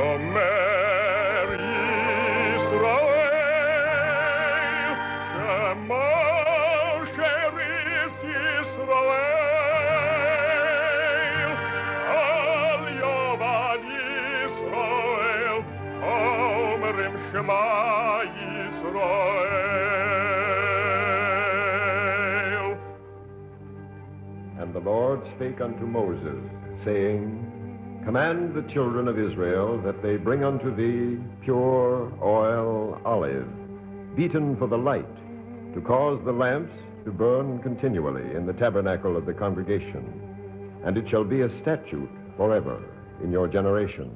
Shomer Yisroel, Shema Sheris Yisroel, Al Yovad Yisroel, Omrim Shema Yisroel. And the Lord spake unto Moses, saying, Command the children of Israel that they bring unto thee pure oil olive, beaten for the light, to cause the lamps to burn continually in the tabernacle of the congregation. And it shall be a statute forever in your generations.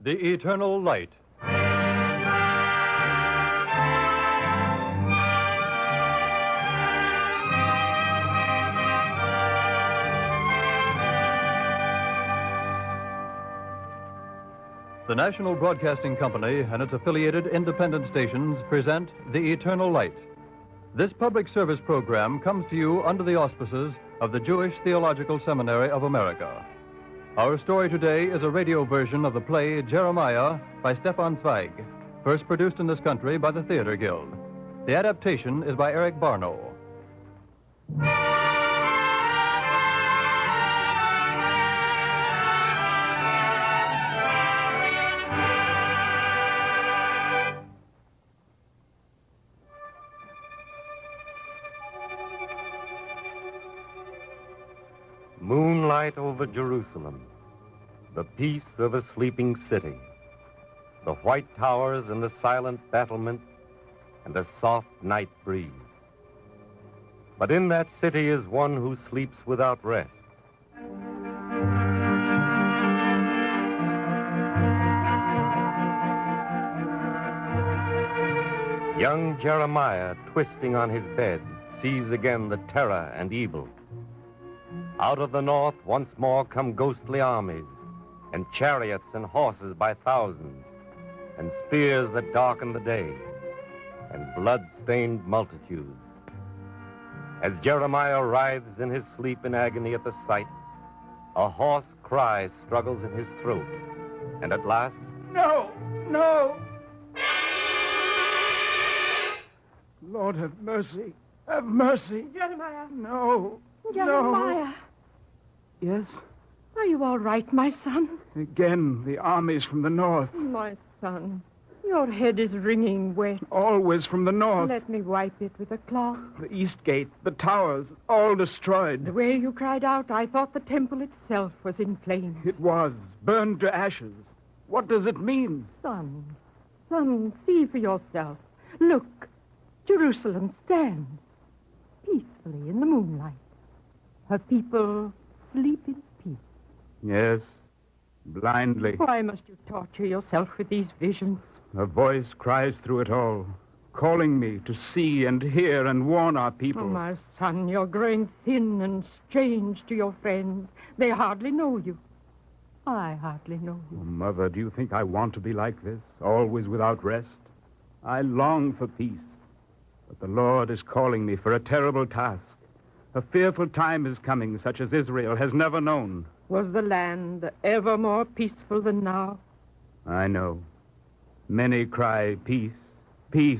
The eternal light. The National Broadcasting Company and its affiliated independent stations present The Eternal Light. This public service program comes to you under the auspices of the Jewish Theological Seminary of America. Our story today is a radio version of the play Jeremiah by Stefan Zweig, first produced in this country by the Theater Guild. The adaptation is by Eric Barno. Moonlight over Jerusalem, the peace of a sleeping city, the white towers and the silent battlements, and a soft night breeze. But in that city is one who sleeps without rest. Young Jeremiah, twisting on his bed, sees again the terror and evil. Out of the north once more come ghostly armies, and chariots and horses by thousands, and spears that darken the day, and blood-stained multitudes. As Jeremiah writhes in his sleep in agony at the sight, a hoarse cry struggles in his throat, and at last... No! No! Lord, have mercy. Have mercy. Jeremiah. No. Jeremiah. No. Yes? Are you all right, my son? Again, the armies from the north. My son, your head is wringing wet. Always from the north. Let me wipe it with a cloth. The east gate, the towers, all destroyed. The way you cried out, I thought the temple itself was in flames. It was, burned to ashes. What does it mean? Son, see for yourself. Look, Jerusalem stands peacefully in the moonlight. Her people sleep in peace. Yes, blindly. Why must you torture yourself with these visions? A voice cries through it all, calling me to see and hear and warn our people. Oh, my son, you're growing thin and strange to your friends. They hardly know you. I hardly know you. Oh, Mother, do you think I want to be like this, always without rest? I long for peace, but the Lord is calling me for a terrible task. A fearful time is coming, such as Israel has never known. Was the land ever more peaceful than now? I know. Many cry, peace, peace,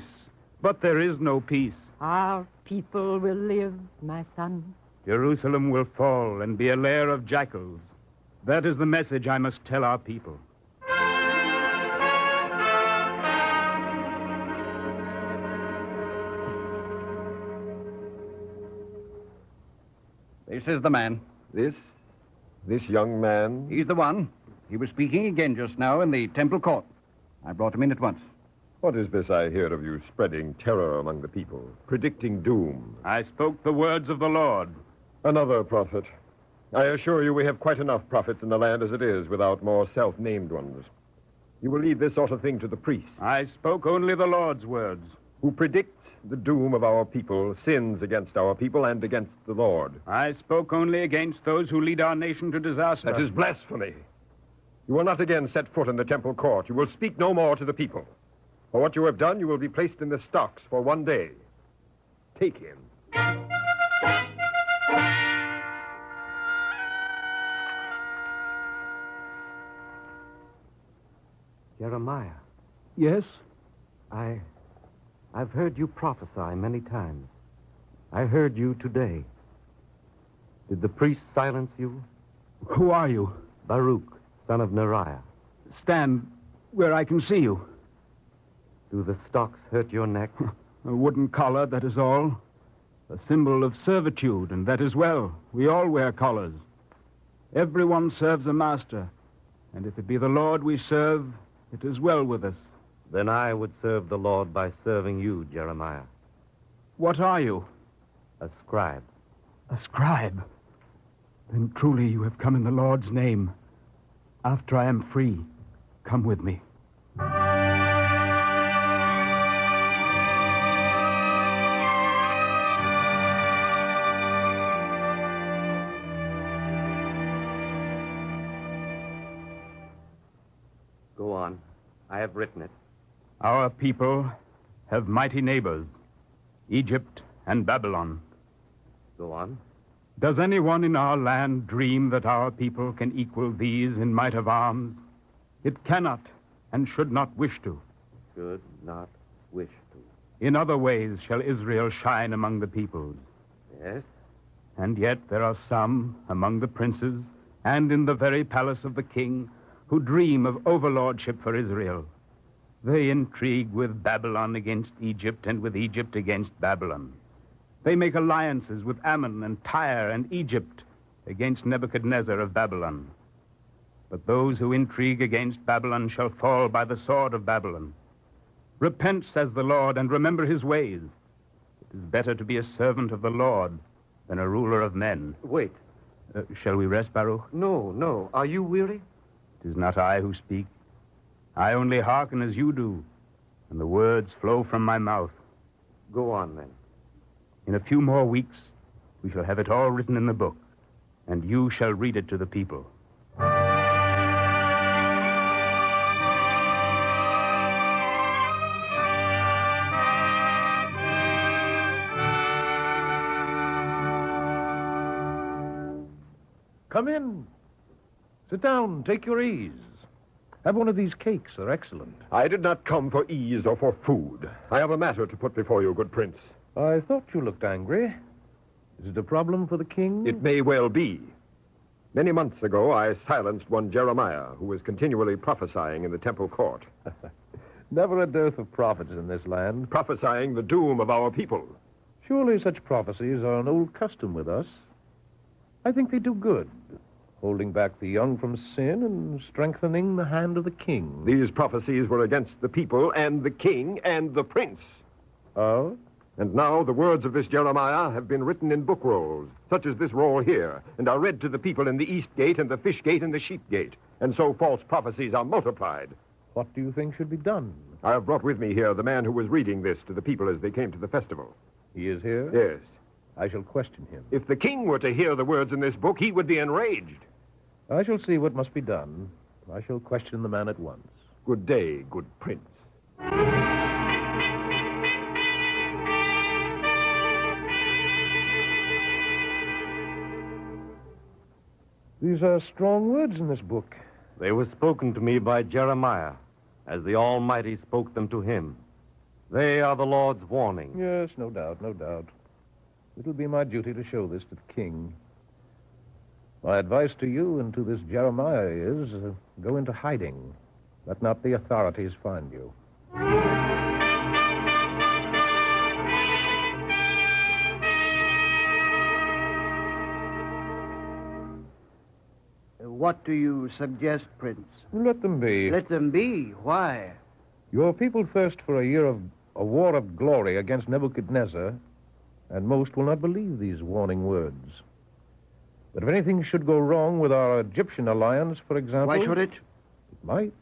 but there is no peace. Our people will live, my son. Jerusalem will fall and be a lair of jackals. That is the message I must tell our people. This is the man. This young man? He's the one. He was speaking again just now in the temple court. I brought him in at once. What is this I hear of you spreading terror among the people, predicting doom? I spoke the words of the Lord. Another prophet. I assure you we have quite enough prophets in the land as it is, without more self-named ones. You will leave this sort of thing to the priests. I spoke only the Lord's words. Who predict the doom of our people, sins against our people and against the Lord. I spoke only against those who lead our nation to disaster. That is blasphemy. You will not again set foot in the temple court. You will speak no more to the people. For what you have done, you will be placed in the stocks for 1 day. Take him. Jeremiah, Yes? I've heard you prophesy many times. I heard you today. Did the priest silence you? Who are you? Baruch, son of Neriah. Stand where I can see you. Do the stocks hurt your neck? A wooden collar, that is all. A symbol of servitude, and that is well. We all wear collars. Everyone serves a master, and if it be the Lord we serve, it is well with us. Then I would serve the Lord by serving you, Jeremiah. What are you? A scribe. A scribe. Then truly you have come in the Lord's name. After I am free, come with me. Go on. I have written it. Our people have mighty neighbors, Egypt and Babylon. Go on. Does anyone in our land dream that our people can equal these in might of arms? It cannot and should not wish to. Should not wish to. In other ways shall Israel shine among the peoples. Yes? And yet there are some among the princes and in the very palace of the king who dream of overlordship for Israel. They intrigue with Babylon against Egypt and with Egypt against Babylon. They make alliances with Ammon and Tyre and Egypt against Nebuchadnezzar of Babylon. But those who intrigue against Babylon shall fall by the sword of Babylon. Repent, says the Lord, and remember his ways. It is better to be a servant of the Lord than a ruler of men. Wait. Shall we rest, Baruch? No. Are you weary? It is not I who speak. I only hearken as you do, and the words flow from my mouth. Go on, then. In a few more weeks, we shall have it all written in the book, and you shall read it to the people. Come in. Sit down. Take your ease. Have one of these cakes. They're excellent. I did not come for ease or for food. I have a matter to put before you, good prince. I thought you looked angry. Is it a problem for the king? It may well be. Many months ago, I silenced one Jeremiah, who was continually prophesying in the temple court. Never a dearth of prophets in this land. Prophesying the doom of our people. Surely such prophecies are an old custom with us. I think they do good, holding back the young from sin and strengthening the hand of the king. These prophecies were against the people and the king and the prince. Oh? And now the words of this Jeremiah have been written in book rolls, such as this roll here, and are read to the people in the east gate and the fish gate and the sheep gate. And so false prophecies are multiplied. What do you think should be done? I have brought with me here the man who was reading this to the people as they came to the festival. He is here? Yes. I shall question him. If the king were to hear the words in this book, he would be enraged. I shall see what must be done. I shall question the man at once. Good day, good prince. These are strong words in this book. They were spoken to me by Jeremiah, as the Almighty spoke them to him. They are the Lord's warning. Yes, no doubt, no doubt. It'll be my duty to show this to the king. My advice to you and to this Jeremiah is go into hiding. Let not the authorities find you. What do you suggest, Prince? Let them be. Let them be. Why? Your people thirst for a war of glory against Nebuchadnezzar, and most will not believe these warning words. But if anything should go wrong with our Egyptian alliance, for example... Why should it? It might.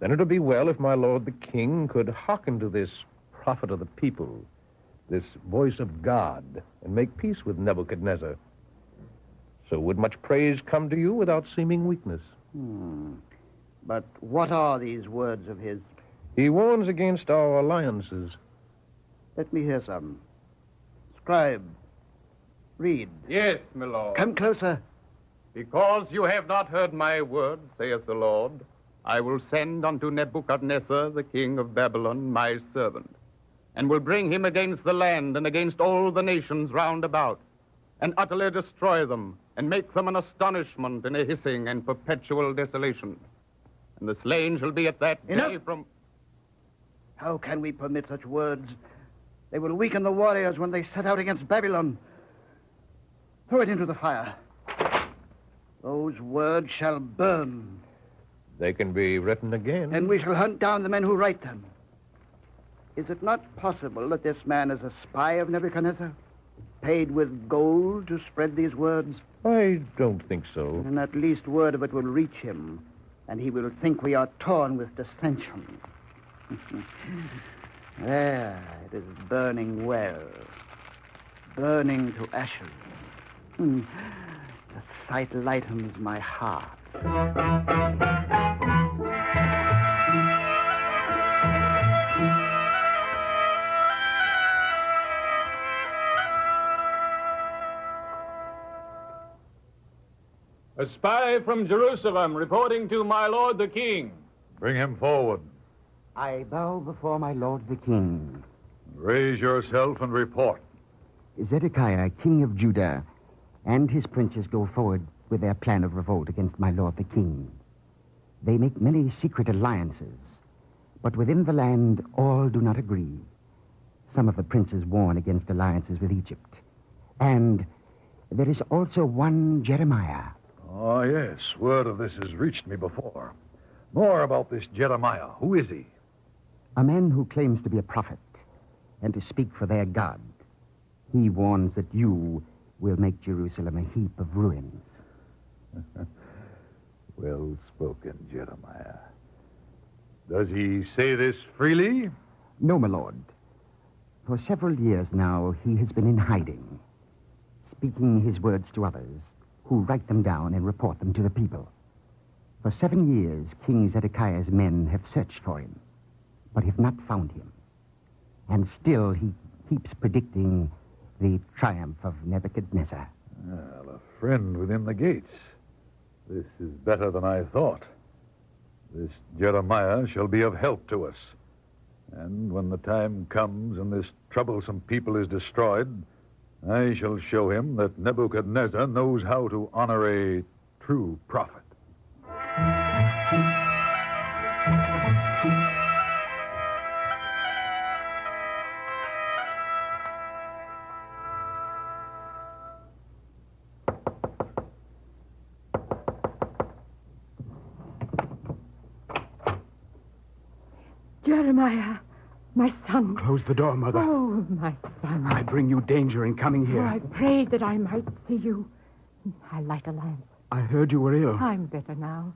Then it would be well if my lord the king could hearken to this prophet of the people, this voice of God, and make peace with Nebuchadnezzar. So would much praise come to you without seeming weakness. But what are these words of his? He warns against our alliances. Let me hear some. Scribe, read. Yes, my lord. Come closer. Because you have not heard my word, saith the Lord, I will send unto Nebuchadnezzar, the king of Babylon, my servant, and will bring him against the land and against all the nations round about, and utterly destroy them, and make them an astonishment and a hissing and perpetual desolation. And the slain shall be at that day from... How can we permit such words? They will weaken the warriors when they set out against Babylon. Throw it into the fire. Those words shall burn. They can be written again. And we shall hunt down the men who write them. Is it not possible that this man is a spy of Nebuchadnezzar, paid with gold to spread these words? I don't think so. And at least word of it will reach him, and he will think we are torn with dissension. There, it is burning well. Burning to ashes. The sight lightens my heart. A spy from Jerusalem reporting to my lord the king. Bring him forward. I bow before my lord the king. Raise yourself and report. Zedekiah, king of Judah, and his princes go forward with their plan of revolt against my lord the king. They make many secret alliances, but within the land all do not agree. Some of the princes warn against alliances with Egypt. And there is also one Jeremiah. Oh, yes. Word of this has reached me before. More about this Jeremiah. Who is he? A man who claims to be a prophet and to speak for their God. He warns that you will make Jerusalem a heap of ruins. Well spoken, Jeremiah. Does he say this freely? No, my lord. For several years now, he has been in hiding, speaking his words to others, who write them down and report them to the people. For 7 years, King Zedekiah's men have searched for him, but have not found him. And still he keeps predicting the triumph of Nebuchadnezzar. Well, a friend within the gates. This is better than I thought. This Jeremiah shall be of help to us. And when the time comes and this troublesome people is destroyed, I shall show him that Nebuchadnezzar knows how to honor a true prophet. Jeremiah, my son. Close the door, Mother. Oh, my son. I bring you danger in coming here. Oh, I prayed that I might see you. I light a lamp. I heard you were ill. I'm better now.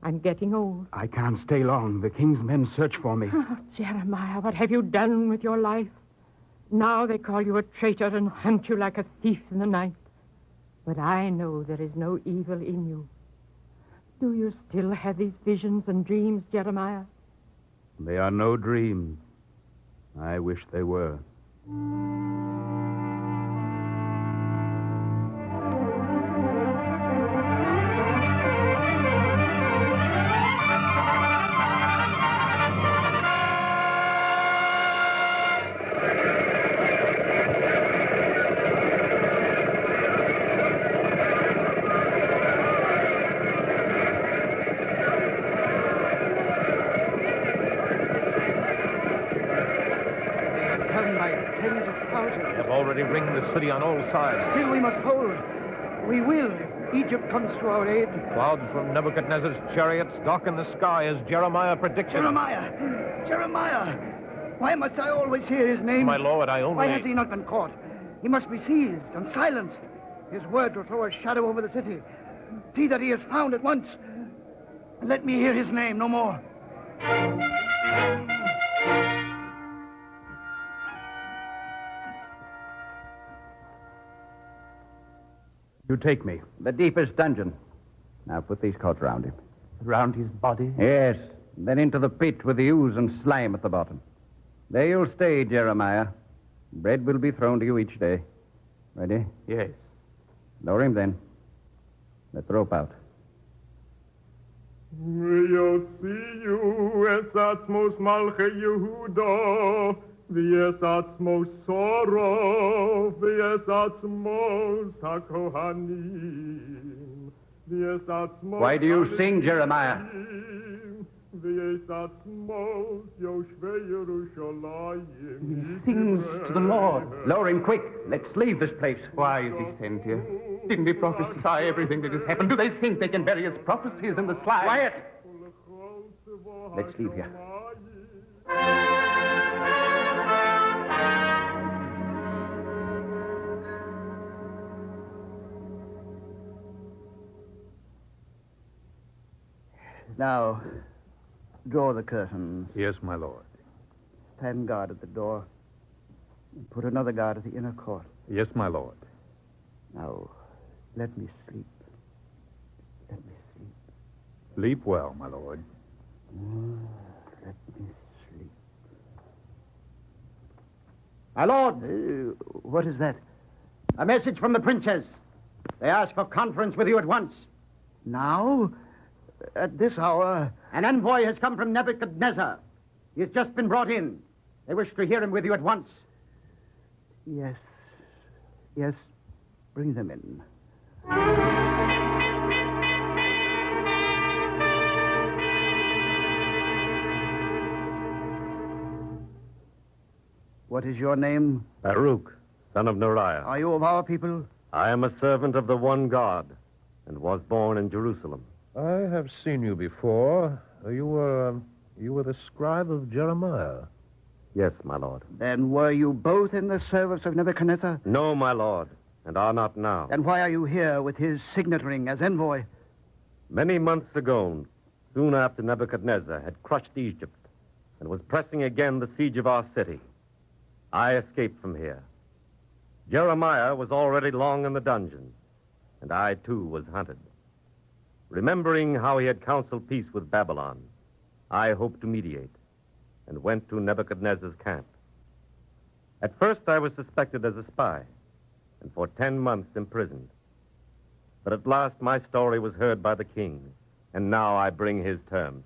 I'm getting old. I can't stay long. The king's men search for me. Oh, Jeremiah, what have you done with your life? Now they call you a traitor and hunt you like a thief in the night. But I know there is no evil in you. Do you still have these visions and dreams, Jeremiah? They are no dreams. I wish they were. Ring the city on all sides. Still we must hold. We will, if Egypt comes to our aid. Clouds from Nebuchadnezzar's chariots darken the sky as Jeremiah predicted. Jeremiah! Jeremiah! Why must I always hear his name? My lord, I only... Why has he not been caught? He must be seized and silenced. His words will throw a shadow over the city. See that he is found at once. And let me hear his name no more. You take me. The deepest dungeon. Now put these coats round him. Round his body? Yes. Then into the pit with the ooze and slime at the bottom. There you'll stay, Jeremiah. Bread will be thrown to you each day. Ready? Yes. Lower him then. Let the rope out. ויוציאו את עצמוס מלכי יהודה, ויש עצמוס סורו, ויש עצמוס הכהנים, ויש עצמוס... Why do you sing, Jeremiah? ויש עצמוס יושבי ירושלים. He sings to the Lord. Lower him quick. Let's leave this place. Why is he sent here? Didn't he prophesy everything that has happened? Do they think they can bury his prophecies in the slime? Quiet! Let's leave here. Now, draw the curtains. Yes, my lord. Stand guard at the door. And put another guard at the inner court. Yes, my lord. Now, let me sleep. Let me sleep. Sleep well, my lord. Let me sleep. My lord! What is that? A message from the princes. They ask for conference with you at once. Now? At this hour? An envoy has come from Nebuchadnezzar. He has just been brought in. They wish to hear him with you at once. Yes. Yes. Bring them in. What is your name? Baruch, son of Neriah. Are you of our people? I am a servant of the one God and was born in Jerusalem. I have seen you before. You were the scribe of Jeremiah. Yes, my lord. Then were you both in the service of Nebuchadnezzar? No, my lord, and are not now. Then why are you here with his signet ring as envoy? Many months ago, soon after Nebuchadnezzar had crushed Egypt and was pressing again the siege of our city, I escaped from here. Jeremiah was already long in the dungeon, and I, too, was hunted. Remembering how he had counseled peace with Babylon, I hoped to mediate and went to Nebuchadnezzar's camp. At first, I was suspected as a spy and for 10 months imprisoned. But at last, my story was heard by the king, and now I bring his terms.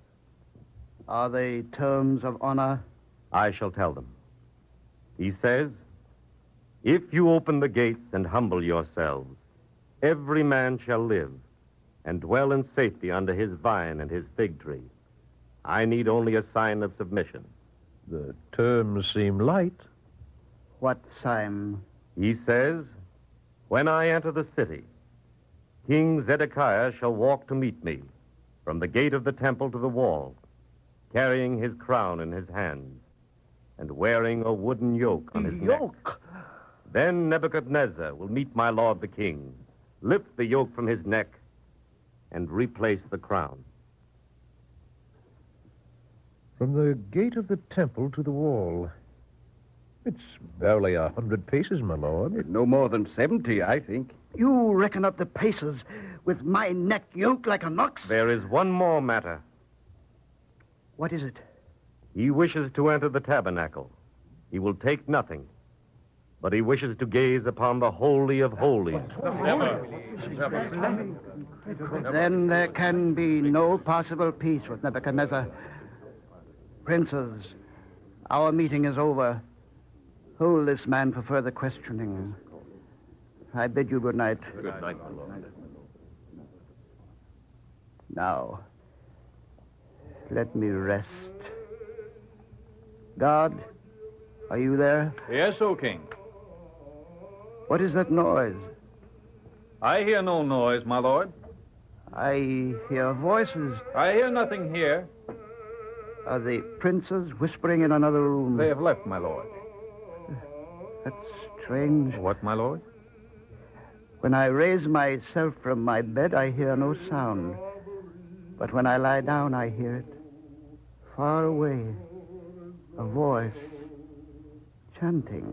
Are they terms of honor? I shall tell them. He says, if you open the gates and humble yourselves, every man shall live and dwell in safety under his vine and his fig tree. I need only a sign of submission. The terms seem light. What sign? He says, when I enter the city, King Zedekiah shall walk to meet me from the gate of the temple to the wall, carrying his crown in his hand and wearing a wooden yoke on his neck. Then Nebuchadnezzar will meet my lord the king, lift the yoke from his neck, and replace the crown. From the gate of the temple to the wall. It's barely 100 paces, my lord. No more than 70, I think. You reckon up the paces with my neck yoked like an ox? There is one more matter. What is it? He wishes to enter the tabernacle. He will take nothing, but he wishes to gaze upon the Holy of Holies. Then there can be no possible peace with Nebuchadnezzar. Princes, our meeting is over. Hold this man for further questioning. I bid you good night. Good night, my lord. Now, let me rest. God, are you there? Yes, O king. What is that noise? I hear no noise, my lord. I hear voices. I hear nothing here. Are the princes whispering in another room? They have left, my lord. That's strange. What, my lord? When I raise myself from my bed, I hear no sound. But when I lie down, I hear it. Far away. A voice. Chanting.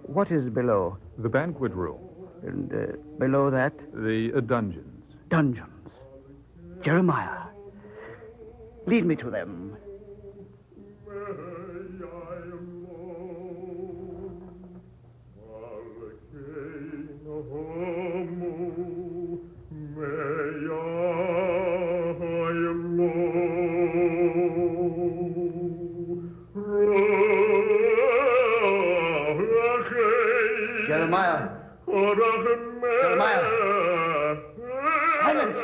What is below? The banquet room. And below that? The dungeons. Dungeons. Jeremiah. Lead me to them. Jeremiah! Jeremiah! Silence!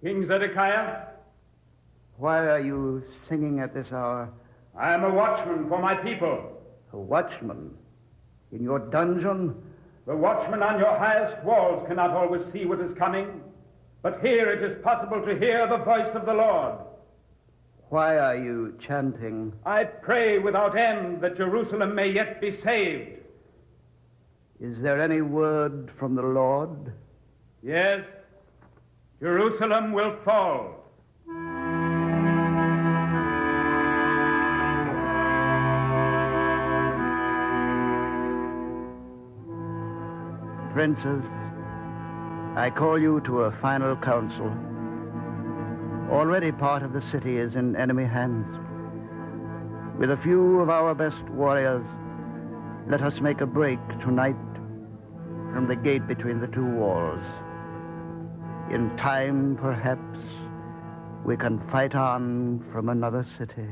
King Zedekiah? Why are you singing at this hour? I am a watchman for my people. A watchman? In your dungeon? The watchmen on your highest walls cannot always see what is coming, but here it is possible to hear the voice of the Lord. Why are you chanting? I pray without end that Jerusalem may yet be saved. Is there any word from the Lord? Yes, Jerusalem will fall. Princes, I call you to a final council. Already part of the city is in enemy hands. With a few of our best warriors, let us make a break tonight from the gate between the two walls. In time, perhaps, we can fight on from another city.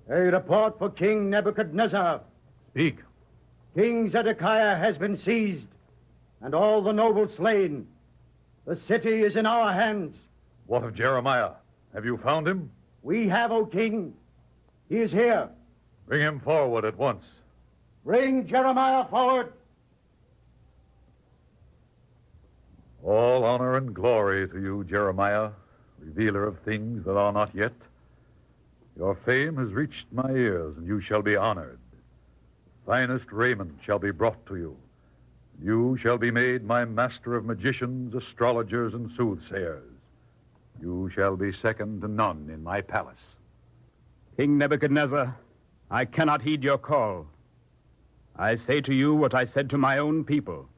A report for King Nebuchadnezzar. Speak. King Zedekiah has been seized, and all the nobles slain. The city is in our hands. What of Jeremiah? Have you found him? We have, O king. He is here. Bring him forward at once. Bring Jeremiah forward. All honor and glory to you, Jeremiah, revealer of things that are not yet. Your fame has reached my ears, and you shall be honored. Finest raiment shall be brought to you. You shall be made my master of magicians, astrologers, and soothsayers. You shall be second to none in my palace. King Nebuchadnezzar, I cannot heed your call. I say to you what I said to my own people.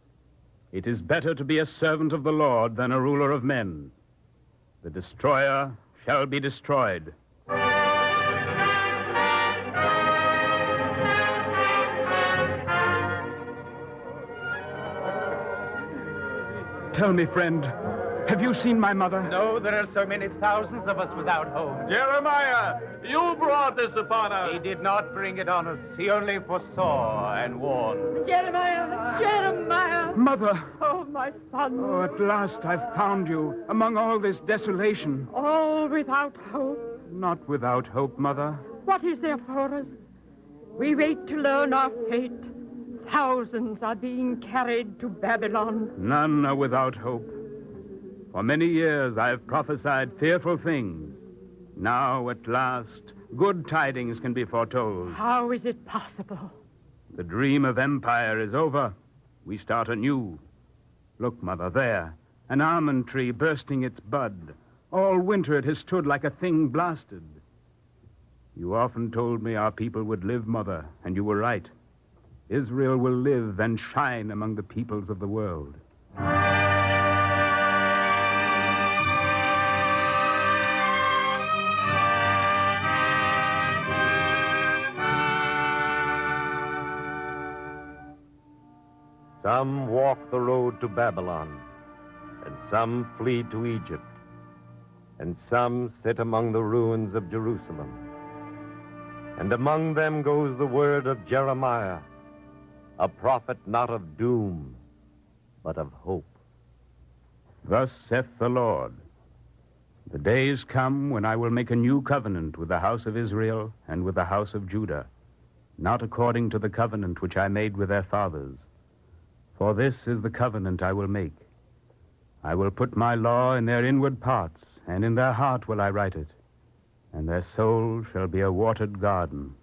It is better to be a servant of the Lord than a ruler of men. The destroyer shall be destroyed. Tell me, friend, have you seen my mother? No, there are so many thousands of us without home. Jeremiah, you brought this upon us. He did not bring it on us. He only foresaw and warned. Jeremiah! Jeremiah! Mother! Oh, my son. Oh, at last I've found you among all this desolation. All without hope. Not without hope, Mother. What is there for us? We wait to learn our fate. Thousands are being carried to Babylon. None are without hope. For many years I have prophesied fearful things. Now, at last, good tidings can be foretold. How is it possible? The dream of empire is over. We start anew. Look, Mother, there. An almond tree bursting its bud. All winter it has stood like a thing blasted. You often told me our people would live, Mother, and you were right. Israel will live and shine among the peoples of the world. Some walk the road to Babylon, and some flee to Egypt, and some sit among the ruins of Jerusalem. And among them goes the word of Jeremiah, a prophet not of doom, but of hope. Thus saith the Lord, the days come when I will make a new covenant with the house of Israel and with the house of Judah, not according to the covenant which I made with their fathers. For this is the covenant I will make. I will put my law in their inward parts, and in their heart will I write it, and their soul shall be a watered garden.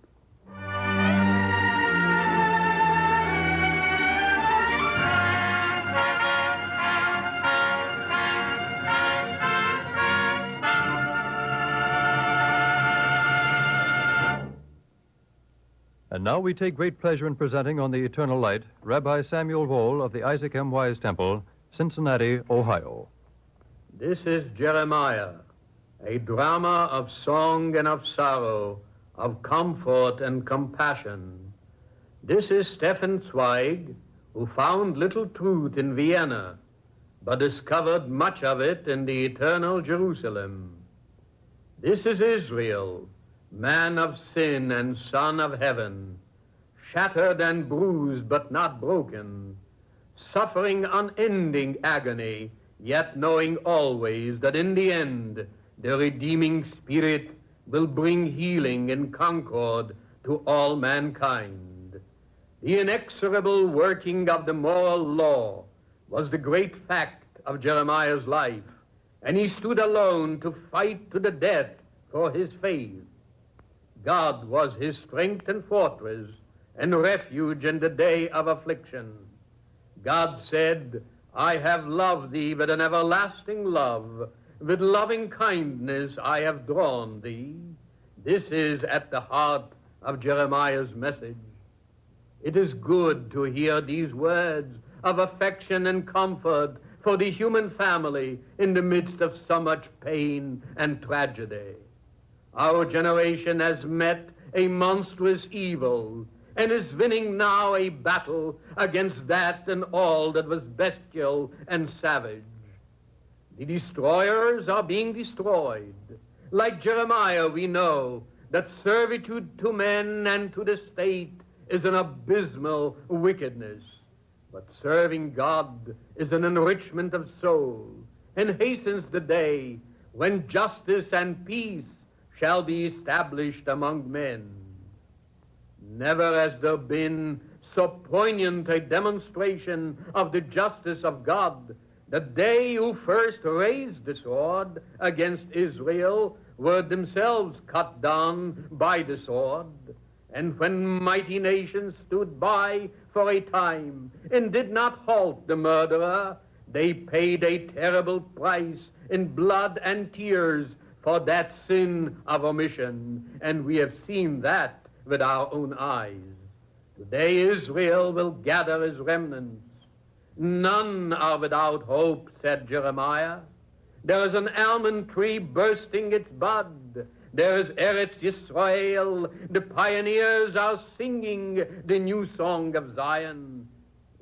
And now we take great pleasure in presenting on the Eternal Light Rabbi Samuel Wald of the Isaac M. Wise Temple, Cincinnati, Ohio. This is Jeremiah, a drama of song and of sorrow, of comfort and compassion. This is Stefan Zweig, who found little truth in Vienna, but discovered much of it in the eternal Jerusalem. This is Israel, man of sin and son of heaven, shattered and bruised but not broken, suffering unending agony, yet knowing always that in the end the redeeming Spirit will bring healing and concord to all mankind. The inexorable working of the moral law was the great fact of Jeremiah's life, and he stood alone to fight to the death for his faith. God was his strength and fortress and refuge in the day of affliction. God said, I have loved thee with an everlasting love. With loving kindness I have drawn thee. This is at the heart of Jeremiah's message. It is good to hear these words of affection and comfort for the human family in the midst of so much pain and tragedy. Our generation has met a monstrous evil and is winning now a battle against that and all that was bestial and savage. The destroyers are being destroyed. Like Jeremiah, we know that servitude to men and to the state is an abysmal wickedness. But serving God is an enrichment of soul and hastens the day when justice and peace shall be established among men. Never has there been so poignant a demonstration of the justice of God. That they who first raised the sword against Israel were themselves cut down by the sword. And when mighty nations stood by for a time and did not halt the murderer, they paid a terrible price in blood and tears for that sin of omission, and we have seen that with our own eyes. Today Israel will gather his remnants. None are without hope, said Jeremiah. There is an almond tree bursting its bud. There is Eretz Yisroel. The pioneers are singing the new song of Zion.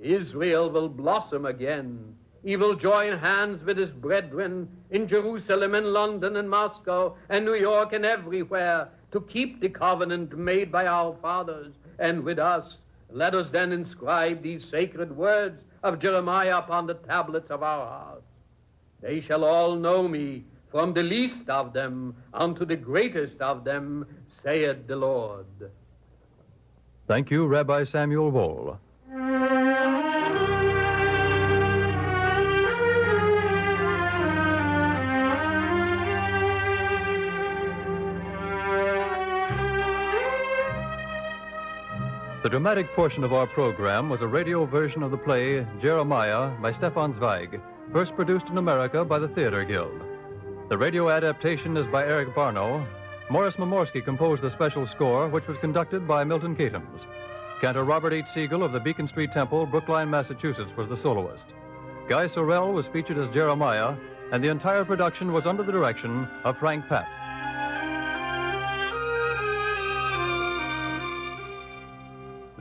Israel will blossom again. He will join hands with his brethren in Jerusalem and London and Moscow and New York and everywhere to keep the covenant made by our fathers and with us. Let us then inscribe these sacred words of Jeremiah upon the tablets of our hearts. They shall all know me, from the least of them unto the greatest of them, saith the Lord. Thank you, Rabbi Samuel Wald. The dramatic portion of our program was a radio version of the play Jeremiah by Stefan Zweig, first produced in America by the Theater Guild. The radio adaptation is by Eric Barno. Morris Momorsky composed the special score, which was conducted by Milton Katams. Cantor Robert H. Siegel of the Beacon Street Temple, Brookline, Massachusetts, was the soloist. Guy Sorrell was featured as Jeremiah, and the entire production was under the direction of Frank Papp.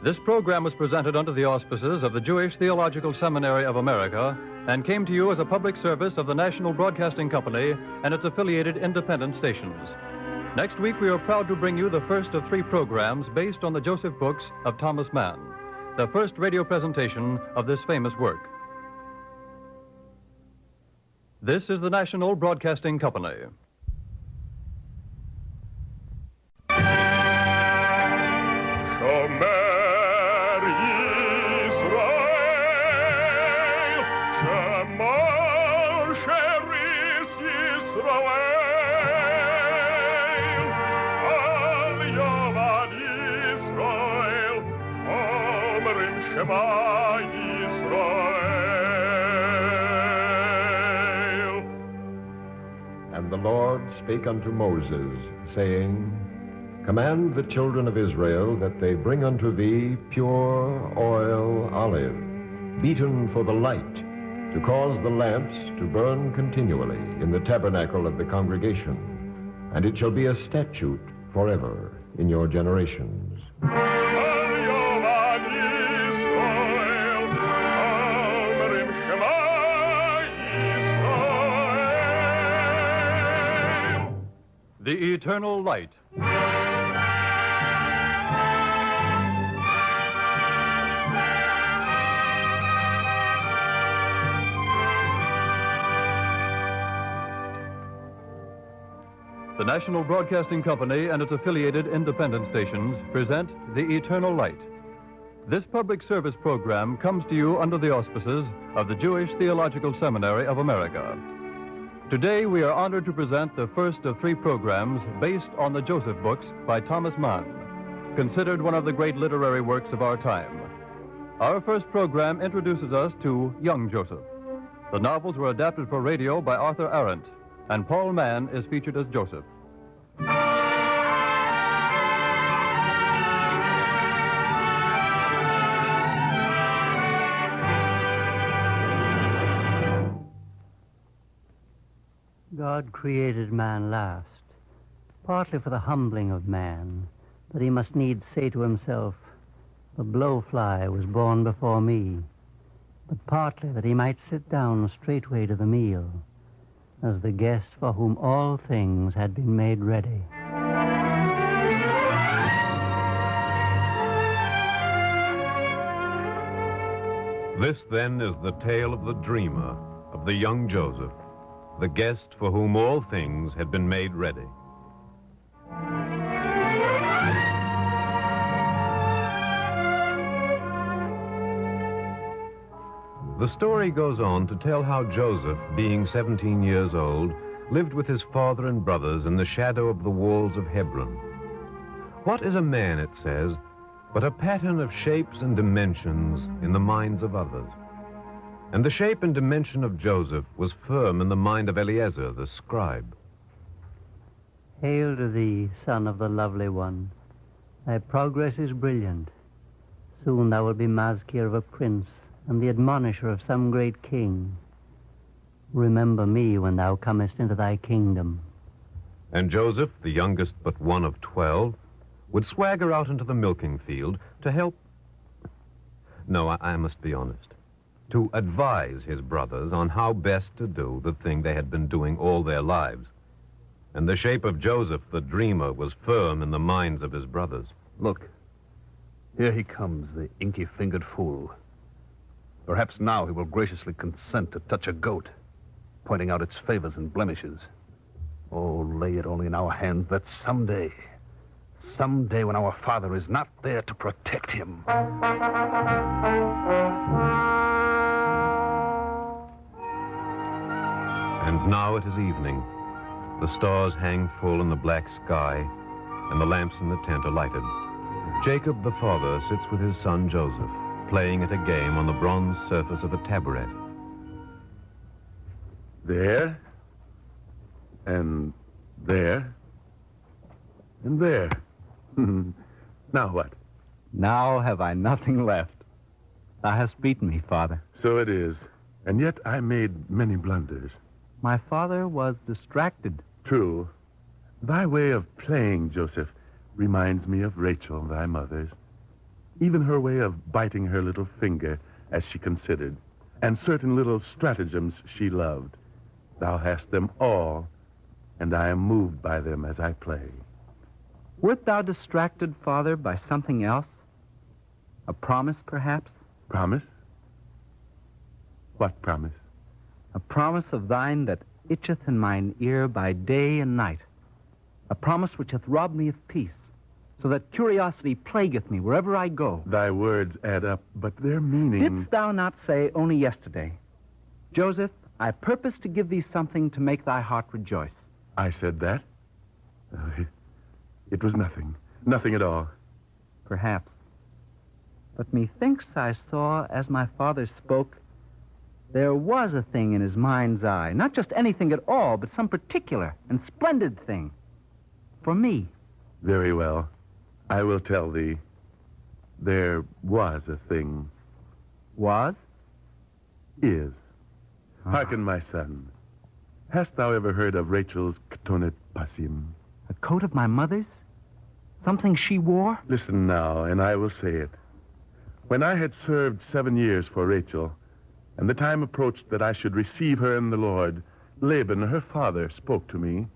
This program was presented under the auspices of the Jewish Theological Seminary of America and came to you as a public service of the National Broadcasting Company and its affiliated independent stations. Next week, we are proud to bring you the first of 3 programs based on the Joseph books of Thomas Mann, the first radio presentation of this famous work. This is the National Broadcasting Company. And the Lord spake unto Moses, saying, Command the children of Israel that they bring unto thee pure oil olive, beaten for the light, to cause the lamps to burn continually in the tabernacle of the congregation. And it shall be a statute forever in your generations. The eternal light. The National Broadcasting Company and its affiliated independent stations present The Eternal Light. This public service program comes to you under the auspices of the Jewish Theological Seminary of America. Today we are honored to present the first of 3 programs based on the Joseph books by Thomas Mann, considered one of the great literary works of our time. Our first program introduces us to young Joseph. The novels were adapted for radio by Arthur Arendt, and Paul Mann is featured as Joseph. God created man last, partly for the humbling of man, that he must needs say to himself, the blowfly was born before me, but partly that he might sit down straightway to the meal, as the guest for whom all things had been made ready. This, then, is the tale of the dreamer, of the young Joseph, the guest for whom all things had been made ready. The story goes on to tell how Joseph, being 17 years old, lived with his father and brothers in the shadow of the walls of Hebron. What is a man, it says, but a pattern of shapes and dimensions in the minds of others? And the shape and dimension of Joseph was firm in the mind of Eliezer, the scribe. Hail to thee, son of the lovely one. Thy progress is brilliant. Soon thou wilt be mazkir of a prince and the admonisher of some great king. Remember me when thou comest into thy kingdom. And Joseph, the youngest but one of 12, would swagger out into the milking field to help... No, I must be honest. To advise his brothers on how best to do the thing they had been doing all their lives. And the shape of Joseph, the dreamer, was firm in the minds of his brothers. Look, here he comes, the inky-fingered fool. Perhaps now he will graciously consent to touch a goat, pointing out its favors and blemishes. Oh, lay it only in our hands that someday when our father is not there to protect him. And now it is evening. The stars hang full in the black sky, and the lamps in the tent are lighted. Jacob, the father, sits with his son Joseph, playing at a game on the bronze surface of a taburet. There, and there, and there. Now what? Now have I nothing left. Thou hast beaten me, Father. So it is. And yet I made many blunders. My father was distracted. True. Thy way of playing, Joseph, reminds me of Rachel, thy mother's. Even her way of biting her little finger, as she considered, and certain little stratagems she loved. Thou hast them all, and I am moved by them as I play. Wert thou distracted, Father, by something else? A promise, perhaps? Promise? What promise? A promise of thine that itcheth in mine ear by day and night. A promise which hath robbed me of peace, so that curiosity plagueth me wherever I go. Thy words add up, but their meaning... Didst thou not say only yesterday, Joseph, I purpose to give thee something to make thy heart rejoice? I said that? It was nothing. Nothing at all. Perhaps. But methinks I saw, as my father spoke, there was a thing in his mind's eye. Not just anything at all, but some particular and splendid thing. For me. Very well. I will tell thee. There was a thing. Was? Is. Hearken, my son. Hast thou ever heard of Rachel's ketonet pasim? A coat of my mother's? Something she wore? Listen now, and I will say it. When I had served 7 years for Rachel, and the time approached that I should receive her in the Lord, Laban, her father, spoke to me.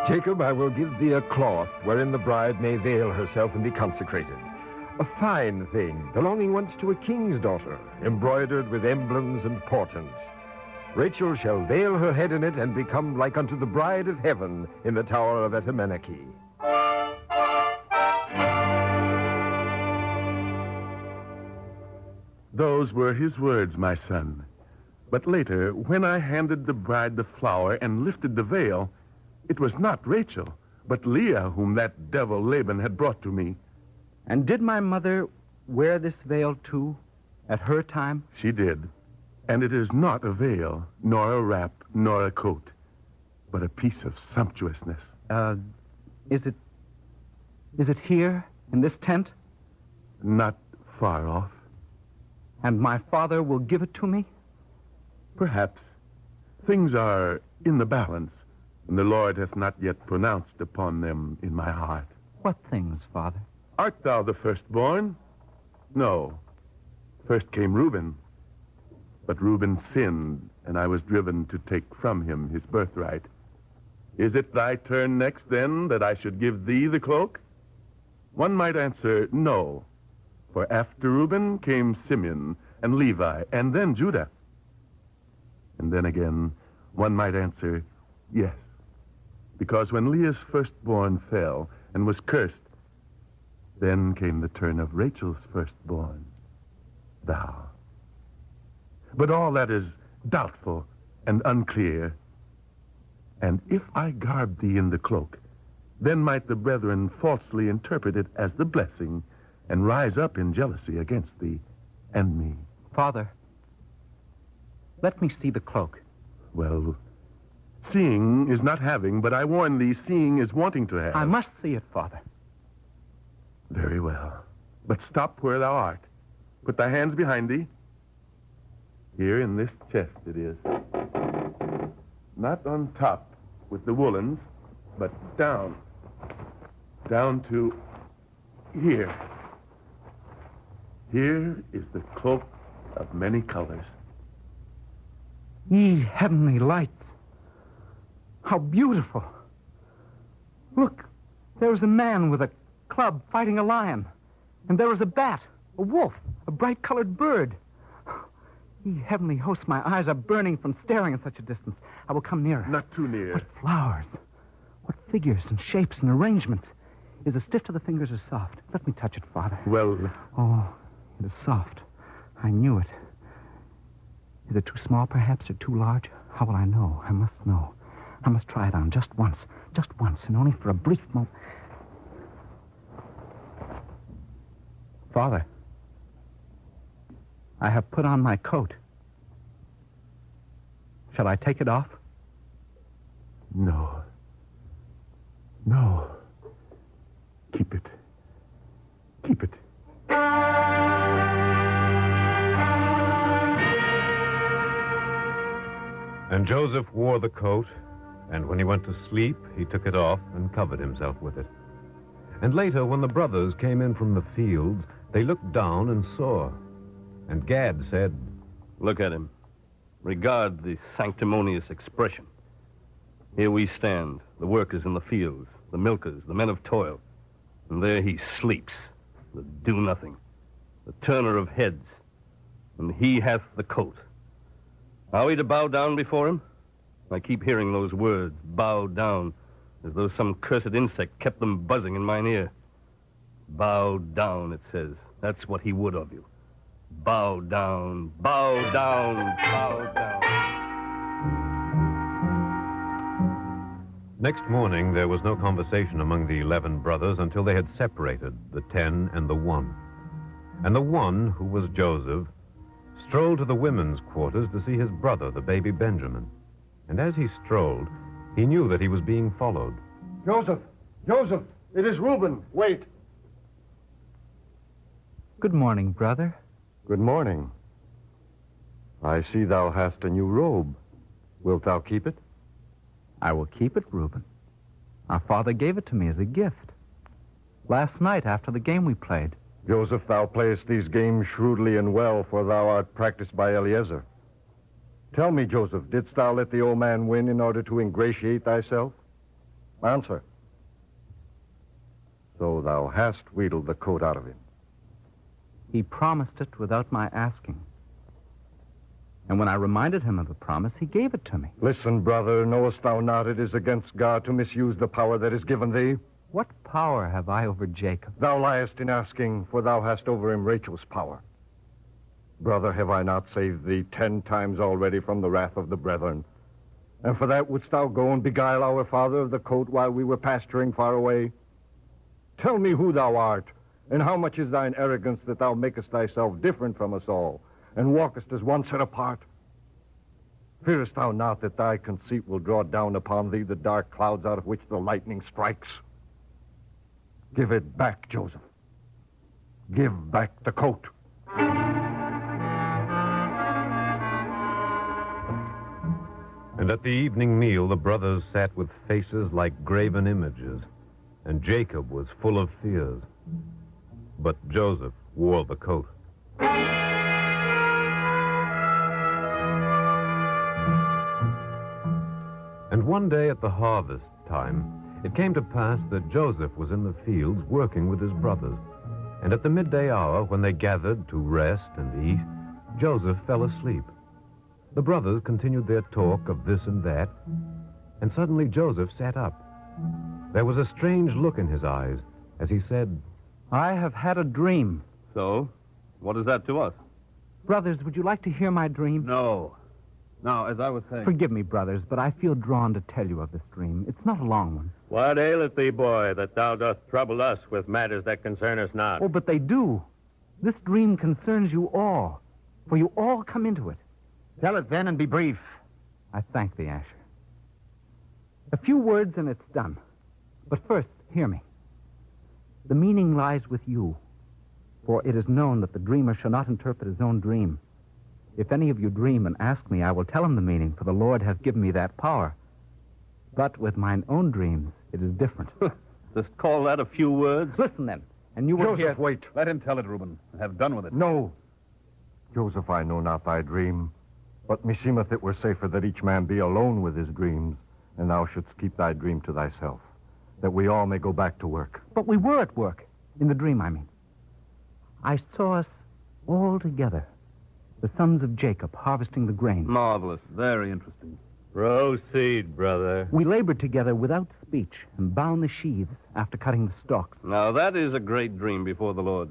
Jacob, I will give thee a cloth wherein the bride may veil herself and be consecrated. A fine thing, belonging once to a king's daughter, embroidered with emblems and portents. Rachel shall veil her head in it and become like unto the bride of heaven in the tower of Etemeneke. Those were his words, my son. But later, when I handed the bride the flower and lifted the veil, it was not Rachel, but Leah whom that devil Laban had brought to me. And did my mother wear this veil, too, at her time? She did. And it is not a veil, nor a wrap, nor a coat, but a piece of sumptuousness. Is it here, in this tent? Not far off. And my father will give it to me? Perhaps. Things are in the balance, and the Lord hath not yet pronounced upon them in my heart. What things, Father? Art thou the firstborn? No. First came Reuben. But Reuben sinned, and I was driven to take from him his birthright. Is it thy turn next, then, that I should give thee the cloak? One might answer, no. For after Reuben came Simeon and Levi, and then Judah. And then again, one might answer, yes. Because when Leah's firstborn fell and was cursed, then came the turn of Rachel's firstborn, thou. But all that is doubtful and unclear. And if I garb thee in the cloak, then might the brethren falsely interpret it as the blessing and rise up in jealousy against thee and me. Father, let me see the cloak. Well, seeing is not having, but I warn thee, seeing is wanting to have. I must see it, Father. Very well. But stop where thou art. Put thy hands behind thee. Here in this chest it is. Not on top with the woolens, but down. Down to here. Here is the cloak of many colors. Ye heavenly lights. How beautiful. Look, there was a man with a club fighting a lion. And there was a bat, a wolf, a bright-colored bird. Ye heavenly hosts, my eyes are burning from staring at such a distance. I will come nearer. Not too near. What flowers. What figures and shapes and arrangements. Is it stiff to the fingers or soft? Let me touch it, Father. Well... Oh, it is soft. I knew it. Is it too small, perhaps, or too large? How will I know? I must know. I must try it on just once, and only for a brief moment. Father, I have put on my coat. Shall I take it off? No. No. Keep it. Keep it. And Joseph wore the coat, and when he went to sleep, he took it off and covered himself with it. And later, when the brothers came in from the fields, they looked down and saw. And Gad said, Look at him. Regard the sanctimonious expression. Here we stand, the workers in the fields, the milkers, the men of toil. And there he sleeps, the do-nothing, the turner of heads. And he hath the coat. Are we to bow down before him? I keep hearing those words, bow down, as though some cursed insect kept them buzzing in mine ear. Bow down, it says. That's what he would of you. Bow down, bow down, bow down. Next morning, there was no conversation among the 11 brothers until they had separated, the 10 and the 1. And the 1, who was Joseph, strolled to the women's quarters to see his brother, the baby Benjamin. And as he strolled, He knew that he was being followed. Joseph! Joseph! It is Reuben. Wait. Good morning, brother. Good morning. I see thou hast a new robe. Wilt thou keep it? I will keep it, Reuben. Our father gave it to me as a gift. Last night, after the game we played. Joseph, thou playest these games shrewdly and well, for thou art practiced by Eliezer. Tell me, Joseph, didst thou let the old man win in order to ingratiate thyself? Answer. So thou hast wheedled the coat out of him. He promised it without my asking. And when I reminded him of the promise, he gave it to me. Listen, brother, knowest thou not it is against God to misuse the power that is given thee? What power have I over Jacob? Thou liest in asking, for thou hast over him Rachel's power. Brother, have I not saved thee 10 times already from the wrath of the brethren? And for that wouldst thou go and beguile our father of the coat while we were pasturing far away? Tell me who thou art, and how much is thine arrogance that thou makest thyself different from us all, and walkest as one set apart? Fearest thou not that thy conceit will draw down upon thee the dark clouds out of which the lightning strikes? Give it back, Joseph. Give back the coat. And at the evening meal, the brothers sat with faces like graven images, and Jacob was full of fears. But Joseph wore the coat. And one day at the harvest time, it came to pass that Joseph was in the fields working with his brothers. And at the midday hour, when they gathered to rest and eat, Joseph fell asleep. The brothers continued their talk of this and that, and suddenly Joseph sat up. There was a strange look in his eyes as he said, I have had a dream. So? What is that to us? Brothers, would you like to hear my dream? No. Now, as I was saying... Forgive me, brothers, but I feel drawn to tell you of this dream. It's not a long one. What aileth thee, boy, that thou dost trouble us with matters that concern us not? Oh, but they do. This dream concerns you all, for you all come into it. Tell it then and be brief. I thank thee, Asher. A few words and it's done. But first, hear me. The meaning lies with you, for it is known that the dreamer shall not interpret his own dream. If any of you dream and ask me, I will tell him the meaning, for the Lord hath given me that power. But with mine own dreams, it is different. Just call that a few words? Listen, then, and you will Joseph, hear... wait. Let him tell it, Reuben, and have done with it. No. Joseph, I know not thy dream, but meseemeth it were safer that each man be alone with his dreams, and thou shouldst keep thy dream to thyself, that we all may go back to work. But we were at work. In the dream, I mean. I saw us all together, the sons of Jacob, harvesting the grain. Marvelous. Very interesting. Proceed, brother. We labored together without speech and bound the sheaves after cutting the stalks. Now, that is a great dream before the Lord.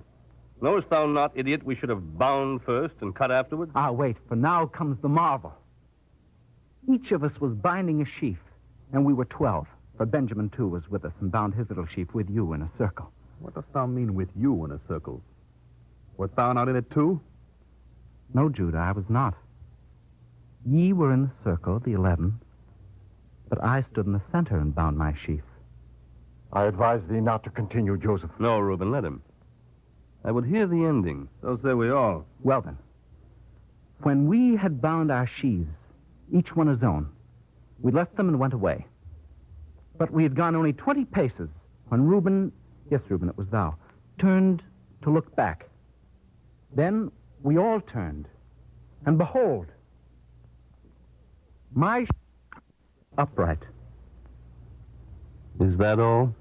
Knowest thou not, idiot, we should have bound first and cut afterwards? Ah, wait, for now comes the marvel. Each of us was binding a sheaf, and we were 12. For Benjamin, too, was with us and bound his little sheaf with you in a circle. What dost thou mean with you in a circle? Wert thou not in it too? No, Judah, I was not. Ye were in the circle, the 11, but I stood in the center and bound my sheaf. I advise thee not to continue, Joseph. No, Reuben, let him. I would hear the ending. So say we all. Well, then, when we had bound our sheaves, each one his own, we left them and went away. But we had gone only 20 paces when Reuben, yes, Reuben, it was thou, turned to look back. Then we all turned, and behold, my upright. Is that all?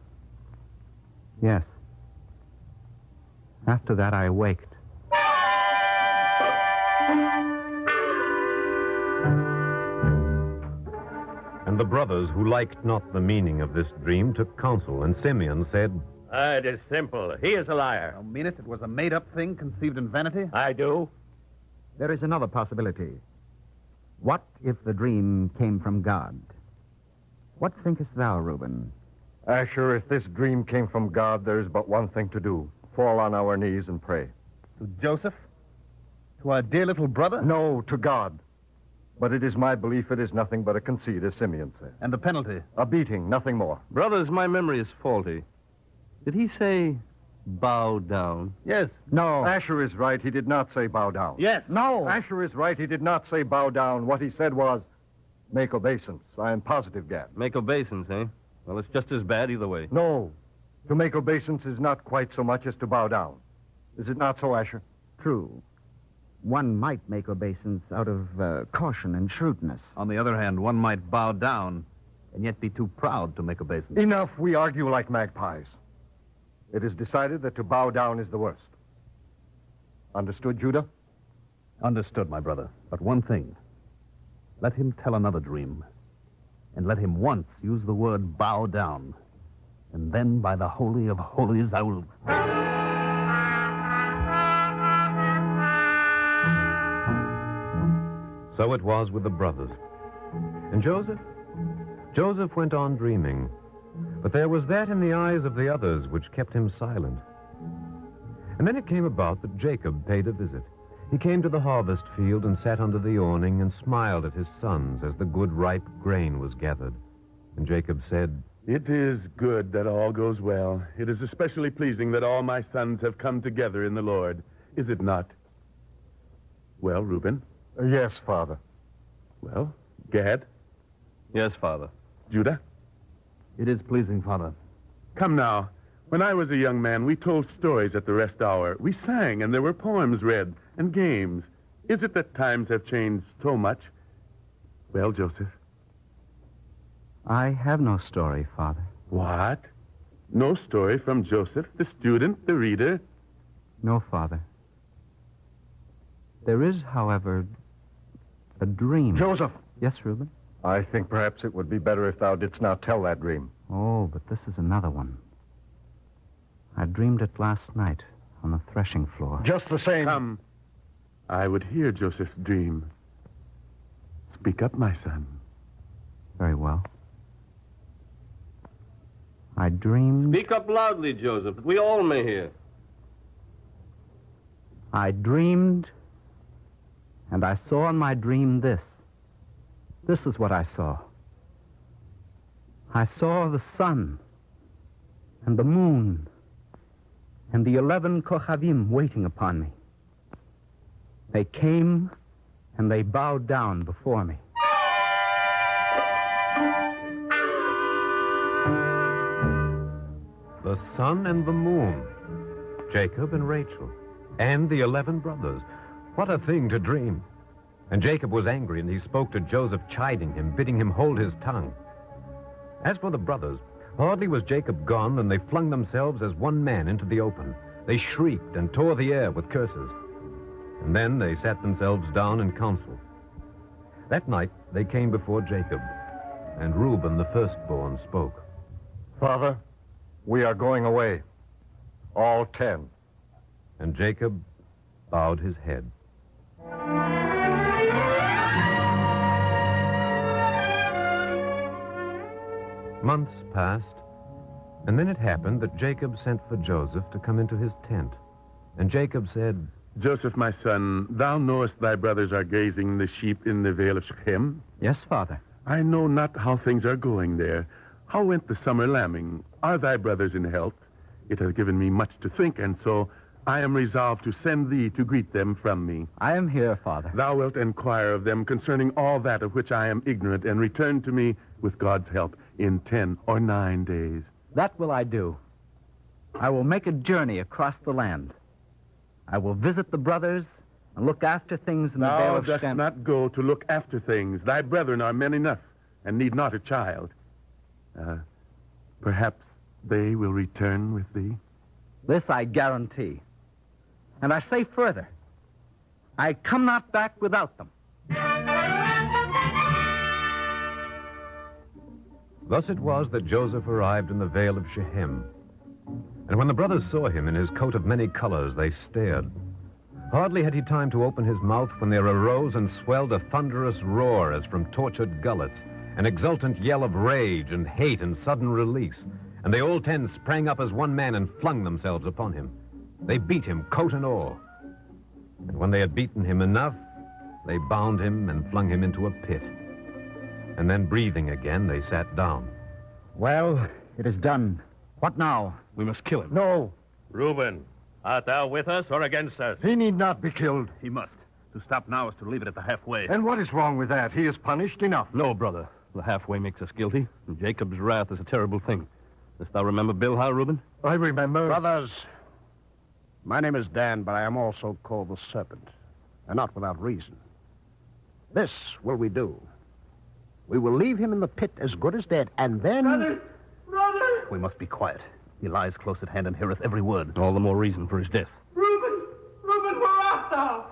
Yes. After that, I awaked. And the brothers, who liked not the meaning of this dream, took counsel, and Simeon said, It is simple. He is a liar. You mean it? It was a made-up thing conceived in vanity? I do. There is another possibility. What if the dream came from God? What thinkest thou, Reuben? Asher, if this dream came from God, there is but one thing to do. Fall on our knees and pray. To Joseph? To our dear little brother? No, to God. But it is my belief it is nothing but a conceit, as Simeon said. And the penalty? A beating, nothing more. Brothers, my memory is faulty. Did he say bow down? Yes. No. Asher is right. He did not say bow down. Yes. No. Asher is right. He did not say bow down. What he said was, make obeisance. I am positive, Gad. Make obeisance, eh? Well, it's just as bad either way. No. To make obeisance is not quite so much as to bow down. Is it not so, Asher? True. One might make obeisance out of caution and shrewdness. On the other hand, one might bow down and yet be too proud to make obeisance. Enough. We argue like magpies. It is decided that to bow down is the worst. Understood, Judah? Understood, my brother. But one thing. Let him tell another dream. And let him once use the word bow down. And then, by the Holy of Holies, I will... So it was with the brothers. And Joseph? Joseph went on dreaming. But there was that in the eyes of the others which kept him silent. And then it came about that Jacob paid a visit. He came to the harvest field and sat under the awning and smiled at his sons as the good ripe grain was gathered. And Jacob said, It is good that all goes well. It is especially pleasing that all my sons have come together in the Lord. Is it not? Well, Reuben? Yes, Father. Well, Gad? Yes, Father. Judah? It is pleasing, Father. Come now. When I was a young man, we told stories at the rest hour. We sang, and there were poems read, and games. Is it that times have changed so much? Well, Joseph? I have no story, Father. What? No story from Joseph, the student, the reader? No, Father. There is, however, a dream. Joseph! Yes, Reuben? I think perhaps it would be better if thou didst not tell that dream. Oh, but this is another one. I dreamed it last night on the threshing floor. Just the same. Come. I would hear Joseph's dream. Speak up, my son. Very well. I dreamed... Speak up loudly, Joseph, that we all may hear. I dreamed, and I saw in my dream this. This is what I saw. I saw the sun and the moon and the 11 Kochavim waiting upon me. They came and they bowed down before me. The sun and the moon, Jacob and Rachel, and the 11 brothers. What a thing to dream. And Jacob was angry, and he spoke to Joseph, chiding him, bidding him hold his tongue. As for the brothers, hardly was Jacob gone than they flung themselves as one man into the open. They shrieked and tore the air with curses. And then they sat themselves down in council. That night they came before Jacob, and Reuben, the firstborn, spoke. Father, we are going away. All 10. And Jacob bowed his head. Months passed, and then it happened that Jacob sent for Joseph to come into his tent. And Jacob said, Joseph, my son, thou knowest thy brothers are grazing the sheep in the vale of Shechem? Yes, Father. I know not how things are going there. How went the summer lambing? Are thy brothers in health? It has given me much to think, and so I am resolved to send thee to greet them from me. I am here, Father. Thou wilt inquire of them concerning all that of which I am ignorant, and return to me, with God's help, in 10 or 9 days. That will I do. I will make a journey across the land. I will visit the brothers and look after things in the vale of Shechem. Thou dost not go to look after things. Thy brethren are men enough, and need not a child. Perhaps they will return with thee? This I guarantee. And I say further, I come not back without them. Thus it was that Joseph arrived in the vale of Shechem. And when the brothers saw him in his coat of many colors, they stared. Hardly had he time to open his mouth when there arose and swelled a thunderous roar as from tortured gullets, an exultant yell of rage and hate and sudden release. And they all 10 sprang up as one man and flung themselves upon him. They beat him, coat and all. And when they had beaten him enough, they bound him and flung him into a pit. And then, breathing again, they sat down. Well, it is done. What now? We must kill him. No. Reuben, art thou with us or against us? He need not be killed. He must. To stop now is to leave it at the halfway. And what is wrong with that? He is punished enough. No, brother. The halfway makes us guilty, and Jacob's wrath is a terrible thing. Dost thou remember Bilhah, Reuben? I remember. Brothers, my name is Dan, but I am also called the Serpent, and not without reason. This will we do. We will leave him in the pit as good as dead, and then... Brother! We must be quiet. He lies close at hand and heareth every word. All the more reason for his death. Reuben, where art thou?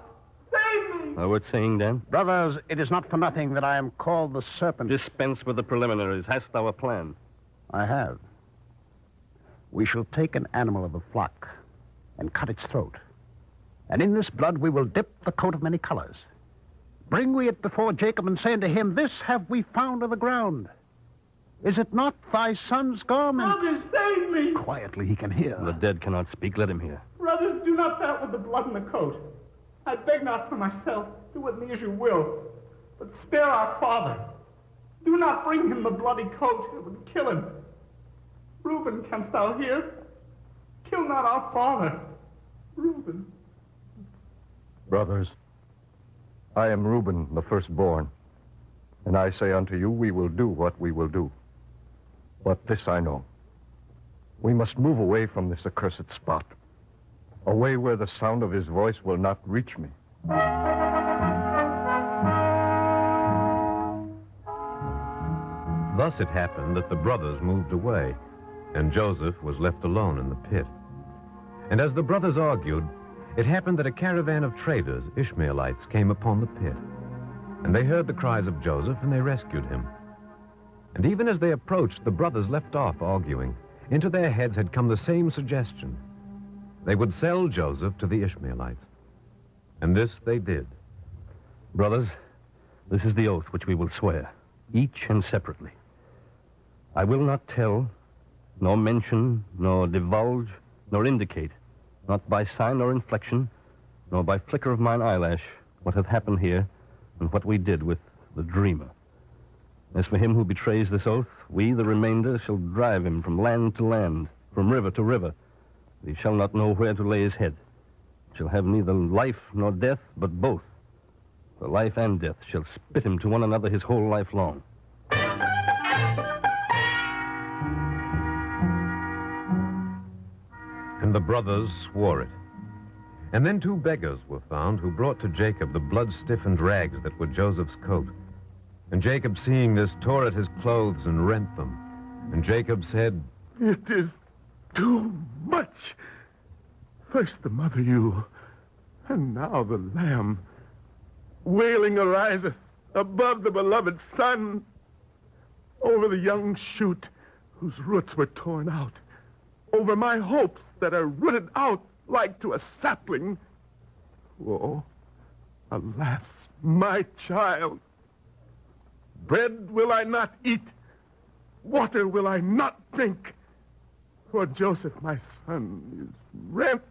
Save me! Thou wert saying, Dan? Brothers, it is not for nothing that I am called the Serpent. Dispense with the preliminaries. Hast thou a plan? I have. We shall take an animal of the flock and cut its throat. And in this blood we will dip the coat of many colors. Bring we it before Jacob and say unto him, This have we found of the ground. Is it not thy son's garment? Brothers, save me! Quietly, he can hear. The dead cannot speak. Let him hear. Brothers, do not that with the blood in the coat. I beg not for myself. Do with me as you will. But spare our father. Do not bring him the bloody coat. It would kill him. Reuben, canst thou hear? Kill not our father. Reuben. Brothers, I am Reuben, the firstborn. And I say unto you, we will do what we will do. But this I know. We must move away from this accursed spot. Away where the sound of his voice will not reach me. Thus it happened that the brothers moved away, and Joseph was left alone in the pit. And as the brothers argued, it happened that a caravan of traders, Ishmaelites, came upon the pit. And they heard the cries of Joseph, and they rescued him. And even as they approached, the brothers left off arguing. Into their heads had come the same suggestion. They would sell Joseph to the Ishmaelites. And this they did. Brothers, this is the oath which we will swear, each and separately. I will not tell, nor mention, nor divulge, nor indicate, not by sign nor inflection, nor by flicker of mine eyelash, what hath happened here, and what we did with the dreamer. As for him who betrays this oath, we, the remainder, shall drive him from land to land, from river to river. He shall not know where to lay his head. Shall have neither life nor death, but both. For life and death shall spit him to one another his whole life long. And the brothers swore it. And then 2 beggars were found who brought to Jacob the blood-stiffened rags that were Joseph's coat. And Jacob, seeing this, tore at his clothes and rent them. And Jacob said, It is too much. First the mother ewe, and now the lamb. Wailing ariseth above the beloved son, over the young shoot whose roots were torn out, over my hopes that are rooted out like to a sapling. Oh, alas, my child. Bread will I not eat, water will I not drink, for Joseph, my son, is rent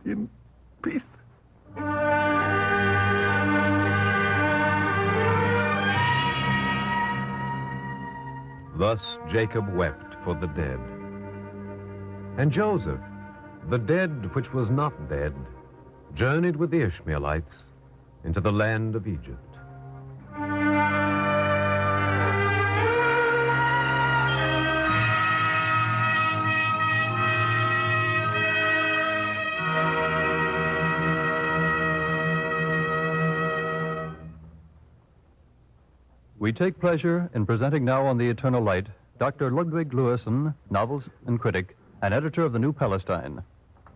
in pieces. Thus Jacob wept for the dead. And Joseph, the dead which was not dead, journeyed with the Ishmaelites into the land of Egypt. We take pleasure in presenting now on the Eternal Light Dr. Ludwig Lewison, novelist and critic, and editor of the New Palestine.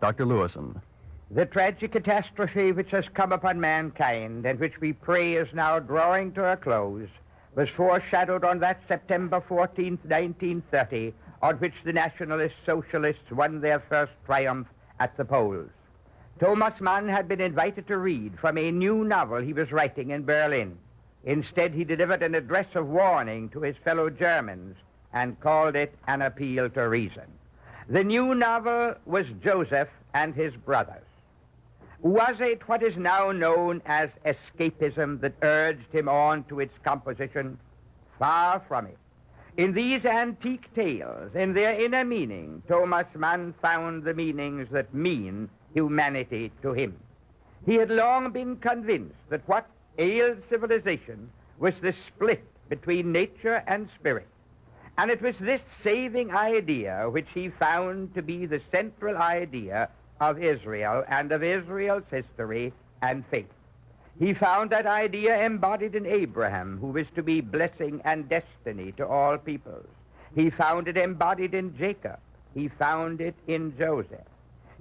Dr. Lewison. The tragic catastrophe which has come upon mankind, and which we pray is now drawing to a close, was foreshadowed on that September 14th, 1930, on which the Nationalist Socialists won their first triumph at the polls. Thomas Mann had been invited to read from a new novel he was writing in Berlin. Instead, he delivered an address of warning to his fellow Germans and called it an appeal to reason. The new novel was Joseph and his brothers. Was it what is now known as escapism that urged him on to its composition? Far from it. In these antique tales, in their inner meaning, Thomas Mann found the meanings that mean humanity to him. He had long been convinced that what ailed civilization was the split between nature and spirit. And it was this saving idea which he found to be the central idea of Israel and of Israel's history and faith. He found that idea embodied in Abraham, who was to be blessing and destiny to all peoples. He found it embodied in Jacob. He found it in Joseph.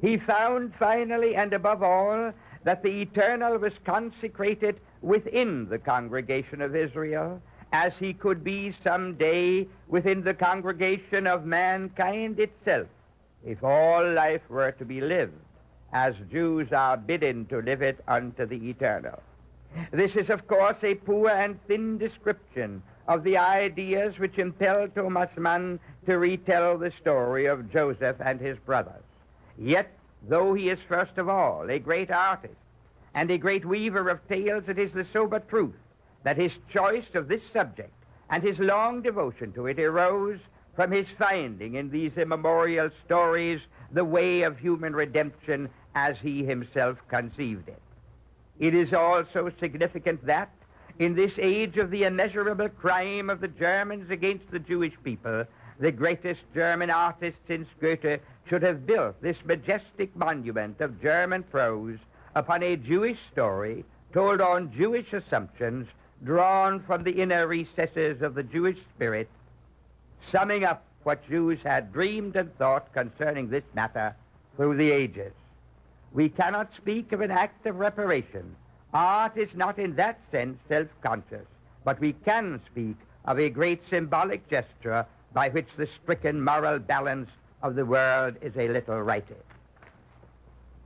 He found finally and above all that the eternal was consecrated within the congregation of Israel, as he could be someday within the congregation of mankind itself, if all life were to be lived as Jews are bidden to live it unto the eternal. This is, of course, a poor and thin description of the ideas which impelled Thomas Mann to retell the story of Joseph and his brothers. Yet, though he is first of all a great artist and a great weaver of tales, it is the sober truth that his choice of this subject and his long devotion to it arose from his finding in these immemorial stories the way of human redemption as he himself conceived it. It is also significant that, in this age of the immeasurable crime of the Germans against the Jewish people, the greatest German artist since Goethe should have built this majestic monument of German prose upon a Jewish story told on Jewish assumptions drawn from the inner recesses of the Jewish spirit, summing up what Jews had dreamed and thought concerning this matter through the ages. We cannot speak of an act of reparation. Art is not in that sense self-conscious, but we can speak of a great symbolic gesture by which the stricken moral balance of the world is a little righted.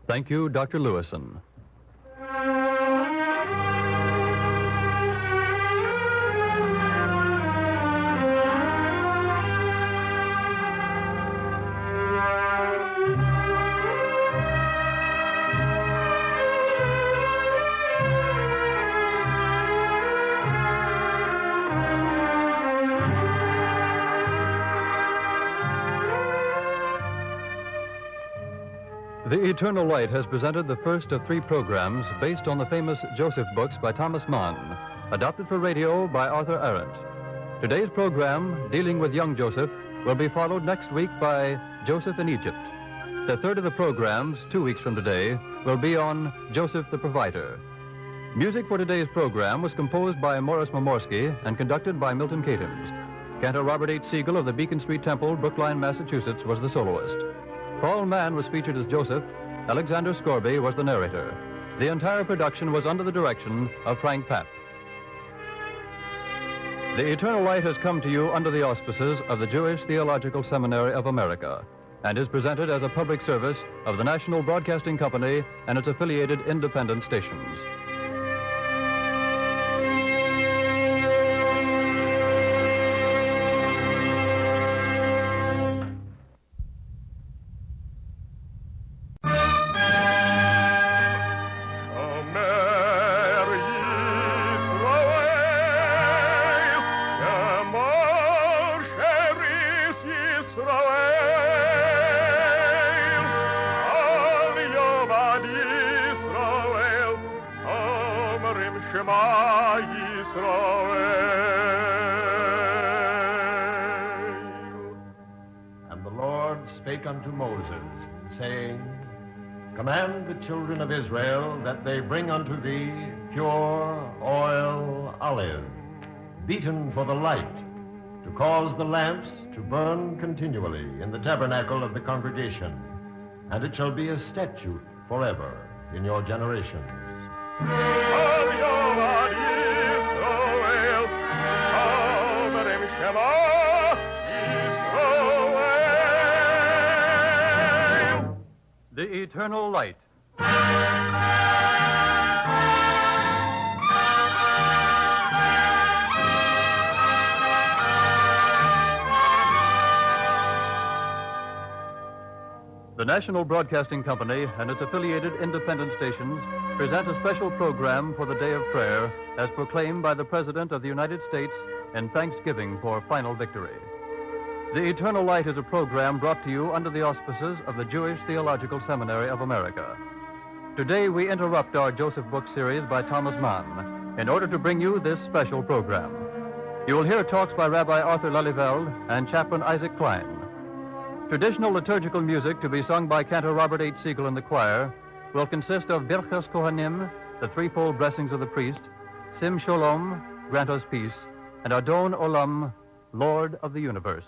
Thank you, Dr. Lewison. The Eternal Light has presented the first of 3 programs based on the famous Joseph books by Thomas Mann, adapted for radio by Arthur Arendt. Today's program, dealing with young Joseph, will be followed next week by Joseph in Egypt. The third of the programs, 2 weeks from today, will be on Joseph the Provider. Music for today's program was composed by Morris Momorsky and conducted by Milton Katims. Cantor Robert H. Siegel of the Beacon Street Temple, Brookline, Massachusetts, was the soloist. Paul Mann was featured as Joseph. Alexander Scorby was the narrator. The entire production was under the direction of Frank Papp. The Eternal Light has come to you under the auspices of the Jewish Theological Seminary of America and is presented as a public service of the National Broadcasting Company and its affiliated independent stations. And the Lord spake unto Moses, saying, Command the children of Israel that they bring unto thee pure oil olive, beaten for the light, to cause the lamps to burn continually in the tabernacle of the congregation, and it shall be a statute forever in your generations. The Eternal Light. The National Broadcasting Company and its affiliated independent stations present a special program for the Day of Prayer as proclaimed by the President of the United States in thanksgiving for final victory. The Eternal Light is a program brought to you under the auspices of the Jewish Theological Seminary of America. Today we interrupt our Joseph Book series by Thomas Mann in order to bring you this special program. You will hear talks by Rabbi Arthur Lelyveld and Chaplain Isaac Klein. Traditional liturgical music to be sung by Cantor Robert H. Siegel and the choir will consist of Birchas Kohanim, the threefold blessings of the priest, Sim Sholom, grant us peace, and Adon Olam, Lord of the universe.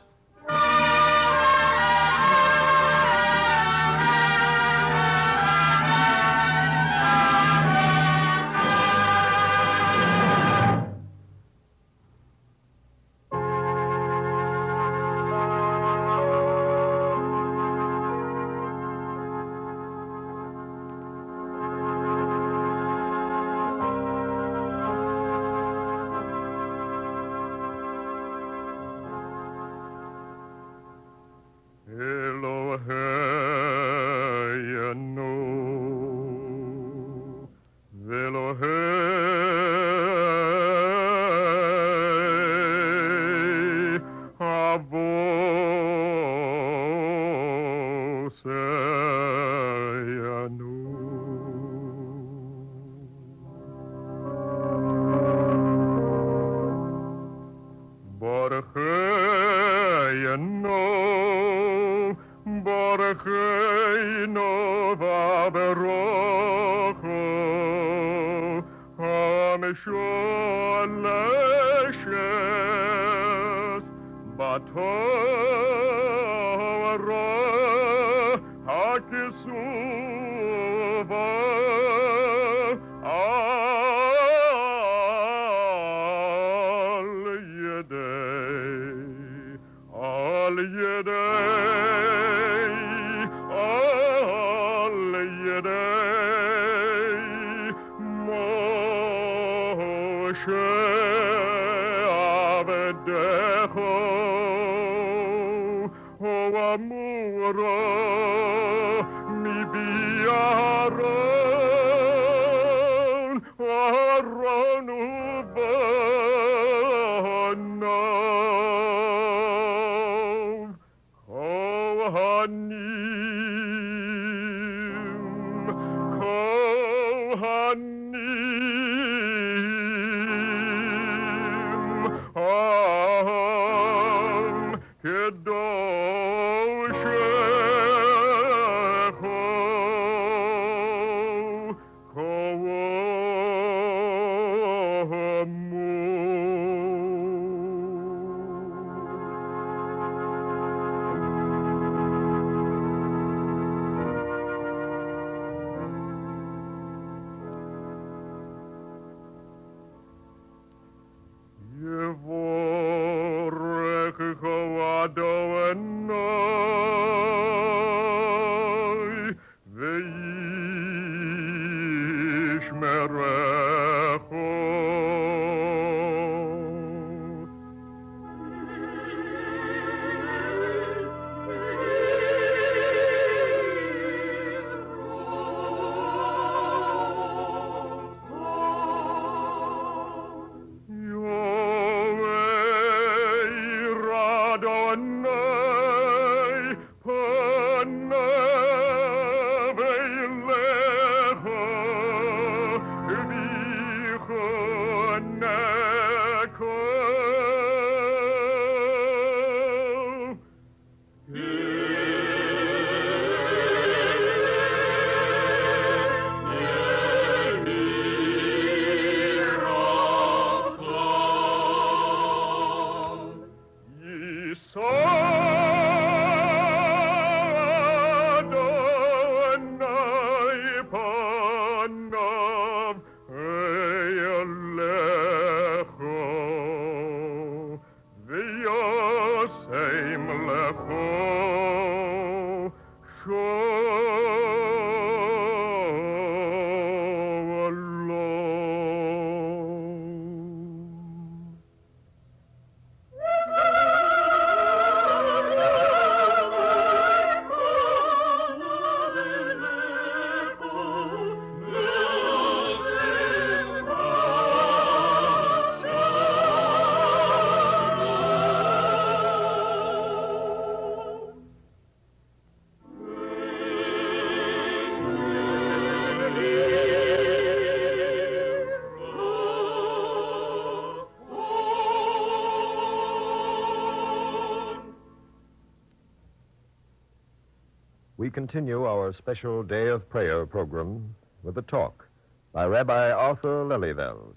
we continue our special Day of Prayer program with a talk by Rabbi Arthur Lelyveld,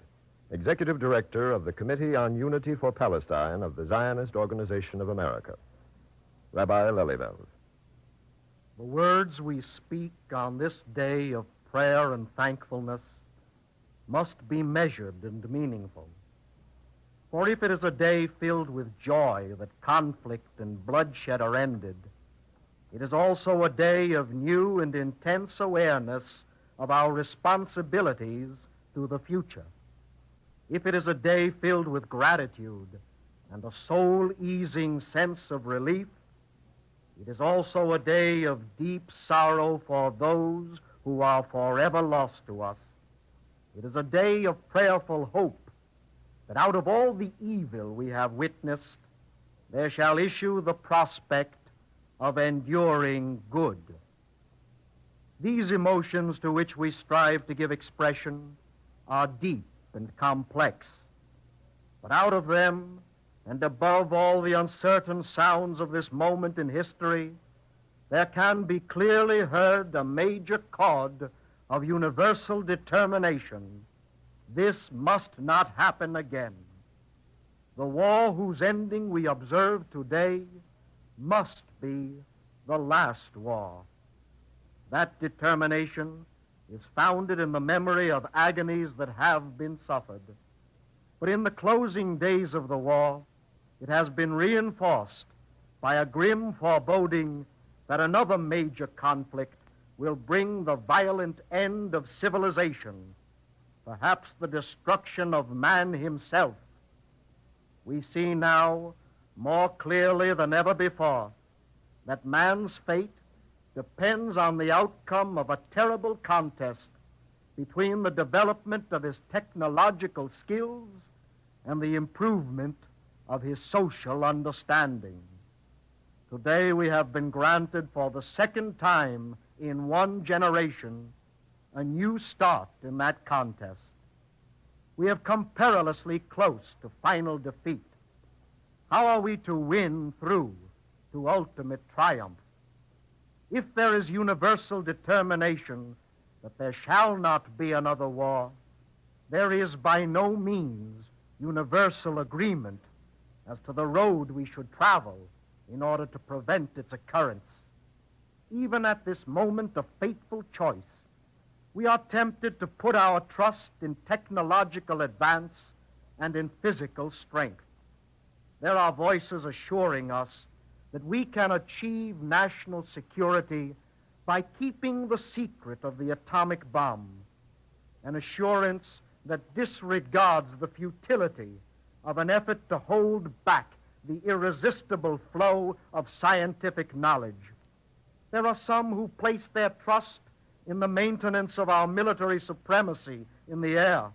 Executive Director of the Committee on Unity for Palestine of the Zionist Organization of America. Rabbi Lelyveld. The words we speak on this day of prayer and thankfulness must be measured and meaningful. For if it is a day filled with joy that conflict and bloodshed are ended, it is also a day of new and intense awareness of our responsibilities to the future. If it is a day filled with gratitude and a soul-easing sense of relief, it is also a day of deep sorrow for those who are forever lost to us. It is a day of prayerful hope that out of all the evil we have witnessed, there shall issue the prospect of enduring good. These emotions to which we strive to give expression are deep and complex. But out of them, and above all the uncertain sounds of this moment in history, there can be clearly heard a major chord of universal determination. This must not happen again. The war whose ending we observe today must be the last war. That determination is founded in the memory of agonies that have been suffered. But in the closing days of the war, it has been reinforced by a grim foreboding that another major conflict will bring the violent end of civilization, perhaps the destruction of man himself. We see now, more clearly than ever before, that man's fate depends on the outcome of a terrible contest between the development of his technological skills and the improvement of his social understanding. Today we have been granted for the second time in one generation a new start in that contest. We have come perilously close to final defeat. How are we to win through to ultimate triumph? If there is universal determination that there shall not be another war, there is by no means universal agreement as to the road we should travel in order to prevent its occurrence. Even at this moment of fateful choice, we are tempted to put our trust in technological advance and in physical strength. There are voices assuring us that we can achieve national security by keeping the secret of the atomic bomb, an assurance that disregards the futility of an effort to hold back the irresistible flow of scientific knowledge. There are some who place their trust in the maintenance of our military supremacy in the air,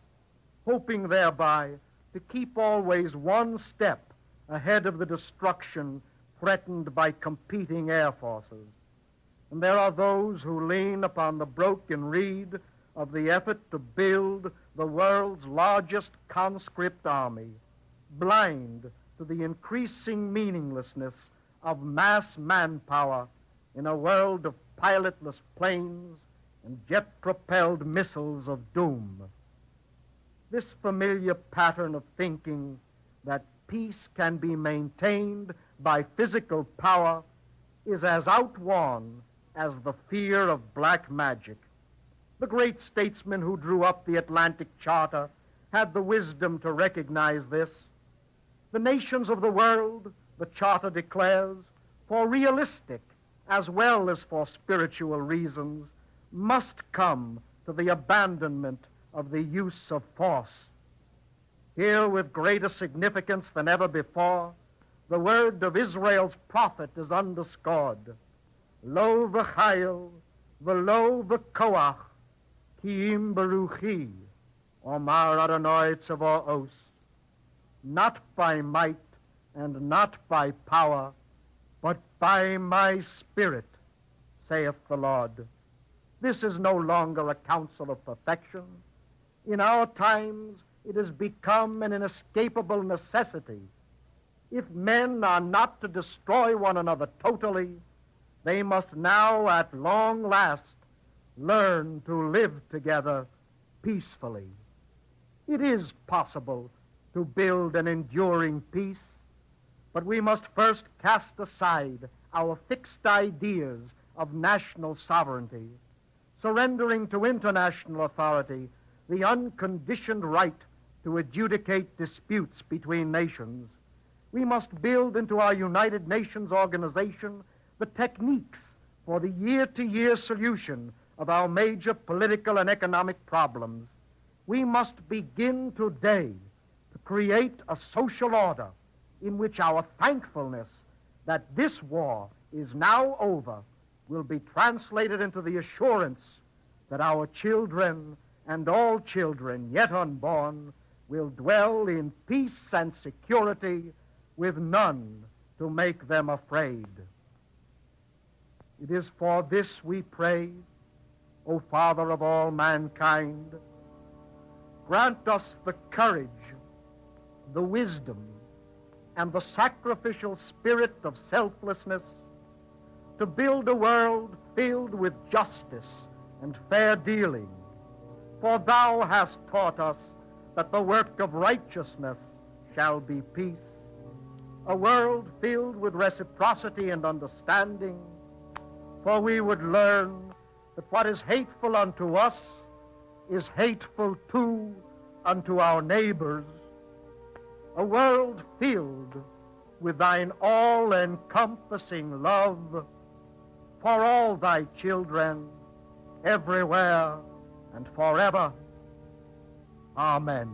hoping thereby to keep always one step ahead of the destruction threatened by competing air forces. And there are those who lean upon the broken reed of the effort to build the world's largest conscript army, blind to the increasing meaninglessness of mass manpower in a world of pilotless planes and jet-propelled missiles of doom. This familiar pattern of thinking that peace can be maintained by physical power is as outworn as the fear of black magic. The great statesmen who drew up the Atlantic Charter had the wisdom to recognize this. The nations of the world, the Charter declares, for realistic as well as for spiritual reasons, must come to the abandonment of the use of force. Here, with greater significance than ever before, the word of Israel's prophet is underscored. Lo v'chayil, v'lo v'koach, ki im beruchi, Omar Adonai Tzavaos. Not by might and not by power, but by my spirit, saith the Lord. This is no longer a counsel of perfection. In our times, it has become an inescapable necessity. If men are not to destroy one another totally, they must now at long last learn to live together peacefully. It is possible to build an enduring peace, but we must first cast aside our fixed ideas of national sovereignty, surrendering to international authority the unconditioned right to adjudicate disputes between nations. We must build into our United Nations organization the techniques for the year-to-year solution of our major political and economic problems. We must begin today to create a social order in which our thankfulness that this war is now over will be translated into the assurance that our children and all children yet unborn will dwell in peace and security with none to make them afraid. It is for this we pray, O Father of all mankind. Grant us the courage, the wisdom, and the sacrificial spirit of selflessness to build a world filled with justice and fair dealing. For thou hast taught us that the work of righteousness shall be peace. A world filled with reciprocity and understanding, for we would learn that what is hateful unto us is hateful too unto our neighbors. A world filled with thine all-encompassing love for all thy children, everywhere and forever. Amen.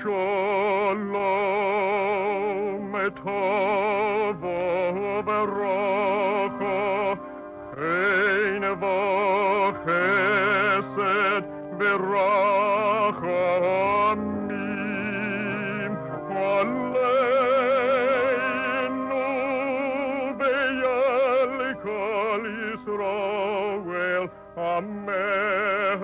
Shalom etavo v'rocha ein v'chesed v'rachamim aleinu v'yal kol Yisroel amen.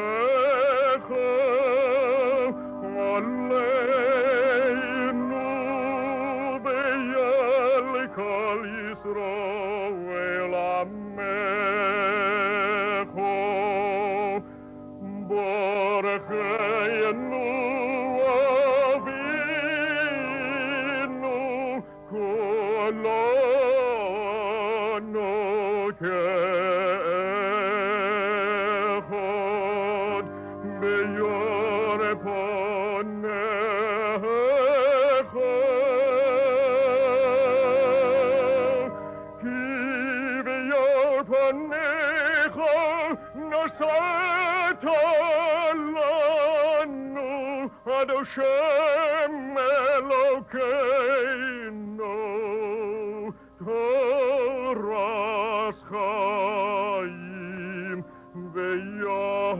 Hashem Elokeinu Toras Chayim V'Yahavas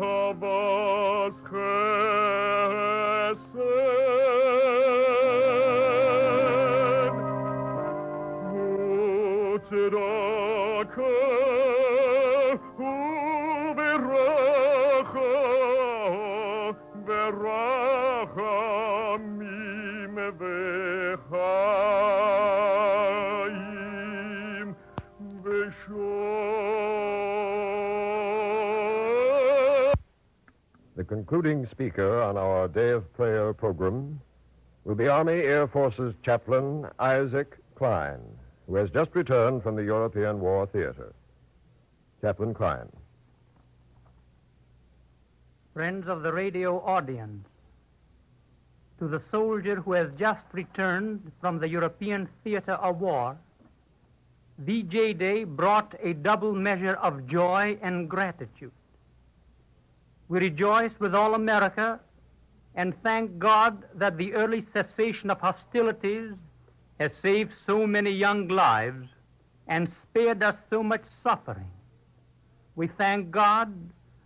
Chesed U'Tzedakah U'Veracha Verachamim V'Chaim V'Shor. The concluding speaker on our Day of Prayer program will be Army Air Forces Chaplain Isaac Klein, who has just returned from the European War Theater. Chaplain Klein. Friends of the radio audience, to the soldier who has just returned from the European theater of war, VJ Day brought a double measure of joy and gratitude. We rejoice with all America and thank God that the early cessation of hostilities has saved so many young lives and spared us so much suffering. We thank God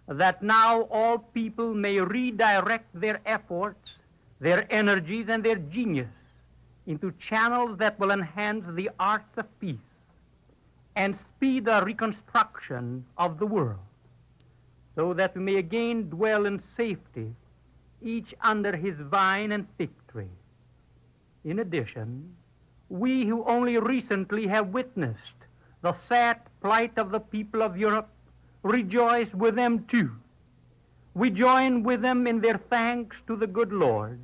that now all people may redirect their efforts, their energies, and their genius into channels that will enhance the arts of peace and speed the reconstruction of the world, so that we may again dwell in safety, each under his vine and fig tree. In addition, we who only recently have witnessed the sad plight of the people of Europe rejoice with them too. We join with them in their thanks to the good Lord,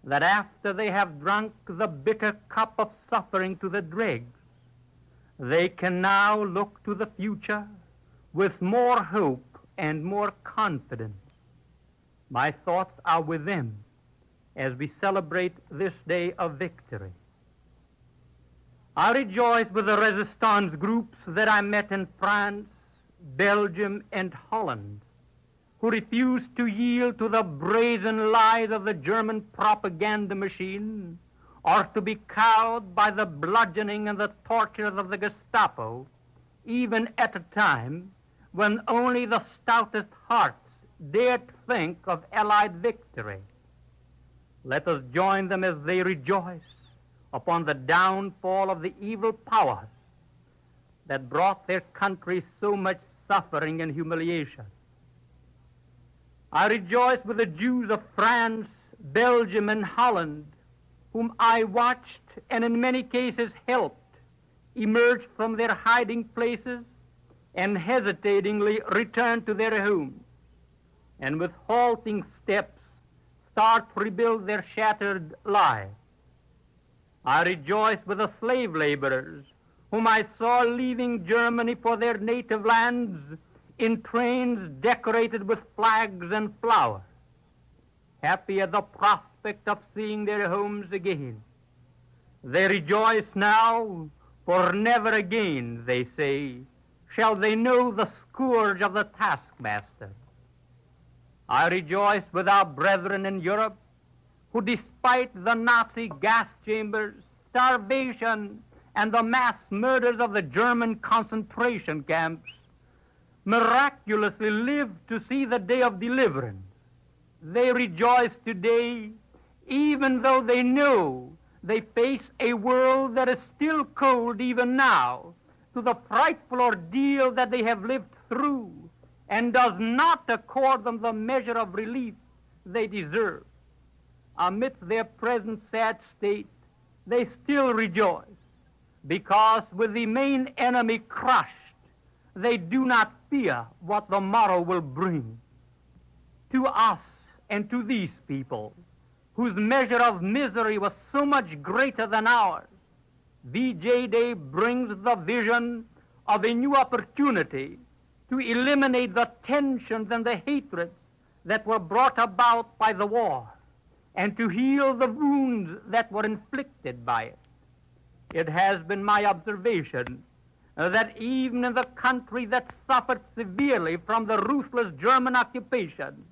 that after they have drunk the bitter cup of suffering to the dregs, they can now look to the future with more hope and more confidence. My thoughts are with them as we celebrate this day of victory. I rejoice with the resistance groups that I met in France, Belgium, and Holland, who refused to yield to the brazen lies of the German propaganda machine, or to be cowed by the bludgeoning and the tortures of the Gestapo, even at a time when only the stoutest hearts dared think of Allied victory. Let us join them as they rejoice upon the downfall of the evil powers that brought their country so much suffering and humiliation. I rejoice with the Jews of France, Belgium, and Holland, whom I watched and in many cases helped emerge from their hiding places and hesitatingly return to their homes, and with halting steps start to rebuild their shattered lives. I rejoice with the slave laborers whom I saw leaving Germany for their native lands in trains decorated with flags and flowers, happy at the prospect of seeing their homes again. They rejoice now, for never again, they say, shall they know the scourge of the taskmaster. I rejoice with our brethren in Europe, who despite the Nazi gas chambers, starvation, and the mass murders of the German concentration camps, miraculously lived to see the day of deliverance. They rejoice today, even though they know they face a world that is still cold even now to the frightful ordeal that they have lived through and does not accord them the measure of relief they deserve. Amidst their present sad state, they still rejoice, because with the main enemy crushed, they do not fear what the morrow will bring. To us and to these people, whose measure of misery was so much greater than ours, VJ Day brings the vision of a new opportunity to eliminate the tensions and the hatreds that were brought about by the war, and to heal the wounds that were inflicted by it. It has been my observation that even in the country that suffered severely from the ruthless German occupation,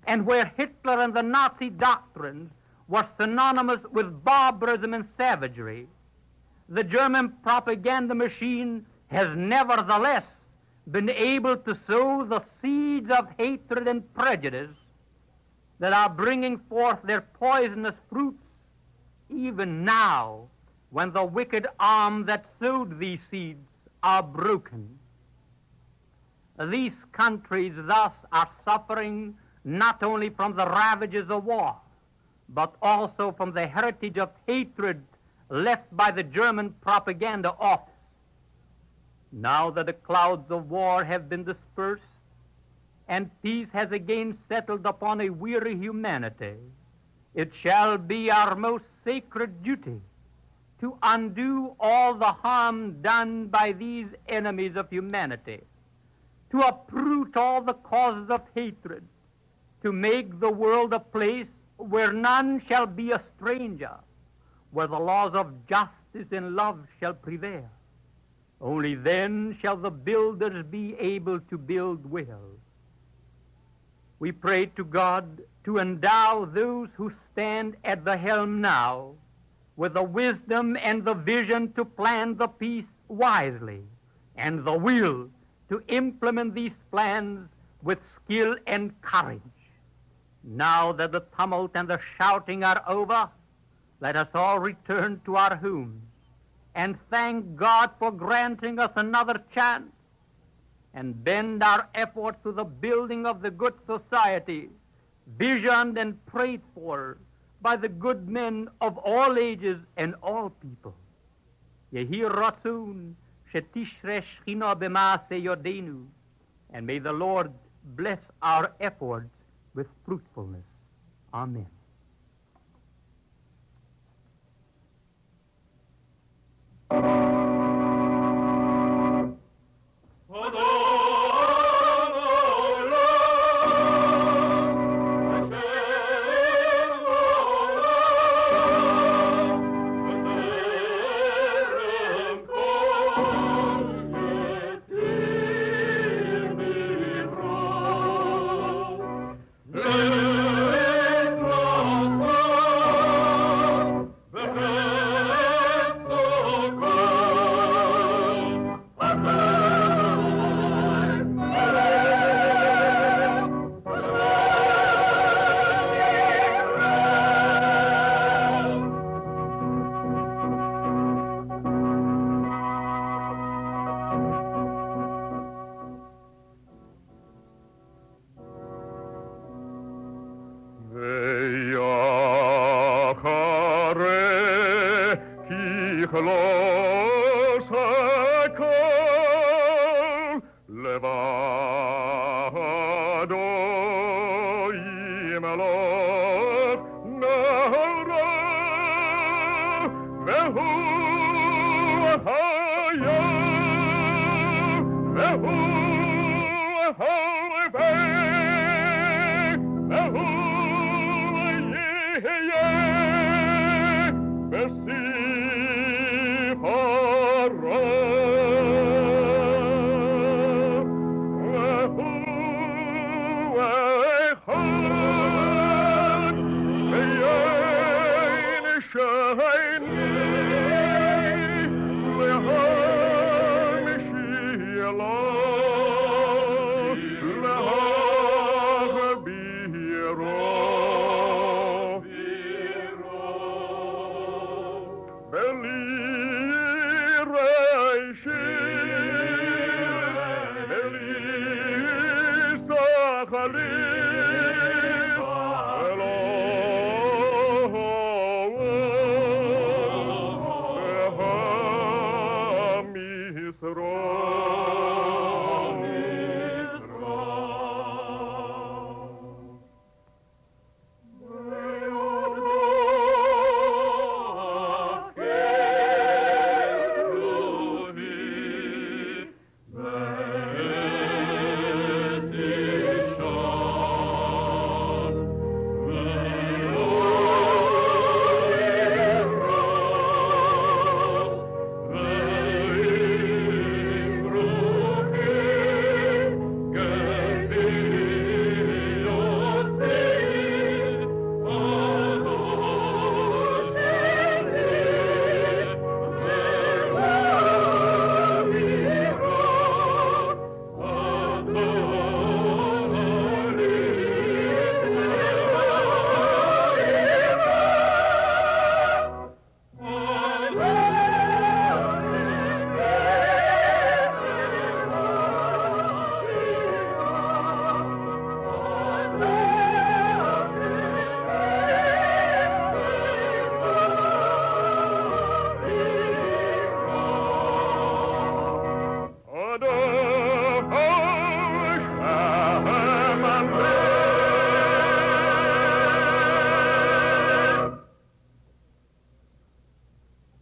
and where Hitler and the Nazi doctrines were synonymous with barbarism and savagery, the German propaganda machine has nevertheless been able to sow the seeds of hatred and prejudice that are bringing forth their poisonous fruits even now, when the wicked arm that sowed these seeds are broken. These countries thus are suffering not only from the ravages of war, but also from the heritage of hatred left by the German propaganda office. Now that the clouds of war have been dispersed and peace has again settled upon a weary humanity, it shall be our most sacred duty to undo all the harm done by these enemies of humanity, to uproot all the causes of hatred, to make the world a place where none shall be a stranger, where the laws of justice and love shall prevail. Only then shall the builders be able to build well. We pray to God to endow those who stand at the helm now with the wisdom and the vision to plan the peace wisely, and the will to implement these plans with skill and courage. Now that the tumult and the shouting are over, let us all return to our homes and thank God for granting us another chance and bend our efforts to the building of the good society, visioned and prayed for by the good men of all ages and all people. Yehi Ratzon, Shetishre Shechina B'maaseh Yodenu, and may the Lord bless our efforts with fruitfulness. Amen.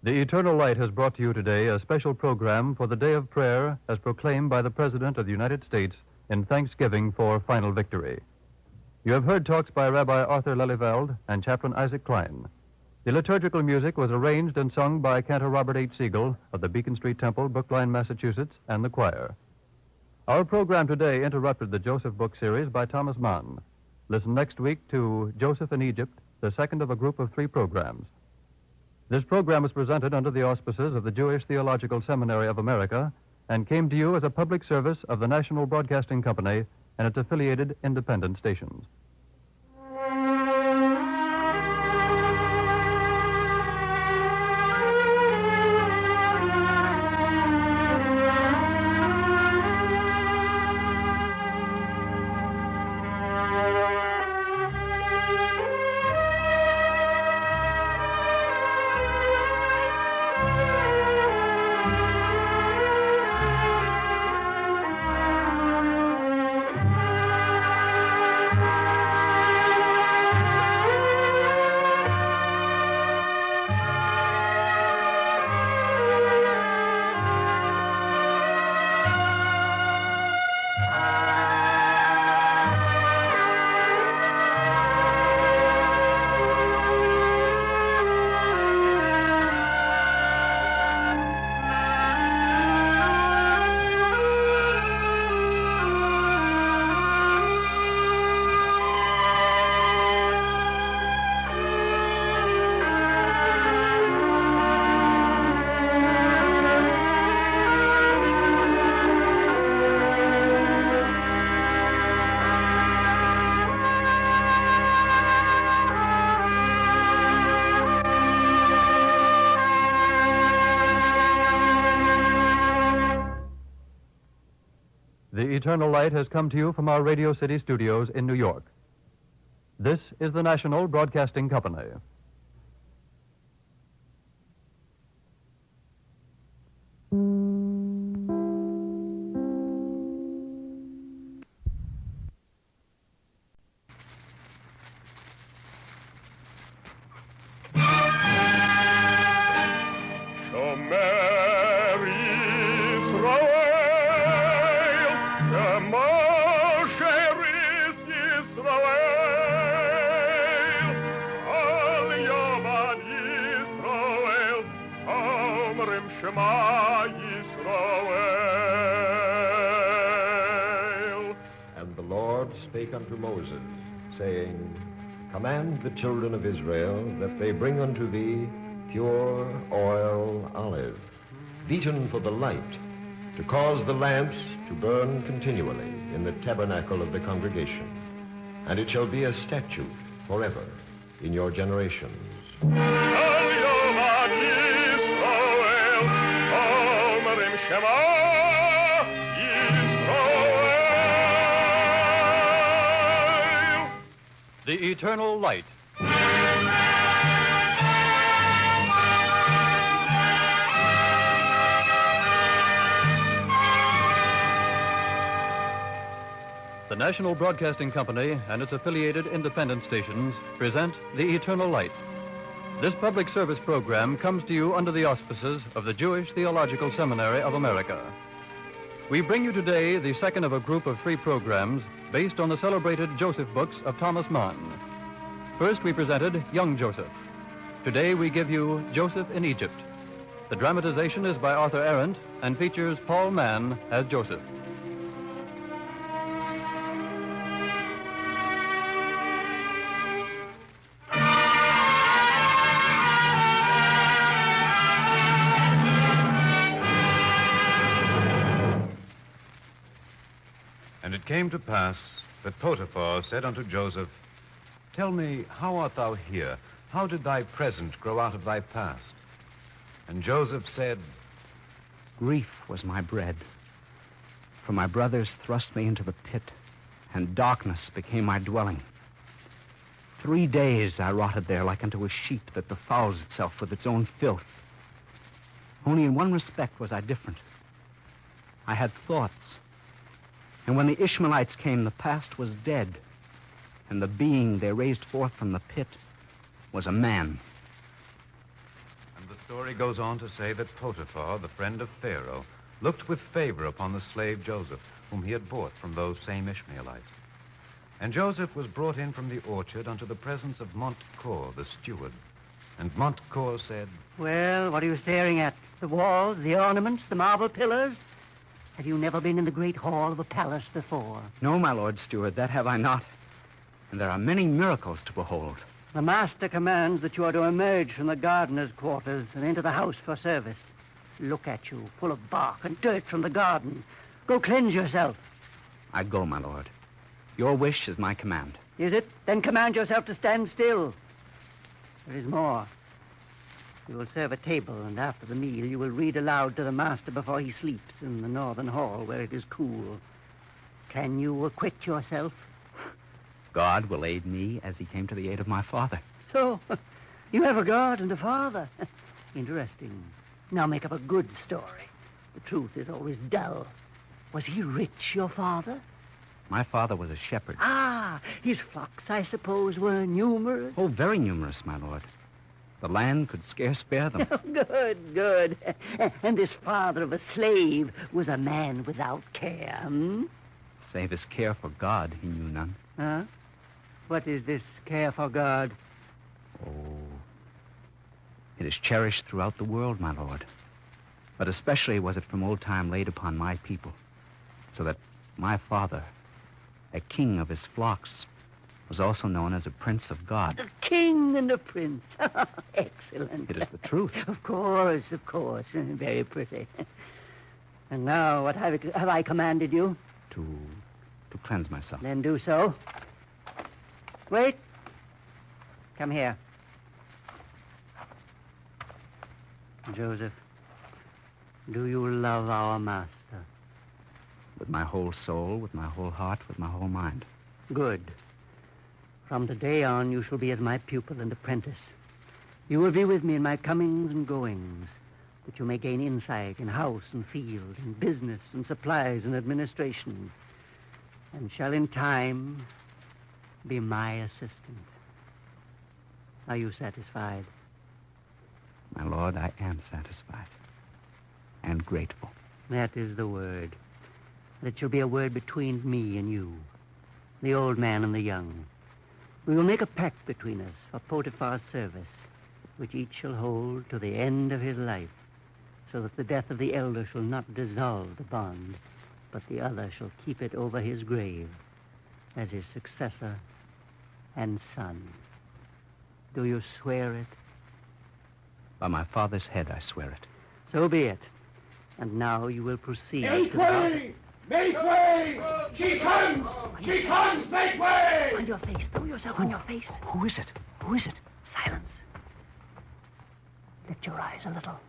The Eternal Light has brought to you today a special program for the Day of Prayer as proclaimed by the President of the United States in thanksgiving for final victory. You have heard talks by Rabbi Arthur Lelyveld and Chaplain Isaac Klein. The liturgical music was arranged and sung by Cantor Robert H. Siegel of the Beacon Street Temple, Brookline, Massachusetts, and the choir. Our program today interrupted the Joseph book series by Thomas Mann. Listen next week to Joseph in Egypt, the second of a group of 3 programs. This program is presented under the auspices of the Jewish Theological Seminary of America and came to you as a public service of the National Broadcasting Company and its affiliated independent stations. The Eternal Light has come to you from our Radio City studios in New York. This is the National Broadcasting Company. And the Lord spake unto Moses, saying, Command the children of Israel that they bring unto thee pure oil olive, beaten for the light, to cause the lamps to burn continually in the tabernacle of the congregation. And it shall be a statute forever in your generations. The Eternal Light. The National Broadcasting Company and its affiliated independent stations present The Eternal Light. This public service program comes to you under the auspices of the Jewish Theological Seminary of America. We bring you today the second of a group of 3 programs based on the celebrated Joseph books of Thomas Mann. First, we presented Young Joseph. Today, we give you Joseph in Egypt. The dramatization is by Arthur Arendt and features Paul Mann as Joseph. And it came to pass that Potiphar said unto Joseph, Tell me, how art thou here? How did thy present grow out of thy past? And Joseph said, Grief was my bread, for my brothers thrust me into the pit, and darkness became my dwelling. 3 days I rotted there like unto a sheep that befouls itself with its own filth. Only in one respect was I different. I had thoughts. And when the Ishmaelites came, the past was dead, and the being they raised forth from the pit was a man. And the story goes on to say that Potiphar, the friend of Pharaoh, looked with favor upon the slave Joseph, whom he had bought from those same Ishmaelites. And Joseph was brought in from the orchard unto the presence of Montcor, the steward. And Montcor said, Well, what are you staring at? The walls, the ornaments, the marble pillars? Have you never been in the great hall of a palace before? No, my lord steward, that have I not. And there are many miracles to behold. The master commands that you are to emerge from the gardener's quarters and into the house for service. Look at you, full of bark and dirt from the garden. Go cleanse yourself. I go, my lord. Your wish is my command. Is it? Then command yourself to stand still. There is more. You will serve a table, and after the meal you will read aloud to the master before he sleeps in the northern hall where it is cool. Can you acquit yourself? God will aid me as he came to the aid of my father. So, you have a God and a father. Interesting. Now make up a good story. The truth is always dull. Was he rich, your father? My father was a shepherd. Ah, his flocks, I suppose, were numerous? Oh, very numerous, my lord. The land could scarce spare them. Oh, good, good. And this father of a slave was a man without care, hmm? Save his care for God, he knew none. Huh? What is this care for God? Oh, it is cherished throughout the world, my lord. But especially was it from old time laid upon my people, so that my father, a king of his flocks, was also known as a prince of God. A king and a prince. Excellent. It is the truth. Of course. Very pretty. And now, what have I commanded you? To cleanse myself. Then do so. Wait. Come here. Joseph, do you love our master? With my whole soul, with my whole heart, with my whole mind. Good. From today on, you shall be as my pupil and apprentice. You will be with me in my comings and goings, that you may gain insight in house and field, in business and supplies and administration, and shall in time be my assistant. Are you satisfied? My lord, I am satisfied. And grateful. That is the word. It shall be a word between me and you, the old man and the young. We will make a pact between us for Potiphar's service, which each shall hold to the end of his life, so that the death of the elder shall not dissolve the bond, but the other shall keep it over his grave as his successor and son. Do you swear it? By my father's head, I swear it. So be it. And now you will proceed. Make way! Make way! She comes! She comes! Make way! On your face. Throw yourself on your face. Who is it? Who is it? Silence. Lift your eyes a little.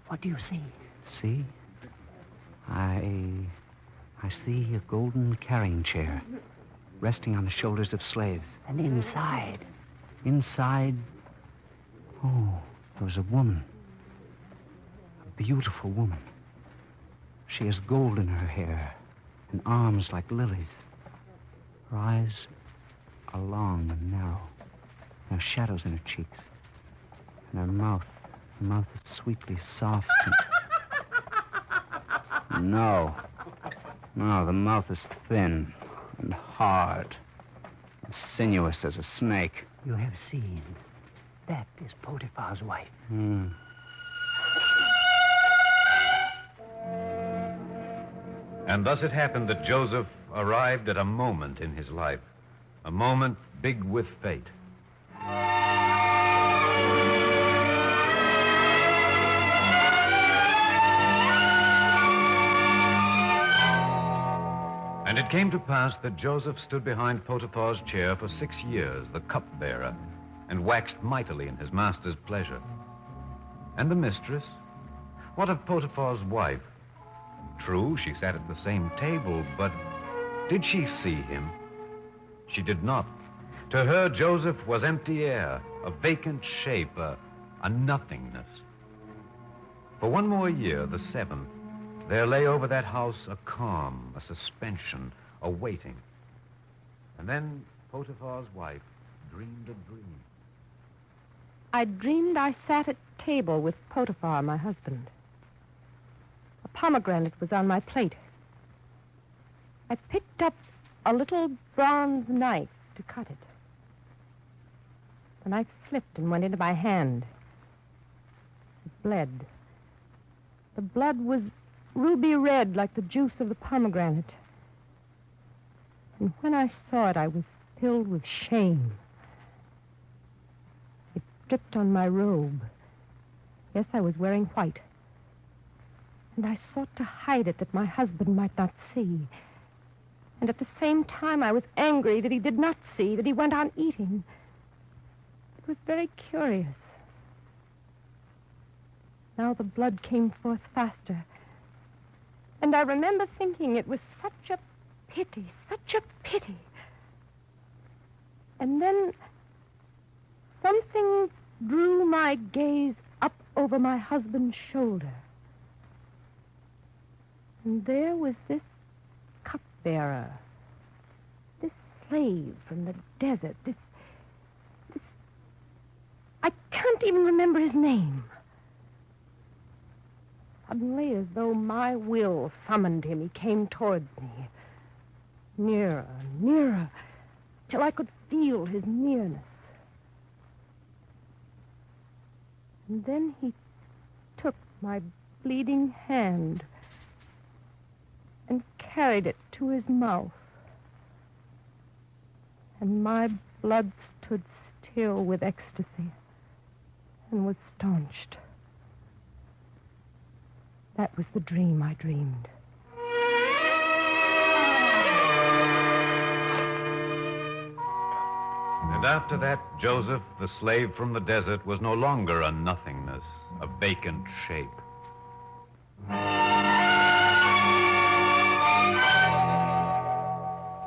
What do you see? See? I see a golden carrying chair resting on the shoulders of slaves. And inside? Inside, oh, there was a woman. A beautiful woman. She has gold in her hair and arms like lilies. Her eyes are long and narrow. There are shadows in her cheeks. And her mouth is sweetly soft and... No, the mouth is thin and hard and sinuous as a snake. You have seen. That is Potiphar's wife. And thus it happened that Joseph arrived at a moment in his life, a moment big with fate. And it came to pass that Joseph stood behind Potiphar's chair for 6 years, the cupbearer, and waxed mightily in his master's pleasure. And the mistress? What of Potiphar's wife? True, she sat at the same table, but did she see him? She did not. To her, Joseph was empty air, a vacant shape, a nothingness. For 1 more year, the 7th, there lay over that house a calm, a suspension, a waiting. And then Potiphar's wife dreamed a dream. I dreamed I sat at table with Potiphar, my husband. A pomegranate was on my plate. I picked up a little bronze knife to cut it. The knife slipped and went into my hand. It bled. The blood was ruby red like the juice of the pomegranate. And when I saw it, I was filled with shame. It dripped on my robe. Yes, I was wearing white. And I sought to hide it that my husband might not see. And at the same time, I was angry that he did not see, that he went on eating. It was very curious. Now the blood came forth faster. And I remember thinking it was such a pity, such a pity. And then something drew my gaze up over my husband's shoulder. And there was this cupbearer, this slave from the desert, this... I can't even remember his name. Suddenly, as though my will summoned him, he came towards me. Nearer, nearer, till I could feel his nearness. And then he took my bleeding hand and carried it to his mouth. And my blood stood still with ecstasy and was staunched. That was the dream I dreamed. And after that, Joseph, the slave from the desert, was no longer a nothingness, a vacant shape.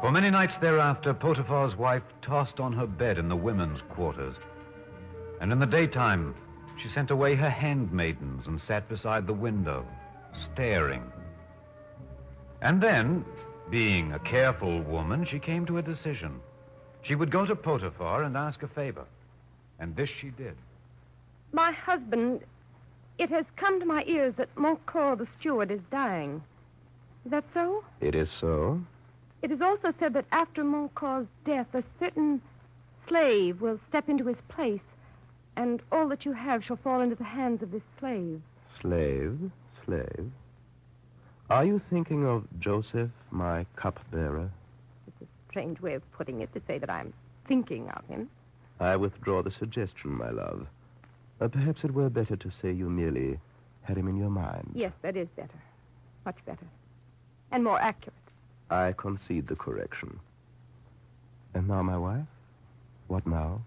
For many nights thereafter, Potiphar's wife tossed on her bed in the women's quarters. And in the daytime, she sent away her handmaidens and sat beside the window, staring. And then, being a careful woman, she came to a decision. She would go to Potiphar and ask a favor. And this she did. My husband, it has come to my ears that Montcor, the steward, is dying. Is that so? It is so. It is also said that after Montcor's death, a certain slave will step into his place, and all that you have shall fall into the hands of this slave. Slave? Are you thinking of Joseph, my cupbearer? It's a strange way of putting it to say that I'm thinking of him. I withdraw the suggestion, my love. Perhaps it were better to say you merely had him in your mind. Yes, that is better. Much better. And more accurate. I concede the correction. And now, my wife? What now?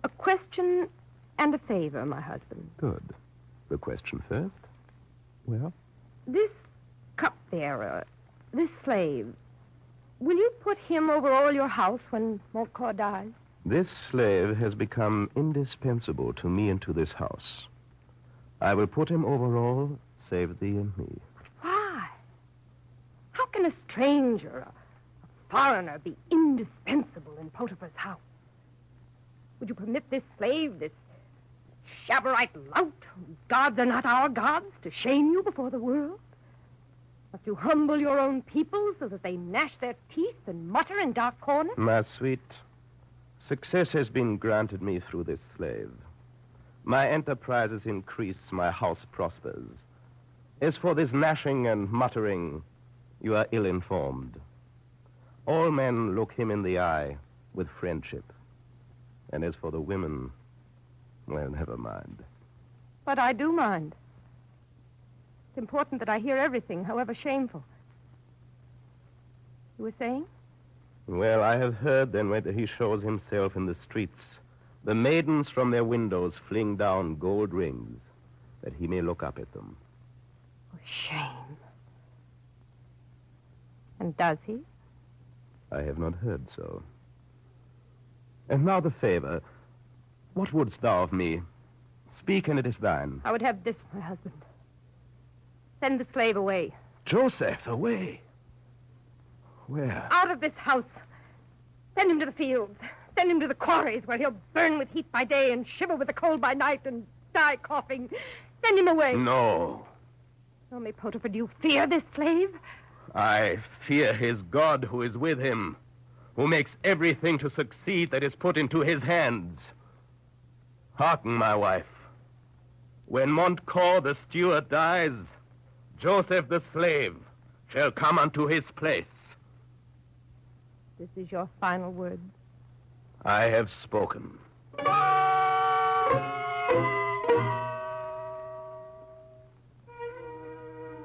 A question and a favor, my husband. Good. The question first. Well? This cupbearer, this slave, will you put him over all your house when Montcor dies? This slave has become indispensable to me and to this house. I will put him over all, save thee and me. Why? How can a stranger, a foreigner, be indispensable in Potiphar's house? Would you permit this slave, this Shabarite lout, whose gods are not our gods, to shame you before the world? Must you humble your own people so that they gnash their teeth and mutter in dark corners? My sweet, success has been granted me through this slave. My enterprises increase, my house prospers. As for this gnashing and muttering, you are ill-informed. All men look him in the eye with friendship. And as for the women, well, never mind. But I do mind. It's important that I hear everything, however shameful. You were saying? Well, I have heard then whether he shows himself in the streets, the maidens from their windows fling down gold rings, that he may look up at them. Oh, shame. And does he? I have not heard so. And now the favor. What wouldst thou of me? Speak, and it is thine. I would have this, my husband. Send the slave away. Joseph, away? Where? Out of this house. Send him to the fields. Send him to the quarries, where he'll burn with heat by day and shiver with the cold by night and die coughing. Send him away. No. Tell me, Potiphar, do you fear this slave? I fear his God who is with him, who makes everything to succeed that is put into his hands. Hearken, my wife. When Montcor the steward dies, Joseph the slave shall come unto his place. This is your final word. I have spoken.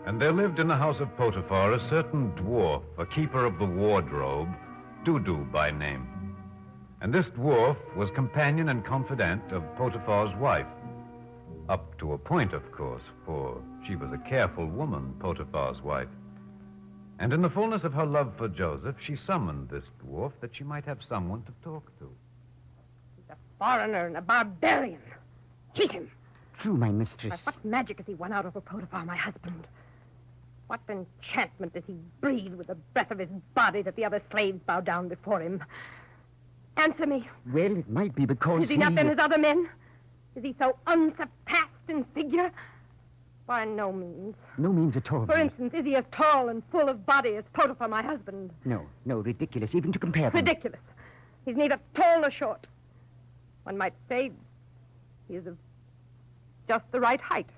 And there lived in the house of Potiphar a certain dwarf, a keeper of the wardrobe, Dudu by name. And this dwarf was companion and confidant of Potiphar's wife. Up to a point, of course, for she was a careful woman, Potiphar's wife. And in the fullness of her love for Joseph, she summoned this dwarf that she might have someone to talk to. He's a foreigner and a barbarian. Cheat him. True, my mistress. By what magic has he won out over Potiphar, my husband? What enchantment does he breathe with the breath of his body that the other slaves bow down before him? Answer me. Well, it might be because Is he not then as other men? Is he so unsurpassed in figure? By no means. No means at all. For instance, is he as tall and full of body as Potiphar, my husband? No, ridiculous, even to compare them. Ridiculous. He's neither tall nor short. One might say he is of just the right height.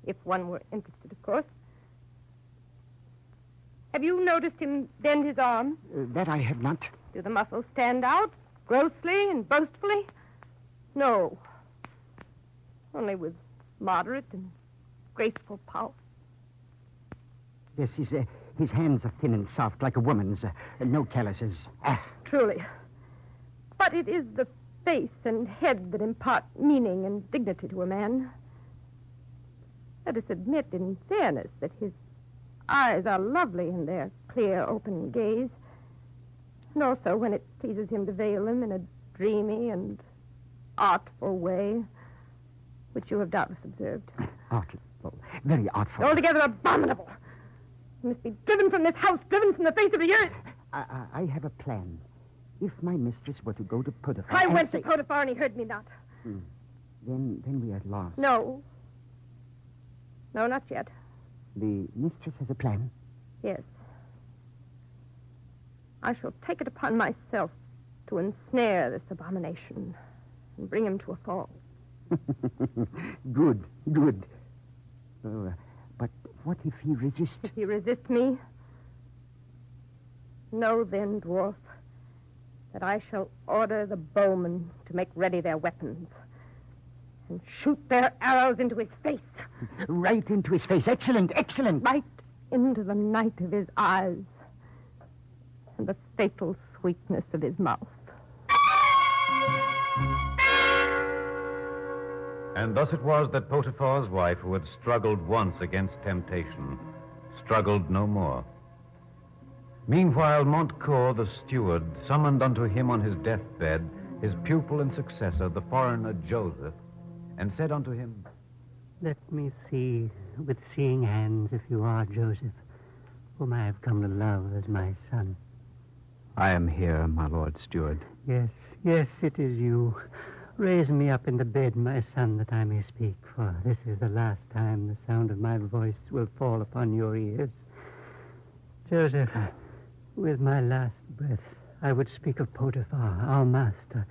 If one were interested, of course. Have you noticed him bend his arms? That I have not. Do the muscles stand out, grossly and boastfully? No. Only with moderate and graceful power. Yes, his hands are thin and soft, like a woman's. No calluses. Truly. But it is the face and head that impart meaning and dignity to a man. Let us admit, in fairness, that his eyes are lovely in their clear, open gaze. And also when it pleases him to veil them in a dreamy and artful way, which you have doubtless observed. Artful. Very artful. Altogether abominable. You must be driven from this house, driven from the face of the earth. I have a plan. If my mistress were to go to Potiphar... I went to Potiphar and he heard me not. Then we are lost. No. No, not yet. The mistress has a plan? Yes. I shall take it upon myself to ensnare this abomination and bring him to a fall. Good. But what if he resists? If he resists me? Know then, dwarf, that I shall order the bowmen to make ready their weapons and shoot their arrows into his face. Right into his face. Excellent. Right into the night of his eyes and the fatal sweetness of his mouth. And thus it was that Potiphar's wife, who had struggled once against temptation, struggled no more. Meanwhile, Montcourt, the steward, summoned unto him on his deathbed his pupil and successor, the foreigner Joseph, and said unto him, Let me see with seeing hands if you are Joseph, whom I have come to love as my son. I am here, my lord steward. Yes, it is you. Raise me up in the bed, my son, that I may speak, for this is the last time the sound of my voice will fall upon your ears. Joseph, with my last breath, I would speak of Potiphar, our master,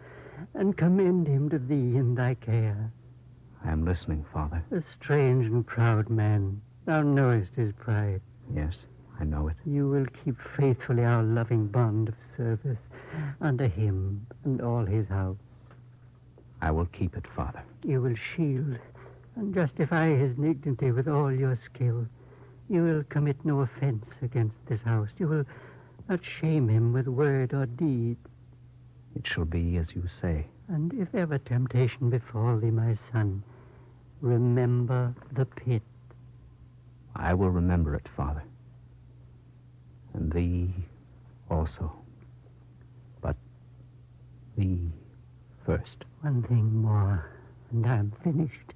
and commend him to thee in thy care. I am listening, Father. A strange and proud man. Thou knowest his pride. Yes, I know it. You will keep faithfully our loving bond of service unto him and all his house. I will keep it, Father. You will shield and justify his dignity with all your skill. You will commit no offense against this house. You will not shame him with word or deed. It shall be as you say. And if ever temptation befall thee, my son, remember the pit. I will remember it, Father. And thee also. But thee first. One thing more, and I am finished.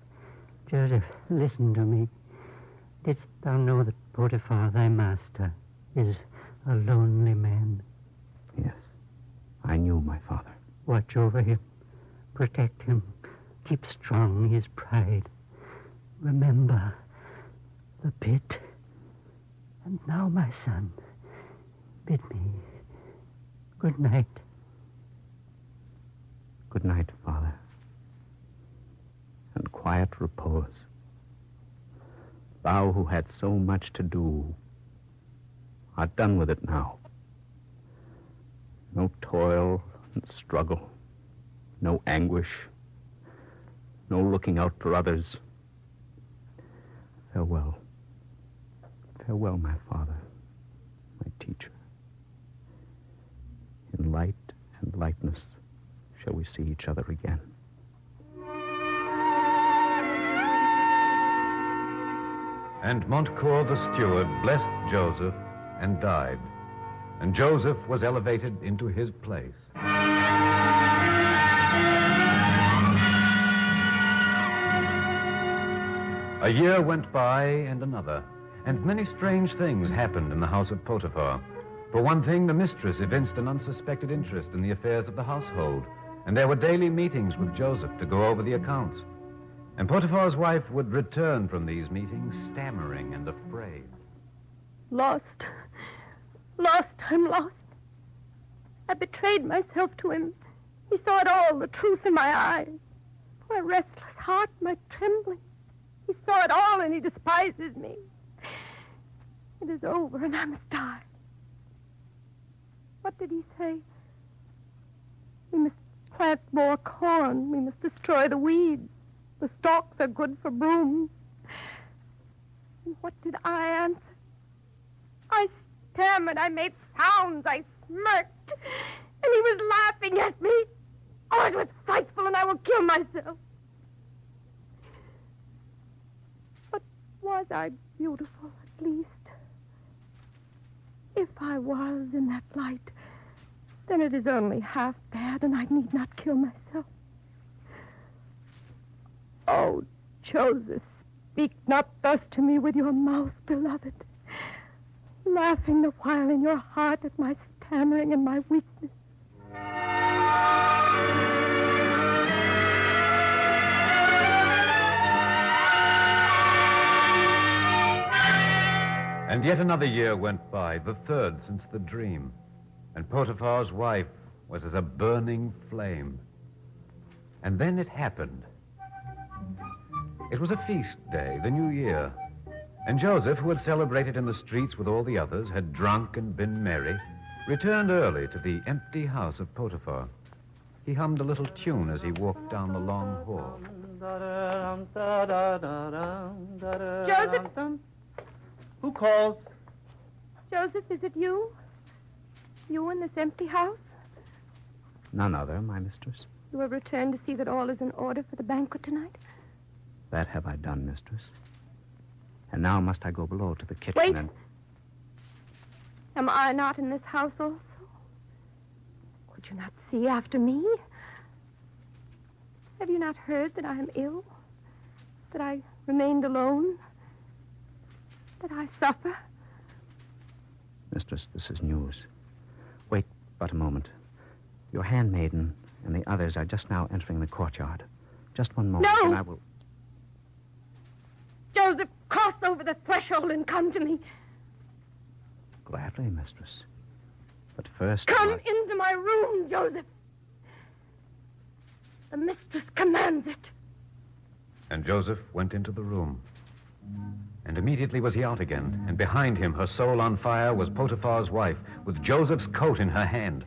Joseph, listen to me. Didst thou know that Potiphar, thy master, is a lonely man? Yes, I knew, my father. Watch over him. Protect him. Keep strong his pride. Remember the pit. And now, my son, bid me good night. Good night, Father. And quiet repose. Thou who had so much to do art done with it now. No toil and struggle. No anguish. No looking out for others. Farewell. Farewell, my father, my teacher. In light and lightness shall we see each other again. And Montcourt the steward blessed Joseph and died, and Joseph was elevated into his place. A year went by and another, and many strange things happened in the house of Potiphar. For one thing, the mistress evinced an unsuspected interest in the affairs of the household, and there were daily meetings with Joseph to go over the accounts. And Potiphar's wife would return from these meetings stammering and afraid. Lost. I'm lost. I betrayed myself to him. He saw it all, the truth in my eyes. My restless heart, my trembling. He saw it all, and he despises me. It is over, and I must die. What did he say? We must plant more corn. We must destroy the weeds. The stalks are good for brooms. And what did I answer? I stammered. I made sounds. I smirked. And he was laughing at me. Oh, it was frightful, and I will kill myself. But was I beautiful, at least? If I was in that light, then it is only half bad, and I need not kill myself. Oh, Joseph, speak not thus to me with your mouth, beloved, laughing the while in your heart at my stammering and my weakness. And yet another year went by, the third since the dream, and Potiphar's wife was as a burning flame. And then it happened. It was a feast day, the New Year, and Joseph, who had celebrated in the streets with all the others, had drunk and been merry, returned early to the empty house of Potiphar. He hummed a little tune as he walked down the long hall. Joseph! Who calls? Joseph, is it you? You in this empty house? None other, my mistress. You have returned to see that all is in order for the banquet tonight? That have I done, mistress. And now must I go below to the kitchen Wait. and... Am I not in this house also? Could you not see after me? Have you not heard that I am ill? That I remained alone? That I suffer? Mistress, this is news. Wait but a moment. Your handmaiden and the others are just now entering the courtyard. Just one moment, No! and I will... Joseph, cross over the threshold and come to me. Gladly, mistress. But first... Come into my room, Joseph. The mistress commands it. And Joseph went into the room. And immediately was he out again, and behind him, her soul on fire, was Potiphar's wife, with Joseph's coat in her hand.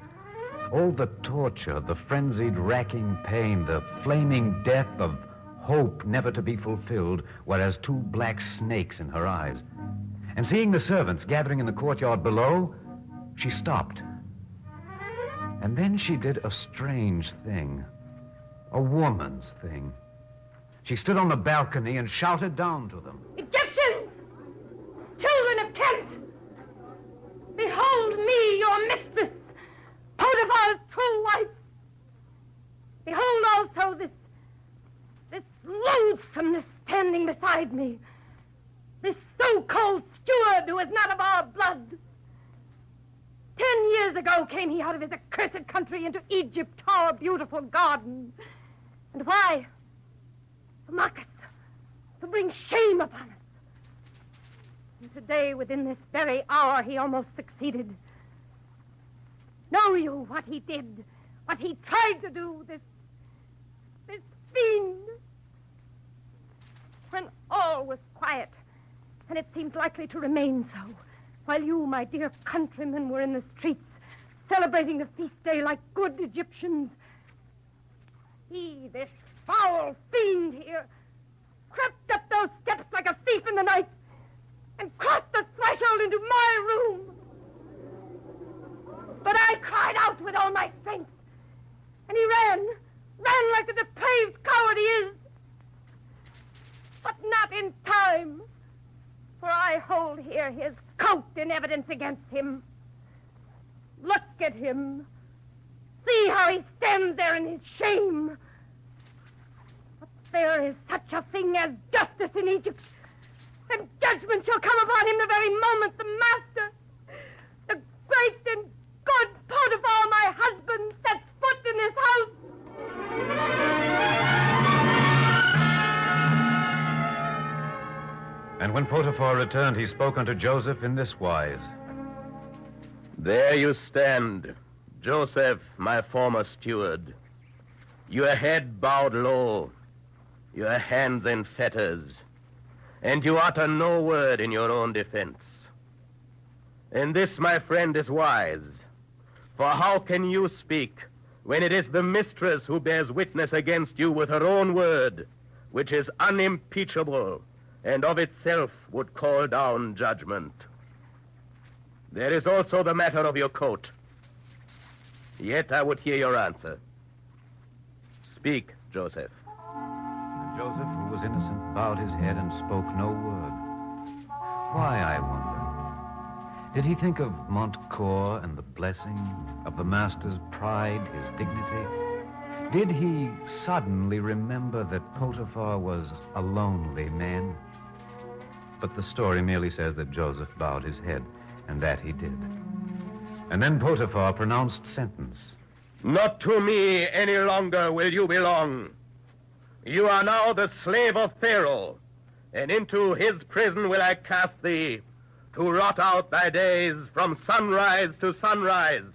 All the torture, the frenzied, racking pain, the flaming death of hope never to be fulfilled, were as two black snakes in her eyes. And seeing the servants gathering in the courtyard below, she stopped. And then she did a strange thing, a woman's thing. She stood on the balcony and shouted down to them. Egyptians! Children of Kent! Behold me, your mistress, Potiphar's true wife. Behold also this loathsomeness standing beside me. This so-called steward who is not of our blood. 10 years ago came he out of his accursed country into Egypt, our beautiful garden. And why? To mock us, to bring shame upon us. And today, within this very hour, he almost succeeded. Know you what he did, what he tried to do, this fiend? When all was quiet, and it seemed likely to remain so, while you, my dear countrymen, were in the streets, celebrating the feast day like good Egyptians, he, this foul fiend here, crept up those steps like a thief in the night and crossed the threshold into my room. But I cried out with all my strength, and he ran like the depraved coward he is. But not in time, for I hold here his coat in evidence against him. Look at him. See how he stands there in his shame. But there is such a thing as justice in Egypt, and judgment shall come upon him the very moment the master, the great and good Potiphar, my husband, sets foot in this house. And when Potiphar returned, he spoke unto Joseph in this wise. There you stand, Joseph, my former steward. Your head bowed low, your hands in fetters, and you utter no word in your own defense. And this, my friend, is wise. For how can you speak when it is the mistress who bears witness against you with her own word, which is unimpeachable and of itself would call down judgment? There is also the matter of your coat. Yet I would hear your answer. Speak, Joseph. And Joseph, who was innocent, bowed his head and spoke no word. Why, I wonder? Did he think of Montcourt and the blessing, of the master's pride, his dignity? Did he suddenly remember that Potiphar was a lonely man? But the story merely says that Joseph bowed his head, and that he did. And then Potiphar pronounced sentence. Not to me any longer will you belong. You are now the slave of Pharaoh, and into his prison will I cast thee, to rot out thy days from sunrise to sunrise,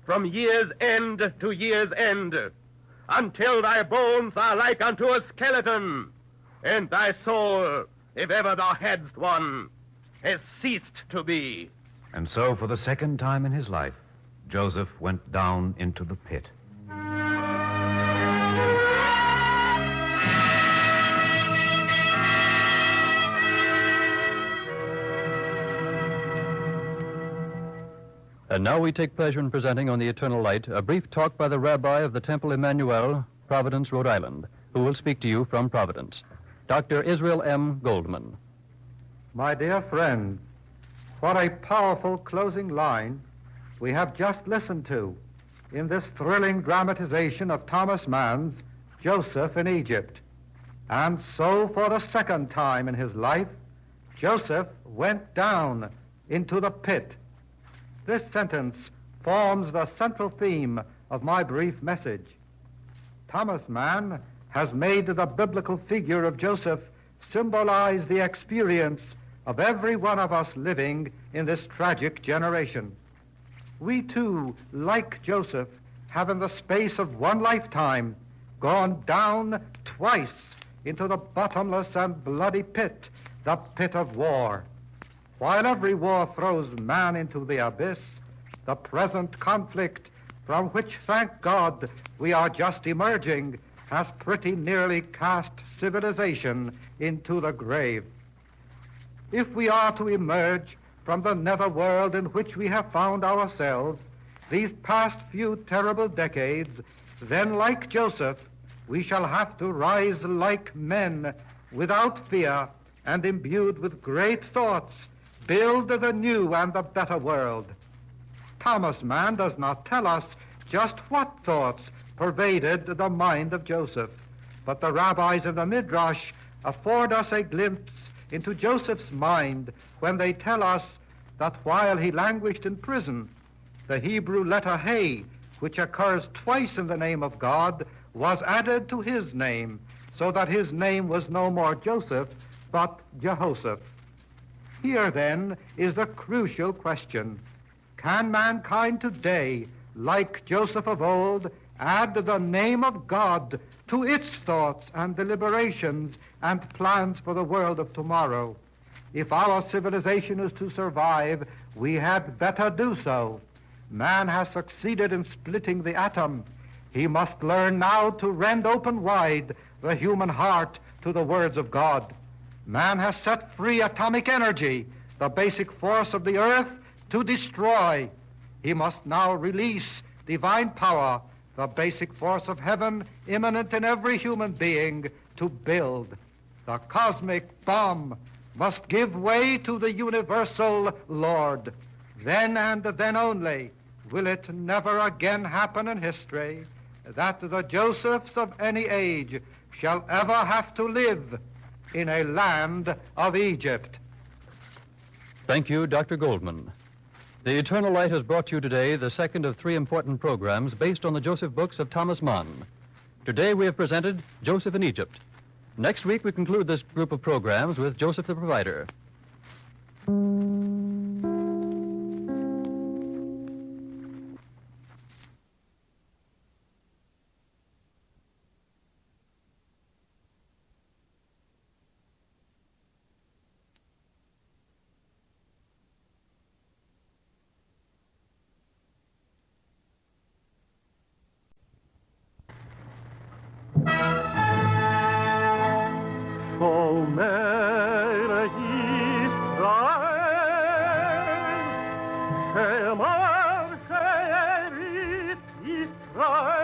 from year's end to year's end, until thy bones are like unto a skeleton, and thy soul, if ever thou hadst one, has ceased to be. And so, for the second time in his life, Joseph went down into the pit. And now we take pleasure in presenting on the Eternal Light a brief talk by the Rabbi of the Temple Emmanuel, Providence, Rhode Island, who will speak to you from Providence, Dr. Israel M. Goldman. My dear friend, what a powerful closing line we have just listened to in this thrilling dramatization of Thomas Mann's Joseph in Egypt. And so, for the second time in his life, Joseph went down into the pit. This sentence forms the central theme of my brief message. Thomas Mann has made the biblical figure of Joseph symbolize the experience of every one of us living in this tragic generation. We too, like Joseph, have in the space of one lifetime gone down twice into the bottomless and bloody pit, the pit of war. While every war throws man into the abyss, the present conflict, from which, thank God, we are just emerging, has pretty nearly cast civilization into the grave. If we are to emerge from the netherworld in which we have found ourselves these past few terrible decades, then, like Joseph, we shall have to rise like men, without fear and imbued with great thoughts, build the new and the better world. Thomas Mann does not tell us just what thoughts pervaded the mind of Joseph, but the rabbis of the Midrash afford us a glimpse into Joseph's mind when they tell us that while he languished in prison, the Hebrew letter He, which occurs twice in the name of God, was added to his name, so that his name was no more Joseph, but Jehoshaphat. Here, then, is the crucial question. Can mankind today, like Joseph of old, add the name of God to its thoughts and deliberations and plans for the world of tomorrow? If our civilization is to survive, we had better do so. Man has succeeded in splitting the atom. He must learn now to rend open wide the human heart to the words of God. Man has set free atomic energy, the basic force of the earth, to destroy. He must now release divine power, the basic force of heaven immanent in every human being, to build. The cosmic bomb must give way to the universal Lord. Then and then only will it never again happen in history that the Josephs of any age shall ever have to live in a land of Egypt. Thank you, Dr. Goldman. The Eternal Light has brought you today the second of three important programs based on the Joseph books of Thomas Mann. Today we have presented Joseph in Egypt. Next week we conclude this group of programs with Joseph the Provider. Omer Yisrael, Shemar She'erit Yisrael,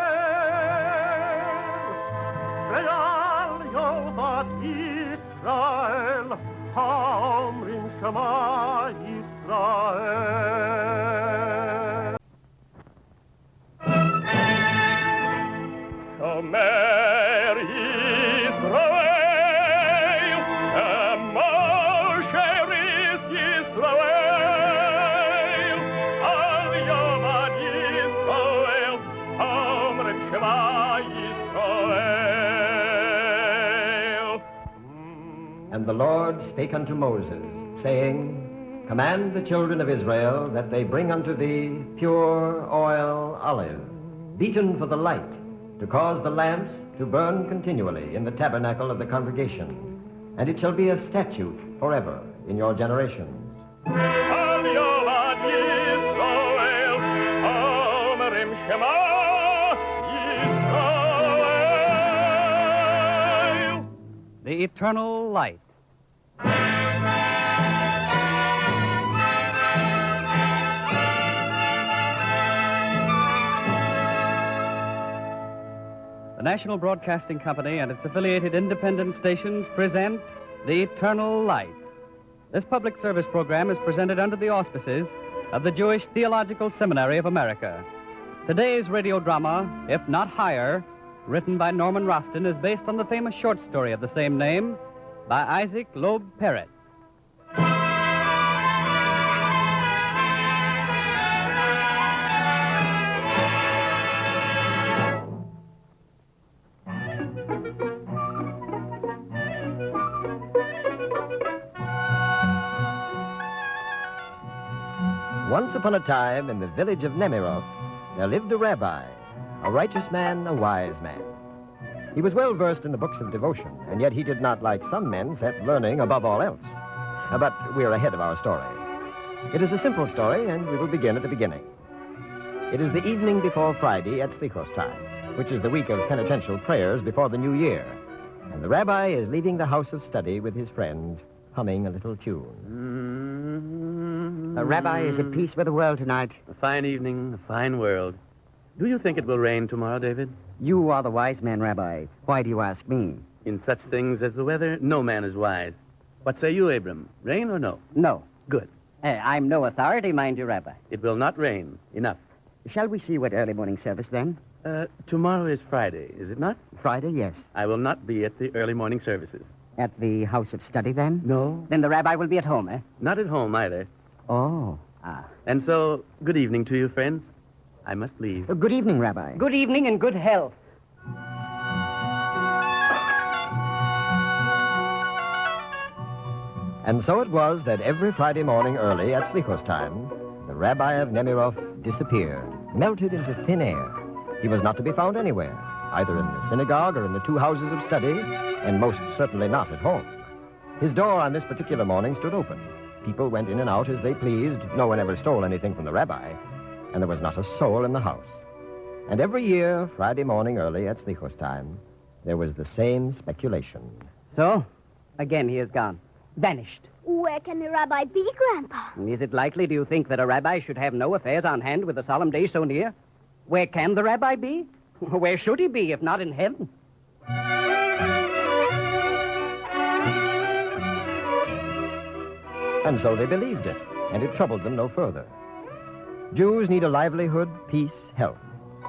She'al Yobat Yisrael, Hamrim Shema Yisrael. Lord spake unto Moses, saying, Command the children of Israel that they bring unto thee pure oil olive, beaten for the light, to cause the lamps to burn continually in the tabernacle of the congregation. And it shall be a statute forever in your generations. The eternal light. The National Broadcasting Company and its affiliated independent stations present The Eternal Light. This public service program is presented under the auspices of the Jewish Theological Seminary of America. Today's radio drama, If Not Higher, written by Norman Roston, is based on the famous short story of the same name by Isaac Loeb Perret. Once upon a time, in the village of Nemiroth, there lived a rabbi, a righteous man, a wise man. He was well versed in the books of devotion, and yet he did not, like some men, set learning above all else. But we're ahead of our story. It is a simple story, and we will begin at the beginning. It is the evening before Friday at Slichos time, which is the week of penitential prayers before the new year. And the rabbi is leaving the house of study with his friends, humming a little tune. The rabbi is at peace with the world tonight. A fine evening, a fine world. Do you think it will rain tomorrow, David? You are the wise man, Rabbi. Why do you ask me? In such things as the weather, no man is wise. What say you, Abram? Rain or no? No. Good. I'm no authority, mind you, Rabbi. It will not rain. Enough. Shall we see what early morning service, then? Tomorrow is Friday, is it not? Friday, yes. I will not be at the early morning services. At the house of study, then? No. Then the rabbi will be at home, eh? Not at home, either. Oh. And so, good evening to you, friends. I must leave. Good evening, Rabbi. Good evening and good health. And so it was that every Friday morning early at Slichos time, the rabbi of Nemiroth disappeared, melted into thin air. He was not to be found anywhere, either in the synagogue or in the two houses of study, and most certainly not at home. His door on this particular morning stood open. People went in and out as they pleased. No one ever stole anything from the rabbi, and there was not a soul in the house. And every year, Friday morning early at Slichos time, there was the same speculation. So, again he is gone. Vanished. Where can the rabbi be, Grandpa? Is it likely, do you think, that a rabbi should have no affairs on hand with the solemn day so near? Where can the rabbi be? Where should he be, if not in heaven? And so they believed it, and it troubled them no further. Jews need a livelihood, peace, health.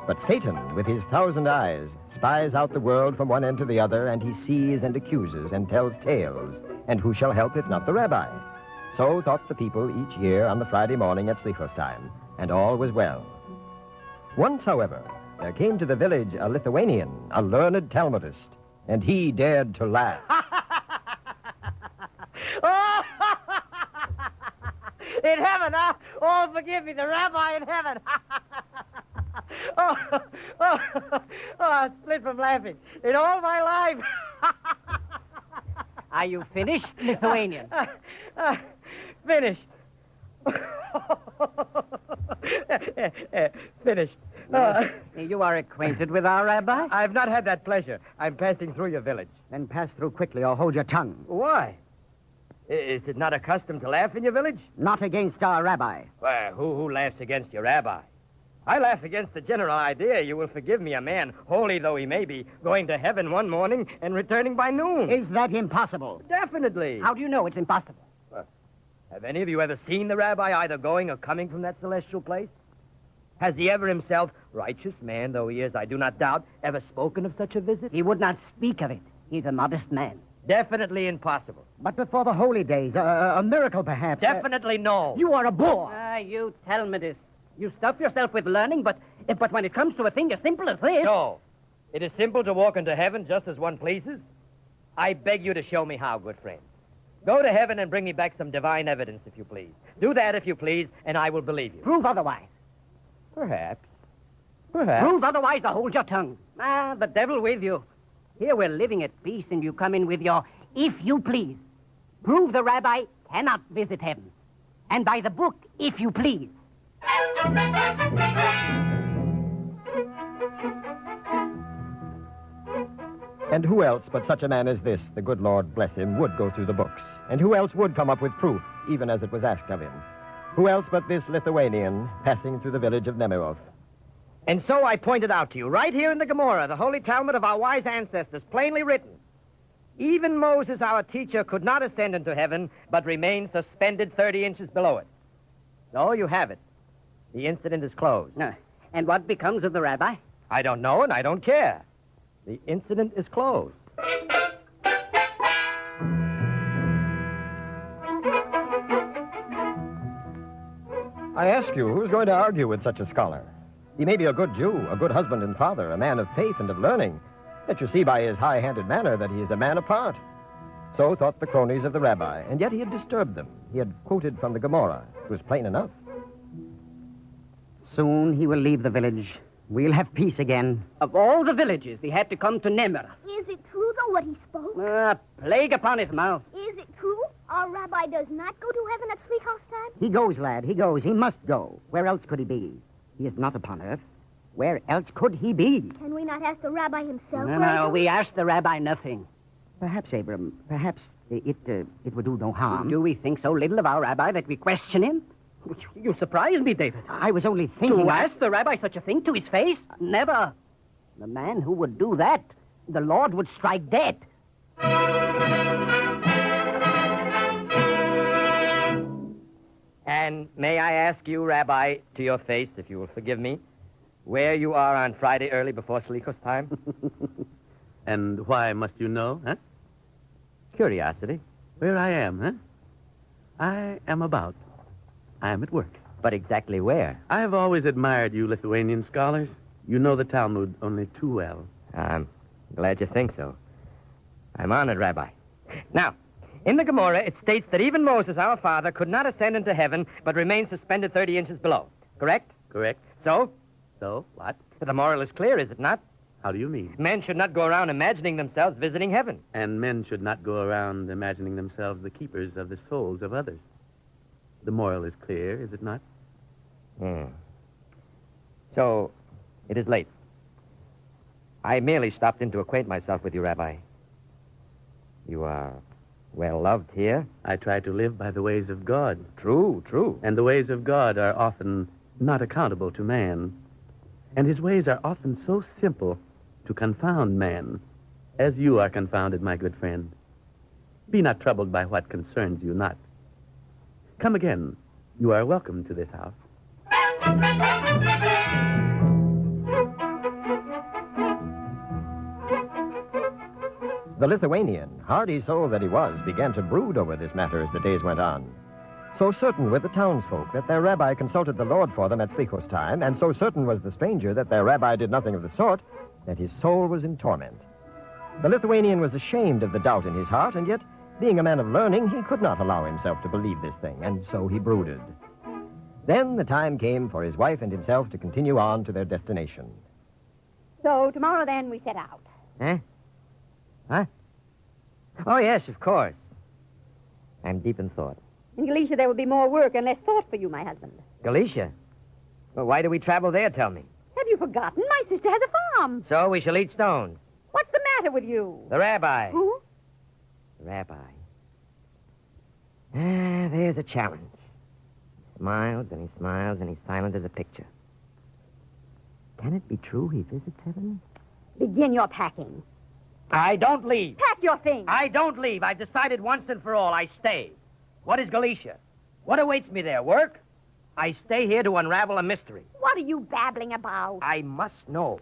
But Satan, with his 1,000 eyes, spies out the world from one end to the other, and he sees and accuses and tells tales. And who shall help if not the rabbi? So thought the people each year on the Friday morning at Slichos time, and all was well. Once, however, there came to the village a Lithuanian, a learned Talmudist, and he dared to laugh. In heaven, huh? Oh, forgive me, the rabbi in heaven. I split from laughing. In all my life. Are you finished, Lithuanian? Finished. Finished. You are acquainted with our rabbi? I've not had that pleasure. I'm passing through your village. Then pass through quickly or hold your tongue. Why? Is it not accustomed to laugh in your village? Not against our rabbi. Well, who laughs against your rabbi? I laugh against the general idea, you will forgive me, a man, holy though he may be, going to heaven one morning and returning by noon. Is that impossible? Definitely. How do you know it's impossible? Have any of you ever seen the rabbi either going or coming from that celestial place? Has he ever himself, righteous man though he is, I do not doubt, ever spoken of such a visit? He would not speak of it. He's a modest man. Definitely impossible. But before the holy days, a miracle perhaps. Definitely no. You are a bore. You Talmudist. You stuff yourself with learning, but when it comes to a thing as simple as this... No. It is simple to walk into heaven just as one pleases. I beg you to show me how, good friend. Go to heaven and bring me back some divine evidence, if you please. Do that, if you please, and I will believe you. Prove otherwise. Perhaps. Perhaps. Prove otherwise or hold your tongue. Ah, the devil with you. Here we're living at peace, and you come in with your if you please. Prove the rabbi cannot visit heaven. And by the book, if you please. And who else but such a man as this, the good Lord bless him, would go through the books? And who else would come up with proof, even as it was asked of him? Who else but this Lithuanian passing through the village of Nemiroth? And so I pointed out to you, right here in the Gemara, the holy Talmud of our wise ancestors, plainly written, even Moses, our teacher, could not ascend into heaven, but remained suspended 30 inches below it. So you have it. The incident is closed. And what becomes of the rabbi? I don't know, and I don't care. The incident is closed. I ask you, who's going to argue with such a scholar? He may be a good Jew, a good husband and father, a man of faith and of learning, yet you see by his high-handed manner that he is a man apart. So thought the cronies of the rabbi, and yet he had disturbed them. He had quoted from the Gemara. It was plain enough. Soon he will leave the village. We'll have peace again. Of all the villages, he had to come to Nemera. Is it true, though, what he spoke? Plague upon his mouth. Is it true? Our rabbi does not go to heaven at sleep-house time? He goes, lad, he goes. He must go. Where else could he be? He is not upon earth. Where else could he be? Can we not ask the rabbi himself? No, we asked the rabbi nothing. Perhaps, Abram, perhaps it would do no harm. Do we think so little of our rabbi that we question him? You surprise me, David. I was only thinking... To ask the rabbi such a thing to his face? Never. The man who would do that, the Lord would strike dead. And may I ask you, Rabbi, to your face, if you will forgive me, where you are on Friday early before Slichos time? And why must you know, huh? Curiosity. Where I am, huh? I am about. I am at work. But exactly where? I have always admired you Lithuanian scholars. You know the Talmud only too well. I'm glad you think so. I'm honored, Rabbi. Now, in the Gemara, it states that even Moses, our father, could not ascend into heaven, but remained suspended 30 inches below. Correct? Correct. So? So, what? The moral is clear, is it not? How do you mean? Men should not go around imagining themselves visiting heaven. And men should not go around imagining themselves the keepers of the souls of others. The moral is clear, is it not? So, it is late. I merely stopped in to acquaint myself with you, Rabbi. You are well loved here. I try to live by the ways of God. True, true. And the ways of God are often not accountable to man. And his ways are often so simple to confound man, as you are confounded, my good friend. Be not troubled by what concerns you not. Come again. You are welcome to this house. The Lithuanian, hardy soul that he was, began to brood over this matter as the days went on. So certain were the townsfolk that their rabbi consulted the Lord for them at Slichos time, and so certain was the stranger that their rabbi did nothing of the sort, that his soul was in torment. The Lithuanian was ashamed of the doubt in his heart, and yet, being a man of learning, he could not allow himself to believe this thing, and so he brooded. Then the time came for his wife and himself to continue on to their destination. So tomorrow, then, we set out. Huh? Oh, yes, of course. I'm deep in thought. In Galicia, there will be more work and less thought for you, my husband. Galicia? Well, why do we travel there, tell me? Have you forgotten? My sister has a farm. So we shall eat stones. What's the matter with you? The rabbi. Who? The rabbi. There's a challenge. He smiles and he smiles and he's silent as a picture. Can it be true he visits heaven? Begin your packing. I don't leave. Pack your things. I don't leave. I've decided once and for all I stay. What is Galicia? What awaits me there? Work? I stay here to unravel a mystery. What are you babbling about? I must know.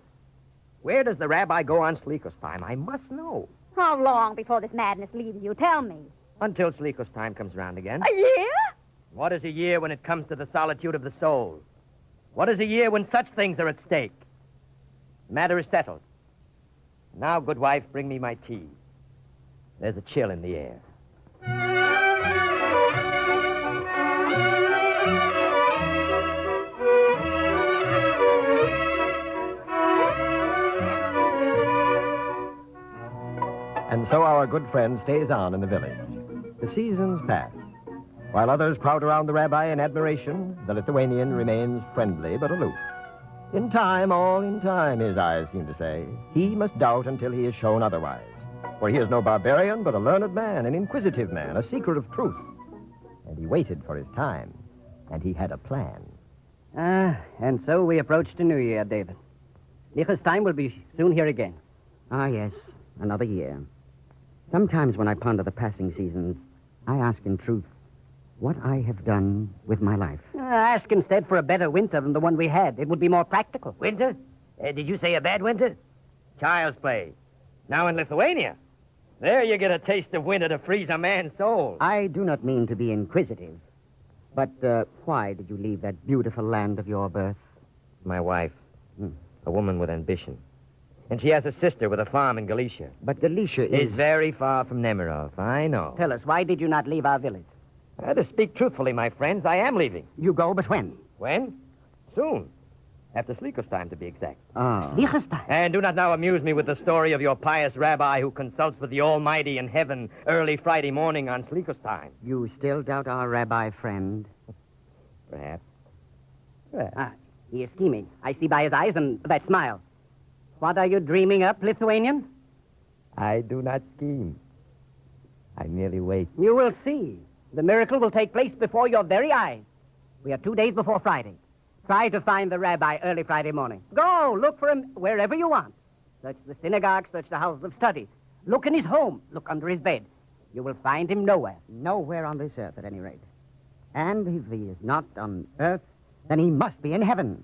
Where does the rabbi go on Slichos time? I must know. How long before this madness leaves you? Tell me. Until Slichos time comes round again. A year? What is a year when it comes to the solitude of the soul? What is a year when such things are at stake? The matter is settled. Now, good wife, bring me my tea. There's a chill in the air. our good friend stays on in the village. The seasons pass. While others crowd around the rabbi in admiration, the Lithuanian remains friendly but aloof. In time, all in time, his eyes seem to say. He must doubt until he is shown otherwise. For he is no barbarian, but a learned man, an inquisitive man, a seeker of truth. And he waited for his time, and he had a plan. And so we approach the new year, David. Licha's time will be soon here again. Ah, yes, another year. Sometimes when I ponder the passing seasons, I ask in truth what I have done with my life. Ask instead for a better winter than the one we had. It would be more practical. Winter? Did you say a bad winter? Child's play. Now in Lithuania, there you get a taste of winter to freeze a man's soul. I do not mean to be inquisitive, but why did you leave that beautiful land of your birth? My wife, a woman with ambition. And she has a sister with a farm in Galicia. But Galicia is very far from Nemirov, I know. Tell us, why did you not leave our village? To speak truthfully, my friends, I am leaving. You go, but when? When? Soon. After Sleeker's time, to be exact. Sleeker's time? And do not now amuse me with the story of your pious rabbi who consults with the Almighty in heaven early Friday morning on Sleeker's time. You still doubt our rabbi friend? Perhaps. He is scheming. I see by his eyes and that smile. What are you dreaming up, Lithuanian? I do not scheme. I merely wait. You will see. The miracle will take place before your very eyes. We are 2 days before Friday. Try to find the rabbi early Friday morning. Go, look for him wherever you want. Search the synagogue, search the houses of study. Look in his home, look under his bed. You will find him nowhere. Nowhere on this earth, at any rate. And if he is not on earth, then he must be in heaven.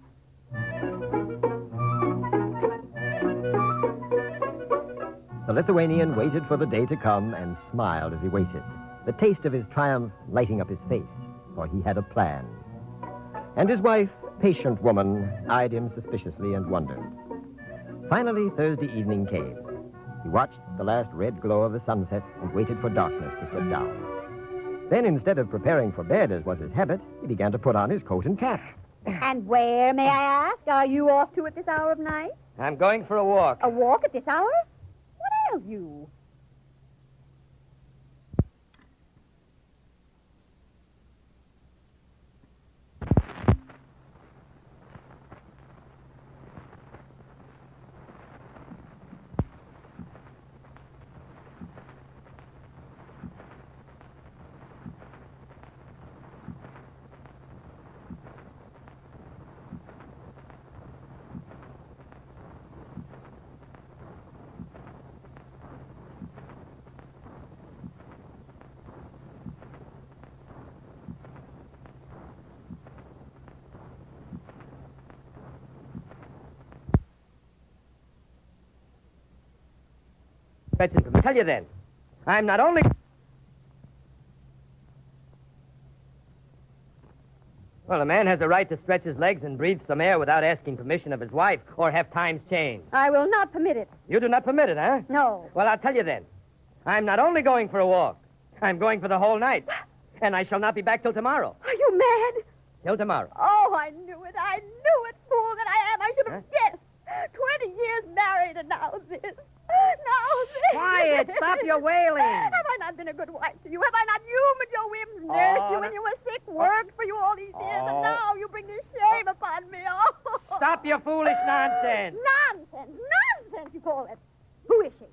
The Lithuanian waited for the day to come and smiled as he waited, the taste of his triumph lighting up his face, for he had a plan. And his wife, patient woman, eyed him suspiciously and wondered. Finally, Thursday evening came. He watched the last red glow of the sunset and waited for darkness to slip down. Then, instead of preparing for bed, as was his habit, he began to put on his coat and cap. And where, may I ask, are you off to at this hour of night? I'm going for a walk. A walk at this hour? What ails you? I tell you then, I'm not only... Well, a man has a right to stretch his legs and breathe some air without asking permission of his wife or have times changed. I will not permit it. You do not permit it, huh? No. Well, I'll tell you then. I'm not only going for a walk, I'm going for the whole night. And I shall not be back till tomorrow. Are you mad? Till tomorrow. Oh, I knew it. I knew it, fool that I am. I should have guessed. 20 years married, and now this. Now this. Quiet. Stop your wailing. Have I not been a good wife to you? Have I not humored your whims, nursed you when you were sick, worked for you all these years, and now you bring this shame upon me? Oh. Stop your foolish nonsense. Nonsense. Nonsense, you call it. Who is she?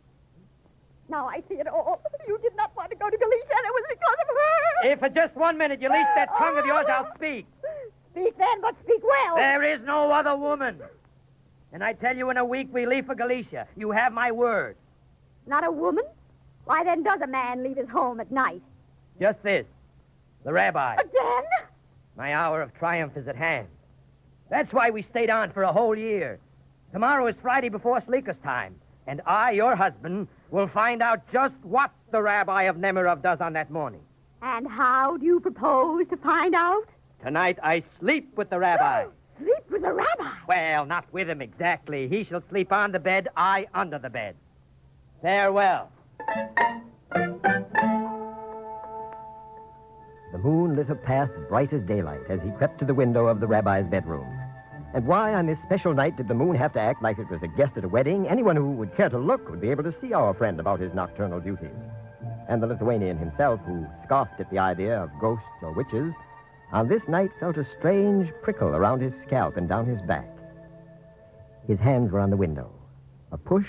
Now I see it all. You did not want to go to Galicia, and it was because of her. If for just 1 minute you leash that tongue of yours, I'll speak. Speak then, but speak well. There is no other woman. And I tell you, in a week we leave for Galicia. You have my word. Not a woman? Why, then does a man leave his home at night? Just this. The rabbi. Again? My hour of triumph is at hand. That's why we stayed on for a whole year. Tomorrow is Friday before Sleeker's time. And I, your husband, will find out just what the rabbi of Nemirov does on that morning. And how do you propose to find out? Tonight I sleep with the rabbi. Sleep with the rabbi? Well, not with him exactly. He shall sleep on the bed, I under the bed. Farewell. The moon lit a path bright as daylight as he crept to the window of the rabbi's bedroom. And why on this special night did the moon have to act like it was a guest at a wedding? Anyone who would care to look would be able to see our friend about his nocturnal duties. And the Lithuanian himself, who scoffed at the idea of ghosts or witches, on this night felt a strange prickle around his scalp and down his back. His hands were on the window. A push,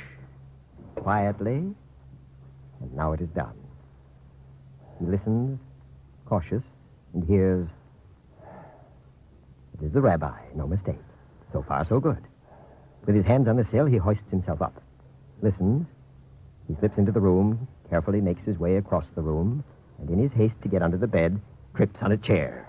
quietly, and now it is done. He listens, cautious, and hears. It is the rabbi, no mistake. So far, so good. With his hands on the sill, he hoists himself up. Listens. He slips into the room, carefully makes his way across the room, and in his haste to get under the bed, trips on a chair.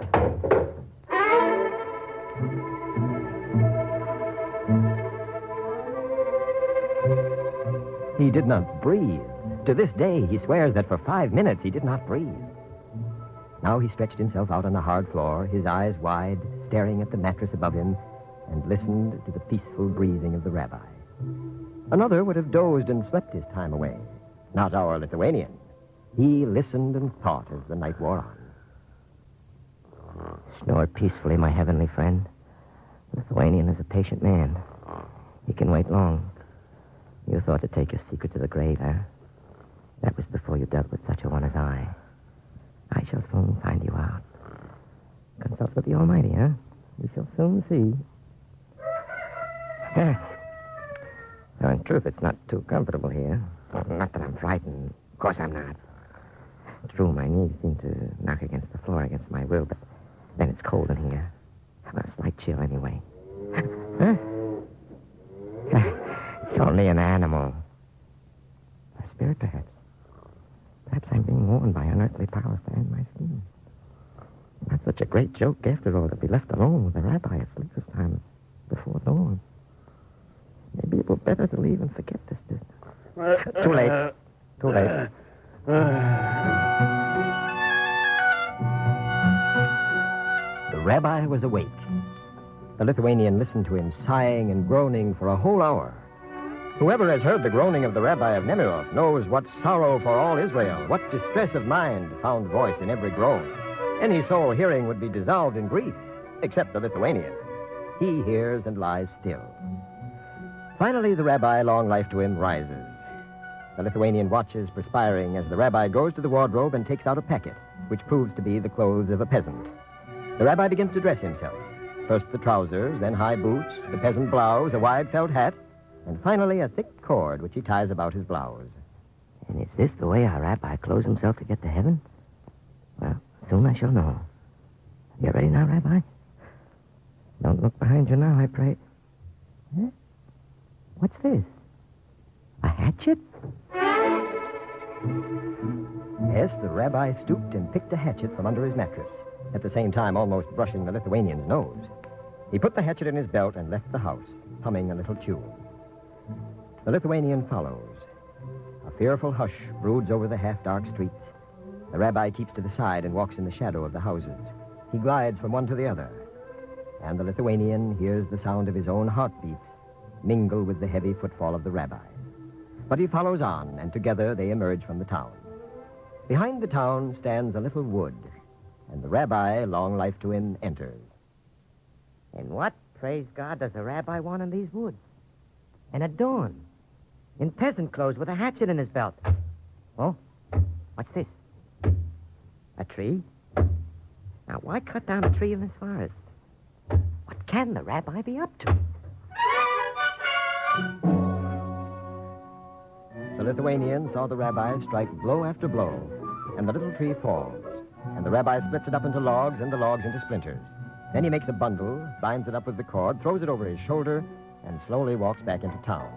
He did not breathe. To this day, he swears that for 5 minutes he did not breathe. Now he stretched himself out on the hard floor, his eyes wide, staring at the mattress above him, and listened to the peaceful breathing of the rabbi. Another would have dozed and slept his time away. Not our Lithuanian. He listened and thought as the night wore on. Snore peacefully, my heavenly friend. The Lithuanian is a patient man. He can wait long. You thought to take your secret to the grave, huh? That was before you dealt with such a one as I. I shall soon find you out. Consult with the Almighty, huh? We shall soon see. Now, in truth, it's not too comfortable here. Not that I'm frightened. Of course I'm not. True, my knees seem to knock against the floor against my will, but then it's cold in here. A slight chill, anyway. Huh? It's only an animal. A spirit, perhaps. Perhaps I'm being warned by unearthly powers to end my scheme. Not such a great joke, after all, to be left alone with the rabbi at sleepless time before dawn. Maybe it were better to leave and forget this business. Too late. Too late. The rabbi was awake. The Lithuanian listened to him sighing and groaning for a whole hour. Whoever has heard the groaning of the rabbi of Nemirov knows what sorrow for all Israel, what distress of mind found voice in every groan. Any soul hearing would be dissolved in grief, except the Lithuanian. He hears and lies still. Finally, the rabbi, long life to him, rises. The Lithuanian watches, perspiring, as the rabbi goes to the wardrobe and takes out a packet, which proves to be the clothes of a peasant. The rabbi begins to dress himself. First the trousers, then high boots, the peasant blouse, a wide felt hat, and finally a thick cord which he ties about his blouse. And is this the way our rabbi clothes himself to get to heaven? Well, soon I shall know. You ready now, Rabbi? Don't look behind you now, I pray. Huh? What's this? A hatchet? Yes, the rabbi stooped and picked a hatchet from under his mattress, at the same time almost brushing the Lithuanian's nose. He put the hatchet in his belt and left the house, humming a little tune. The Lithuanian follows. A fearful hush broods over the half-dark streets. The rabbi keeps to the side and walks in the shadow of the houses. He glides from one to the other. And the Lithuanian hears the sound of his own heartbeats mingle with the heavy footfall of the rabbi. But he follows on, and together they emerge from the town. Behind the town stands a little wood, and the rabbi, long life to him, enters. And what, praise God, does the rabbi want in these woods? And at dawn, in peasant clothes with a hatchet in his belt. Oh, what's this? A tree? Now, why cut down a tree in this forest? What can the rabbi be up to? The Lithuanian saw the rabbi strike blow after blow, and the little tree falls, and the rabbi splits it up into logs and the logs into splinters. Then he makes a bundle, binds it up with the cord, throws it over his shoulder, and slowly walks back into town.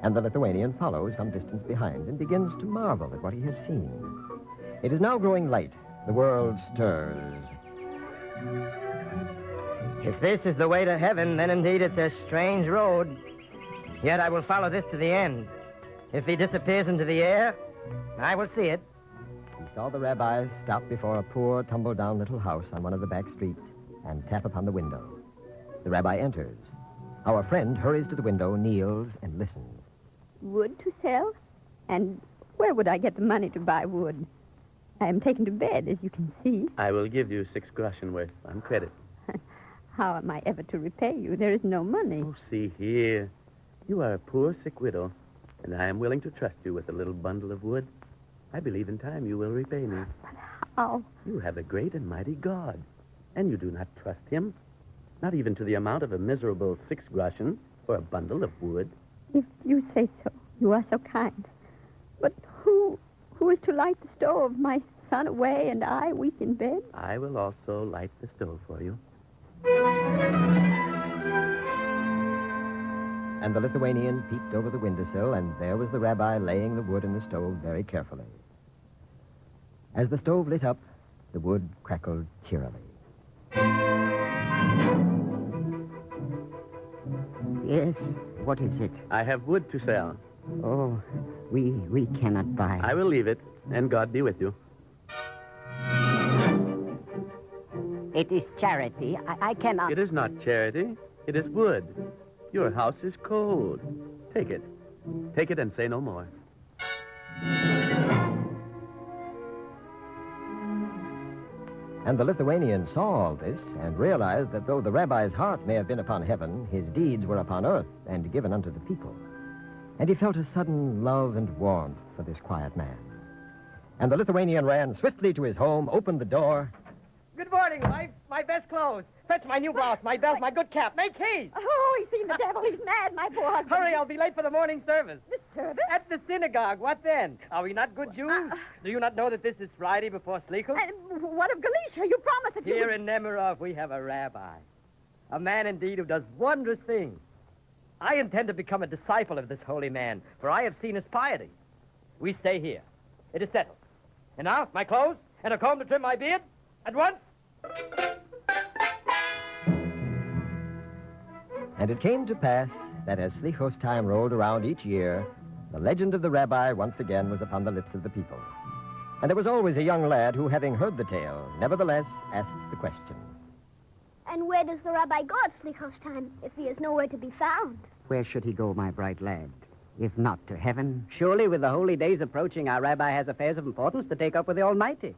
And the Lithuanian follows some distance behind and begins to marvel at what he has seen. It is now growing light. The world stirs. If this is the way to heaven, then indeed it's a strange road. Yet I will follow this to the end. If he disappears into the air, I will see it. He saw the rabbi stop before a poor, tumble-down little house on one of the back streets and tap upon the window. The rabbi enters. Our friend hurries to the window, kneels, and listens. Wood to sell? And where would I get the money to buy wood? I am taken to bed, as you can see. I will give you 6 groschen worth on credit. How am I ever to repay you? There is no money. Oh, see here. You are a poor, sick widow, and I am willing to trust you with a little bundle of wood. I believe in time you will repay me. How? You have a great and mighty God, and you do not trust him, not even to the amount of a miserable 6 groschen for a bundle of wood. If you say so, you are so kind. But who is to light the stove? My son away and I weak in bed? I will also light the stove for you. And the Lithuanian peeped over the windowsill, and there was the rabbi laying the wood in the stove very carefully. As the stove lit up, the wood crackled cheerily. Yes, what is it? I have wood to sell. Oh, we cannot buy. I will leave it, and God be with you. It is charity. I cannot... It is not charity. It is wood. Your house is cold. Take it. Take it and say no more. And the Lithuanian saw all this and realized that though the rabbi's heart may have been upon heaven, his deeds were upon earth and given unto the people. And he felt a sudden love and warmth for this quiet man. And the Lithuanian ran swiftly to his home, opened the door. Good morning, wife. My best clothes. Fetch my new blouse, my belt, my good cap. Make haste. Oh, he's seen the devil. He's mad, my poor husband. Hurry, I'll be late for the morning service. The service? At the synagogue. What then? Are we not good Jews? Do you not know that this is Friday before Slichus? And what of Galicia? You promised that you Here would... in Nemirov, we have a rabbi. A man, indeed, who does wondrous things. I intend to become a disciple of this holy man, for I have seen his piety. We stay here. It is settled. And now, my clothes and a comb to trim my beard. At once. And it came to pass that as Slichos time rolled around each year, the legend of the rabbi once again was upon the lips of the people. And there was always a young lad who, having heard the tale, nevertheless asked the question. And where does the rabbi go at Slichos time if he is nowhere to be found? Where should he go, my bright lad? If not to heaven? Surely, with the holy days approaching, our rabbi has affairs of importance to take up with the Almighty.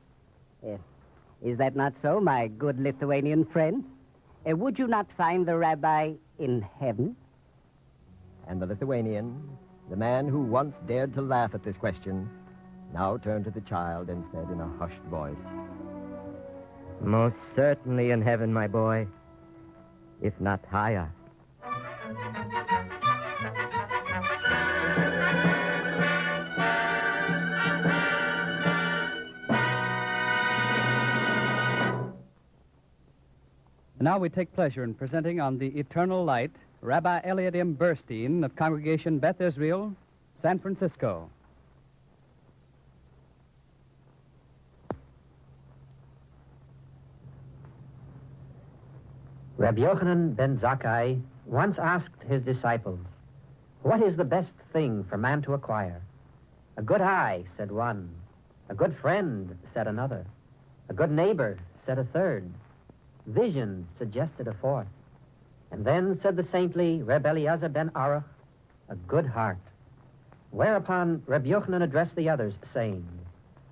Is that not so, my good Lithuanian friend? Would you not find the rabbi in heaven? And the Lithuanian, the man who once dared to laugh at this question, now turned to the child and said in a hushed voice, Most certainly in heaven, my boy, if not higher. Now we take pleasure in presenting on the Eternal Light Rabbi Elliot M. Burstein of Congregation Beth Israel, San Francisco. Rabbi Yochanan ben Zakkai once asked his disciples, "What is the best thing for man to acquire?" "A good eye," said one. "A good friend," said another. "A good neighbor," said a third. "Vision," suggested a fourth. And then said the saintly Reb Eliezer ben Aruch, "A good heart." Whereupon Reb Yochanan addressed the others, saying,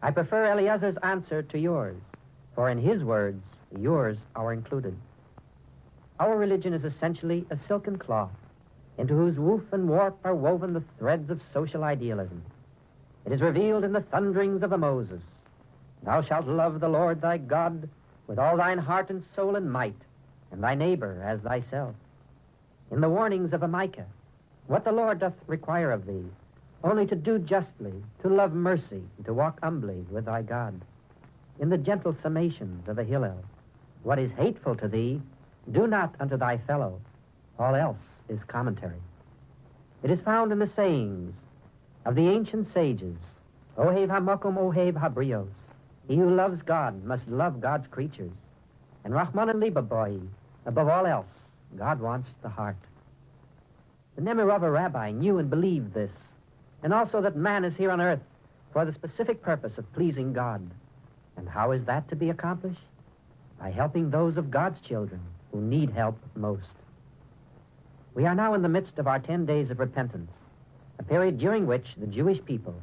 "I prefer Eliezer's answer to yours, for in his words, yours are included." Our religion is essentially a silken cloth, into whose woof and warp are woven the threads of social idealism. It is revealed in the thunderings of a Moses. "Thou shalt love the Lord thy God with all thine heart and soul and might, and thy neighbor as thyself." In the warnings of a Micah, "What the Lord doth require of thee, only to do justly, to love mercy, and to walk humbly with thy God." In the gentle summations of a Hillel, "What is hateful to thee, do not unto thy fellow." All else is commentary. It is found in the sayings of the ancient sages, "Ohev hamokum ohev habrios." He who loves God must love God's creatures. And Rahman Libaboi, above all else, God wants the heart. The Nemirova rabbi knew and believed this, and also that man is here on earth for the specific purpose of pleasing God. And how is that to be accomplished? By helping those of God's children who need help most. We are now in the midst of our 10 days of repentance, a period during which the Jewish people,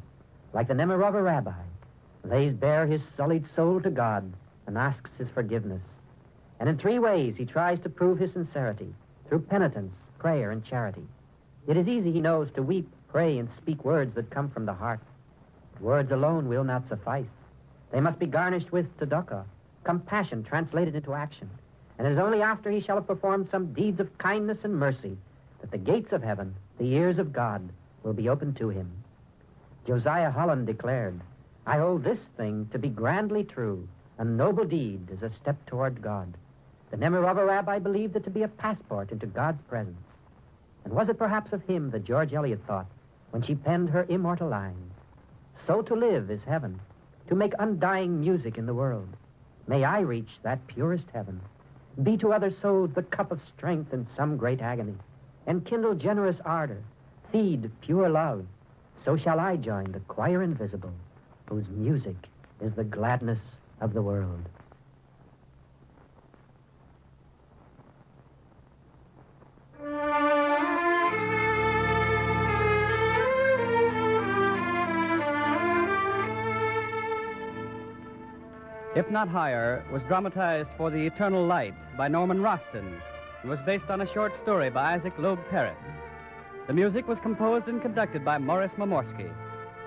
like the Nemirova rabbi, lays bare his sullied soul to God and asks his forgiveness. And in 3 ways he tries to prove his sincerity, through penitence, prayer, and charity. It is easy, he knows, to weep, pray, and speak words that come from the heart. But words alone will not suffice. They must be garnished with tzedakah, compassion translated into action. And it is only after he shall have performed some deeds of kindness and mercy that the gates of heaven, the ears of God, will be opened to him. Josiah Holland declared, "I hold this thing to be grandly true. A noble deed is a step toward God." The Nemirova rabbi believed it to be a passport into God's presence. And was it perhaps of him that George Eliot thought when she penned her immortal lines? So to live is heaven, to make undying music in the world. May I reach that purest heaven, be to other souls the cup of strength in some great agony, and kindle generous ardor, feed pure love. So shall I join the choir invisible, whose music is the gladness of the world. If Not Higher was dramatized for The Eternal Light by Norman Roston and was based on a short story by Isaac Loeb Peretz. The music was composed and conducted by Morris Momorsky.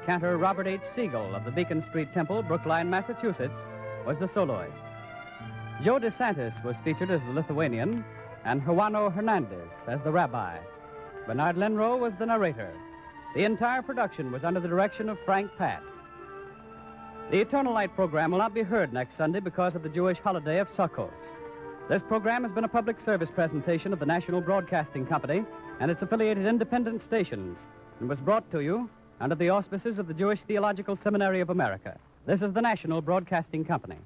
Cantor Robert H. Siegel of the Beacon Street Temple, Brookline, Massachusetts, was the soloist. Joe DeSantis was featured as the Lithuanian and Juano Hernandez as the rabbi. Bernard Lenrow was the narrator. The entire production was under the direction of Frank Patt. The Eternal Light program will not be heard next Sunday because of the Jewish holiday of Sukkot. This program has been a public service presentation of the National Broadcasting Company and its affiliated independent stations and was brought to you under the auspices of the Jewish Theological Seminary of America. This is the National Broadcasting Company.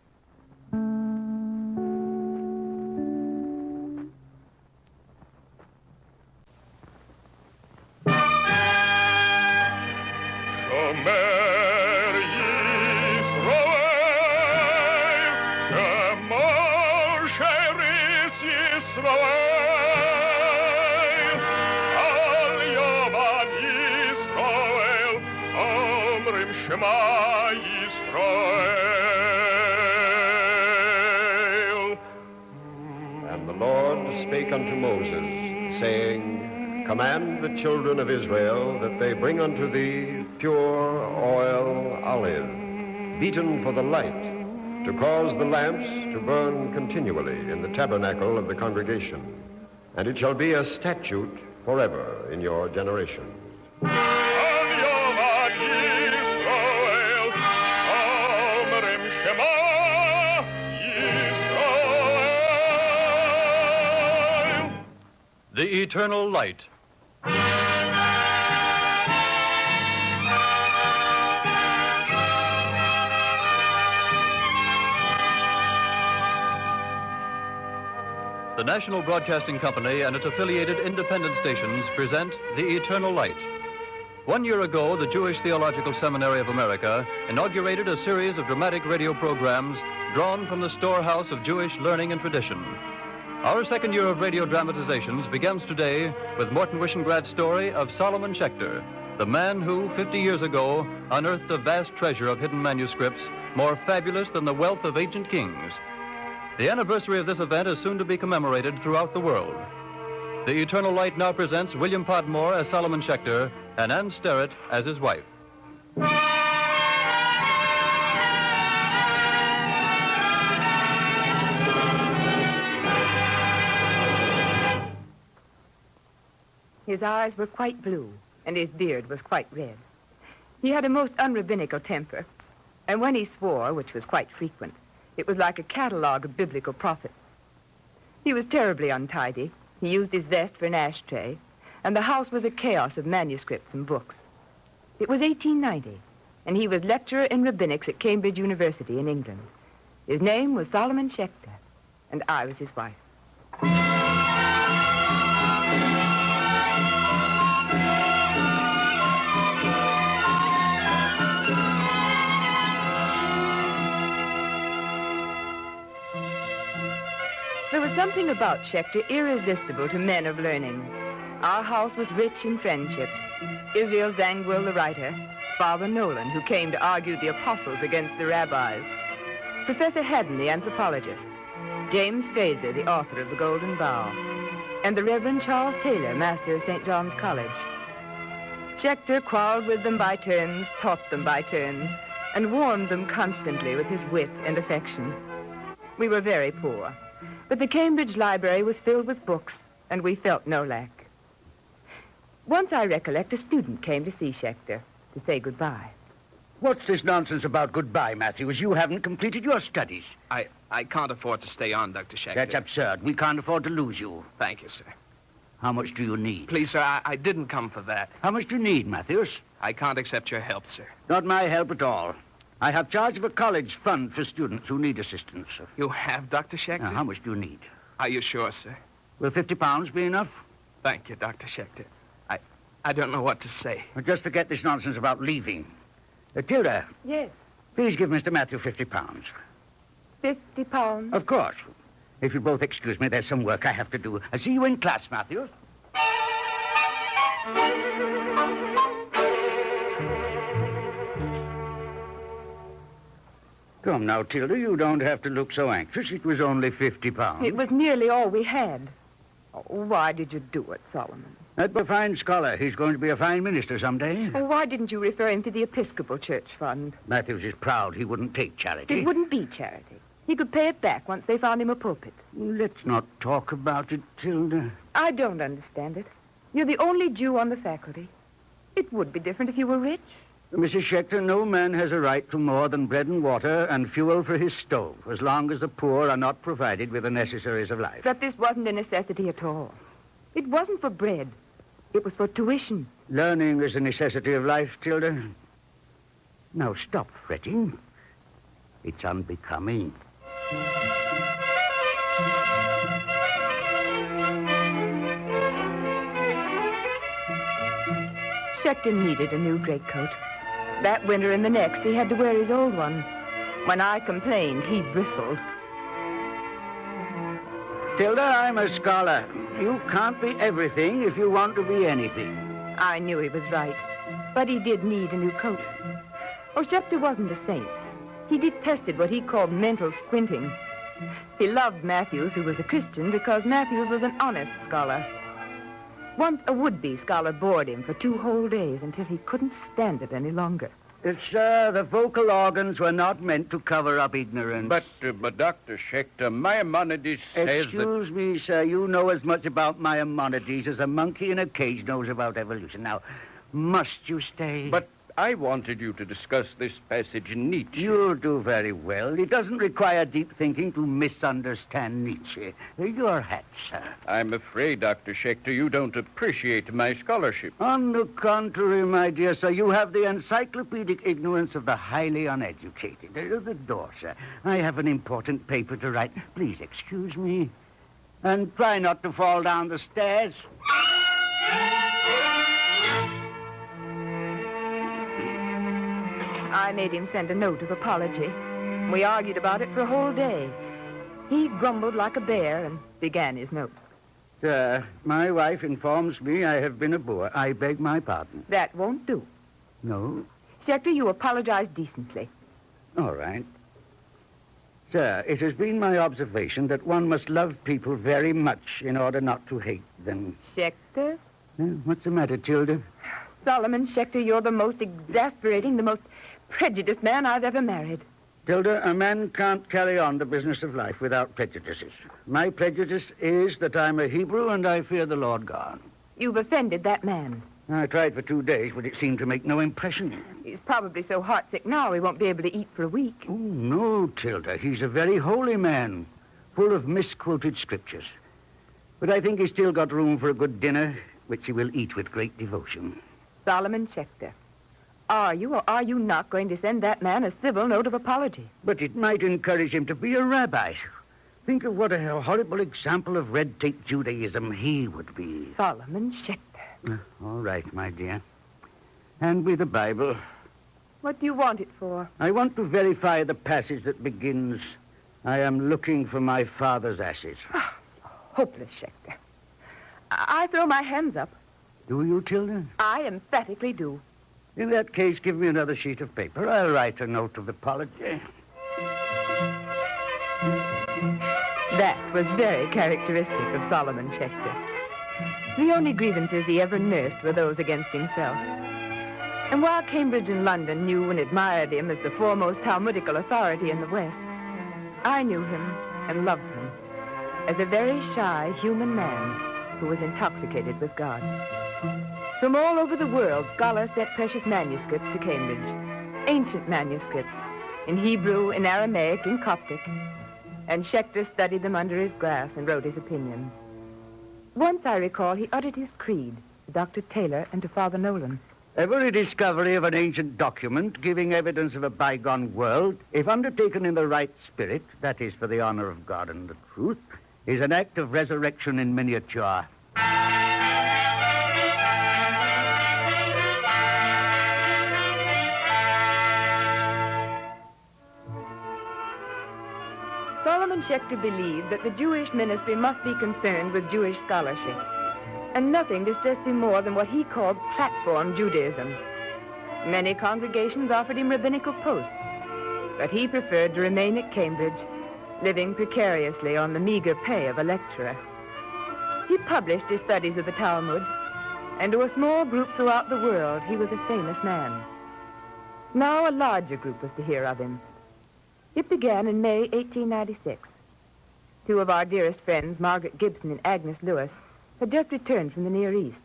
And the Lord spake unto Moses, saying, Command the children of Israel that they bring unto thee pure oil olive, beaten for the light, to cause the lamps to burn continually in the tabernacle of the congregation. And it shall be a statute forever in your generations. The Eternal Light. The National Broadcasting Company and its affiliated independent stations present The Eternal Light. 1 year ago, the Jewish Theological Seminary of America inaugurated a series of dramatic radio programs drawn from the storehouse of Jewish learning and tradition. Our second year of radio dramatizations begins today with Morton Wishengrad's story of Solomon Schechter, the man who, 50 years ago, unearthed a vast treasure of hidden manuscripts more fabulous than the wealth of ancient kings. The anniversary of this event is soon to be commemorated throughout the world. The Eternal Light now presents William Podmore as Solomon Schechter and Ann Sterrett as his wife. His eyes were quite blue, and his beard was quite red. He had a most unrabbinical temper, and when he swore, which was quite frequent, it was like a catalogue of biblical prophets. He was terribly untidy. He used his vest for an ashtray, and the house was a chaos of manuscripts and books. It was 1890, and he was lecturer in rabbinics at Cambridge University in England. His name was Solomon Schechter, and I was his wife. There was something about Schechter irresistible to men of learning. Our house was rich in friendships. Israel Zangwill, the writer, Father Nolan, who came to argue the apostles against the rabbis, Professor Haddon, the anthropologist, James Fraser, the author of The Golden Bough, and the Reverend Charles Taylor, master of St. John's College. Schechter quarreled with them by turns, taught them by turns, and warmed them constantly with his wit and affection. We were very poor, but the Cambridge Library was filled with books, and we felt no lack. Once, I recollect, a student came to see Schechter to say goodbye. What's this nonsense about goodbye, Matthews? You haven't completed your studies. I can't afford to stay on, Dr. Schechter. That's absurd. We can't afford to lose you. Thank you, sir. How much do you need? Please, sir, I didn't come for that. How much do you need, Matthews? I can't accept your help, sir. Not my help at all. I have charge of a college fund for students who need assistance. You have, Dr. Schechter? Now, how much do you need? Are you sure, sir? Will £50 be enough? Thank you, Dr. Schechter. I don't know what to say. Well, just forget this nonsense about leaving. Tilda. Yes. Please give Mr. Matthew £50. £50? Of course. If you both excuse me, there's some work I have to do. I'll see you in class, Matthews. Come now, Tilda, you don't have to look so anxious. It was only £50. It was nearly all we had. Oh, why did you do it, Solomon? That's a fine scholar. He's going to be a fine minister someday. Oh, why didn't you refer him to the Episcopal Church Fund? Matthews is proud he wouldn't take charity. It wouldn't be charity. He could pay it back once they found him a pulpit. Let's not talk about it, Tilda. I don't understand it. You're the only Jew on the faculty. It would be different if you were rich. Mrs. Schechter, no man has a right to more than bread and water and fuel for his stove, as long as the poor are not provided with the necessaries of life. But this wasn't a necessity at all. It wasn't for bread. It was for tuition. Learning is a necessity of life, Tilda. Now stop fretting. It's unbecoming. Schechter needed a new greatcoat. That winter and the next, he had to wear his old one. When I complained, he bristled. Tilda, I'm a scholar. You can't be everything if you want to be anything. I knew he was right, but he did need a new coat. Oh, Schechter wasn't a saint. He detested what he called mental squinting. He loved Matthews, who was a Christian, because Matthews was an honest scholar. Once a would-be scholar bored him for 2 whole days until he couldn't stand it any longer. Sir, the vocal organs were not meant to cover up ignorance. But Dr. Schechter, Maimonides says Excuse me, sir. You know as much about Maimonides as a monkey in a cage knows about evolution. Now, must you stay? But I wanted you to discuss this passage in Nietzsche. You'll do very well. It doesn't require deep thinking to misunderstand Nietzsche. Your hat, sir. I'm afraid, Dr. Schechter, you don't appreciate my scholarship. On the contrary, my dear sir, you have the encyclopedic ignorance of the highly uneducated. The door, sir. I have an important paper to write. Please excuse me. And try not to fall down the stairs. I made him send a note of apology. We argued about it for a whole day. He grumbled like a bear and began his note. Sir, my wife informs me I have been a boor. I beg my pardon. That won't do. No? Schechter, you apologize decently. All right. Sir, it has been my observation that one must love people very much in order not to hate them. Schechter? What's the matter, Tilda? Solomon Schechter, you're the most exasperating, the most prejudiced man I've ever married. Tilda, a man can't carry on the business of life without prejudices. My prejudice is that I'm a Hebrew and I fear the Lord God. You've offended that man. I tried for 2 days, but it seemed to make no impression. He's probably so heartsick now he won't be able to eat for a week. Oh, no, Tilda. He's a very holy man, full of misquoted scriptures. But I think he's still got room for a good dinner, which he will eat with great devotion. Solomon Schechter, are you or are you not going to send that man a civil note of apology? But it might encourage him to be a rabbi. Think of what a horrible example of red tape Judaism he would be. Solomon Schechter. All right, my dear. Hand me the Bible. What do you want it for? I want to verify the passage that begins, I am looking for my father's ashes. Oh, hopeless, Schechter. I throw my hands up. Do you, Tilda? I emphatically do. In that case, give me another sheet of paper. I'll write a note of apology. That was very characteristic of Solomon Schechter. The only grievances he ever nursed were those against himself. And while Cambridge and London knew and admired him as the foremost Talmudical authority in the West, I knew him and loved him as a very shy human man who was intoxicated with God. From all over the world, scholars sent precious manuscripts to Cambridge, ancient manuscripts, in Hebrew, in Aramaic, in Coptic, and Schechter studied them under his glass and wrote his opinion. Once, I recall, he uttered his creed to Dr. Taylor and to Father Nolan. Every discovery of an ancient document giving evidence of a bygone world, if undertaken in the right spirit, that is, for the honor of God and the truth, is an act of resurrection in miniature. Solomon Schechter believed that the Jewish ministry must be concerned with Jewish scholarship, and nothing distressed him more than what he called platform Judaism. Many congregations offered him rabbinical posts, but he preferred to remain at Cambridge, living precariously on the meager pay of a lecturer. He published his studies of the Talmud, and to a small group throughout the world, he was a famous man. Now a larger group was to hear of him. It began in May 1896. Two of our dearest friends, Margaret Gibson and Agnes Lewis, had just returned from the Near East.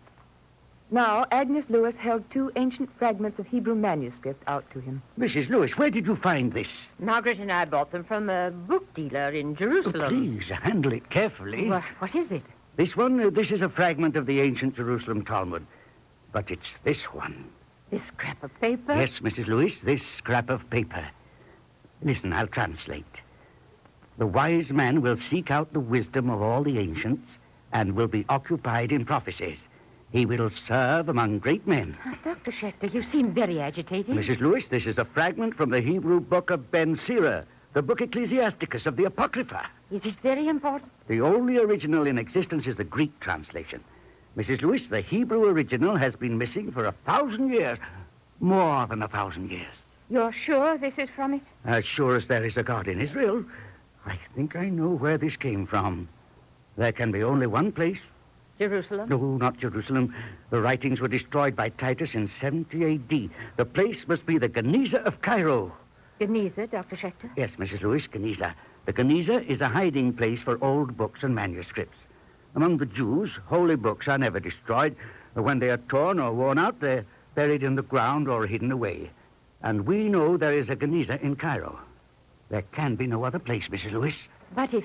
Now, Agnes Lewis held two ancient fragments of Hebrew manuscript out to him. Mrs. Lewis, where did you find this? Margaret and I bought them from a book dealer in Jerusalem. Oh, please, handle it carefully. What is it? This one, this is a fragment of the ancient Jerusalem Talmud. But it's this one. This scrap of paper? Yes, Mrs. Lewis, this scrap of paper. Listen, I'll translate. The wise man will seek out the wisdom of all the ancients and will be occupied in prophecies. He will serve among great men. Dr. Schechter, you seem very agitated. Mrs. Lewis, this is a fragment from the Hebrew book of Ben Sira, the book Ecclesiasticus of the Apocrypha. Is it very important? The only original in existence is the Greek translation. Mrs. Lewis, the Hebrew original has been missing for 1,000 years. More than 1,000 years. You're sure this is from it? As sure as there is a God in Israel. I think I know where this came from. There can be only one place. Jerusalem? No, not Jerusalem. The writings were destroyed by Titus in 70 A.D. The place must be the Geniza of Cairo. Geniza, Dr. Schechter? Yes, Mrs. Lewis, Geniza. The Geniza is a hiding place for old books and manuscripts. Among the Jews, holy books are never destroyed. When they are torn or worn out, they're buried in the ground or hidden away. And we know there is a Geniza in Cairo. There can be no other place, Mrs. Lewis. But if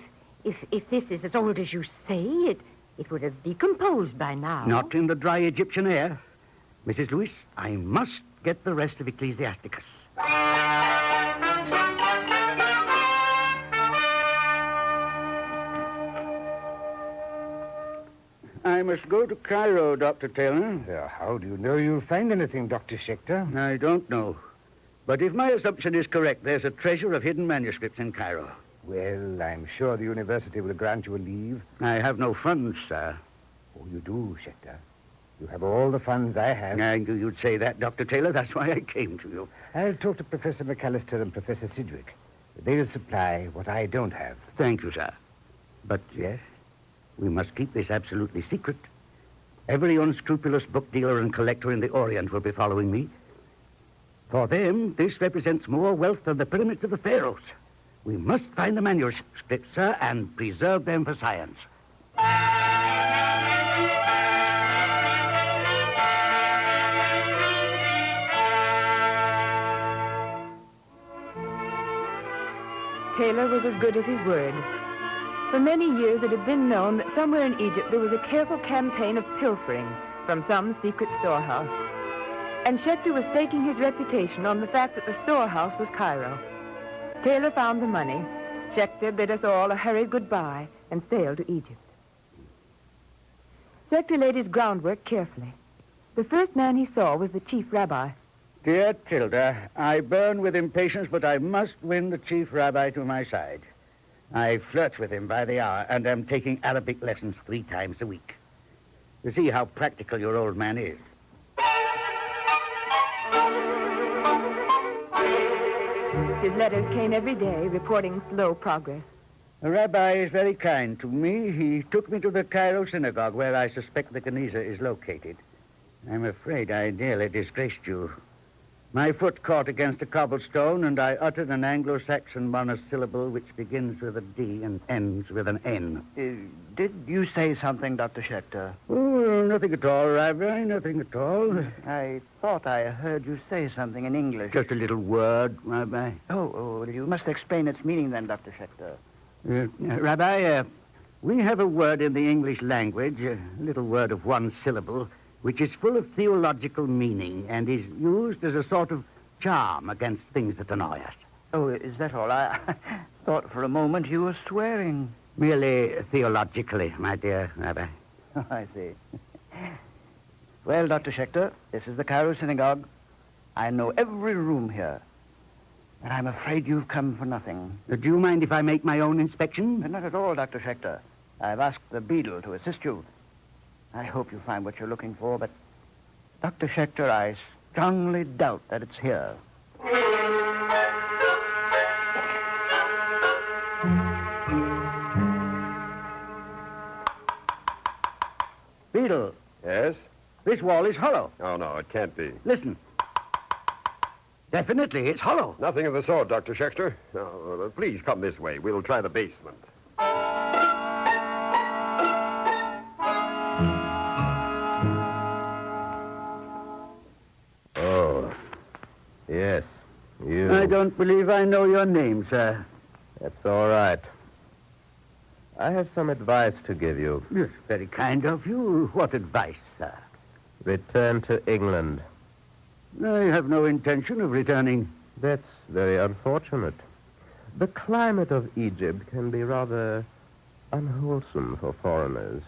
this is as old as you say, it would have decomposed by now. Not in the dry Egyptian air. Mrs. Lewis, I must get the rest of Ecclesiasticus. I must go to Cairo, Dr. Taylor. How do you know you'll find anything, Dr. Schechter? I don't know. But if my assumption is correct, there's a treasure of hidden manuscripts in Cairo. Well, I'm sure the university will grant you a leave. I have no funds, sir. Oh, you do, Schechter. You have all the funds I have. I knew you'd say that, Dr. Taylor. That's why I came to you. I'll talk to Professor McAllister and Professor Sidgwick. They'll supply what I don't have. Thank you, sir. But, yes, we must keep this absolutely secret. Every unscrupulous book dealer and collector in the Orient will be following me. For them, this represents more wealth than the pyramids of the pharaohs. We must find the manuscripts, sir, and preserve them for science. Taylor was as good as his word. For many years, it had been known that somewhere in Egypt there was a careful campaign of pilfering from some secret storehouse. And Schechter was staking his reputation on the fact that the storehouse was Cairo. Taylor found the money. Schechter bid us all a hurried goodbye and sailed to Egypt. Schechter laid his groundwork carefully. The first man he saw was the chief rabbi. Dear Tilda, I burn with impatience, but I must win the chief rabbi to my side. I flirt with him by the hour and am taking Arabic lessons 3 times a week. You see how practical your old man is. His letters came every day, reporting slow progress. The rabbi is very kind to me. He took me to the Cairo synagogue where I suspect the Geniza is located. I'm afraid I nearly disgraced you. My foot caught against a cobblestone, and I uttered an Anglo-Saxon monosyllable which begins with a D and ends with an N. Did you say something, Dr. Schechter? Oh, nothing at all, Rabbi, nothing at all. I thought I heard you say something in English. Just a little word, Rabbi. Oh, you must explain its meaning then, Dr. Schechter. Rabbi, we have a word in the English language, a little word of one syllable, which is full of theological meaning and is used as a sort of charm against things that annoy us. Oh, is that all? I thought for a moment you were swearing. Merely theologically, my dear Rabbi. Oh, I see. Well, Dr. Schechter, this is the Cairo synagogue. I know every room here. But I'm afraid you've come for nothing. Do you mind if I make my own inspection? Not at all, Dr. Schechter. I've asked the beadle to assist you. I hope you find what you're looking for, but, Dr. Schechter, I strongly doubt that it's here. Beadle. Yes? This wall is hollow. Oh, no, it can't be. Listen. Definitely, it's hollow. Nothing of the sort, Dr. Schechter. No, please come this way. We'll try the basement. Oh, yes, you. I don't believe I know your name, sir. That's all right. I have some advice to give you. Yes, very kind of you. What advice, sir? Return to England. I have no intention of returning. That's very unfortunate. The climate of Egypt can be rather unwholesome for foreigners.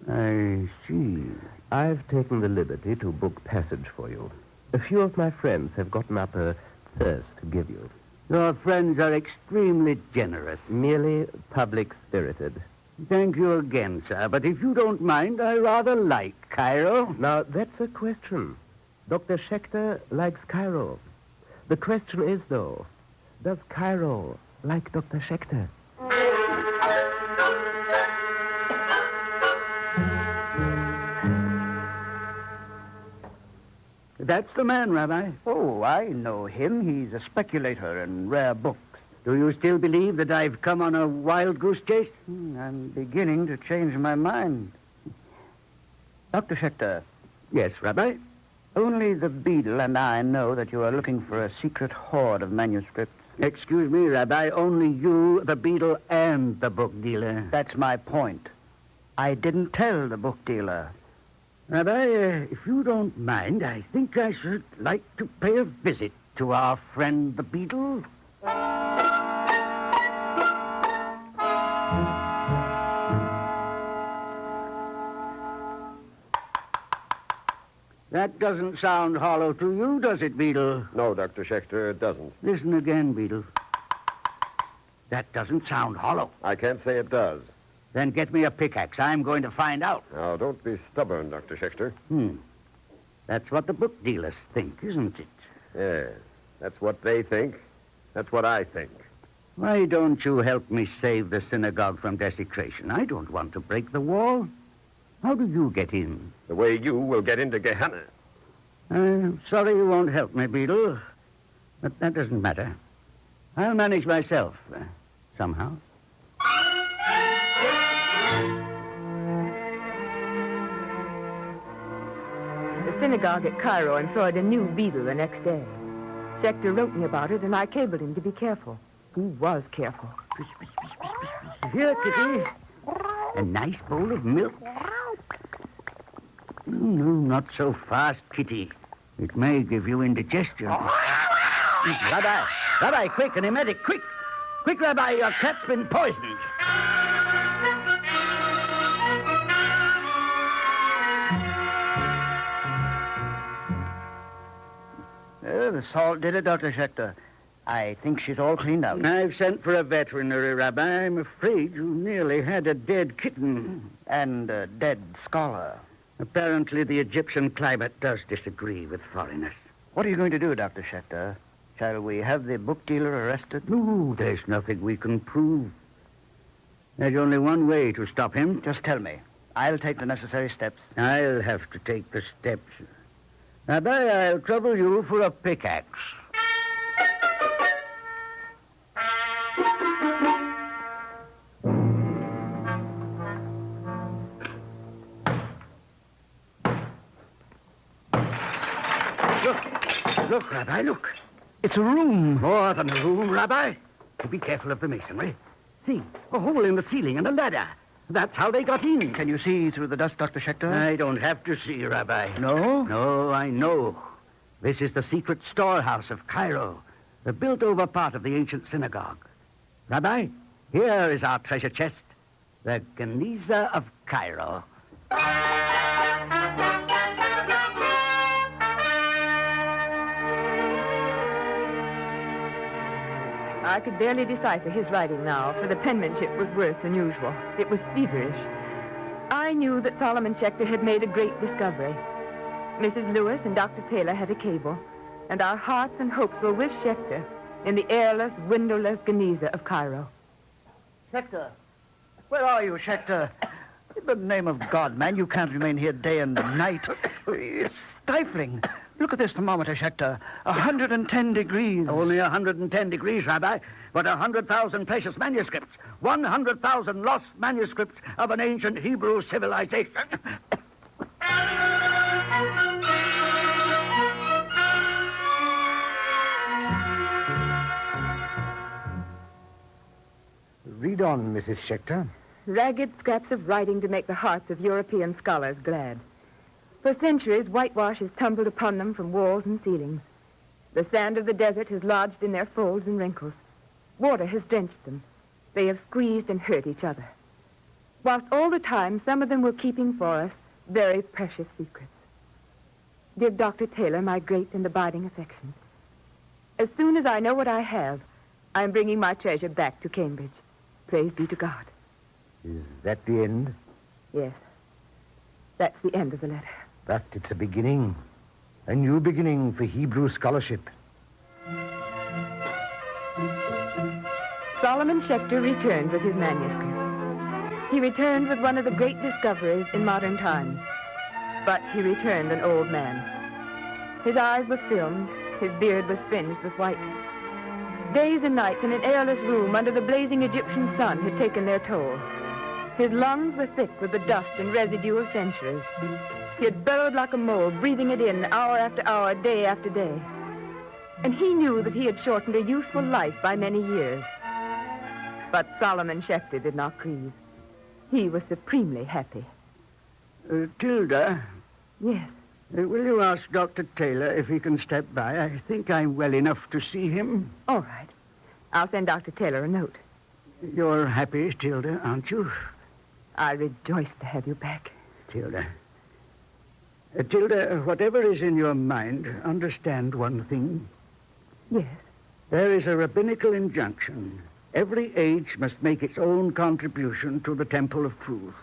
I see. I've taken the liberty to book passage for you. A few of my friends have gotten up a purse to give you. Your friends are extremely generous. Merely public-spirited. Thank you again, sir. But if you don't mind, I rather like Cairo. Now, that's a question. Dr. Schechter likes Cairo. The question is, though, does Cairo like Dr. Schechter? That's the man, Rabbi. Oh, I know him. He's a speculator in rare books. Do you still believe that I've come on a wild goose chase? I'm beginning to change my mind. Dr. Schechter. Yes, Rabbi? Only the beadle and I know that you are looking for a secret hoard of manuscripts. Excuse me, Rabbi. Only you, the beadle, and the book dealer. That's my point. I didn't tell the book dealer. Rabbi, if you don't mind, I think I should like to pay a visit to our friend the beadle. That doesn't sound hollow to you, does it, Beadle? No, Dr. Schechter, it doesn't. Listen again, Beadle. That doesn't sound hollow. I can't say it does. Then get me a pickaxe. I'm going to find out. Now, don't be stubborn, Dr. Schechter. That's what the book dealers think, isn't it? Yes, that's what they think. That's what I think. Why don't you help me save the synagogue from desecration? I don't want to break the wall. How do you get in? The way you will get into Gehenna. I'm sorry you won't help me, Beadle. But that doesn't matter. I'll manage myself, somehow. The synagogue at Cairo employed a new beadle the next day. Schechter wrote me about it, and I cabled him to be careful. He was careful. Here, Kitty. A nice bowl of milk. No, not so fast, Kitty. It may give you indigestion. Rabbi, quick, an emetic, quick. Quick, Rabbi, your cat's been poisoned. The salt did it, Dr. Schechter. I think she's all cleaned out. I've sent for a veterinary, Rabbi. I'm afraid you nearly had a dead kitten. And a dead scholar. Apparently the Egyptian climate does disagree with foreigners. What are you going to do, Dr. Schechter? Shall we have the book dealer arrested? No, there's nothing we can prove. There's only one way to stop him. Just tell me. I'll take the necessary steps. I'll have to take the steps. Rabbi, I'll trouble you for a pickaxe. Look, Rabbi, look. It's a room. More than a room, Rabbi. Be careful of the masonry. See, a hole in the ceiling and a ladder. That's how they got in. Can you see through the dust, Dr. Schechter? I don't have to see, Rabbi. No? No, I know. This is the secret storehouse of Cairo, the built-over part of the ancient synagogue. Rabbi, here is our treasure chest, the Geniza of Cairo. I could barely decipher his writing now, for the penmanship was worse than usual. It was feverish. I knew that Solomon Schechter had made a great discovery. Mrs. Lewis and Dr. Taylor had a cable, and our hearts and hopes were with Schechter in the airless, windowless Geniza of Cairo. Schechter! Where are you, Schechter? In the name of God, man, you can't remain here day and night. It's stifling. Look at this thermometer, Schechter. 110 degrees. Only 110 degrees, Rabbi, but 100,000 precious manuscripts. 100,000 lost manuscripts of an ancient Hebrew civilization. Read on, Mrs. Schechter. Ragged scraps of writing to make the hearts of European scholars glad. For centuries, whitewash has tumbled upon them from walls and ceilings. The sand of the desert has lodged in their folds and wrinkles. Water has drenched them. They have squeezed and hurt each other. Whilst all the time, some of them were keeping for us very precious secrets. Dear Dr. Taylor, my great and abiding affection, as soon as I know what I have, I am bringing my treasure back to Cambridge. Praise be to God. Is that the end? Yes. That's the end of the letter. But it's a beginning. A new beginning for Hebrew scholarship. Solomon Schechter returned with his manuscript. He returned with one of the great discoveries in modern times. But he returned an old man. His eyes were filmed. His beard was fringed with white. Days and nights in an airless room under the blazing Egyptian sun had taken their toll. His lungs were thick with the dust and residue of centuries. He had burrowed like a mole, breathing it in hour after hour, day after day. And he knew that he had shortened a useful life by many years. But Solomon Schechter did not grieve. He was supremely happy. Tilda? Yes? Will you ask Dr. Taylor if he can step by? I think I'm well enough to see him. All right. I'll send Dr. Taylor a note. You're happy, Tilda, aren't you? I rejoice to have you back. Tilda. Tilda, whatever is in your mind, understand one thing. Yes? There is a rabbinical injunction. Every age must make its own contribution to the temple of truth.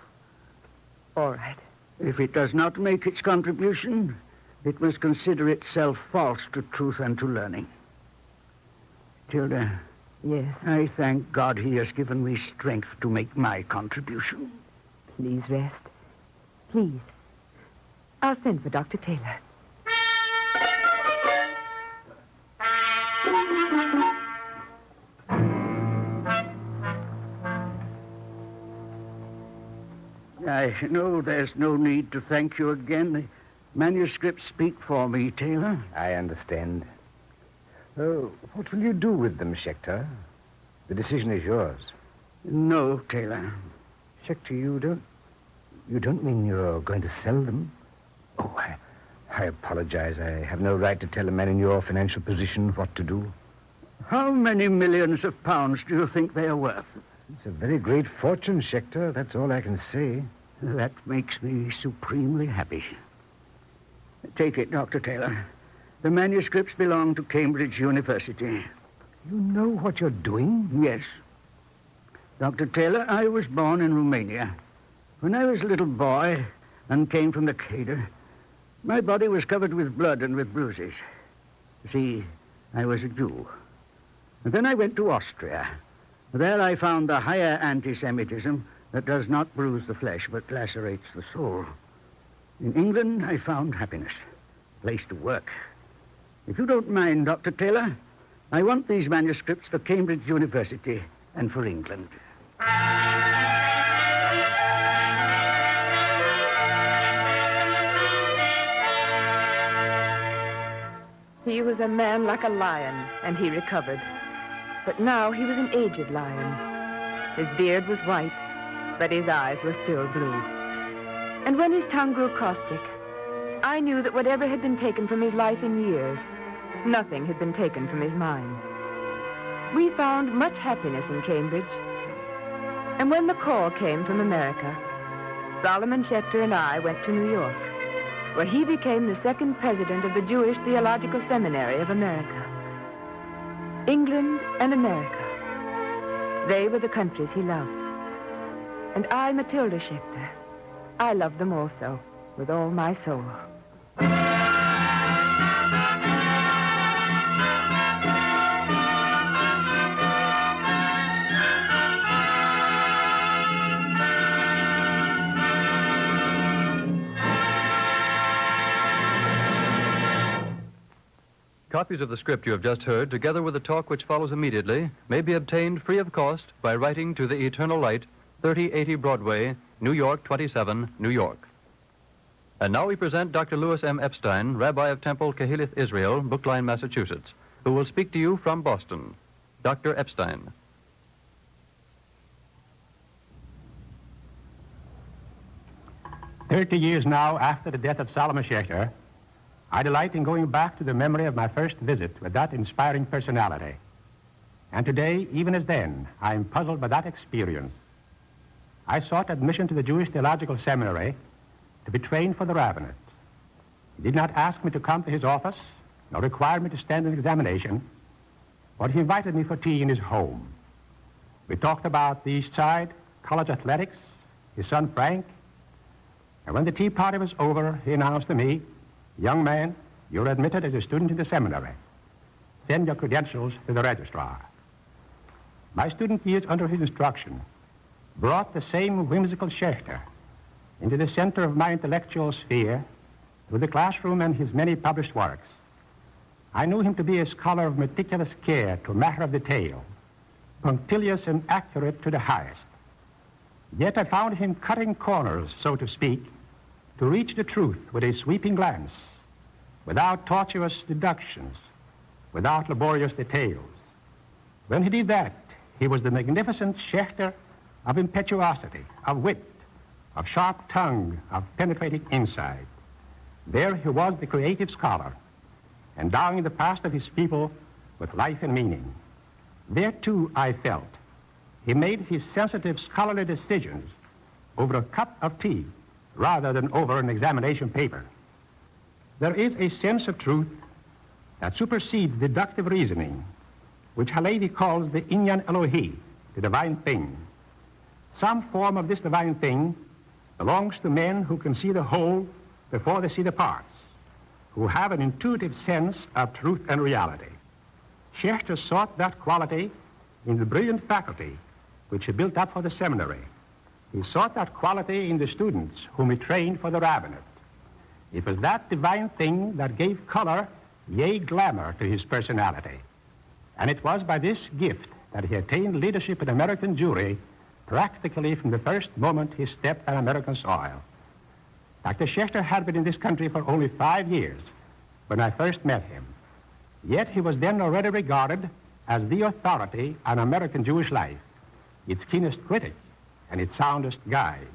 All right. If it does not make its contribution, it must consider itself false to truth and to learning. Tilda. Yes? I thank God he has given me strength to make my contribution. Please rest. Please. I'll send for Dr. Taylor. I know there's no need to thank you again. The manuscripts speak for me, Taylor. I understand. What will you do with them, Schechter? The decision is yours. No, Taylor. Schechter, you don't mean you're going to sell them? Oh, I apologize. I have no right to tell a man in your financial position what to do. How many millions of pounds do you think they are worth? It's a very great fortune, Schechter. That's all I can say. That makes me supremely happy. Take it, Dr. Taylor. The manuscripts belong to Cambridge University. You know what you're doing? Yes. Dr. Taylor, I was born in Romania. When I was a little boy and came from the Cheder, my body was covered with blood and with bruises. See, I was a Jew. And then I went to Austria, There I found the higher anti-Semitism that does not bruise the flesh but lacerates the soul. In England, I found happiness, a place to work. If you don't mind, Dr. Taylor, I want these manuscripts for Cambridge University and for England. He was a man like a lion, and he recovered. But now he was an aged lion. His beard was white, but his eyes were still blue. And when his tongue grew caustic, I knew that whatever had been taken from his life in years, nothing had been taken from his mind. We found much happiness in Cambridge. And when the call came from America, Solomon Schechter and I went to New York, where he became the second president of the Jewish Theological Seminary of America. England and America, they were the countries he loved. And I, Matilda Schechter, I loved them also, with all my soul. Copies of the script you have just heard, together with the talk which follows immediately, may be obtained free of cost by writing to the Eternal Light, 3080 Broadway, New York 27, New York. And now we present Dr. Louis M. Epstein, Rabbi of Temple Kehilith Israel, Brookline, Massachusetts, who will speak to you from Boston. Dr. Epstein. "30 years now after the death of Solomon Schechter, I delight in going back to the memory of my first visit with that inspiring personality. And today, even as then, I am puzzled by that experience. I sought admission to the Jewish Theological Seminary to be trained for the rabbinate. He did not ask me to come to his office, nor require me to stand an examination, but he invited me for tea in his home. We talked about the East Side, college athletics, his son Frank, and when the tea party was over, he announced to me, "Young man, you're admitted as a student in the seminary. Send your credentials to the registrar." My student years under his instruction brought the same whimsical Schechter into the center of my intellectual sphere through the classroom and his many published works. I knew him to be a scholar of meticulous care to matter of detail, punctilious and accurate to the highest. Yet I found him cutting corners, so to speak, to reach the truth with a sweeping glance, without tortuous deductions, without laborious details. When he did that, he was the magnificent Schechter of impetuosity, of wit, of sharp tongue, of penetrating insight. There he was the creative scholar, endowing the past of his people with life and meaning. There, too, I felt, he made his sensitive scholarly decisions over a cup of tea rather than over an examination paper. There is a sense of truth that supersedes deductive reasoning, which Halevi calls the Inyan Elohi, the divine thing. Some form of this divine thing belongs to men who can see the whole before they see the parts, who have an intuitive sense of truth and reality. Schechter sought that quality in the brilliant faculty which he built up for the seminary. He sought that quality in the students whom he trained for the rabbinate. It was that divine thing that gave color, yea, glamour to his personality. And it was by this gift that he attained leadership in American Jewry practically from the first moment he stepped on American soil. Dr. Schechter had been in this country for only 5 years when I first met him. Yet he was then already regarded as the authority on American Jewish life, its keenest critic and its soundest guide.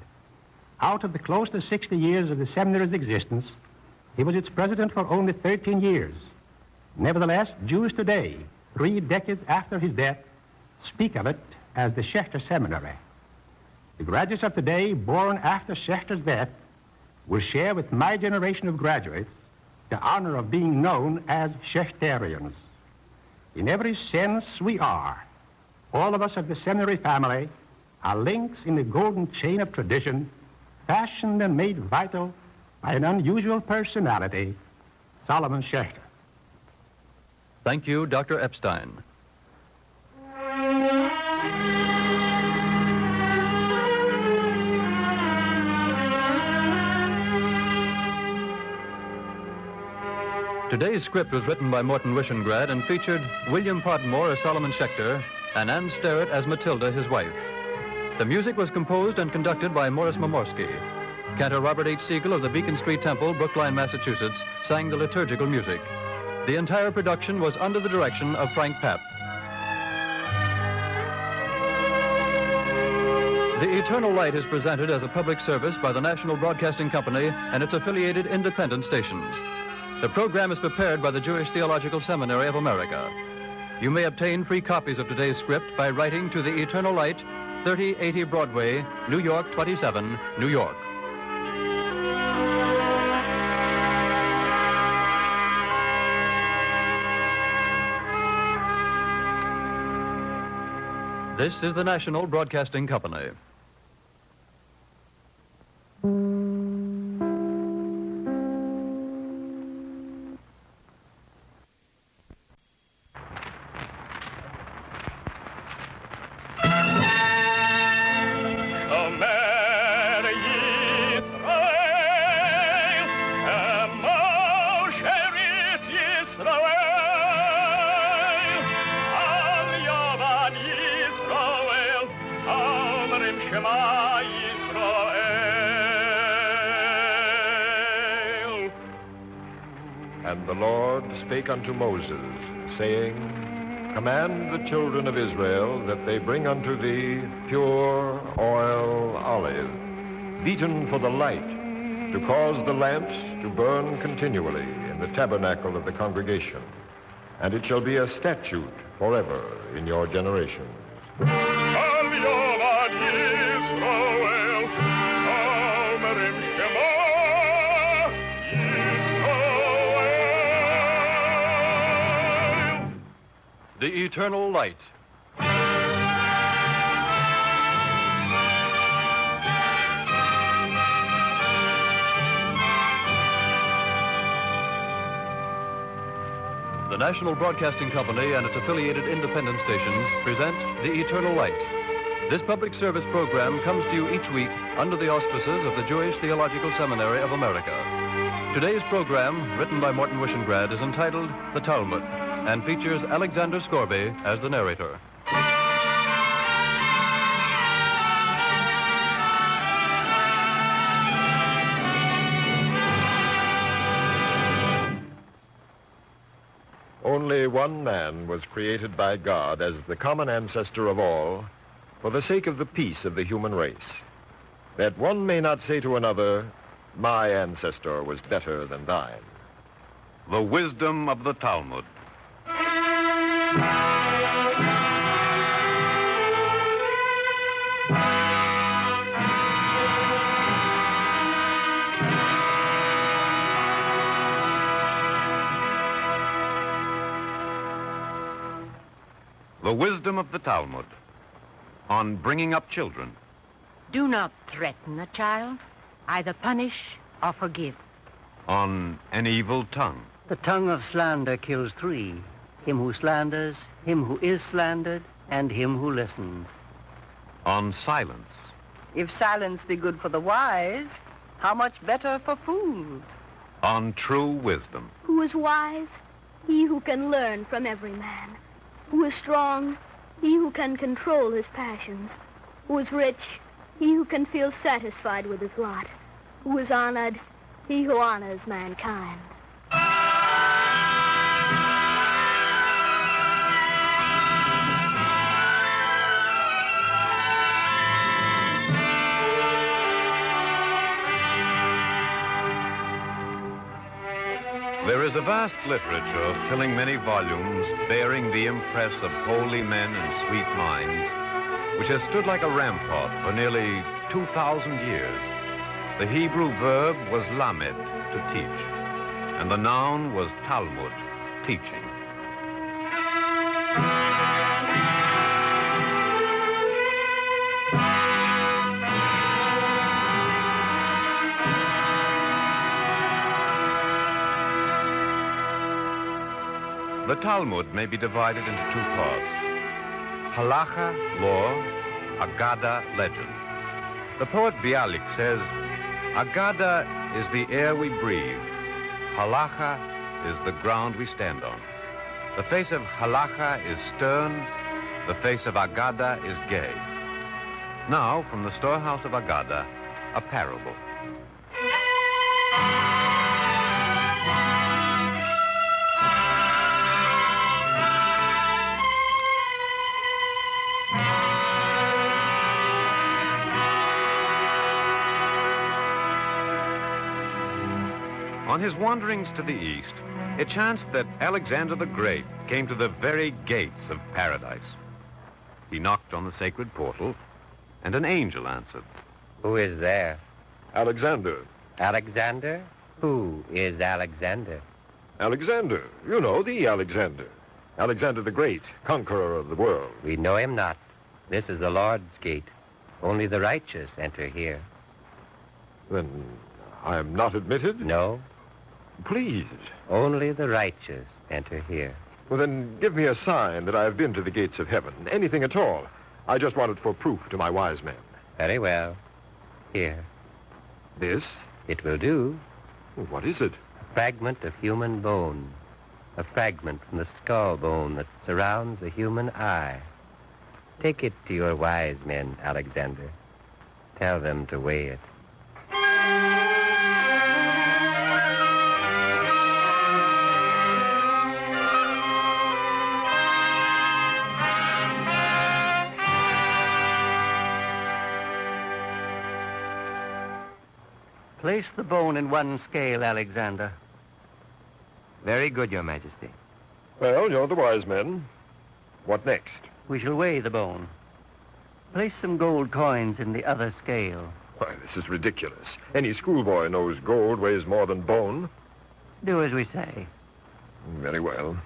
Out of the close to 60 years of the seminary's existence, he was its president for only 13 years. Nevertheless, Jews today, 3 decades after his death, speak of it as the Schechter Seminary. The graduates of today, born after Schechter's death, will share with my generation of graduates the honor of being known as Schechterians. In every sense, we are, all of us of the seminary family, are links in the golden chain of tradition, fashioned and made vital by an unusual personality, Solomon Schechter. Thank you, Dr. Epstein. Today's script was written by Morton Wishengrad and featured William Podmore as Solomon Schechter and Ann Sterrett as Matilda, his wife. The music was composed and conducted by Morris Momorsky. Cantor Robert H. Siegel of the Beacon Street Temple, Brookline, Massachusetts, sang the liturgical music. The entire production was under the direction of Frank Papp. The Eternal Light is presented as a public service by the National Broadcasting Company and its affiliated independent stations. The program is prepared by the Jewish Theological Seminary of America. You may obtain free copies of today's script by writing to the Eternal Light, 3080 Broadway, New York 27, New York. This is the National Broadcasting Company. And the Lord spake unto Moses, saying, Command the children of Israel that they bring unto thee pure oil olive, beaten for the light, to cause the lamps to burn continually in the tabernacle of the congregation. And it shall be a statute forever in your generations. The Eternal Light. The National Broadcasting Company and its affiliated independent stations present The Eternal Light. This public service program comes to you each week under the auspices of the Jewish Theological Seminary of America. Today's program, written by Morton Wishengrad, is entitled The Talmud, and features Alexander Scorby as the narrator. Only one man was created by God as the common ancestor of all for the sake of the peace of the human race, that one may not say to another, my ancestor was better than thine. The wisdom of the Talmud. The wisdom of the Talmud on bringing up children. Do not threaten a child. Either punish or forgive. On an evil tongue. The tongue of slander kills three: him who slanders, him who is slandered, and him who listens. On silence. If silence be good for the wise, how much better for fools? On true wisdom. Who is wise? He who can learn from every man. Who is strong? He who can control his passions. Who is rich? He who can feel satisfied with his lot. Who is honored? He who honors mankind. There is a vast literature filling many volumes bearing the impress of holy men and sweet minds, which has stood like a rampart for nearly 2,000 years. The Hebrew verb was lamed, to teach, and the noun was Talmud, teaching. The Talmud may be divided into two parts: Halacha, law, Agada, legend. The poet Bialik says, Agada is the air we breathe. Halacha is the ground we stand on. The face of halacha is stern. The face of Agada is gay. Now, from the storehouse of Agada, a parable. On his wanderings to the east, it chanced that Alexander the Great came to the very gates of paradise. He knocked on the sacred portal, and an angel answered. Who is there? Alexander. Alexander? Who is Alexander? Alexander. You know, the Alexander. Alexander the Great, conqueror of the world. We know him not. This is the Lord's gate. Only the righteous enter here. Then I am not admitted? No. Please. Only the righteous enter here. Well, then give me a sign that I have been to the gates of heaven. Anything at all. I just want it for proof to my wise men. Very well. Here. This? It will do. What is it? A fragment of human bone. A fragment from the skull bone that surrounds a human eye. Take it to your wise men, Alexander. Tell them to weigh it. Place the bone in one scale, Alexander. Very good, Your Majesty. Well, you're the wise men. What next? We shall weigh the bone. Place some gold coins in the other scale. Why, this is ridiculous. Any schoolboy knows gold weighs more than bone. Do as we say. Very well.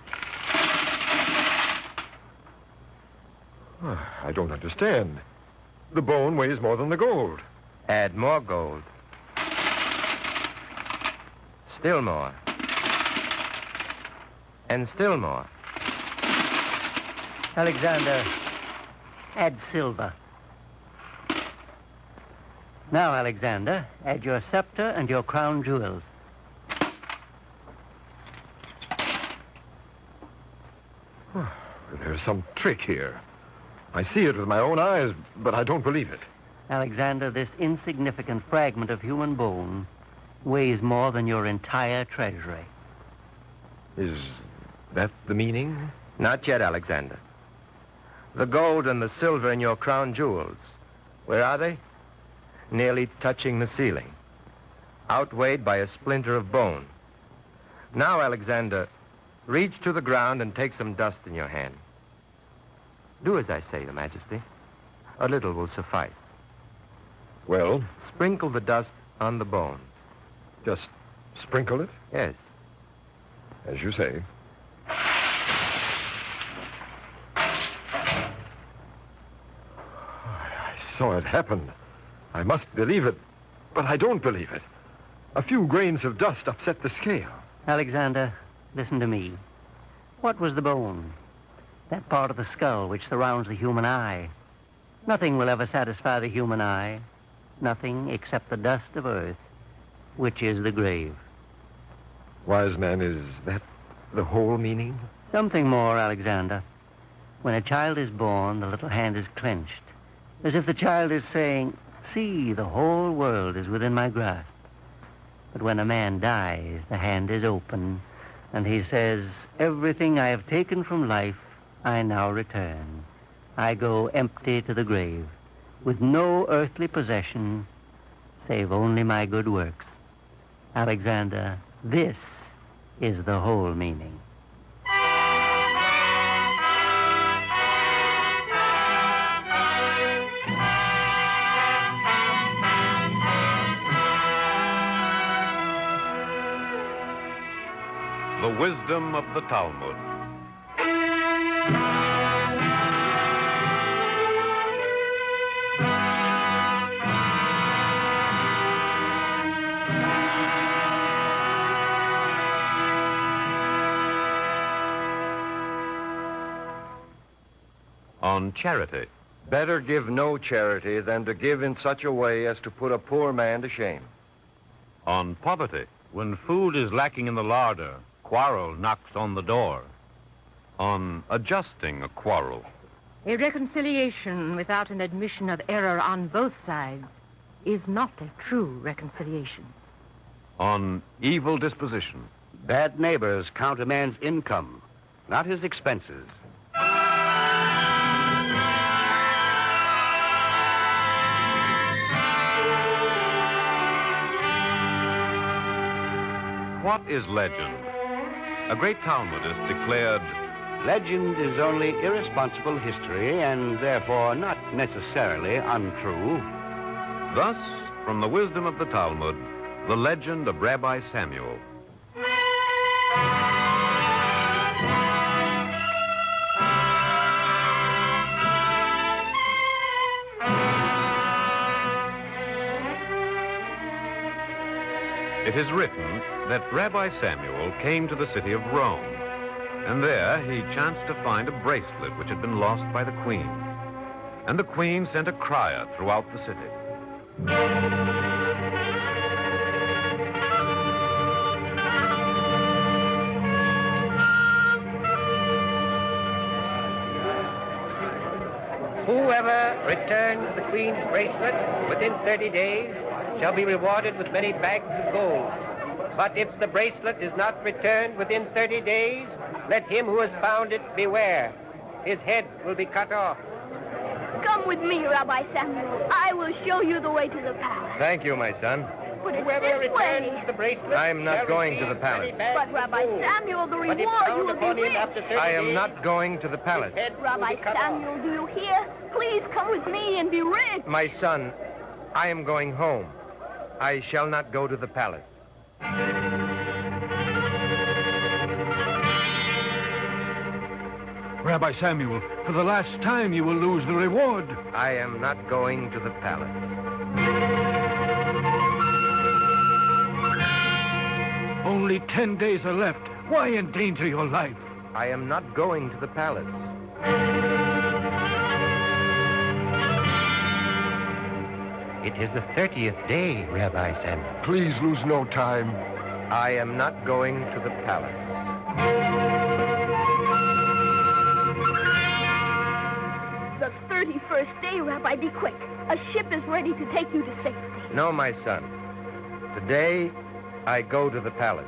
I don't understand. The bone weighs more than the gold. Add more gold. Still more. And still more. Alexander, add silver. Now, Alexander, add your scepter and your crown jewels. There's some trick here. I see it with my own eyes, but I don't believe it. Alexander, this insignificant fragment of human bone weighs more than your entire treasury. Is that the meaning? Not yet, Alexander. The gold and the silver in your crown jewels, where are they? Nearly touching the ceiling, outweighed by a splinter of bone. Now, Alexander, reach to the ground and take some dust in your hand. Do as I say, Your Majesty. A little will suffice. Well? Sprinkle the dust on the bone. Just sprinkle it? Yes. As you say. I saw it happen. I must believe it, but I don't believe it. A few grains of dust upset the scale. Alexander, listen to me. What was the bone? That part of the skull which surrounds the human eye. Nothing will ever satisfy the human eye. Nothing except the dust of earth, which is the grave. Wise man, is that the whole meaning? Something more, Alexander. When a child is born, the little hand is clenched, as if the child is saying, "See, the whole world is within my grasp." But when a man dies, the hand is open, and he says, "Everything I have taken from life, I now return. I go empty to the grave, with no earthly possession, save only my good works." Alexander, this is the whole meaning. The wisdom of the Talmud. On charity. Better give no charity than to give in such a way as to put a poor man to shame. On poverty. When food is lacking in the larder, quarrel knocks on the door, on adjusting a quarrel, A reconciliation without an admission of error on both sides is not a true reconciliation. on evil disposition, Bad neighbors count a man's income, not his expenses. What is legend? A great Talmudist declared, Legend is only irresponsible history and therefore not necessarily untrue. thus, from the wisdom of the Talmud, the legend of Rabbi Samuel. It is written that Rabbi Samuel came to the city of Rome, and there he chanced to find a bracelet which had been lost by the queen. And the queen sent a crier throughout the city. Whoever returns the queen's bracelet within 30 days shall be rewarded with many bags of gold. But if the bracelet is not returned within 30 days, let him who has found it beware. His head will be cut off. Come with me, Rabbi Samuel. I will show you the way to the palace. Thank you, my son. But it's Whoever this way. returns the bracelet I'm not shall going to receive the palace. 20 bags But Rabbi of gold. Samuel, the But if reward, found you will upon be him rich. after 30 I am days, not going to the palace. his head will Rabbi be cut off. Samuel, do you hear? Please come with me and be rich. My son, I am going home. I shall not go to the palace. Rabbi Samuel, for the last time you will lose the reward. I am not going to the palace. Only 10 days are left. Why endanger your life? I am not going to the palace. It is the 30th day, Rabbi Samuel. Please lose no time. I am not going to the palace. The 31st day, Rabbi, be quick. A ship is ready to take you to safety. No, my son. Today, I go to the palace.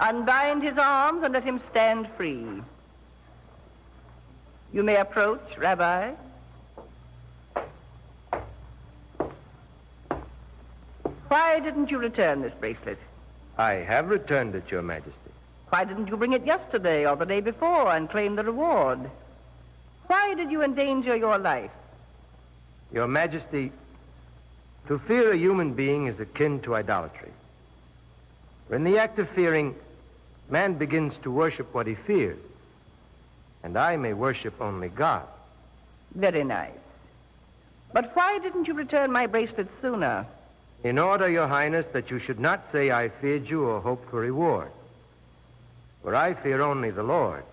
Unbind his arms and let him stand free. You may approach, Rabbi. Why didn't you return this bracelet? I have returned it, Your Majesty. Why didn't you bring it yesterday or the day before and claim the reward? Why did you endanger your life? Your Majesty, to fear a human being is akin to idolatry. For in the act of fearing, man begins to worship what he fears. And I may worship only God. Very nice. But why didn't you return my bracelet sooner? In order, Your Highness, that you should not say I feared you or hoped for reward. For I fear only the Lord,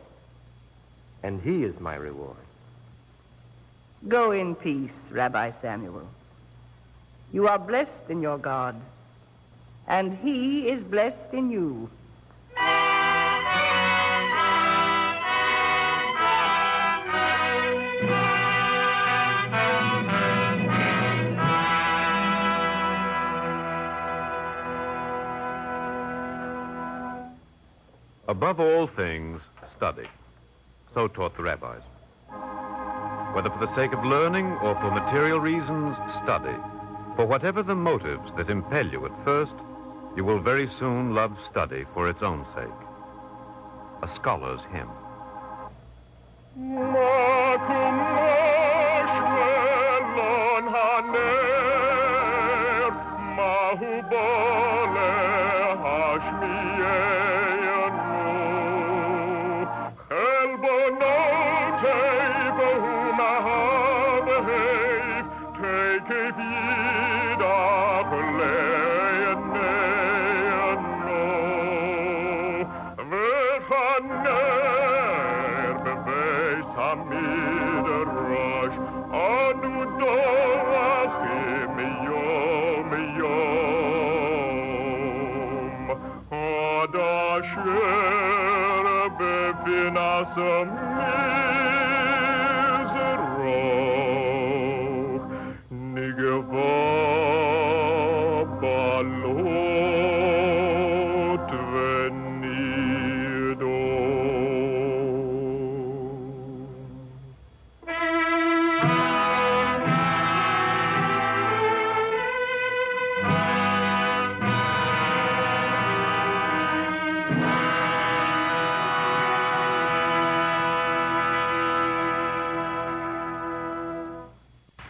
and he is my reward. Go in peace, Rabbi Samuel. You are blessed in your God, and he is blessed in you. Above all things, study. So taught the rabbis. Whether for the sake of learning or for material reasons, study. For whatever the motives that impel you at first, you will very soon love study for its own sake. A scholar's hymn.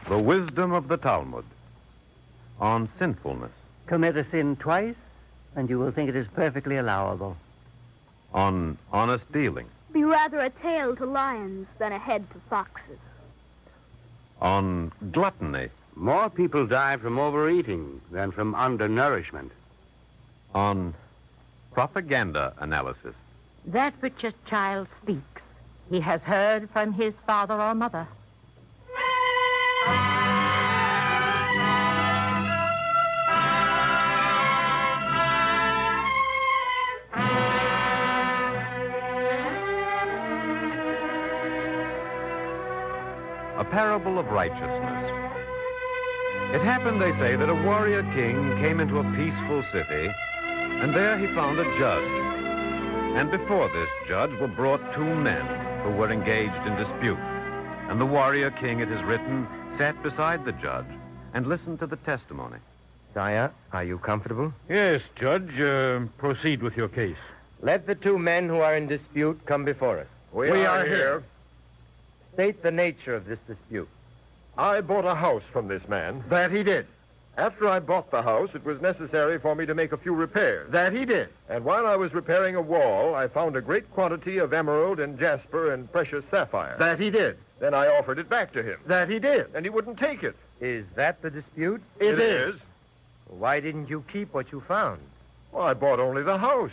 The wisdom of the Talmud on sinfulness. Commit a sin twice, and you will think it is perfectly allowable. On honest dealing. Be rather a tail to lions than a head to foxes. On gluttony. More people die from overeating than from undernourishment. On propaganda analysis. That which a child speaks, he has heard from his father or mother. A parable of righteousness. It happened, they say, that a warrior king came into a peaceful city, and there he found a judge. And before this judge were brought two men who were engaged in dispute. And the warrior king, it is written, sat beside the judge and listened to the testimony. Sire, are you comfortable? Yes, Judge. Proceed with your case. Let the two men who are in dispute come before us. We are here. State the nature of this dispute. I bought a house from this man. That he did. After I bought the house, it was necessary for me to make a few repairs. That he did. And while I was repairing a wall, I found a great quantity of emerald and jasper and precious sapphire. That he did. Then I offered it back to him. That he did. And he wouldn't take it. Is that the dispute? It is. Why didn't you keep what you found? Well, I bought only the house.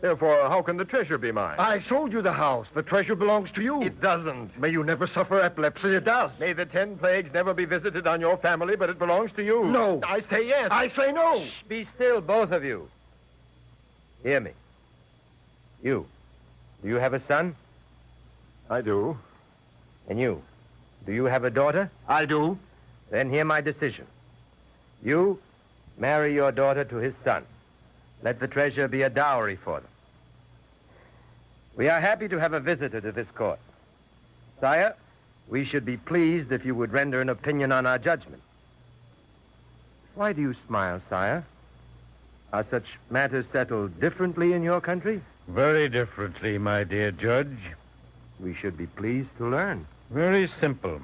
Therefore, how can the treasure be mine? I sold you the house. The treasure belongs to you. It doesn't. May you never suffer epilepsy. It does. May the 10 plagues never be visited on your family, but it belongs to you. No. I say yes. I say no. Shh, be still, both of you. Hear me. You. Do you have a son? I do. And you? Do you have a daughter? I do. Then hear my decision. You marry your daughter to his son. Let the treasure be a dowry for them. We are happy to have a visitor to this court. Sire, we should be pleased if you would render an opinion on our judgment. Why do you smile, sire? Are such matters settled differently in your country? Very differently, my dear Judge. We should be pleased to learn. Very simple.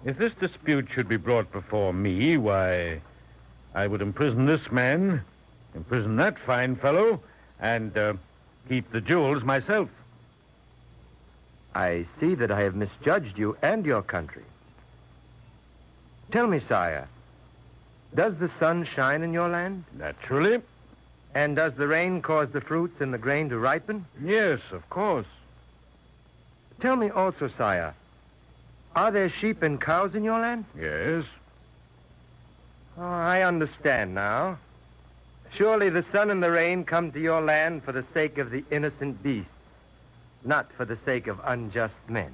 If this dispute should be brought before me, why, I would imprison this man, imprison that fine fellow, and keep the jewels myself. I see that I have misjudged you and your country. Tell me, sire, does the sun shine in your land? Naturally. And does the rain cause the fruits and the grain to ripen? Yes, of course. Tell me also, sire, are there sheep and cows in your land? Yes. Oh, I understand now. Surely the sun and the rain come to your land for the sake of the innocent beasts, not for the sake of unjust men.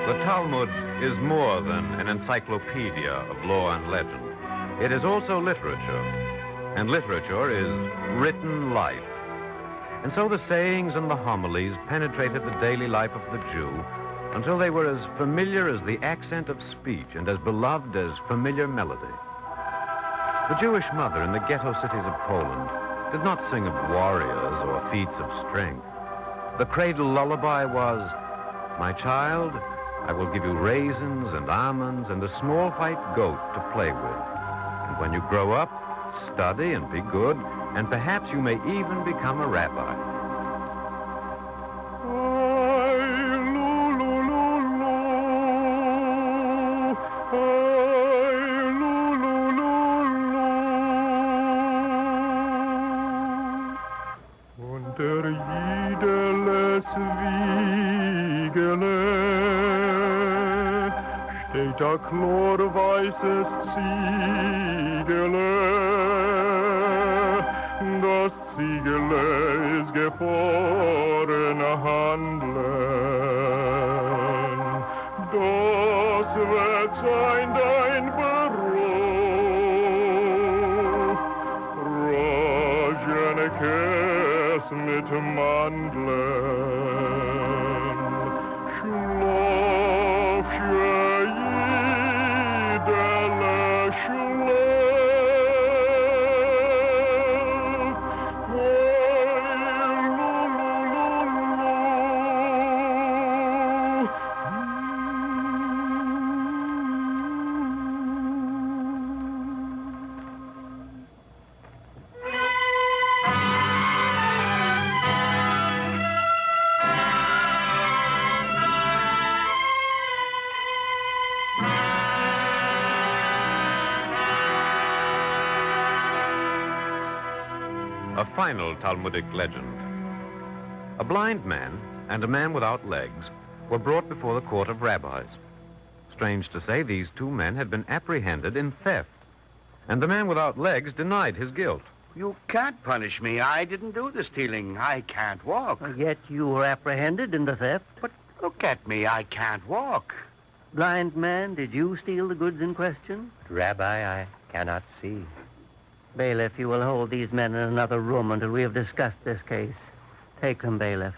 The Talmud is more than an encyclopedia of law and legend. It is also literature, and literature is written life. And so the sayings and the homilies penetrated the daily life of the Jew until they were as familiar as the accent of speech and as beloved as familiar melody. The Jewish mother in the ghetto cities of Poland did not sing of warriors or feats of strength. The cradle lullaby was, "My child, I will give you raisins and almonds and a small white goat to play with. And when you grow up, study and be good, and perhaps you may even become a rabbi." steht klor weißes Ziegele. Das Ziegele ist gefahren handeln. Das wird sein dein Beruf. Rajene Käs mit Mandeln. Schlaf jedele A final Talmudic legend. A blind man and a man without legs were brought before the court of rabbis. Strange to say, these two men had been apprehended in theft, and the man without legs denied his guilt. You can't punish me. I didn't do the stealing. I can't walk. Yet you were apprehended in the theft. But look at me. I can't walk. Blind man, did you steal the goods in question? Rabbi, I cannot see. Bailiff, you will hold these men in another room until we have discussed this case. Take them, bailiff.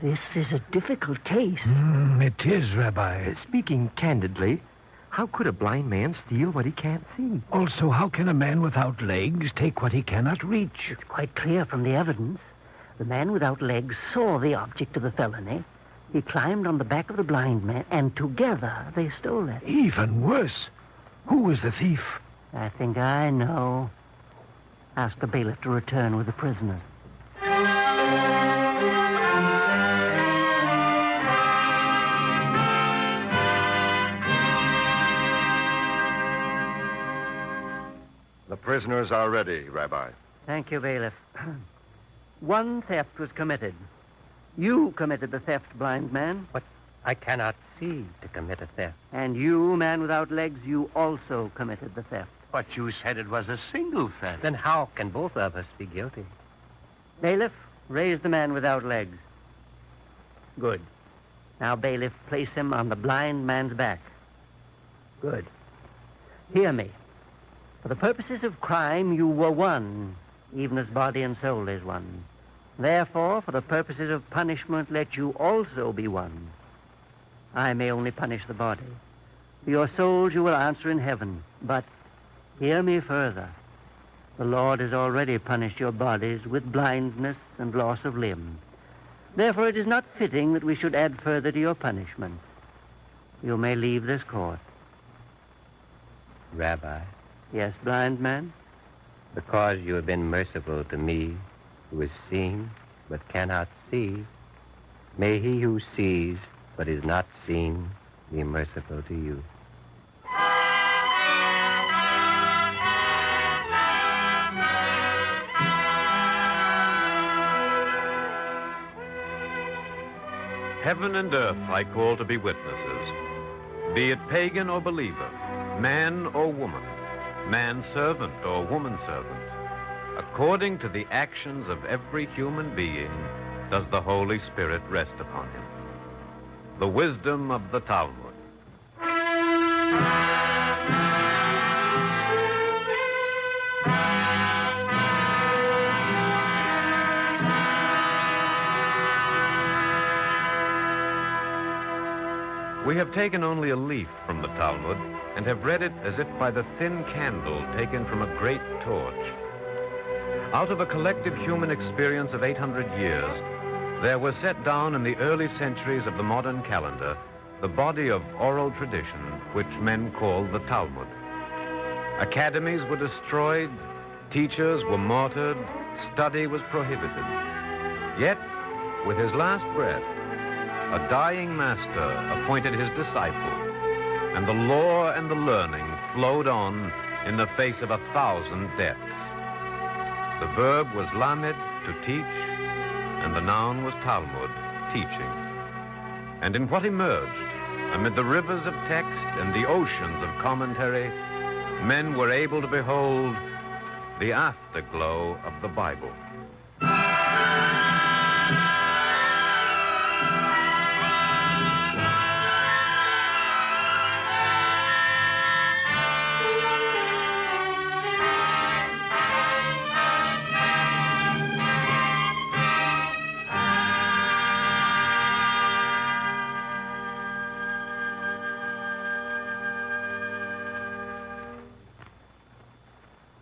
This is a difficult case. It is, Rabbi. Speaking candidly, how could a blind man steal what he can't see? Also, how can a man without legs take what he cannot reach? It's quite clear from the evidence. The man without legs saw the object of the felony. He climbed on the back of the blind man, and together they stole it. Even worse. Who was the thief? I think I know. Ask the bailiff to return with the prisoners. The prisoners are ready, Rabbi. Thank you, bailiff. One theft was committed. You committed the theft, blind man. But I cannot see to commit a theft. And you, man without legs, you also committed the theft. But you said it was a single theft. Then how can both of us be guilty? Bailiff, raise the man without legs. Good. Now, bailiff, place him on the blind man's back. Good. Hear me. For the purposes of crime, you were one, even as body and soul is one. Therefore, for the purposes of punishment, let you also be one. I may only punish the body. For your souls you will answer in heaven. But hear me further. The Lord has already punished your bodies with blindness and loss of limb. Therefore, it is not fitting that we should add further to your punishment. You may leave this court. Rabbi? Yes, blind man? Because you have been merciful to me, who is seen but cannot see, may he who sees but is not seen be merciful to you. Heaven and earth I call to be witnesses, be it pagan or believer, man or woman, man servant or woman servant. According to the actions of every human being does the Holy Spirit rest upon him. The wisdom of the Talmud. We have taken only a leaf from the Talmud and have read it as if by the thin candle taken from a great torch. Out of a collective human experience of 800 years, there was set down in the early centuries of the modern calendar the body of oral tradition which men call the Talmud. Academies were destroyed, teachers were martyred, study was prohibited. Yet, with his last breath, a dying master appointed his disciple, and the law and the learning flowed on in the face of 1,000 deaths. The verb was lamed, to teach, and the noun was Talmud, teaching. And in what emerged, amid the rivers of text and the oceans of commentary, men were able to behold the afterglow of the Bible.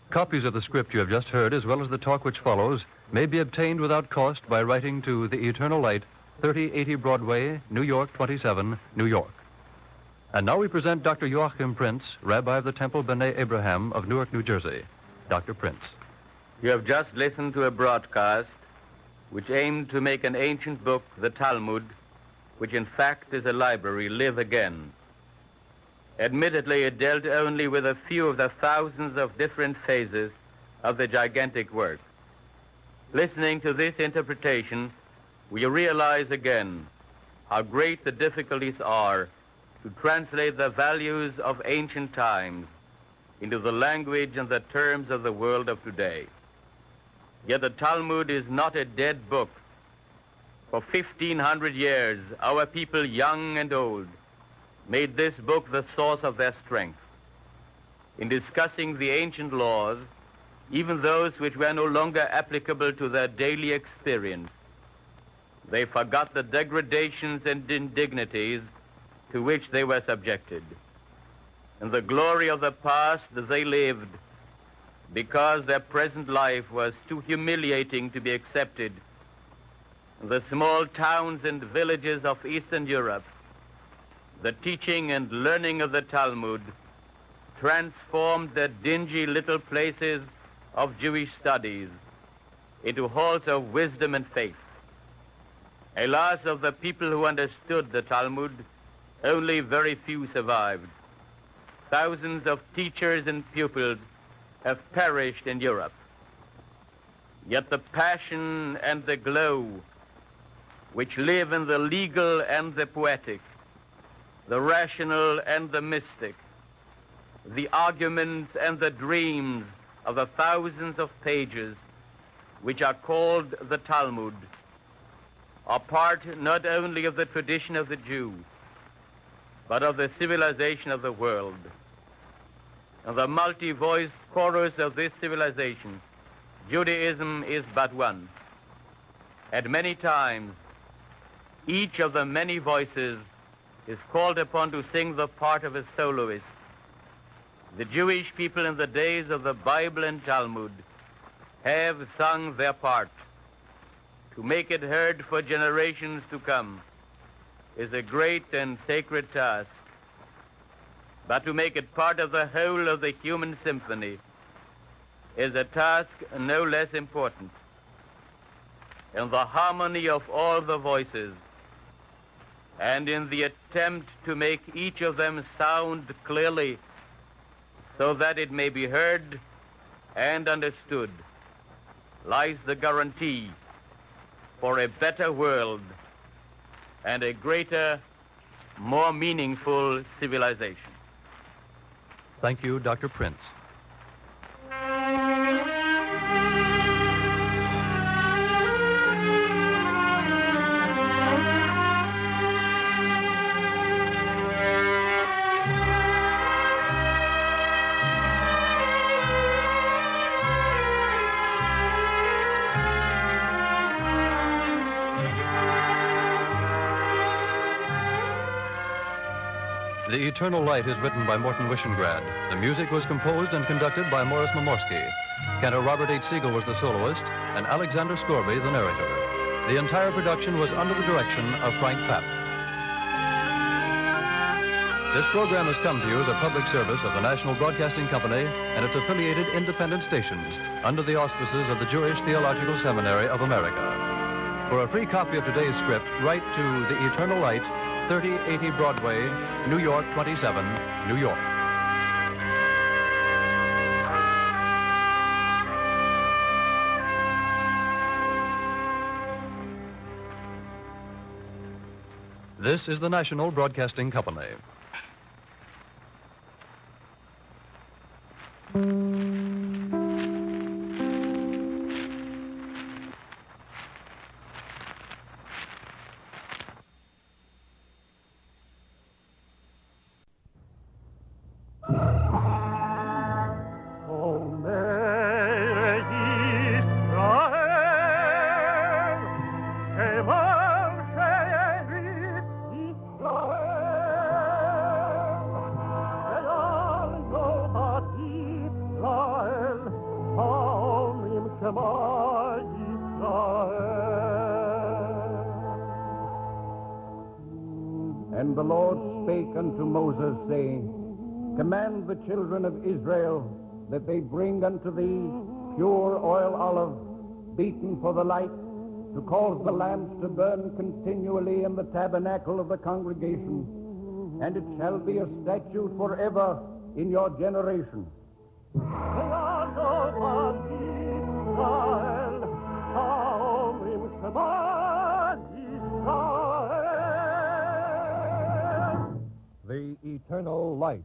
Copies of the script you have just heard, as well as the talk which follows, may be obtained without cost by writing to The Eternal Light, 3080 Broadway, New York 27, New York. And now we present Dr. Joachim Prince, Rabbi of the Temple B'nai Abraham of Newark, New Jersey. Dr. Prince. You have just listened to a broadcast which aimed to make an ancient book, the Talmud, which in fact is a library, live again. Admittedly, it dealt only with a few of the thousands of different phases of the gigantic work. Listening to this interpretation, we realize again how great the difficulties are to translate the values of ancient times into the language and the terms of the world of today. Yet the Talmud is not a dead book. For 1,500 years, our people, young and old, made this book the source of their strength. In discussing the ancient laws, even those which were no longer applicable to their daily experience, they forgot the degradations and indignities to which they were subjected. In the glory of the past, they lived because their present life was too humiliating to be accepted. The small towns and villages of Eastern Europe, the teaching and learning of the Talmud transformed the dingy little places of Jewish studies into halls of wisdom and faith. Alas, of the people who understood the Talmud, only very few survived. Thousands of teachers and pupils have perished in Europe. Yet the passion and the glow which live in the legal and the poetic, the rational and the mystic, the arguments and the dreams of the thousands of pages which are called the Talmud are part not only of the tradition of the Jew, but of the civilization of the world. And the multi-voiced chorus of this civilization, Judaism is but one. At many times, each of the many voices is called upon to sing the part of a soloist. The Jewish people in the days of the Bible and Talmud have sung their part. To make it heard for generations to come is a great and sacred task. But to make it part of the whole of the human symphony is a task no less important. In the harmony of all the voices, and in the attempt to make each of them sound clearly so that it may be heard and understood, lies the guarantee for a better world and a greater, more meaningful civilization. Thank you, Dr. Prince. The Eternal Light is written by Morton Wishengrad. The music was composed and conducted by Morris Momorsky. Cantor Robert H. Siegel was the soloist, and Alexander Scorby the narrator. The entire production was under the direction of Frank Papp. This program has come to you as a public service of the National Broadcasting Company and its affiliated independent stations under the auspices of the Jewish Theological Seminary of America. For a free copy of today's script, write to The Eternal Light, 3080 Broadway, New York 27, New York. This is the National Broadcasting Company. And the Lord spake unto Moses, saying, Command the children of Israel that they bring unto thee pure oil olive, beaten for the light, to cause the lamps to burn continually in the tabernacle of the congregation. And it shall be a statute forever in your generation. The eternal light.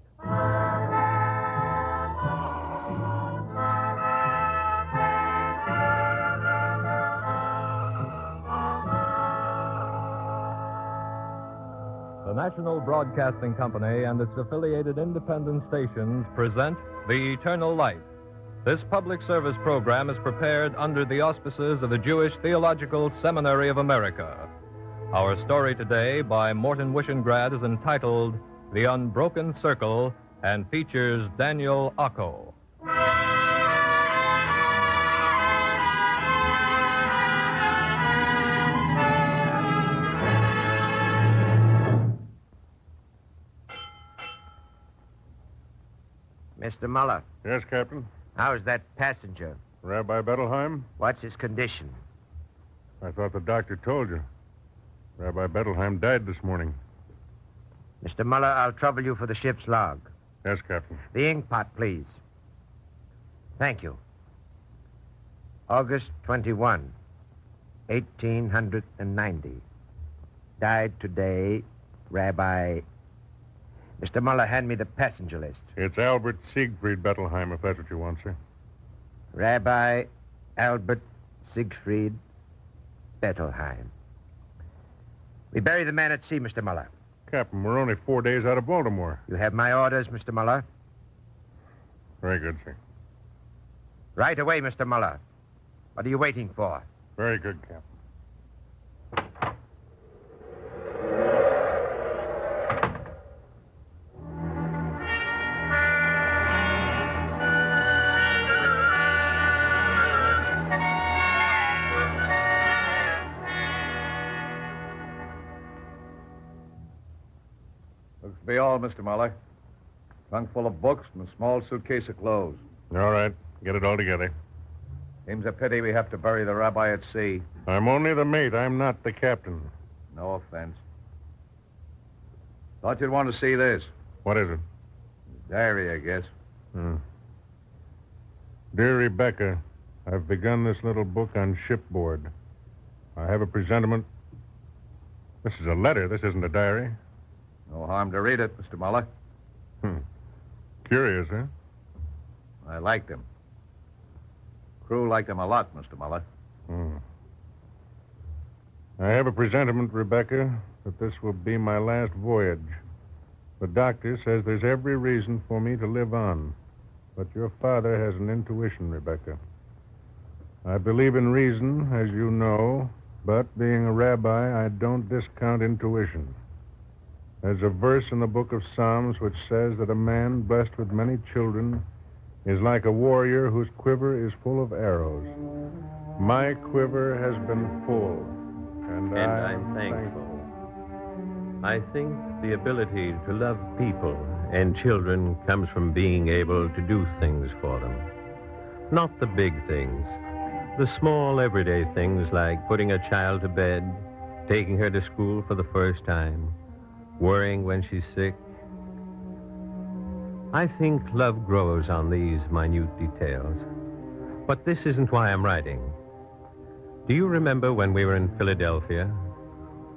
The National Broadcasting Company and its affiliated independent stations present The Eternal Light. This public service program is prepared under the auspices of the Jewish Theological Seminary of America. Our story today by Morton Wishengrad is entitled The Unbroken Circle and features Daniel Ocko. Mr. Muller. Yes, Captain? How's that passenger? Rabbi Bettelheim? What's his condition? I thought the doctor told you. Rabbi Bettelheim died this morning. Mr. Muller, I'll trouble you for the ship's log. Yes, Captain. The ink pot, please. Thank you. August 21, 1890. Died today, Rabbi... Mr. Muller, hand me the passenger list. It's Albert Siegfried Bettelheim, if that's what you want, sir. Rabbi Albert Siegfried Bettelheim. We bury the man at sea, Mr. Muller. Captain, we're only 4 days out of Baltimore. You have my orders, Mr. Muller. Very good, sir. Right away, Mr. Muller. What are you waiting for? Very good, Captain. Looks to be all, Mr. Muller. Trunk full of books and a small suitcase of clothes. All right. Get it all together. Seems a pity we have to bury the rabbi at sea. I'm only the mate. I'm not the captain. No offense. Thought you'd want to see this. What is it? Diary, I guess. Dear Rebecca, I've begun this little book on shipboard. I have a presentiment. This is a letter. This isn't a diary. No harm to read it, Mr. Muller. Curious, huh? I liked him. Crew liked him a lot, Mr. Muller. I have a presentiment, Rebecca, that this will be my last voyage. The doctor says there's every reason for me to live on. But your father has an intuition, Rebecca. I believe in reason, as you know, but being a rabbi, I don't discount intuition. There's a verse in the book of Psalms which says that a man blessed with many children is like a warrior whose quiver is full of arrows. My quiver has been full, and I'm thankful. I think the ability to love people and children comes from being able to do things for them. Not the big things. The small, everyday things like putting a child to bed, taking her to school for the first time, worrying when she's sick. I think love grows on these minute details. But this isn't why I'm writing. Do you remember when we were in Philadelphia?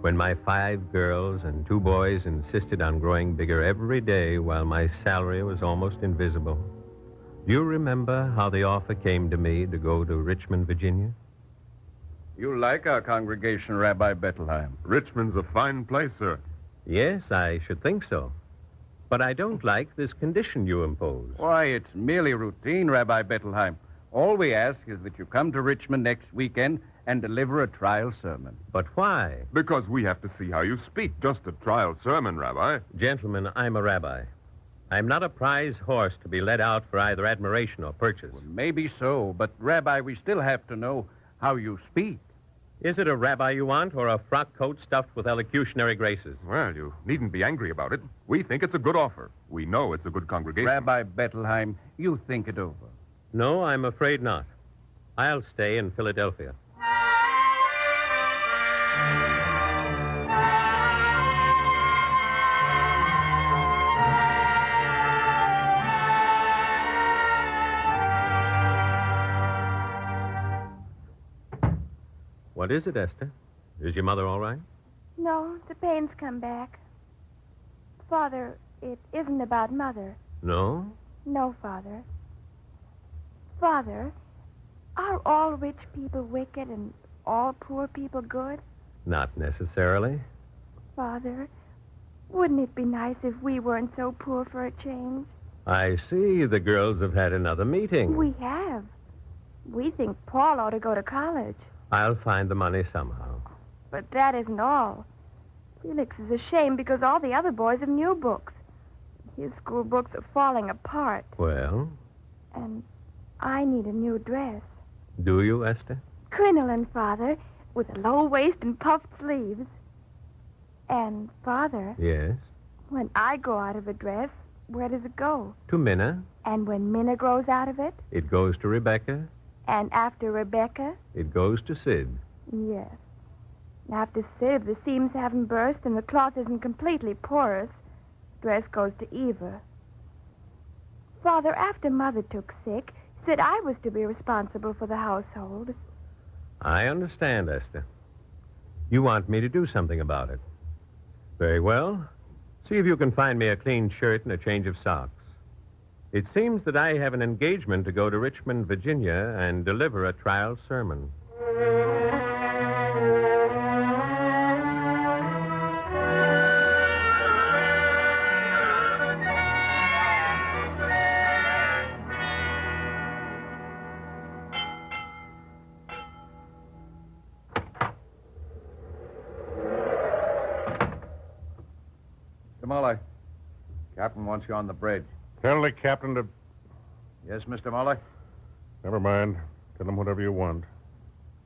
when my 5 girls and 2 boys insisted on growing bigger every day while my salary was almost invisible. Do you remember how the offer came to me to go to Richmond, Virginia? You like our congregation, Rabbi Bettelheim. Richmond's a fine place, sir. Yes, I should think so. But I don't like this condition you impose. Why, it's merely routine, Rabbi Bettelheim. All we ask is that you come to Richmond next weekend and deliver a trial sermon. But why? Because we have to see how you speak. Just a trial sermon, Rabbi. Gentlemen, I'm a rabbi. I'm not a prize horse to be led out for either admiration or purchase. Well, maybe so, but, Rabbi, we still have to know how you speak. Is it a rabbi you want or a frock coat stuffed with elocutionary graces? Well, you needn't be angry about it. We think it's a good offer. We know it's a good congregation. Rabbi Bettelheim, you think it over. No, I'm afraid not. I'll stay in Philadelphia. What is it, Esther? Is your mother all right? No, the pain's come back. Father, it isn't about Mother. No? No, Father. Father, are all rich people wicked and all poor people good? Not necessarily. Father, wouldn't it be nice if we weren't so poor for a change? I see the girls have had another meeting. We have. We think Paul ought to go to college. I'll find the money somehow. But that isn't all. Felix is ashamed because all the other boys have new books. His school books are falling apart. Well? And I need a new dress. Do you, Esther? Crinoline, Father, with a low waist and puffed sleeves. And, Father... Yes? When I grow out of a dress, where does it go? To Minna. And when Minna grows out of it? It goes to Rebecca. And after Rebecca? It goes to Sid. Yes. And after Sid, the seams haven't burst and the cloth isn't completely porous. Dress goes to Eva. Father, after Mother took sick, said I was to be responsible for the household. I understand, Esther. You want me to do something about it. Very well. See if you can find me a clean shirt and a change of socks. It seems that I have an engagement to go to Richmond, Virginia, and deliver a trial sermon. Molly, Captain wants you on the bridge. Tell the captain to... Yes, Mr. Molly? Never mind. Tell him whatever you want.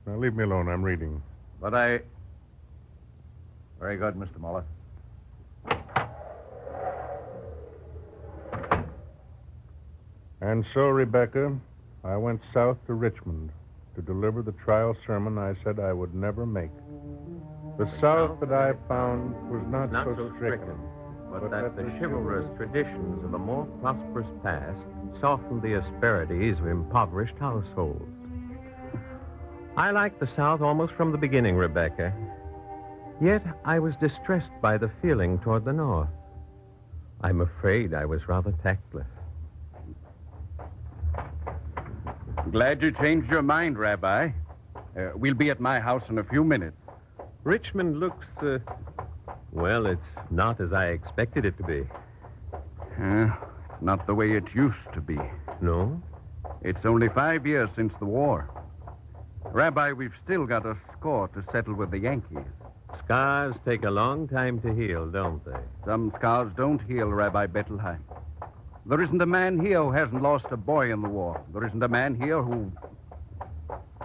Now, leave me alone. I'm reading. But I... Very good, Mr. Molly. And so, Rebecca, I went south to Richmond to deliver the trial sermon I said I would never make. The South that I found was not so stricken. But that the chivalrous traditions of a more prosperous past softened the asperities of impoverished households. I liked the South almost from the beginning, Rebecca. Yet I was distressed by the feeling toward the North. I'm afraid I was rather tactless. Glad you changed your mind, Rabbi. We'll be at my house in a few minutes. Richmond looks, well, it's not as I expected it to be. Not the way it used to be. No? It's only 5 years since the war. Rabbi, we've still got a score to settle with the Yankees. Scars take a long time to heal, don't they? Some scars don't heal, Rabbi Bettelheim. There isn't a man here who hasn't lost a boy in the war. There isn't a man here who...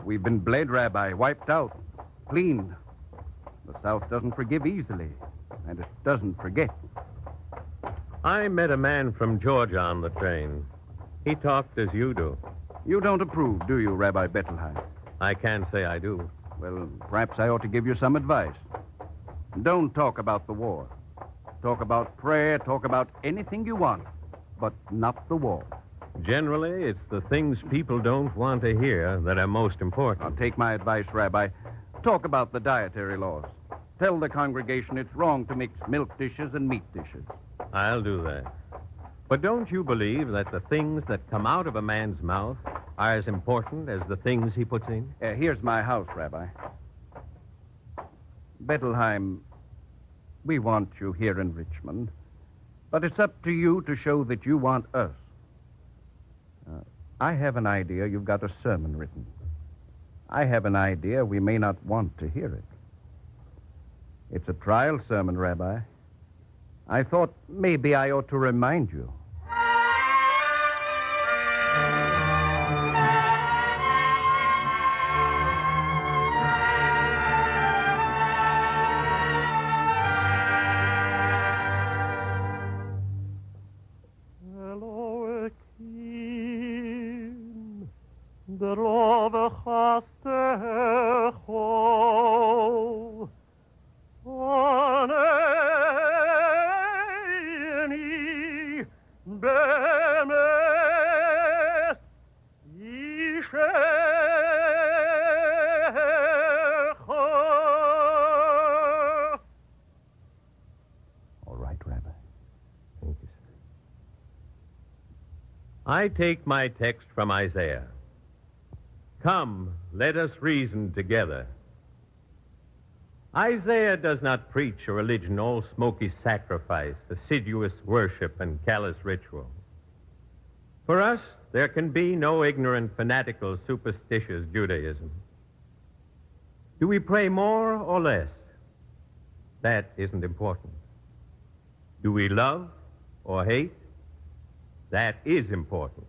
We've been bled, Rabbi, wiped out, cleaned. The South doesn't forgive easily, and it doesn't forget. I met a man from Georgia on the train. He talked as you do. You don't approve, do you, Rabbi Bettelheim? I can't say I do. Well, perhaps I ought to give you some advice. Don't talk about the war. Talk about prayer, talk about anything you want, but not the war. Generally, it's the things people don't want to hear that are most important. Now, take my advice, Rabbi. Talk about the dietary laws. Tell the congregation it's wrong to mix milk dishes and meat dishes. I'll do that. But don't you believe that the things that come out of a man's mouth are as important as the things he puts in? Here's my house, Rabbi. Bettelheim, we want you here in Richmond, but it's up to you to show that you want us. I have an idea you've got a sermon written. I have an idea we may not want to hear it. It's a trial sermon, Rabbi. I thought maybe I ought to remind you. I take my text from Isaiah. Come, let us reason together. Isaiah does not preach a religion all smoky sacrifice, assiduous worship, and callous ritual. For us, there can be no ignorant, fanatical, superstitious Judaism. Do we pray more or less? That isn't important. Do we love or hate? That is important.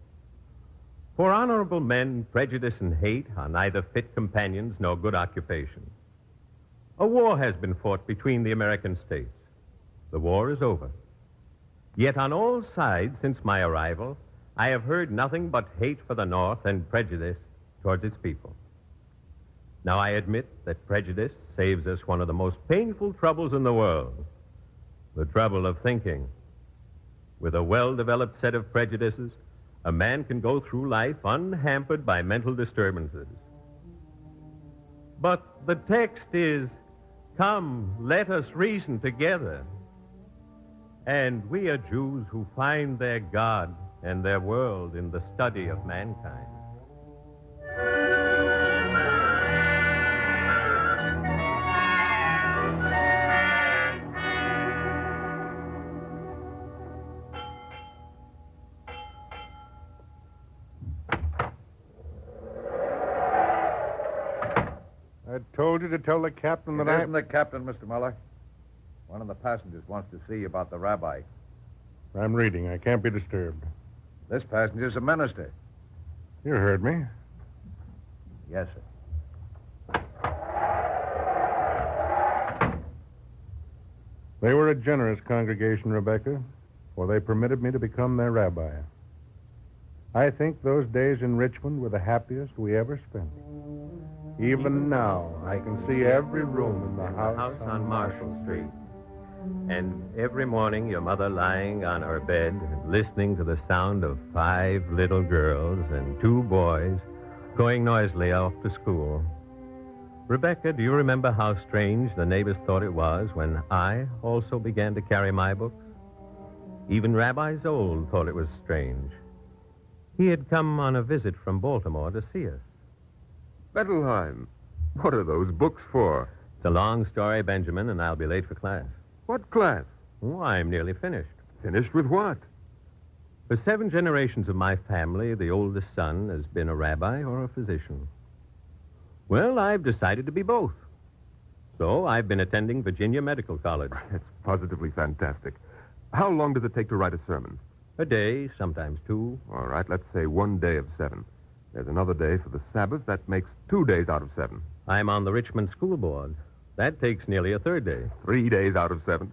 For honorable men, prejudice and hate are neither fit companions nor good occupations. A war has been fought between the American states. The war is over. Yet on all sides since my arrival, I have heard nothing but hate for the North and prejudice towards its people. Now I admit that prejudice saves us one of the most painful troubles in the world, the trouble of thinking. With a well-developed set of prejudices, a man can go through life unhampered by mental disturbances. But the text is, come, let us reason together. And we are Jews who find their God and their world in the study of mankind. I told you to tell the captain that It isn't the captain, Mr. Muller. One of the passengers wants to see you about the rabbi. I'm reading. I can't be disturbed. This passenger's a minister. You heard me. Yes, sir. They were a generous congregation, Rebecca, for they permitted me to become their rabbi. I think those days in Richmond were the happiest we ever spent. Even now, I can see every room in the house on Marshall Street. And every morning, your mother lying on her bed, listening to the sound of 5 little girls and 2 boys going noisily off to school. Rebecca, do you remember how strange the neighbors thought it was when I also began to carry my books? Even Rabbi Zold thought it was strange. He had come on a visit from Baltimore to see us. Bettelheim, what are those books for? It's a long story, Benjamin, and I'll be late for class. What class? Oh, I'm nearly finished. Finished with what? For 7 generations of my family, the oldest son has been a rabbi or a physician. Well, I've decided to be both. So I've been attending Virginia Medical College. That's positively fantastic. How long does it take to write a sermon? A day, sometimes 2. All right, let's say 1 day of 7. There's another day for the Sabbath. That makes 2 days out of 7. I'm on the Richmond School Board. That takes nearly a third day. 3 days out of 7.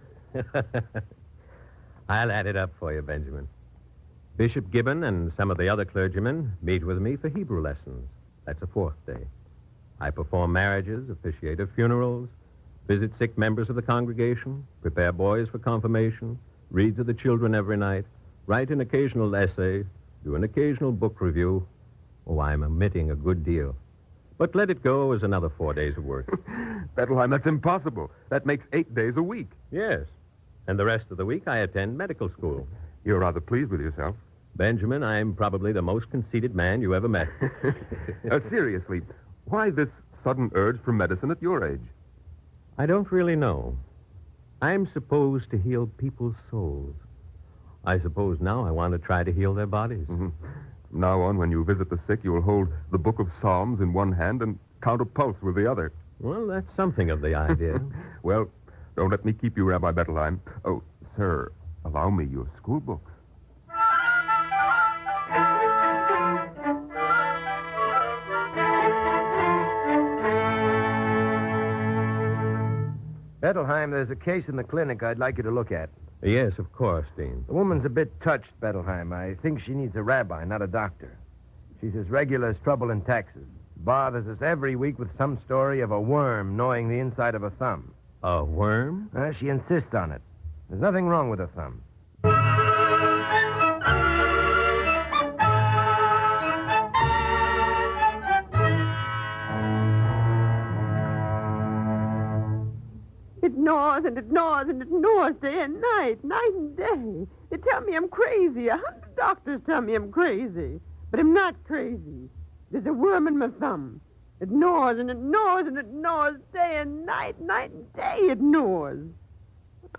I'll add it up for you, Benjamin. Bishop Gibbon and some of the other clergymen meet with me for Hebrew lessons. That's a 4th day. I perform marriages, officiate at funerals, visit sick members of the congregation, prepare boys for confirmation, read to the children every night, write an occasional essay, do an occasional book review. Oh, I'm omitting a good deal. But let it go as another 4 days of work. Bettelheim, that's impossible. That makes 8 days a week. Yes. And the rest of the week I attend medical school. You're rather pleased with yourself. Benjamin, I'm probably the most conceited man you ever met. Seriously, why this sudden urge for medicine at your age? I don't really know. I'm supposed to heal people's souls. I suppose now I want to try to heal their bodies. Mm-hmm. From now on, when you visit the sick, you'll hold the book of Psalms in one hand and count a pulse with the other. Well, that's something of the idea. Well, don't let me keep you, Rabbi Bettelheim. Oh, sir, allow me your school books. Bettelheim, there's a case in the clinic I'd like you to look at. Yes, of course, Dean. The woman's a bit touched, Bettelheim. I think she needs a rabbi, not a doctor. She's as regular as trouble in taxes. Bothers us every week with some story of a worm gnawing the inside of her thumb. A worm? She insists on it. There's nothing wrong with her thumb. It gnaws and it gnaws and it gnaws day and night and day. They tell me I'm crazy. 100 doctors tell me I'm crazy. But I'm not crazy. There's a worm in my thumb. It gnaws and it gnaws and it gnaws day and night and day it gnaws.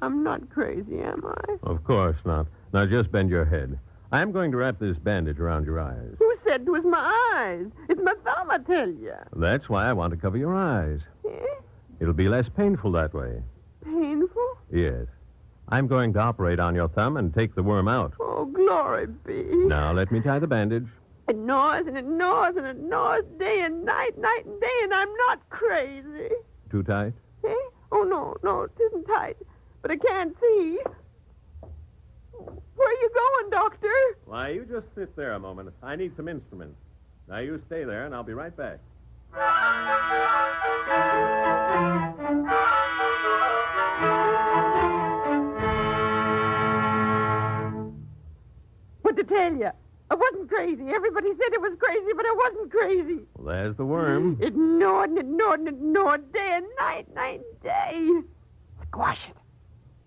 I'm not crazy, am I? Of course not. Now just bend your head. I'm going to wrap this bandage around your eyes. Who said it was my eyes? It's my thumb, I tell you. That's why I want to cover your eyes. It'll be less painful that way. Painful? Yes. I'm going to operate on your thumb and take the worm out. Oh, glory be. Now, let me tie the bandage. It gnaws and it gnaws and it gnaws day and night and day, and I'm not crazy. Too tight? Oh, no, it isn't tight. But I can't see. Where are you going, Doctor? Why, you just sit there a moment. I need some instruments. Now, you stay there, and I'll be right back. What to tell you? I wasn't crazy. Everybody said it was crazy, but I wasn't crazy. Well, there's the worm. It gnawed and it gnawed and it gnawed day and night and day. Squash it.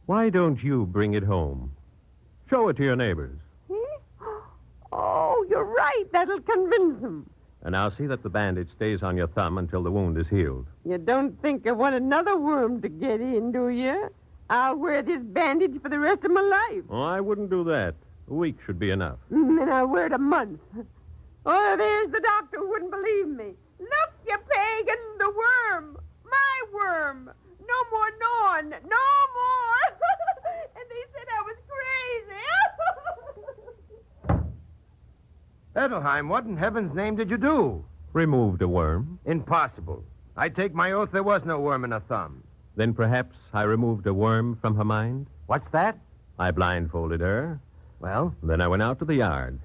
Why don't you bring it home? Show it to your neighbors. Oh, you're right. That'll convince them. And I'll see that the bandage stays on your thumb until the wound is healed. You don't think I want another worm to get in, do you? I'll wear this bandage for the rest of my life. Oh, I wouldn't do that. A week should be enough. Then I'll wear it a month. Oh, there's the doctor who wouldn't believe me. Look, you pagan, the worm. My worm. No more gnawing. No more. And they said I was crazy. Bettelheim, what in heaven's name did you do? Removed a worm. Impossible. I take my oath there was no worm in her thumb. Then perhaps I removed a worm from her mind? What's that? I blindfolded her. Well? Then I went out to the yard.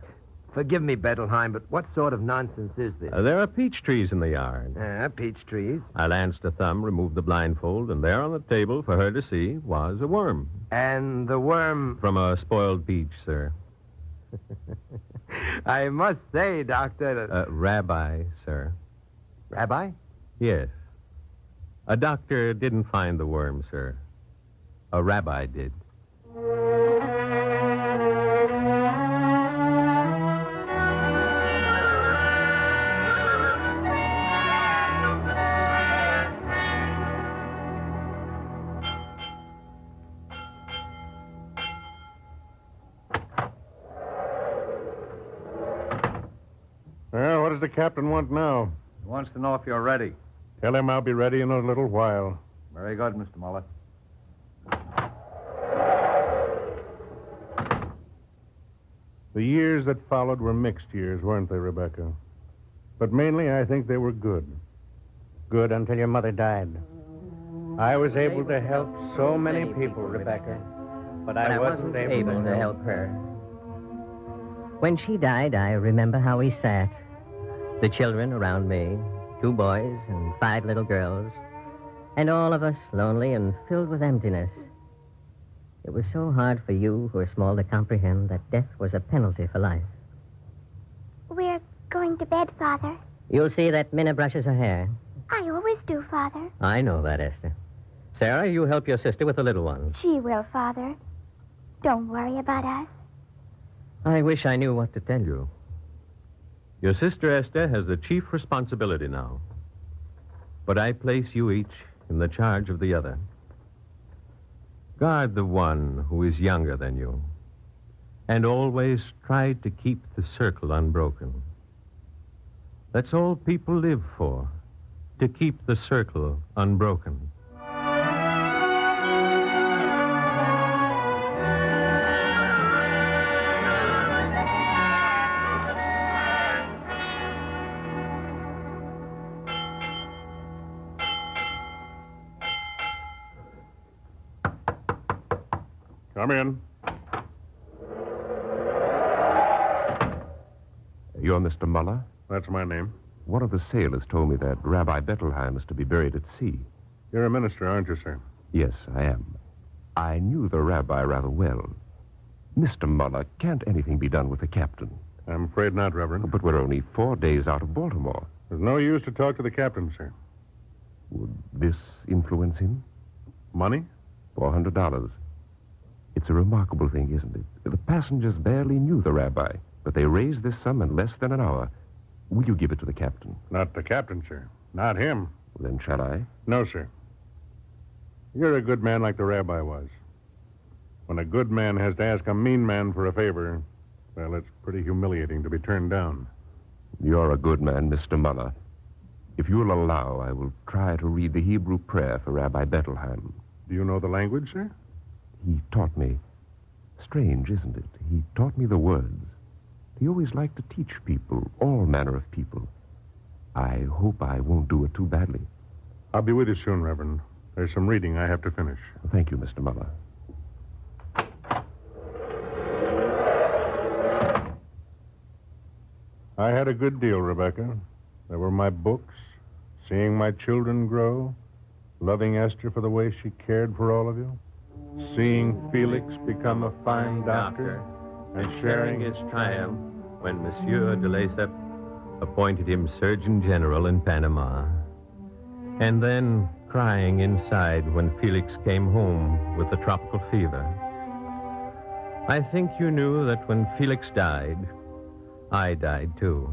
Forgive me, Bettelheim, but what sort of nonsense is this? There are peach trees in the yard. Peach trees. I lanced a thumb, removed the blindfold, and there on the table for her to see was a worm. And the worm... From a spoiled peach, sir. I must say, Doctor... Rabbi, sir. Rabbi? Yes. A doctor didn't find the worm, sir. A rabbi did. Well, what does the captain want now? He wants to know if you're ready. Tell him I'll be ready in a little while. Very good, Mr. Muller. The years that followed were mixed years, weren't they, Rebecca? But mainly, I think they were good. Good until your mother died. I was able to help so many people, Rebecca, but I wasn't able to help her. When she died, I remember how we sat. The children around me, 2 boys and 5 little girls, and all of us lonely and filled with emptiness. It was so hard for you who are small to comprehend that death was a penalty for life. We're going to bed, Father. You'll see that Minna brushes her hair. I always do, Father. I know that, Esther. Sarah, you help your sister with the little one. She will, Father. Don't worry about us. I wish I knew what to tell you. Your sister Esther has the chief responsibility now. But I place you each in the charge of the other. Guard the one who is younger than you. And always try to keep the circle unbroken. That's all people live for, to keep the circle unbroken. Come in. You're Mr. Muller? That's my name. One of the sailors told me that Rabbi Bettelheim is to be buried at sea. You're a minister, aren't you, sir? Yes, I am. I knew the rabbi rather well. Mr. Muller, can't anything be done with the captain? I'm afraid not, Reverend. But we're only 4 days out of Baltimore. There's no use to talk to the captain, sir. Would this influence him? Money? $400. It's a remarkable thing, isn't it? The passengers barely knew the rabbi, but they raised this sum in less than an hour. Will you give it to the captain? Not the captain, sir. Not him. Then shall I? No, sir. You're a good man like the rabbi was. When a good man has to ask a mean man for a favor, well, it's pretty humiliating to be turned down. You're a good man, Mr. Muller. If you'll allow, I will try to read the Hebrew prayer for Rabbi Bettelheim. Do you know the language, sir? He taught me. Strange, isn't it? He taught me the words. He always liked to teach people, all manner of people. I hope I won't do it too badly. I'll be with you soon, Reverend. There's some reading I have to finish. Thank you, Mr. Muller. I had a good deal, Rebecca. There were my books, seeing my children grow, loving Esther for the way she cared for all of you, seeing Felix become a fine doctor, and sharing his triumph when Monsieur de Lesseps appointed him Surgeon General in Panama. And then crying inside when Felix came home with the tropical fever. I think you knew that when Felix died, I died too.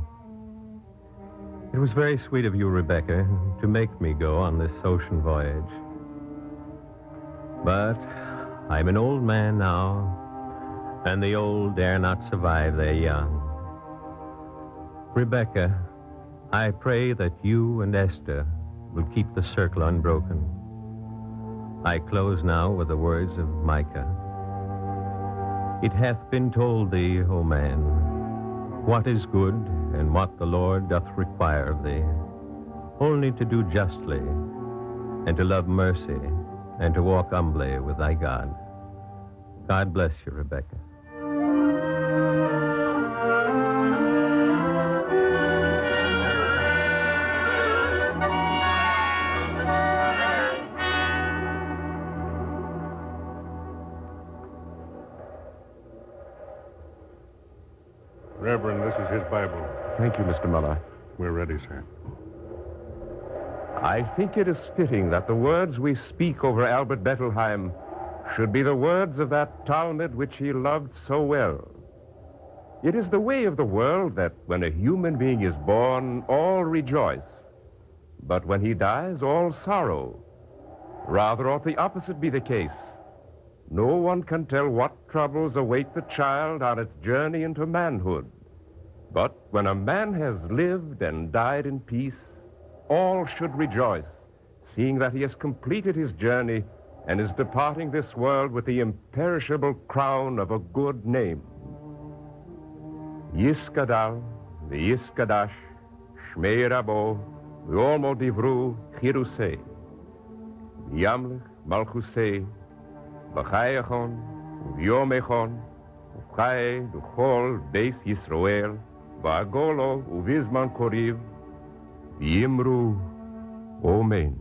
It was very sweet of you, Rebecca, to make me go on this ocean voyage. But I'm an old man now, and the old dare not survive their young. Rebecca, I pray that you and Esther will keep the circle unbroken. I close now with the words of Micah. It hath been told thee, O man, what is good and what the Lord doth require of thee, only to do justly, and to love mercy, and to walk humbly with thy God. God bless you, Rebecca. Reverend, this is his Bible. Thank you, Mr. Muller. We're ready, sir. I think it is fitting that the words we speak over Albert Bettelheim should be the words of that Talmud which he loved so well. It is the way of the world that when a human being is born, all rejoice. But when he dies, all sorrow. Rather ought the opposite be the case. No one can tell what troubles await the child on its journey into manhood. But when a man has lived and died in peace, all should rejoice, seeing that he has completed his journey and is departing this world with the imperishable crown of a good name. Yiskadal, v'yiskadash, Shmei Rabo, v'olmo divru chirusei, v'yamlich malchusei, v'chayachon, v'yomechon, v'chay v'chol beis Yisroel, v'agolo u'vizman koriv, v'yimru, Amen.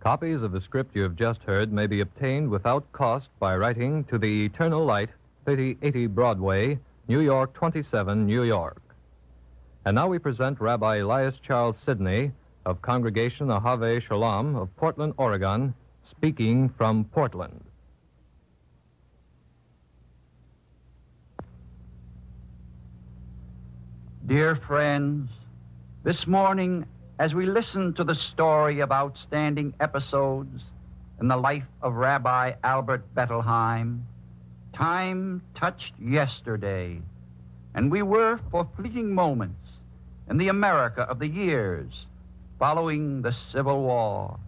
Copies of the script you have just heard may be obtained without cost by writing to the Eternal Light, 3080 Broadway, New York 27, New York. And now we present Rabbi Elias Charles Sidney of Congregation Ahave Shalom of Portland, Oregon, speaking from Portland. Dear friends, this morning, as we listen to the story of outstanding episodes in the life of Rabbi Albert Bettelheim, time touched yesterday, and we were for fleeting moments in the America of the years following the Civil War.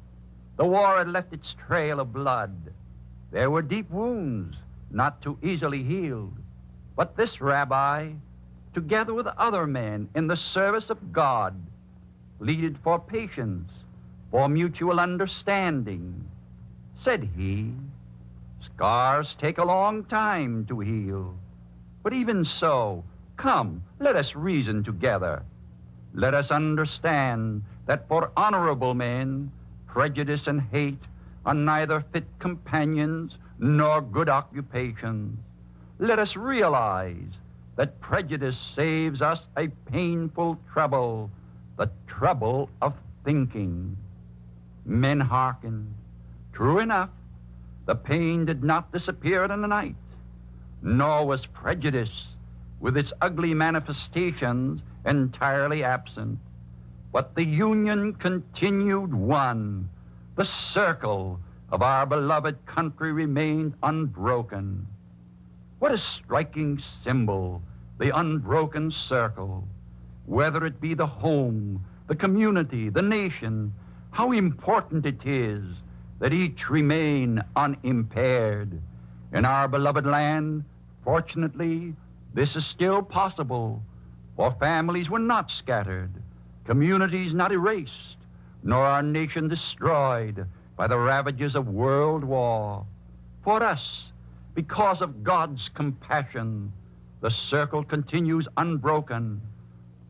The war had left its trail of blood. There were deep wounds not too easily healed. But this rabbi, together with other men in the service of God, pleaded for patience, for mutual understanding. Said he, scars take a long time to heal. But even so, come, let us reason together. Let us understand that for honorable men, prejudice and hate are neither fit companions nor good occupations. Let us realize that prejudice saves us a painful trouble, the trouble of thinking. Men hearkened. True enough, the pain did not disappear in the night, nor was prejudice, with its ugly manifestations, entirely absent. But the union continued one. The circle of our beloved country remained unbroken. What a striking symbol, the unbroken circle. Whether it be the home, the community, the nation, how important it is that each remain unimpaired. In our beloved land, fortunately, this is still possible, for families were not scattered, communities not erased, nor our nation destroyed by the ravages of world war. For us, because of God's compassion, the circle continues unbroken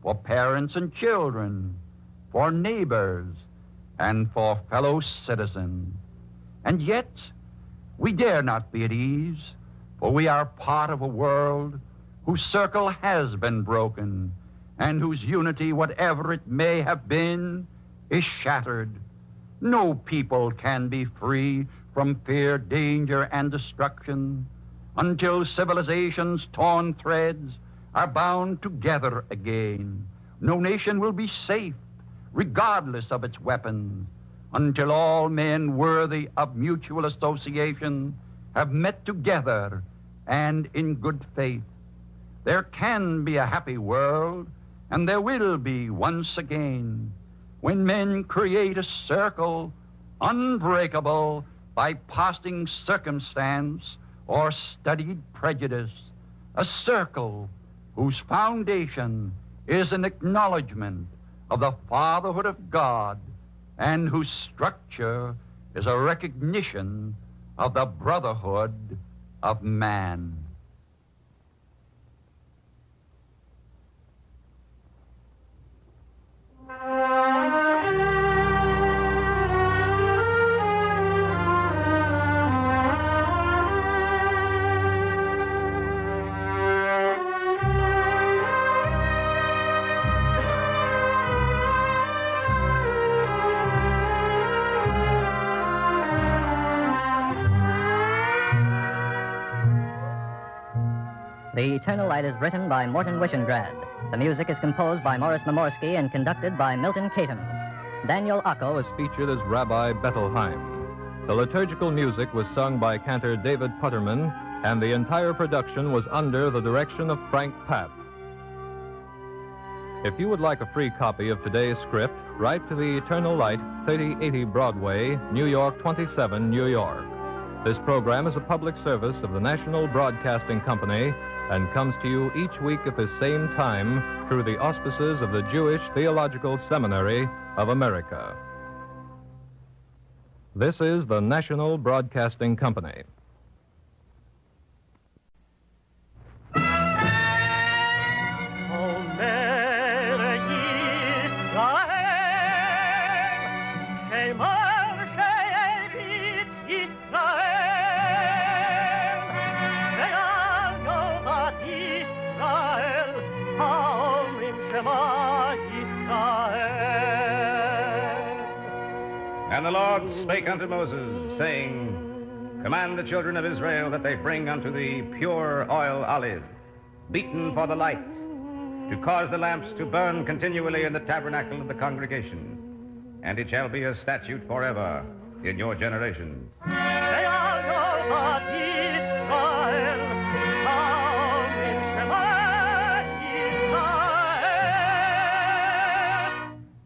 for parents and children, for neighbors, and for fellow citizens. And yet, we dare not be at ease, for we are part of a world whose circle has been broken, and whose unity, whatever it may have been, is shattered. No people can be free from fear, danger, and destruction until civilization's torn threads are bound together again. No nation will be safe, regardless of its weapons, until all men worthy of mutual association have met together and in good faith. There can be a happy world, and there will be once again, when men create a circle unbreakable by passing circumstance or studied prejudice, a circle whose foundation is an acknowledgement of the fatherhood of God, and whose structure is a recognition of the brotherhood of man. The Eternal Light is written by Morton Wishengrad. The music is composed by Morris Momorsky and conducted by Milton Catums. Daniel Ockel was featured as Rabbi Bettelheim. The liturgical music was sung by cantor David Putterman, and the entire production was under the direction of Frank Papp. If you would like a free copy of today's script, write to the Eternal Light, 3080 Broadway, New York 27, New York. This program is a public service of the National Broadcasting Company and comes to you each week at the same time through the auspices of the Jewish Theological Seminary of America. This is the National Broadcasting Company. Shema, Lord spake unto Moses, saying, Command the children of Israel that they bring unto thee pure oil olive, beaten for the light, to cause the lamps to burn continually in the tabernacle of the congregation. And it shall be a statute forever in your generations.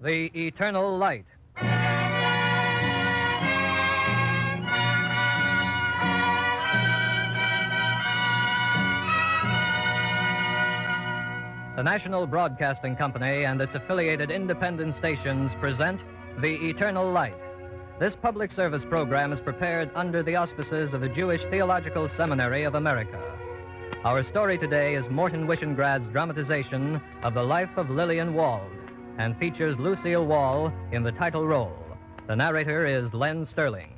The Eternal Light. The National Broadcasting Company and its affiliated independent stations present The Eternal Light. This public service program is prepared under the auspices of the Jewish Theological Seminary of America. Our story today is Morton Wishengrad's dramatization of the life of Lillian Wald and features Lucille Wall in the title role. The narrator is Len Sterling.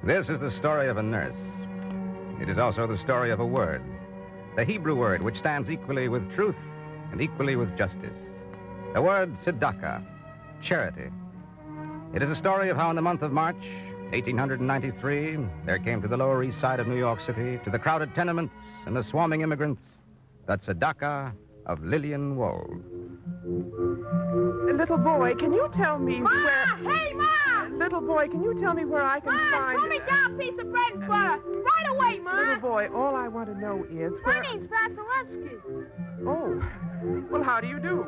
This is the story of a nurse. It is also the story of a word, the Hebrew word which stands equally with truth and equally with justice. The word tzedakah, charity. It is a story of how in the month of March, 1893, there came to the Lower East Side of New York City, to the crowded tenements and the swarming immigrants, the tzedakah of Lillian Wald. Little boy, can you tell me where... Hey, Ma! Little boy, can you tell me where I can find... throw me down a piece of bread and butter. Right away, Ma! Little boy, all I want to know is My where... name's Vasilevsky. Oh, well, how do you do?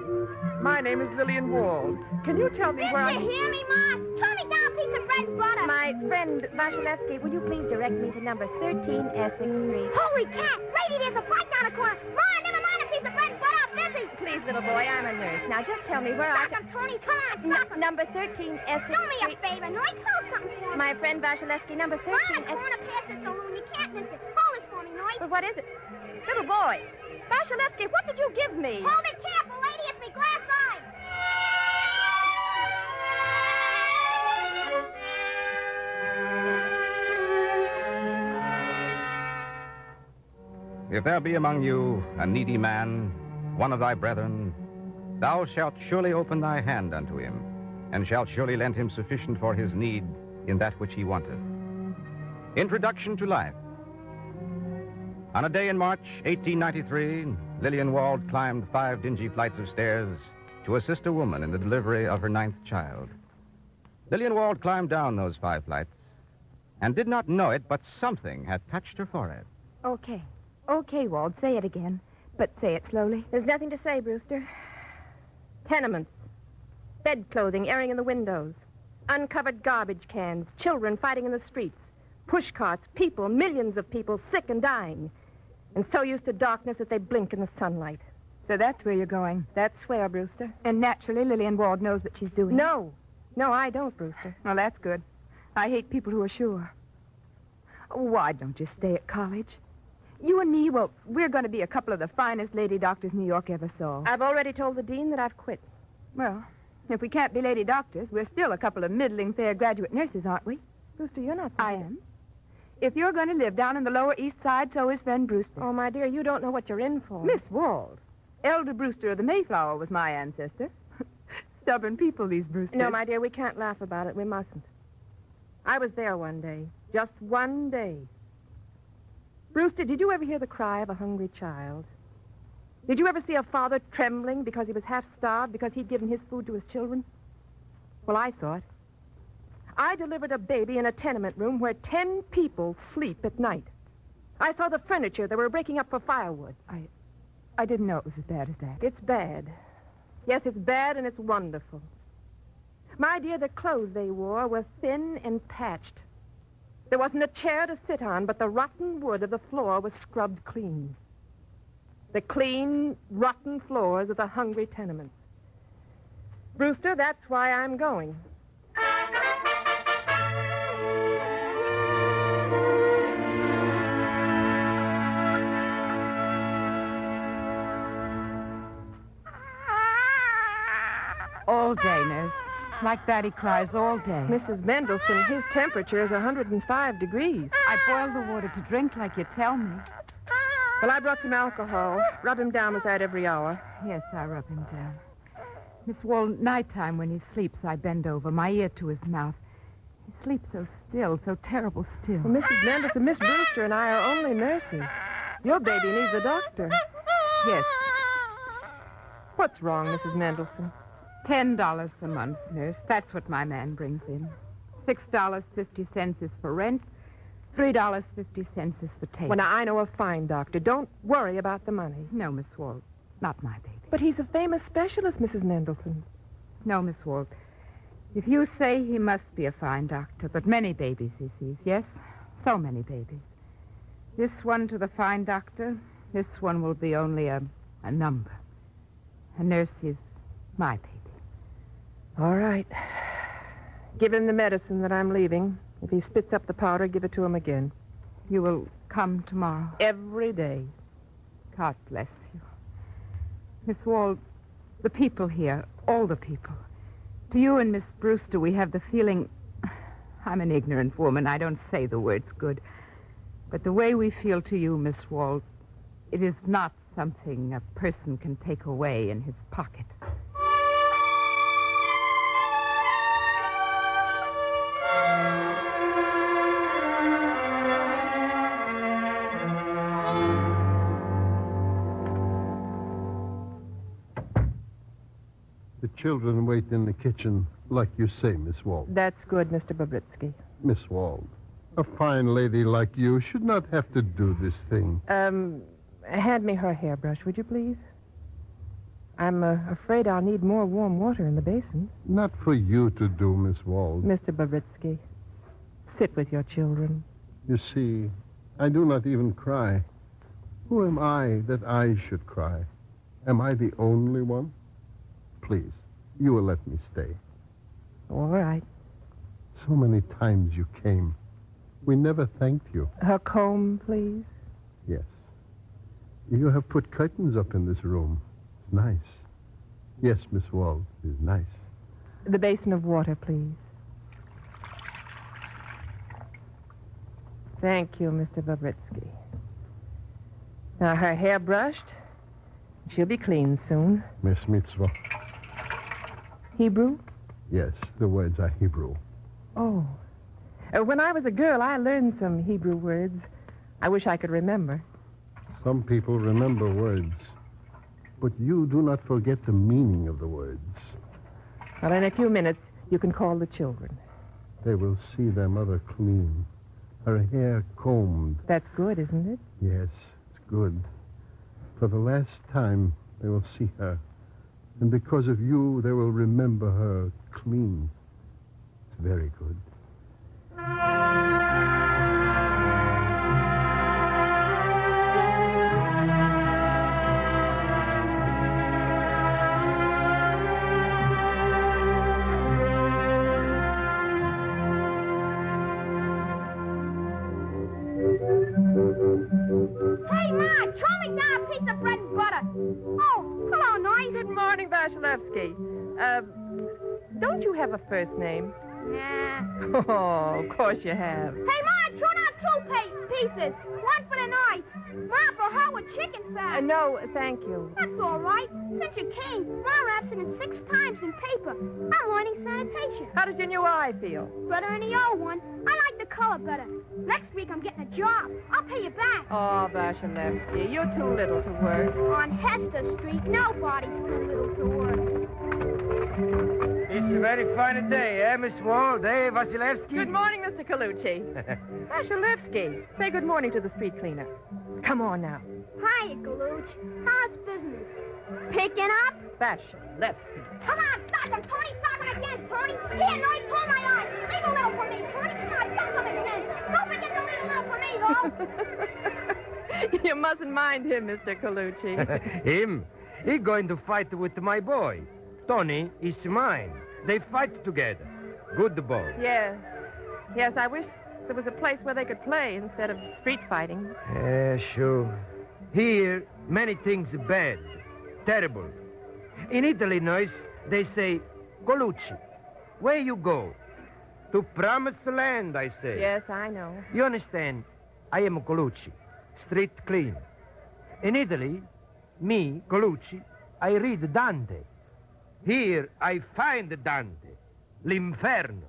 My name is Lillian Wald. Can you tell me where I... Didn't you hear me, Ma? Throw me down a piece of bread and butter. My friend Vasilevsky, will you please direct me to number 13 Essex Street? Holy cat! Lady, there's a fight down the corner. Ma, never mind a piece of bread and butter. I'm busy. Please, little boy, I'm a nurse. Now, just tell me where I Stop can... him, Tony. Come on, stop him. Number 13 Essex Do me a Street. favor, Noise. Hold something for me. My friend Vasilevsky, number 13 Come on, Essex... corner past the saloon. You can't miss it. Hold this for me, Noise. But what is it? Little boy. Vasilevsky, what did you give me? Hold it careful, lady. It's me glass eye. If there be among you a needy man, one of thy brethren, thou shalt surely open thy hand unto him, and shalt surely lend him sufficient for his need in that which he wanteth. Introduction to life. On a day in March 1893, Lillian Wald climbed 5 dingy flights of stairs to assist a woman in the delivery of her 9th child. Lillian Wald climbed down those 5 flights and did not know it, but something had touched her forehead. Okay. Okay, Wald. Say it again. But say it slowly. There's nothing to say, Brewster. Tenements. Bed clothing airing in the windows. Uncovered garbage cans. Children fighting in the streets. Push carts. People. Millions of people sick and dying. And so used to darkness that they blink in the sunlight. So that's where you're going. That's where, Brewster. And naturally, Lillian Wald knows what she's doing. No. No, I don't, Brewster. Well, that's good. I hate people who are sure. Why don't you stay at college? You and me, well, we're going to be a couple of the finest lady doctors New York ever saw. I've already told the dean that I've quit. Well, if we can't be lady doctors, we're still a couple of middling fair graduate nurses, aren't we? Brewster, you're not... I am. If you're going to live down in the Lower East Side, so is friend Brewster. Oh, my dear, you don't know what you're in for. Miss Wald. Elder Brewster of the Mayflower was my ancestor. Stubborn people, these Brewsters. No, my dear, we can't laugh about it. We mustn't. I was there one day. Just one day. Brewster, did you ever hear the cry of a hungry child? Did you ever see a father trembling because he was half-starved because he'd given his food to his children? Well, I saw it. I delivered a baby in a tenement room where 10 people sleep at night. I saw the furniture they were breaking up for firewood. I didn't know it was as bad as that. It's bad. Yes, it's bad and it's wonderful. My dear, the clothes they wore were thin and patched. There wasn't a chair to sit on, but the rotten wood of the floor was scrubbed clean. The clean, rotten floors of the hungry tenements. Brewster, that's why I'm going. All day, nurse. Like that, he cries all day. Mrs. Mendelssohn, his temperature is 105 degrees. I boil the water to drink like you tell me. Well, I brought some alcohol. Rub him down with that every hour. Yes, I rub him down. Miss Wald, nighttime when he sleeps, I bend over, my ear to his mouth. He sleeps so still, so terrible still. Well, Mrs. Mendelssohn, Miss Brewster and I are only nurses. Your baby needs a doctor. Yes. What's wrong, Mrs. Mendelssohn? $10 a month, nurse. That's what my man brings in. $6.50 is for rent. $3.50 is for tape. Well, now, I know a fine doctor. Don't worry about the money. No, Miss Wald. Not my baby. But he's a famous specialist, Mrs. Mendelssohn. No, Miss Wald. If you say he must be a fine doctor, but many babies he sees, yes? So many babies. This one to the fine doctor, this one will be only a number. A nurse is my baby. All right. Give him the medicine that I'm leaving. If he spits up the powder, give it to him again. You will come tomorrow? Every day. God bless you. Miss Wald, the people here, all the people. To you and Miss Brewster, we have the feeling... I'm an ignorant woman. I don't say the words good. But the way we feel to you, Miss Wald, it is not something a person can take away in his pocket. The children wait in the kitchen, like you say, Miss Wald. That's good, Mr. Bobritsky. Miss Wald, a fine lady like you should not have to do this thing. Hand me her hairbrush, would you please? I'm afraid I'll need more warm water in the basin. Not for you to do, Miss Wald. Mr. Bobritsky, sit with your children. You see, I do not even cry. Who am I that I should cry? Am I the only one? Please, you will let me stay. All right. So many times you came. We never thanked you. Her comb, please. Yes. You have put curtains up in this room. It's nice. Yes, Miss Wald, it is nice. The basin of water, please. Thank you, Mr. Bobritsky. Now, her hair brushed. She'll be clean soon. Miss Mitzvah. Hebrew? Yes, the words are Hebrew. Oh. When I was a girl, I learned some Hebrew words. I wish I could remember. Some people remember words, but you do not forget the meaning of the words. Well, in a few minutes, you can call the children. They will see their mother clean, her hair combed. That's good, isn't it? Yes, it's good. For the last time, they will see her. And because of you, they will remember her clean. It's very good. Hey, Ma, throw me down a piece of bread and butter. Oh, hello, Noise. Good morning, Vasilevsky. Don't you have a first name? Nah. Oh, of course you have. Hey, Ma, throw down two pieces. One for the Noise. One for her with chicken fat. No, thank you. That's all right. Since you came, Ma wraps it in 6 times in paper. I'm learning sanitation. How does your new eye feel? Better than the old one. I like the color better. Next week I'm getting a job. I'll pay you back. Oh, Vasilevsky, you're too little to work. On Hester Street, nobody's too little to work. It's a very fine day, eh, Miss Wald, eh, Vasilevsky? Good morning, Mr. Colucci. Vasilevsky, say good morning to the street cleaner. Come on now. Hiya, Galooch. How's business? Picking up? Vasilevsky. Come on, sock him, Tony. Sock him again, Tony. Here, no, he's torn my eyes. Leave a little for me, Tony. Come on, sock him again. Don't forget to leave a little for me, though. You mustn't mind him, Mr. Colucci. Him? He going to fight with my boy. Tony is mine. They fight together. Good boy. Yes. Yes, I wish there was a place where they could play instead of street fighting. Sure. Here, many things bad. Terrible. In Italy, noise, they say, Colucci, where you go? To promised land, I say. Yes, I know. You understand? I am Colucci, street clean. In Italy, me, Colucci, I read Dante. Here, I find Dante, l'Inferno.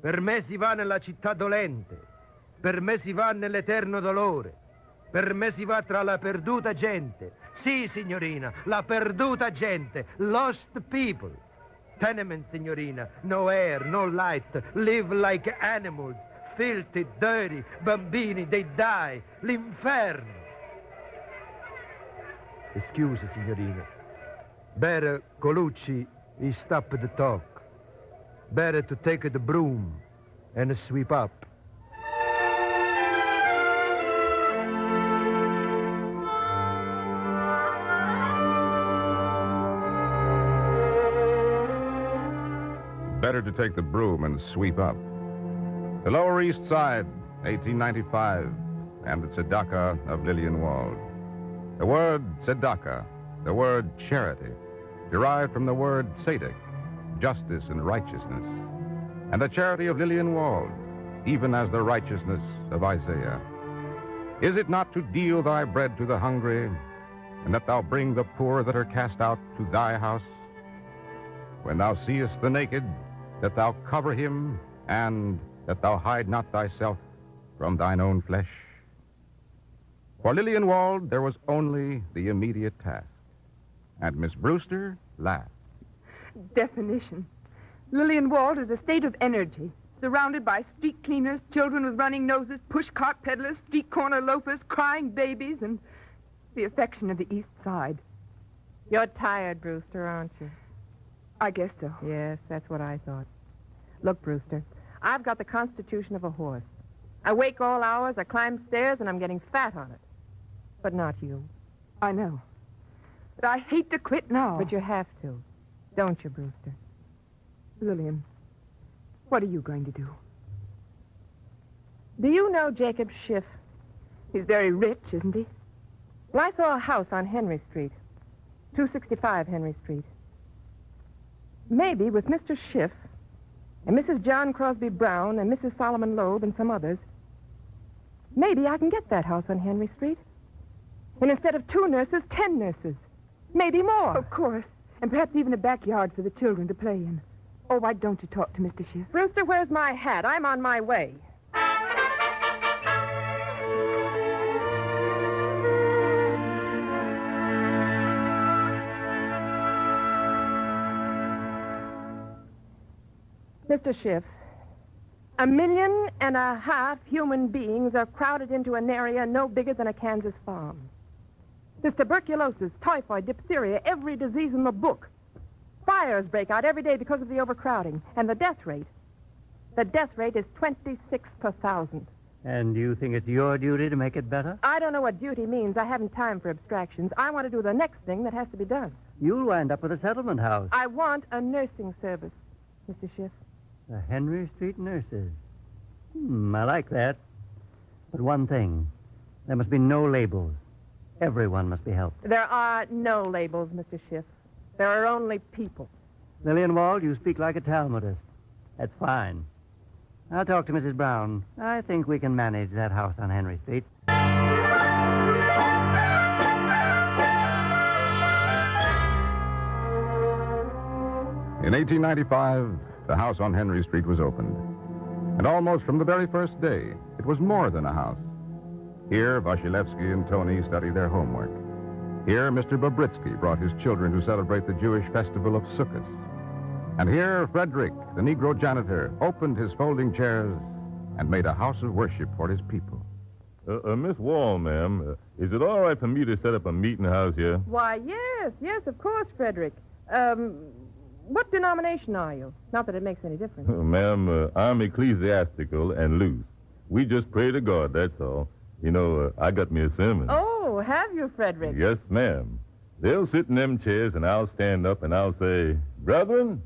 Per me si va nella città dolente. Per me si va nell'eterno dolore. Per me si va tra la perduta gente. Sì, signorina, la perduta gente. Lost people. Tenement, signorina. No air, no light. Live like animals. Filthy, dirty. Bambini, they die. L'inferno. Excuse, signorina. Better Colucci, he stop the talk. Better to take the broom and sweep up. Better to take the broom and sweep up. The Lower East Side, 1895, and the tzedakah of Lillian Wald. The word tzedakah, the word charity, derived from the word tzedek, justice and righteousness, and the charity of Lillian Wald, even as the righteousness of Isaiah. Is it not to deal thy bread to the hungry, and that thou bring the poor that are cast out to thy house? When thou seest the naked, that thou cover him, and that thou hide not thyself from thine own flesh? For Lillian Wald, there was only the immediate task. And Miss Brewster laughed. Definition. Lillian Wald is a state of energy, surrounded by street cleaners, children with running noses, push-cart peddlers, street corner loafers, crying babies, and the affection of the East Side. You're tired, Brewster, aren't you? I guess so. Yes, that's what I thought. Look, Brewster, I've got the constitution of a horse. I wake all hours, I climb stairs, and I'm getting fat on it. But not you. I know. But I hate to quit now. But you have to. Don't you, Brewster? Lillian, what are you going to do? Do you know Jacob Schiff? He's very rich, isn't he? Well, I saw a house on Henry Street. 265 Henry Street. Maybe with Mr. Schiff and Mrs. John Crosby Brown and Mrs. Solomon Loeb and some others, maybe I can get that house on Henry Street. And instead of 2 nurses, 10 nurses. Maybe more. Of course. And perhaps even a backyard for the children to play in. Oh, why don't you talk to Mr. Schiff? Brewster, where's my hat? I'm on my way. Mr. Schiff, 1.5 million human beings are crowded into an area no bigger than a Kansas farm. There's tuberculosis, typhoid, diphtheria, every disease in the book. Fires break out every day because of the overcrowding. And the death rate is 26 per 1,000. And do you think it's your duty to make it better? I don't know what duty means. I haven't time for abstractions. I want to do the next thing that has to be done. You'll wind up with a settlement house. I want a nursing service, Mr. Schiff. The Henry Street nurses. I like that. But one thing. There must be no labels. Everyone must be helped. There are no labels, Mr. Schiff. There are only people. Lillian Wald, you speak like a Talmudist. That's fine. I'll talk to Mrs. Brown. I think we can manage that house on Henry Street. In 1895, the house on Henry Street was opened. And almost from the very first day, it was more than a house. Here, Vasilevsky and Tony studied their homework. Here, Mr. Bobritsky brought his children to celebrate the Jewish festival of Sukkot. And here, Frederick, the Negro janitor, opened his folding chairs and made a house of worship for his people. Miss Wall, ma'am, is it all right for me to set up a meeting house here? Why, yes, of course, Frederick. What denomination are you? Not that it makes any difference. Ma'am, I'm ecclesiastical and loose. We just pray to God, that's all. You know, I got me a sermon. Oh, have you, Frederick? Yes, ma'am. They'll sit in them chairs, and I'll stand up, and I'll say, Brethren,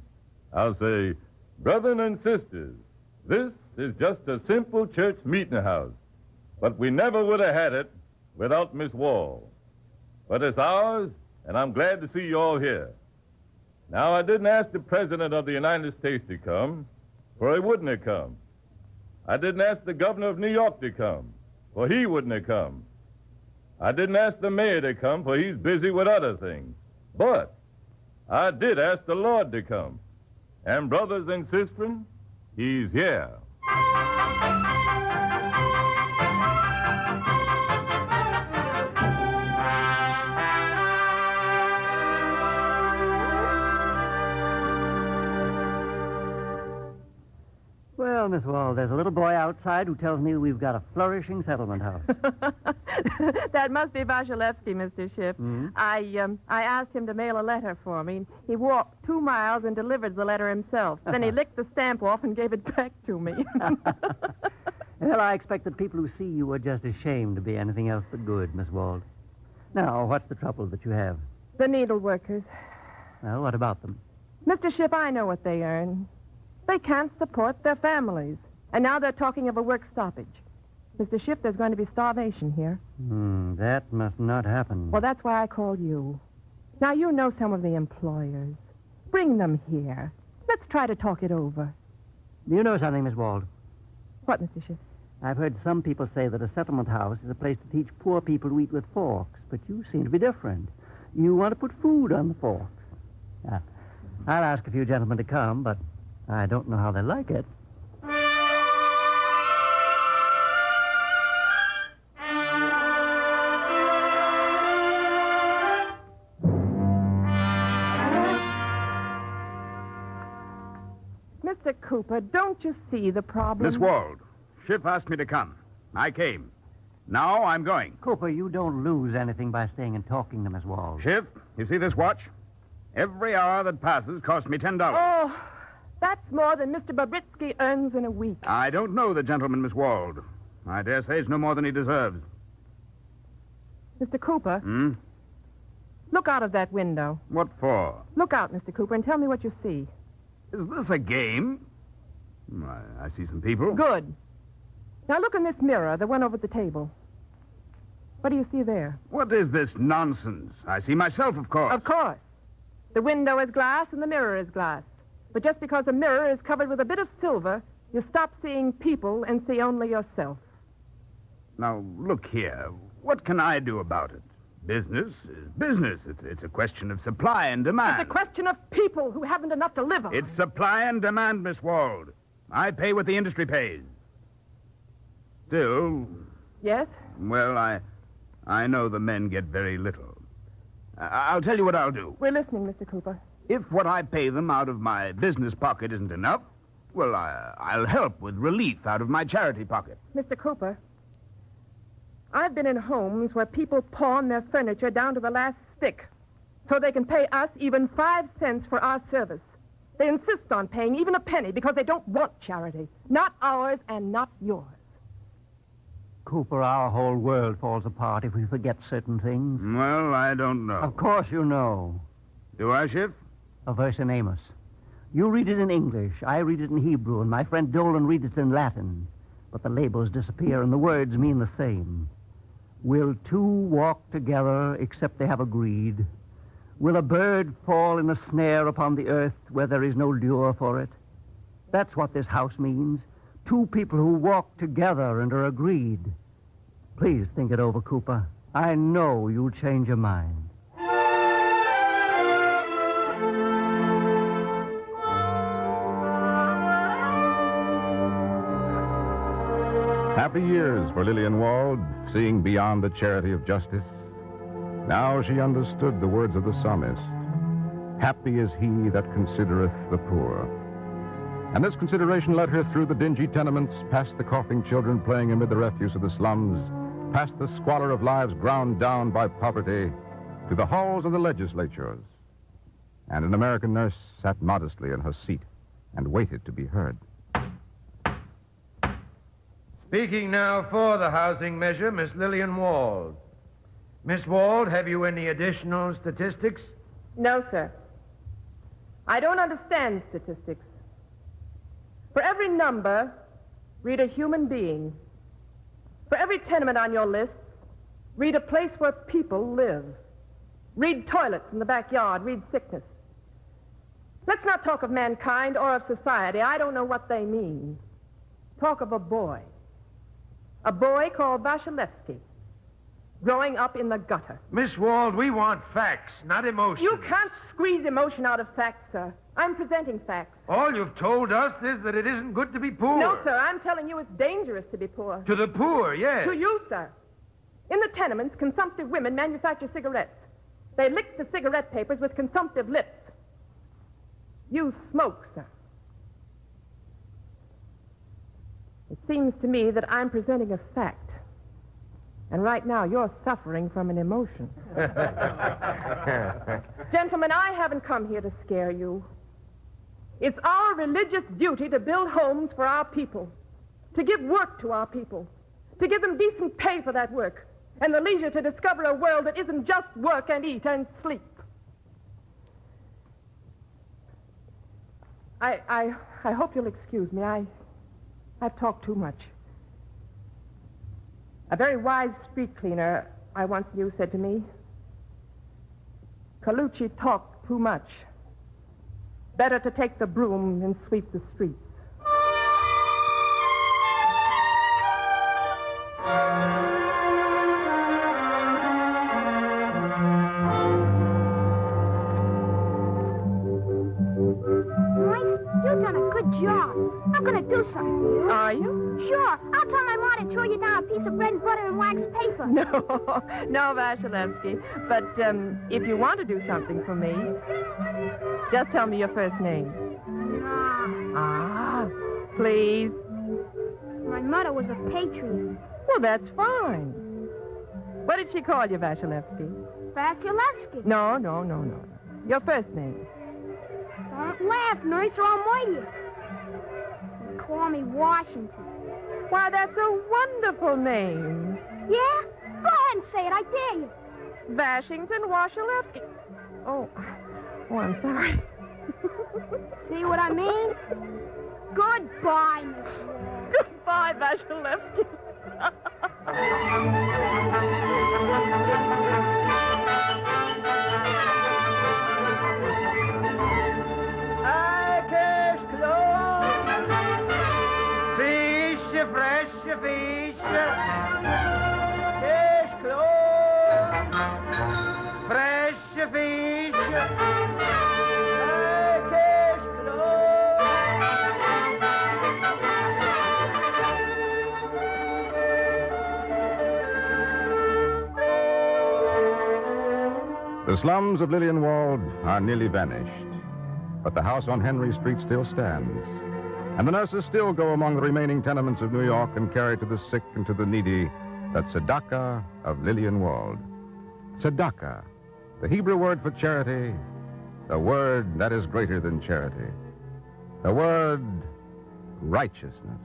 and sisters, this is just a simple church meeting house. But we never would have had it without Miss Wall. But it's ours, and I'm glad to see you all here. Now, I didn't ask the President of the United States to come, for he wouldn't have come. I didn't ask the Governor of New York to come, for he wouldn't have come. I didn't ask the Mayor to come, for he's busy with other things. But I did ask the Lord to come. And brothers and sisters, he's here. Well, Miss Wall, there's a little boy outside who tells me we've got a flourishing settlement house. That must be Vasilevsky, Mr. Schiff. Mm-hmm. I asked him to mail a letter for me. He walked 2 miles and delivered the letter himself. Then he licked the stamp off and gave it back to me. Well, I expect that people who see you are just ashamed to be anything else but good, Miss Wald. Now, what's the trouble that you have? The needleworkers. Well, what about them? Mr. Schiff, I know what they earn. They can't support their families. And now they're talking of a work stoppage. Mr. Schiff, there's going to be starvation here. That must not happen. Well, that's why I called you. Now, you know some of the employers. Bring them here. Let's try to talk it over. You know something, Miss Wald? What, Mr. Schiff? I've heard some people say that a settlement house is a place to teach poor people to eat with forks, but you seem to be different. You want to put food on the forks. Now, I'll ask a few gentlemen to come, but I don't know how they like it. Mr. Cooper, don't you see the problem? Miss Wald, Schiff asked me to come. I came. Now I'm going. Cooper, you don't lose anything by staying and talking to Miss Wald. Schiff, you see this watch? Every hour that passes costs me $10. Oh, that's more than Mr. Babritsky earns in a week. I don't know the gentleman, Miss Wald. I dare say it's no more than he deserves. Mr. Cooper? Look out of that window. What for? Look out, Mr. Cooper, and tell me what you see. Is this a game? I see some people. Good. Now look in this mirror, the one over the table. What do you see there? What is this nonsense? I see myself, of course. Of course. The window is glass and the mirror is glass. But just because the mirror is covered with a bit of silver, you stop seeing people and see only yourself. Now, look here. What can I do about it? Business is business. It's a question of supply and demand. It's a question of people who haven't enough to live on. It's supply and demand, Miss Wald. I pay what the industry pays. Still... Yes? Well, I know the men get very little. I'll tell you what I'll do. We're listening, Mr. Cooper. If what I pay them out of my business pocket isn't enough, well, I'll help with relief out of my charity pocket. Mr. Cooper, I've been in homes where people pawn their furniture down to the last stick so they can pay us even 5 cents for our service. They insist on paying even a penny because they don't want charity. Not ours and not yours. Cooper, our whole world falls apart if we forget certain things. Well, I don't know. Of course you know. Do I, Schiff? A verse in Amos. You read it in English, I read it in Hebrew, and my friend Dolan reads it in Latin. But the labels disappear and the words mean the same. Will two walk together except they have agreed? Will a bird fall in a snare upon the earth where there is no lure for it? That's what this house means. Two people who walk together and are agreed. Please think it over, Cooper. I know you'll change your mind. Happy years for Lillian Wald, seeing beyond the charity of justice. Now she understood the words of the psalmist. Happy is he that considereth the poor. And this consideration led her through the dingy tenements, past the coughing children playing amid the refuse of the slums, past the squalor of lives ground down by poverty, to the halls of the legislatures. And an American nurse sat modestly in her seat and waited to be heard. Speaking now for the housing measure, Miss Lillian Wald. Miss Wald, have you any additional statistics? No, sir. I don't understand statistics. For every number, read a human being. For every tenement on your list, read a place where people live. Read toilets in the backyard. Read sickness. Let's not talk of mankind or of society. I don't know what they mean. Talk of a boy. A boy called Vasilevsky, growing up in the gutter. Miss Wald, we want facts, not emotion. You can't squeeze emotion out of facts, sir. I'm presenting facts. All you've told us is that it isn't good to be poor. No, sir, I'm telling you it's dangerous to be poor. To the poor, yes. To you, sir. In the tenements, consumptive women manufacture cigarettes. They lick the cigarette papers with consumptive lips. You smoke, sir. It seems to me that I'm presenting a fact. And right now, you're suffering from an emotion. Gentlemen, I haven't come here to scare you. It's our religious duty to build homes for our people, to give work to our people, to give them decent pay for that work, and the leisure to discover a world that isn't just work and eat and sleep. I hope you'll excuse me. I've talked too much. A very wise street cleaner I once knew said to me, Colucci talked too much. Better to take the broom and sweep the streets. You've done a good job. I'm going to do something for you. Are you? Sure. I'll tell my mom to throw you down a piece of bread and butter and wax paper. No, Vasilevsky. But if you want to do something for me, just tell me your first name. Ah, please. My mother was a patriot. Well, that's fine. What did she call you, Vasilevsky? Vasilevsky. No. Your first name. Don't laugh, nurse, or I'll murder you. They call me Washington. Why, that's a wonderful name. Yeah? Go ahead and say it, I dare you. Vashington Wasilewski. Oh, I'm sorry. See what I mean? Goodbye, Miss Wald. Goodbye, Vasilevsky. Fresh fish. Fish clothes. Fresh fish. Fish clothes. The slums of Lillian Wald are nearly vanished, but the house on Henry Street still stands. And the nurses still go among the remaining tenements of New York and carry to the sick and to the needy that tzedakah of Lillian Wald. Tzedakah, the Hebrew word for charity, the word that is greater than charity, the word righteousness.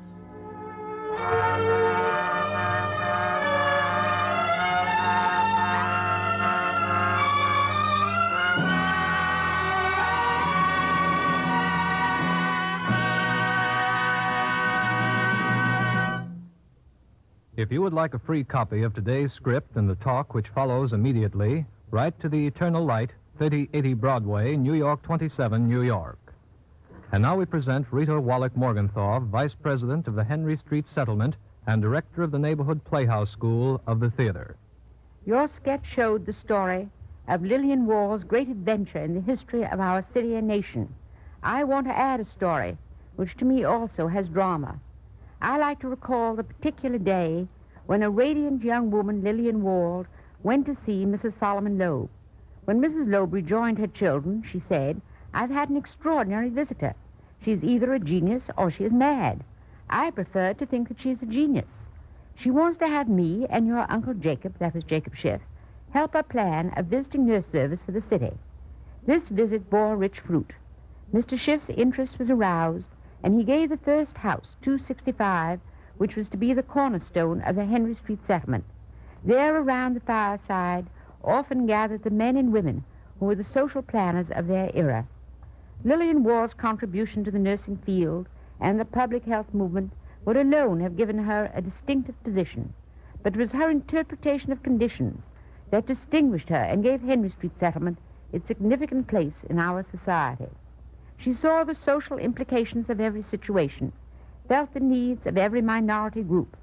If you would like a free copy of today's script and the talk which follows immediately, write to the Eternal Light, 3080 Broadway, New York 27, New York. And now we present Rita Wallach Morgenthau, Vice President of the Henry Street Settlement and Director of the Neighborhood Playhouse School of the Theater. Your sketch showed the story of Lillian Wald's great adventure in the history of our city and nation. I want to add a story, which to me also has drama. I like to recall the particular day when a radiant young woman, Lillian Wald, went to see Mrs. Solomon Loeb. When Mrs. Loeb rejoined her children, she said, "I've had an extraordinary visitor. She's either a genius or she is mad. I prefer to think that she's a genius. She wants to have me and your Uncle Jacob, that was Jacob Schiff, help her plan a visiting nurse service for the city. This visit bore rich fruit. Mr. Schiff's interest was aroused, and he gave the first house, 265, which was to be the cornerstone of the Henry Street settlement. There around the fireside often gathered the men and women who were the social planners of their era. Lillian Wall's contribution to the nursing field and the public health movement would alone have given her a distinctive position, but it was her interpretation of conditions that distinguished her and gave Henry Street settlement its significant place in our society. She saw the social implications of every situation, felt the needs of every minority group.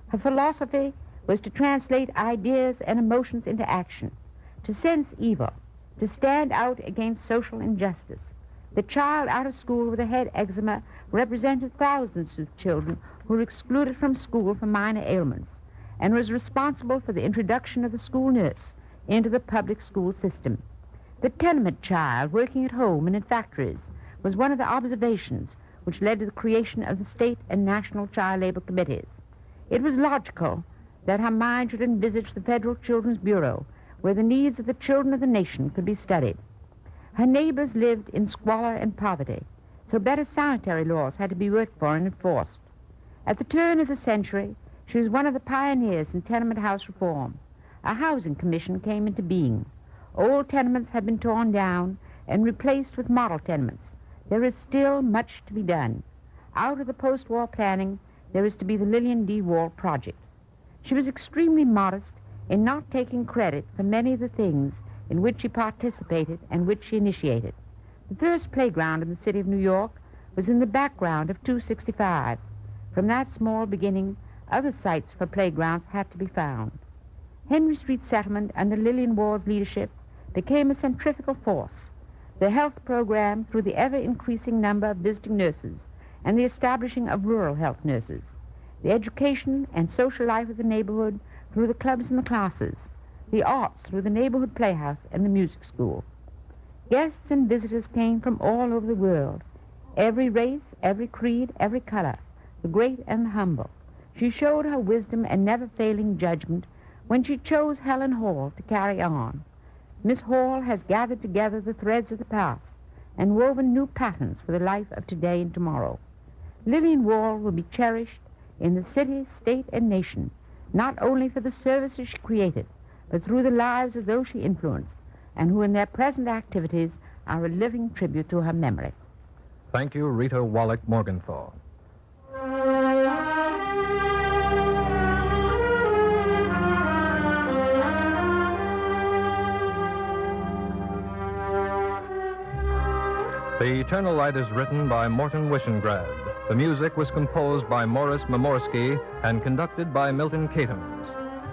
Her philosophy was to translate ideas and emotions into action, to sense evil, to stand out against social injustice. The child out of school with a head eczema represented thousands of children who were excluded from school for minor ailments, and was responsible for the introduction of the school nurse into the public school system. The tenement child working at home and in factories was one of the observations which led to the creation of the state and national child labor committees. It was logical that her mind should envisage the Federal Children's Bureau, where the needs of the children of the nation could be studied. Her neighbors lived in squalor and poverty, so better sanitary laws had to be worked for and enforced. At the turn of the century, she was one of the pioneers in tenement house reform. A housing commission came into being. Old tenements have been torn down and replaced with model tenements. There is still much to be done. Out of the post-war planning, there is to be the Lillian D. Wall project. She was extremely modest in not taking credit for many of the things in which she participated and which she initiated. The first playground in the city of New York was in the background of 265. From that small beginning, other sites for playgrounds had to be found. Henry Street settlement under Lillian Wall's leadership became a centrifugal force. The health program through the ever-increasing number of visiting nurses and the establishing of rural health nurses. The education and social life of the neighborhood through the clubs and the classes. The arts through the neighborhood playhouse and the music school. Guests and visitors came from all over the world. Every race, every creed, every color, the great and the humble. She showed her wisdom and never-failing judgment when she chose Helen Hall to carry on. Miss Hall has gathered together the threads of the past and woven new patterns for the life of today and tomorrow. Lillian Wall will be cherished in the city, state, and nation, not only for the services she created, but through the lives of those she influenced, and who in their present activities are a living tribute to her memory. Thank you, Rita Wallach Morgenthau. The Eternal Light is written by Morton Wishengrad. The music was composed by Morris Momorsky and conducted by Milton Catums.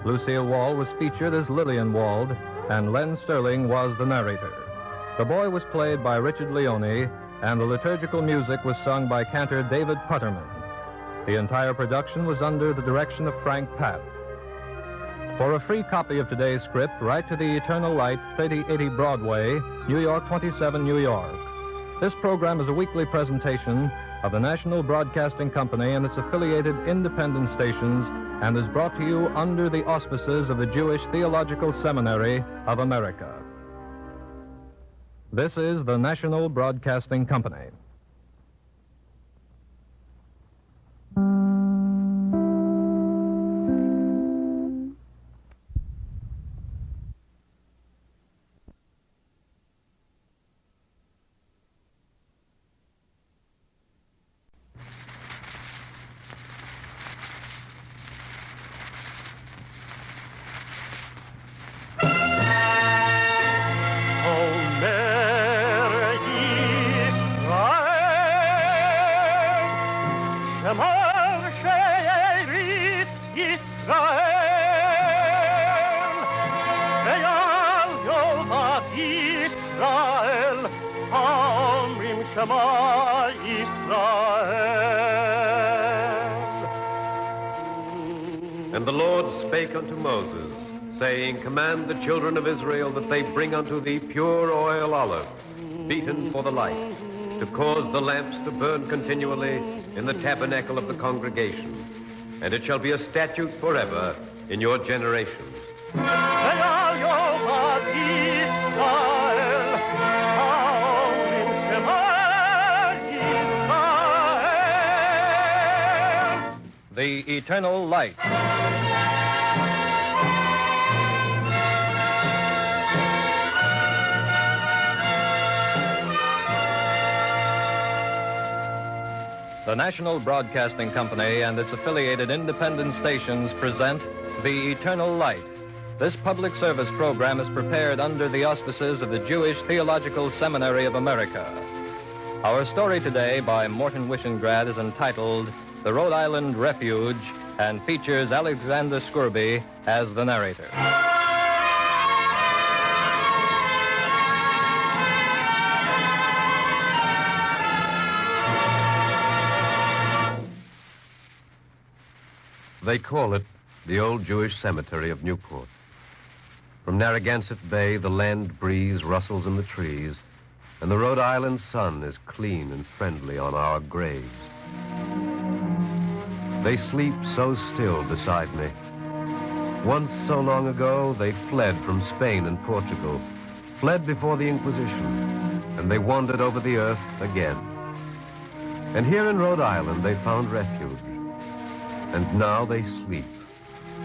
Lucille Wall was featured as Lillian Wald, and Len Sterling was the narrator. The Boy was played by Richard Leone, and the liturgical music was sung by cantor David Putterman. The entire production was under the direction of Frank Papp. For a free copy of today's script, write to the Eternal Light, 3080 Broadway, New York 27, New York. This program is a weekly presentation of the National Broadcasting Company and its affiliated independent stations, and is brought to you under the auspices of the Jewish Theological Seminary of America. This is the National Broadcasting Company. And the Lord spake unto Moses, saying, Command the children of Israel that they bring unto thee pure oil olive, beaten for the light, to cause the lamps to burn continually in the tabernacle of the congregation. and it shall be a statute forever in your generations. The Eternal Light. The National Broadcasting Company and its affiliated independent stations present The Eternal Light. This public service program is prepared under the auspices of the Jewish Theological Seminary of America. Our story today by Morton Wishengrad is entitled The Rhode Island Refuge and features Alexander Scourby as the narrator. They call it the old Jewish cemetery of Newport. From Narragansett Bay, the land breeze rustles in the trees, and the Rhode Island sun is clean and friendly on our graves. They sleep so still beside me. Once so long ago, they fled from Spain and Portugal, fled before the Inquisition, and they wandered over the earth again. And here in Rhode Island, they found refuge. And now they sleep,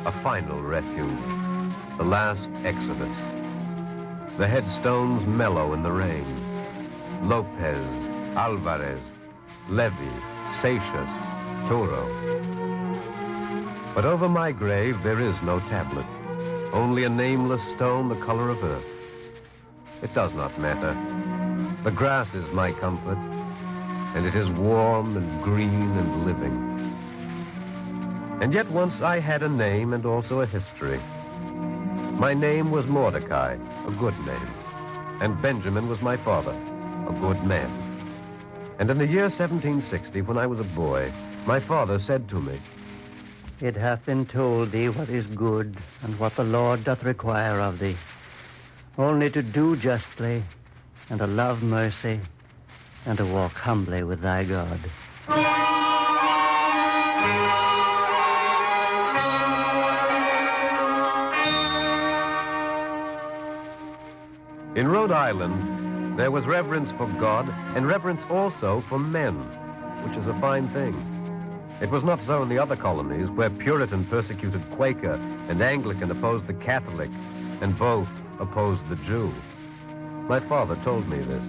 a final refuge, the last exodus. The headstones mellow in the rain. Lopez, Alvarez, Levy, Seixas, Toro. But over my grave there is no tablet, only a nameless stone the color of earth. It does not matter. The grass is my comfort, and it is warm and green and living. And yet once I had a name and also a history. My name was Mordecai, a good name, and Benjamin was my father, a good man. And in the year 1760, when I was a boy, my father said to me, It hath been told thee what is good and what the Lord doth require of thee, only to do justly and to love mercy and to walk humbly with thy God. In Rhode Island, there was reverence for God and reverence also for men, which is a fine thing. It was not so in the other colonies, where Puritan persecuted Quaker and Anglican opposed the Catholic, and both opposed the Jew. My father told me this.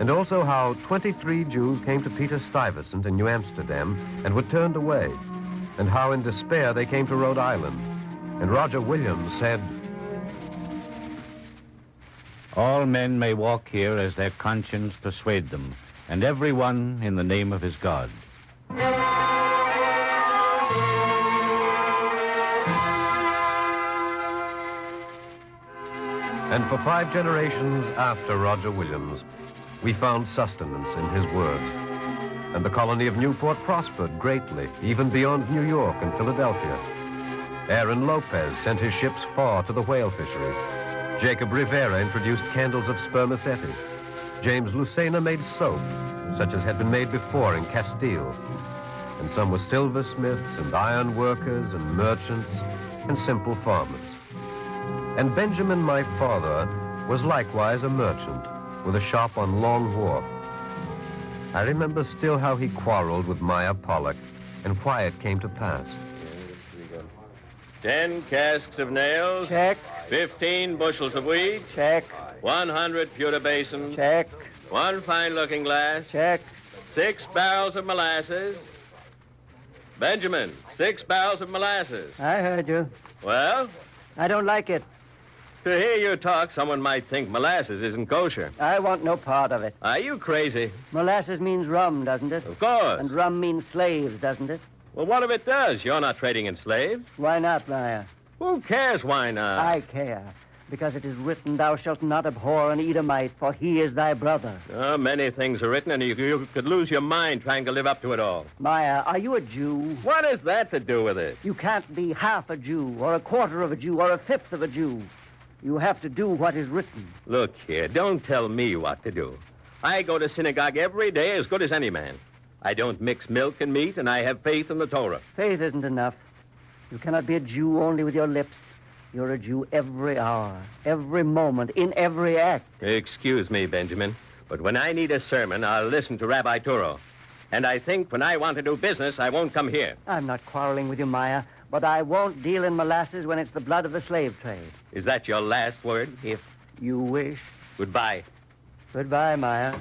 And also how 23 Jews came to Peter Stuyvesant in New Amsterdam and were turned away, and how in despair they came to Rhode Island. And Roger Williams said, All men may walk here as their conscience persuade them, and every one in the name of his God. And for 5 generations after Roger Williams, we found sustenance in his word. And the colony of Newport prospered greatly, even beyond New York and Philadelphia. Aaron Lopez sent his ships far to the whale fisheries. Jacob Rivera introduced candles of spermaceti. James Lucena made soap, such as had been made before in Castile. And some were silversmiths and iron workers and merchants and simple farmers. And Benjamin, my father, was likewise a merchant with a shop on Long Wharf. I remember still how he quarreled with Maya Pollock and why it came to pass. 10 casks of nails. Check. 15 bushels of wheat. Check. 100 pewter basins. Check. 1 fine-looking glass. Check. 6 barrels of molasses. Benjamin, 6 barrels of molasses. I heard you. Well? I don't like it. To hear you talk, someone might think molasses isn't kosher. I want no part of it. Are you crazy? Molasses means rum, doesn't it? Of course. And rum means slaves, doesn't it? Well, what if it does? You're not trading in slaves. Why not, Maya? Who cares why not? I care. Because it is written, thou shalt not abhor an Edomite, for he is thy brother. Oh, many things are written, and you could lose your mind trying to live up to it all. Maya, are you a Jew? What has that to do with it? You can't be half a Jew, or a quarter of a Jew, or a fifth of a Jew. You have to do what is written. Look here, don't tell me what to do. I go to synagogue every day as good as any man. I don't mix milk and meat, and I have faith in the Torah. Faith isn't enough. You cannot be a Jew only with your lips. You're a Jew every hour, every moment, in every act. Excuse me, Benjamin, but when I need a sermon, I'll listen to Rabbi Turo. And I think when I want to do business, I won't come here. I'm not quarreling with you, Maya, but I won't deal in molasses when it's the blood of the slave trade. Is that your last word? If you wish. Goodbye. Goodbye, Maya.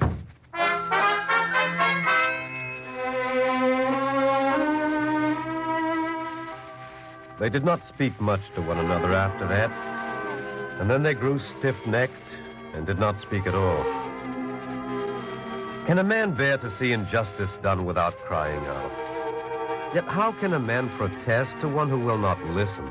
They did not speak much to one another after that, and then they grew stiff-necked and did not speak at all. Can a man bear to see injustice done without crying out? Yet how can a man protest to one who will not listen?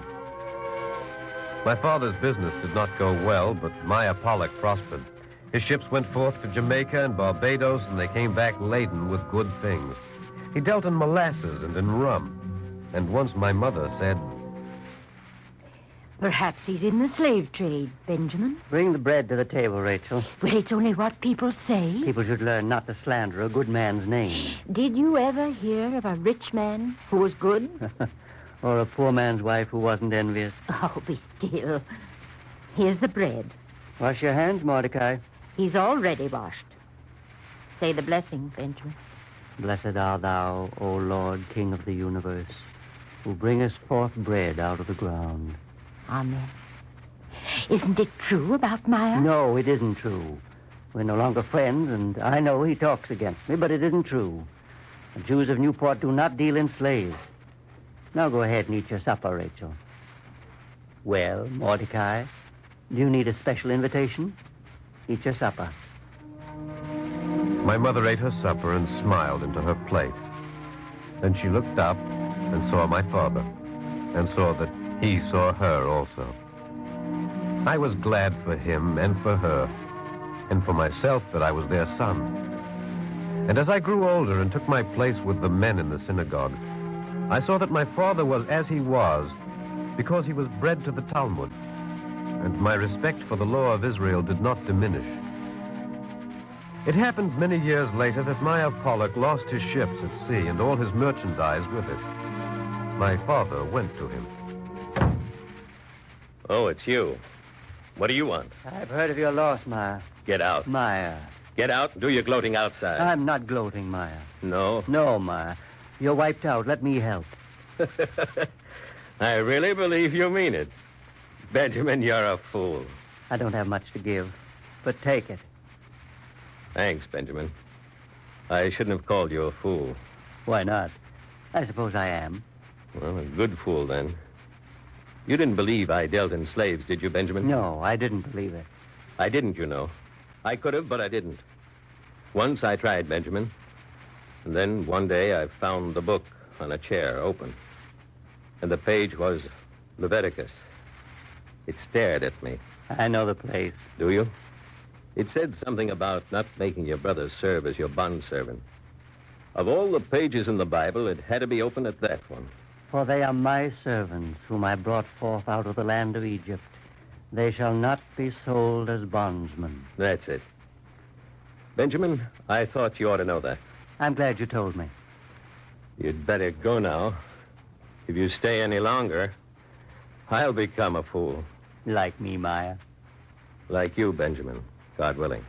My father's business did not go well, but Maya Pollock prospered. His ships went forth to Jamaica and Barbados, and they came back laden with good things. He dealt in molasses and in rum. And once my mother said, Perhaps he's in the slave trade, Benjamin. Bring the bread to the table, Rachel. Well, it's only what people say. People should learn not to slander a good man's name. Did you ever hear of a rich man who was good? Or a poor man's wife who wasn't envious. Oh, be still. Here's the bread. Wash your hands, Mordecai. He's already washed. Say the blessing, Benjamin. Blessed art thou, O Lord, King of the universe, who bringest forth bread out of the ground. Amen. Isn't it true about Maya? No, it isn't true. We're no longer friends, and I know he talks against me, but it isn't true. The Jews of Newport do not deal in slaves. Now go ahead and eat your supper, Rachel. Well, Mordecai, do you need a special invitation? Eat your supper. My mother ate her supper and smiled into her plate. Then she looked up and saw my father, and saw that he saw her also. I was glad for him and for her, and for myself that I was their son. And as I grew older and took my place with the men in the synagogue, I saw that my father was as he was because he was bred to the Talmud, and my respect for the law of Israel did not diminish. It happened many years later that Maya Pollock lost his ships at sea and all his merchandise with it. My father went to him. Oh, it's you. What do you want? I've heard of your loss, Maya. Get out. Maya. Get out and do your gloating outside. I'm not gloating, Maya. No? No, Maya. You're wiped out. Let me help. I really believe you mean it. Benjamin, you're a fool. I don't have much to give, but take it. Thanks, Benjamin. I shouldn't have called you a fool. Why not? I suppose I am. Well, a good fool, then. You didn't believe I dealt in slaves, did you, Benjamin? No, I didn't believe it. I didn't, you know. I could have, but I didn't. Once I tried, Benjamin. And then one day I found the book on a chair, open. And the page was Leviticus. It stared at me. I know the place. Do you? It said something about not making your brother serve as your bondservant. Of all the pages in the Bible, it had to be open at that one. For they are my servants, whom I brought forth out of the land of Egypt. They shall not be sold as bondsmen. That's it. Benjamin, I thought you ought to know that. I'm glad you told me. You'd better go now. If you stay any longer, I'll become a fool. Like me, Maya. Like you, Benjamin, God willing.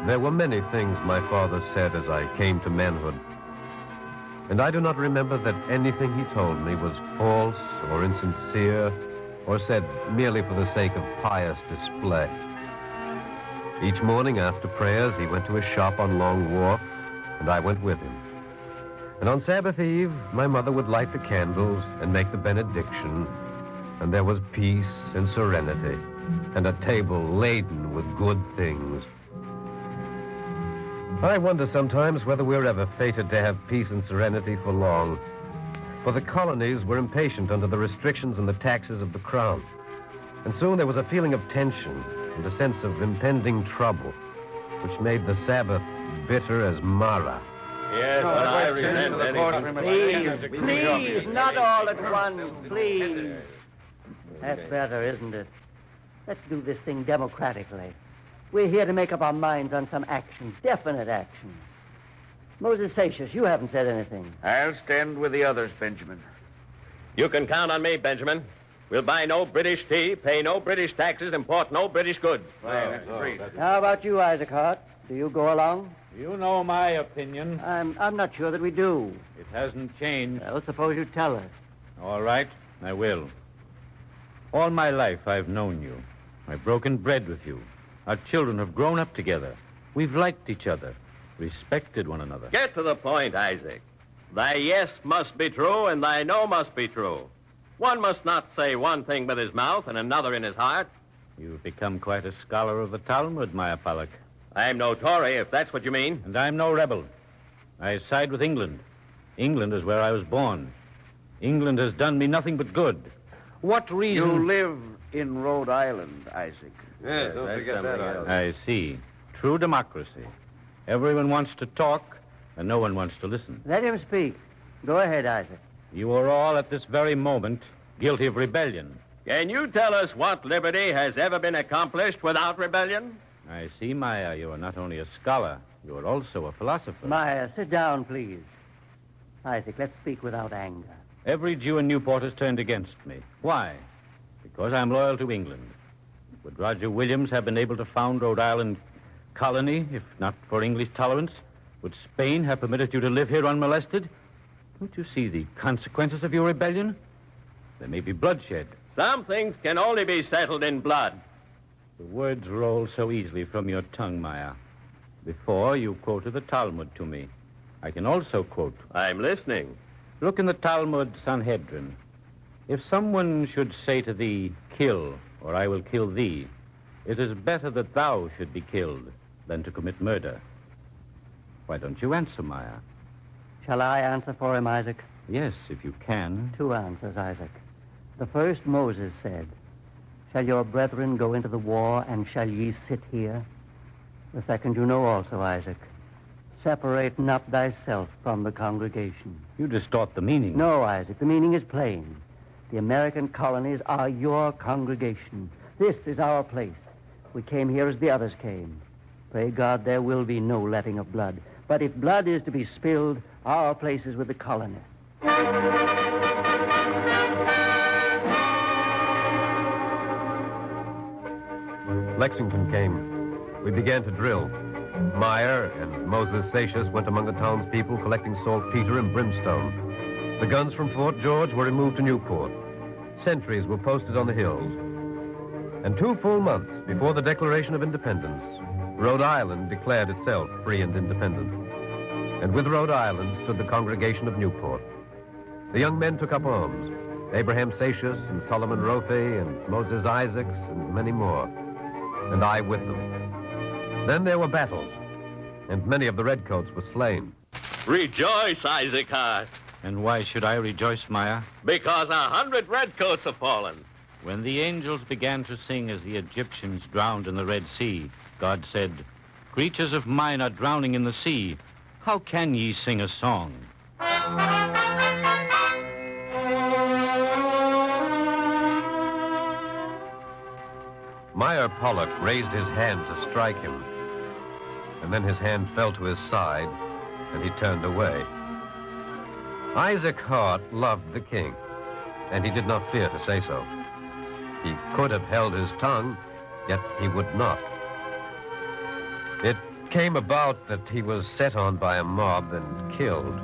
There were many things my father said as I came to manhood. And I do not remember that anything he told me was false or insincere or said merely for the sake of pious display. Each morning after prayers, he went to his shop on Long Wharf, and I went with him. And on Sabbath Eve, my mother would light the candles and make the benediction, and there was peace and serenity, and a table laden with good things. I wonder sometimes whether we're ever fated to have peace and serenity for long. For the colonies were impatient under the restrictions and the taxes of the crown. And soon there was a feeling of tension and a sense of impending trouble, which made the Sabbath bitter as Mara. Yes, but I resent anything. Please, not all at once, please. That's better, isn't it? Let's do this thing democratically. We're here to make up our minds on some action, definite action. Moses Satius, you haven't said anything. I'll stand with the others, Benjamin. You can count on me, Benjamin. We'll buy no British tea, pay no British taxes, import no British goods. How about you, Isaac Hart? Do you go along? You know my opinion. I'm not sure that we do. It hasn't changed. Well, suppose you tell us. All right, I will. All my life I've known you. I've broken bread with you. Our children have grown up together. We've liked each other, respected one another. Get to the point, Isaac. Thy yes must be true, and thy no must be true. One must not say one thing with his mouth and another in his heart. You've become quite a scholar of the Talmud, Maya Palak. I'm no Tory, if that's what you mean. And I'm no rebel. I side with England. England is where I was born. England has done me nothing but good. What reason... You live in Rhode Island, Isaac. Yes, don't forget that. I see. True democracy. Everyone wants to talk, and no one wants to listen. Let him speak. Go ahead, Isaac. You are all, at this very moment, guilty of rebellion. Can you tell us what liberty has ever been accomplished without rebellion? I see, Maya, you are not only a scholar, you are also a philosopher. Maya, sit down, please. Isaac, let's speak without anger. Every Jew in Newport has turned against me. Why? Because I'm loyal to England. Would Roger Williams have been able to found Rhode Island colony if not for English tolerance? Would Spain have permitted you to live here unmolested? Don't you see the consequences of your rebellion? There may be bloodshed. Some things can only be settled in blood. The words roll so easily from your tongue, Maya. Before, you quoted the Talmud to me. I can also quote. I'm listening. Look in the Talmud Sanhedrin. If someone should say to thee, kill, or I will kill thee, it is better that thou should be killed than to commit murder. Why don't you answer, Maya? Shall I answer for him, Isaac? Yes, if you can. 2 answers, Isaac. The first, Moses said, shall your brethren go into the war, and shall ye sit here? The second you know also, Isaac. Separate not thyself from the congregation. You distort the meaning. No, Isaac, the meaning is plain. The American colonies are your congregation. This is our place. We came here as the others came. Pray God there will be no letting of blood. But if blood is to be spilled, our place is with the colonists. Lexington came. We began to drill. Meyer and Moses Satius went among the townspeople collecting saltpeter and brimstone. The guns from Fort George were removed to Newport. Sentries were posted on the hills. And 2 full months before the Declaration of Independence, Rhode Island declared itself free and independent. And with Rhode Island stood the congregation of Newport. The young men took up arms. Abraham Satius and Solomon Rothey and Moses Isaacs and many more. And I with them. Then there were battles, and many of the redcoats were slain. Rejoice, Isaac Hart. And why should I rejoice, Maya? Because 100 redcoats have fallen. When the angels began to sing as the Egyptians drowned in the Red Sea, God said, creatures of mine are drowning in the sea. How can ye sing a song? Meyer Pollock raised his hand to strike him, and then his hand fell to his side, and he turned away. Isaac Hart loved the king, and he did not fear to say so. He could have held his tongue, yet he would not. It came about that he was set on by a mob and killed.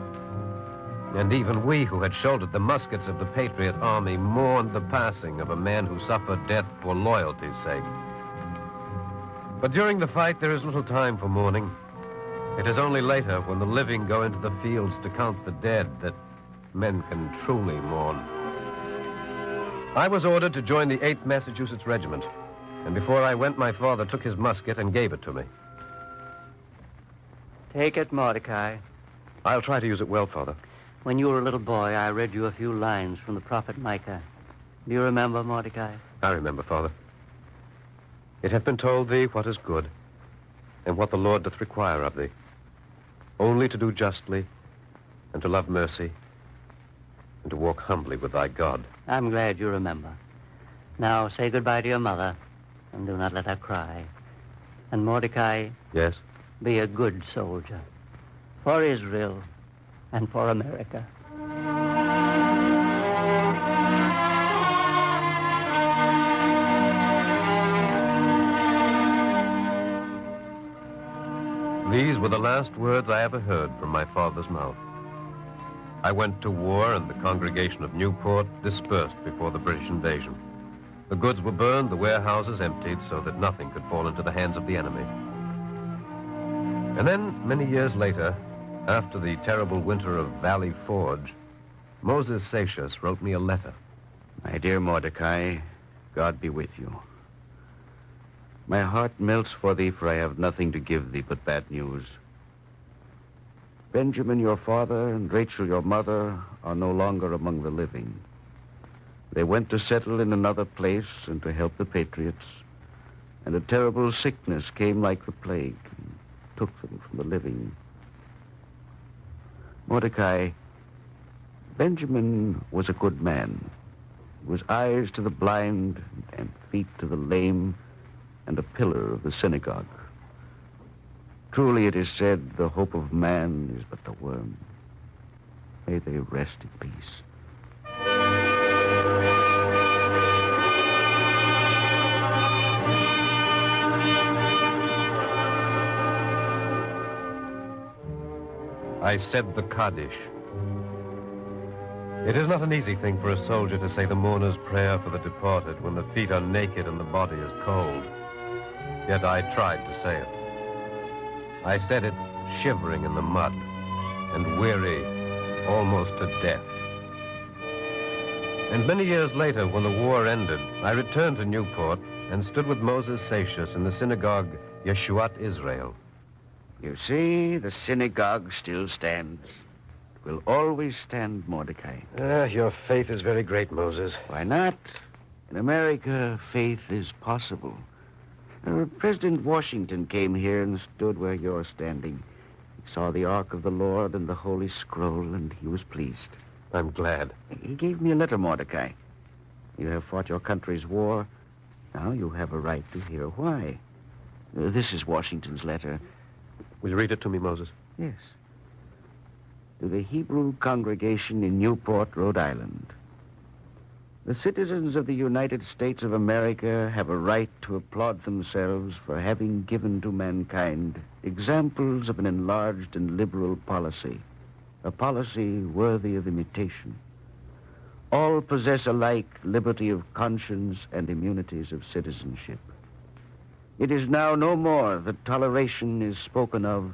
And even we who had shouldered the muskets of the Patriot Army mourned the passing of a man who suffered death for loyalty's sake. But during the fight, there is little time for mourning. It is only later, when the living go into the fields to count the dead, that men can truly mourn. I was ordered to join the 8th Massachusetts Regiment, and before I went, my father took his musket and gave it to me. Take it, Mordecai. I'll try to use it well, Father. When you were a little boy, I read you a few lines from the prophet Micah. Do you remember, Mordecai? I remember, Father. It hath been told thee what is good, and what the Lord doth require of thee, only to do justly, and to love mercy, and to walk humbly with thy God. I'm glad you remember. Now, say goodbye to your mother, And do not let her cry. And Mordecai, Yes? be a good soldier. For Israel and for America. These were the last words I ever heard from my father's mouth. I went to war, and the congregation of Newport dispersed before the British invasion. The goods were burned, the warehouses emptied, so that nothing could fall into the hands of the enemy. And then, many years later, after the terrible winter of Valley Forge, Moses Satius wrote me a letter. My dear Mordecai, God be with you. My heart melts for thee, for I have nothing to give thee but bad news. Benjamin, your father, and Rachel, your mother, are no longer among the living. They went to settle in another place and to help the patriots, and a terrible sickness came like the plague and took them from the living. Mordecai, Benjamin was a good man. He was eyes to the blind and feet to the lame, and a pillar of the synagogue. Truly it is said, the hope of man is but the worm. May they rest in peace. I said the Kaddish. It is not an easy thing for a soldier to say the mourner's prayer for the departed when the feet are naked and the body is cold. Yet I tried to say it. I said it shivering in the mud and weary almost to death. And many years later, when the war ended, I returned to Newport and stood with Moses Satius in the synagogue Yeshuat Israel. You see, the synagogue still stands. It will always stand, Mordecai. Your faith is very great, Moses. Why not? In America, faith is possible. President Washington came here and stood where you're standing. He saw the Ark of the Lord and the Holy Scroll, and he was pleased. I'm glad. He gave me a letter, Mordecai. You have fought your country's war. Now you have a right to hear why. This is Washington's letter. Will you read it to me, Moses? Yes. To the Hebrew congregation in Newport, Rhode Island. The citizens of the United States of America have a right to applaud themselves for having given to mankind examples of an enlarged and liberal policy, a policy worthy of imitation. All possess alike liberty of conscience and immunities of citizenship. It is now no more that toleration is spoken of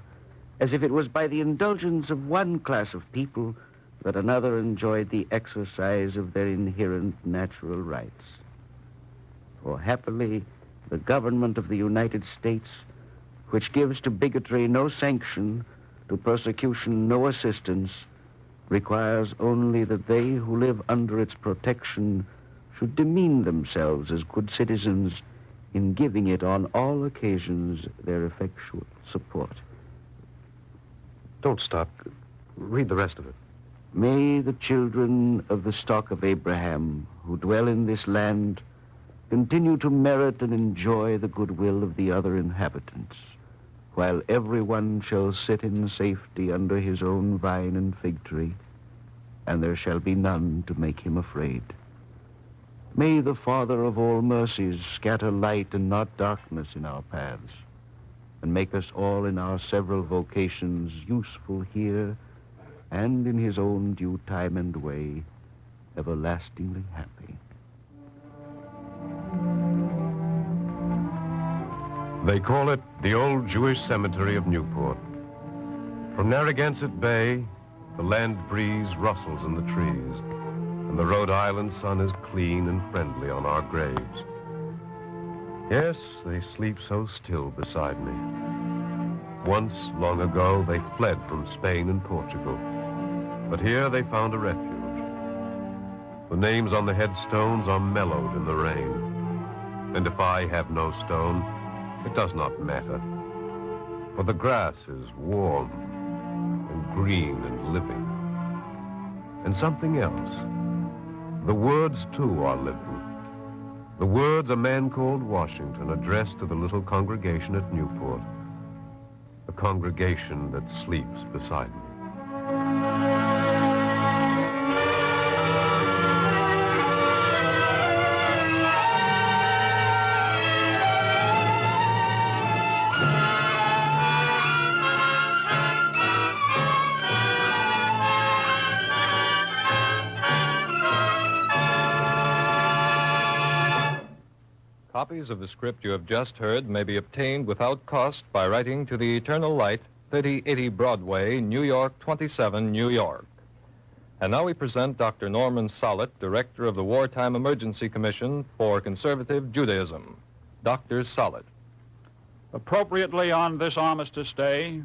as if it was by the indulgence of one class of people that another enjoyed the exercise of their inherent natural rights. For happily, the government of the United States, which gives to bigotry no sanction, to persecution no assistance, requires only that they who live under its protection should demean themselves as good citizens in giving it on all occasions their effectual support. Don't stop. Read the rest of it. May the children of the stock of Abraham who dwell in this land continue to merit and enjoy the goodwill of the other inhabitants, while everyone shall sit in safety under his own vine and fig tree, and there shall be none to make him afraid. May the Father of all mercies scatter light and not darkness in our paths, and make us all in our several vocations useful here and in his own due time and way, everlastingly happy. They call it the Old Jewish Cemetery of Newport. From Narragansett Bay, the land breeze rustles in the trees, and the Rhode Island sun is clean and friendly on our graves. Yes, they sleep so still beside me. Once, long ago, they fled from Spain and Portugal. But here they found a refuge. The names on the headstones are mellowed in the rain. And if I have no stone, it does not matter. For the grass is warm and green and living. And something else. The words, too, are living. The words a man called Washington addressed to the little congregation at Newport. A congregation that sleeps beside me. Copies of the script you have just heard may be obtained without cost by writing to the Eternal Light, 3080 Broadway, New York 27, New York. And now we present Dr. Norman Sollitt, Director of the Wartime Emergency Commission for Conservative Judaism. Dr. Sollitt. Appropriately on this Armistice Day,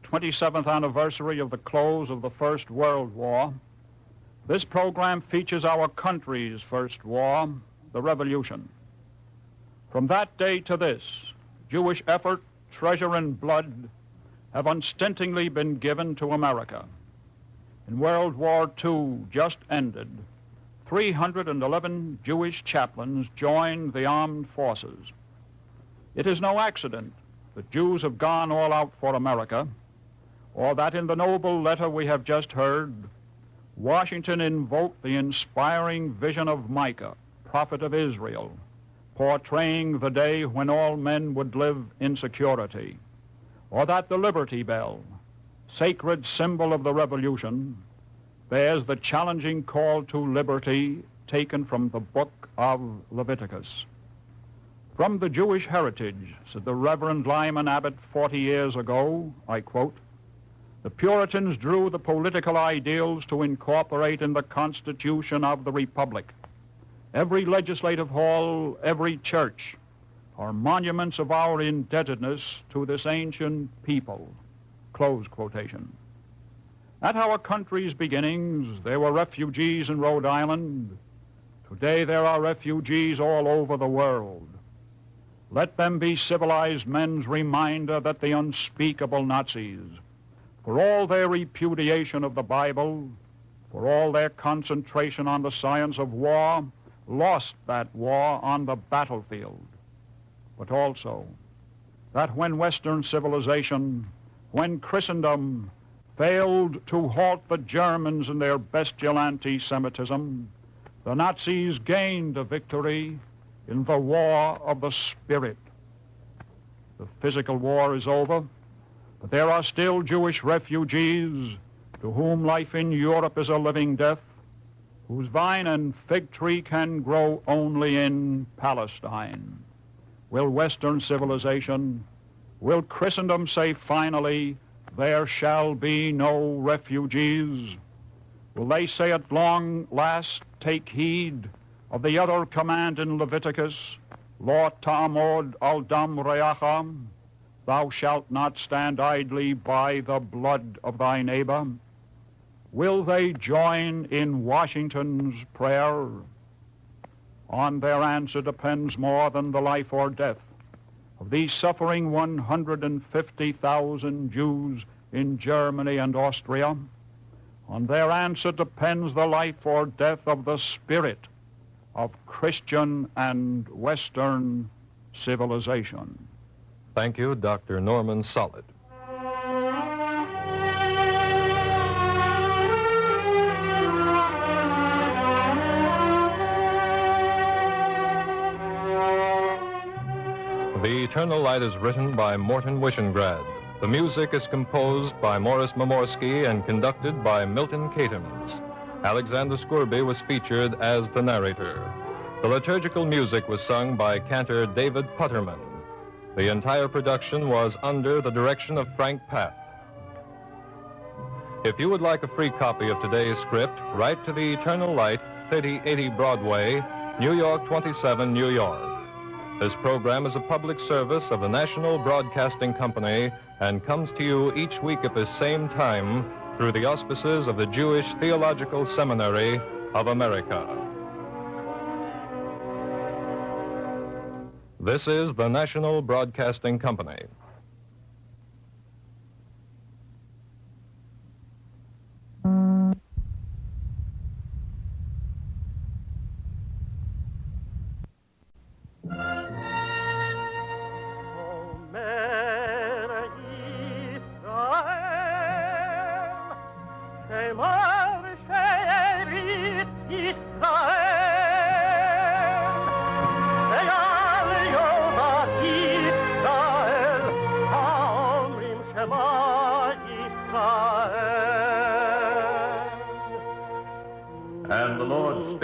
27th anniversary of the close of the First World War, this program features our country's first war, the Revolution. From that day to this, Jewish effort, treasure, and blood have unstintingly been given to America. In World War II, just ended, 311 Jewish chaplains joined the armed forces. It is no accident that Jews have gone all out for America, or that in the noble letter we have just heard, Washington invoked the inspiring vision of Micah, prophet of Israel, portraying the day when all men would live in security, or that the Liberty Bell, sacred symbol of the Revolution, bears the challenging call to liberty taken from the book of Leviticus. From the Jewish heritage, said the Reverend Lyman Abbott 40 years ago, I quote, "The Puritans drew the political ideals to incorporate in the Constitution of the Republic. Every legislative hall, every church, are monuments of our indebtedness to this ancient people." Close quotation. At our country's beginnings, there were refugees in Rhode Island. Today there are refugees all over the world. Let them be civilized men's reminder that the unspeakable Nazis, for all their repudiation of the Bible, for all their concentration on the science of war, lost that war on the battlefield. But also that when Western civilization, when Christendom failed to halt the Germans in their bestial anti-Semitism, the Nazis gained a victory in the war of the spirit. The physical war is over, but there are still Jewish refugees to whom life in Europe is a living death, whose vine and fig tree can grow only in Palestine. Will Western civilization, will Christendom say finally, there shall be no refugees? Will they say at long last, take heed of the other command in Leviticus, Lo ta'amod al dam reacha, thou shalt not stand idly by the blood of thy neighbor? Will they join in Washington's prayer? On their answer depends more than the life or death of these suffering 150,000 Jews in Germany and Austria. On their answer depends the life or death of the spirit of Christian and Western civilization. Thank you, Dr. Norman Sollitt. The Eternal Light is written by Morton Wishengrad. The music is composed by Morris Momorsky and conducted by Milton Catums. Alexander Scourby was featured as the narrator. The liturgical music was sung by cantor David Putterman. The entire production was under the direction of Frank Papp. If you would like a free copy of today's script, write to the Eternal Light, 3080 Broadway, New York 27, New York. This program is a public service of the National Broadcasting Company and comes to you each week at this same time through the auspices of the Jewish Theological Seminary of America. This is the National Broadcasting Company.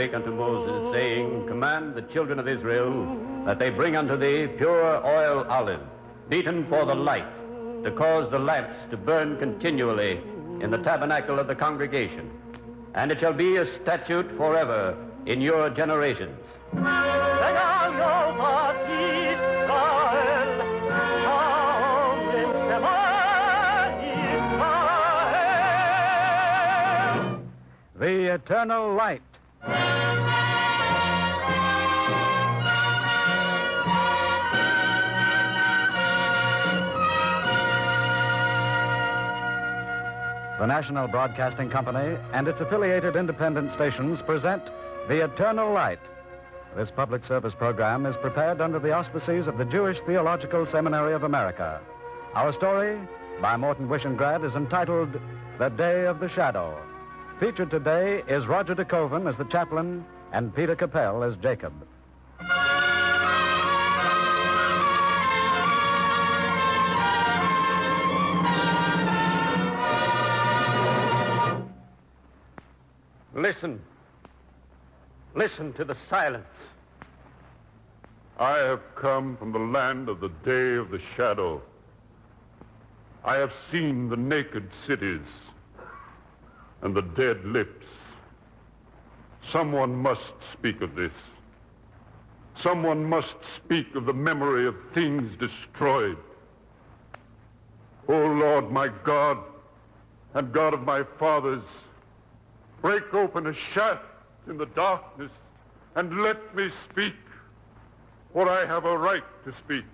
spake unto Moses, saying, Command the children of Israel that they bring unto thee pure oil olive, beaten for the light, to cause the lamps to burn continually in the tabernacle of the congregation. And it shall be a statute forever in your generations. The eternal light. The National Broadcasting Company and its affiliated independent stations present The Eternal Light. This public service program is prepared under the auspices of the Jewish Theological Seminary of America. Our story, by Morton Wishengrad, is entitled The Day of the Shadow. Featured today is Roger de Koven as the chaplain and Peter Capell as Jacob. Listen. Listen to the silence. I have come from the land of the day of the shadow. I have seen the naked cities and the dead lips. Someone must speak of this. Someone must speak of the memory of things destroyed. O Lord, my God, and God of my fathers, break open a shaft in the darkness and let me speak, for I have a right to speak.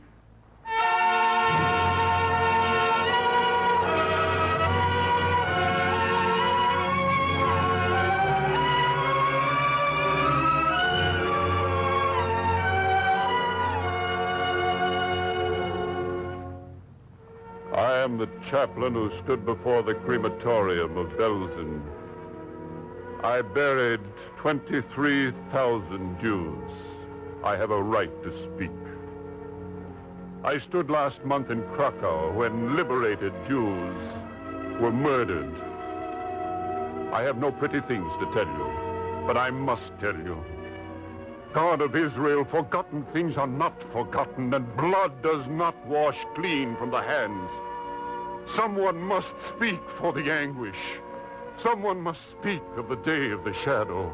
I am the chaplain who stood before the crematorium of Belsen. I buried 23,000 Jews. I have a right to speak. I stood last month in Krakow when liberated Jews were murdered. I have no pretty things to tell you, but I must tell you. God of Israel, forgotten things are not forgotten, and blood does not wash clean from the hands. Someone must speak for the anguish. Someone must speak of the day of the shadow.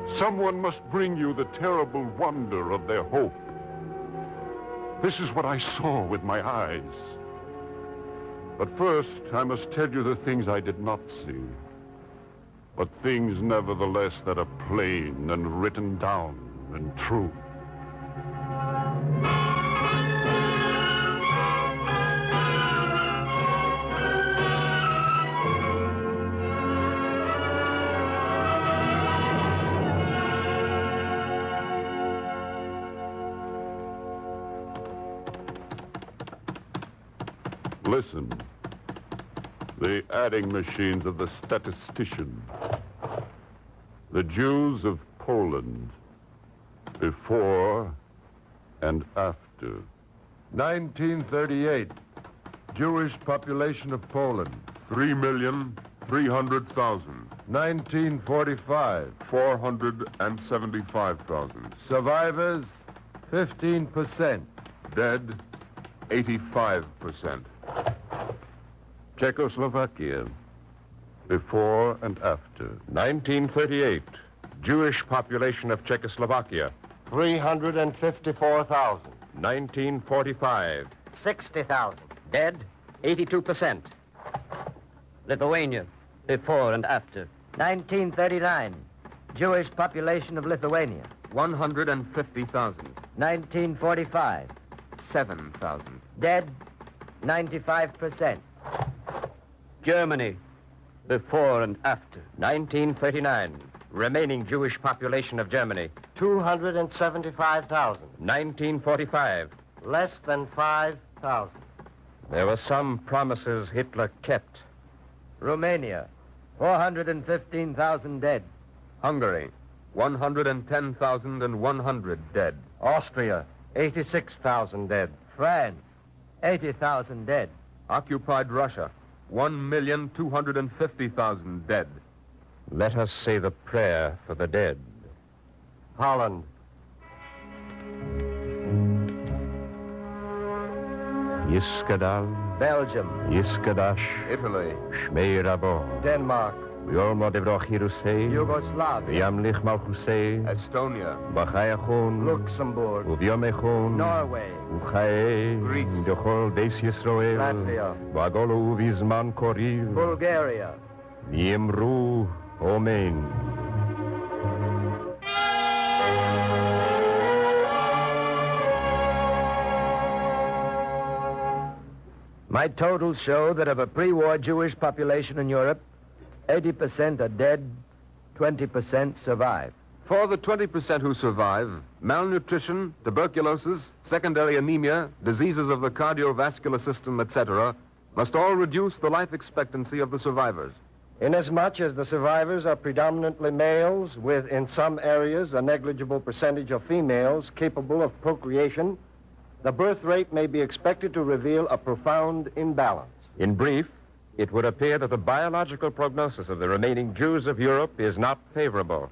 Someone must bring you the terrible wonder of their hope. This is what I saw with my eyes. But first, I must tell you the things I did not see. But things, nevertheless, that are plain and written down and true. Listen, the adding machines of the statistician. The Jews of Poland, before and after. 1938, Jewish population of Poland, 3,300,000. 1945, 475,000. survivors, 15%. Dead, 85%. Czechoslovakia, before and after. 1938, Jewish population of Czechoslovakia, 354,000. 1945, 60,000. Dead, 82%. Lithuania, before and after. 1939. Jewish population of Lithuania. 150,000. 1945. 7,000. Dead, 95%. Germany, before and after. 1939, remaining Jewish population of Germany, 275,000. 1945. Less than 5,000. There were some promises Hitler kept. Romania, 415,000 dead. Hungary, 110,100 dead. Austria, 86,000 dead. France, 80,000 dead. occupied Russia, 1,250,000 dead. Let us say the prayer for the dead. Holland. Yiskadal. Belgium. Yiskadash. Italy. Shmeirabo. Denmark. Yormo Devrochiruse. Yugoslavia. Yamlich Malchuse. Estonia. Bachayachon. Luxembourg. Uviomechon. Norway. Uchae. Greece. Dochol Des Yisroel. Latvia. Bagolo Uvizman Koril. Bulgaria. Niemru. Omen. My totals show that of a pre-war Jewish population in Europe, 80% are dead, 20% survive. For the 20% who survive, malnutrition, tuberculosis, secondary anemia, diseases of the cardiovascular system, etc., must all reduce the life expectancy of the survivors. Inasmuch as the survivors are predominantly males, with, in some areas, a negligible percentage of females capable of procreation, the birth rate may be expected to reveal a profound imbalance. In brief, it would appear that the biological prognosis of the remaining Jews of Europe is not favorable.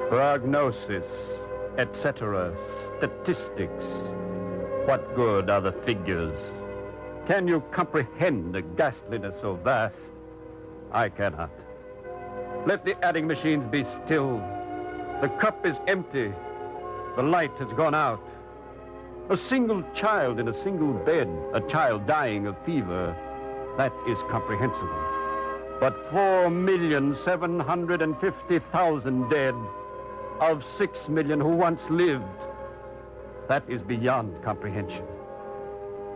Prognosis, etc., statistics. What good are the figures? Can you comprehend the ghastliness so vast? I cannot. Let the adding machines be still. The cup is empty. The light has gone out. A single child in a single bed, a child dying of fever, that is comprehensible. But 4,750,000 dead of 6 million who once lived, that is beyond comprehension.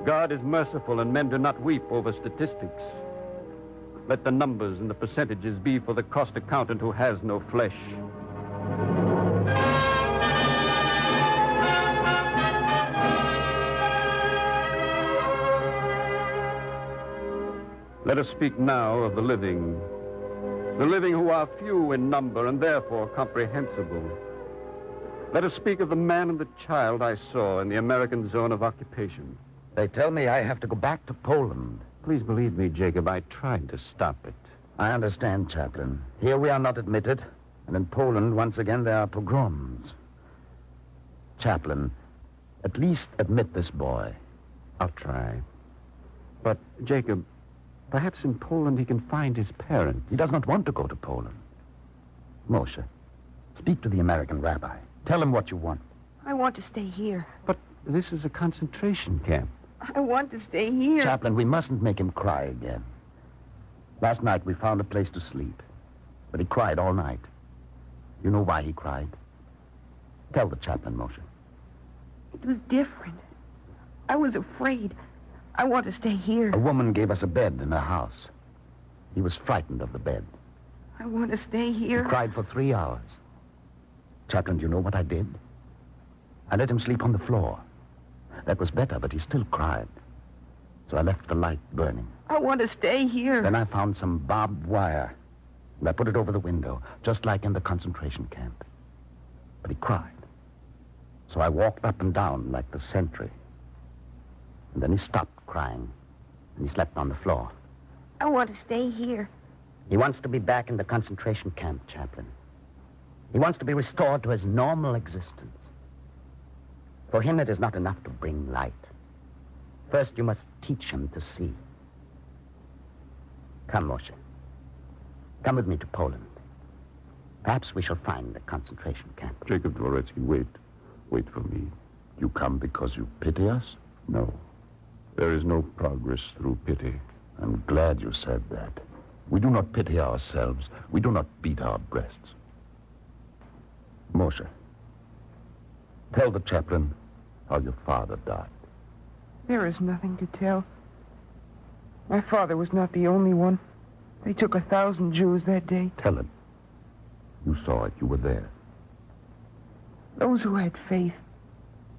God is merciful and men do not weep over statistics. Let the numbers and the percentages be for the cost accountant who has no flesh. Let us speak now of the living who are few in number and therefore comprehensible. Let us speak of the man and the child I saw in the American zone of occupation. They tell me I have to go back to Poland. Please believe me, Jacob, I tried to stop it. I understand, Chaplain. Here we are not admitted, and in Poland, once again, there are pogroms. Chaplain, at least admit this boy. I'll try. But, Jacob, perhaps in Poland he can find his parents. He does not want to go to Poland. Moshe, speak to the American rabbi. Tell him what you want. I want to stay here. But this is a concentration camp. I want to stay here. Chaplain, we mustn't make him cry again. Last night we found a place to sleep, but he cried all night. You know why he cried? Tell the chaplain, Moshe. It was different. I was afraid. I want to stay here. A woman gave us a bed in her house. He was frightened of the bed. I want to stay here. He cried for 3 hours. Chaplain, do you know what I did? I let him sleep on the floor. That was better, but he still cried. So I left the light burning. I want to stay here. Then I found some barbed wire, and I put it over the window, just like in the concentration camp. But he cried. So I walked up and down like the sentry. And then he stopped crying, and he slept on the floor. I want to stay here. He wants to be back in the concentration camp, Chaplain. He wants to be restored to his normal existence. For him, it is not enough to bring light. First, you must teach him to see. Come, Moshe. Come with me to Poland. Perhaps we shall find a concentration camp. Jacob Dvoretsky, wait. Wait for me. You come because you pity us? No. There is no progress through pity. I'm glad you said that. We do not pity ourselves. We do not beat our breasts. Moshe, tell the chaplain how your father died. There is nothing to tell. My father was not the only one. They took 1,000 Jews that day. Tell him. You saw it. You were there. Those who had faith,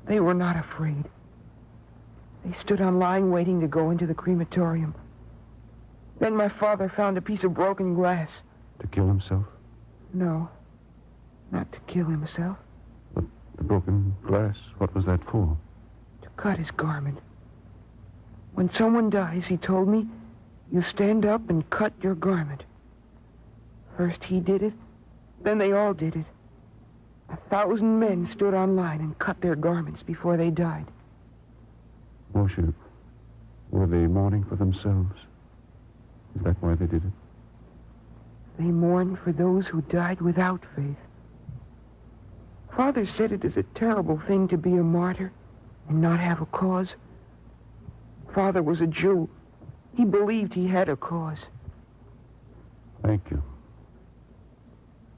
they were not afraid. They stood on line waiting to go into the crematorium. Then my father found a piece of broken glass. To kill himself? No, not to kill himself. But The broken glass, what was that for? To cut his garment. When someone dies, he told me, you stand up and cut your garment. First he did it, then they all did it. 1,000 men stood on line and cut their garments before they died. Moshe, were they mourning for themselves? Is that why they did it? They mourned for those who died without faith. Father said it is a terrible thing to be a martyr and not have a cause. Father was a Jew. He believed he had a cause. Thank you.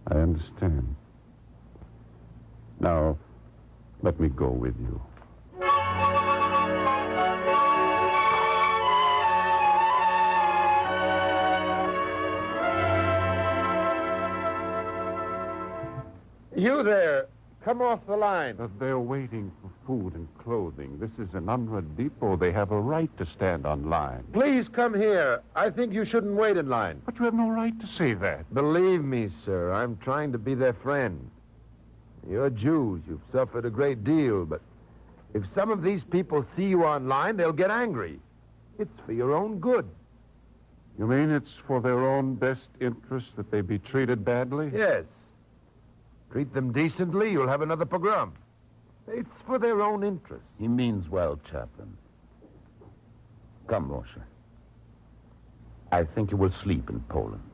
I understand. Now, let me go with you. You there, come off the line. They're waiting for food and clothing. This is an UNRWA depot. They have a right to stand on line. Please come here. I think you shouldn't wait in line. But you have no right to say that. Believe me, sir, I'm trying to be their friend. You're Jews. You've suffered a great deal, but if some of these people see you online, they'll get angry. It's for your own good. You mean it's for their own best interest that they be treated badly? Yes. Treat them decently, you'll have another pogrom. It's for their own interest. He means well, Chaplain. Come, Moshe. I think you will sleep in Poland.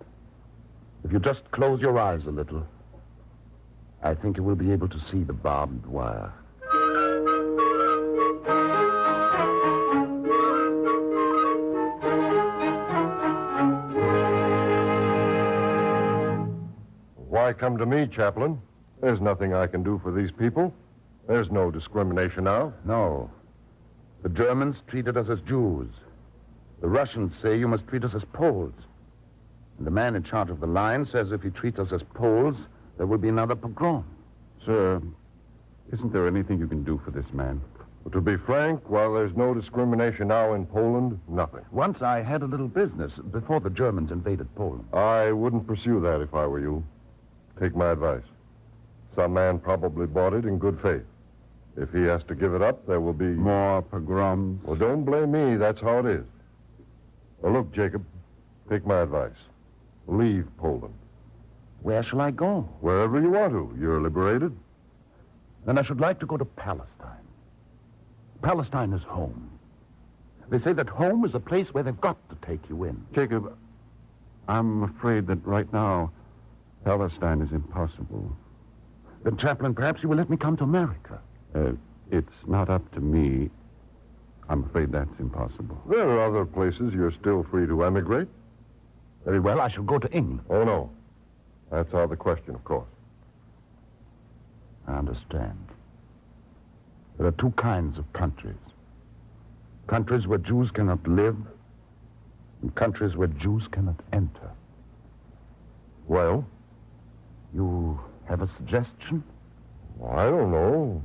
If you just close your eyes a little, I think you will be able to see the barbed wire. Why come to me, Chaplain? There's nothing I can do for these people. There's no discrimination now. No. The Germans treated us as Jews. The Russians say you must treat us as Poles. And the man in charge of the line says if you treat us as Poles, there will be another pogrom. Sir, isn't there anything you can do for this man? But to be frank, while there's no discrimination now in Poland, nothing. Once I had a little business before the Germans invaded Poland. I wouldn't pursue that if I were you. Take my advice. Some man probably bought it in good faith. If he has to give it up, there will be... more pogroms? Well, don't blame me. That's how it is. Well, look, Jacob, take my advice. Leave Poland. Where shall I go? Wherever you want to. You're liberated. Then I should like to go to Palestine. Palestine is home. They say that home is a place where they've got to take you in. Jacob, I'm afraid that right now, Palestine is impossible. Then, Chaplain, perhaps you will let me come to America. It's not up to me. I'm afraid that's impossible. There are other places you're still free to emigrate. Very well, I shall go to England. Oh, no. That's out of the question, of course. I understand. There are two kinds of countries. Countries where Jews cannot live, and countries where Jews cannot enter. Well? You have a suggestion? I don't know.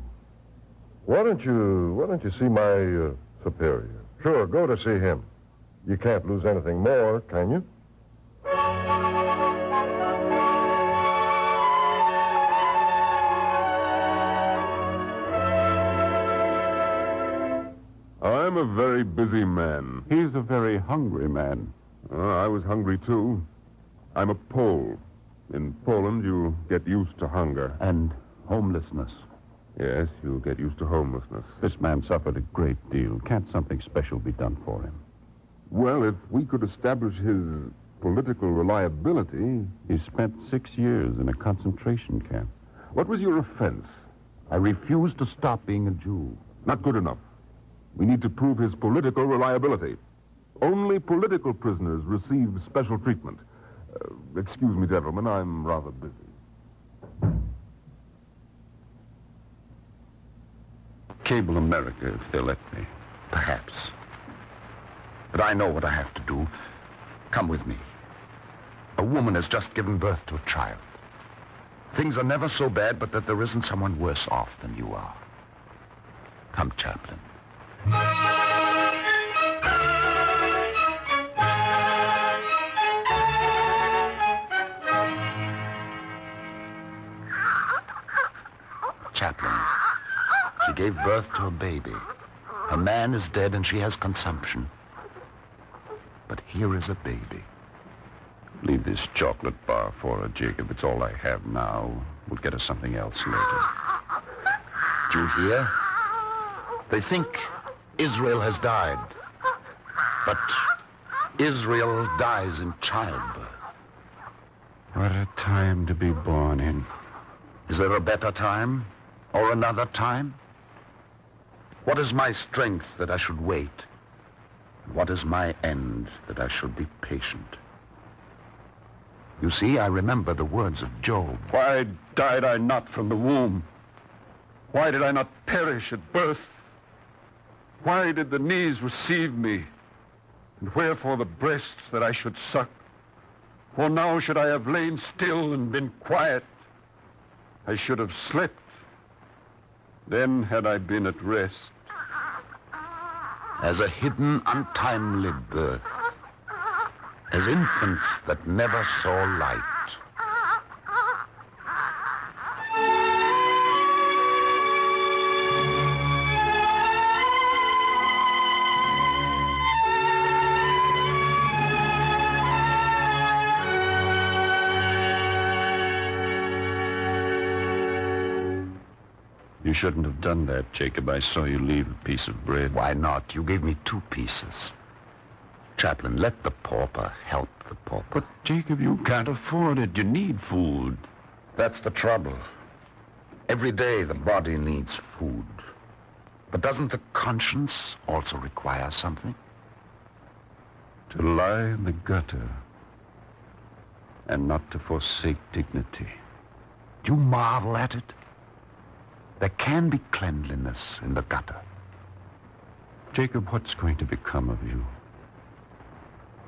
Why don't you see my superior? Sure, go to see him. You can't lose anything more, can you? I'm a very busy man. He's a very hungry man. I was hungry, too. I'm a Pole. In Poland, you get used to hunger. And homelessness. Yes, you get used to homelessness. This man suffered a great deal. Can't something special be done for him? Well, if we could establish his political reliability... He spent 6 years in a concentration camp. What was your offense? I refused to stop being a Jew. Not good enough. We need to prove his political reliability. Only political prisoners receive special treatment. Excuse me, gentlemen, I'm rather busy. Cable America, if they'll let me. Perhaps. But I know what I have to do. Come with me. A woman has just given birth to a child. Things are never so bad, but that there isn't someone worse off than you are. Come, Chaplain. Chaplain, gave birth to a baby. Her man is dead and she has consumption. But here is a baby. Leave this chocolate bar for her, Jacob. It's all I have now. We'll get her something else later. Do you hear? They think Israel has died. But Israel dies in childbirth. What a time to be born in. Is there a better time? Or another time? What is my strength that I should wait? What is my end that I should be patient? You see, I remember the words of Job. Why died I not from the womb? Why did I not perish at birth? Why did the knees receive me? And wherefore the breasts that I should suck? For now should I have lain still and been quiet. I should have slept. Then had I been at rest. As a hidden, untimely birth. As infants that never saw light. You shouldn't have done that, Jacob. I saw you leave a piece of bread. Why not? You gave me 2 pieces. Chaplain, let the pauper help the pauper. But, Jacob, you can't afford it. You need food. That's the trouble. Every day the body needs food. But doesn't the conscience also require something? To lie in the gutter and not to forsake dignity. Do you marvel at it? There can be cleanliness in the gutter. Jacob, what's going to become of you?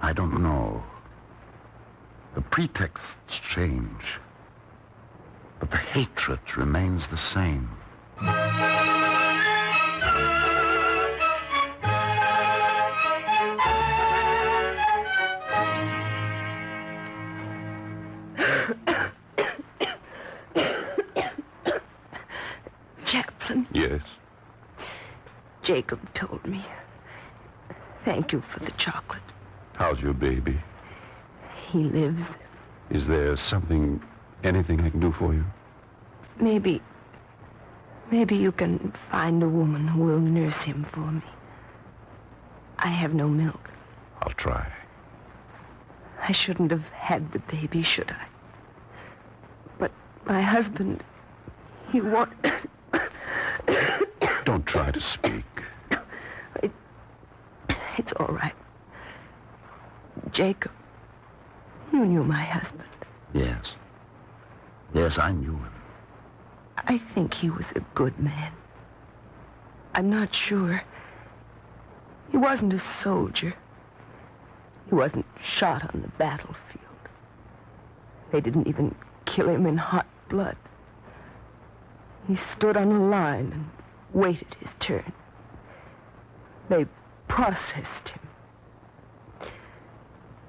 I don't know. The pretexts change, but the hatred remains the same. Chaplain. Yes? Jacob told me. Thank you for the chocolate. How's your baby? He lives. Is there anything I can do for you? Maybe you can find a woman who will nurse him for me. I have no milk. I'll try. I shouldn't have had the baby, should I? But my husband, he Don't try to speak. It's all right. Jacob, you knew my husband. Yes. Yes, I knew him. I think he was a good man. I'm not sure. He wasn't a soldier. He wasn't shot on the battlefield. They didn't even kill him in hot blood. He stood on a line and waited his turn. They processed him.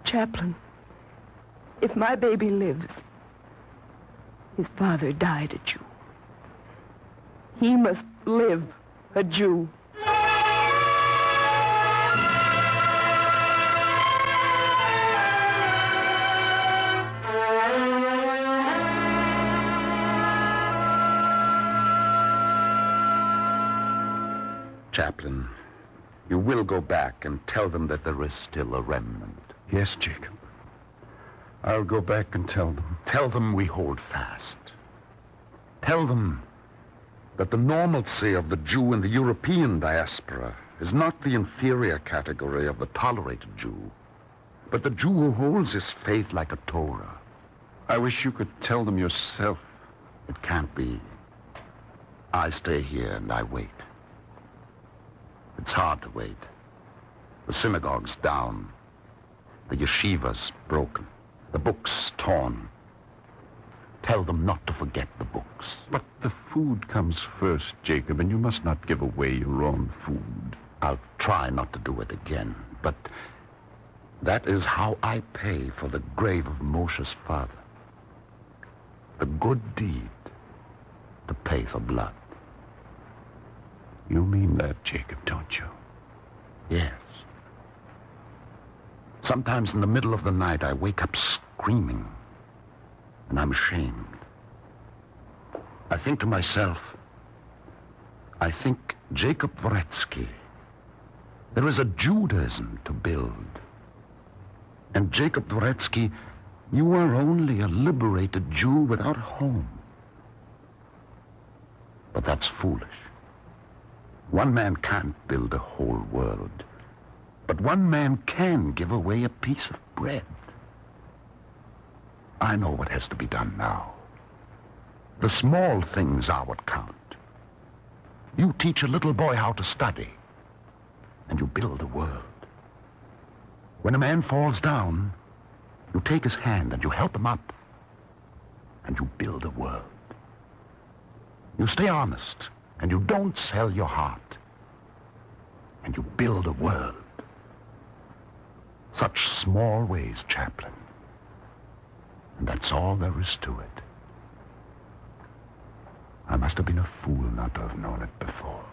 Chaplain, if my baby lives, his father died a Jew. He must live a Jew. Chaplain, you will go back and tell them that there is still a remnant. Yes, Jacob. I'll go back and tell them. Tell them we hold fast. Tell them that the normalcy of the Jew in the European diaspora is not the inferior category of the tolerated Jew, but the Jew who holds his faith like a Torah. I wish you could tell them yourself. It can't be. I stay here and I wait. It's hard to wait. The synagogue's down. The yeshiva's broken. The books torn. Tell them not to forget the books. But the food comes first, Jacob, and you must not give away your own food. I'll try not to do it again, but that is how I pay for the grave of Moshe's father. The good deed to pay for blood. You mean that, Jacob, don't you? Yes. Sometimes in the middle of the night, I wake up screaming, and I'm ashamed. I think to myself, Jacob Dvoretsky, there is a Judaism to build. And Jacob Dvoretsky, you are only a liberated Jew without a home. But that's foolish. One man can't build a whole world. But one man can give away a piece of bread. I know what has to be done now. The small things are what count. You teach a little boy how to study, and you build a world. When a man falls down, you take his hand and you help him up, and you build a world. You stay honest, and you don't sell your heart, and you build a world. Such small ways, Chaplain. And that's all there is to it. I must have been a fool not to have known it before.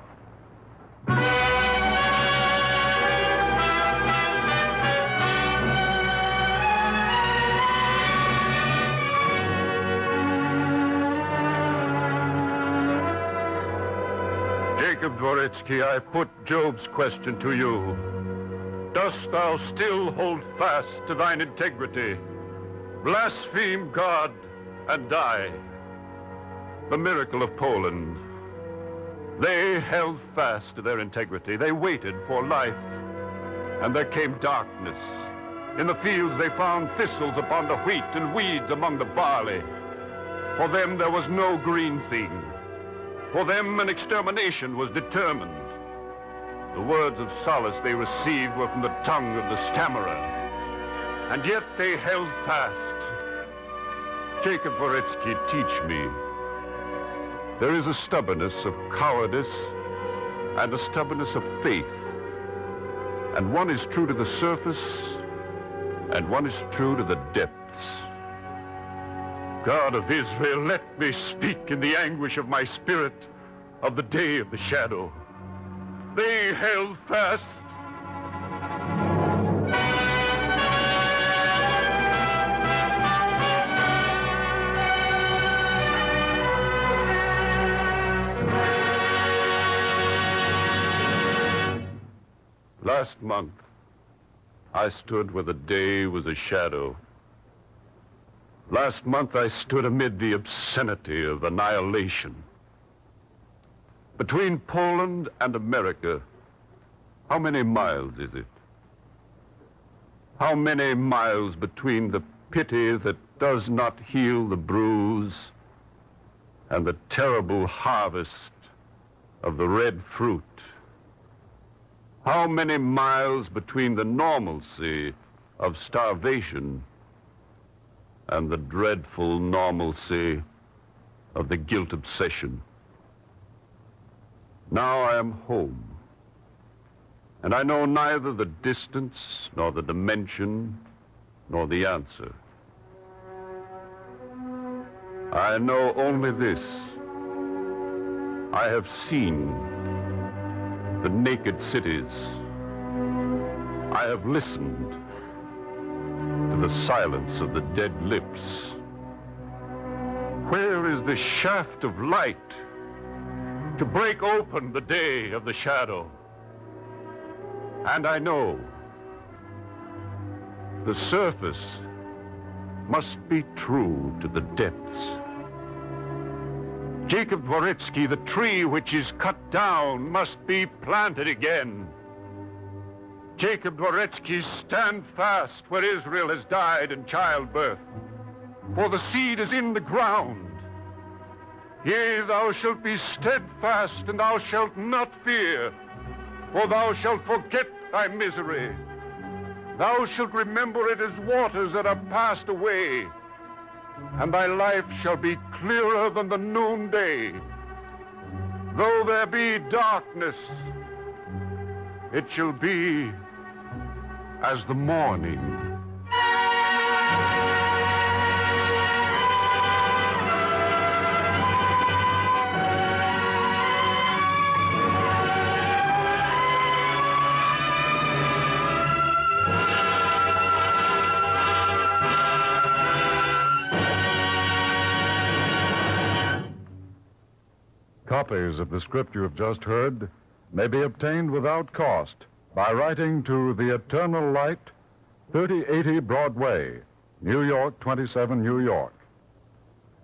Jacob Dvoretsky, I put Job's question to you. Dost thou still hold fast to thine integrity, blaspheme God, and die? The miracle of Poland. They held fast to their integrity. They waited for life, and there came darkness. In the fields they found thistles upon the wheat and weeds among the barley. For them there was no green thing. For them an extermination was determined. The words of solace they received were from the tongue of the stammerer. And yet they held fast. Jacob Dvoretsky, teach me. There is a stubbornness of cowardice and a stubbornness of faith. And one is true to the surface, and one is true to the depths. God of Israel, let me speak in the anguish of my spirit of the day of the shadow. They held fast. Last month, I stood where the day was a shadow. Last month, I stood amid the obscenity of annihilation. Between Poland and America, how many miles is it? How many miles between the pity that does not heal the bruise and the terrible harvest of the red fruit? How many miles between the normalcy of starvation and the dreadful normalcy of the guilt obsession? Now I am home, and I know neither the distance, nor the dimension, nor the answer. I know only this. I have seen the naked cities. I have listened to the silence of the dead lips. Where is the shaft of light to break open the day of the shadow? And I know the surface must be true to the depths. Jacob Dvoretsky, the tree which is cut down must be planted again. Jacob Dvoretsky, stand fast where Israel has died in childbirth, for the seed is in the ground. Yea, thou shalt be steadfast, and thou shalt not fear, for thou shalt forget thy misery. Thou shalt remember it as waters that are passed away, and thy life shall be clearer than the noonday. Though there be darkness, it shall be as the morning. Copies of the script you have just heard may be obtained without cost by writing to The Eternal Light, 3080 Broadway, New York, 27 New York.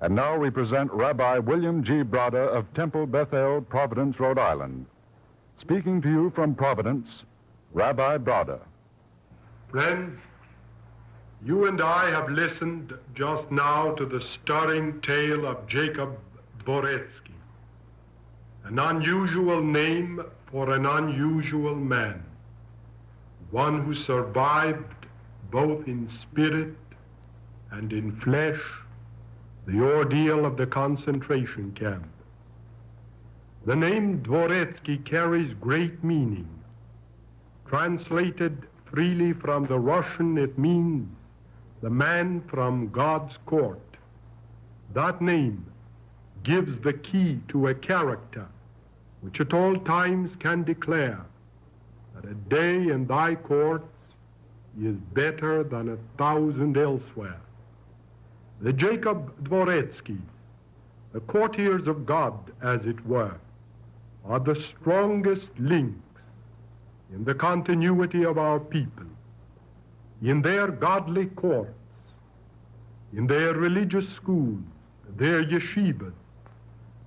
And now we present Rabbi William G. Brada of Temple Bethel, Providence, Rhode Island. Speaking to you from Providence, Rabbi Brada. Friends, you and I have listened just now to the stirring tale of Jacob Dvoretsky, an unusual name for an unusual man, one who survived both in spirit and in flesh the ordeal of the concentration camp. The name Dvoretsky carries great meaning. Translated freely from the Russian, it means the man from God's court. That name gives the key to a character which at all times can declare that a day in thy courts is better than 1,000 elsewhere. The Jacob Dvoretsky, the courtiers of God, as it were, are the strongest links in the continuity of our people, in their godly courts, in their religious schools, their yeshivas,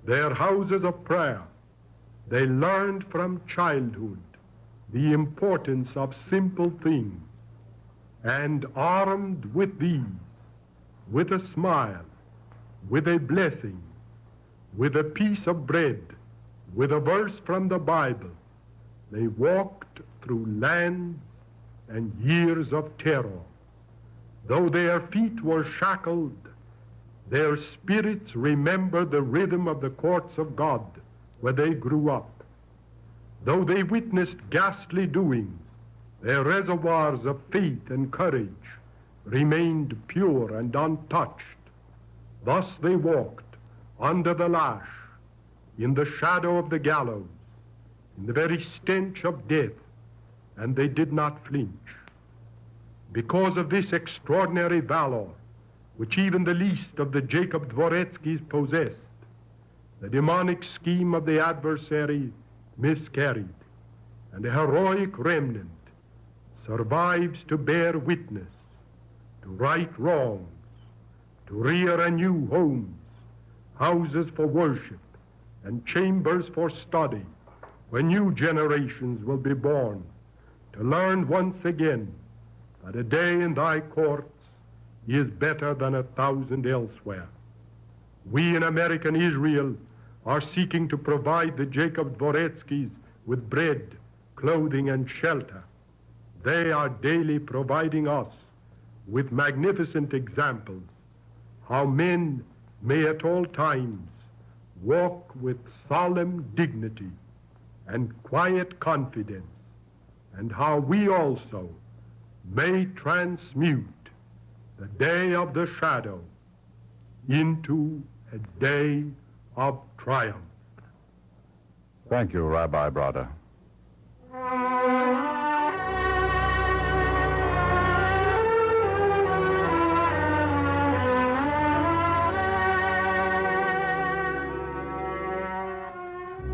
their houses of prayer. They learned from childhood the importance of simple things, and armed with these, with a smile, with a blessing, with a piece of bread, with a verse from the Bible, they walked through lands and years of terror. Though their feet were shackled, their spirits remembered the rhythm of the courts of God where they grew up. Though they witnessed ghastly doings, their reservoirs of faith and courage remained pure and untouched. Thus they walked under the lash, in the shadow of the gallows, in the very stench of death, and they did not flinch. Because of this extraordinary valor, which even the least of the Jacob Dvoretskys possessed, the demonic scheme of the adversary miscarried, and a heroic remnant survives to bear witness, to right wrongs, to rear anew homes, houses for worship, and chambers for study, when new generations will be born, to learn once again that a day in thy courts is better than 1,000 elsewhere. We in American Israel are seeking to provide the Jacob Dvoretskys with bread, clothing, and shelter. They are daily providing us with magnificent examples how men may at all times walk with solemn dignity and quiet confidence, and how we also may transmute the day of the shadow into a day of triumph. Thank you, Rabbi Brada.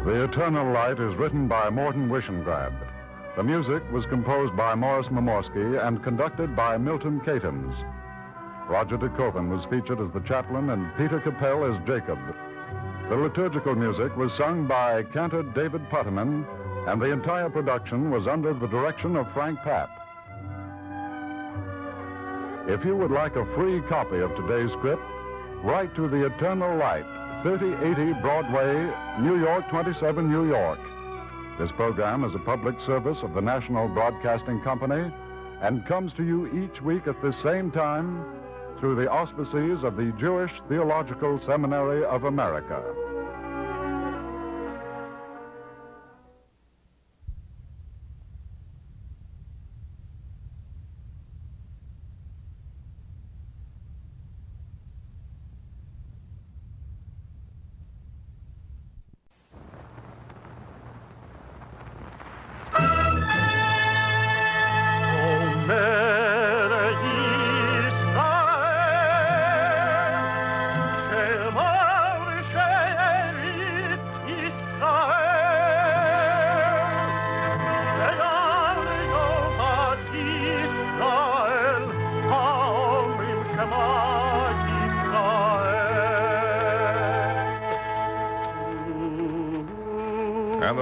The Eternal Light is written by Morton Wishengrad. The music was composed by Morris Momorsky and conducted by Milton Catons. Roger de Koven was featured as the chaplain and Peter Capell as Jacob. The liturgical music was sung by cantor David Putterman, and the entire production was under the direction of Frank Papp. If you would like a free copy of today's script, write to The Eternal Light, 3080 Broadway, New York, 27 New York. This program is a public service of the National Broadcasting Company and comes to you each week at the same time through the auspices of the Jewish Theological Seminary of America. Shema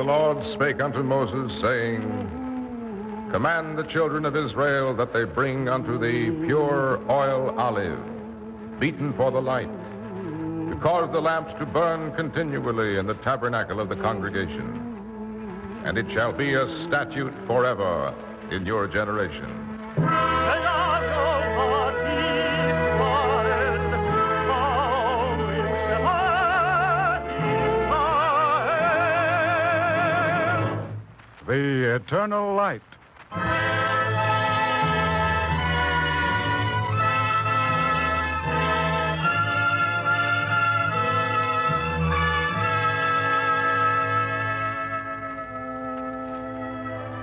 the Lord spake unto Moses, saying, Command the children of Israel that they bring unto thee pure oil olive, beaten for the light, to cause the lamps to burn continually in the tabernacle of the congregation. And it shall be a statute forever in your generation. The Eternal Light.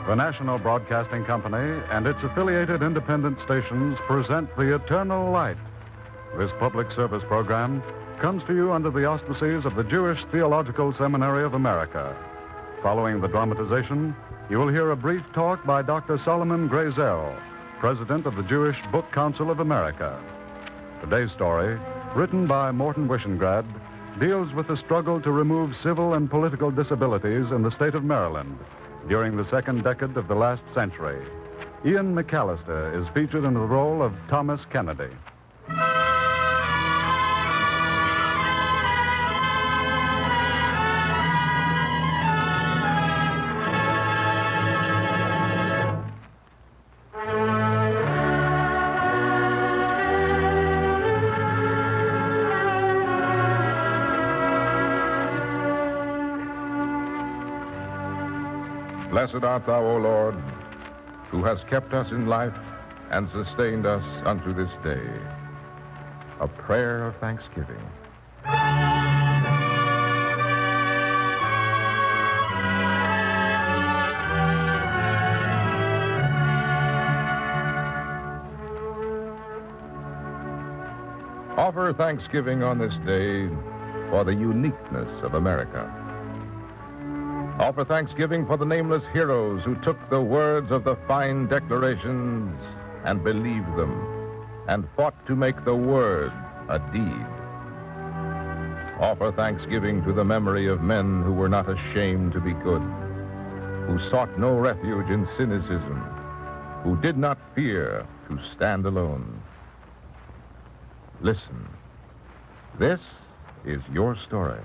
The National Broadcasting Company and its affiliated independent stations present The Eternal Light. This public service program comes to you under the auspices of the Jewish Theological Seminary of America. Following the dramatization, you will hear a brief talk by Dr. Solomon Grazel, president of the Jewish Book Council of America. Today's story, written by Morton Wishengrad, deals with the struggle to remove civil and political disabilities in the state of Maryland during the second decade of the last century. Ian McAllister is featured in the role of Thomas Kennedy. Blessed art thou, O Lord, who hast kept us in life and sustained us unto this day. A prayer of thanksgiving. Offer thanksgiving on this day for the uniqueness of America. Offer thanksgiving for the nameless heroes who took the words of the fine declarations and believed them and fought to make the word a deed. Offer thanksgiving to the memory of men who were not ashamed to be good, who sought no refuge in cynicism, who did not fear to stand alone. Listen, this is your story.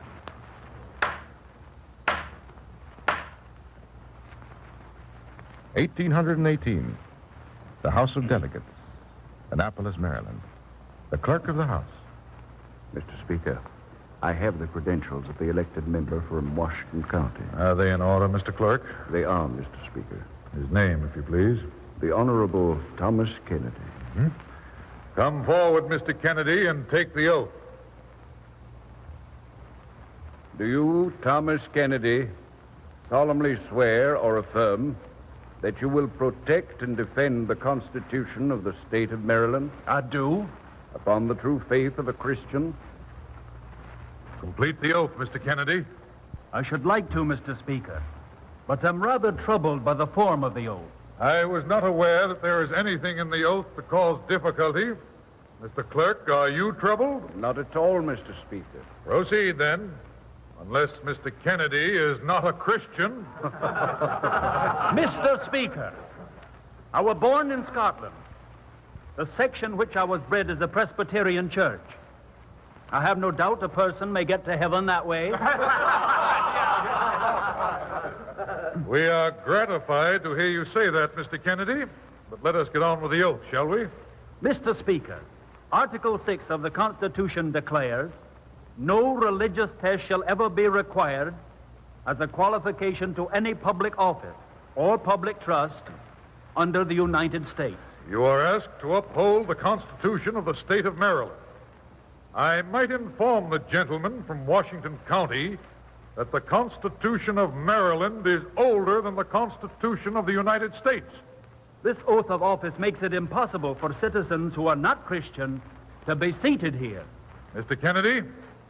(1818), the House of Delegates, Annapolis, Maryland. The clerk of the House. Mr. Speaker, I have the credentials of the elected member from Washington County. Are they in order, Mr. Clerk? They are, Mr. Speaker. His name, if you please. The Honorable Thomas Kennedy. Mm-hmm. Come forward, Mr. Kennedy, and take the oath. Do you, Thomas Kennedy, solemnly swear or affirm that you will protect and defend the Constitution of the state of Maryland? I do. Upon the true faith of a Christian? Complete the oath, Mr. Kennedy. I should like to, Mr. Speaker, but I'm rather troubled by the form of the oath. I was not aware that there is anything in the oath to cause difficulty. Mr. Clerk, are you troubled? Not at all, Mr. Speaker. Proceed, then. Unless Mr. Kennedy is not a Christian. Mr. Speaker, I was born in Scotland. The section which I was bred is the Presbyterian Church. I have no doubt a person may get to heaven that way. We are gratified to hear you say that, Mr. Kennedy. But let us get on with the oath, shall we? Mr. Speaker, Article 6 of the Constitution declares, no religious test shall ever be required as a qualification to any public office or public trust under the United States. You are asked to uphold the Constitution of the state of Maryland. I might inform the gentleman from Washington County that the Constitution of Maryland is older than the Constitution of the United States. This oath of office makes it impossible for citizens who are not Christian to be seated here. Mr. Kennedy,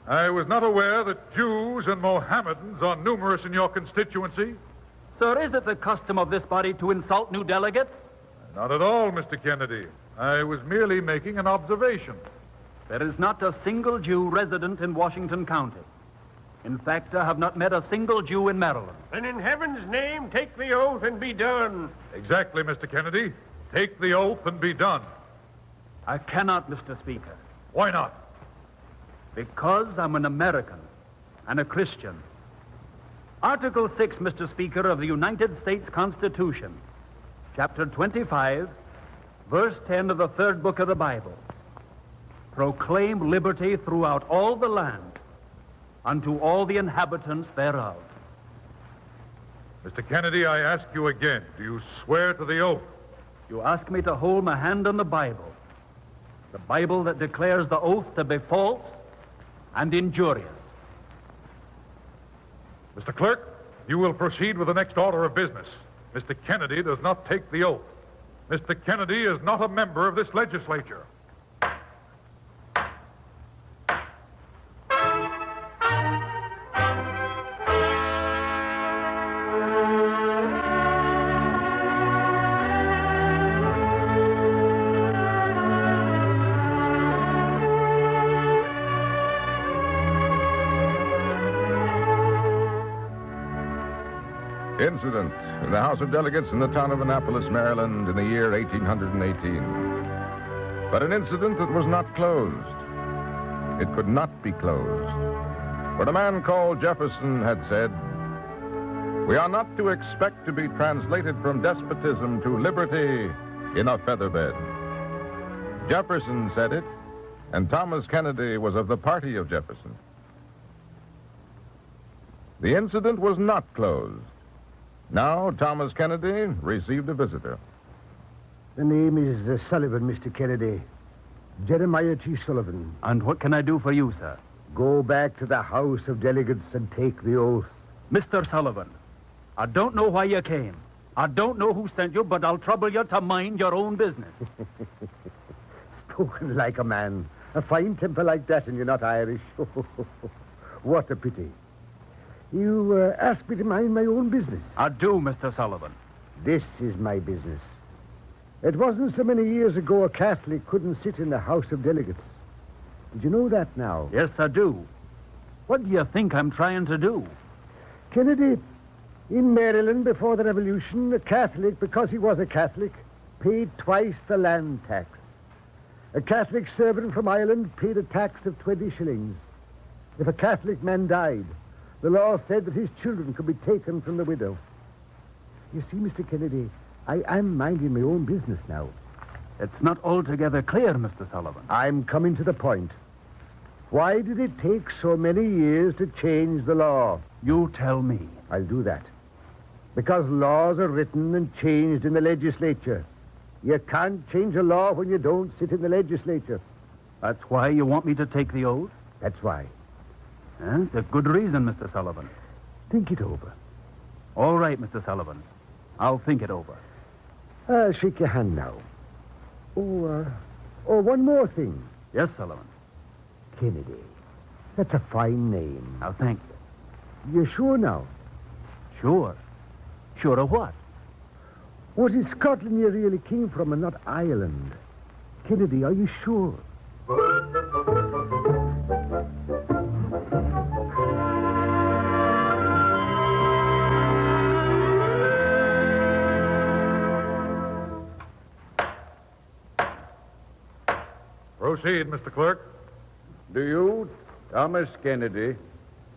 I was not aware that Jews and Mohammedans are numerous in your constituency. Sir, is it the custom of this body to insult new delegates? Not at all, Mr. Kennedy. I was merely making an observation. There is not a single Jew resident in Washington County. In fact, I have not met a single Jew in Maryland. Then in heaven's name, take the oath and be done. Exactly, Mr. Kennedy. Take the oath and be done. I cannot, Mr. Speaker. Why not? Because I'm an American and a Christian. Article 6, Mr. Speaker, of the United States Constitution, Chapter 25, verse 10 of the third book of the Bible. Proclaim liberty throughout all the land unto all the inhabitants thereof. Mr. Kennedy, I ask you again, do you swear to the oath? You ask me to hold my hand on the Bible that declares the oath to be false and injurious. Mr. Clerk, you will proceed with the next order of business. Mr. Kennedy does not take the oath. Mr. Kennedy is not a member of this legislature. Incident in the House of Delegates in the town of Annapolis, Maryland, in the year 1818. But an incident that was not closed. It could not be closed. For a man called Jefferson had said, "We are not to expect to be translated from despotism to liberty in a feather bed." Jefferson said it, and Thomas Kennedy was of the party of Jefferson. The incident was not closed. Now, Thomas Kennedy received a visitor. The name is Sullivan, Mr. Kennedy. Jeremiah T. Sullivan. And what can I do for you, sir? Go back to the House of Delegates and take the oath. Mr. Sullivan, I don't know why you came. I don't know who sent you, but I'll trouble you to mind your own business. Spoken like a man. A fine temper like that, and you're not Irish. What a pity. You asked me to mind my own business. I do, Mr. Sullivan. This is my business. It wasn't so many years ago a Catholic couldn't sit in the House of Delegates. Did you know that now? Yes, I do. What do you think I'm trying to do? Kennedy, in Maryland before the Revolution, a Catholic, because he was a Catholic, paid twice the land tax. A Catholic servant from Ireland paid a tax of 20 shillings. If a Catholic man died, the law said that his children could be taken from the widow. You see, Mr. Kennedy, I am minding my own business now. It's not altogether clear, Mr. Sullivan. I'm coming to the point. Why did it take so many years to change the law? You tell me. I'll do that. Because laws are written and changed in the legislature. You can't change a law when you don't sit in the legislature. That's why you want me to take the oath? That's why. It's a good reason, Mr. Sullivan. Think it over. All right, Mr. Sullivan. I'll think it over. I'll shake your hand now. Oh, one more thing. Yes, Sullivan. Kennedy. That's a fine name. Now, thank you. You're sure now? Sure. Sure of what? Was it Scotland you really came from and not Ireland? Kennedy, are you sure? Proceed, Mr. Clerk. Do you, Thomas Kennedy,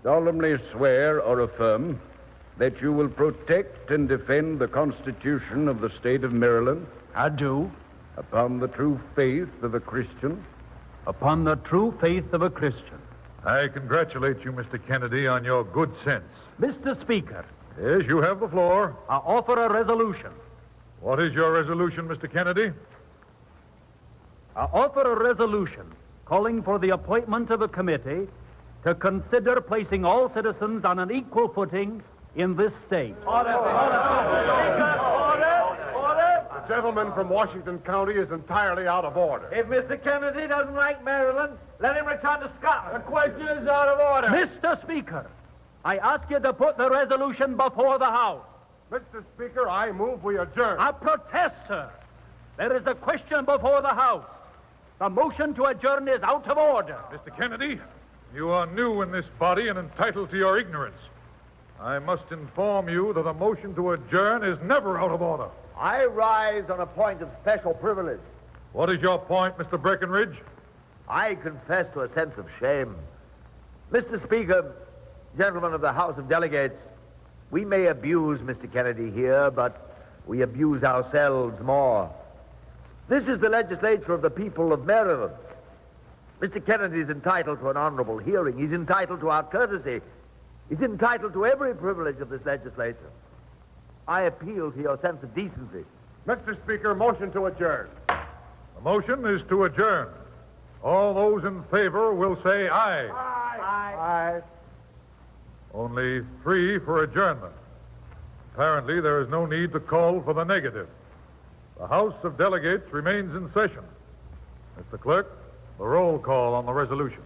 solemnly swear or affirm that you will protect and defend the Constitution of the state of Maryland? I do. Upon the true faith of a Christian? Upon the true faith of a Christian. I congratulate you, Mr. Kennedy, on your good sense. Mr. Speaker. Yes, you have the floor. I offer a resolution. What is your resolution, Mr. Kennedy? I offer a resolution calling for the appointment of a committee to consider placing all citizens on an equal footing in this state. Order! The gentleman from Washington County is entirely out of order. If Mr. Kennedy doesn't like Maryland, let him return to Scotland. The question is out of order. Mr. Speaker, I ask you to put the resolution before the House. Mr. Speaker, I move we adjourn. I protest, sir. There is a question before the House. The motion to adjourn is out of order. Mr. Kennedy, You are new in this body and entitled to your ignorance. I must inform you that a motion to adjourn is never out of order. I rise on a point of special privilege. What is your point, Mr. Breckenridge? I confess to a sense of shame. Mr. Speaker, gentlemen of the House of Delegates, we may abuse Mr. Kennedy here, but we abuse ourselves more. This is the legislature of the people of Maryland. Mr. Kennedy is entitled to an honorable hearing. He's entitled to our courtesy. He's entitled to every privilege of this legislature. I appeal to your sense of decency. Mr. Speaker, motion to adjourn. The motion is to adjourn. All those in favor will say aye. Aye. Only 3 for adjournment. Apparently, there is no need to call for the negative. The House of Delegates remains in session. Mr. Clerk, the roll call on the resolution.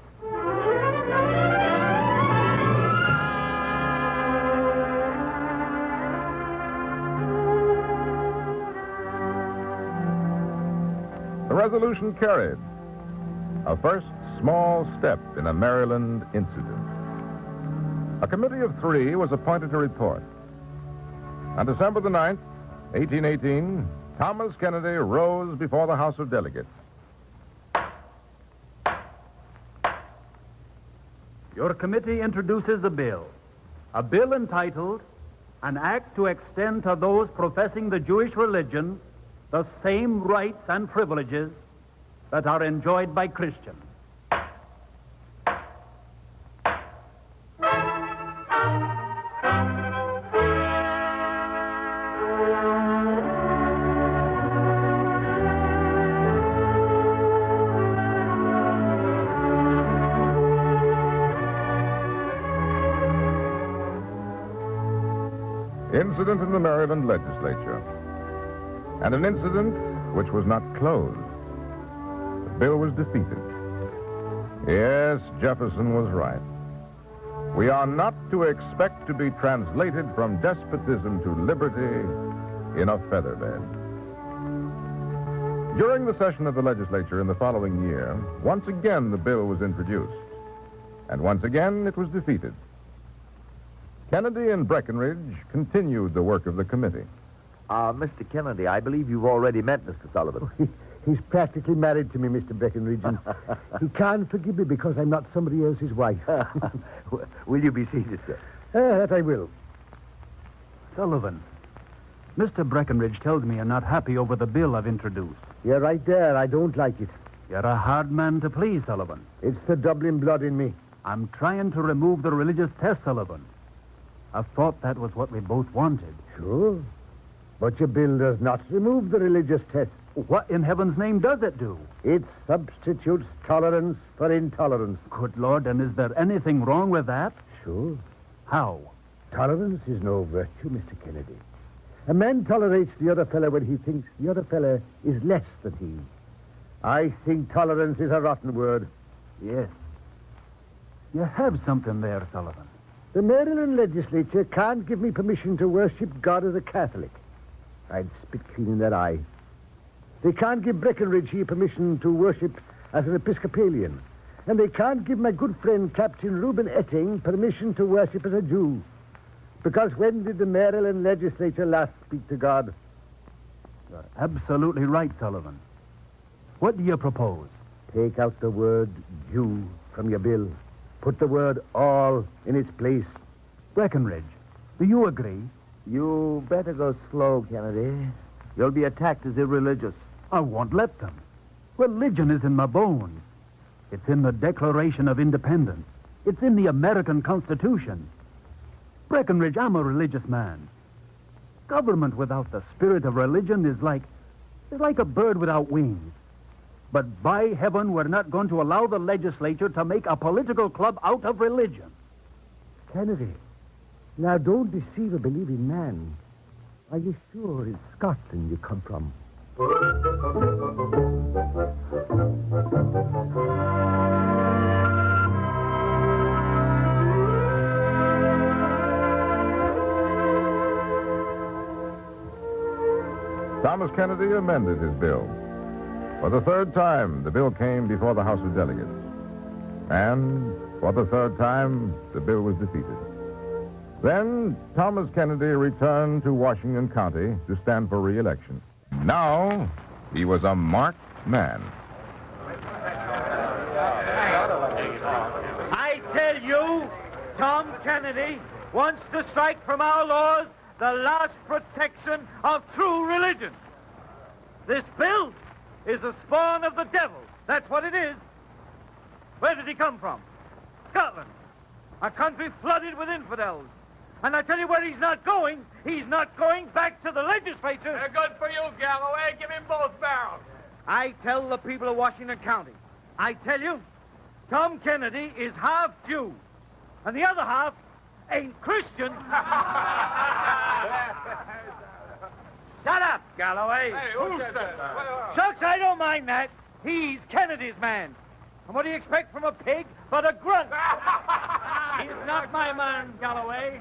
The resolution carried. A first small step in a Maryland incident. A committee of 3 was appointed to report. On December the 9th, 1818, Thomas Kennedy rose before the House of Delegates. Your committee introduces a bill entitled, An Act to Extend to Those Professing the Jewish Religion the Same Rights and Privileges that are enjoyed by Christians. Incident in the Maryland legislature. And an incident which was not closed. The bill was defeated. Yes, Jefferson was right. We are not to expect to be translated from despotism to liberty in a feather bed. During the session of the legislature in the following year, once again the bill was introduced. And once again it was defeated. Kennedy and Breckenridge continued the work of the committee. Mr. Kennedy, I believe you've already met Mr. Sullivan. He's practically married to me, Mr. Breckenridge, and he can't forgive me because I'm not somebody else's wife. Will you be seated, sir? That I will. Sullivan, Mr. Breckenridge tells me you're not happy over the bill I've introduced. You're right there. I don't like it. You're a hard man to please, Sullivan. It's the Dublin blood in me. I'm trying to remove the religious test, Sullivan. I thought that was what we both wanted. Sure. But your bill does not remove the religious test. What in heaven's name does it do? It substitutes tolerance for intolerance. Good Lord, and is there anything wrong with that? Sure. How? Tolerance is no virtue, Mr. Kennedy. A man tolerates the other fellow when he thinks the other fellow is less than he. I think tolerance is a rotten word. Yes. You have something there, Sullivan. The Maryland legislature can't give me permission to worship God as a Catholic. I'd spit clean in their eye. They can't give Breckenridge here permission to worship as an Episcopalian. And they can't give my good friend Captain Reuben Etting permission to worship as a Jew. Because when did the Maryland legislature last speak to God? You're absolutely right, Sullivan. What do you propose? Take out the word Jew from your bill. Put the word all in its place. Breckenridge, do you agree? You better go slow, Kennedy. You'll be attacked as irreligious. I won't let them. Religion is in my bones. It's in the Declaration of Independence. It's in the American Constitution. Breckenridge, I'm a religious man. Government without the spirit of religion is like a bird without wings. But by heaven, we're not going to allow the legislature to make a political club out of religion. Kennedy, now don't deceive a believing man. Are you sure it's Scotland you come from? Thomas Kennedy amended his bill. For the third time, the bill came before the House of Delegates. And For the third time, the bill was defeated. Then Thomas Kennedy returned to Washington County to stand for re-election. Now, he was a marked man. I tell you, Tom Kennedy wants to strike from our laws the last protection of true religion. This bill is a spawn of the devil. That's what it is. Where did he come from? Scotland. A country flooded with infidels. And I tell you where he's not going. He's not going back to the legislature. They're good for you, Galloway. Give him both barrels. I tell the people of Washington County, I tell you, Tom Kennedy is half Jew. And the other half ain't Christian. Shut up, Galloway. Hey, who said that? Shucks, I don't mind that. He's Kennedy's man. And what do you expect from a pig but a grunt? He's not my man, Galloway.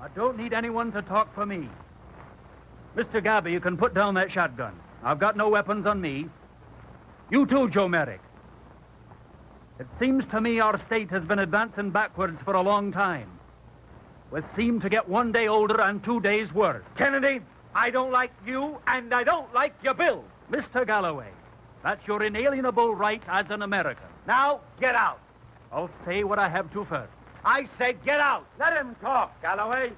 I don't need anyone to talk for me. Mr. Gabby, you can put down that shotgun. I've got no weapons on me. You too, Joe Merrick. It seems to me our state has been advancing backwards for a long time. We seem to get one day older and 2 days worse. Kennedy, I don't like you, and I don't like your bill. Mr. Galloway, that's your inalienable right as an American. Now, get out. I'll say what I have to first. I said get out. Let him talk, Galloway.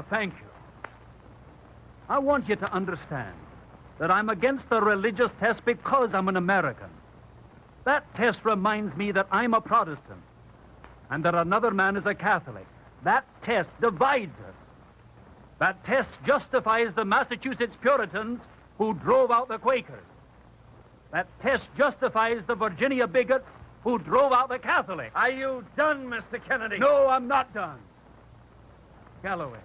Thank you. I want you to understand that I'm against the religious test because I'm an American. That test reminds me that I'm a Protestant and that another man is a Catholic. That test divides us. That test justifies the Massachusetts Puritans who drove out the Quakers. That test justifies the Virginia bigots who drove out the Catholics. Are you done, Mr. Kennedy? No, I'm not done. Galloway,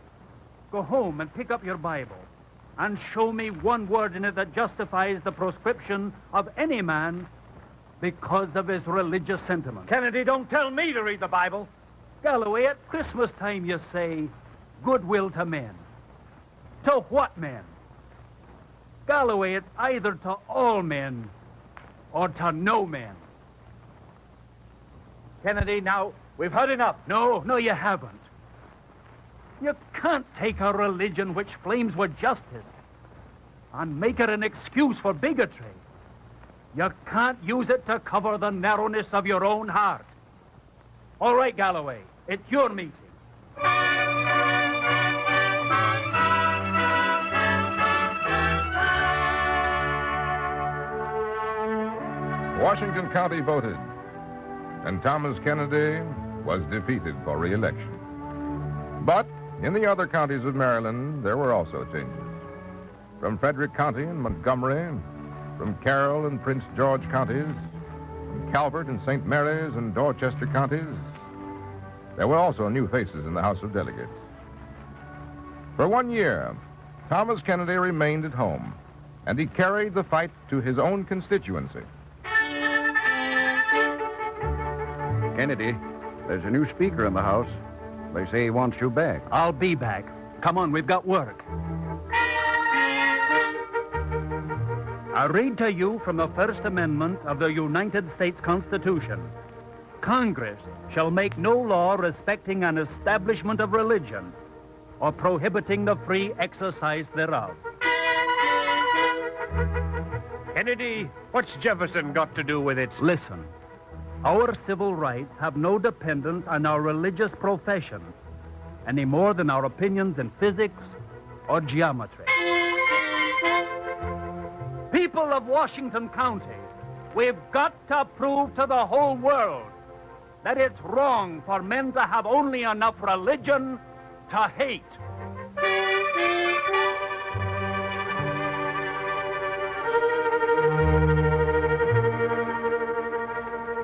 go home and pick up your Bible and show me one word in it that justifies the proscription of any man because of his religious sentiments. Kennedy, don't tell me to read the Bible. Galloway, at Christmas time you say, goodwill to men. To what men? Galloway, it's either to all men or to no men. Kennedy, now, we've heard enough. No, you haven't. You can't take a religion which flames with justice and make it an excuse for bigotry. You can't use it to cover the narrowness of your own heart. All right, Galloway, it's your meeting. Washington County voted, and Thomas Kennedy was defeated for re-election. But in the other counties of Maryland, there were also changes. From Frederick County and Montgomery, from Carroll and Prince George counties, from Calvert and St. Mary's and Dorchester counties, there were also new faces in the House of Delegates. For 1 year, Thomas Kennedy remained at home, and he carried the fight to his own constituency. Kennedy, there's a new speaker in the House. They say he wants you back. I'll be back. Come on, we've got work. I read to you from the First Amendment of the United States Constitution. Congress shall make no law respecting an establishment of religion or prohibiting the free exercise thereof. Kennedy, what's Jefferson got to do with it? Listen. Our civil rights have no dependence on our religious professions any more than our opinions in physics or geometry. People of Washington County, we've got to prove to the whole world that it's wrong for men to have only enough religion to hate.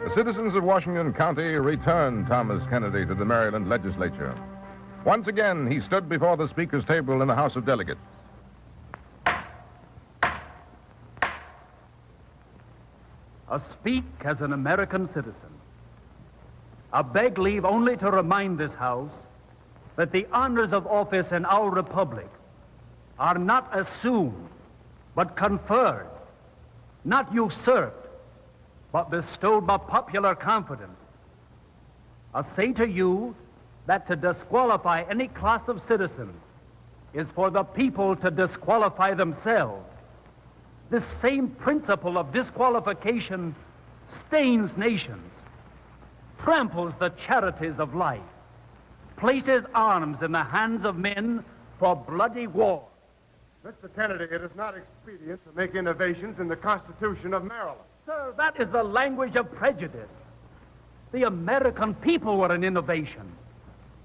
The citizens of Washington County returned Thomas Kennedy to the Maryland legislature. Once again, he stood before the Speaker's table in the House of Delegates. I speak as an American citizen. I beg leave only to remind this House that the honors of office in our republic are not assumed, but conferred, not usurped, but bestowed by popular confidence. I say to you that to disqualify any class of citizens is for the people to disqualify themselves. This same principle of disqualification stains nations, tramples the charities of life, places arms in the hands of men for bloody war. Mr. Kennedy, it is not expedient to make innovations in the Constitution of Maryland. Sir, that is the language of prejudice. The American people were an innovation.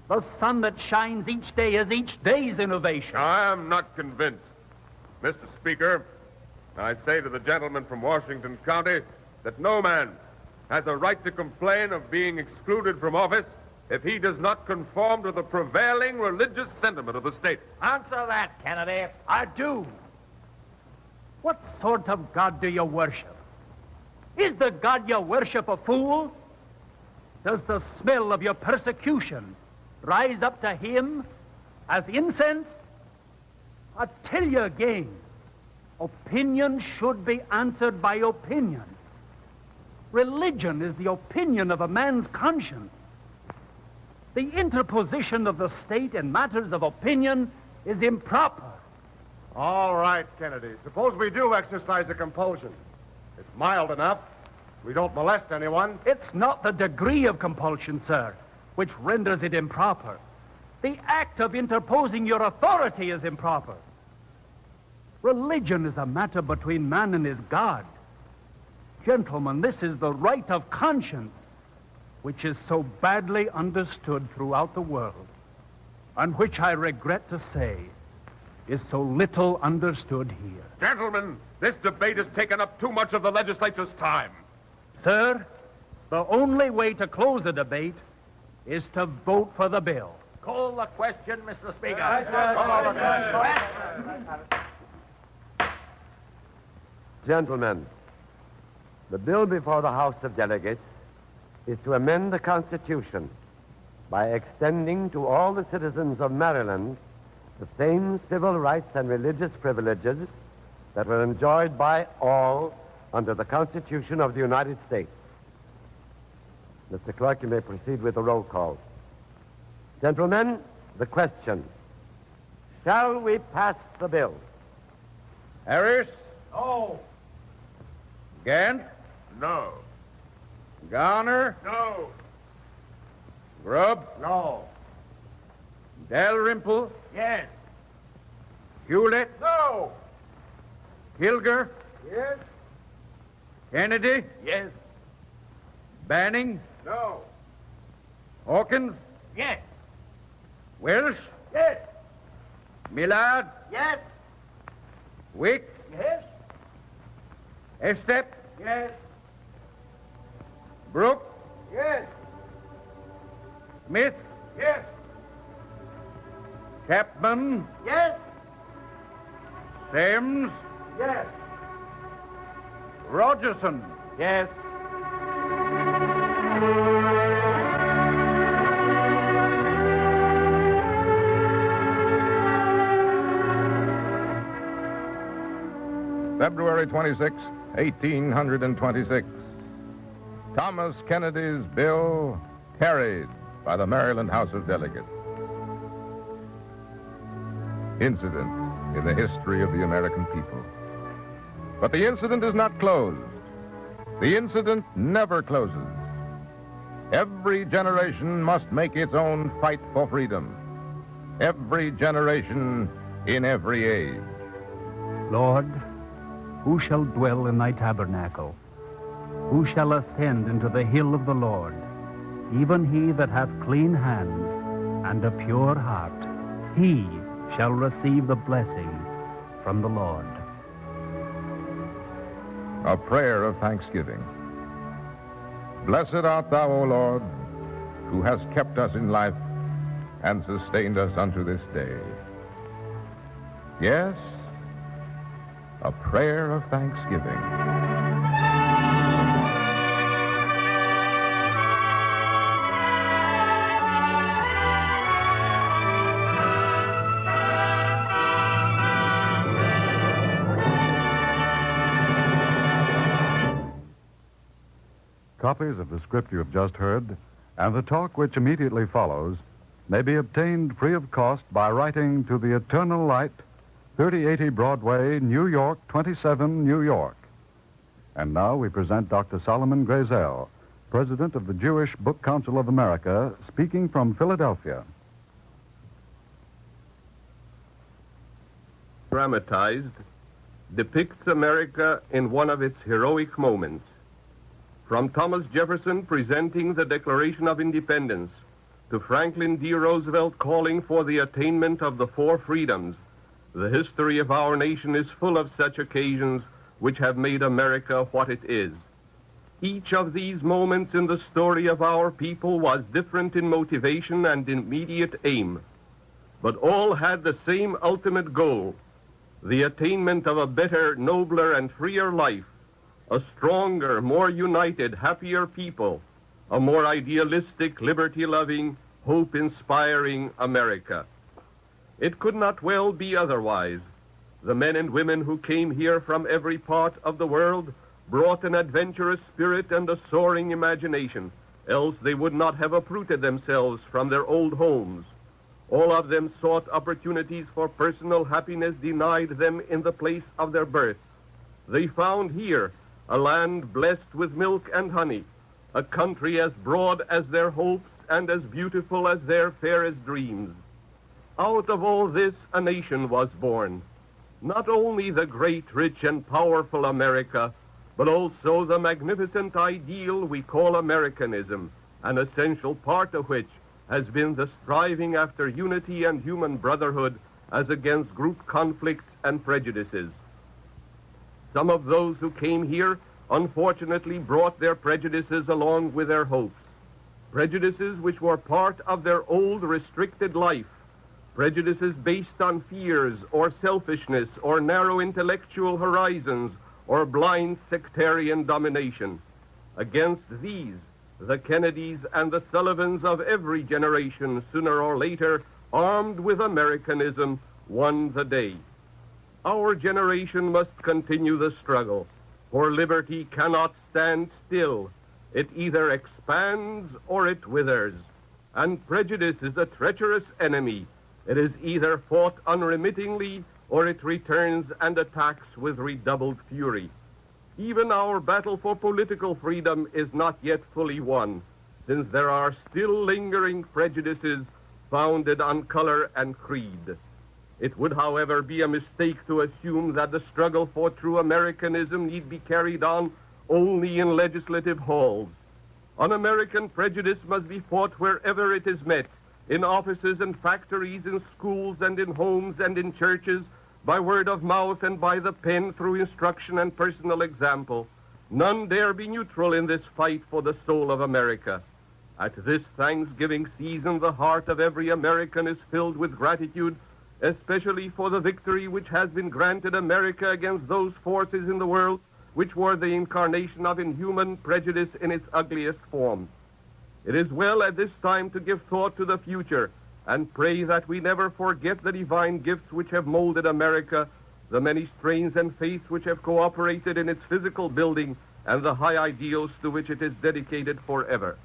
The sun that shines each day is each day's innovation. I am not convinced. Mr. Speaker, I say to the gentleman from Washington County that no man has a right to complain of being excluded from office if he does not conform to the prevailing religious sentiment of the state. Answer that, Kennedy. I do. What sort of God do you worship? Is the God you worship a fool? Does the smell of your persecution rise up to him as incense? I tell you again, opinion should be answered by opinion. Religion is the opinion of a man's conscience. The interposition of the state in matters of opinion is improper. All right, Kennedy. Suppose we do exercise a compulsion. It's mild enough. We don't molest anyone. It's not the degree of compulsion, sir, which renders it improper. The act of interposing your authority is improper. Religion is a matter between man and his God. Gentlemen, this is the right of conscience, which is so badly understood throughout the world, and which I regret to say is so little understood here. Gentlemen, this debate has taken up too much of the legislature's time. Sir, the only way to close the debate is to vote for the bill. Call the question, Mr. Speaker. Gentlemen, the bill before the House of Delegates is to amend the Constitution by extending to all the citizens of Maryland the same civil rights and religious privileges that were enjoyed by all under the Constitution of the United States. Mr. Clerk, you may proceed with the roll call. Gentlemen, the question. Shall we pass the bill? Harris? No. Gant? No. Garner? No. Grubb? No. Dalrymple? Yes. Hewlett? No. Kilger? Yes. Kennedy? Yes. Banning? No. Hawkins? Yes. Welsh? Yes. Millard? Yes. Wick? Yes. Estep? Yes. Brooke? Yes. Smith? Yes. Chapman? Yes. Sims? Yes. Rogerson? Yes. February 26, 1826. Thomas Kennedy's bill carried by the Maryland House of Delegates. Incident in the history of the American people. But the incident is not closed. The incident never closes. Every generation must make its own fight for freedom. Every generation in every age. Lord, who shall dwell in thy tabernacle? Who shall ascend into the hill of the Lord? Even he that hath clean hands and a pure heart, he shall receive the blessing from the Lord. A prayer of thanksgiving. Blessed art thou, O Lord, who hast kept us in life and sustained us unto this day. Yes, a prayer of thanksgiving. Copies of the script you have just heard and the talk which immediately follows may be obtained free of cost by writing to the Eternal Light, 3080 Broadway, New York, 27, New York. And now we present Dr. Solomon Grazel, President of the Jewish Book Council of America, speaking from Philadelphia. Dramatized, depicts America in one of its heroic moments. From Thomas Jefferson presenting the Declaration of Independence to Franklin D. Roosevelt calling for the attainment of the four freedoms, the history of our nation is full of such occasions which have made America what it is. Each of these moments in the story of our people was different in motivation and immediate aim, but all had the same ultimate goal, the attainment of a better, nobler, and freer life, a stronger, more united, happier people, a more idealistic, liberty-loving, hope-inspiring America. It could not well be otherwise. The men and women who came here from every part of the world brought an adventurous spirit and a soaring imagination, else they would not have uprooted themselves from their old homes. All of them sought opportunities for personal happiness denied them in the place of their birth. They found here a land blessed with milk and honey, a country as broad as their hopes and as beautiful as their fairest dreams. Out of all this, a nation was born. Not only the great, rich, and powerful America, but also the magnificent ideal we call Americanism, an essential part of which has been the striving after unity and human brotherhood as against group conflicts and prejudices. Some of those who came here unfortunately brought their prejudices along with their hopes, prejudices which were part of their old restricted life, prejudices based on fears or selfishness or narrow intellectual horizons or blind sectarian domination. Against these, the Kennedys and the Sullivans of every generation, sooner or later, armed with Americanism, won the day. Our generation must continue the struggle, for liberty cannot stand still. It either expands or it withers. And prejudice is a treacherous enemy. It is either fought unremittingly or it returns and attacks with redoubled fury. Even our battle for political freedom is not yet fully won, since there are still lingering prejudices founded on color and creed. It would, however, be a mistake to assume that the struggle for true Americanism need be carried on only in legislative halls. Un-American prejudice must be fought wherever it is met, in offices and factories, in schools and in homes and in churches, by word of mouth and by the pen through instruction and personal example. None dare be neutral in this fight for the soul of America. At this Thanksgiving season, the heart of every American is filled with gratitude, especially for the victory which has been granted America against those forces in the world which were the incarnation of inhuman prejudice in its ugliest form. It is well at this time to give thought to the future and pray that we never forget the divine gifts which have molded America, the many strains and faiths which have cooperated in its physical building, and the high ideals to which it is dedicated forever.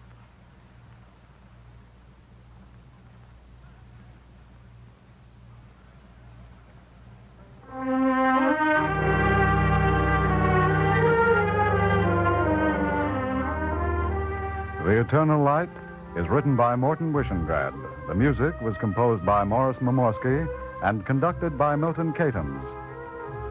The Eternal Light is written by Morton Wishengrad. The music was composed by Morris Momorsky and conducted by Milton Catons.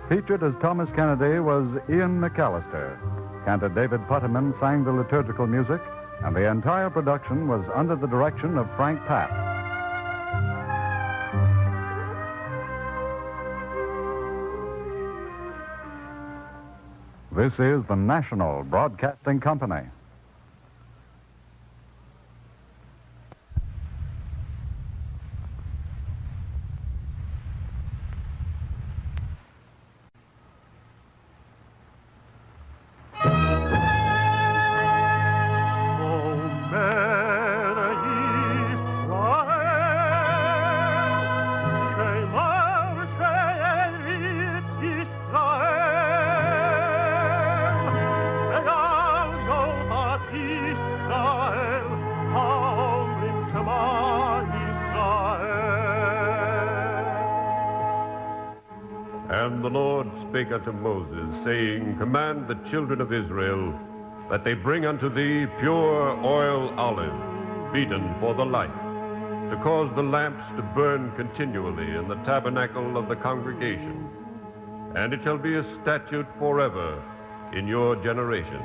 Featured as Thomas Kennedy was Ian McAllister. Cantor David Putterman sang the liturgical music, and the entire production was under the direction of Frank Papp. This is the National Broadcasting Company. Israel, And the Lord spake unto Moses, saying, Command the children of Israel that they bring unto thee pure oil olive, beaten for the light, to cause the lamps to burn continually in the tabernacle of the congregation. And it shall be a statute forever in your generations.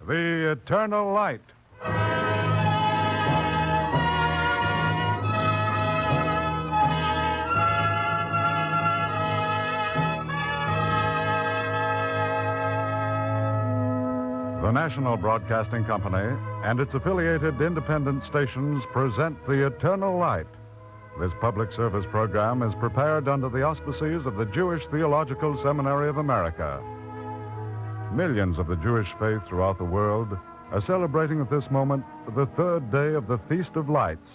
The eternal light. The National Broadcasting Company and its affiliated independent stations present The Eternal Light. This public service program is prepared under the auspices of the Jewish Theological Seminary of America. Millions of the Jewish faith throughout the world are celebrating at this moment the third day of the Feast of Lights,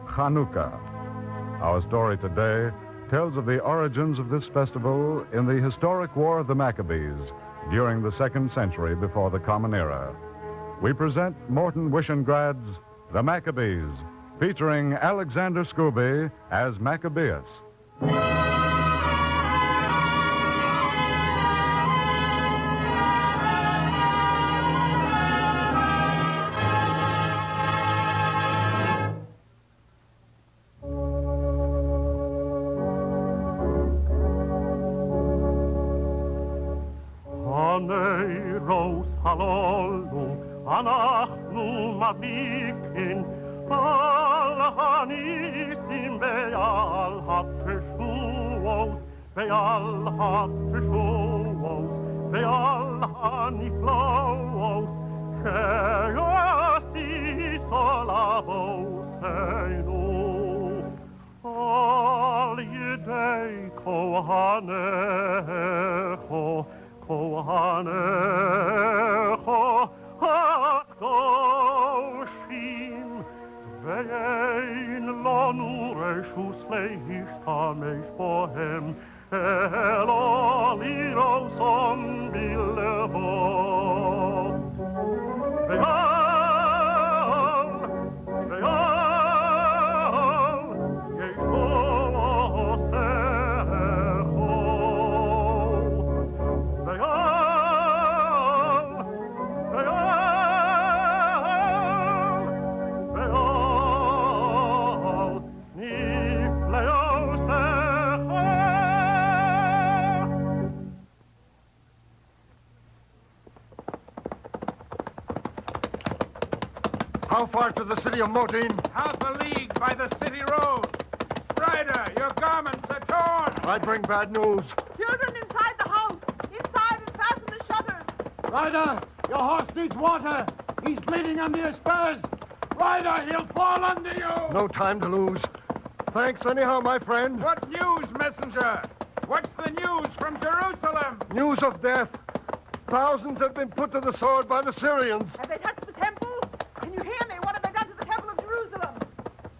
Chanukah. Our story today tells of the origins of this festival in the historic War of the Maccabees during the 2nd century before the Common Era. We present Morton Wishengrads' The Maccabees, featuring Alexander Scooby as Maccabeus. אנחנו מדליקים על הניסים ועל התשועות ועל התשועות ועל הנפלאות שעשית לאבותינו על ידי כהניך הקדושים, ואין לנו רשות להשתמש בהם, אלא לרצון בלבד. How far to the city of Modin? Half a league by the city road. Ryder, your garments are torn. I bring bad news. Children inside the house. Inside and fasten the shutters. Ryder, your horse needs water. He's bleeding under your spurs. Ryder, he'll fall under you. No time to lose. Thanks anyhow, my friend. What news, messenger? What's the news from Jerusalem? News of death. Thousands have been put to the sword by the Syrians. Have they touched the temple? Can you hear me? What have they done to the temple of Jerusalem?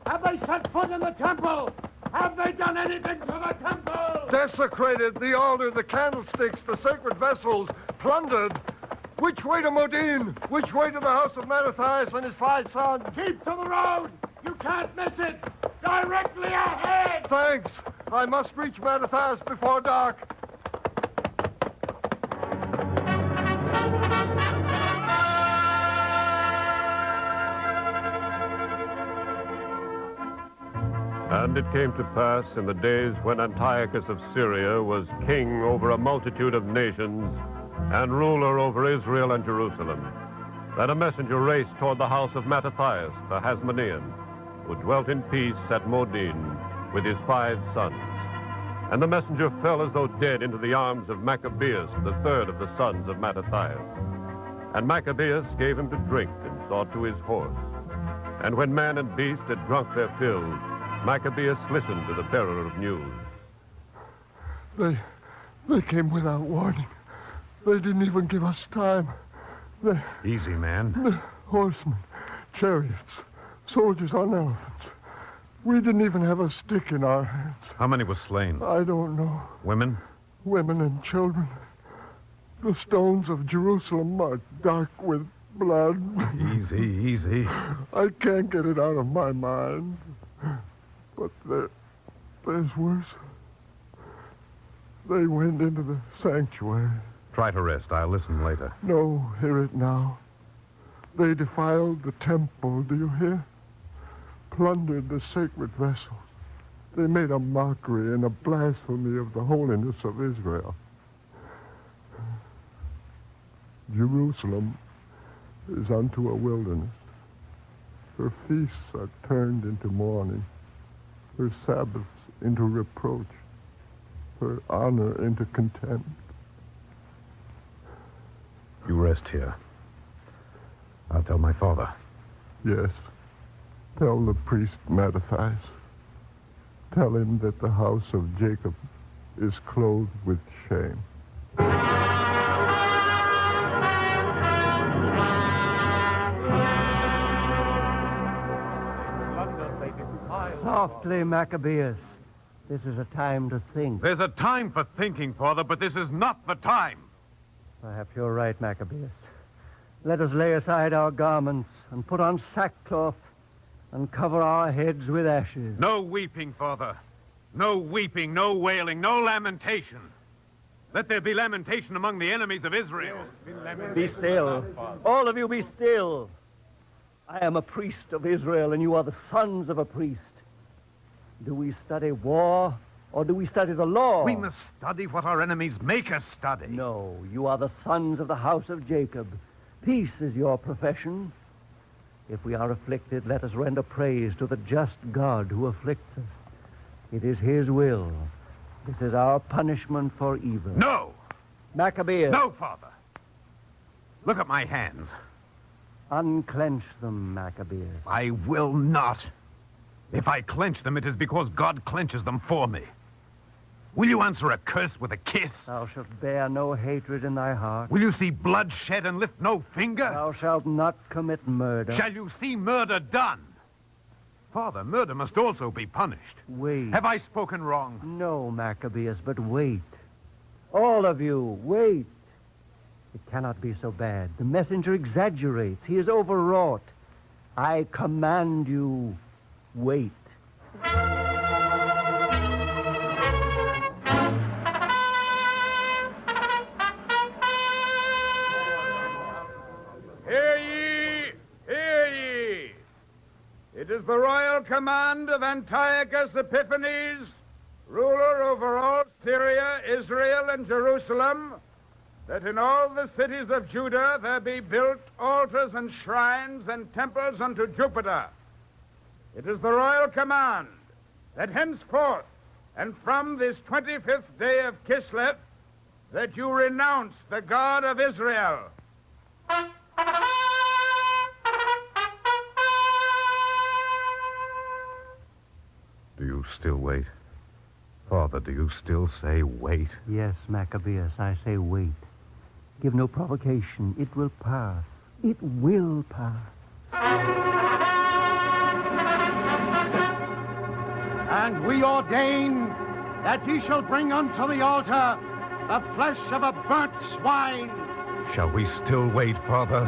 Have they set foot in the temple? Have they done anything to the temple? Desecrated the altar, the candlesticks, the sacred vessels, plundered. Which way to Modin? Which way to the house of Mattathias and his 5 sons? Keep to the road! You can't miss it! Directly ahead! Thanks. I must reach Mattathias before dark. And it came to pass in the days when Antiochus of Syria was king over a multitude of nations and ruler over Israel and Jerusalem, that a messenger raced toward the house of Mattathias, the Hasmonean, who dwelt in peace at Modin with his 5 sons. And the messenger fell as though dead into the arms of Maccabeus, the 3rd of the sons of Mattathias. And Maccabeus gave him to drink and saw to his horse. And when man and beast had drunk their fill, Maccabeus listened to the bearer of news. They came without warning. They didn't even give us time. Easy, man. The horsemen, chariots, soldiers on elephants. We didn't even have a stick in our hands. How many were slain? I don't know. Women? Women and children. The stones of Jerusalem are dark with blood. Easy, easy. I can't get it out of my mind. But there's worse. They went into the sanctuary. Try to rest. I'll listen later. No, hear it now. They defiled the temple, do you hear? Plundered the sacred vessels. They made a mockery and a blasphemy of the holiness of Israel. Jerusalem is unto a wilderness. Her feasts are turned into mourning, her Sabbaths into reproach, her honor into contempt. You rest here. I'll tell my father. Yes. Tell the priest Mattathias. Tell him that the house of Jacob is clothed with shame. Softly, Maccabees. This is a time to think. There's a time for thinking, Father, but this is not the time. Perhaps you're right, Maccabees. Let us lay aside our garments and put on sackcloth and cover our heads with ashes. No weeping, Father. No weeping, no wailing, no lamentation. Let there be lamentation among the enemies of Israel. Be still. All of you be still. I am a priest of Israel, and you are the sons of a priest. Do we study war, or do we study the law? We must study what our enemies make us study. No, you are the sons of the house of Jacob. Peace is your profession. If we are afflicted, let us render praise to the just God who afflicts us. It is his will. This is our punishment for evil. No! Maccabees. No, Father. Look at my hands. Unclench them, Maccabees. I will not. If I clench them, it is because God clenches them for me. Will you answer a curse with a kiss? Thou shalt bear no hatred in thy heart. Will you see blood shed and lift no finger? Thou shalt not commit murder. Shall you see murder done? Father, murder must also be punished. Wait. Have I spoken wrong? No, Maccabees, but wait. All of you, wait. It cannot be so bad. The messenger exaggerates. He is overwrought. I command you, wait. Hear ye! Hear ye! It is the royal command of Antiochus Epiphanes, ruler over all Syria, Israel, and Jerusalem, that in all the cities of Judah there be built altars and shrines and temples unto Jupiter. It is the royal command that henceforth and from this 25th day of Kislev that you renounce the God of Israel. Do you still wait? Father, do you still say wait? Yes, Maccabees, I say wait. Give no provocation. It will pass. It will pass. And we ordain that ye shall bring unto the altar the flesh of a burnt swine. Shall we still wait, Father?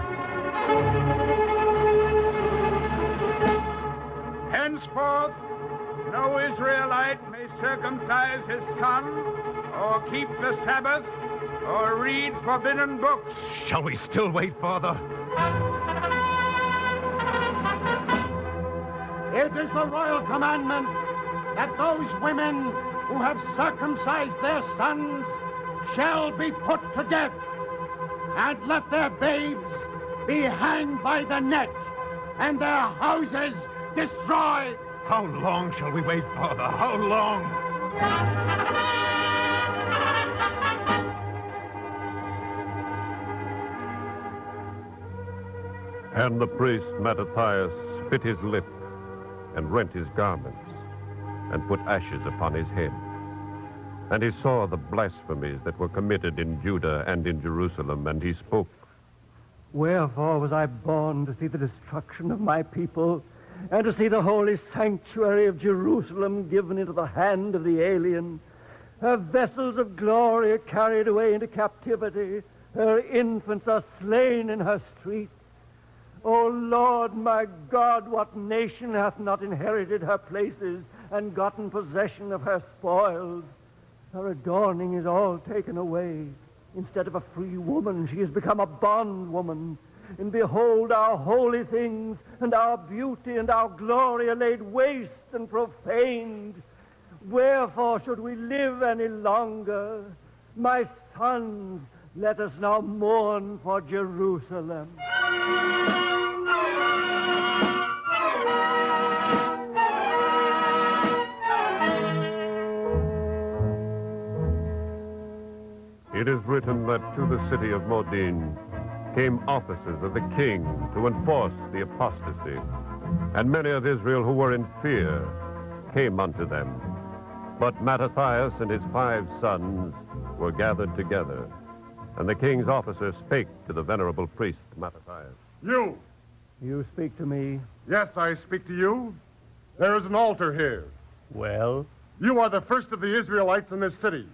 Henceforth, no Israelite may circumcise his son, or keep the Sabbath, or read forbidden books. Shall we still wait, Father? It is the royal commandment that those women who have circumcised their sons shall be put to death, and let their babes be hanged by the neck, and their houses destroyed. How long shall we wait, Father? How long? And the priest Mattathias bit his lip and rent his garments and put ashes upon his head. And he saw the blasphemies that were committed in Judah and in Jerusalem, and he spoke. Wherefore was I born to see the destruction of my people, and to see the holy sanctuary of Jerusalem given into the hand of the alien? Her vessels of glory are carried away into captivity. Her infants are slain in her streets. O Lord, my God, what nation hath not inherited her places and gotten possession of her spoils? Her adorning is all taken away. Instead of a free woman, she has become a bondwoman. And behold, our holy things and our beauty and our glory are laid waste and profaned. Wherefore should we live any longer? My sons, let us now mourn for Jerusalem. It is written that to the city of Modin came officers of the king to enforce the apostasy, and many of Israel who were in fear came unto them. But Mattathias and his 5 sons were gathered together, and the king's officer spake to the venerable priest Mattathias. You! You speak to me? Yes, I speak to you. There is an altar here. Well? You are the first of the Israelites in this city.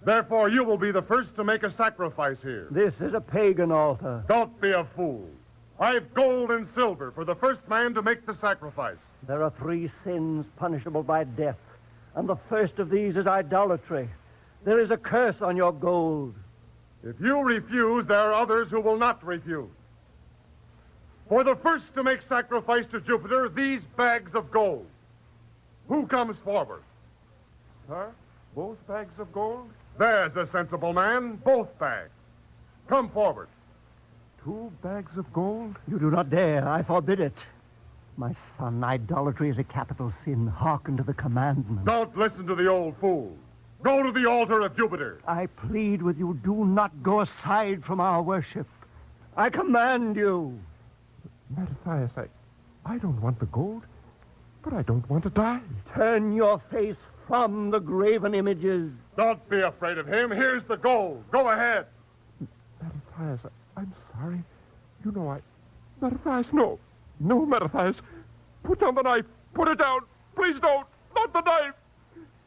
Therefore, you will be the first to make a sacrifice here. This is a pagan altar. Don't be a fool. I've gold and silver for the first man to make the sacrifice. There are 3 sins punishable by death, and the first of these is idolatry. There is a curse on your gold. If you refuse, there are others who will not refuse. For the first to make sacrifice to Jupiter, these bags of gold. Who comes forward? Sir, both bags of gold? There's a sensible man. Both bags. Come forward. 2 bags of gold? You do not dare. I forbid it. My son, idolatry is a capital sin. Hearken to the commandment. Don't listen to the old fool. Go to the altar of Jupiter. I plead with you, do not go aside from our worship. I command you. Mattathias, I don't want the gold, but I don't want to die. Turn your face from the graven images. Don't be afraid of him. Here's the gold. Go ahead. Mattathias, I'm sorry. You know Mattathias, no. No, Mattathias. Put down the knife. Put it down. Please don't. Not the knife.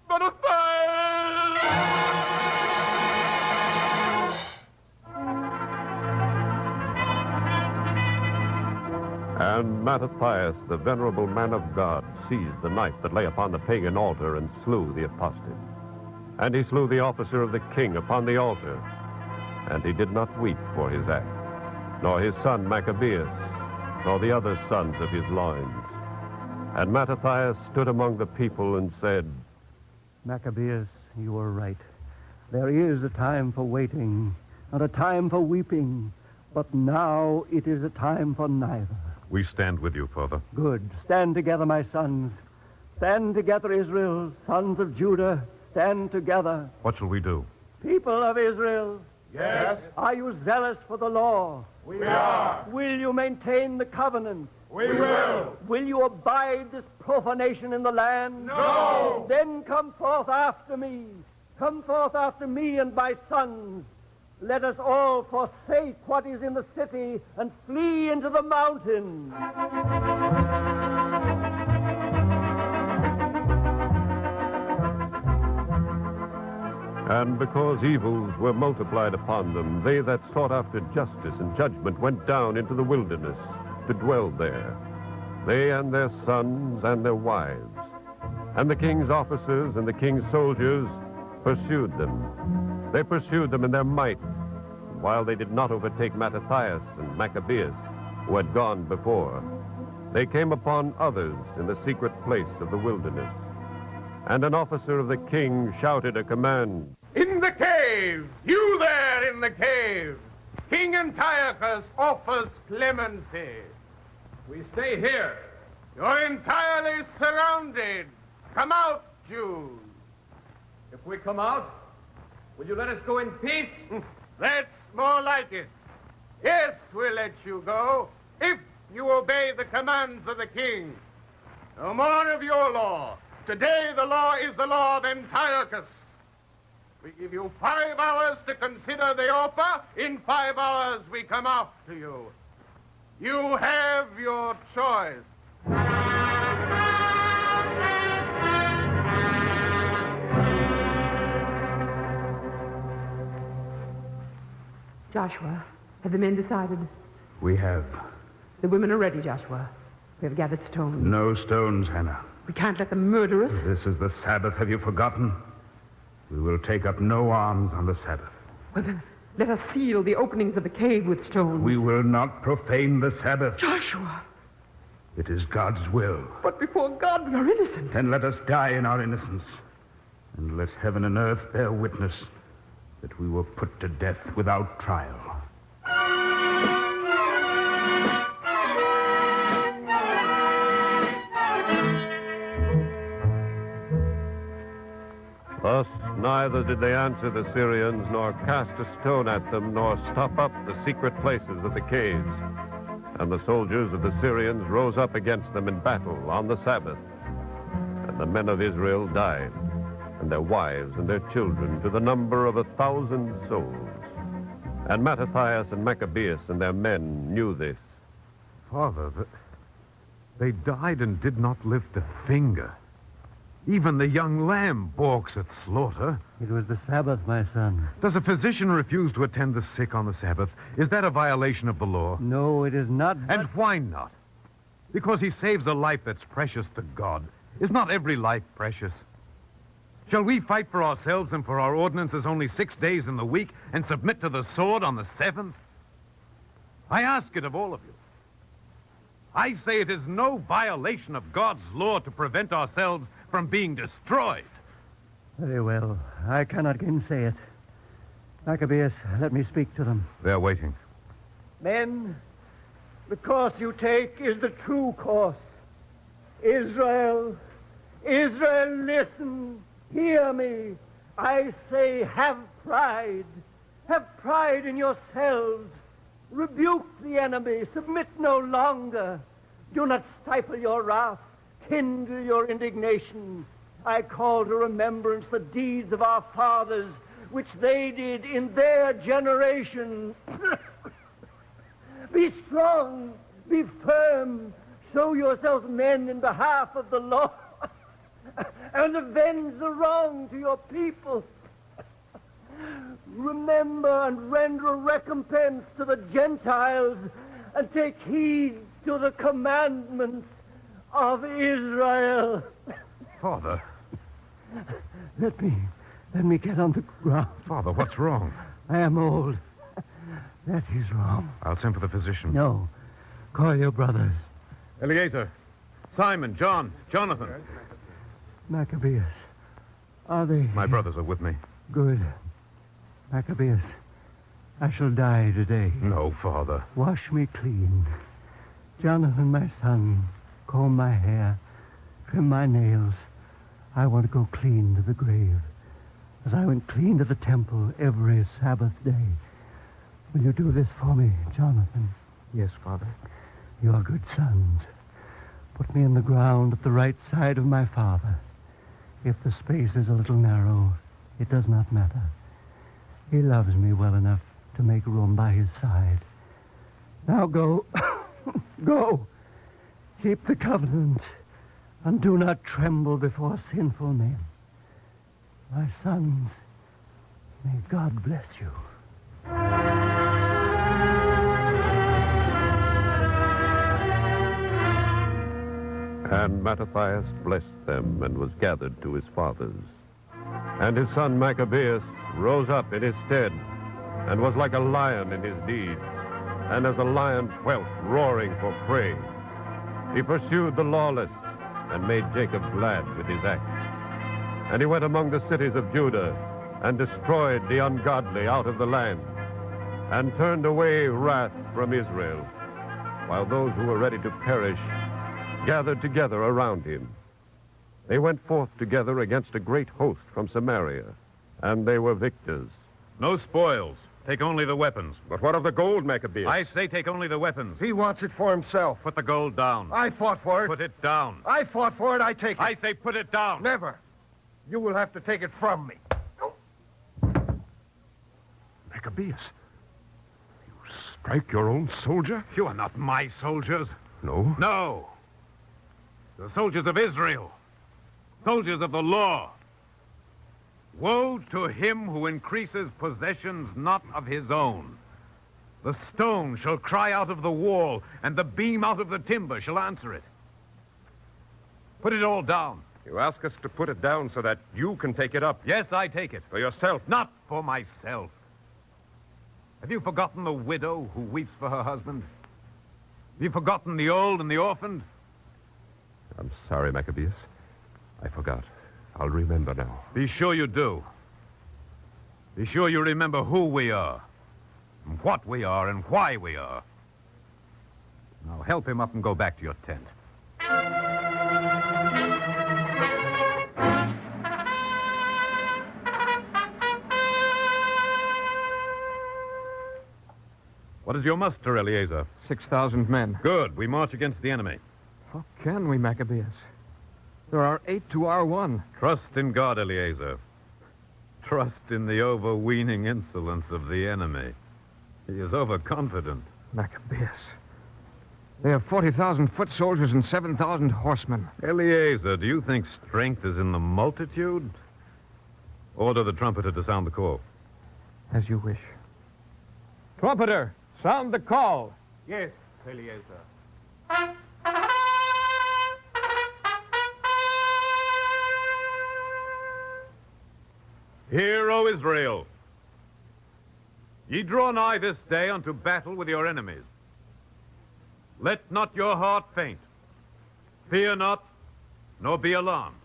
Mattathias! And Mattathias, the venerable man of God, seized the knife that lay upon the pagan altar and slew the apostate. And he slew the officer of the king upon the altar. And he did not weep for his act, nor his son Maccabees, nor the other sons of his loins. And Mattathias stood among the people and said, Maccabees, you are right. There is a time for waiting and a time for weeping, but now it is a time for neither. We stand with you, Father. Good. Stand together, my sons. Stand together, Israel, sons of Judah. Stand together. What shall we do? People of Israel. Yes? Are you zealous for the law? We are. Will you maintain the covenant? We will. Will you abide this profanation in the land? No. Then come forth after me. Come forth after me and my sons. Let us all forsake what is in the city and flee into the mountains. And because evils were multiplied upon them, they that sought after justice and judgment went down into the wilderness to dwell there, they and their sons and their wives. And the king's officers and the king's soldiers pursued them. They pursued them in their might, while they did not overtake Mattathias and Maccabees, who had gone before. They came upon others in the secret place of the wilderness. And an officer of the king shouted a command. In the cave! You there in the cave! King Antiochus offers clemency. We stay here. You're entirely surrounded. Come out, Jews. If we come out, will you let us go in peace? That's more like it. Yes, we'll let you go, if you obey the commands of the king. No more of your law. Today the law is the law of Antiochus. We give you 5 hours to consider the offer. In 5 hours we come after you. You have your choice. Joshua, have the men decided? We have. The women are ready, Joshua. We have gathered stones. No stones, Hannah. We can't let them murder us. This is the Sabbath. Have you forgotten? We will take up no arms on the Sabbath. Well, then, let us seal the openings of the cave with stones. We will not profane the Sabbath. Joshua! It is God's will. But before God, we are innocent. Then let us die in our innocence. And let heaven and earth bear witness that we were put to death without trial. Thus, neither did they answer the Syrians, nor cast a stone at them, nor stop up the secret places of the caves. And the soldiers of the Syrians rose up against them in battle on the Sabbath. And the men of Israel died, and their wives and their children, to the number of 1,000 souls. And Mattathias and Maccabees and their men knew this. Father, they died and did not lift a finger. Even the young lamb balks at slaughter. It was the Sabbath, my son. Does a physician refuse to attend the sick on the Sabbath? Is that a violation of the law? No, it is not. And why not? Because he saves a life that's precious to God. Is not every life precious? Shall we fight for ourselves and for our ordinances only 6 days in the week and submit to the sword on the 7th? I ask it of all of you. I say it is no violation of God's law to prevent ourselves from being destroyed. Very well. I cannot gainsay it. Maccabees, let me speak to them. They're waiting. Men, the course you take is the true course. Israel, listen. Hear me. I say, have pride. Have pride in yourselves. Rebuke the enemy. Submit no longer. Do not stifle your wrath. Kindle your indignation. I call to remembrance the deeds of our fathers, which they did in their generation. Be strong. Be firm. Show yourselves men in behalf of the Lord. And avenge the wrong to your people. Remember and render a recompense to the Gentiles, and take heed to the commandments of Israel. Father. Let me get on the ground. Father, what's wrong? I am old. That is wrong. I'll send for the physician. No. Call your brothers. Eliezer, Simon, John, Jonathan. Maccabees. Are they... My brothers are with me. Good. Maccabees, I shall die today. No, Father. Wash me clean. Jonathan, my son, comb my hair, trim my nails. I want to go clean to the grave, as I went clean to the temple every Sabbath day. Will you do this for me, Jonathan? Yes, Father. You are good sons. Put me in the ground at the right side of my father. If the space is a little narrow, it does not matter. He loves me well enough to make room by his side. Now go. Go. Keep the covenant, and do not tremble before sinful men. My sons, may God bless you. And Mattathias blessed them and was gathered to his fathers. And his son Maccabees rose up in his stead and was like a lion in his deed, and as a lion whelp roaring for prey. He pursued the lawless and made Jacob glad with his axe. And he went among the cities of Judah and destroyed the ungodly out of the land, and turned away wrath from Israel, while those who were ready to perish gathered together around him. They went forth together against a great host from Samaria, and they were victors. No spoils. Take only the weapons. But what of the gold, Maccabees? I say take only the weapons. He wants it for himself. Put the gold down. I fought for it. Put it down. I fought for it. I take it. I say put it down. Never. You will have to take it from me. Maccabees, you strike your own soldier? You are not my soldiers. No? No. The soldiers of Israel. Soldiers of the law. Woe to him who increases possessions not of his own, The stone shall cry out of the wall, and the beam out of the timber shall answer it. Put it all down. You ask us to put it down so that you can take it up. Yes, I take it. For yourself. Not for myself. Have you forgotten the widow who weeps for her husband? Have you forgotten the old and the orphaned? I'm sorry, Maccabees. I forgot. I'll remember now. Be sure you do. Be sure you remember who we are, and what we are, and why we are. Now help him up and go back to your tent. What is your muster, Eliezer? 6,000 men. Good. We march against the enemy. How can we, Maccabees? There are 8 to our 1. Trust in God, Eliezer. Trust in the overweening insolence of the enemy. He is overconfident. Maccabees. They have 40,000 foot soldiers and 7,000 horsemen. Eliezer, do you think strength is in the multitude? Order the trumpeter to sound the call. As you wish. Trumpeter, sound the call. Yes, Eliezer. Hear, O Israel. Ye draw nigh this day unto battle with your enemies. Let not your heart faint. Fear not, nor be alarmed.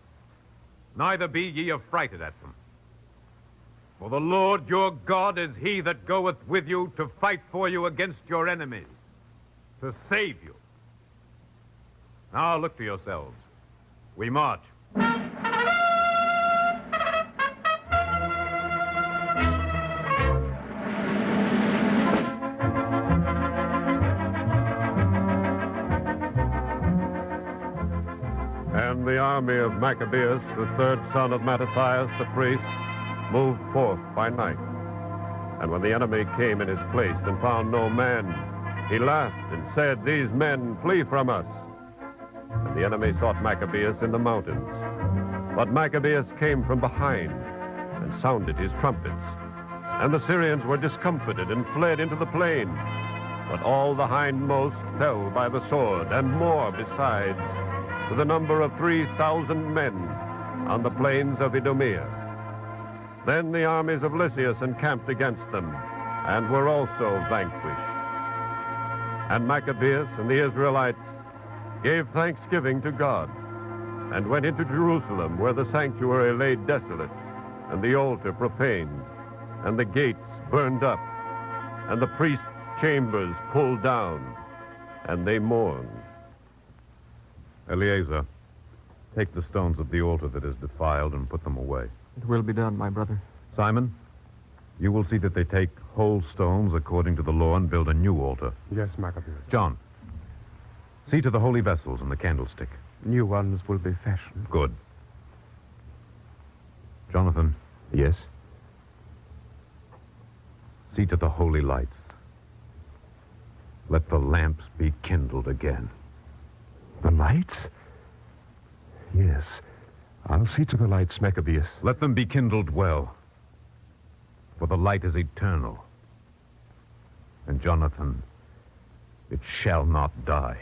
Neither be ye affrighted at them. For the Lord your God is he that goeth with you to fight for you against your enemies, to save you. Now look to yourselves. We march. And the army of Maccabeus, the third son of Mattathias the priest, moved forth by night. And when the enemy came in his place and found no man, he laughed and said, These men flee from us. And the enemy sought Maccabeus in the mountains. But Maccabeus came from behind and sounded his trumpets. And the Syrians were discomfited and fled into the plain. But all the hindmost fell by the sword, and more besides, to the number of 3,000 men on the plains of Idumea. Then the armies of Lysias encamped against them, and were also vanquished. And Maccabeus and the Israelites gave thanksgiving to God, and went into Jerusalem, where the sanctuary lay desolate, and the altar profaned, and the gates burned up, and the priests' chambers pulled down, and they mourned. Eliezer, take the stones of the altar that is defiled and put them away. It will be done, my brother. Simon, you will see that they take whole stones according to the law and build a new altar. Yes, Maccabees. John, see to the holy vessels and the candlestick. New ones will be fashioned. Good. Jonathan. Yes? See to the holy lights. Let the lamps be kindled again. The lights? Yes. I'll see to the lights, Maccabeus. Let them be kindled well. For the light is eternal. And Jonathan, it shall not die.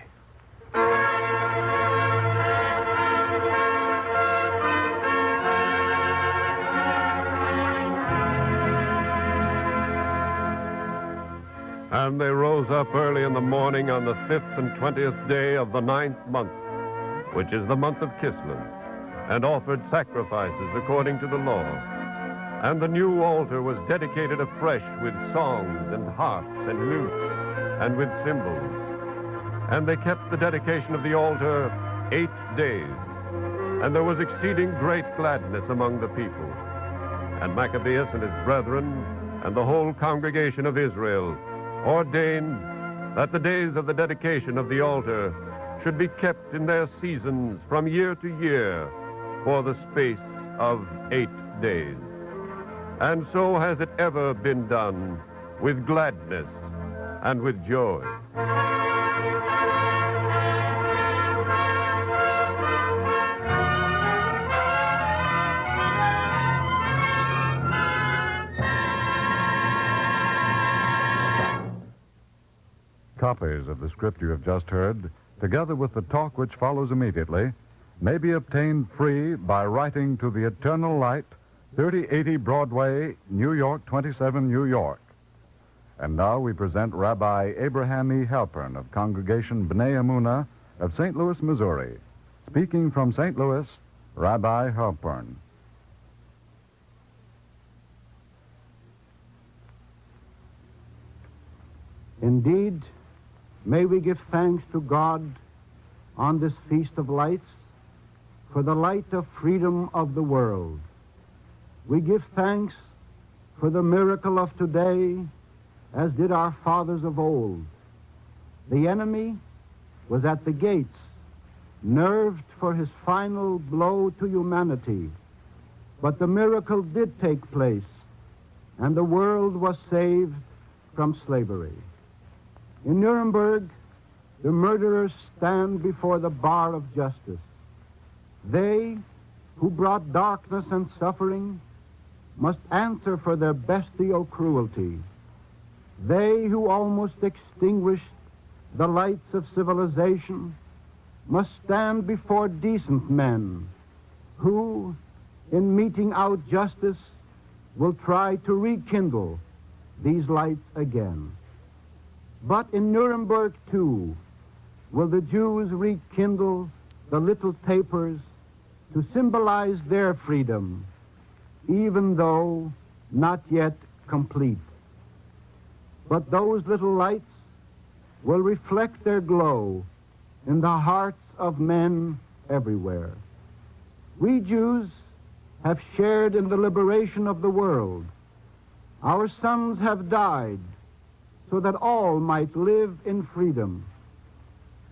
And they rose up early in the morning on the 5th and 20th day of the 9th month, which is the month of Kislev, and offered sacrifices according to the law. And the new altar was dedicated afresh with songs and harps and lutes and with cymbals. And they kept the dedication of the altar 8 days. And there was exceeding great gladness among the people. And Maccabeus and his brethren and the whole congregation of Israel ordained that the days of the dedication of the altar should be kept in their seasons from year to year for the space of 8 days. And so has it ever been done, with gladness and with joy. Copies of the script you have just heard, together with the talk which follows immediately, may be obtained free by writing to the Eternal Light, 3080 Broadway, New York, 27, New York. And now we present Rabbi Abraham E. Halpern of Congregation B'nai Emunah of St. Louis, Missouri. Speaking from St. Louis, Rabbi Halpern. Indeed, may we give thanks to God on this Feast of Lights for the light of freedom of the world. We give thanks for the miracle of today, as did our fathers of old. The enemy was at the gates, nerved for his final blow to humanity. But the miracle did take place, and the world was saved from slavery. In Nuremberg, the murderers stand before the bar of justice. They who brought darkness and suffering must answer for their bestial cruelty. They who almost extinguished the lights of civilization must stand before decent men who, in meting out justice, will try to rekindle these lights again. But in Nuremberg, too, will the Jews rekindle the little tapers to symbolize their freedom, even though not yet complete. But those little lights will reflect their glow in the hearts of men everywhere. We Jews have shared in the liberation of the world. Our sons have died so that all might live in freedom.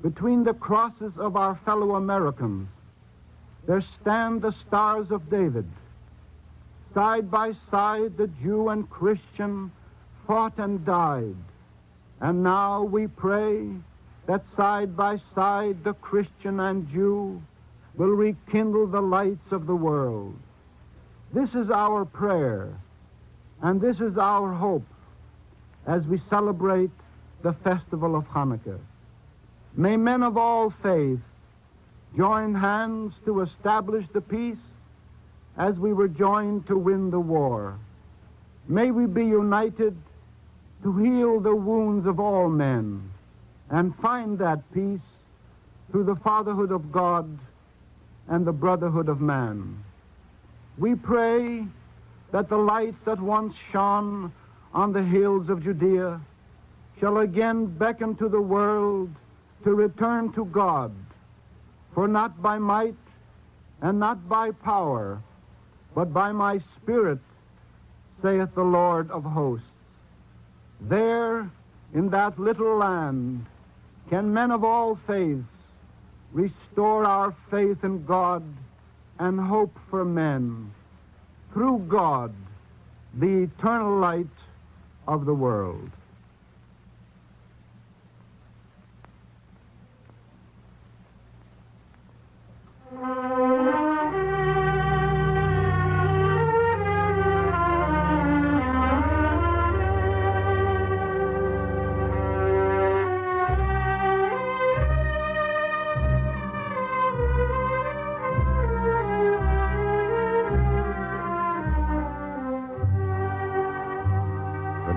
Between the crosses of our fellow Americans, there stand the stars of David. Side by side, the Jew and Christian fought and died. And now we pray that side by side, the Christian and Jew will rekindle the lights of the world. This is our prayer, and this is our hope as we celebrate the festival of Hanukkah. May men of all faith join hands to establish the peace as we were joined to win the war. May we be united to heal the wounds of all men and find that peace through the fatherhood of God and the brotherhood of man. We pray that the light that once shone on the hills of Judea shall again beckon to the world to return to God, for not by might and not by power, but by my Spirit, saith the Lord of hosts. There, in that little land, can men of all faiths restore our faith in God and hope for men, through God, the eternal light of the world.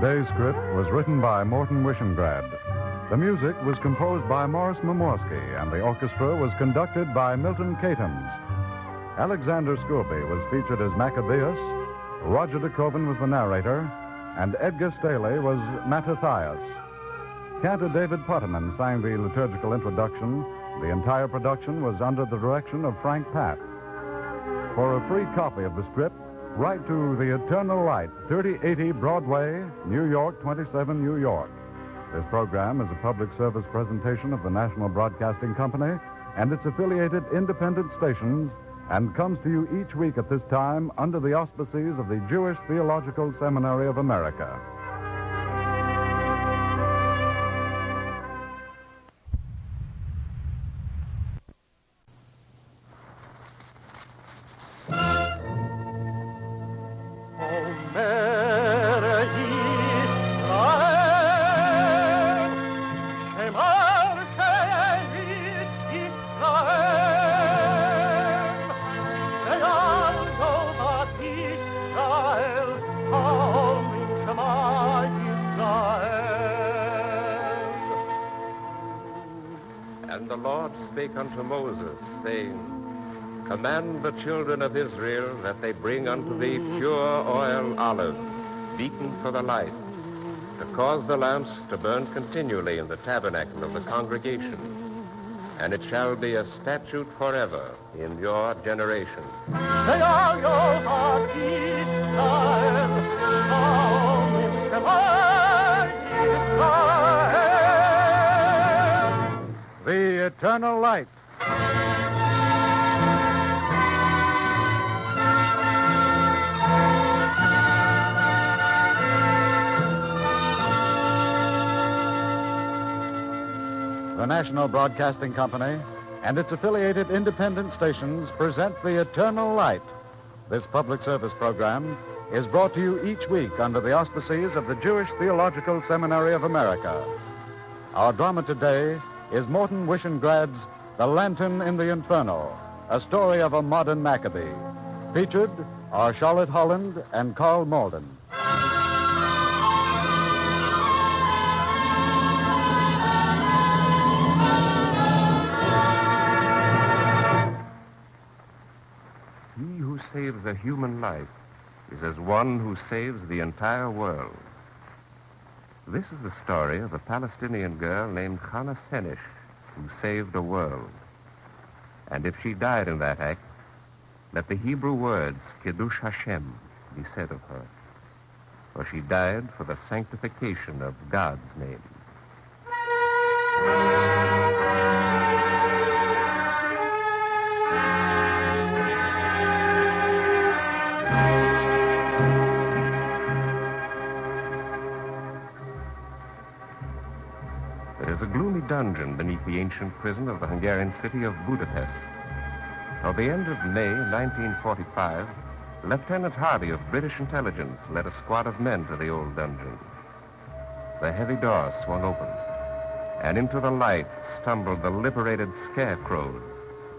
Today's script was written by Morton Wishengrad. The music was composed by Morris Momorsky, and the orchestra was conducted by Milton Catons. Alexander Scobie was featured as Maccabees, Roger de Koven was the narrator, and Edgar Staley was Mattathias. Cantor David Putterman sang the liturgical introduction. The entire production was under the direction of Frank Patt. For a free copy of the script, write to the Eternal Light, 3080 Broadway, New York, 27, New York. This program is a public service presentation of the National Broadcasting Company and its affiliated independent stations, and comes to you each week at this time under the auspices of the Jewish Theological Seminary of America. And the Lord spake unto Moses, saying, Command the children of Israel that they bring unto thee pure oil olive, beaten for the light, to cause the lamps to burn continually in the tabernacle of the congregation. And it shall be a statute forever in your generation. They are your heart Israel, The eternal light. The National Broadcasting Company and its affiliated independent stations present The Eternal Light. This public service program is brought to you each week under the auspices of the Jewish Theological Seminary of America. Our drama today is Morton Wishengrad's The Lantern in the Inferno, a story of a modern Maccabee. Featured are Charlotte Holland and Carl Malden. He who saves a human life is as one who saves the entire world. This is the story of a Palestinian girl named Hannah Senish, who saved a world. And if she died in that act, let the Hebrew words, Kiddush Hashem, be said of her. For she died for the sanctification of God's name. There is a gloomy dungeon beneath the ancient prison of the Hungarian city of Budapest. Toward the end of May 1945, Lieutenant Hardy of British intelligence led a squad of men to the old dungeon. The heavy door swung open, and into the light stumbled the liberated scarecrows,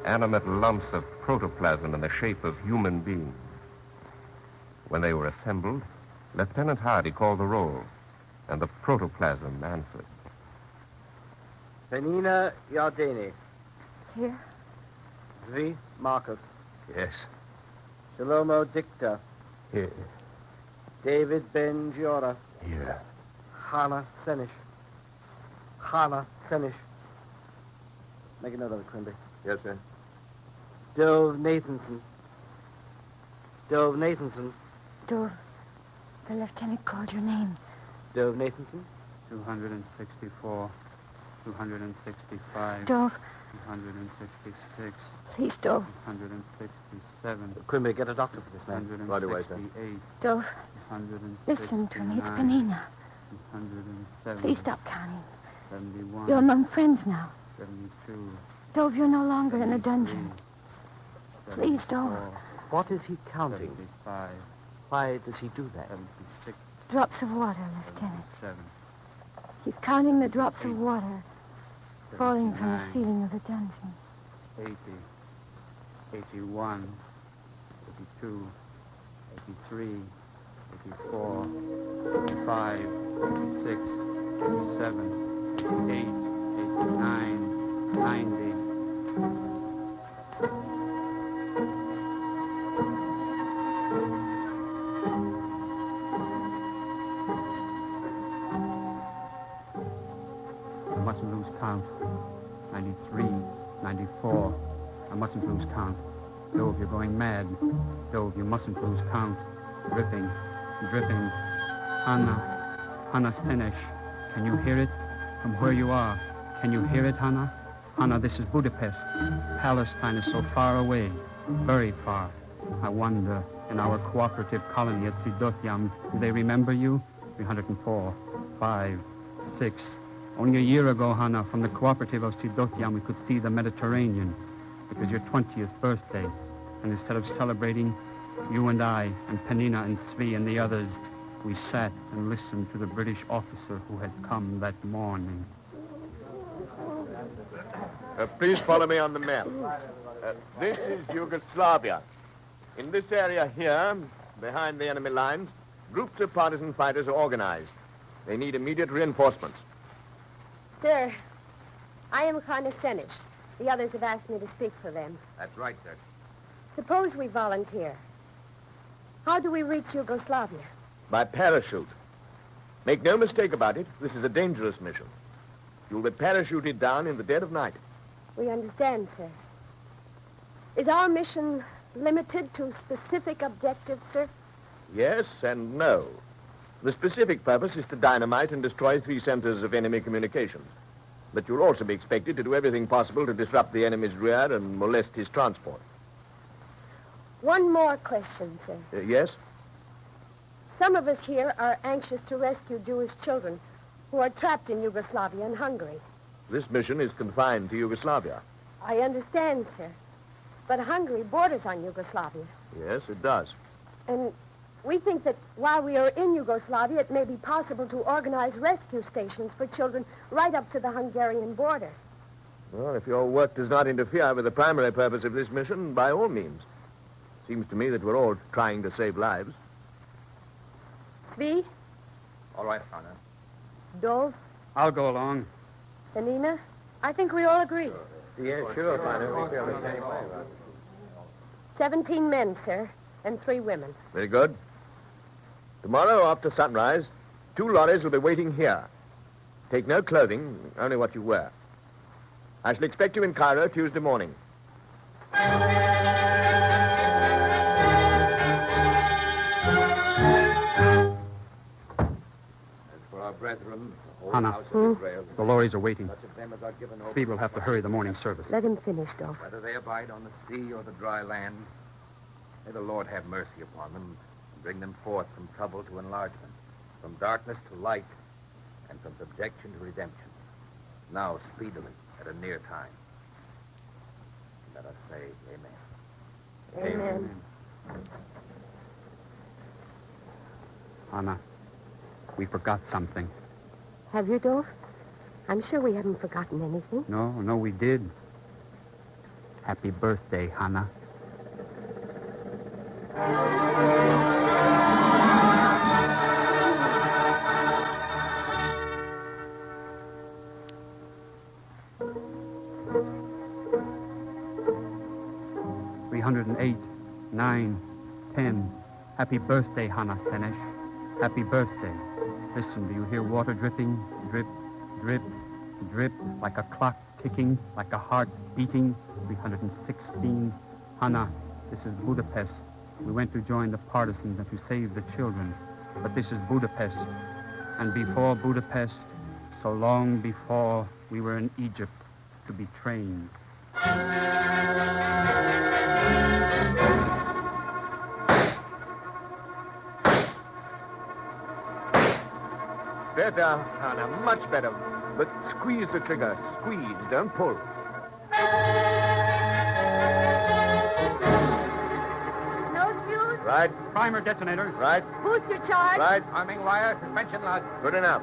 animate lumps of protoplasm in the shape of human beings. When they were assembled, Lieutenant Hardy called the roll, and the protoplasm answered. Penina Yardeni. Here? Zvi Marcus. Yes. Shalomo Dicta. Here. David Ben Giora. Here. Hannah Senish. Hannah Senish. Make a note of it, Quimby. Yes, sir. Dove Nathanson. Dove Nathanson. Dove, the lieutenant called your name. Dove Nathanson. 264. 265. Dove. 266. Please, Dove. 167. Quimby, get a doctor for this man. Right away, sir. Dove, listen to me. It's Penina. 107. Please stop counting. 71. You're among friends now. 72. Dove, you're no longer in the dungeon. Please, Dove. What is he counting? 75. Why does he do that? 76. Drops of water, Lieutenant. 7. He's counting the drops of water falling from the ceiling of the dungeon. 80. 81. 82. 83. 84. 85. 86. 87. 88. 89. 90. I mustn't lose count. 93, 94. I mustn't lose count. Dove, you're going mad. Dove, you mustn't lose count. Dripping, dripping. Hannah Senish. Can you hear it? From where you are. Can you hear it, Hannah? Hannah, this is Budapest. Palestine is so far away. Very far. I wonder, in our cooperative colony at Sidotiam, do they remember you? 304, 5, 6. Only a year ago, Hannah, from the cooperative of Sidotiam, we could see the Mediterranean. It was your 20th birthday. And instead of celebrating, you and I, and Penina and Zvi and the others, we sat and listened to the British officer who had come that morning. Please follow me on the map. This is Yugoslavia. In this area here, behind the enemy lines, groups of partisan fighters are organized. They need immediate reinforcements. There. I am Chana Senish. The others have asked me to speak for them. That's right, sir. Suppose we volunteer. How do we reach Yugoslavia? By parachute. Make no mistake about it, this is a dangerous mission. You'll be parachuted down in the dead of night. We understand, sir. Is our mission limited to specific objectives, sir? Yes and no. The specific purpose is to dynamite and destroy 3 centers of enemy communications. But you'll also be expected to do everything possible to disrupt the enemy's rear and molest his transport. One more question, sir. Yes? Some of us here are anxious to rescue Jewish children who are trapped in Yugoslavia and Hungary. This mission is confined to Yugoslavia. I understand, sir. But Hungary borders on Yugoslavia. Yes, it does. And we think that while we are in Yugoslavia, it may be possible to organize rescue stations for children right up to the Hungarian border. Well, if your work does not interfere with the primary purpose of this mission, by all means. Seems to me that we're all trying to save lives. Zvi? All right, Anna. Dov? I'll go along. Anina? I think we all agree. Yeah, sure, Anna. We feel the same way. 17 men, sir, and 3 women. Very good. Tomorrow, after sunrise, 2 lorries will be waiting here. Take no clothing, only what you wear. I shall expect you in Cairo Tuesday morning. Our brethren, the whole Hannah, house of Israel, the lorries are waiting. such of them as are given over. Speed will have to hurry the morning service. Let him finish, Dov. Whether they abide on the sea or the dry land, may the Lord have mercy upon them and bring them forth from trouble to enlargement, from darkness to light, and from subjection to redemption. Now, speedily, at a near time. Let us say amen. Amen. Hannah, we forgot something. Have you, Dov? I'm sure we haven't forgotten anything. No, we did. Happy birthday, Hannah. $308, 9, 10. Happy birthday, Hannah Senesh. Happy birthday. Listen, do you hear water dripping? Drip, drip, drip, like a clock ticking, like a heart beating. 316. Hannah, this is Budapest. We went to join the partisans and to save the children. But this is Budapest. And before Budapest, so long before, we were in Egypt to be trained. Better, Hannah, much better. But squeeze the trigger. Squeeze, don't pull. No fuse? Right. Primer detonator. Right. Booster charge? Right. Arming wire, suspension lug. Good enough.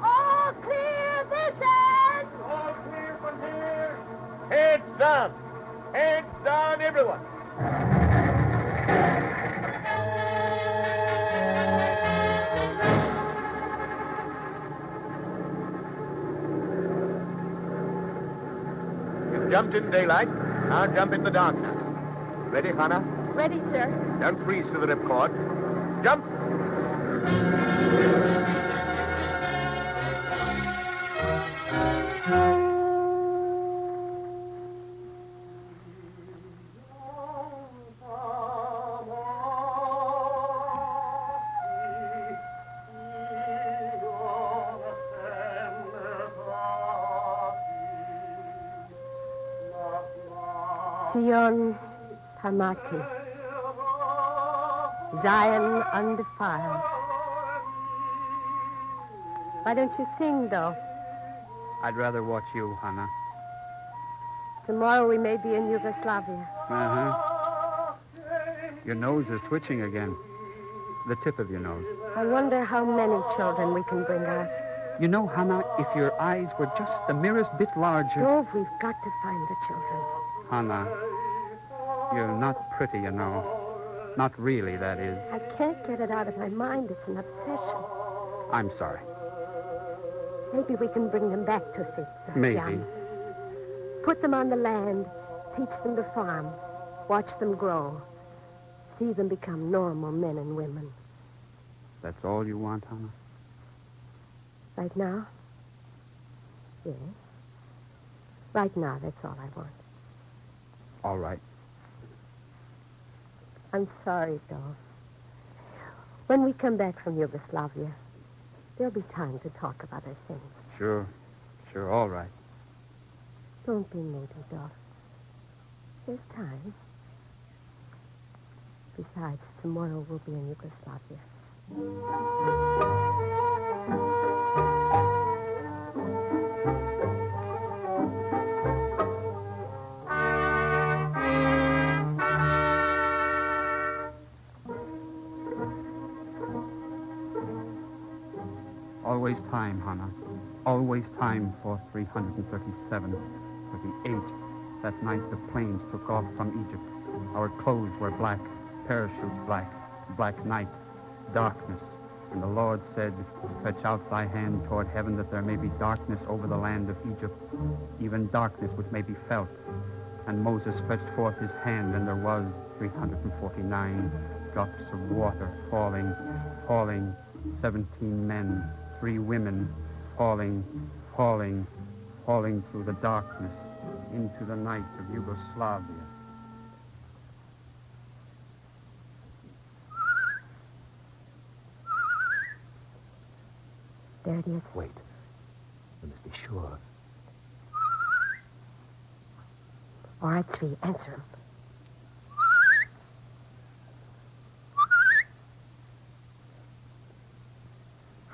All clear, this is! All clear from here. Heads down. Heads down, everyone. You've jumped in daylight. Now jump in the darkness. Ready, Hannah? Ready, sir. Don't freeze to the ripcord. Jump. Zion Hamati. Zion undefiled. Why don't you sing, though? I'd rather watch you, Hannah. Tomorrow we may be in Yugoslavia. Uh-huh. Your nose is twitching again. The tip of your nose. I wonder how many children we can bring out. You know, Hannah, if your eyes were just the merest bit larger... Dov, we've got to find the children. Hannah, you're not pretty, you know. Not really, that is. I can't get it out of my mind. It's an obsession. I'm sorry. Maybe we can bring them back to Sebastian. Maybe. Put them on the land, teach them to farm, watch them grow, see them become normal men and women. That's all you want, Hannah? Right now? Yes. Right now, that's all I want. All right. I'm sorry, Dov. When we come back from Yugoslavia, there'll be time to talk of other things. Sure, all right. Don't be moody, Dov. There's time. Besides, tomorrow we'll be in Yugoslavia. Always time, Hannah. Always time for 337, 38. That night the planes took off from Egypt. Our clothes were black, parachutes black, black night, darkness. And the Lord said, stretch out thy hand toward heaven that there may be darkness over the land of Egypt, even darkness which may be felt. And Moses stretched forth his hand, and there was 349 drops of water falling, 17 men, 3 women, falling through the darkness into the night of Yugoslavia. There it is. Wait. We must be sure. All right, Svi, answer him.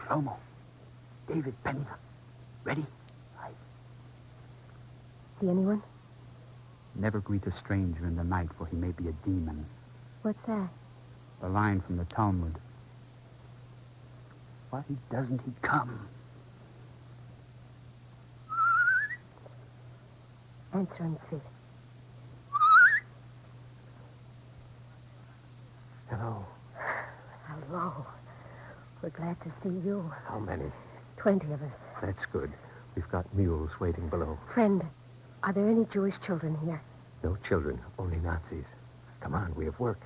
Shlomo. David, Penina. Ready? Aye. See anyone? Never greet a stranger in the night, for he may be a demon. What's that? The line from the Talmud. Why doesn't he come? Answer and see. Hello. Hello. We're glad to see you. How many? 20 of us. That's good. We've got mules waiting below. Friend, are there any Jewish children here? No children, only Nazis. Come on, we have work.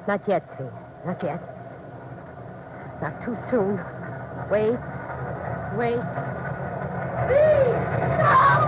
Not yet, Svi. Not yet. Not too soon. Wait. Svi! No!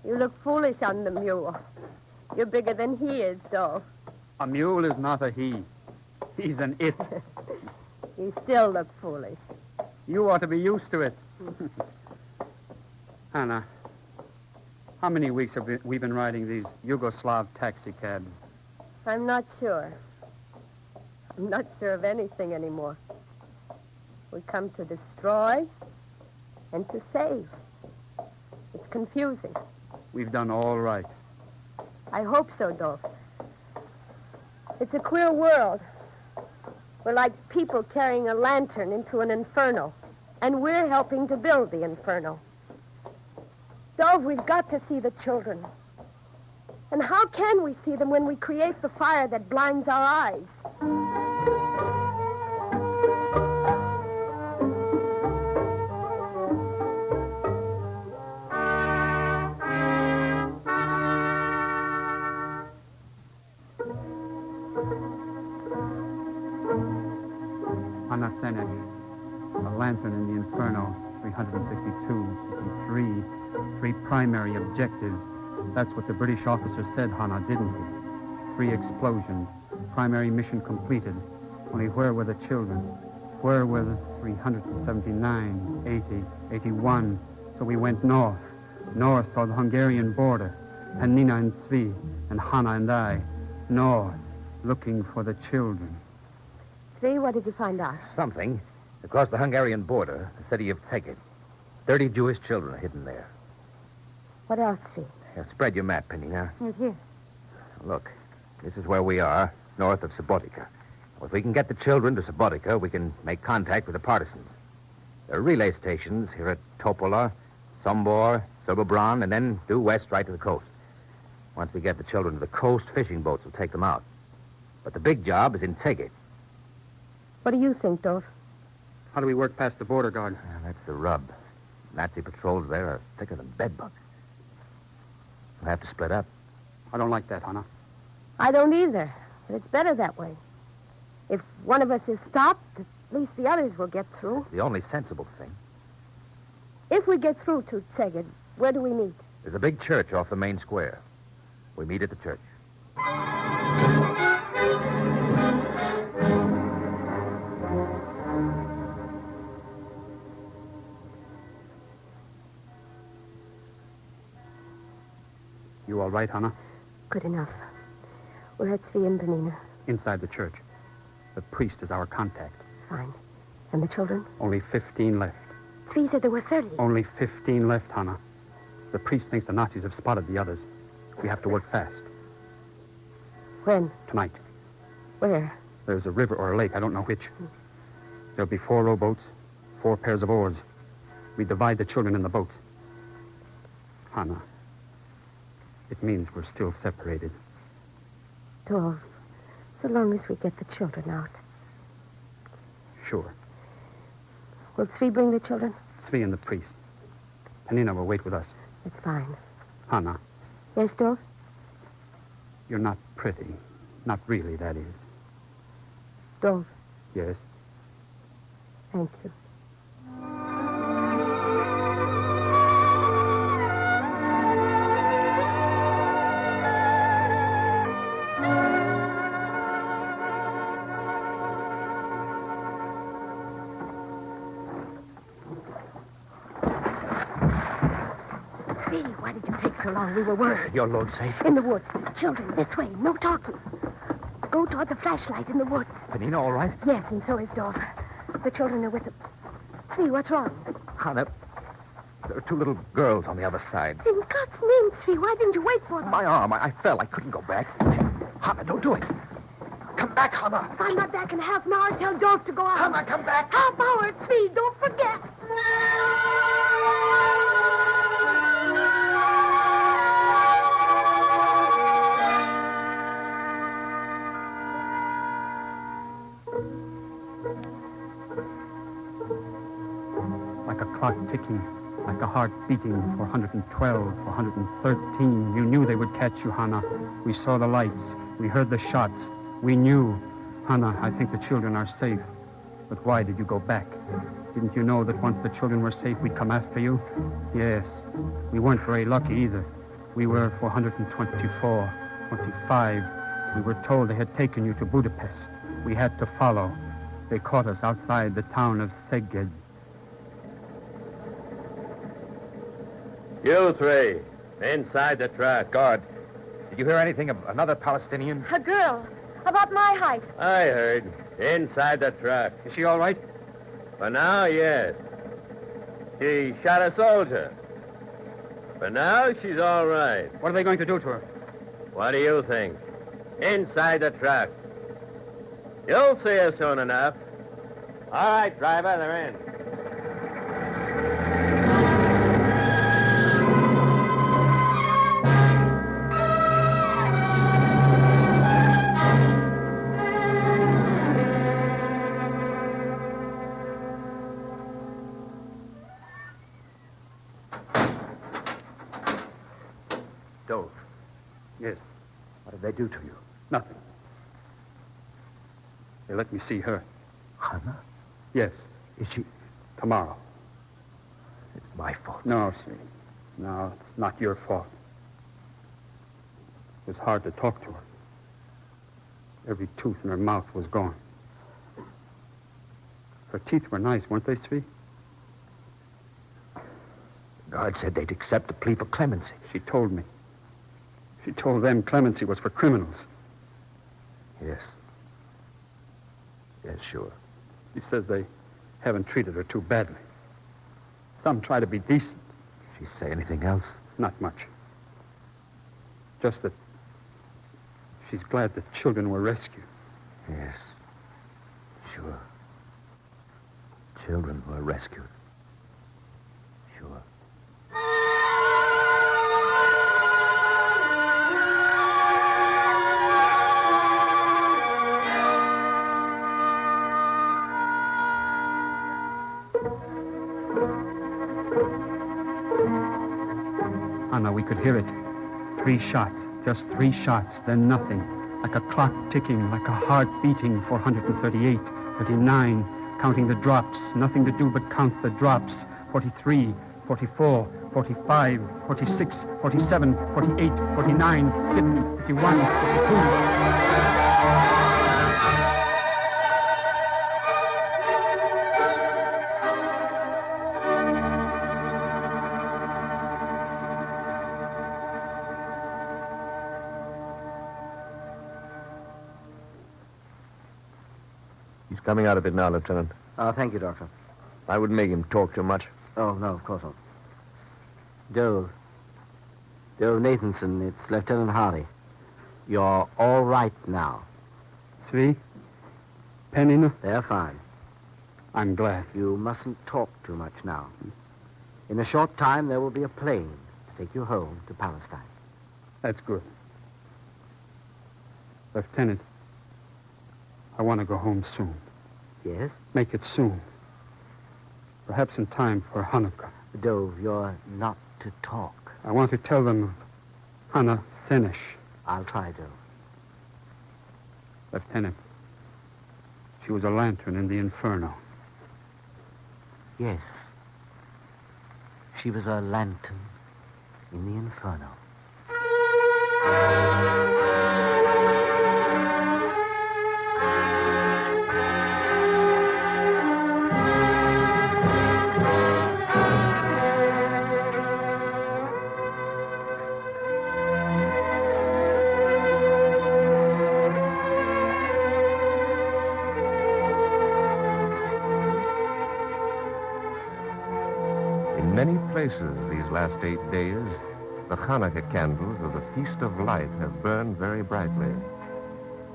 You look foolish on the mule. You're bigger than he is, Dov. A mule is not a he. He's an it. You still look foolish. You ought to be used to it. Hannah, how many weeks have we been riding these Yugoslav taxi cabs? I'm not sure. I'm not sure of anything anymore. We come to destroy and to save. It's confusing. We've done all right. I hope so, Dov. It's a queer world. We're like people carrying a lantern into an inferno, and we're helping to build the inferno. Dov, we've got to see the children. And how can we see them when we create the fire that blinds our eyes? A lantern in the Inferno, 362, three primary objectives. That's what the British officer said, Hannah, didn't he? 3 explosions, primary mission completed. Only where were the children? Where were the 379, 80, 81? So we went north toward the Hungarian border. And Nina and Svi, and Hannah and I, north, looking for the children. See, what did you find out? Something. Across the Hungarian border, the city of Teged. 30 Jewish children are hidden there. What else, see? Here, spread your map, Penina. Right here. Look, this is where we are, north of Subotica. If we can get the children to Subotica, we can make contact with the partisans. There are relay stations here at Topola, Sombor, Sobobran, and then due west right to the coast. Once we get the children to the coast, fishing boats will take them out. But the big job is in Teged. What do you think, Dov? How do we work past the border guard? That's the rub. Nazi patrols there are thicker than bedbugs. We'll have to split up. I don't like that, Hannah. I don't either, but it's better that way. If one of us is stopped, at least the others will get through. The only sensible thing. If we get through to Teged, where do we meet? There's a big church off the main square. We meet at the church. You all right, Hannah? Good enough. We're at Svi and Benina. Inside the church. The priest is our contact. Fine. And the children? Only 15 left. Svi said there were 30. Only 15 left, Hannah. The priest thinks the Nazis have spotted the others. We have to work fast. When? Tonight. Where? There's a river or a lake, I don't know which. There'll be 4 rowboats, 4 pairs of oars. We divide the children in the boats. Hannah, it means we're still separated. Dov, so long as we get the children out. Sure. Will Svi bring the children? Svi and the priest. Penina will wait with us. It's fine. Hannah. Yes, Dov? You're not pretty. Not really, that is. Dov? Yes? Thank you. Why did you take so long? We were worried. Your load safe? In the woods. Children, this way. No talking. Go toward the flashlight in the woods. Penina, all right? Yes, and so is Dov. The children are with them. Svi, what's wrong? Hannah, there are 2 little girls on the other side. In God's name, Svi, why didn't you wait for them? My arm. I fell. I couldn't go back. Hannah, don't do it. Come back, Hannah. If I'm not back in a half an hour, tell Dov to go out. Hannah, come back. Half hour, Svi. Don't forget. Like a clock ticking, like a heart beating for 112, for 113. You knew they would catch you, Hannah. We saw the lights. We heard the shots. We knew. Hannah, I think the children are safe. But why did you go back? Didn't you know that once the children were safe, we'd come after you? Yes. We weren't very lucky either. We were 424, 25. We were told they had taken you to Budapest. We had to follow. They caught us outside the town of Szeged. You 3, inside the truck. Guard, did you hear anything of another Palestinian? A girl. About my height. I heard. Inside the truck. Is she all right? For now, yes. She shot a soldier. For now, she's all right. What are they going to do to her? What do you think? Inside the truck. You'll see her soon enough. All right, driver, they're in. Dove. Yes. What did they do to you? Nothing. They let me see her. Hannah? Yes. Is she? Tomorrow. It's my fault. No, Svi. No, it's not your fault. It was hard to talk to her. Every tooth in her mouth was gone. Her teeth were nice, weren't they, Svi? The guard said they'd accept the plea for clemency. She told me. She told them clemency was for criminals. Yes. Yes, sure. He says they haven't treated her too badly. Some try to be decent. She say anything else? Not much. Just that she's glad the children were rescued. Yes. Sure. Children were rescued. Sure. Anna, we could hear it. 3 shots. Just 3 shots, then nothing. Like a clock ticking, like a heart beating. 438, 39, counting the drops. Nothing to do but count the drops. 43, 44, 45, 46, 47, 48, 49, 50, 51, 52. He's coming out of it now, Lieutenant. Thank you, Doctor. I wouldn't make him talk too much. Oh, no, of course not. Dove Nathanson, it's Lieutenant Hardy. You're all right now. 3? Penny? They're fine. I'm glad. You mustn't talk too much now. In a short time, there will be a plane to take you home to Palestine. That's good. Lieutenant, I want to go home soon. Yes? Make it soon. Perhaps in time for Hanukkah. Dove, you're not to talk. I want to tell them of Hannah Senish. I'll try to. Lieutenant, she was a lantern in the Inferno. Yes. She was a lantern in the Inferno. In many places these last 8 days, the Hanukkah candles of the Feast of Light have burned very brightly.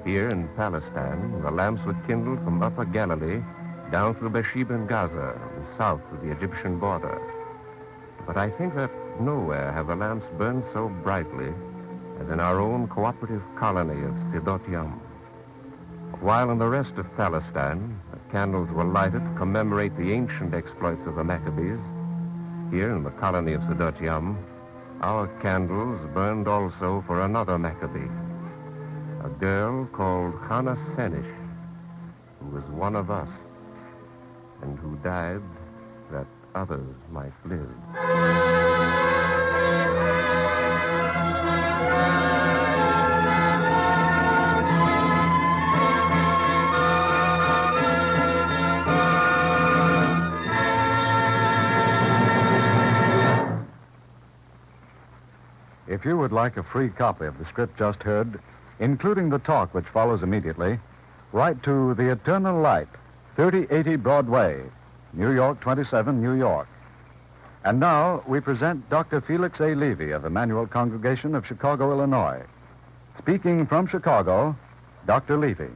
Here in Palestine, the lamps were kindled from Upper Galilee down through Beersheba and Gaza and south to the Egyptian border. But I think that nowhere have the lamps burned so brightly as in our own cooperative colony of Sdot Yam. While in the rest of Palestine, the candles were lighted to commemorate the ancient exploits of the Maccabees, here in the colony of Sdot Yam, our candles burned also for another Maccabee, a girl called Hannah Senish, who was one of us, and who died that others might live. If you would like a free copy of the script just heard, including the talk which follows immediately, write to The Eternal Light, 3080 Broadway, New York 27, New York. And now we present Dr. Felix A. Levy of Emmanuel Congregation of Chicago, Illinois. Speaking from Chicago, Dr. Levy.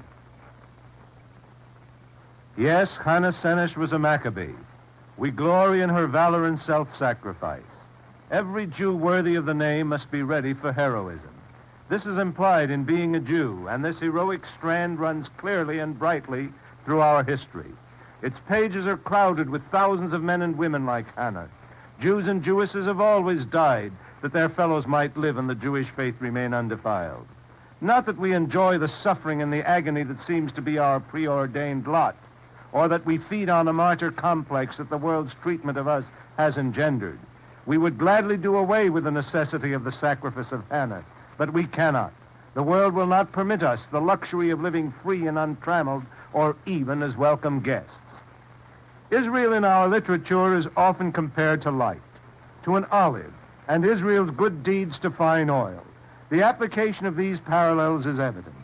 Yes, Hannah Senish was a Maccabee. We glory in her valor and self-sacrifice. Every Jew worthy of the name must be ready for heroism. This is implied in being a Jew, and this heroic strand runs clearly and brightly through our history. Its pages are crowded with thousands of men and women like Hannah. Jews and Jewesses have always died that their fellows might live and the Jewish faith remain undefiled. Not that we enjoy the suffering and the agony that seems to be our preordained lot, or that we feed on a martyr complex that the world's treatment of us has engendered. We would gladly do away with the necessity of the sacrifice of Hannah, but we cannot. The world will not permit us the luxury of living free and untrammeled, or even as welcome guests. Israel in our literature is often compared to light, to an olive, and Israel's good deeds to fine oil. The application of these parallels is evident.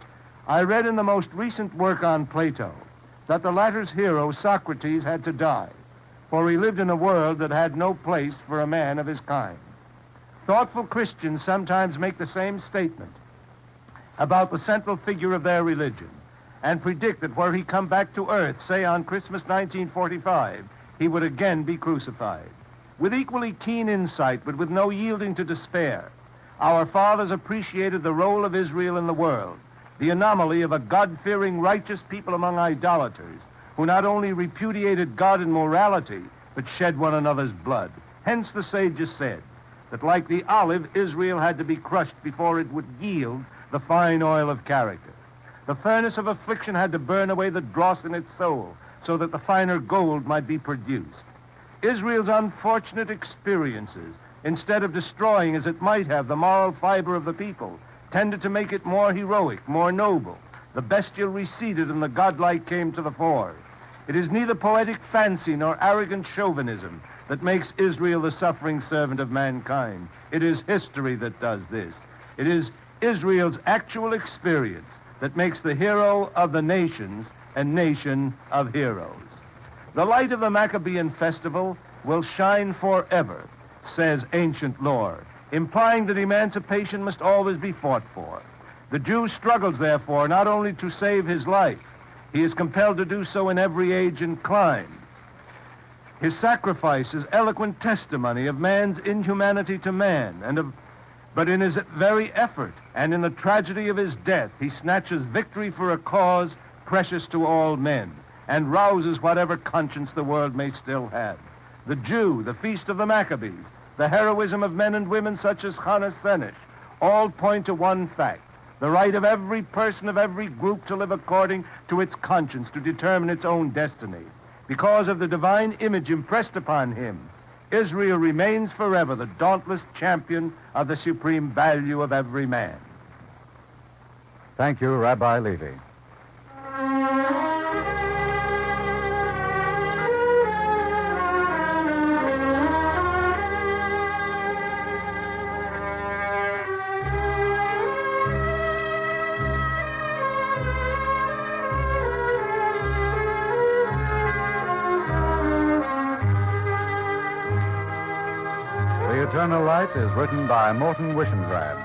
I read in the most recent work on Plato that the latter's hero, Socrates, had to die, for he lived in a world that had no place for a man of his kind. Thoughtful Christians sometimes make the same statement about the central figure of their religion and predict that were he come back to earth, say on Christmas 1945, he would again be crucified. With equally keen insight, but with no yielding to despair, our fathers appreciated the role of Israel in the world, the anomaly of a God-fearing, righteous people among idolaters who not only repudiated God and morality, but shed one another's blood. Hence the sages said that like the olive, Israel had to be crushed before it would yield the fine oil of character. The furnace of affliction had to burn away the dross in its soul so that the finer gold might be produced. Israel's unfortunate experiences, instead of destroying as it might have the moral fiber of the people, tended to make it more heroic, more noble. The bestial receded and the godlike came to the fore. It is neither poetic fancy nor arrogant chauvinism that makes Israel the suffering servant of mankind. It is history that does this. It is Israel's actual experience that makes the hero of the nations a nation of heroes. The light of the Maccabean festival will shine forever, says ancient lore, implying that emancipation must always be fought for. The Jew struggles, therefore, not only to save his life, he is compelled to do so in every age and clime. His sacrifice is eloquent testimony of man's inhumanity to man, but in his very effort and in the tragedy of his death, he snatches victory for a cause precious to all men and rouses whatever conscience the world may still have. The Jew, the feast of the Maccabees, the heroism of men and women such as Hannah Senesh, all point to one fact: the right of every person of every group to live according to its conscience, to determine its own destiny. Because of the divine image impressed upon him, Israel remains forever the dauntless champion of the supreme value of every man. Thank you, Rabbi Levy. The Eternal Light is written by Morton Wishengrad.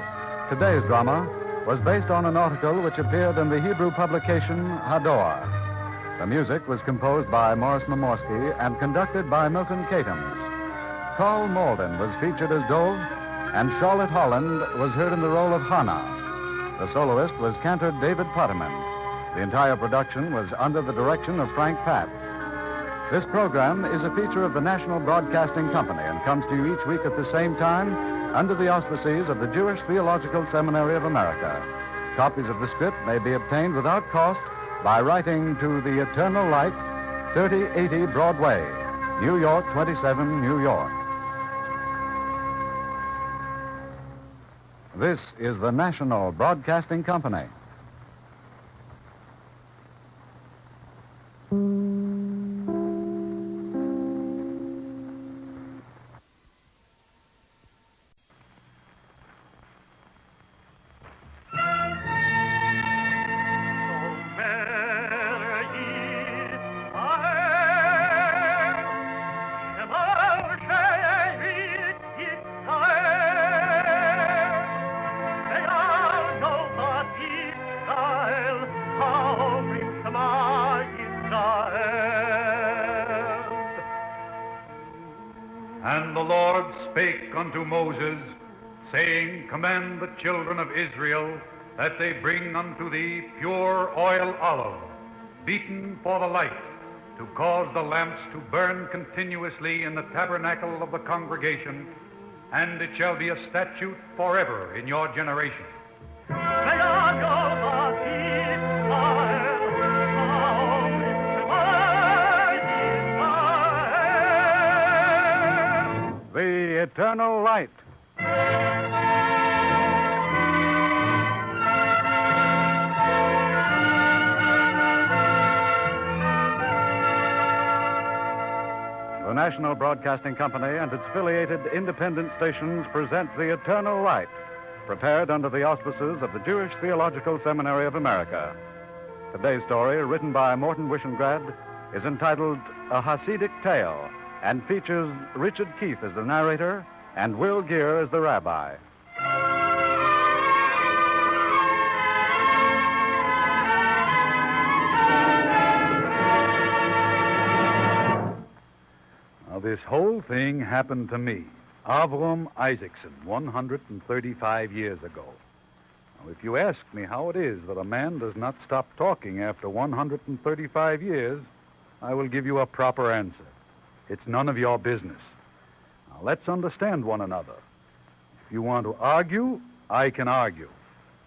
Today's drama was based on an article which appeared in the Hebrew publication Hador. The music was composed by Morris Momorsky and conducted by Milton Katims. Carl Malden was featured as Dove, and Charlotte Holland was heard in the role of Hannah. The soloist was cantor David Potterman. The entire production was under the direction of Frank Papp. This program is a feature of the National Broadcasting Company and comes to you each week at the same time under the auspices of the Jewish Theological Seminary of America. Copies of the script may be obtained without cost by writing to The Eternal Light, 3080 Broadway, New York 27, New York. This is the National Broadcasting Company. And the Lord spake unto Moses, saying, Command the children of Israel that they bring unto thee pure oil olive, beaten for the light, to cause the lamps to burn continuously in the tabernacle of the congregation, and it shall be a statute forever in your generation. The Eternal Light. The National Broadcasting Company and its affiliated independent stations present The Eternal Light, prepared under the auspices of the Jewish Theological Seminary of America. Today's story, written by Morton Wishengrad, is entitled A Hasidic Tale and features Richard Keith as the narrator and Will Geer as the rabbi. Now, this whole thing happened to me, Avram Isaacson, 135 years ago. Now, if you ask me how it is that a man does not stop talking after 135 years, I will give you a proper answer. It's none of your business. Now, let's understand one another. If you want to argue, I can argue.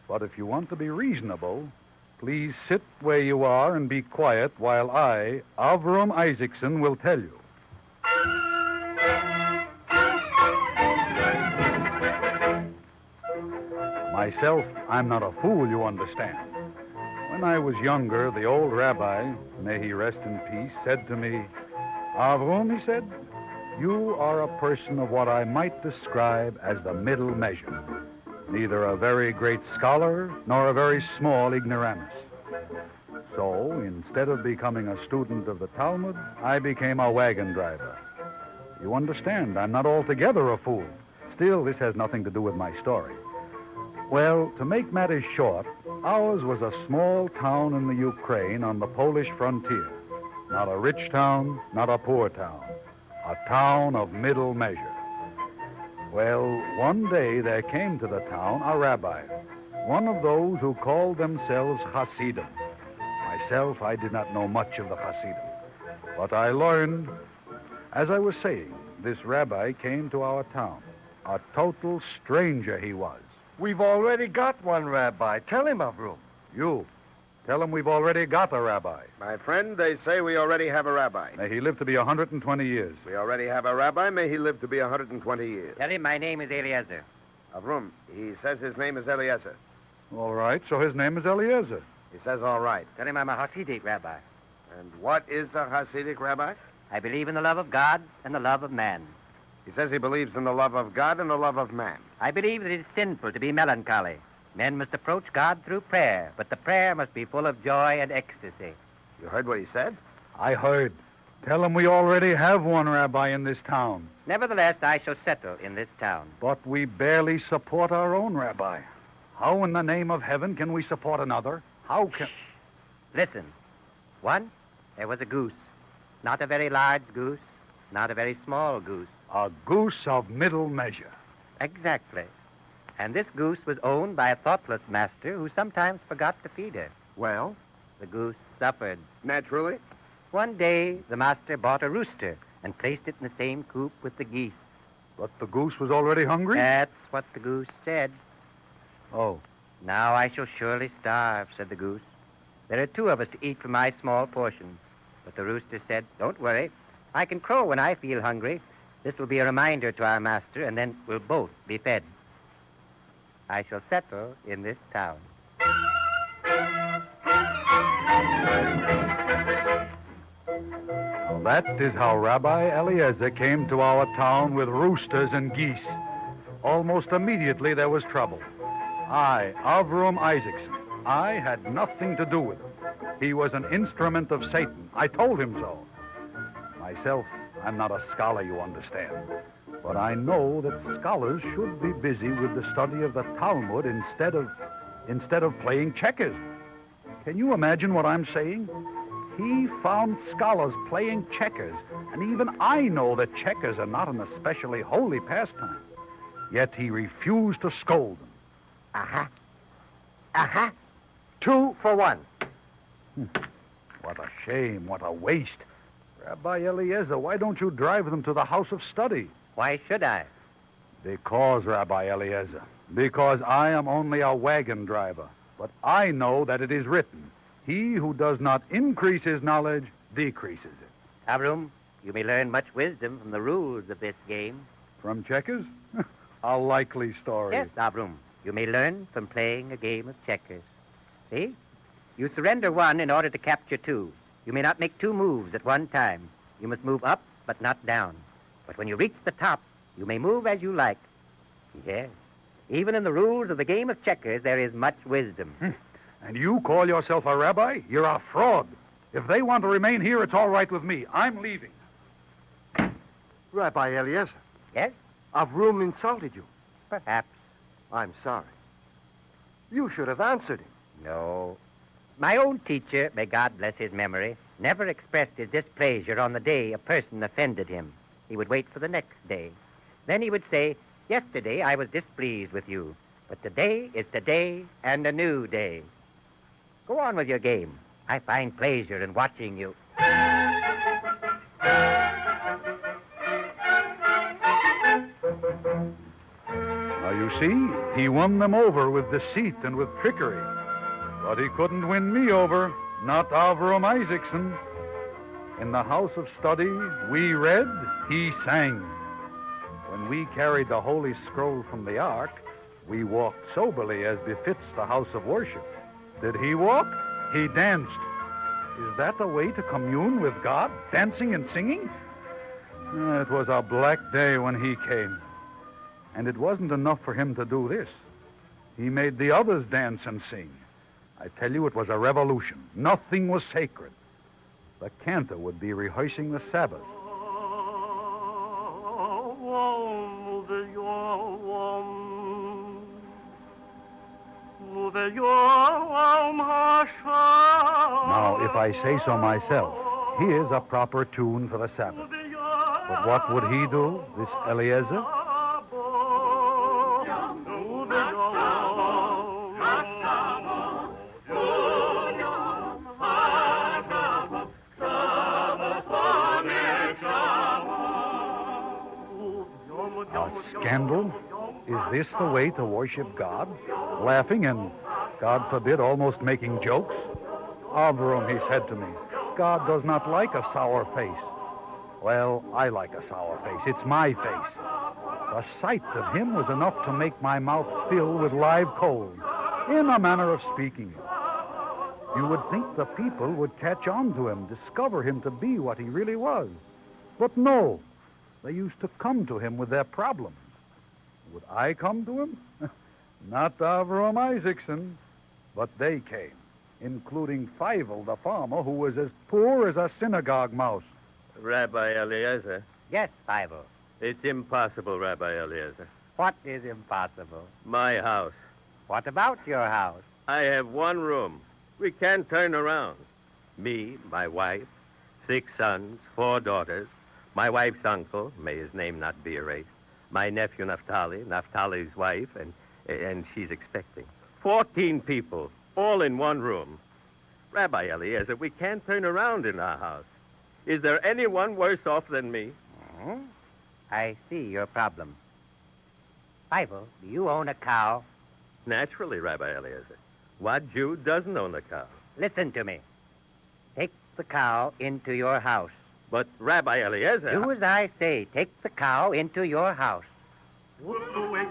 But if you want to be reasonable, please sit where you are and be quiet while I, Avram Isaacson, will tell you. Myself, I'm not a fool, you understand. When I was younger, the old rabbi, may he rest in peace, said to me, Avram, he said, you are a person of what I might describe as the middle measure. Neither a very great scholar nor a very small ignoramus. So, instead of becoming a student of the Talmud, I became a wagon driver. You understand, I'm not altogether a fool. Still, this has nothing to do with my story. Well, to make matters short, ours was a small town in the Ukraine on the Polish frontier. Not a rich town, not a poor town. A town of middle measure. Well, one day there came to the town a rabbi, one of those who called themselves Hasidim. Myself, I did not know much of the Hasidim. But I learned, as I was saying, this rabbi came to our town. A total stranger he was. We've already got one rabbi. Tell him, Avram. You. Tell him we've already got a rabbi. My friend, they say we already have a rabbi. May he live to be 120 years. We already have a rabbi. May he live to be 120 years. Tell him my name is Eliezer. Avram, he says his name is Eliezer. All right, so his name is Eliezer. He says all right. Tell him I'm a Hasidic rabbi. And what is a Hasidic rabbi? I believe in the love of God and the love of man. He says he believes in the love of God and the love of man. I believe that it is sinful to be melancholy. Men must approach God through prayer, but the prayer must be full of joy and ecstasy. You heard what he said? I heard. Tell him we already have one rabbi in this town. Nevertheless, I shall settle in this town. But we barely support our own rabbi. How in the name of heaven can we support another? How can... Shh. Listen. Once, there was a goose. Not a very large goose, not a very small goose. A goose of middle measure. Exactly. And this goose was owned by a thoughtless master who sometimes forgot to feed her. Well? The goose suffered. Naturally. One day, the master bought a rooster and placed it in the same coop with the geese. But the goose was already hungry? That's what the goose said. Oh. Now I shall surely starve, said the goose. There are two of us to eat from my small portion. But the rooster said, don't worry. I can crow when I feel hungry. This will be a reminder to our master, and then we'll both be fed. I shall settle in this town. Well, that is how Rabbi Eliezer came to our town with roosters and geese. Almost immediately there was trouble. I, Avram Isaacson, I had nothing to do with him. He was an instrument of Satan. I told him so. Myself, I'm not a scholar, you understand. But I know that scholars should be busy with the study of the Talmud instead of playing checkers. Can you imagine what I'm saying? He found scholars playing checkers, and even I know that checkers are not an especially holy pastime. Yet he refused to scold them. Aha. Aha. 2 for 1. What a shame, what a waste. Rabbi Eliezer, why don't you drive them to the house of study? Why should I? Because, Rabbi Eliezer, because I am only a wagon driver. But I know that it is written, he who does not increase his knowledge decreases it. Avram, you may learn much wisdom from the rules of this game. From checkers? A likely story. Yes, Avram, you may learn from playing a game of checkers. See? You surrender 1 in order to capture 2. You may not make 2 moves at one time. You must move up, but not down. But when you reach the top, you may move as you like. Yes. Even in the rules of the game of checkers, there is much wisdom. And you call yourself a rabbi? You're a fraud. If they want to remain here, it's all right with me. I'm leaving. Rabbi Eliezer. Yes? Avrum insulted you. Perhaps. I'm sorry. You should have answered him. No. My old teacher, may God bless his memory, never expressed his displeasure on the day a person offended him. He would wait for the next day. Then he would say, yesterday I was displeased with you, but today is today and a new day. Go on with your game. I find pleasure in watching you. Now, you see, he won them over with deceit and with trickery. But he couldn't win me over, not Avram Isaacson. In the house of study, we read, he sang. When we carried the Holy Scroll from the ark, we walked soberly as befits the house of worship. Did he walk? He danced. Is that the way to commune with God, dancing and singing? It was a black day when he came. And it wasn't enough for him to do this. He made the others dance and sing. I tell you, it was a revolution. Nothing was sacred. The cantor would be rehearsing the Sabbath. Now, if I say so myself, here's a proper tune for the Sabbath. But what would he do, this Eliezer? Scandal? Is this the way to worship God? Laughing and, God forbid, almost making jokes? Avram, he said to me, God does not like a sour face. Well, I like a sour face. It's my face. The sight of him was enough to make my mouth fill with live coals, in a manner of speaking. You would think the people would catch on to him, discover him to be what he really was. But no. They used to come to him with their problems. Would I come to him? Not Avram Isaacson, but they came, including Fievel, the farmer, who was as poor as a synagogue mouse. Rabbi Eliezer. Yes, Fievel. It's impossible, Rabbi Eliezer. What is impossible? My house. What about your house? I have one room. We can't turn around. Me, my wife, 6 sons, 4 daughters, my wife's uncle, may his name not be erased, my nephew Naphtali, Naphtali's wife, and she's expecting. 14 people, all in one room. Rabbi Eliezer, we can't turn around in our house. Is there anyone worse off than me? Hmm? I see your problem. Fievel, do you own a cow? Naturally, Rabbi Eliezer. What Jew doesn't own a cow? Listen to me. Take the cow into your house. But, Rabbi Eliezer... Do as I say. Take the cow into your house. You're going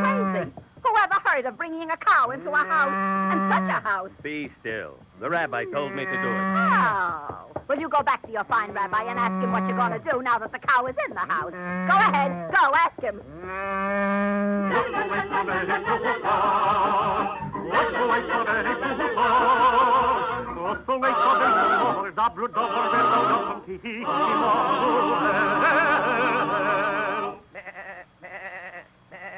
crazy. Whoever heard of bringing a cow into a house, and such a house? Be still. The rabbi told me to do it. Oh. Well, you go back to your fine rabbi and ask him what you're going to do now that the cow is in the house. Go ahead. Go, ask him.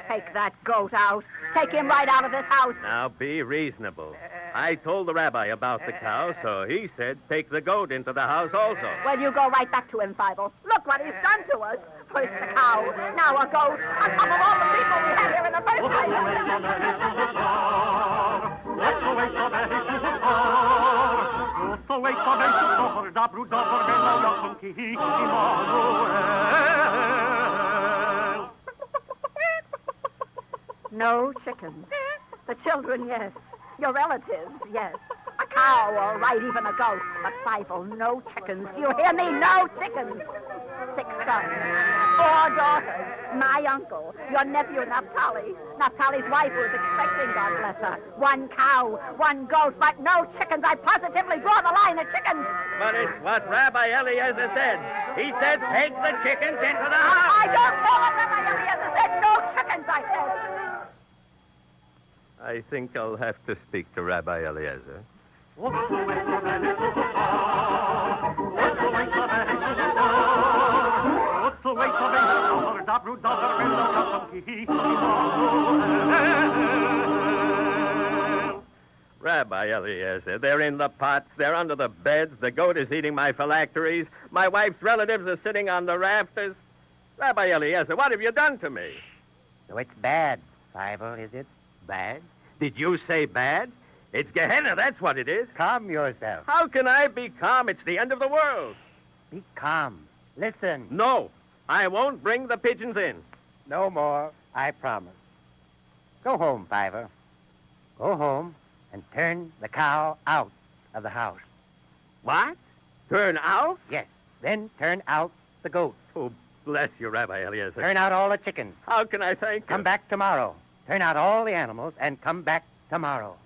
Take that goat out. Take him right out of this house. Now, be reasonable. I told the rabbi about the cow, so he said take the goat into the house also. Well, you go right back to him, Fievel. Look what he's done to us. First the cow, now a goat, on top of all the people we had here in the first No chickens. The children, yes. Your relatives, yes. A cow, all right, even a goat. But, Fievel, no chickens. Do you hear me? No chickens. 6 sons, 4 daughters, my uncle, your nephew Naphtali, Naphtali's wife who is expecting, God bless her, 1 cow, 1 goat, but no chickens. I positively draw the line at chickens. But it's what Rabbi Eliezer said. He said, take the chickens into the house. I don't know what Rabbi Eliezer said. No chickens, I said. I think I'll have to speak to Rabbi Eliezer. Rabbi Eliezer, they're in the pots, they're under the beds, the goat is eating my phylacteries, my wife's relatives are sitting on the rafters. Rabbi Eliezer, what have you done to me? So it's bad, Fievel, is it? Bad? Did you say bad? It's Gehenna, that's what it is. Calm yourself. How can I be calm? It's the end of the world. Be calm. Listen. No, I won't bring the pigeons in. No more, I promise. Go home, Fievel. Go home and turn the cow out of the house. What? Turn out? Yes. Then turn out the goat. Oh, bless you, Rabbi Eliezer. Turn out all the chickens. How can I thank you? Come back tomorrow. Turn out all the animals and come back tomorrow.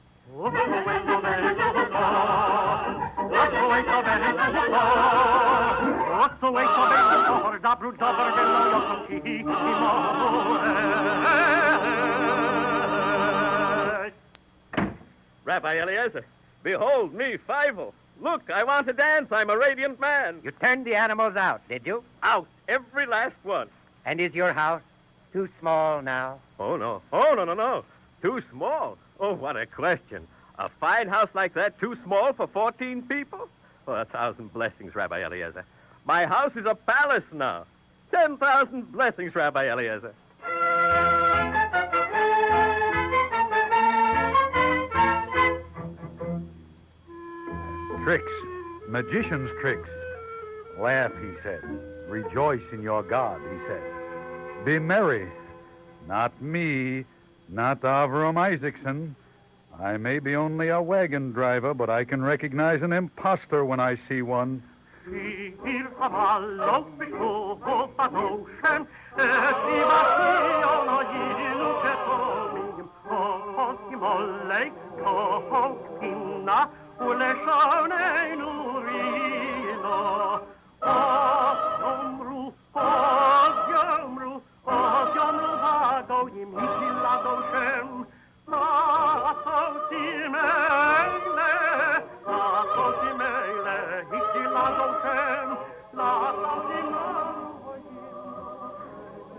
Rabbi Eliezer, behold me, Fievel. Look, I want to dance. I'm a radiant man. You turned the animals out, did you? Out, every last one. And is your house too small now? Oh, no. Oh, no. Too small? Oh, what a question. A fine house like that too small for 14 people? Oh, 1,000 blessings, Rabbi Eliezer. My house is a palace now. 10,000 blessings, Rabbi Eliezer. Tricks. Magician's tricks. Laugh, he said. Rejoice in your God, he said. Be merry. Not me. Not Avram Isaacson. I may be only a wagon driver, but I can recognize an imposter when I see one.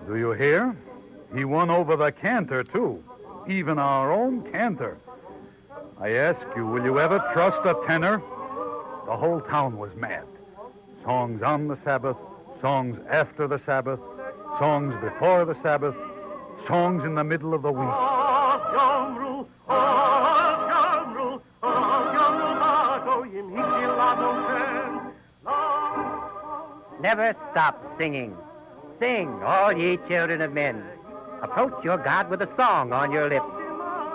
Do you hear? He won over the cantor, too. Even our own cantor. I ask you, will you ever trust a tenor? The whole town was mad. Songs on the Sabbath, songs after the Sabbath, songs before the Sabbath, songs in the middle of the week. Never stop singing. Sing, all ye children of men. Approach your God with a song on your lips.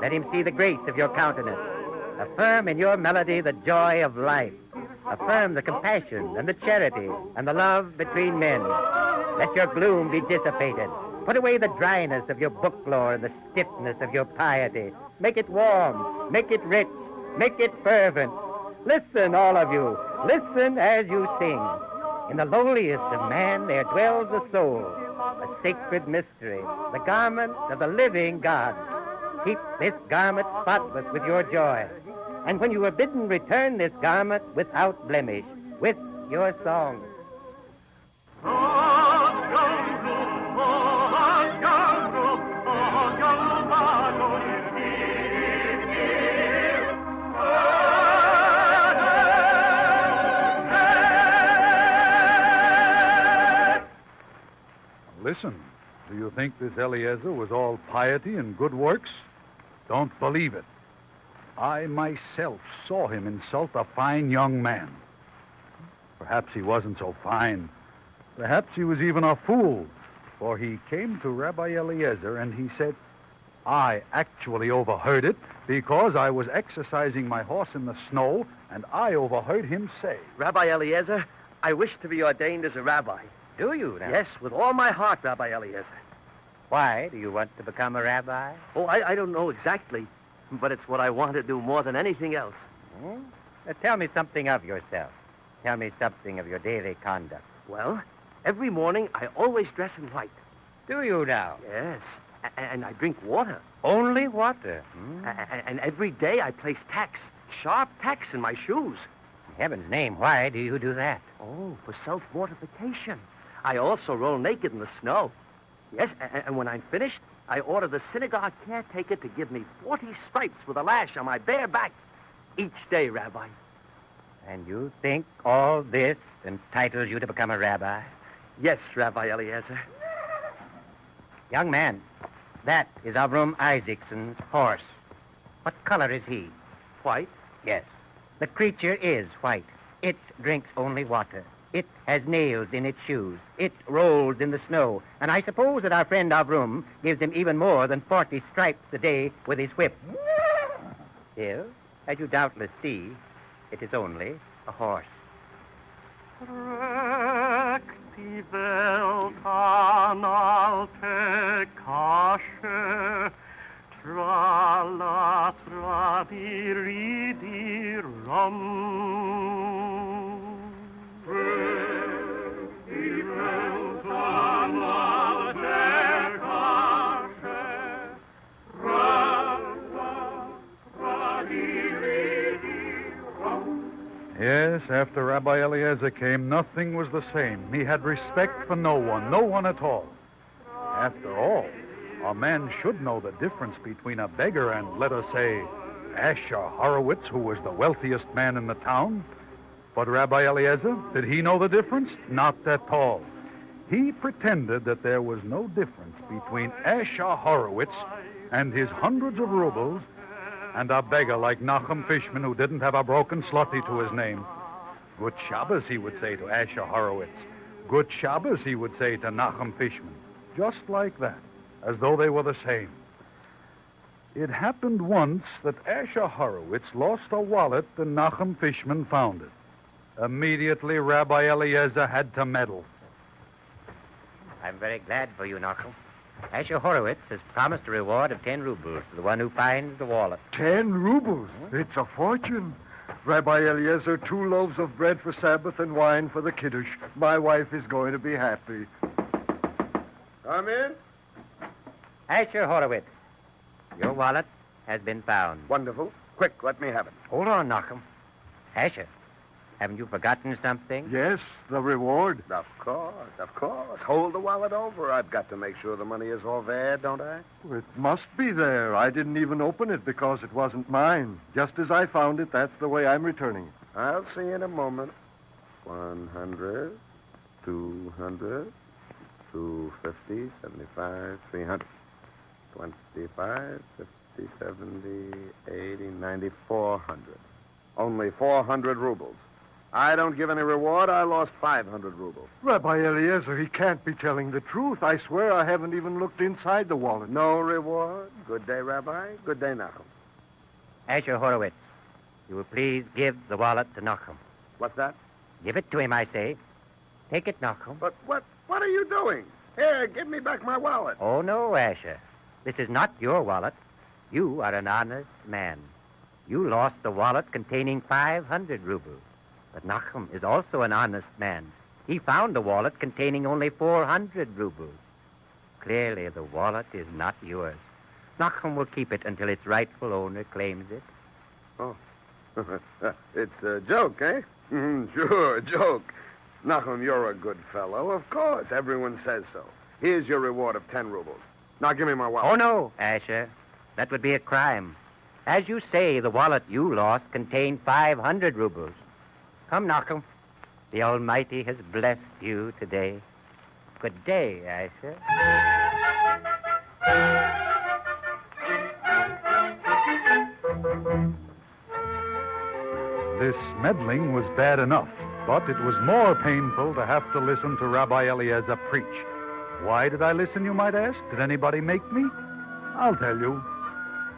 Let him see the grace of your countenance. Affirm in your melody the joy of life. Affirm the compassion and the charity and the love between men. Let your gloom be dissipated. Put away the dryness of your book lore and the stiffness of your piety. Make it warm. Make it rich. Make it fervent. Listen, all of you. Listen as you sing. In the lowliest of man there dwells a soul, a sacred mystery, the garment of the living God. Keep this garment spotless with your joy. And when you are bidden, return this garment without blemish, with your song. Listen, do you think this Eliezer was all piety and good works? Don't believe it. I myself saw him insult a fine young man. Perhaps he wasn't so fine. Perhaps he was even a fool, for he came to Rabbi Eliezer and he said, I actually overheard it because I was exercising my horse in the snow, and I overheard him say, Rabbi Eliezer, I wish to be ordained as a rabbi. Do you now? Yes, with all my heart, Rabbi Eliezer. Why do you want to become a rabbi? Oh, I don't know exactly, but it's what I want to do more than anything else. Hmm? Tell me something of yourself. Tell me something of your daily conduct. Well, every morning I always dress in white. Do you now? Yes. And I drink water. Only water? And every day I place tacks, sharp tacks in my shoes. In heaven's name, why do you do that? Oh, for self-mortification. I also roll naked in the snow. Yes, and when I'm finished, I order the synagogue caretaker to give me 40 stripes with a lash on my bare back each day, Rabbi. And you think all this entitles you to become a rabbi? Yes, Rabbi Eliezer. Young man, that is Avram Isaacson's horse. What color is he? White? Yes. The creature is white. It drinks only water. It has nails in its shoes. It rolls in the snow. And I suppose that our friend Avram gives him even more than 40 stripes a day with his whip. Still, as you doubtless see, it is only a horse. Die Welt an alte Kasche, trala tradiridi rom. Die Welt an alte Kasche, trala tradiridi rom. Yes, after Rabbi Eliezer came, nothing was the same. He had respect for no one at all. After all, a man should know the difference between a beggar and, let us say, Asher Horowitz, who was the wealthiest man in the town. But Rabbi Eliezer, did he know the difference? Not at all. He pretended that there was no difference between Asher Horowitz and his hundreds of rubles and a beggar like Nachum Fishman who didn't have a broken slutty to his name. Good Shabbos, he would say to Asher Horowitz. Good Shabbos, he would say to Nachum Fishman. Just like that, as though they were the same. It happened once that Asher Horowitz lost a wallet and Nachum Fishman found it. Immediately, Rabbi Eliezer had to meddle. I'm very glad for you, Nachum. Asher Horowitz has promised a reward of 10 rubles to the one who finds the wallet. 10 rubles? It's a fortune. Rabbi Eliezer, 2 loaves of bread for Sabbath and wine for the Kiddush. My wife is going to be happy. Come in. Asher Horowitz, your wallet has been found. Wonderful. Quick, let me have it. Hold on, Nachum. Asher, haven't you forgotten something? Yes, the reward. Of course. Hold the wallet over. I've got to make sure the money is all there, don't I? It must be there. I didn't even open it because it wasn't mine. Just as I found it, that's the way I'm returning it. I'll see in a moment. 100, 200, 250, 75, 300, 25, 50, 70, 80, 90, 400. Only 400 rubles. I don't give any reward. I lost 500 rubles. Rabbi Eliezer, he can't be telling the truth. I swear I haven't even looked inside the wallet. No reward. Good day, Rabbi. Good day, Nachum. Asher Horowitz, you will please give the wallet to Nachum. What's that? Give it to him, I say. Take it, Nachum. But what are you doing? Here, give me back my wallet. Oh, no, Asher. This is not your wallet. You are an honest man. You lost the wallet containing 500 rubles. But Nachum is also an honest man. He found the wallet containing only 400 rubles. Clearly, the wallet is not yours. Nachum will keep it until its rightful owner claims it. Oh. It's a joke, eh? Sure, a joke. Nachum, you're a good fellow. Of course, everyone says so. Here's your reward of 10 rubles. Now give me my wallet. Oh, no, Asher. That would be a crime. As you say, the wallet you lost contained 500 rubles. Come, Nachum. The Almighty has blessed you today. Good day, Asher. This meddling was bad enough, but it was more painful to have to listen to Rabbi Eliezer preach. Why did I listen, you might ask? Did anybody make me? I'll tell you.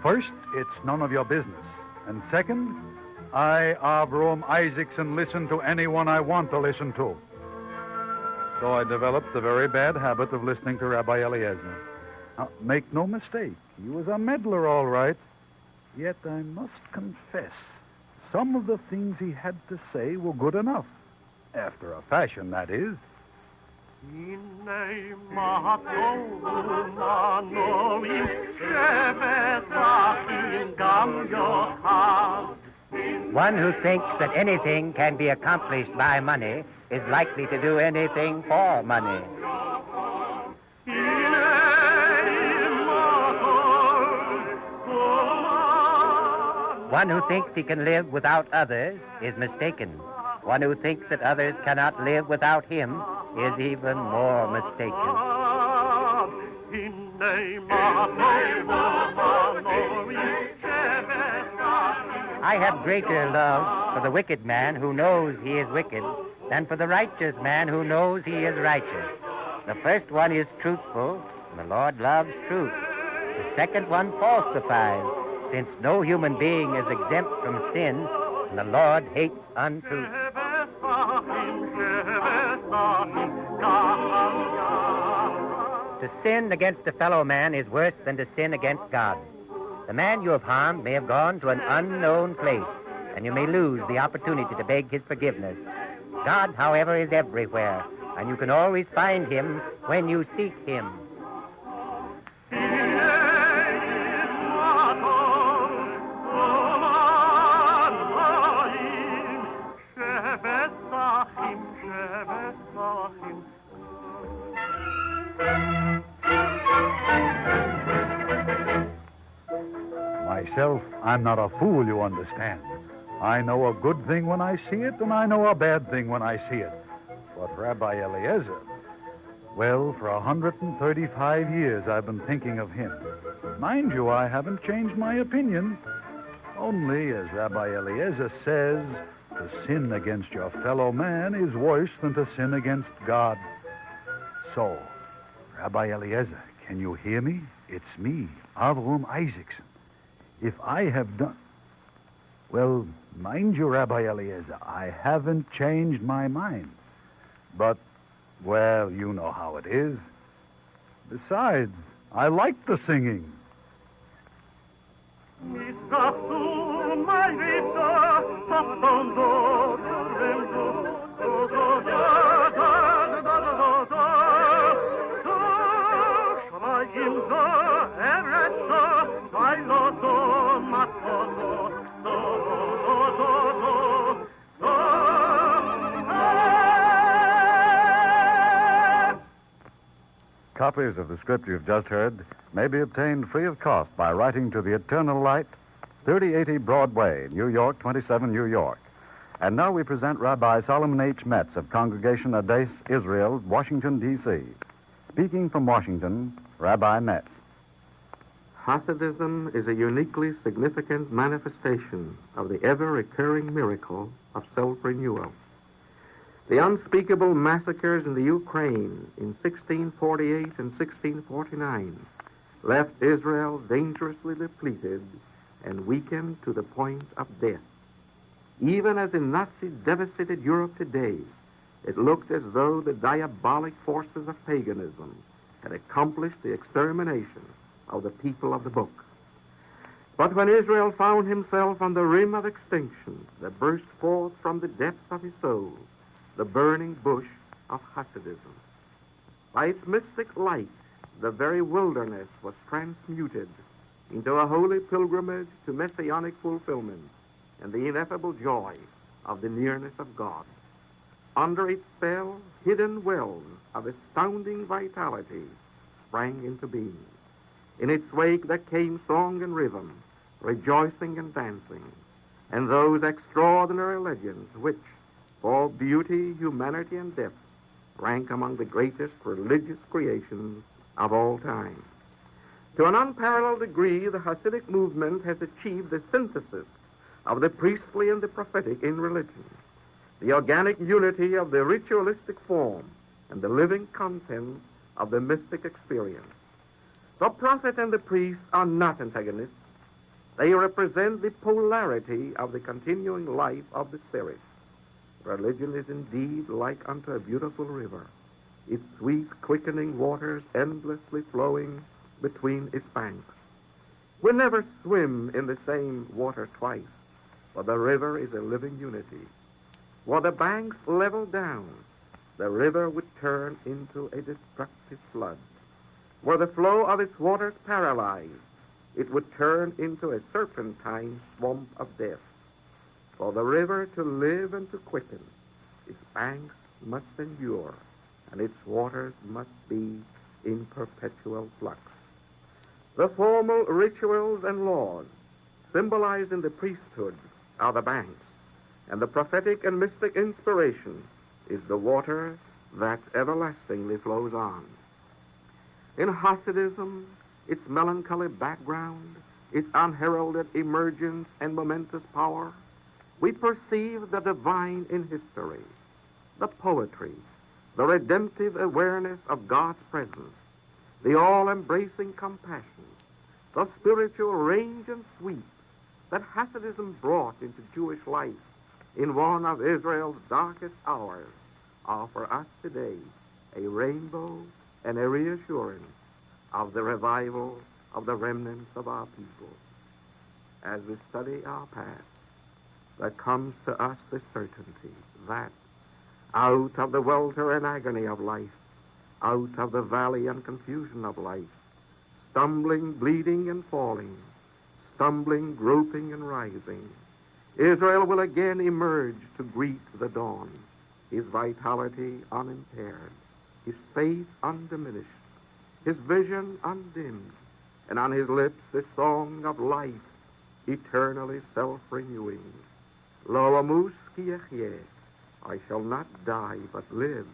First, it's none of your business. And second, I, Avram Isaacson, listen to anyone I want to listen to. So I developed the very bad habit of listening to Rabbi Eliezer. Now, make no mistake, he was a meddler, all right. Yet I must confess, some of the things he had to say were good enough. After a fashion, that is. One who thinks that anything can be accomplished by money is likely to do anything for money. One who thinks he can live without others is mistaken. One who thinks that others cannot live without him is even more mistaken. I have greater love for the wicked man who knows he is wicked than for the righteous man who knows he is righteous. The first one is truthful, and the Lord loves truth. The second one falsifies, since no human being is exempt from sin, and the Lord hates untruth. To sin against a fellow man is worse than to sin against God. The man you have harmed may have gone to an unknown place, and you may lose the opportunity to beg his forgiveness. God, however, is everywhere, and you can always find him when you seek him. Myself, I'm not a fool, you understand. I know a good thing when I see it, and I know a bad thing when I see it. But Rabbi Eliezer, well, for 135 years I've been thinking of him. Mind you, I haven't changed my opinion. Only, as Rabbi Eliezer says, to sin against your fellow man is worse than to sin against God. So, Rabbi Eliezer, can you hear me? It's me, Avram Isaacson. If I have done... Well, mind you, Rabbi Eliezer, I haven't changed my mind. But, well, you know how it is. Besides, I like the singing. Copies of the script you've just heard may be obtained free of cost by writing to the Eternal Light, 3080 Broadway, New York, 27 New York. And now we present Rabbi Solomon H. Metz of Congregation Ades, Israel, Washington, D.C. Speaking from Washington, Rabbi Metz. Hasidism is a uniquely significant manifestation of the ever-recurring miracle of self-renewal. The unspeakable massacres in the Ukraine in 1648 and 1649 left Israel dangerously depleted and weakened to the point of death. Even as in Nazi-devastated Europe today, it looked as though the diabolic forces of paganism had accomplished the extermination of the people of the book. But when Israel found himself on the rim of extinction, there burst forth from the depths of his soul the burning bush of Hasidism. By its mystic light, the very wilderness was transmuted into a holy pilgrimage to messianic fulfillment and the ineffable joy of the nearness of God. Under its spell, hidden wells of astounding vitality sprang into being. In its wake there came song and rhythm, rejoicing and dancing, and those extraordinary legends which, for beauty, humanity, and depth, rank among the greatest religious creations of all time. To an unparalleled degree, the Hasidic movement has achieved the synthesis of the priestly and the prophetic in religion, the organic unity of the ritualistic form and the living content of the mystic experience. The prophet and the priest are not antagonists. They represent the polarity of the continuing life of the Spirit. Religion is indeed like unto a beautiful river, its sweet, quickening waters endlessly flowing between its banks. We never swim in the same water twice, for the river is a living unity. Were the banks leveled down, the river would turn into a destructive flood. Were the flow of its waters paralyzed, it would turn into a serpentine swamp of death. For the river to live and to quicken, its banks must endure, and its waters must be in perpetual flux. The formal rituals and laws symbolized in the priesthood are the banks, and the prophetic and mystic inspiration is the water that everlastingly flows on. In Hasidism, its melancholy background, its unheralded emergence and momentous power, we perceive the divine in history, the poetry, the redemptive awareness of God's presence, the all-embracing compassion, the spiritual range and sweep that Hasidism brought into Jewish life in one of Israel's darkest hours are for us today a rainbow and a reassurance of the revival of the remnants of our people. As we study our past, there comes to us the certainty that out of the welter and agony of life, out of the valley and confusion of life, stumbling, bleeding, and falling, stumbling, groping, and rising, Israel will again emerge to greet the dawn, his vitality unimpaired, his faith undiminished, his vision undimmed, and on his lips the song of life, eternally self-renewing. Lo amus ki echyeh, I shall not die but live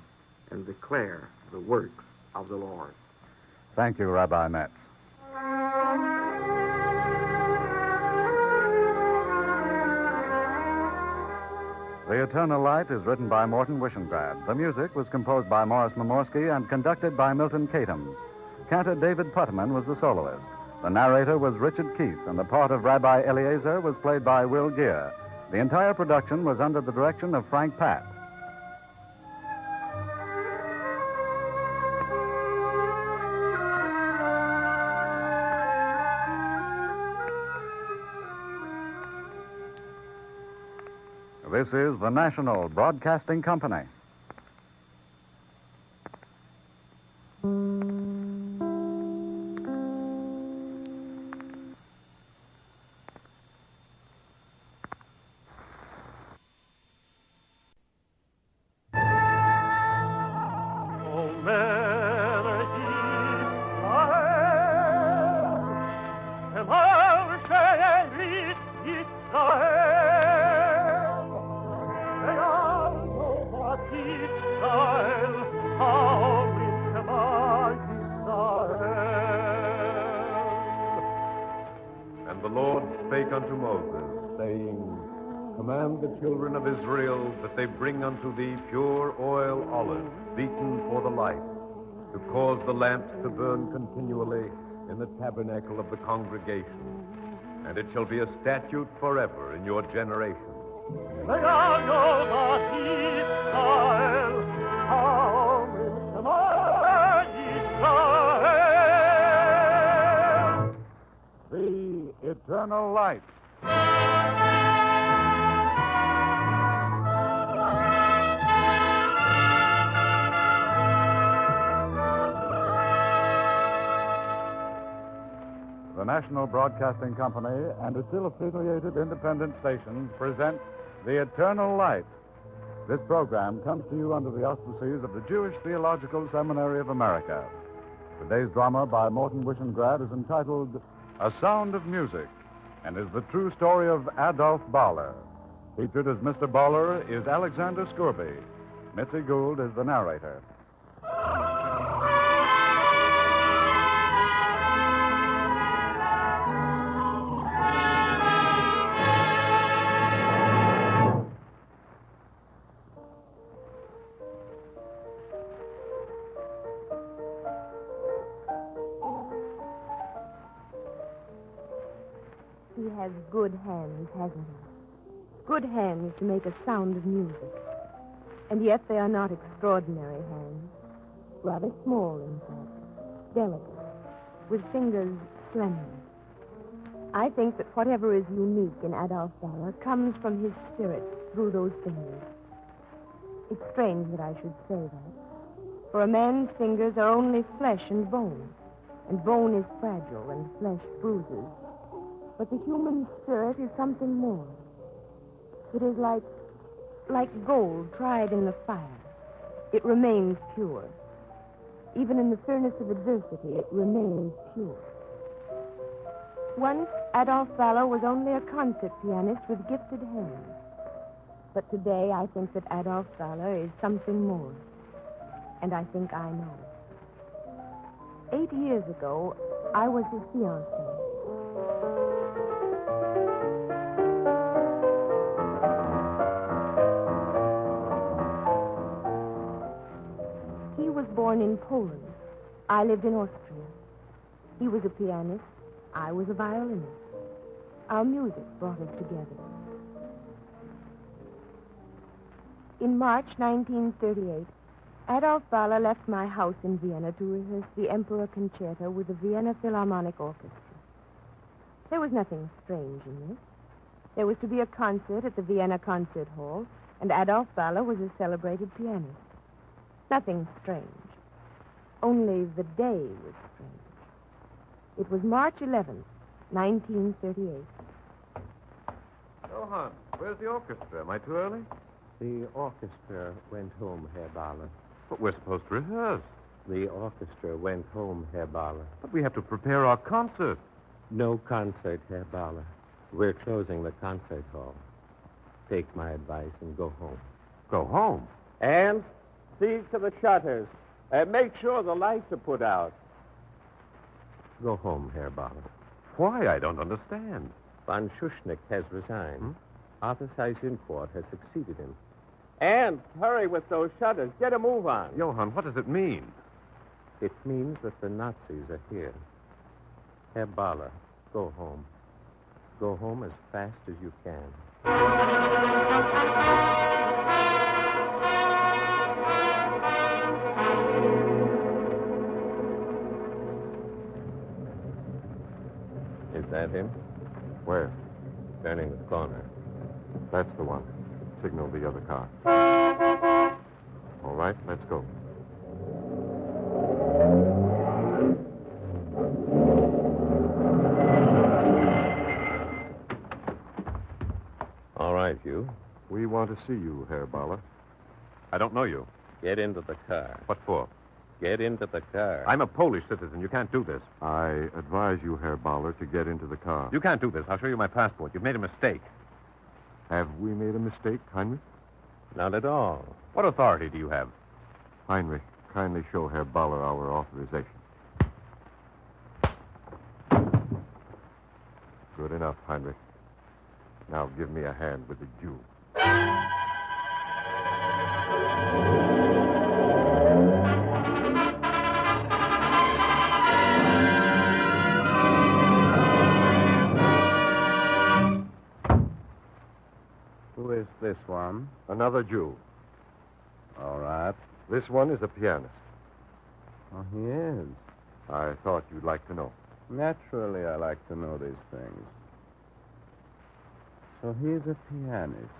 and declare the works of the Lord. Thank you, Rabbi Metz. The Eternal Light is written by Morton Wishengrad. The music was composed by Morris Momorsky and conducted by Milton Katams. Cantor David Putterman was the soloist. The narrator was Richard Keith, and the part of Rabbi Eliezer was played by Will Geer. The entire production was under the direction of Frank Patt. This is the National Broadcasting Company. And the Lord spake unto Moses, saying, Command the children of Israel that they bring unto thee pure oil olive, beaten for the light, to cause the lamps to burn continually in the tabernacle of the congregation. And it shall be a statute forever in your generation. The Eternal Light. The National Broadcasting Company and its affiliated independent stations present The Eternal Light. This program comes to you under the auspices of the Jewish Theological Seminary of America. Today's drama by Morton Wishengrad is entitled A Sound of Music and is the true story of Adolf Bahler. Featured as Mr. Bahler is Alexander Scourby. Mitzi Gould is the narrator. has good hands, hasn't he? Good hands to make a sound of music. And yet they are not extraordinary hands. Rather small, in fact. Delicate. With fingers slender. I think that whatever is unique in Adolf Bauer comes from his spirit through those fingers. It's strange that I should say that. For a man's fingers are only flesh and bone is fragile, and flesh bruises. But the human spirit is something more. It is like gold tried in the fire. It remains pure. Even in the furnace of adversity, it remains pure. Once, Adolf Bauer was only a concert pianist with gifted hands. But today, I think that Adolf Bauer is something more. And I think I know. 8 years ago, I was his fiancée. He was born in Poland. I lived in Austria. He was a pianist. I was a violinist. Our music brought us together. In March 1938, Adolf Bauer left my house in Vienna to rehearse the Emperor Concerto with the Vienna Philharmonic Orchestra. There was nothing strange in this. There was to be a concert at the Vienna Concert Hall, and Adolf Bauer was a celebrated pianist. Nothing strange. Only the day was strange. It was March 11th, 1938. Johann, where's the orchestra? Am I too early? The orchestra went home, Herr Bauer. But we're supposed to rehearse. The orchestra went home, Herr Bauer. But we have to prepare our concert. No concert, Herr Bauer. We're closing the concert hall. Take my advice and go home. Go home? And see to the shutters. Make sure the lights are put out. Go home, Herr Bauer. Why? I don't understand. Von Schuschnigg has resigned. Arthur Seyss-Inquart has succeeded him. And hurry with those shutters. Get a move on. Johann, what does it mean? It means that the Nazis are here. Herr Bauer, go home. Go home as fast as you can. Is that him? Where? Turning the corner. That's the one. Signal the other car. All right, let's go. All right, you. We want to see you, Herr Bauer. I don't know you. Get into the car. What for? Get into the car. I'm a Polish citizen. You can't do this. I advise you, Herr Bauer, to get into the car. You can't do this. I'll show you my passport. You've made a mistake. Have we made a mistake, Heinrich? Not at all. What authority do you have? Heinrich, kindly show Herr Bauer our authorization. Good enough, Heinrich. Now give me a hand with the Jew. Who is this one? Another Jew. All right. This one is a pianist. Oh, he is. I thought you'd like to know. Naturally, I like to know these things. So he's a pianist.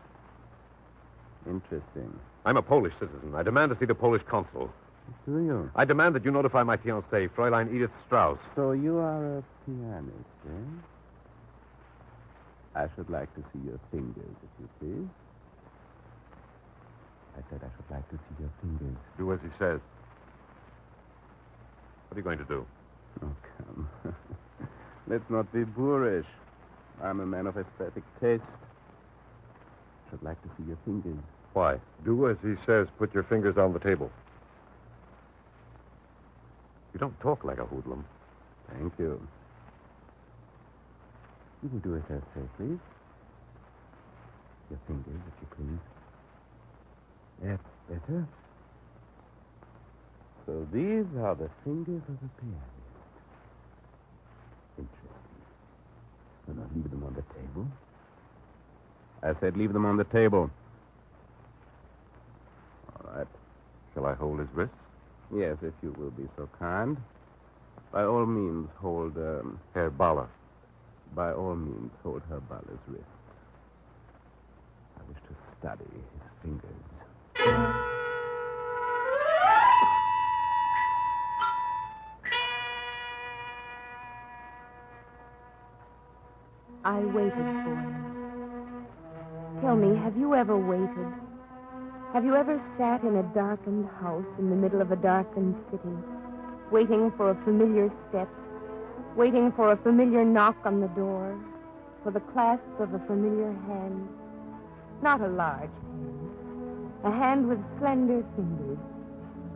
Interesting. I'm a Polish citizen. I demand to see the Polish consul. Do you? I demand that you notify my fiancée, Fräulein Edith Strauss. So you are a pianist, eh? I should like to see your fingers, if you please. I said I should like to see your fingers. Do as he says. What are you going to do? Oh, come. Let's not be boorish. I'm a man of aesthetic taste. I should like to see your fingers. Why? Do as he says. Put your fingers on the table. You don't talk like a hoodlum. Thank you. You will do as I say, please. Your fingers, if you please. That's better. So these are the fingers of a pianist. Interesting. Now, leave them on the table. I said leave them on the table. All right. Shall I hold his wrists? Yes, if you will be so kind. By all means, hold, Herr Bala. By all means, hold Herr Bala's wrist. I wish to study his fingers. I waited for him. Tell me, have you ever waited? Have you ever sat in a darkened house in the middle of a darkened city, waiting for a familiar step, waiting for a familiar knock on the door, for the clasp of a familiar hand? Not a large hand. A hand with slender fingers,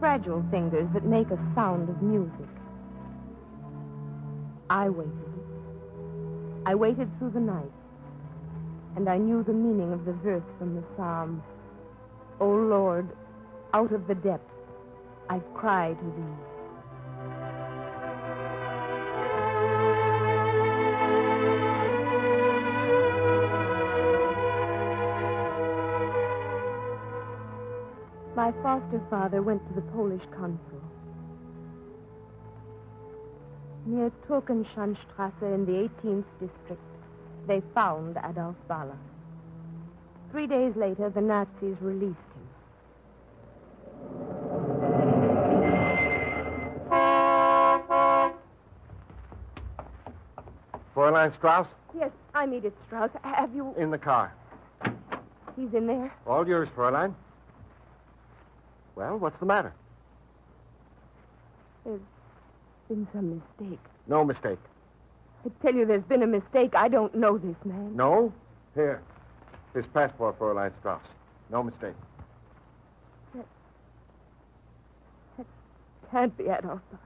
fragile fingers that make a sound of music. I waited. I waited through the night, and I knew the meaning of the verse from the psalm. O Lord, out of the depths, I cry to thee. My foster father went to the Polish consul. Near Turkenschanstrasse in the 18th district, they found Adolf Bala. 3 days later, the Nazis released him. Fräulein Strauss? Yes, I'm Edith Strauss. Have you... In the car. He's in there? All yours, Fräulein. Well, what's the matter? There's been some mistake. No mistake. I tell you, there's been a mistake. I don't know this man. No? Here. His passport, Fräulein Strauss. No mistake. That can't be Adolf Bala.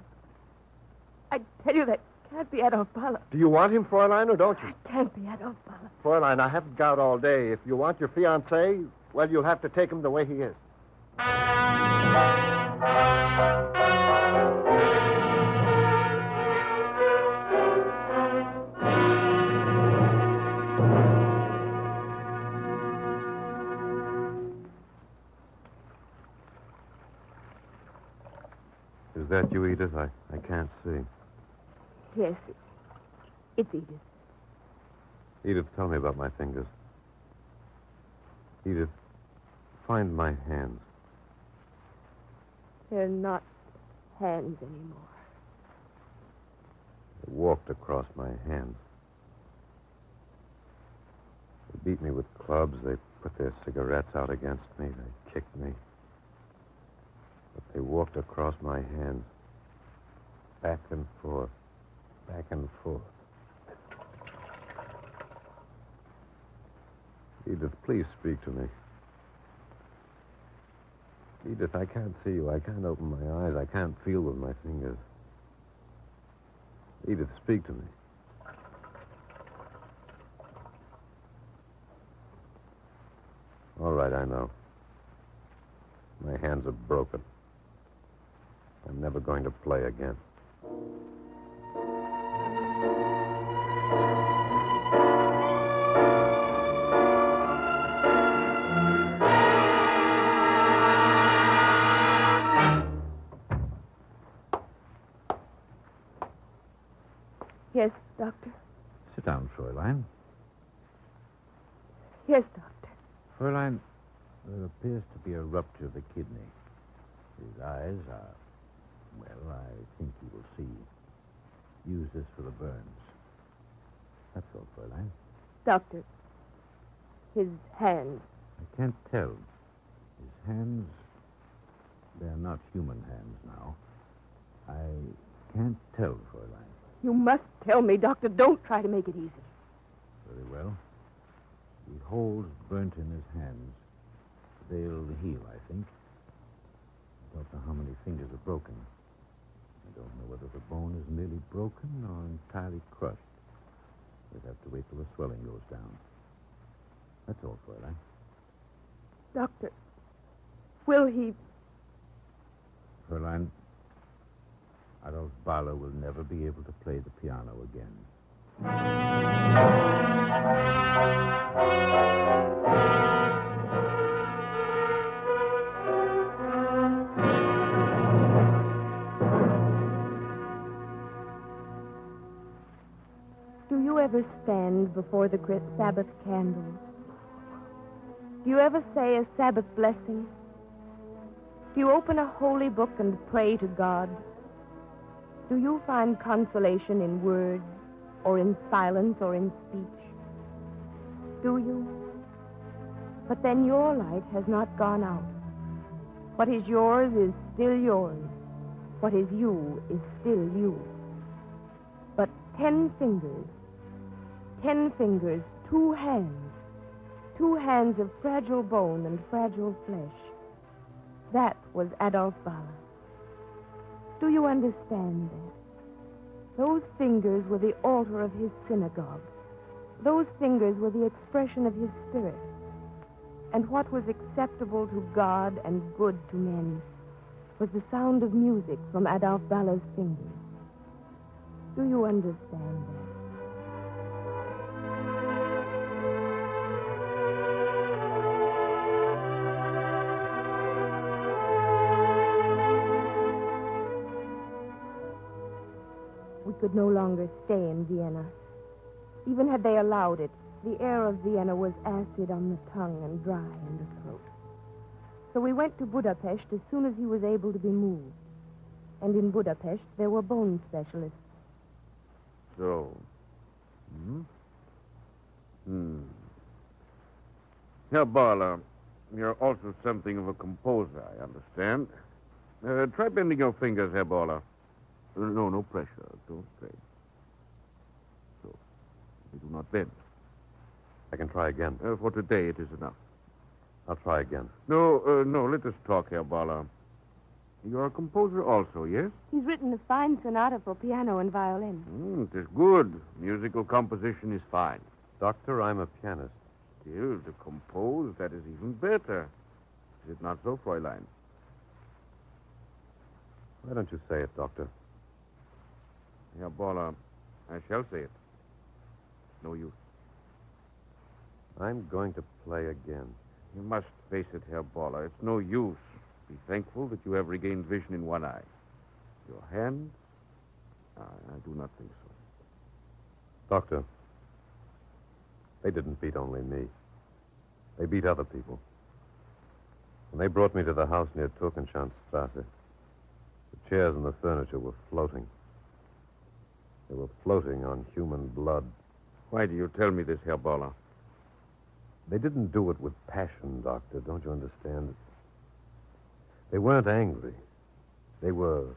I tell you, that can't be Adolf Bala. Do you want him, Fräulein, or don't you? It can't be Adolf Bala. Fräulein, I haven't got all day. If you want your fiancé, well, you'll have to take him the way he is. Is that you, Edith? I can't see. Yes, it's Edith. Edith, tell me about my fingers. Edith, find my hands. They're not hands anymore. They walked across my hands. They beat me with clubs. They put their cigarettes out against me. They kicked me. But they walked across my hands. Back and forth. Back and forth. Edith, please speak to me. Edith, I can't see you. I can't open my eyes. I can't feel with my fingers. Edith, speak to me. All right, I know. My hands are broken. I'm never going to play again. Yes, Doctor. Sit down, Fräulein. Yes, Doctor. Fräulein, there appears to be a rupture of the kidney. His eyes are, well, I think you will see. Use this for the burns. That's all, Fräulein. Doctor, his hands. I can't tell. His hands, they're not human hands now. I can't tell, Fräulein. You must tell me, Doctor. Don't try to make it easy. Very well. The holes burnt in his hands. They'll heal, I think. I don't know how many fingers are broken. I don't know whether the bone is merely broken or entirely crushed. We'll have to wait till the swelling goes down. That's all, Fräulein. Doctor, will he... Fräulein, Adolf Bala will never be able to play the piano again. Do you ever stand before the Sabbath candles? Do you ever say a Sabbath blessing? Do you open a holy book and pray to God? Do you find consolation in words, or in silence, or in speech? Do you? But then your light has not gone out. What is yours is still yours. What is you is still you. But 10 fingers, 2 hands of fragile bone and fragile flesh. That was Adolf Bala. Do you understand that? Those fingers were the altar of his synagogue. Those fingers were the expression of his spirit. And what was acceptable to God and good to men was the sound of music from Adolf Bala's fingers. Do you understand that? We could no longer stay in Vienna. Even had they allowed it, the air of Vienna was acid on the tongue and dry in the throat. So we went to Budapest as soon as he was able to be moved. And in Budapest, there were bone specialists. So. Herr Bala, you're also something of a composer, I understand. Try bending your fingers, Herr Bala. No pressure. Don't strain. So, they do not bend. I can try again. For today, it is enough. I'll try again. No, let us talk, Herr Bala. You're a composer also, yes? He's written a fine sonata for piano and violin. It is good. Musical composition is fine. Doctor, I'm a pianist. Still, to compose, that is even better. Is it not so, Fräulein? Why don't you say it, Doctor? Herr Bala, I shall say it. No use. I'm going to play again. You must face it, Herr Bala. It's no use. Be thankful that you have regained vision in one eye. Your hands? I do not think so. Doctor, they didn't beat only me. They beat other people. When they brought me to the house near Turkenschanzstrasse, the chairs and the furniture were floating. They were floating on human blood. Why do you tell me this, Herr Bala? They didn't do it with passion, Doctor. Don't you understand? They weren't angry. They were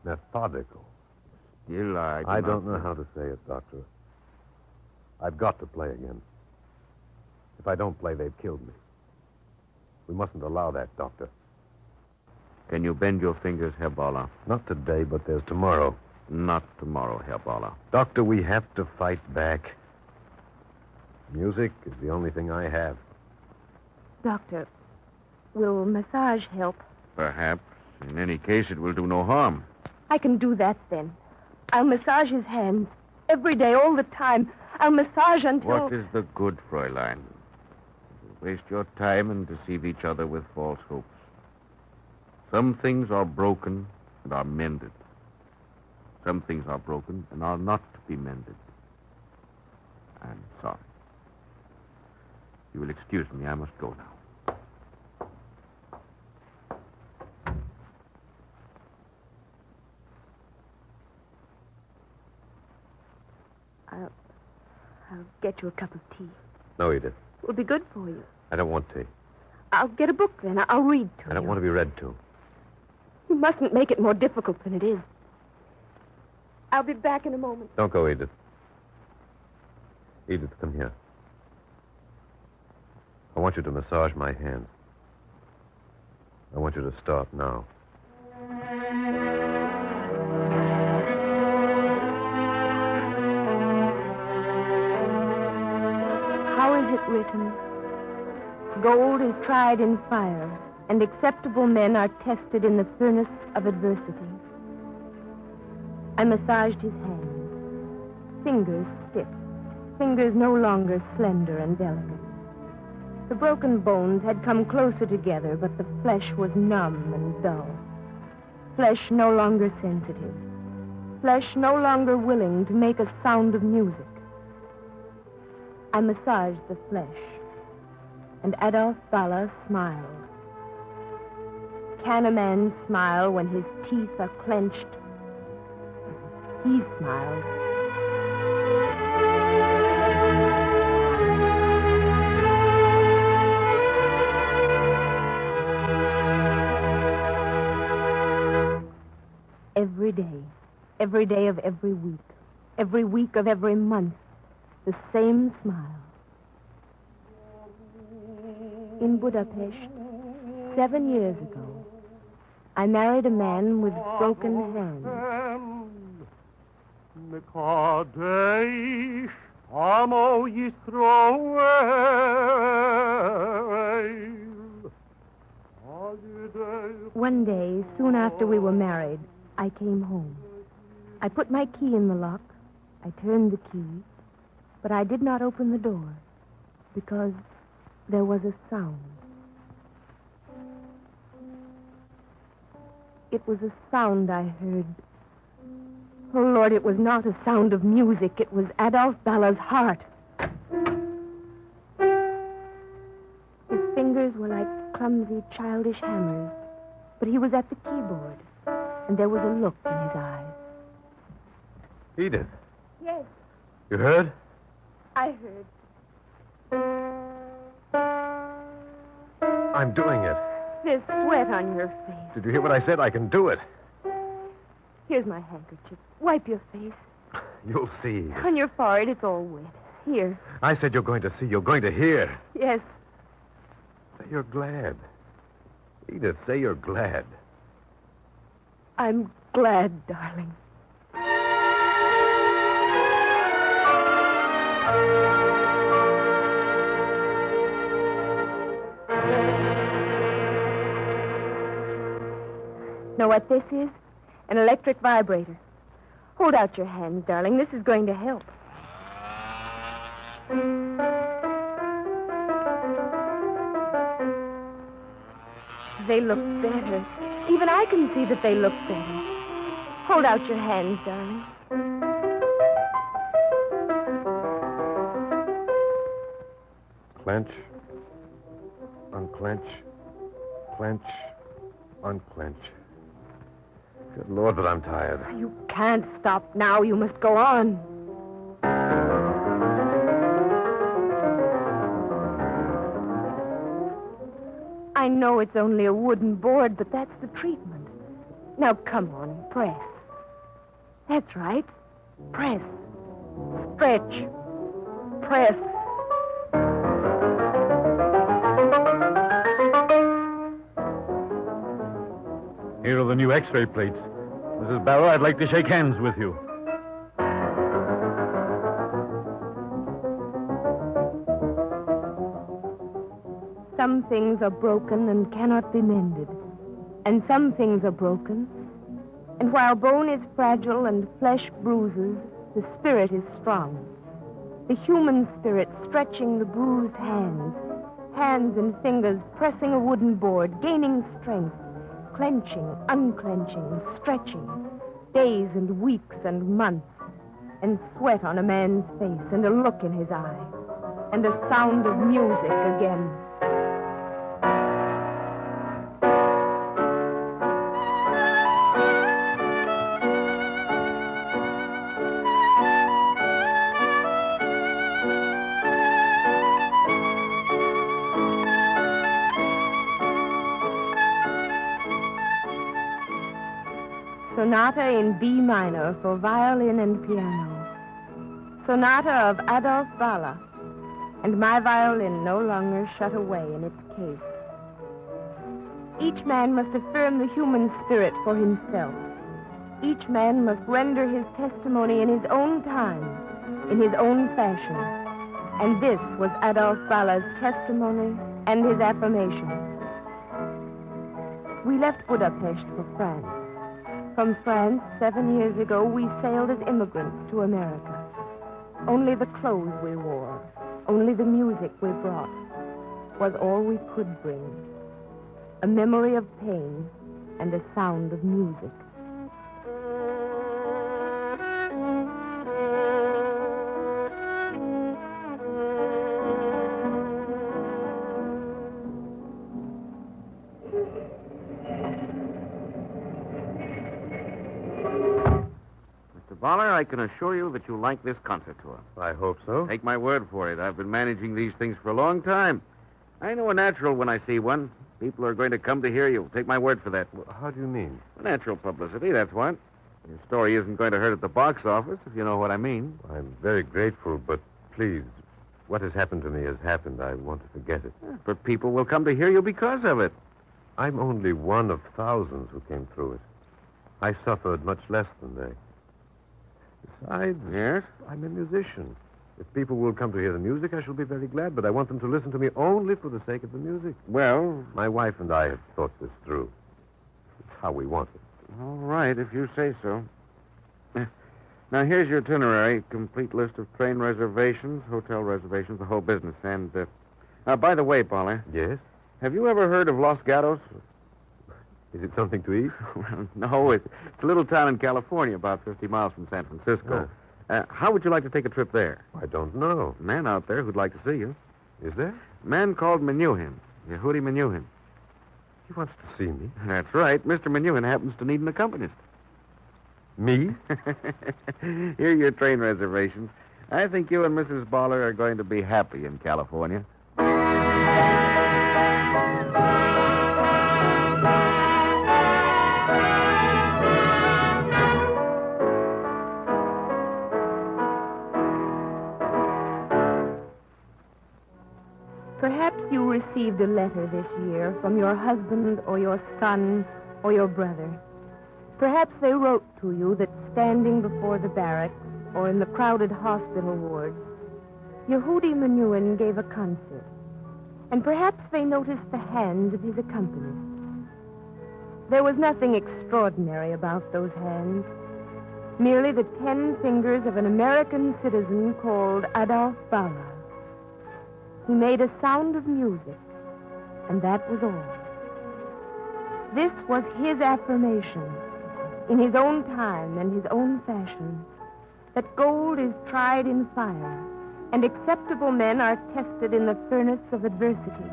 methodical. Still, I don't know how to say it, Doctor. I've got to play again. If I don't play, they've killed me. We mustn't allow that, Doctor. Can you bend your fingers, Herr Bala? Not today, but there's tomorrow. Not tomorrow, Herr Bala. Doctor, we have to fight back. Music is the only thing I have. Doctor, will massage help? Perhaps. In any case, it will do no harm. I can do that then. I'll massage his hands. Every day, all the time. I'll massage until... What is the good, Fräulein? You waste your time and deceive each other with false hopes. Some things are broken and are mended. Some things are broken and are not to be mended. I'm sorry. You will excuse me. I must go now. I'll get you a cup of tea. No, Edith. It will be good for you. I don't want tea. I'll get a book then. I'll read to you. I don't want to be read to. You mustn't make it more difficult than it is. I'll be back in a moment. Don't go, Edith. Edith, come here. I want you to massage my hands. I want you to start now. How is it written? Gold is tried in fire, and acceptable men are tested in the furnace of adversity. I massaged his hands. fingers stiff, fingers no longer slender and delicate. The broken bones had come closer together, but the flesh was numb and dull. Flesh no longer sensitive. Flesh no longer willing to make a sound of music. I massaged the flesh, and Adolf Bala smiled. Can a man smile when his teeth are clenched? He smiled. Every day of every week of every month, the same smile. In Budapest, 7 years ago, I married a man with broken hands. Maccabees, Amo Yisroel. One day, soon after we were married, I came home. I put my key in the lock. I turned the key, but I did not open the door because there was a sound. It was a sound I heard. Oh, Lord, it was not a sound of music. It was Adolf Bala's heart. His fingers were like clumsy, childish hammers, but he was at the keyboard, and there was a look in his eyes. Edith, Yes, you heard? I heard. I'm doing it. There's sweat on your face. Did you hear what I said? I can do it. Here's my handkerchief. Wipe your face. You'll see. On your forehead, it's all wet. Here. I said you're going to see. You're going to hear. Yes. Say you're glad. Edith, say you're glad. I'm glad, darling. Know what this is? An electric vibrator. Hold out your hands, darling. This is going to help. They look better. Even I can see that they look better. Hold out your hands, darling. Clench. Unclench. Clench. Unclench. Good Lord, but I'm tired. You can't stop now. You must go on. I know it's only a wooden board, but that's the treatment. Now, come on, press. That's right. Press. Stretch. Press. Here are the new X-ray plates. Mrs. Barrow, I'd like to shake hands with you. Some things are broken and cannot be mended. And some things are broken. And while bone is fragile and flesh bruises, the spirit is strong. The human spirit stretching the bruised hands. Hands and fingers pressing a wooden board, gaining strength. Clenching, unclenching, stretching. Days and weeks and months. And sweat on a man's face and a look in his eye. And a sound of music again. Sonata in B minor for violin and piano. Sonata of Adolf Bala, and my violin no longer shut away in its case. Each man must affirm the human spirit for himself. Each man must render his testimony in his own time, in his own fashion. And this was Adolf Bala's testimony and his affirmation. We left Budapest for France. From France, 7 years ago, we sailed as immigrants to America. only the clothes we wore, only the music we brought, was all we could bring. A memory of pain and a sound of music. Baller, I can assure you that you'll like this concert tour. I hope so. Take my word for it. I've been managing these things for a long time. I know a natural when I see one. People are going to come to hear you. Take my word for that. How do you mean? Natural publicity, that's what. Your story isn't going to hurt at the box office, if you know what I mean. I'm very grateful, but please, what has happened to me has happened. I want to forget it. But people will come to hear you because of it. I'm only one of thousands who came through it. I suffered much less than they. Besides, yes? I'm a musician. If people will come to hear the music, I shall be very glad, but I want them to listen to me only for the sake of the music. Well, my wife and I have thought this through. It's how we want it. All right, if you say so. Now, here's your itinerary, complete list of train reservations, hotel reservations, the whole business. And, by the way, Baller. Yes? Have you ever heard of Los Gatos? Is it something to eat? Well, no, it's a little town in California, about 50 miles from San Francisco. How would you like to take a trip there? I don't know. A man out there who'd like to see you. Is there? A man called Menuhin. Yehudi Menuhin. He wants to see me. That's right. Mr. Menuhin happens to need an accompanist. Me? Here are your train reservations. I think you and Mrs. Baller are going to be happy in California. Perhaps you received a letter this year from your husband or your son or your brother. Perhaps they wrote to you that standing before the barracks or in the crowded hospital wards, Yehudi Menuhin gave a concert. And perhaps they noticed the hands of his accompanist. There was nothing extraordinary about those hands, merely the 10 fingers of an American citizen called Adolf Bala. He made a sound of music, and that was all. This was his affirmation, in his own time and his own fashion, that gold is tried in fire, and acceptable men are tested in the furnace of adversity.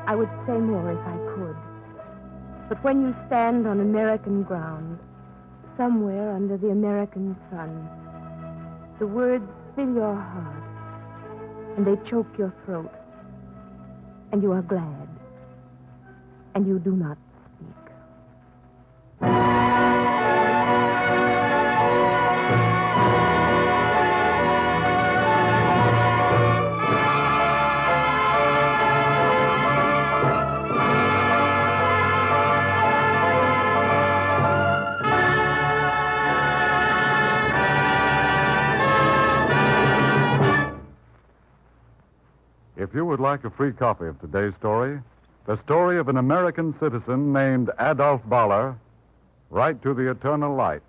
I would say more if I could, but when you stand on American ground, somewhere under the American sun, the words fill your heart, and they choke your throat, and you are glad, and you do not speak. If you would like a free copy of today's story, the story of an American citizen named Adolf Bala, write to the Eternal Light,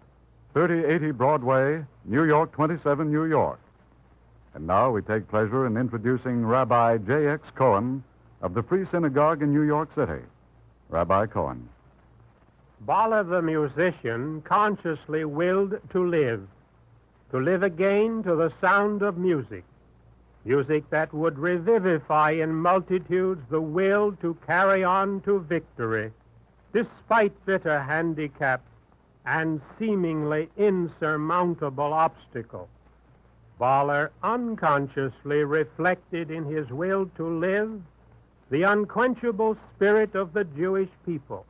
3080 Broadway, New York, 27, New York. And now we take pleasure in introducing Rabbi J.X. Cohen of the Free Synagogue in New York City. Rabbi Cohen. Bala the musician consciously willed to live again to the sound of music. Music that would revivify in multitudes the will to carry on to victory, despite bitter handicaps and seemingly insurmountable obstacles. Baller unconsciously reflected in his will to live the unquenchable spirit of the Jewish people.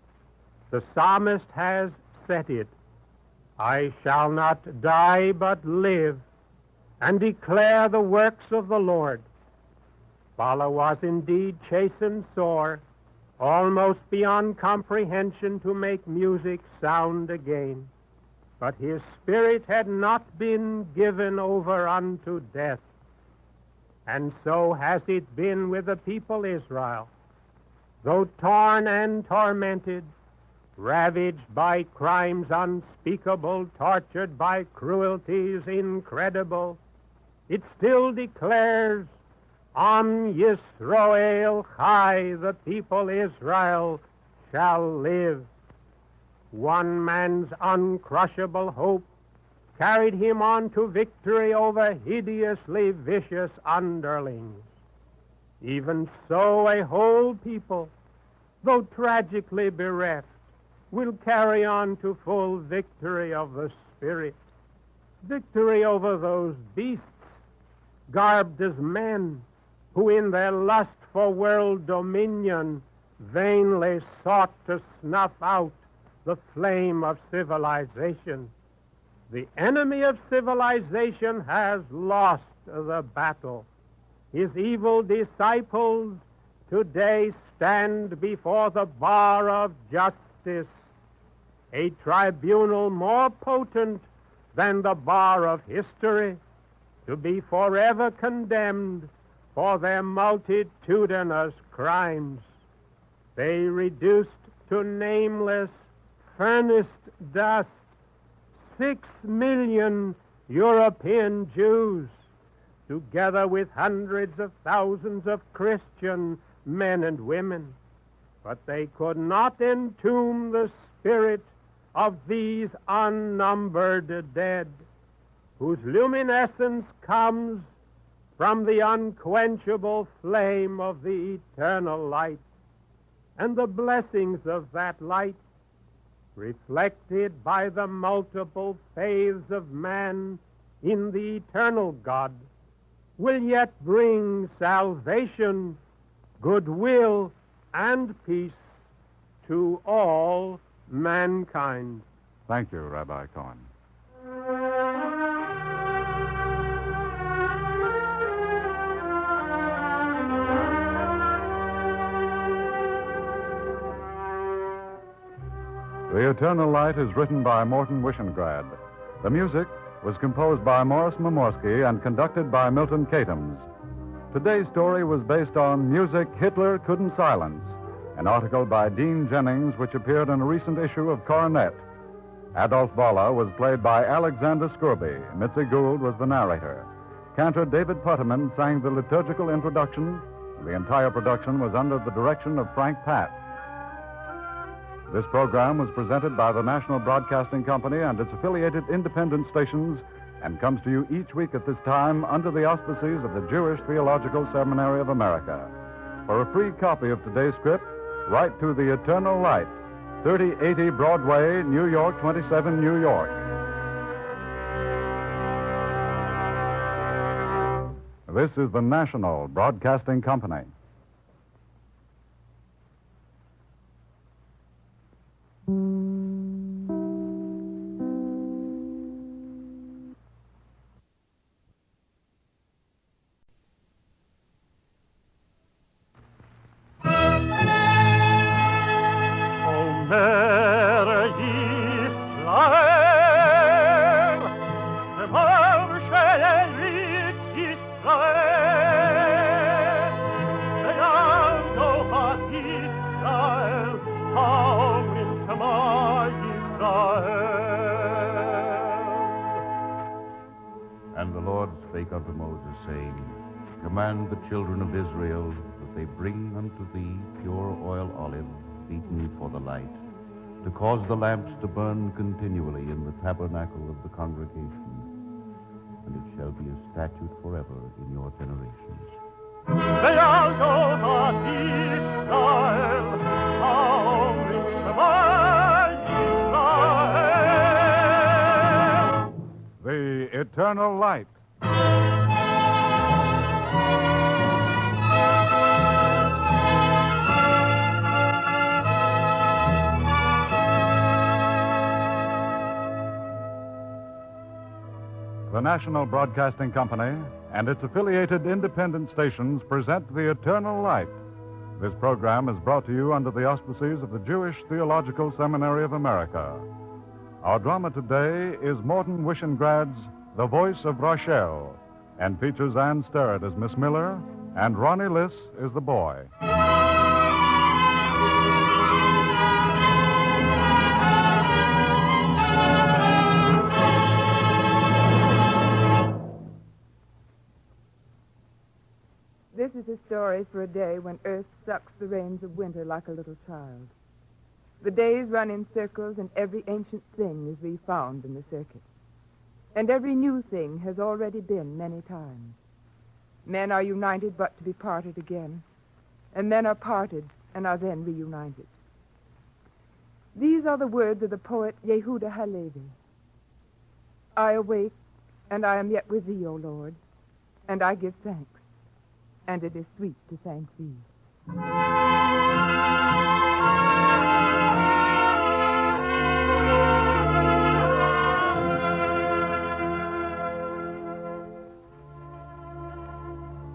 The psalmist has said it, "I shall not die but live, and declare the works of the Lord." Bala was indeed chastened sore, almost beyond comprehension to make music sound again. But his spirit had not been given over unto death. And so has it been with the people Israel. Though torn and tormented, ravaged by crimes unspeakable, tortured by cruelties incredible, it still declares, "On Yisroel Chai, the people Israel shall live." One man's uncrushable hope carried him on to victory over hideously vicious underlings. Even so, a whole people, though tragically bereft, will carry on to full victory of the Spirit, victory over those beasts, garbed as men, who in their lust for world dominion vainly sought to snuff out the flame of civilization. The enemy of civilization has lost the battle. His evil disciples today stand before the bar of justice, a tribunal more potent than the bar of history, to be forever condemned for their multitudinous crimes. They reduced to nameless, furnace dust 6 million European Jews, together with hundreds of thousands of Christian men and women. But they could not entomb the spirit of these unnumbered dead, whose luminescence comes from the unquenchable flame of the eternal light, and the blessings of that light, reflected by the multiple faiths of man in the eternal God, will yet bring salvation, goodwill, and peace to all mankind. Thank you, Rabbi Cohen. The Eternal Light is written by Morton Wishengrad. The music was composed by Morris Momorsky and conducted by Milton Katims. Today's story was based on Music Hitler Couldn't Silence, an article by Dean Jennings which appeared in a recent issue of Coronet. Adolf Balla was played by Alexander Scurby. Mitzi Gould was the narrator. Cantor David Putterman sang the liturgical introduction. The entire production was under the direction of Frank Patt. This program was presented by the National Broadcasting Company and its affiliated independent stations and comes to you each week at this time under the auspices of the Jewish Theological Seminary of America. For a free copy of today's script, write to The Eternal Light, 3080 Broadway, New York, 27, New York. This is the National Broadcasting Company. And the Lord spake unto Moses, saying, Command the children of Israel that they bring unto thee pure oil olive, beaten for the light, to cause the lamps to burn continually in the tabernacle of the congregation. And it shall be a statute forever in your generations. The Eternal Light. The National Broadcasting Company and its affiliated independent stations present The Eternal Light. This program is brought to you under the auspices of the Jewish Theological Seminary of America. Our drama today is Morton Wishengrad's The Voice of Rochelle, and features Ann Sterrett as Miss Miller and Ronnie Liss is the boy. story for a day when Earth sucks the reins of winter like a little child. The days run in circles, and every ancient thing is refound in the circuit. And every new thing has already been many times. Men are united but to be parted again, and men are parted and are then reunited. These are the words of the poet Yehuda Halevi. I awake, and I am yet with thee, O Lord, and I give thanks, and it is sweet to thank thee.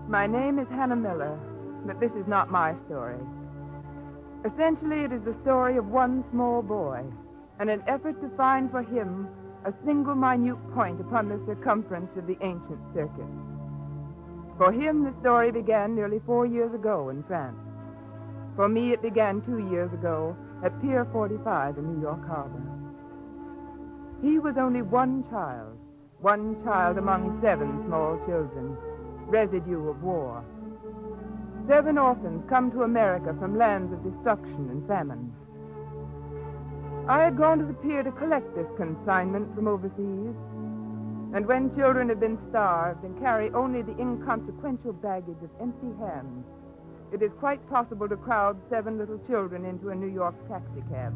My name is Hannah Miller, but this is not my story. Essentially, it is the story of one small boy and an effort to find for him a single minute point upon the circumference of the ancient circuit. For him, the story began nearly 4 years ago in France. For me, it began 2 years ago at Pier 45 in New York Harbor. He was only one child among 7 small children, residue of war. 7 orphans come to America from lands of destruction and famine. I had gone to the pier to collect this consignment from overseas, and when children have been starved and carry only the inconsequential baggage of empty hands, it is quite possible to crowd 7 little children into a New York taxicab.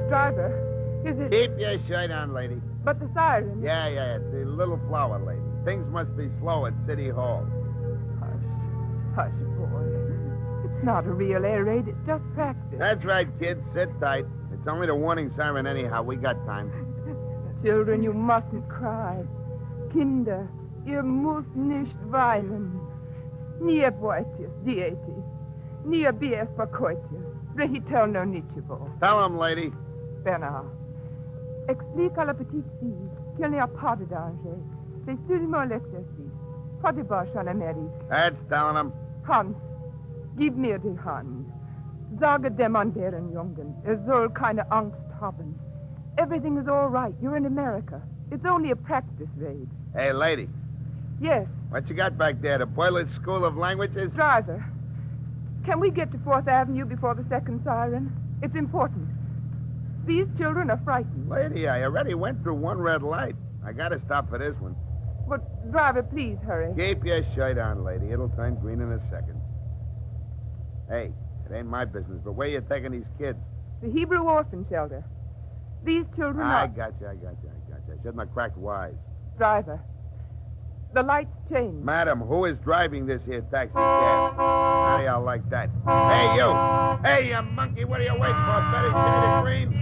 Driver, is it... Keep your shirt on, lady. But the siren... Yeah, it's the little flower lady. Things must be slow at City Hall. Hush, boy. It's not a real air raid. It's just practice. That's right, kid. Sit tight. It's only the warning siren anyhow. We got time. Children, you mustn't cry. Kinder, ihr müsst nicht weinen. Nie boitis, dieti. Nie bies pacoitis. Rehitel no nichivo. Tell him, lady. Bernard, explique à la petite fille qu'il n'y a pas de danger. C'est seulement l'exercice. Pas de boche en Amérique. That's telling him. Hans, gib mir die Hand. Sage dem anderen Jungen, soll keine Angst haben. Everything is all right. You're in America. It's only a practice raid. Hey, lady. Yes? What you got back there, the Boiler School of Languages? Driver, can we get to 4th Avenue before the second siren? It's important. These children are frightened. Lady, I already went through 1 red light. I gotta stop for this one. But, driver, please hurry. Keep your shirt on, lady. It'll turn green in a second. Hey, it ain't my business, but where you taking these kids? The Hebrew orphan shelter. These children I are... got you. I shouldn't have cracked wise. Driver, the lights change. Madam, who is driving this here taxi cab? How do y'all like that? Hey, you! Hey, you monkey, what are you waiting for? Better shade of green?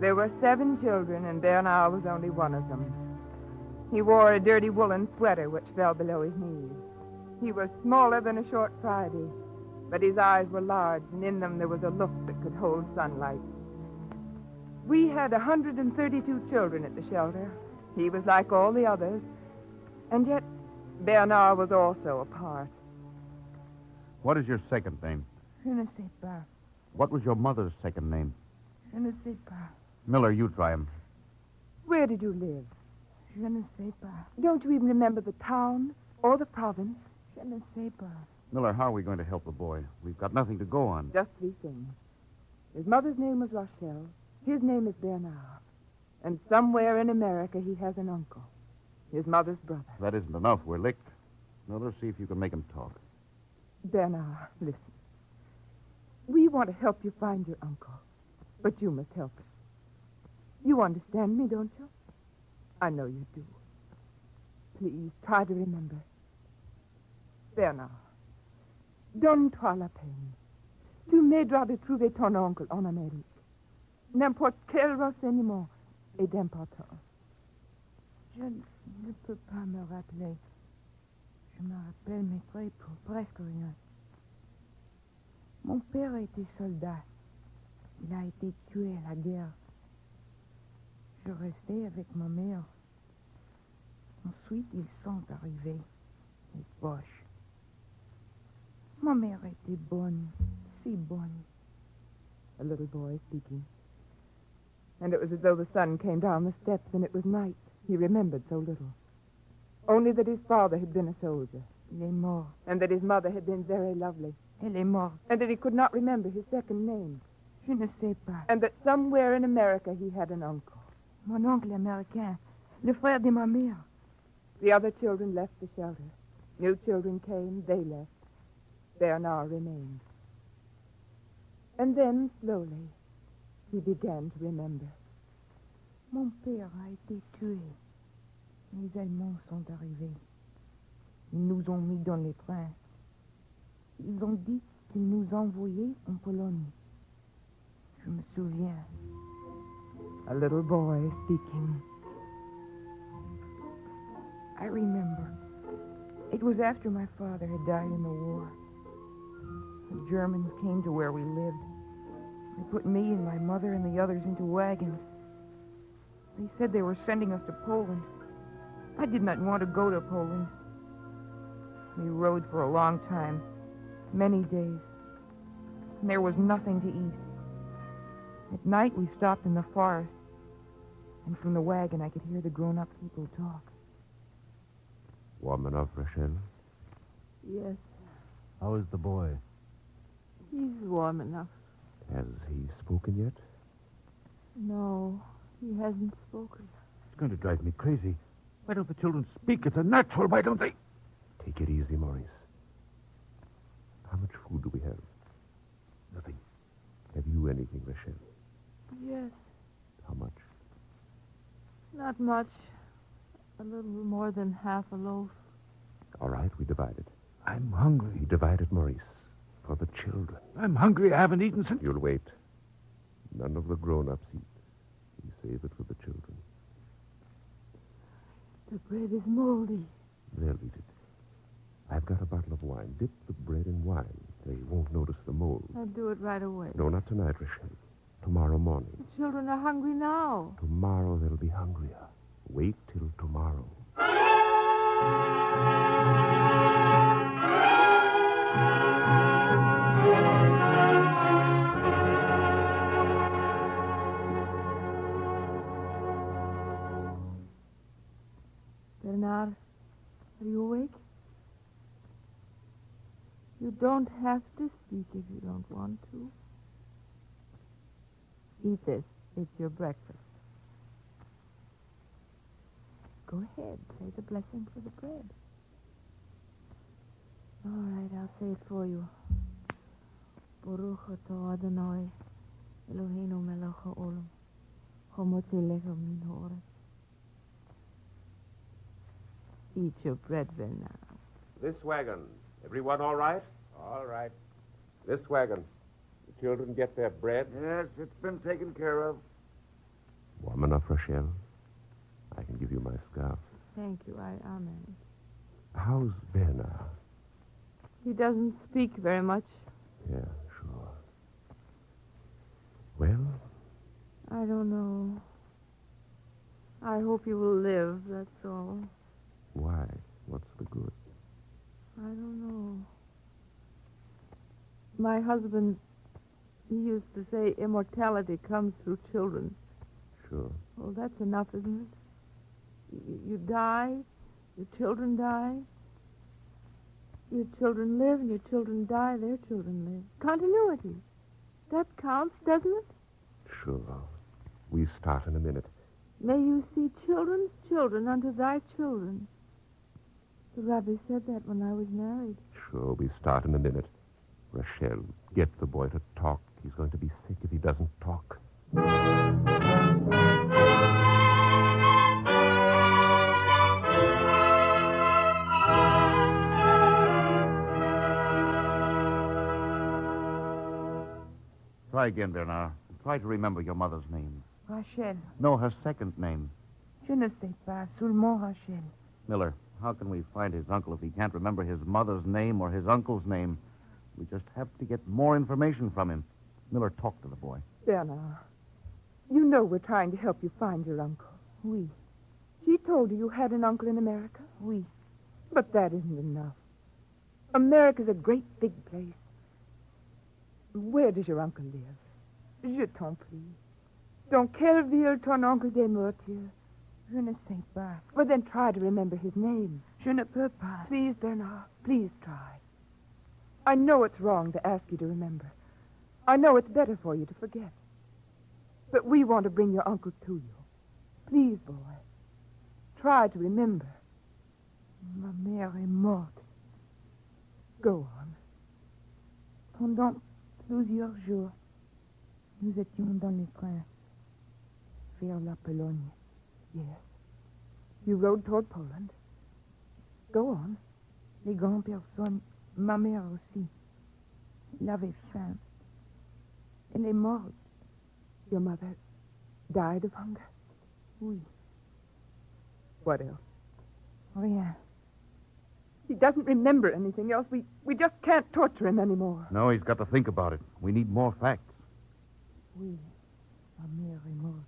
There were 7 children, and Bernard was only one of them. He wore a dirty woolen sweater which fell below his knees. He was smaller than a short Friday, but his eyes were large, and in them there was a look that could hold sunlight. We had 132 children at the shelter. He was like all the others, and yet Bernard was also apart. What is your second name? Je ne sais pas. What was your mother's second name? Je ne sais pas. Miller, you try him. Where did you live? Je ne sais pas. Don't you even remember the town or the province? Je ne sais pas. Miller, how are we going to help the boy? We've got nothing to go on. Just 3 things. His mother's name was Rochelle. His name is Bernard. And somewhere in America he has an uncle. His mother's brother. That isn't enough. We're licked. Miller, see if you can make him talk. Bernard, listen. We want to help you find your uncle, but you must help us. You understand me, don't you? I know you do. Please, try to remember. Bernard, donne-toi la peine. Tu m'aideras de trouver ton oncle en Amérique. N'importe quel renseignement est d'importance. Je ne peux pas me rappeler. Je me rappelle mes feuilles pour presque rien. Mon père était soldat. Il a été tué à la guerre. Je restais avec ma mère. Ensuite, ils sont arrivés, les Boches. Ma mère était bonne, si bonne. A little boy speaking. And it was as though the sun came down the steps and it was night. He remembered so little. Only that his father had been a soldier. Il est mort. And that his mother had been very lovely. Elle est morte. And that he could not remember his second name. Je ne sais pas. And that somewhere in America he had an uncle. Mon oncle américain, le frère de ma mère. The other children left the shelter. New children came, they left. Bernard remained. And then, slowly, he began to remember. Mon père a été tué. Les Allemands sont arrivés. Ils nous ont mis dans les trains. Ils ont dit qu'ils nous envoyaient en Pologne. Je me souviens. A little boy speaking. I remember. It was after my father had died in the war. The Germans came to where we lived. They put me and my mother and the others into wagons. They said they were sending us to Poland. I did not want to go to Poland. We rode for a long time, many days. And there was nothing to eat. At night, we stopped in the forest. And from the wagon, I could hear the grown-up people talk. Warm enough, Rochelle? Yes, How is the boy? he's warm enough. Has he spoken yet? No, he hasn't spoken. It's going to drive me crazy. Why don't the children speak? It's unnatural. Why don't they? Take it easy, Maurice. How much food do we have? Nothing. Have you anything, Rochelle? Yes, How much? not much. A little more than half a loaf. All right, we divide it. I'm hungry. We divide it, Maurice. For the children. I'm hungry. I haven't eaten since... You'll wait. None of the grown-ups eat. We save it for the children. The bread is moldy. They'll eat it. I've got a bottle of wine. Dip the bread in wine. They won't notice the mold. I'll do it right away. No, not tonight, Rochelle. Tomorrow morning. The children are hungry now. Tomorrow they'll be hungrier. Wait till tomorrow. Bernard, are you awake? You don't have to speak if you don't want to. Eat this. It's your breakfast. Go ahead. Say the blessing for the bread. All right, I'll say it for you. Baruch atah Adonai, Eloheinu melech haolam, hamotzi lechem min haaretz. Eat your bread, Bernard. This wagon. Everyone all right? All right. This wagon. The children get their bread? Yes, it's been taken care of. Warm enough, Rochelle? I can give you my scarf. Thank you. I'll manage. How's Bernard? He doesn't speak very much. Yeah, sure. Well? I don't know. I hope he will live, that's all. Why? What's the good? I don't know. My husband, he used to say immortality comes through children. Sure. Well, that's enough, isn't it? You die, your children die. Your children live, and your children die, their children live. Continuity. That counts, doesn't it? Sure. We start in a minute. May you see children's children unto thy children. The rabbi said that when I was married. Sure, we start in a minute. Rochelle, get the boy to talk. He's going to be sick if he doesn't talk. Try again, Bernard. Try to remember your mother's name. Rachel. No, her second name. Je ne sais pas. Seulement Rachel. Miller, how can we find his uncle if he can't remember his mother's name or his uncle's name? We just have to get more information from him. Miller, talk to the boy. Bernard, you know we're trying to help you find your uncle. Oui. She told you had an uncle in America? Oui. But that isn't enough. America's a great big place. Where does your uncle live? Je t'en prie. Dans quelle ville ton oncle demeure-t-il? Je ne sais pas. Well, then try to remember his name. Je ne peux pas. Please, Bernard, please try. I know it's wrong to ask you to remember. I know it's better for you to forget. But we want to bring your uncle to you. Please, boy, try to remember. Ma mère est morte. Go on. Pendant plusieurs jours, nous étions dans le train vers la Pologne. Yes. You rode toward Poland. Go on. Les grandes personnes, ma mère aussi, elle avait faim. Elle est morte. Your mother died of hunger? Oui. What else? Rien. He doesn't remember anything else. We just can't torture him anymore. No, he's got to think about it. We need more facts. Oui, ma mère est morte.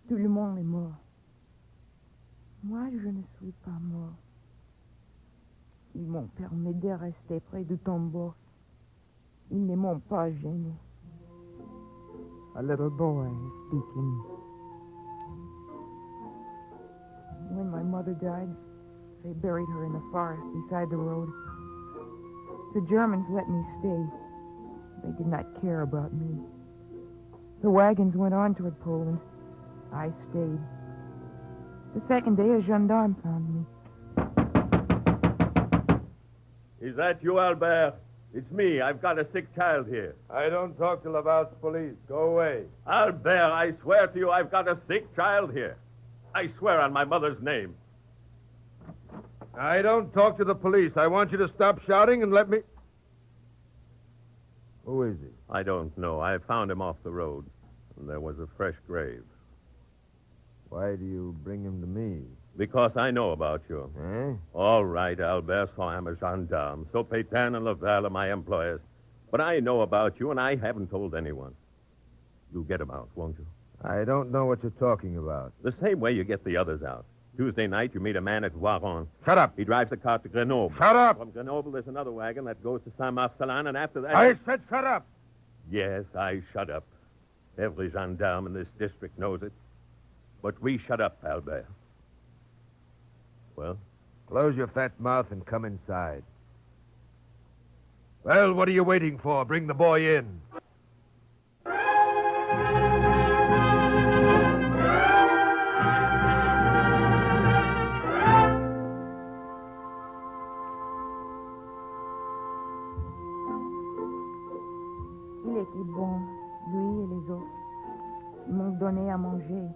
Tout le monde est mort. Moi, je ne suis pas mort. Ils m'ont permis de rester près du tombeau. Ils ne m'ont pas gêné. A little boy is speaking. When my mother died, they buried her in the forest beside the road. The Germans let me stay. They did not care about me. The wagons went on toward Poland. I stayed. The second day, a gendarme found me. Is that you, Albert? It's me. I've got a sick child here. I don't talk to Laval's police. Go away. Albert, I swear to you, I've got a sick child here. I swear on my mother's name. I don't talk to the police. I want you to stop shouting and let me... Who is he? I don't know. I found him off the road, and there was a fresh grave. Why do you bring him to me? Because I know about you. Eh? All right, Albert, so I'm a gendarme. So Pétain and Laval are my employers. But I know about you, and I haven't told anyone. You'll get him out, won't you? I don't know what you're talking about. The same way you get the others out. Tuesday night, you meet a man at Voiron. Shut up. He drives a car to Grenoble. Shut up. From Grenoble, there's another wagon that goes to Saint-Marcelin, and after that... I said shut up. Yes, I shut up. Every gendarme in this district knows it. But we shut up, Albert. Well? Close your fat mouth and come inside. Well, what are you waiting for? Bring the boy in. Il était bon, lui et les autres. Ils m'ont donné à manger.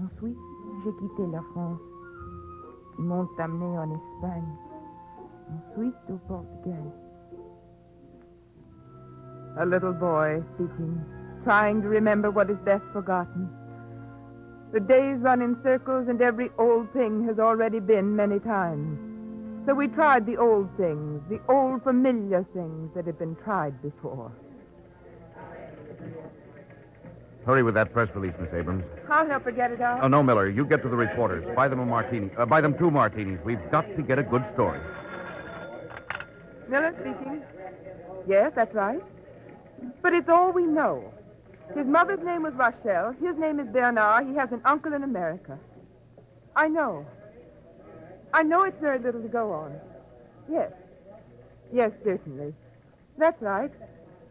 Ensuite, j'ai quitté la France. Ils m'ont amené en Espagne. Ensuite, au Portugal. A little boy speaking, trying to remember what is best forgotten. The days run in circles, and every old thing has already been many times. So we tried the old things, the old familiar things that had been tried before. Hurry with that press release, Miss Abrams. I'll help her get it out. Oh, no, Miller. You get to the reporters. Buy them a martini. Buy them 2 martinis. We've got to get a good story. Miller speaking. Yes, that's right. But it's all we know. His mother's name was Rachel. His name is Bernard. He has an uncle in America. I know. I know it's very little to go on. Yes. Yes, certainly. That's right.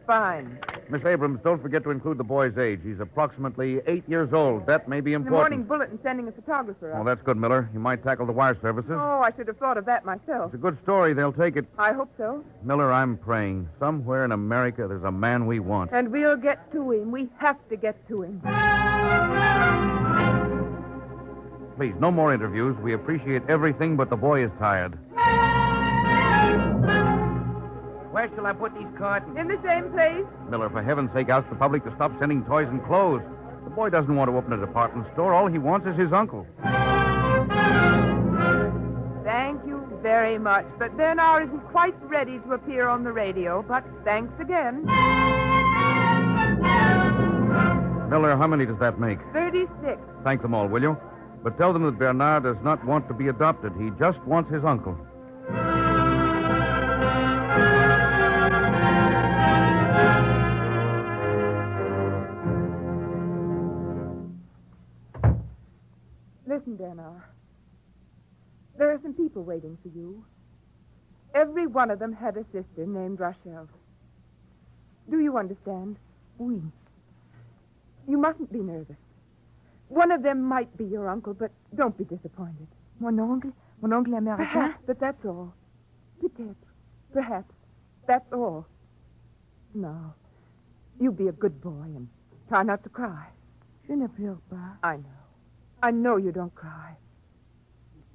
Fine. Miss Abrams, don't forget to include the boy's age. He's approximately 8 years old. That may be The morning important. bulletin sending a photographer Well, up. that's good, Miller. You might tackle the wire services. Oh, I should have thought of that myself. It's a good story. They'll take it. I hope so. Miller, I'm praying. Somewhere in America, there's a man we want. And we'll get to him. We have to get to him. Please, no more interviews. We appreciate everything, but the boy is tired. Where shall I put these cartons? In the same place. Miller, for heaven's sake, ask the public to stop sending toys and clothes. The boy doesn't want to open a department store. All he wants is his uncle. Thank you very very much, but Bernard isn't quite ready to appear on the radio, but thanks again. Miller, how many does that make? 36. Thank them all, will you? But tell them that Bernard does not want to be adopted. He just wants his uncle. Listen, Bernard. There are some people waiting for you. Every one of them had a sister named Rachel. Do you understand? Oui. You mustn't be nervous. One of them might be your uncle, but don't be disappointed. Mon oncle américain? Perhaps, but that's all. Peut-être. Perhaps. That's all. Now, you be a good boy and try not to cry. Je ne pleure pas. I know. I know you don't cry.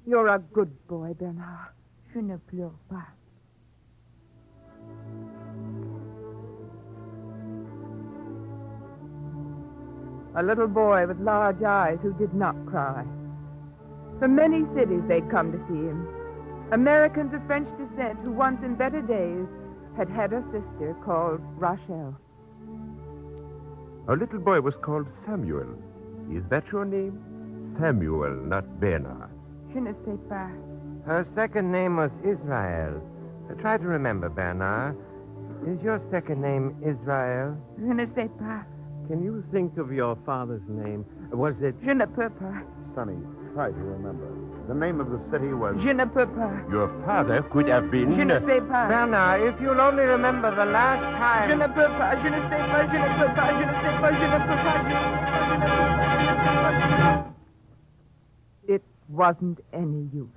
You're a good boy, Bernard. Je ne pleure pas. A little boy with large eyes who did not cry. From many cities they'd come to see him. Americans of French descent who once in better days had had a sister called Rachel. Our little boy was called Samuel. Is that your name? Samuel, not Bernard. Je ne sais pas. Her second name was Israel. Try to remember, Bernard. Is your second name Israel? Je ne sais pas. Can you think of your father's name? Was it... Je ne peux pas. Sonny, try to remember. The name of the city was... Je ne peux pas. Your father could have been... Je ne sais pas. Bernard, if you'll only remember the last time... Je ne peux pas, je ne sais pas, je ne peux pas, je ne sais pas, je ne peux pas, je ne sais pas, je ne peux pas. It wasn't any use.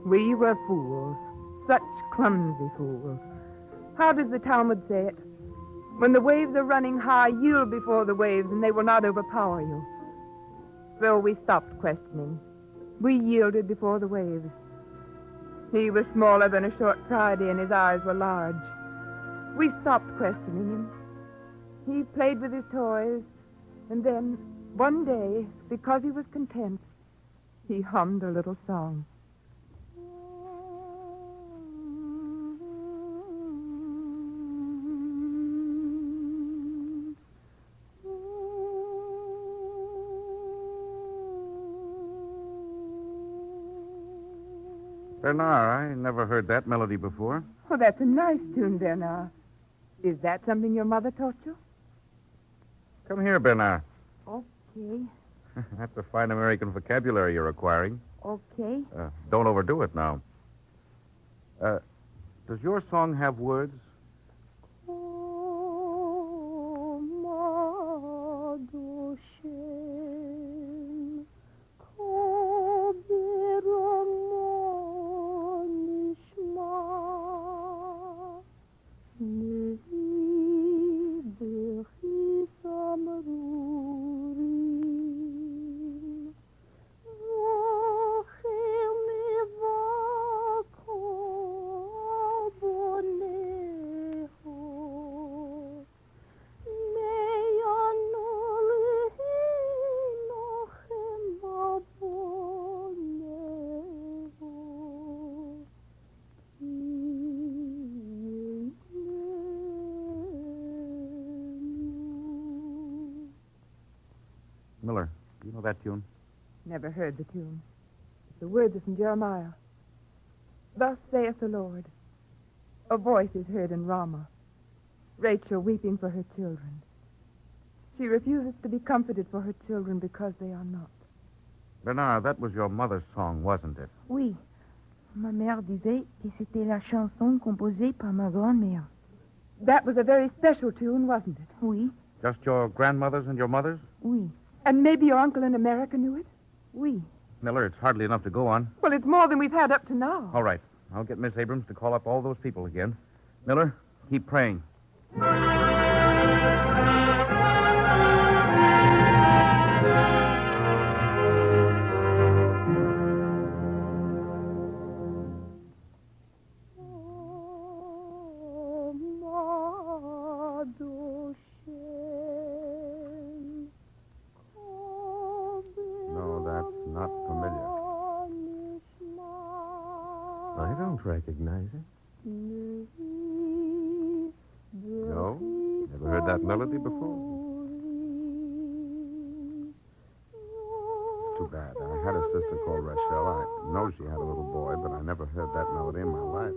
We were fools, such clumsy fools. How does the Talmud say it? When the waves are running high, yield before the waves, and they will not overpower you. So we stopped questioning. We yielded before the waves. He was smaller than a short Friday, and his eyes were large. We stopped questioning him. He played with his toys, and then, one day, because he was content, he hummed a little song. Bernard, I never heard that melody before. Oh, that's a nice tune, Bernard. Is that something your mother taught you? Come here, Bernard. Okay. That's a fine American vocabulary you're acquiring. Okay. Don't overdo it now. Does your song have words? Miller, do you know that tune? Never heard the tune. The words are from Jeremiah. Thus saith the Lord, a voice is heard in Ramah, Rachel weeping for her children. She refuses to be comforted for her children because they are not. Bernard, that was your mother's song, wasn't it? Oui. Ma mère disait que c'était la chanson composée par ma grand-mère. That was a very special tune, wasn't it? Oui. Just your grandmother's and your mother's? Oui. And maybe your uncle in America knew it? Oui. Miller, it's hardly enough to go on. Well, it's more than we've had up to now. All right. I'll get Miss Abrams to call up all those people again. Miller, keep praying. That's not familiar. I don't recognize it. No? Never heard that melody before? It's too bad. I had a sister called Rachel. I know she had a little boy, but I never heard that melody in my life.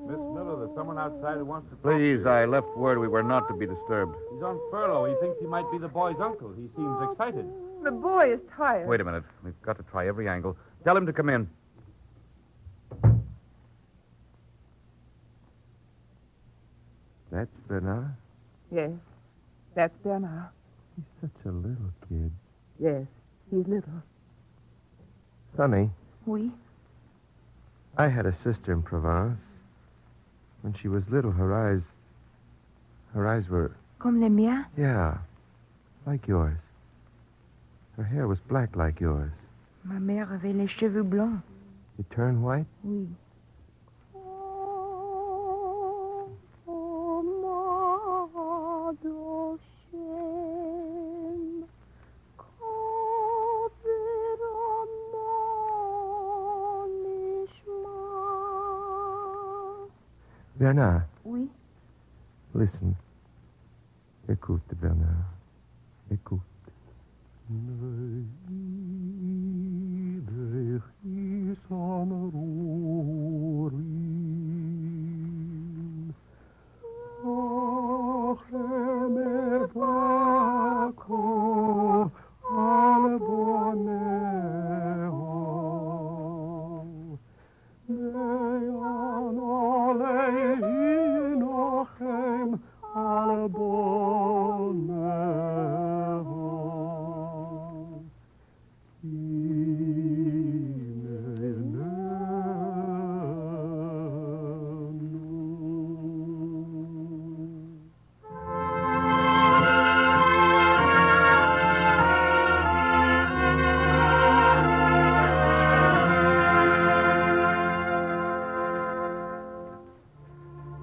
Miss Miller, there's someone outside who wants to talk Please, to you. I left word we were not to be disturbed. He's on furlough. He thinks he might be the boy's uncle. He seems excited. The boy is tired. Wait a minute. We've got to try every angle. Tell him to come in. That's Bernard? Yes, that's Bernard. He's such a little kid. Yes, he's little. Sonny, Oui. I had a sister in Provence. When she was little, her eyes were, Comme les miens? yeah, like yours. Her hair was black like yours. Ma mère avait les cheveux blancs. It turned white? Oui. Bernard. Oui. Listen. Écoute, Bernard. Écoute.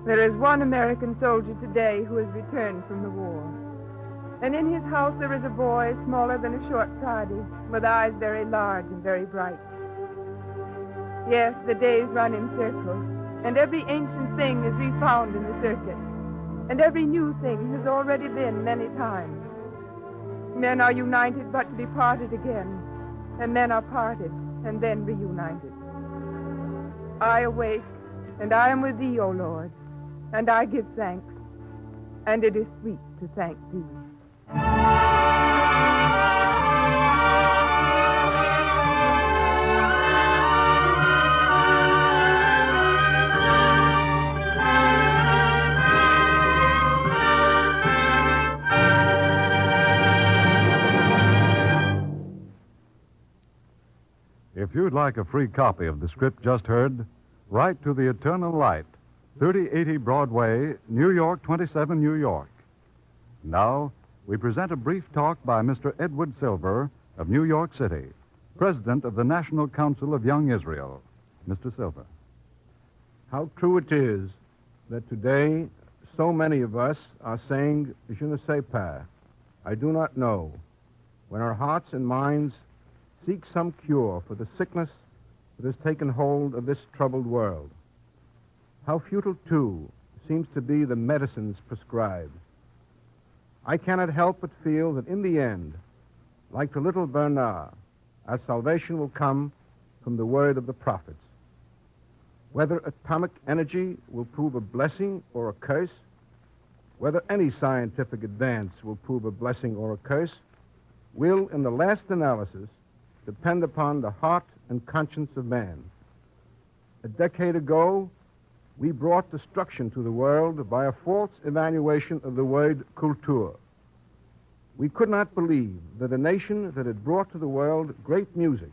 There is one American soldier today who has returned from the war. And in his house there is a boy smaller than a short toddy, with eyes very large and very bright. Yes, the days run in circles, and every ancient thing is refound in the circuit, and every new thing has already been many times. Men are united but to be parted again, and men are parted and then reunited. I awake, and I am with thee, O Lord, and I give thanks, and it is sweet to thank thee. If you'd like a free copy of the script just heard, write to The Eternal Light, 3080 Broadway, New York, 27 New York. Now, we present a brief talk by Mr. Edward Silver of New York City, President of the National Council of Young Israel. Mr. Silver. How true it is that today so many of us are saying, je ne sais pas, I do not know, when our hearts and minds seek some cure for the sickness that has taken hold of this troubled world. How futile, too, seems to be the medicines prescribed. I cannot help but feel that in the end, like to little Bernard, our salvation will come from the word of the prophets. Whether atomic energy will prove a blessing or a curse, whether any scientific advance will prove a blessing or a curse, will, in the last analysis, depend upon the heart and conscience of man. A decade ago, we brought destruction to the world by a false evaluation of the word culture. We could not believe that a nation that had brought to the world great music,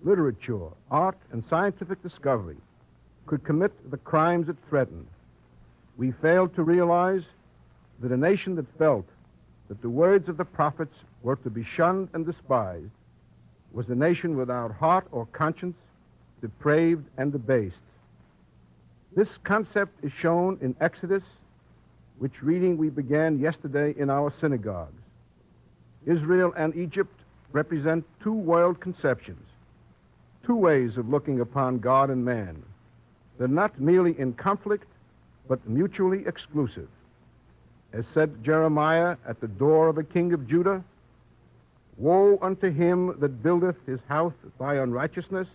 literature, art, and scientific discovery could commit the crimes it threatened. We failed to realize that a nation that felt that the words of the prophets were to be shunned and despised was a nation without heart or conscience, depraved and debased. This concept is shown in Exodus, which reading we began yesterday in our synagogues. Israel and Egypt represent two world conceptions, two ways of looking upon God and man. They're not merely in conflict, but mutually exclusive. As said Jeremiah at the door of a king of Judah, "Woe unto him that buildeth his house by unrighteousness,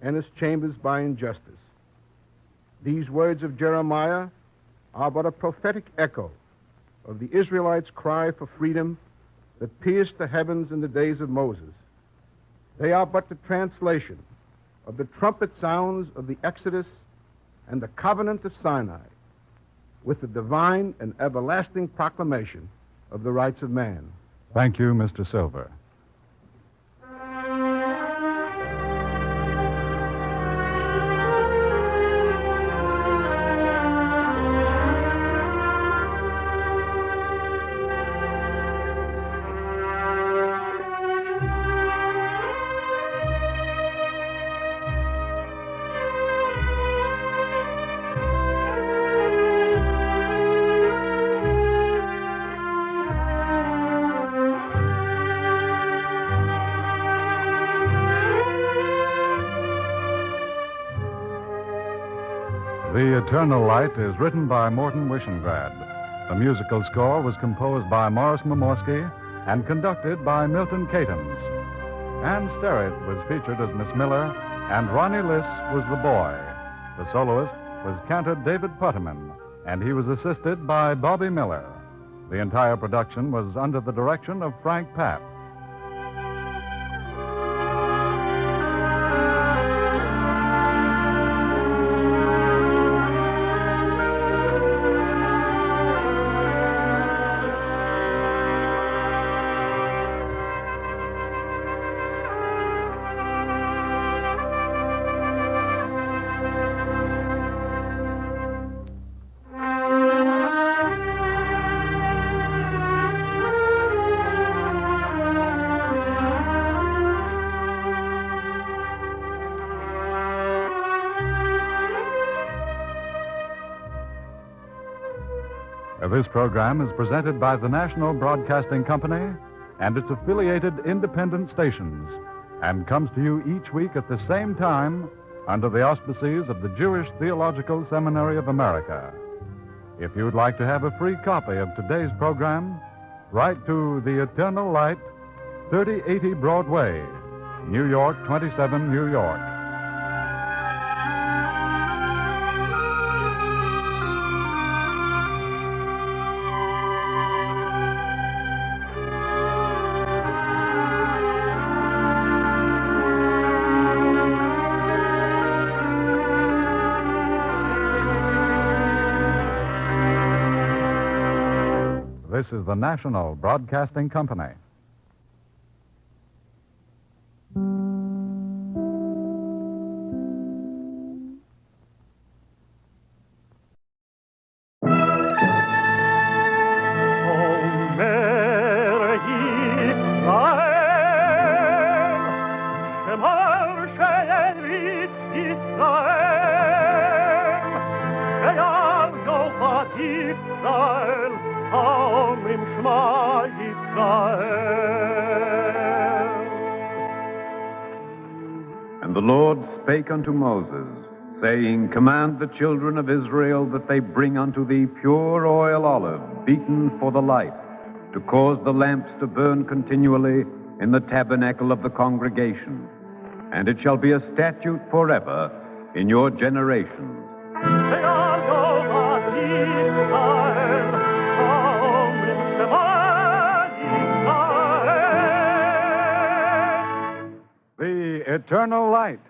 and his chambers by injustice." These words of Jeremiah are but a prophetic echo of the Israelites' cry for freedom that pierced the heavens in the days of Moses. They are but the translation of the trumpet sounds of the Exodus and the covenant of Sinai, with the divine and everlasting proclamation of the rights of man. Thank you, Mr. Silver. The Eternal Light is written by Morton Wishengrad. The musical score was composed by Morris Momorsky and conducted by Milton Catons. Ann Sterrett was featured as Miss Miller, and Ronnie Liss was the boy. The soloist was cantor David Putterman, and he was assisted by Bobby Miller. The entire production was under the direction of Frank Papp. This program is presented by the National Broadcasting Company and its affiliated independent stations, and comes to you each week at the same time under the auspices of the Jewish Theological Seminary of America. If you'd like to have a free copy of today's program, write to The Eternal Light, 3080 Broadway, New York, 27, New York. This is the National Broadcasting Company. And the Lord spake unto Moses, saying, Command the children of Israel that they bring unto thee pure oil olive, beaten for the light, to cause the lamps to burn continually in the tabernacle of the congregation. And it shall be a statute forever in your generations. The Eternal Light.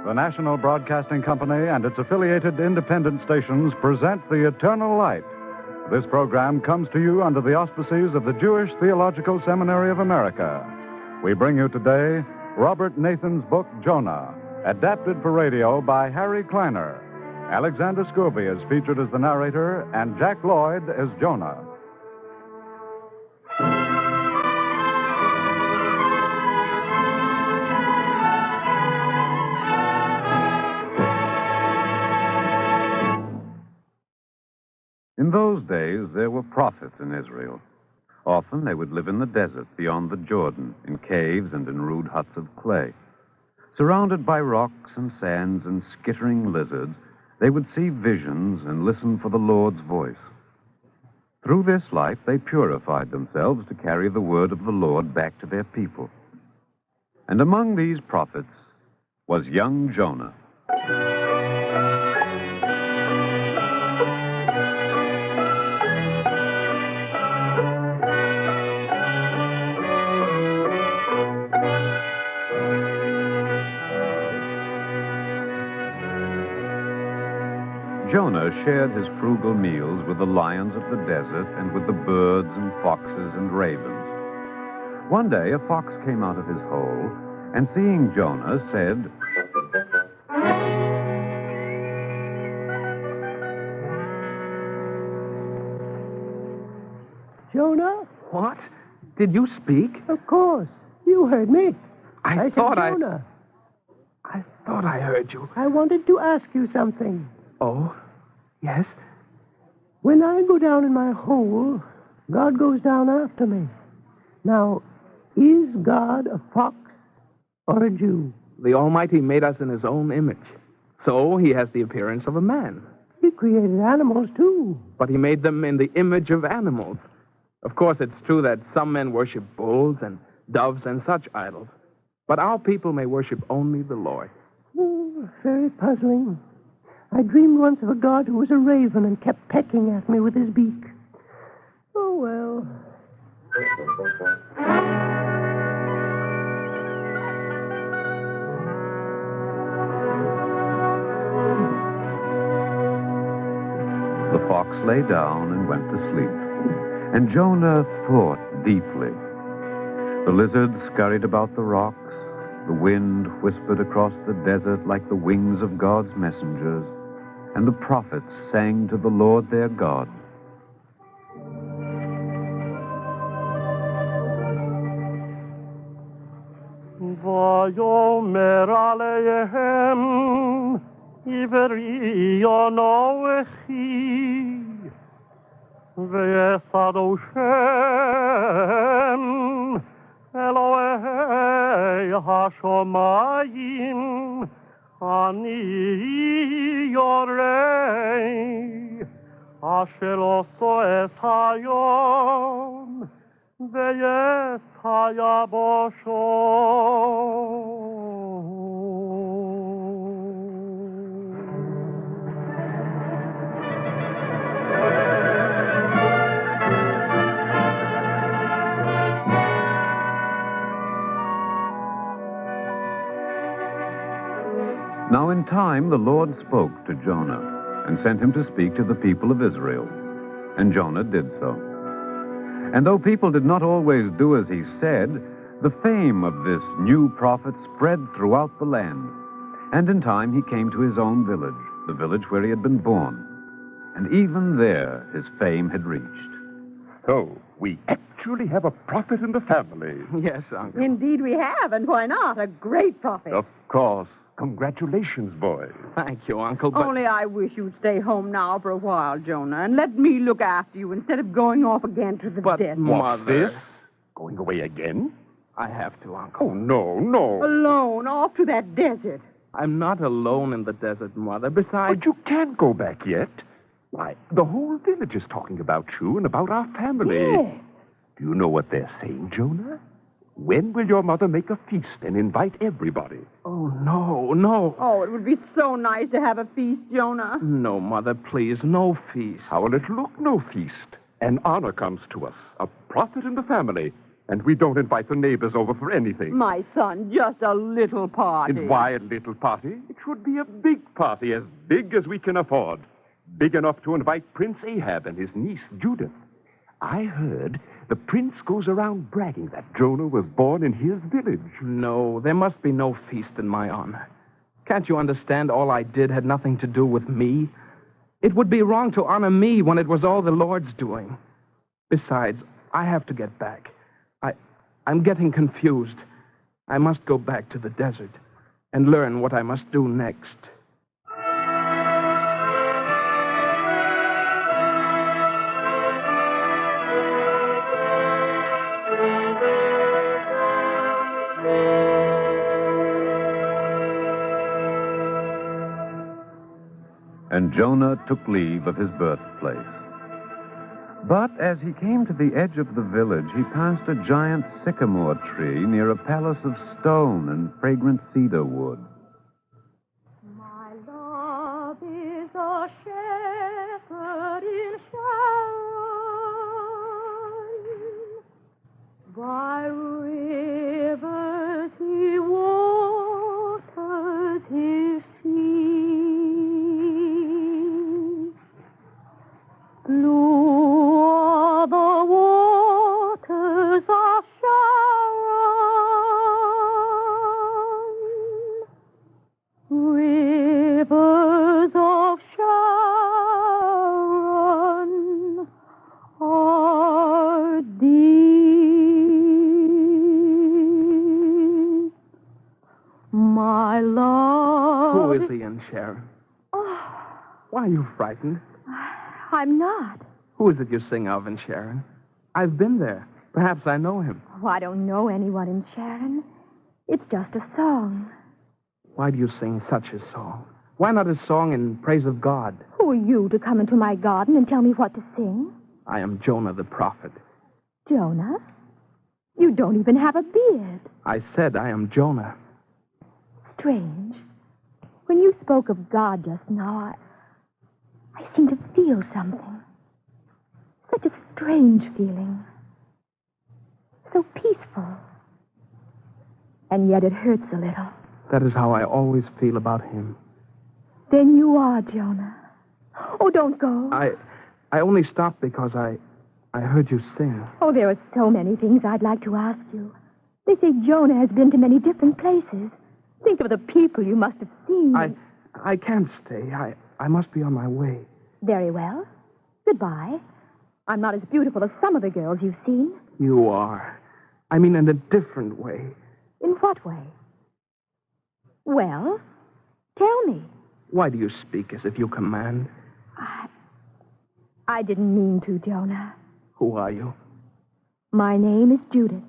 The National Broadcasting Company and its affiliated independent stations present The Eternal Light. This program comes to you under the auspices of the Jewish Theological Seminary of America. We bring you today Robert Nathan's book, Jonah, adapted for radio by Harry Kleiner. Alexander Scobie is featured as the narrator, and Jack Lloyd as Jonah. In those days, there were prophets in Israel. Often they would live in the desert beyond the Jordan, in caves and in rude huts of clay. Surrounded by rocks and sands and skittering lizards, they would see visions and listen for the Lord's voice. Through this life, they purified themselves to carry the word of the Lord back to their people. And among these prophets was young Jonah. Jonah shared his frugal meals with the lions of the desert and with the birds and foxes and ravens. One day, a fox came out of his hole and, seeing Jonah, said, Jonah? What? Did you speak? Of course. You heard me. I thought said, Jonah. I thought I heard you. I wanted to ask you something. Oh? Yes? When I go down in my hole, God goes down after me. Now, is God a fox or a Jew? The Almighty made us in his own image. So he has the appearance of a man. He created animals, too. But he made them in the image of animals. Of course, it's true that some men worship bulls and doves and such idols. But our people may worship only the Lord. Oh, very puzzling. I dreamed once of a God who was a raven and kept pecking at me with his beak. Oh, well. The fox lay down and went to sleep, and Jonah thought deeply. The lizards scurried about the rocks. The wind whispered across the desert like the wings of God's messengers, and the prophets sang to the Lord their God. Vayomer aleichem iveri yonoechi ve'esad Hashem Elohei hashomayim ani yorei asher oso es hayom ve'es Now in time the Lord spoke to Jonah and sent him to speak to the people of Israel. And Jonah did so. And though people did not always do as he said, the fame of this new prophet spread throughout the land. And in time he came to his own village, the village where he had been born. And even there his fame had reached. So, we actually have a prophet in the family. Yes, Uncle. Indeed we have, and why not? A great prophet. Of course. Congratulations, boy. Thank you, Uncle, but... Only I wish you'd stay home now for a while, Jonah, and let me look after you instead of going off again to the desert. What's this? Going away again? I have to, Uncle. Oh, no. Alone, off to that desert. I'm not alone in the desert, Mother. Besides... But you can't go back yet. Why, the whole village is talking about you and about our family. Yes. Do you know what they're saying, Jonah? When will your mother make a feast and invite everybody? Oh, no. Oh, it would be so nice to have a feast, Jonah. No, Mother, please, no feast. How will it look, no feast? An honor comes to us, a prophet in the family, and we don't invite the neighbors over for anything. My son, just a little party. And why a little party? It should be a big party, as big as we can afford. Big enough to invite Prince Ahab and his niece, Judith. I heard the prince goes around bragging that Jonah was born in his village. No, there must be no feast in my honor. Can't you understand all I did had nothing to do with me? It would be wrong to honor me when it was all the Lord's doing. Besides, I have to get back. I'm getting confused. I must go back to the desert and learn what I must do next. And Jonah took leave of his birthplace. But as he came to the edge of the village, he passed a giant sycamore tree near a palace of stone and fragrant cedar wood. My love is a shepherd in Sharon. By rivers he waters his sheep. Blue are the waters of Sharon. Rivers of Sharon are deep. My love. Who is he in Sharon? Why are you frightened? I'm not. Who is it you sing of in Sharon? I've been there. Perhaps I know him. Oh, I don't know anyone in Sharon. It's just a song. Why do you sing such a song? Why not a song in praise of God? Who are you to come into my garden and tell me what to sing? I am Jonah the prophet. Jonah? You don't even have a beard. I said I am Jonah. Strange. When you spoke of God just now, I seem to feel something. Such a strange feeling. So peaceful. And yet it hurts a little. That is how I always feel about him. Then you are Jonah. Oh, don't go. I only stopped because I heard you sing. Oh, there are so many things I'd like to ask you. They say Jonah has been to many different places. Think of the people you must have seen. I can't stay. I must be on my way. Very well. Goodbye. I'm not as beautiful as some of the girls you've seen. You are. I mean, in a different way. In what way? Well, tell me. Why do you speak as if you command? I didn't mean to, Jonah. Who are you? My name is Judith.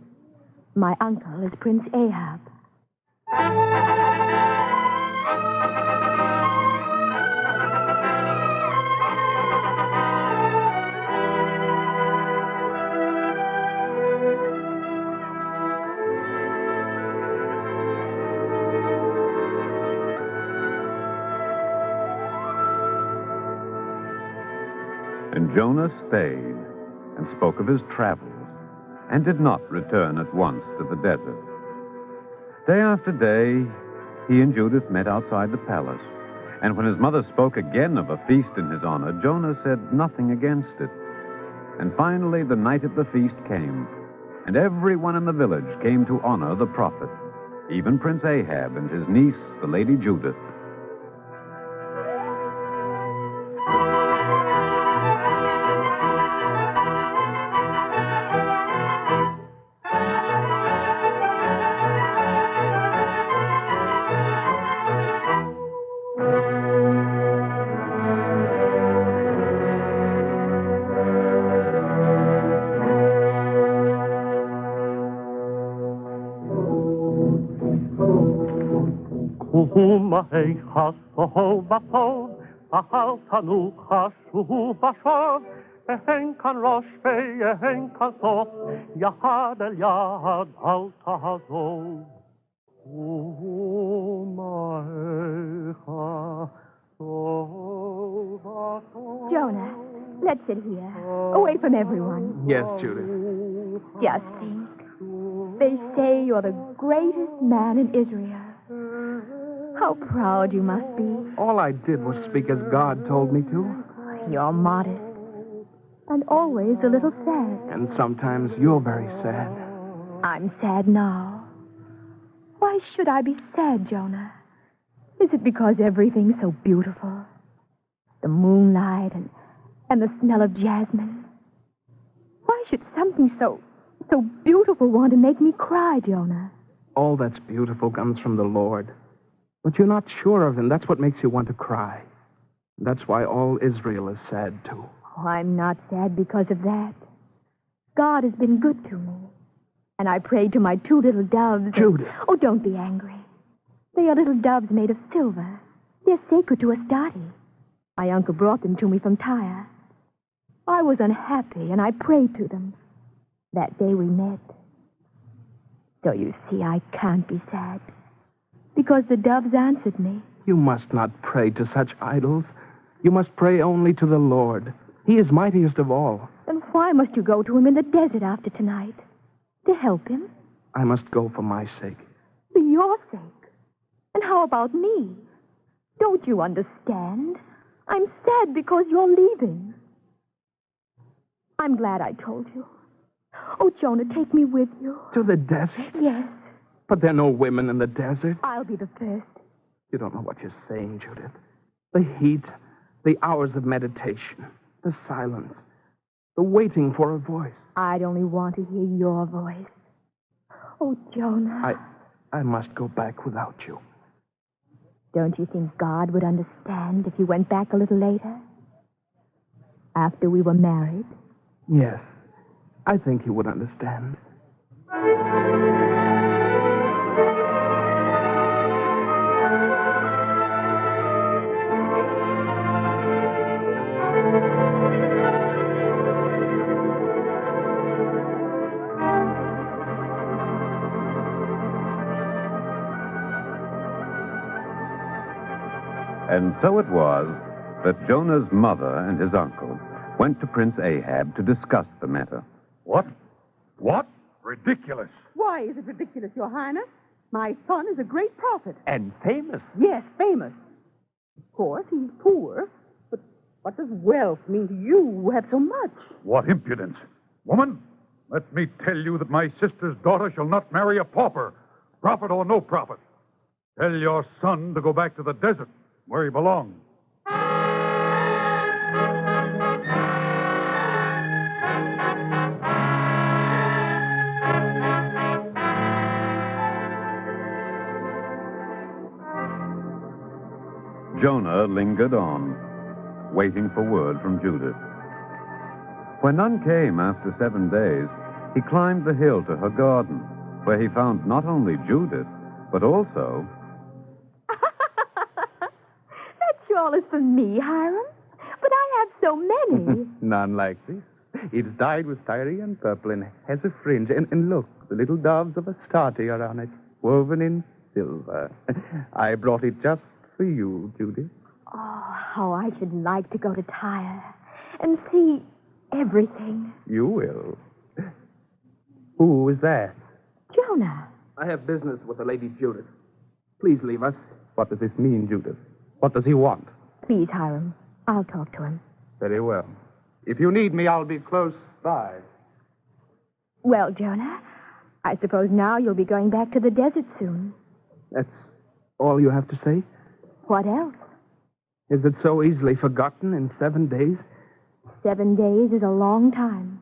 My uncle is Prince Ahab. And Jonah stayed and spoke of his travels and did not return at once to the desert. Day after day, he and Judith met outside the palace. And when his mother spoke again of a feast in his honor, Jonah said nothing against it. And finally, the night of the feast came, and everyone in the village came to honor the prophet, even Prince Ahab and his niece, the Lady Judith. ומהי חסו בסוף, אהל תנוך חשו בשוב, אין כאן ראש ואין כאן סוף, יד אל יד אל תעזוב. ומהי חסו בסוף. Jonah, let's sit here, away from everyone. Yes, Judith. Just think. They say you're the greatest man in Israel. How proud you must be. All I did was speak as God told me to. You're modest. And always a little sad. And sometimes you're very sad. I'm sad now. Why should I be sad, Jonah? Is it because everything's so beautiful? The moonlight and the smell of jasmine? Why should something so beautiful want to make me cry, Jonah? All that's beautiful comes from the Lord. But you're not sure of him. That's what makes you want to cry. That's why all Israel is sad, too. Oh, I'm not sad because of that. God has been good to me. And I prayed to my two little doves. Judith. Oh, don't be angry. They are little doves made of silver. They're sacred to Astarte. My uncle brought them to me from Tyre. I was unhappy, and I prayed to them. That day we met. So you see, I can't be sad. Because the doves answered me. You must not pray to such idols. You must pray only to the Lord. He is mightiest of all. Then why must you go to him in the desert after tonight? To help him? I must go for my sake. For your sake? And how about me? Don't you understand? I'm sad because you're leaving. I'm glad I told you. Oh, Jonah, take me with you. To the desert? Yes. But there are no women in the desert. I'll be the first. You don't know what you're saying, Judith. The heat, the hours of meditation, the silence, the waiting for a voice. I'd only want to hear your voice. Oh, Jonah. I must go back without you. Don't you think God would understand if you went back a little later? After we were married? Yes. I think he would understand. And so it was that Jonah's mother and his uncle went to Prince Ahab to discuss the matter. What? What? Ridiculous. Why is it ridiculous, Your Highness? My son is a great prophet. And famous. Yes, famous. Of course, he's poor. But what does wealth mean to you who have so much? What impudence. Woman, let me tell you that my sister's daughter shall not marry a pauper, prophet or no prophet. Tell your son to go back to the desert, where he belongs. Jonah lingered on, waiting for word from Judith. When none came after 7 days, he climbed the hill to her garden, where he found not only Judith, but also... That shawl is for me, Hiram. But I have so many. None like this. It's dyed with Tyrian purple and has a fringe. And look, the little doves of Astarte are on it, woven in silver. I brought it just for you, Judith. Oh, how I should like to go to Tyre and see everything. You will. Who is that? Jonah. I have business with the Lady Judith. Please leave us. What does this mean, Judith? What does he want? Please, Hiram. I'll talk to him. Very well. If you need me, I'll be close by. Well, Jonah, I suppose now you'll be going back to the desert soon. That's all you have to say? What else? Is it so easily forgotten in 7 days? 7 days is a long time,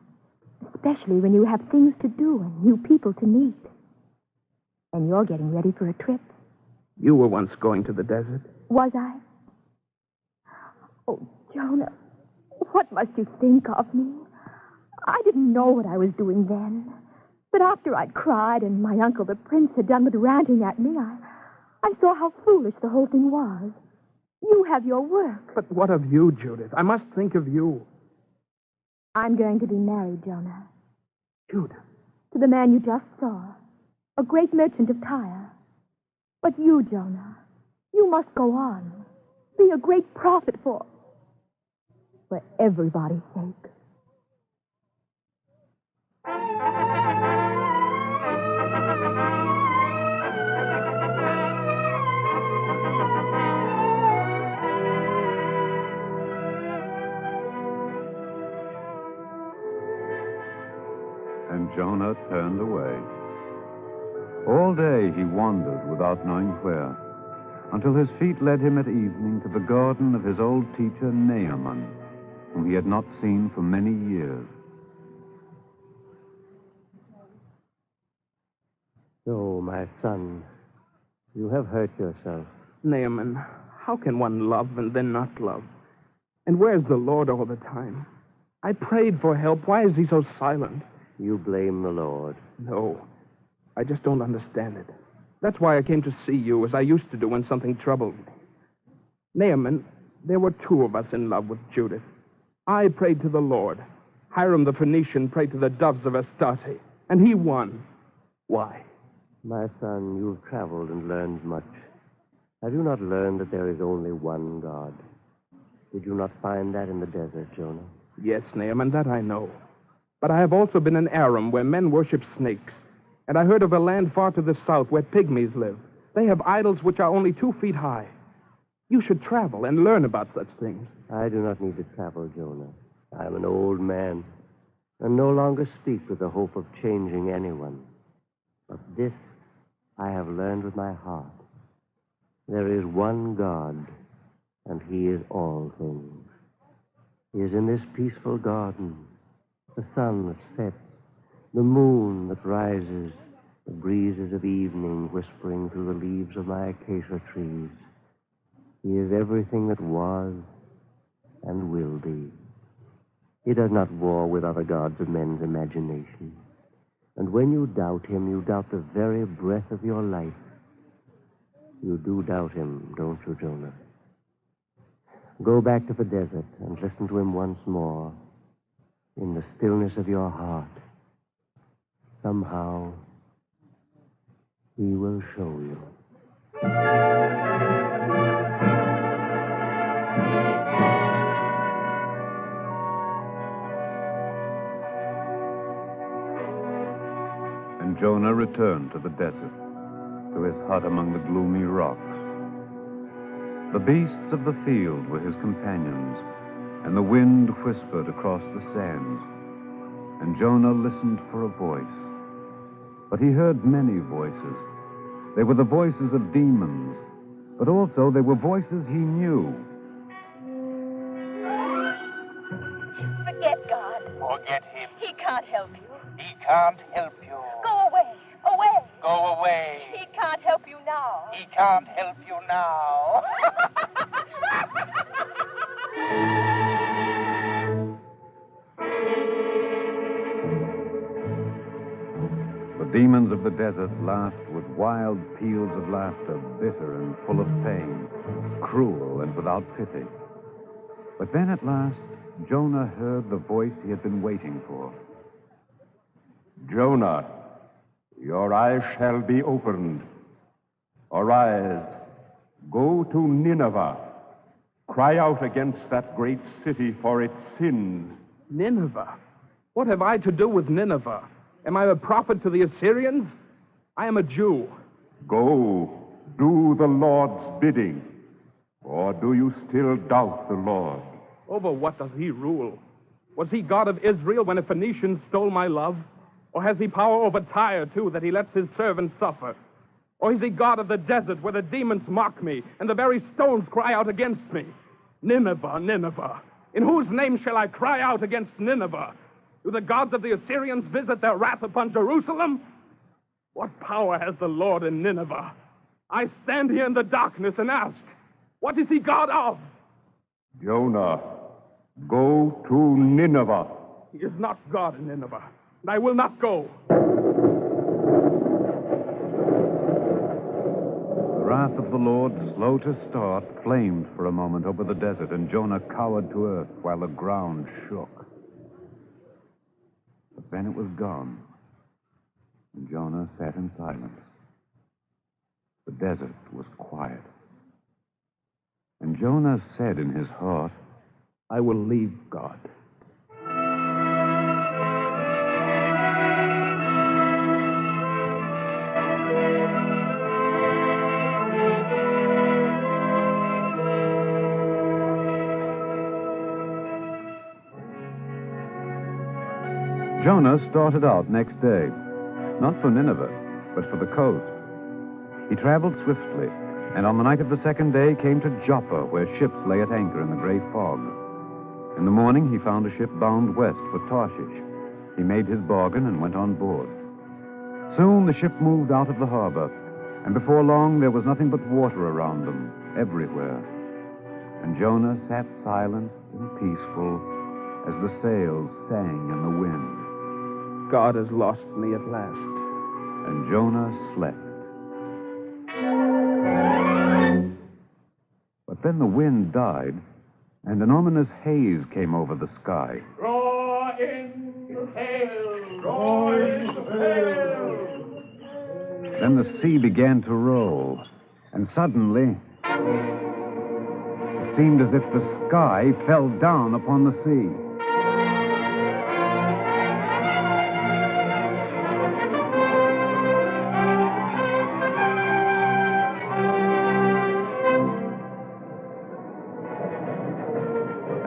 especially when you have things to do and new people to meet. And you're getting ready for a trip. You were once going to the desert. Was I? Oh, Jonah, what must you think of me? I didn't know what I was doing then. But after I'd cried and my uncle, the prince, had done with ranting at me, I saw how foolish the whole thing was. You have your work. But what of you, Judith? I must think of you. I'm going to be married, Jonah. Judith? To the man you just saw. A great merchant of Tyre. But you, Jonah, you must go on. Be a great prophet for everybody's sake. And Jonah turned away. All day he wandered without knowing where, until his feet led him at evening to the garden of his old teacher Naaman, whom he had not seen for many years. So, my son, you have hurt yourself. Naaman, how can one love and then not love? And where's the Lord all the time? I prayed for help. Why is he so silent? You blame the Lord. No, I just don't understand it. That's why I came to see you, as I used to do when something troubled me. Naaman, There were two of us in love with Judith. I prayed to the Lord. Hiram the Phoenician prayed to the doves of Astarte, and he won. Why? My son, you've traveled and learned much. Have you not learned that there is only one God? Did you not find that in the desert, Jonah? Yes, Naaman, that I know. But I have also been in Aram, where men worship snakes. And I heard of a land far to the south where pygmies live. They have idols which are only 2 feet high. You should travel and learn about such things. I do not need to travel, Jonah. I am an old man and no longer speak with the hope of changing anyone. But this I have learned with my heart. There is one God, and he is all things. He is in this peaceful garden, the sun that sets, the moon that rises, the breezes of evening whispering through the leaves of my acacia trees. He is everything that was and will be. He does not war with other gods of men's imagination. And when you doubt him, you doubt the very breath of your life. You do doubt him, don't you, Jonah? Go back to the desert and listen to him once more in the stillness of your heart. Somehow, he will show you. And Jonah returned to the desert, to his hut among the gloomy rocks. The beasts of the field were his companions, and the wind whispered across the sands. And Jonah listened for a voice. But he heard many voices. They were the voices of demons, but also they were voices he knew. Forget God. Forget him. He can't help you. He can't help you. Go away. Away. Go away. He can't help you now. He can't help you now. The demons of the desert laughed with wild peals of laughter, bitter and full of pain, cruel and without pity. But then at last, Jonah heard the voice he had been waiting for. Jonah, your eyes shall be opened. Arise, go to Nineveh. Cry out against that great city for its sins. Nineveh? What have I to do with Nineveh? Am I a prophet to the Assyrians? I am a Jew. Go, do the Lord's bidding. Or do you still doubt the Lord? Over what does he rule? Was he God of Israel when a Phoenician stole my love? Or has he power over Tyre, too, that he lets his servants suffer? Or is he God of the desert where the demons mock me and the very stones cry out against me? Nineveh, Nineveh. In whose name shall I cry out against Nineveh? Do the gods of the Assyrians visit their wrath upon Jerusalem? What power has the Lord in Nineveh? I stand here in the darkness and ask, what is he God of? Jonah, go to Nineveh. He is not God in Nineveh, and I will not go. The wrath of the Lord, slow to start, flamed for a moment over the desert, and Jonah cowered to earth while the ground shook. But then it was gone, and Jonah sat in silence. The desert was quiet. And Jonah said in his heart, I will leave God. Jonah started out next day, not for Nineveh, but for the coast. He traveled swiftly, and on the night of the second day came to Joppa, where ships lay at anchor in the gray fog. In the morning, he found a ship bound west for Tarshish. He made his bargain and went on board. Soon the ship moved out of the harbor, and before long there was nothing but water around them, everywhere. And Jonah sat silent and peaceful as the sails sang in the wind. God has lost me at last. And Jonah slept. But then the wind died, and an ominous haze came over the sky. Draw in hail! Draw in hail! Then the sea began to roll, and suddenly it seemed as if the sky fell down upon the sea.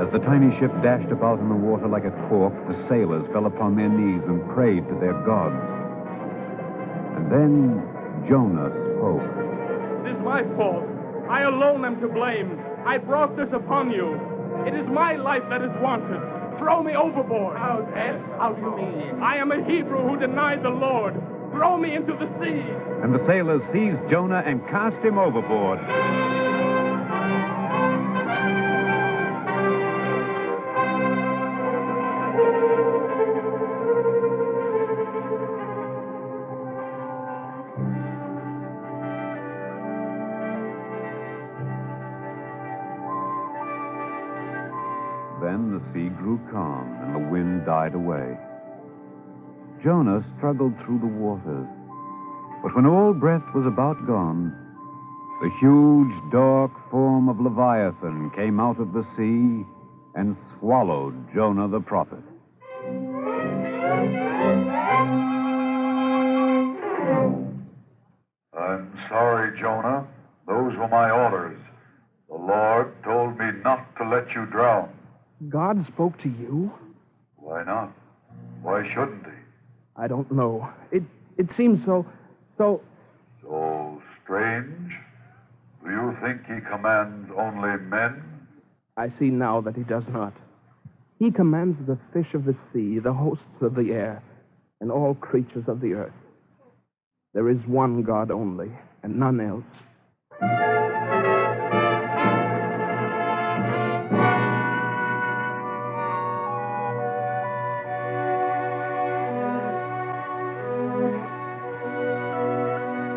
As the tiny ship dashed about in the water like a cork, the sailors fell upon their knees and prayed to their gods. And then Jonah spoke. It is my fault. I alone am to blame. I brought this upon you. It is my life that is wanted. Throw me overboard. How, Ed? How do you mean? I am a Hebrew who denied the Lord. Throw me into the sea. And the sailors seized Jonah and cast him overboard. Then the sea grew calm and the wind died away. Jonah struggled through the waters, but when all breath was about gone, the huge, dark form of Leviathan came out of the sea and swallowed Jonah the prophet. I'm sorry, Jonah. Those were my orders. The Lord told me not to let you drown. God spoke to you? Why not? Why shouldn't he? I don't know. It seems so... So strange? Do you think he commands only men? I see now that he does not. He commands the fish of the sea, the hosts of the air, and all creatures of the earth. There is one God only, and none else.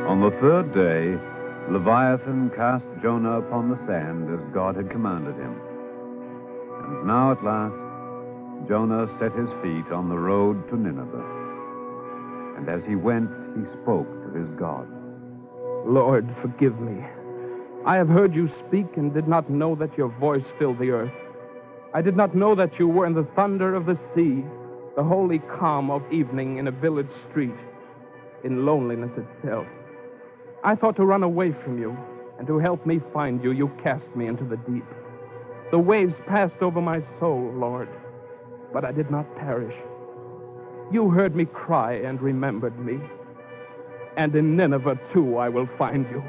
On the third day, Leviathan cast Jonah upon the sand as God had commanded him. And now at last, Jonah set his feet on the road to Nineveh. And as he went, he spoke to his God. Lord, forgive me. I have heard you speak and did not know that your voice filled the earth. I did not know that you were in the thunder of the sea, the holy calm of evening in a village street, in loneliness itself. I thought to run away from you, and to help me find you, you cast me into the deep. The waves passed over my soul, Lord, but I did not perish. You heard me cry and remembered me. And in Nineveh, too, I will find you.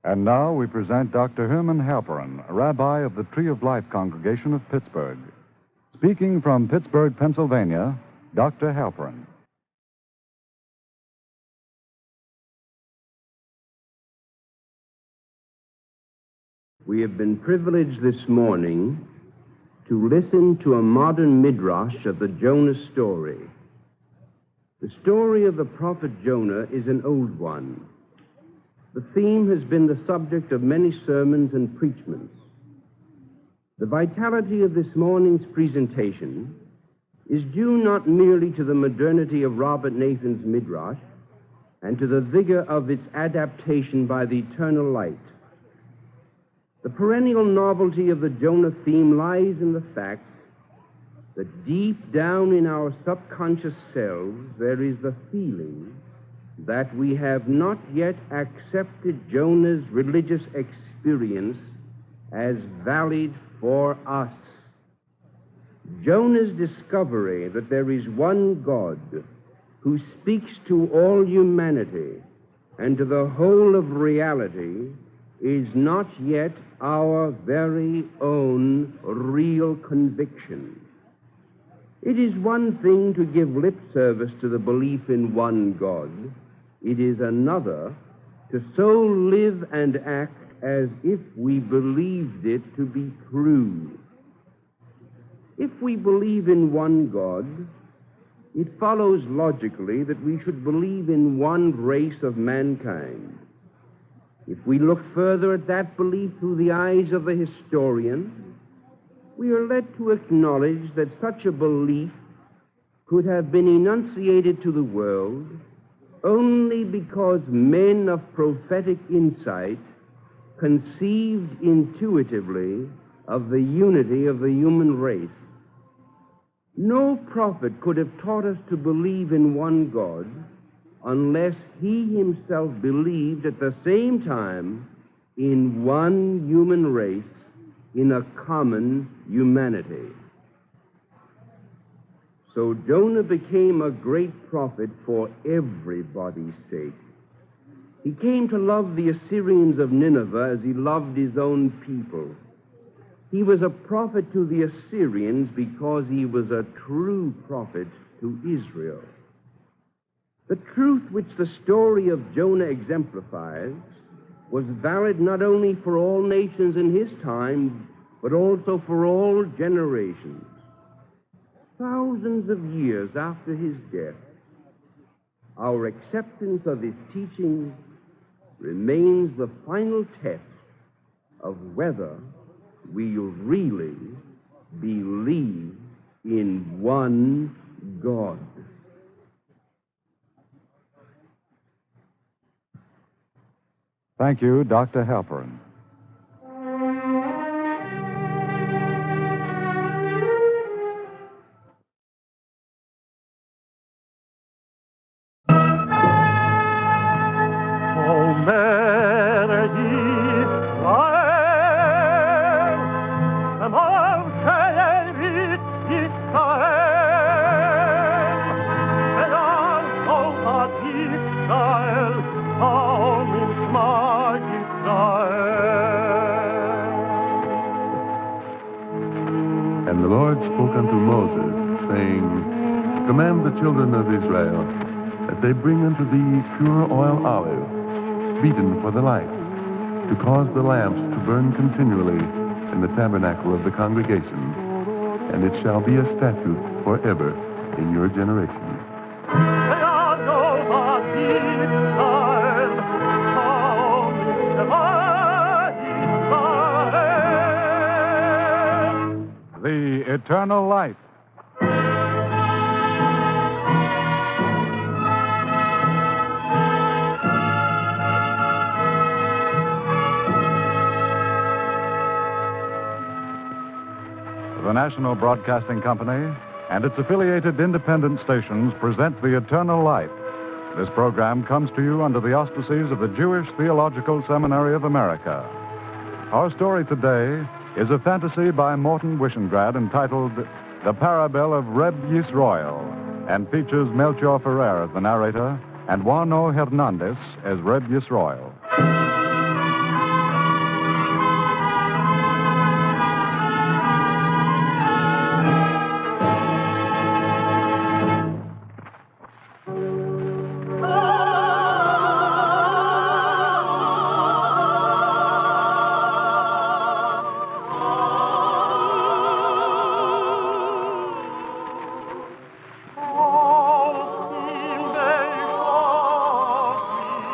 And now we present Dr. Herman Halperin, a rabbi of the Tree of Life congregation of Pittsburgh. Speaking from Pittsburgh, Pennsylvania, Dr. Halperin. We have been privileged this morning to listen to a modern midrash of the Jonah story. The story of the prophet Jonah is an old one. The theme has been the subject of many sermons and preachments. The vitality of this morning's presentation is due not merely to the modernity of Robert Nathan's midrash and to the vigor of its adaptation by the eternal light. The perennial novelty of the Jonah theme lies in the fact that deep down in our subconscious selves there is the feeling that we have not yet accepted Jonah's religious experience as valid for us. Jonah's discovery that there is one God who speaks to all humanity and to the whole of reality is not yet our very own real conviction. It is one thing to give lip service to the belief in one God. It is another to so live and act as if we believed it to be true. If we believe in one God, it follows logically that we should believe in one race of mankind. If we look further at that belief through the eyes of the historian, we are led to acknowledge that such a belief could have been enunciated to the world only because men of prophetic insight conceived intuitively of the unity of the human race. No prophet could have taught us to believe in one God unless he himself believed at the same time in one human race, in a common humanity. So Jonah became a great prophet for everybody's sake. He came to love the Assyrians of Nineveh as he loved his own people. He was a prophet to the Assyrians because he was a true prophet to Israel. The truth which the story of Jonah exemplifies was valid not only for all nations in his time, but also for all generations. Thousands of years after his death, our acceptance of his teaching remains the final test of whether we really believe in one God. Thank you, Dr. Halperin. And the Lord spoke unto Moses, saying, Command the children of Israel that they bring unto thee pure oil olive, beaten for the light, to cause the lamps to burn continually in the tabernacle of the congregation, and it shall be a statute forever in your generation. The eternal life. The National Broadcasting Company and its affiliated independent stations present The Eternal Life. This program comes to you under the auspices of the Jewish Theological Seminary of America. Our story today is a fantasy by Morton Wishengrad entitled The Parable of Reb Yisroel, and features Melchior Ferrer as the narrator and Juano Hernandez as Reb Yisroel.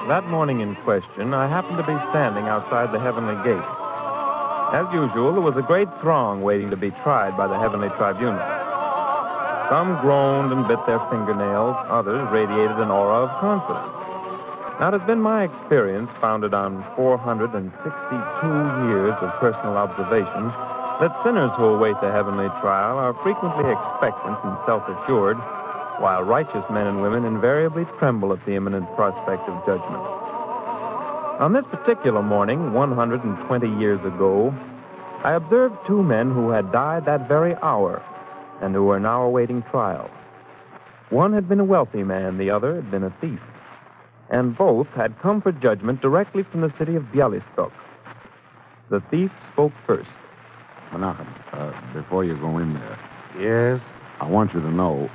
That morning in question, I happened to be standing outside the heavenly gate. As usual, there was a great throng waiting to be tried by the heavenly tribunal. Some groaned and bit their fingernails, others radiated an aura of confidence. Now, it has been my experience, founded on 462 years of personal observation, that sinners who await the heavenly trial are frequently expectant and self-assured, while righteous men and women invariably tremble at the imminent prospect of judgment. On this particular morning, 120 years ago, I observed two men who had died that very hour and who were now awaiting trial. One had been a wealthy man, the other had been a thief. And both had come for judgment directly from the city of Bialystok. The thief spoke first. Menachem, before you go in there. Yes? I want you to know,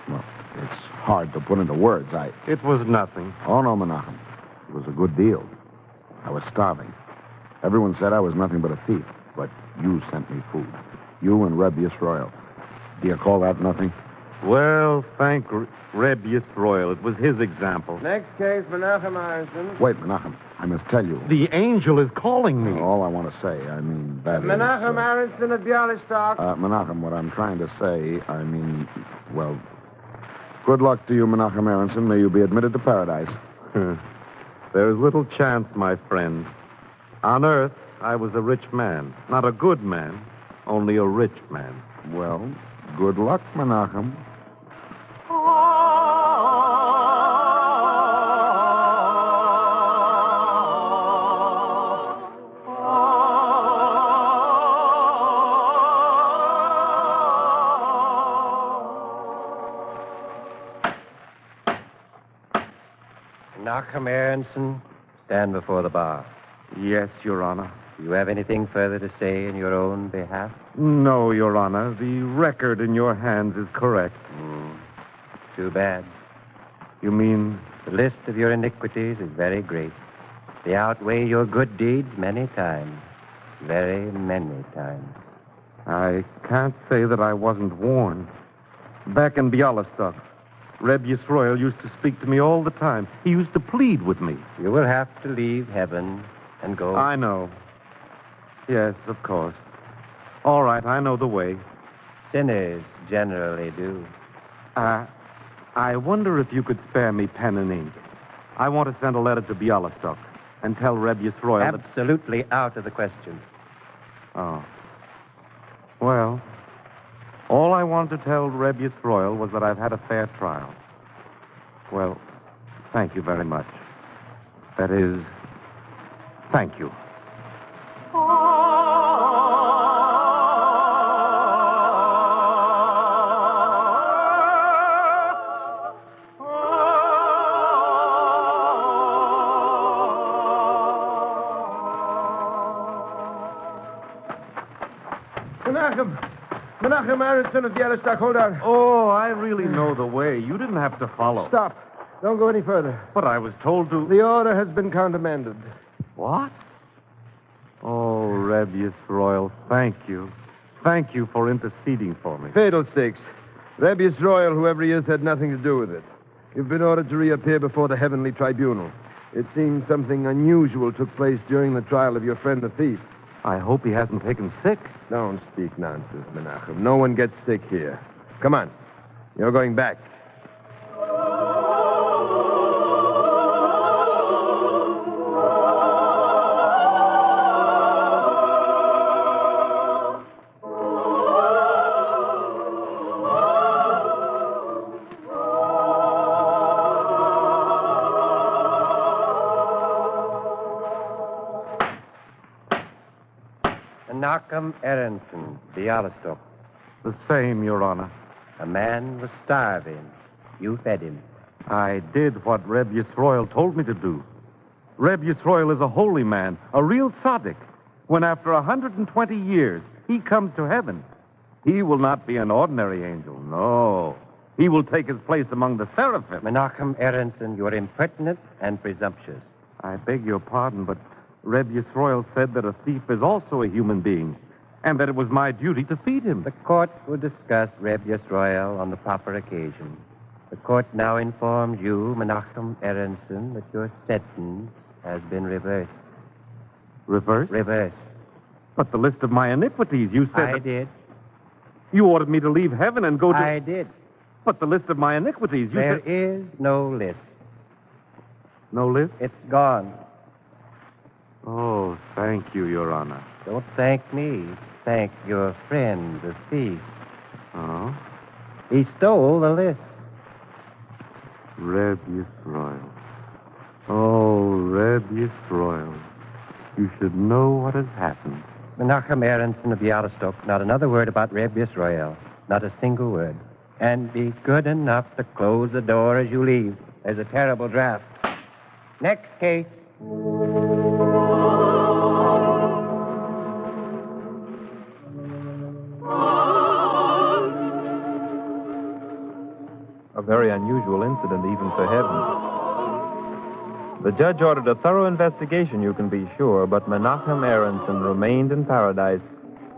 well, it's hard to put into words. It was nothing. Oh, no, Menachem. It was a good deal. I was starving. Everyone said I was nothing but a thief, but you sent me food. You and Reb Yisroel. Do you call that nothing? Well, thank Reb Yisroel. It was his example. Next case, Menachem Aronson. Wait, Menachem. I must tell you. The angel is calling me. All I want to say, that Menachem Aronson of Bialystok. Menachem, what I'm trying to say, well, good luck to you, Menachem Aronson. May you be admitted to paradise. There's little chance, my friend. On earth, I was a rich man. Not a good man, only a rich man. Well, good luck, Menachem. Menachem Aronson, stand before the bar. Yes, Your Honor. Do you have anything further to say in your own behalf? No, Your Honor. The record in your hands is correct. Too bad. You mean? The list of your iniquities is very great. They outweigh your good deeds many times. Very many times. I can't say that I wasn't warned. Back in Bialystok, Reb Yisroel used to speak to me all the time. He used to plead with me. You will have to leave heaven and go. I know. Yes, of course. All right, I know the way. Sinners generally do. I wonder if you could spare me pen and ink. I want to send a letter to Bialystok and tell Reb Yisroel Absolutely out of the question. Oh. Well, all I wanted to tell Reb Yisroel was that I've had a fair trial. Well, thank you very much. That is, thank you. Menachem Aronson of Bialystok, hold on. Oh, I really know the way. You didn't have to follow. Stop. Don't go any further. But I was told to... The order has been countermanded. What? Oh, Reb Yisroel, thank you. Thank you for interceding for me. Fiddlesticks. Reb Yisroel, whoever he is, had nothing to do with it. You've been ordered to reappear before the heavenly tribunal. It seems something unusual took place during the trial of your friend the thief. I hope he hasn't taken sick. Don't speak nonsense, Menachem. No one gets sick here. Come on. You're going back. Menachem Aronson, Bialystok. The same, Your Honor. A man was starving. You fed him. I did what Reb Yisroel told me to do. Reb Yisroel is a holy man, a real tzaddik. When after 120 years he comes to heaven, he will not be an ordinary angel. No. He will take his place among the seraphim. Menachem Aronson, you are impertinent and presumptuous. I beg your pardon, but Reb Yisroel said that a thief is also a human being, and that it was my duty to feed him. The court will discuss Reb Yisroel on the proper occasion. The court now informs you, Menachem Aronson, that your sentence has been reversed. Reversed? Reversed. But the list of my iniquities, you said... I did. You ordered me to leave heaven and go to... I did. But the list of my iniquities, you There said... is no list. No list? It's gone. Oh, thank you, Your Honor. Don't thank me. Thank your friend, the thief. Oh? He stole the list. Reb Yisroel. Oh, Reb Yisroel. You should know what has happened. Menachem Aronson of Bialystok, not another word about Reb Yisroel. Not a single word. And be good enough to close the door as you leave. There's a terrible draft. Next case. a very unusual incident even for heaven. The judge ordered a thorough investigation, you can be sure, but Menachem Aronson remained in paradise,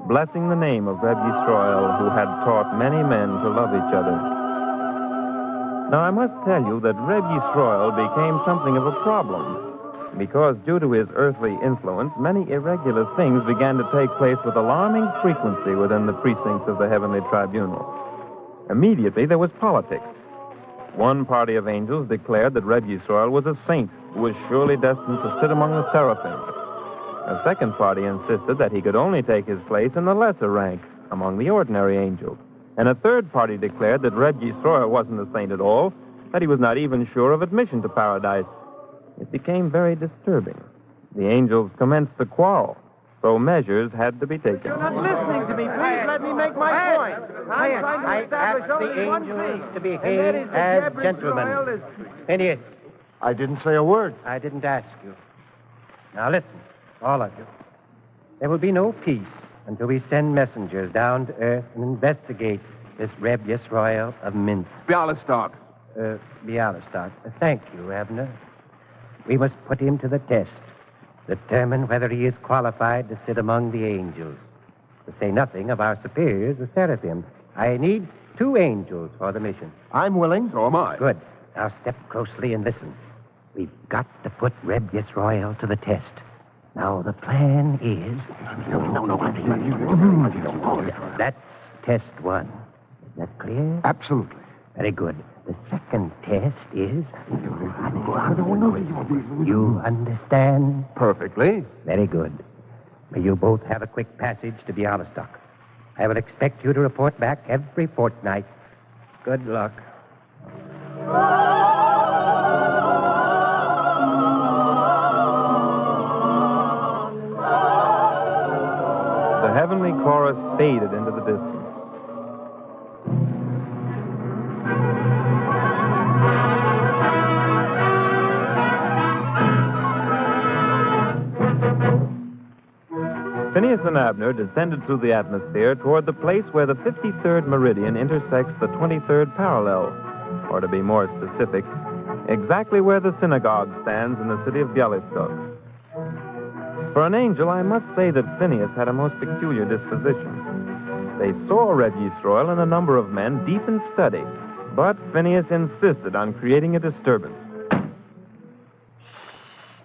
blessing the name of Reb Yisroel, who had taught many men to love each other. Now, I must tell you that Reb Yisroel became something of a problem, because due to his earthly influence, many irregular things began to take place with alarming frequency within the precincts of the heavenly tribunal. Immediately, there was politics. One party of angels declared that Reb Yisroel was a saint who was surely destined to sit among the seraphim. A second party insisted that he could only take his place in the lesser rank among the ordinary angels. And a third party declared that Reb Yisroel wasn't a saint at all, that he was not even sure of admission to paradise. It became very disturbing. The angels commenced to quarrel, so measures had to be taken. You're not listening to me. Please let me make my point. I'm trying to establish only one thing. To behave as gentlemen. Phineas. I didn't say a word. I didn't ask you. Now listen, all of you. There will be no peace until we send messengers down to earth and investigate this Reb Yisroel of Minsk. Bialystok. Bialystok. Thank you, Abner. We must put him to the test. Determine whether he is qualified to sit among the angels. To say nothing of our superiors, the seraphim. I need 2 angels for the mission. I'm willing. So am I. Good. Now step closely and listen. We've got to put Reb Yisroel to the test. Now, the plan is... That's test 1. Is that clear? Absolutely. Very good. The second test is... You understand? Perfectly. Very good. May you both have a quick passage to Bialystok. I will expect you to report back every fortnight. Good luck. The heavenly chorus faded into the distance. Phineas and Abner descended through the atmosphere toward the place where the 53rd meridian intersects the 23rd parallel, or to be more specific, exactly where the synagogue stands in the city of Bialystok. For an angel, I must say that Phineas had a most peculiar disposition. They saw Reb Yisroel and a number of men deep in study, but Phineas insisted on creating a disturbance.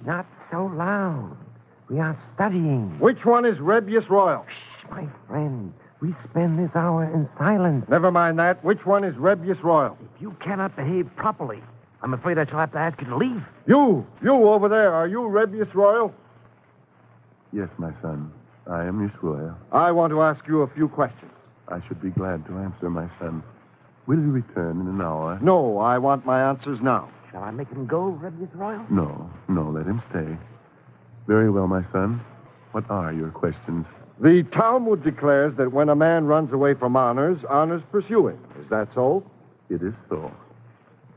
Not so loud. We are studying. Which one is Reb Yisroel? Shh, my friend. We spend this hour in silence. Never mind that. Which one is Reb Yisroel? If you cannot behave properly, I'm afraid I shall have to ask you to leave. You over there, are you Reb Yisroel? Yes, my son. I am Yisroel. I want to ask you a few questions. I should be glad to answer, my son. Will you return in an hour? No, I want my answers now. Shall I make him go, Reb Yisroel? No, let him stay. Very well, my son. What are your questions? The Talmud declares that when a man runs away from honors, honors pursue him. Is that so? It is so.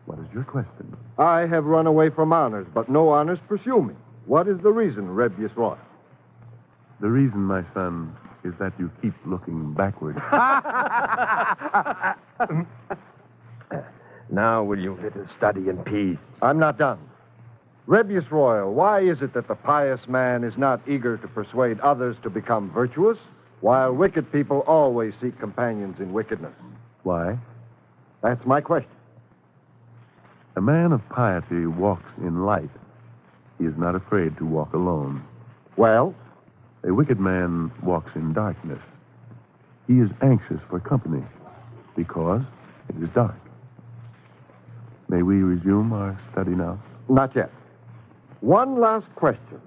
What is your question? I have run away from honors, but no honors pursue me. What is the reason, Reb Yisroel? The reason, my son, is that you keep looking backward. Now will you let us study in peace? I'm not done. Reb Yisroel, why is it that the pious man is not eager to persuade others to become virtuous, while wicked people always seek companions in wickedness? Why? That's my question. A man of piety walks in light. He is not afraid to walk alone. Well? A wicked man walks in darkness. He is anxious for company because it is dark. May we resume our study now? Not yet. One last question.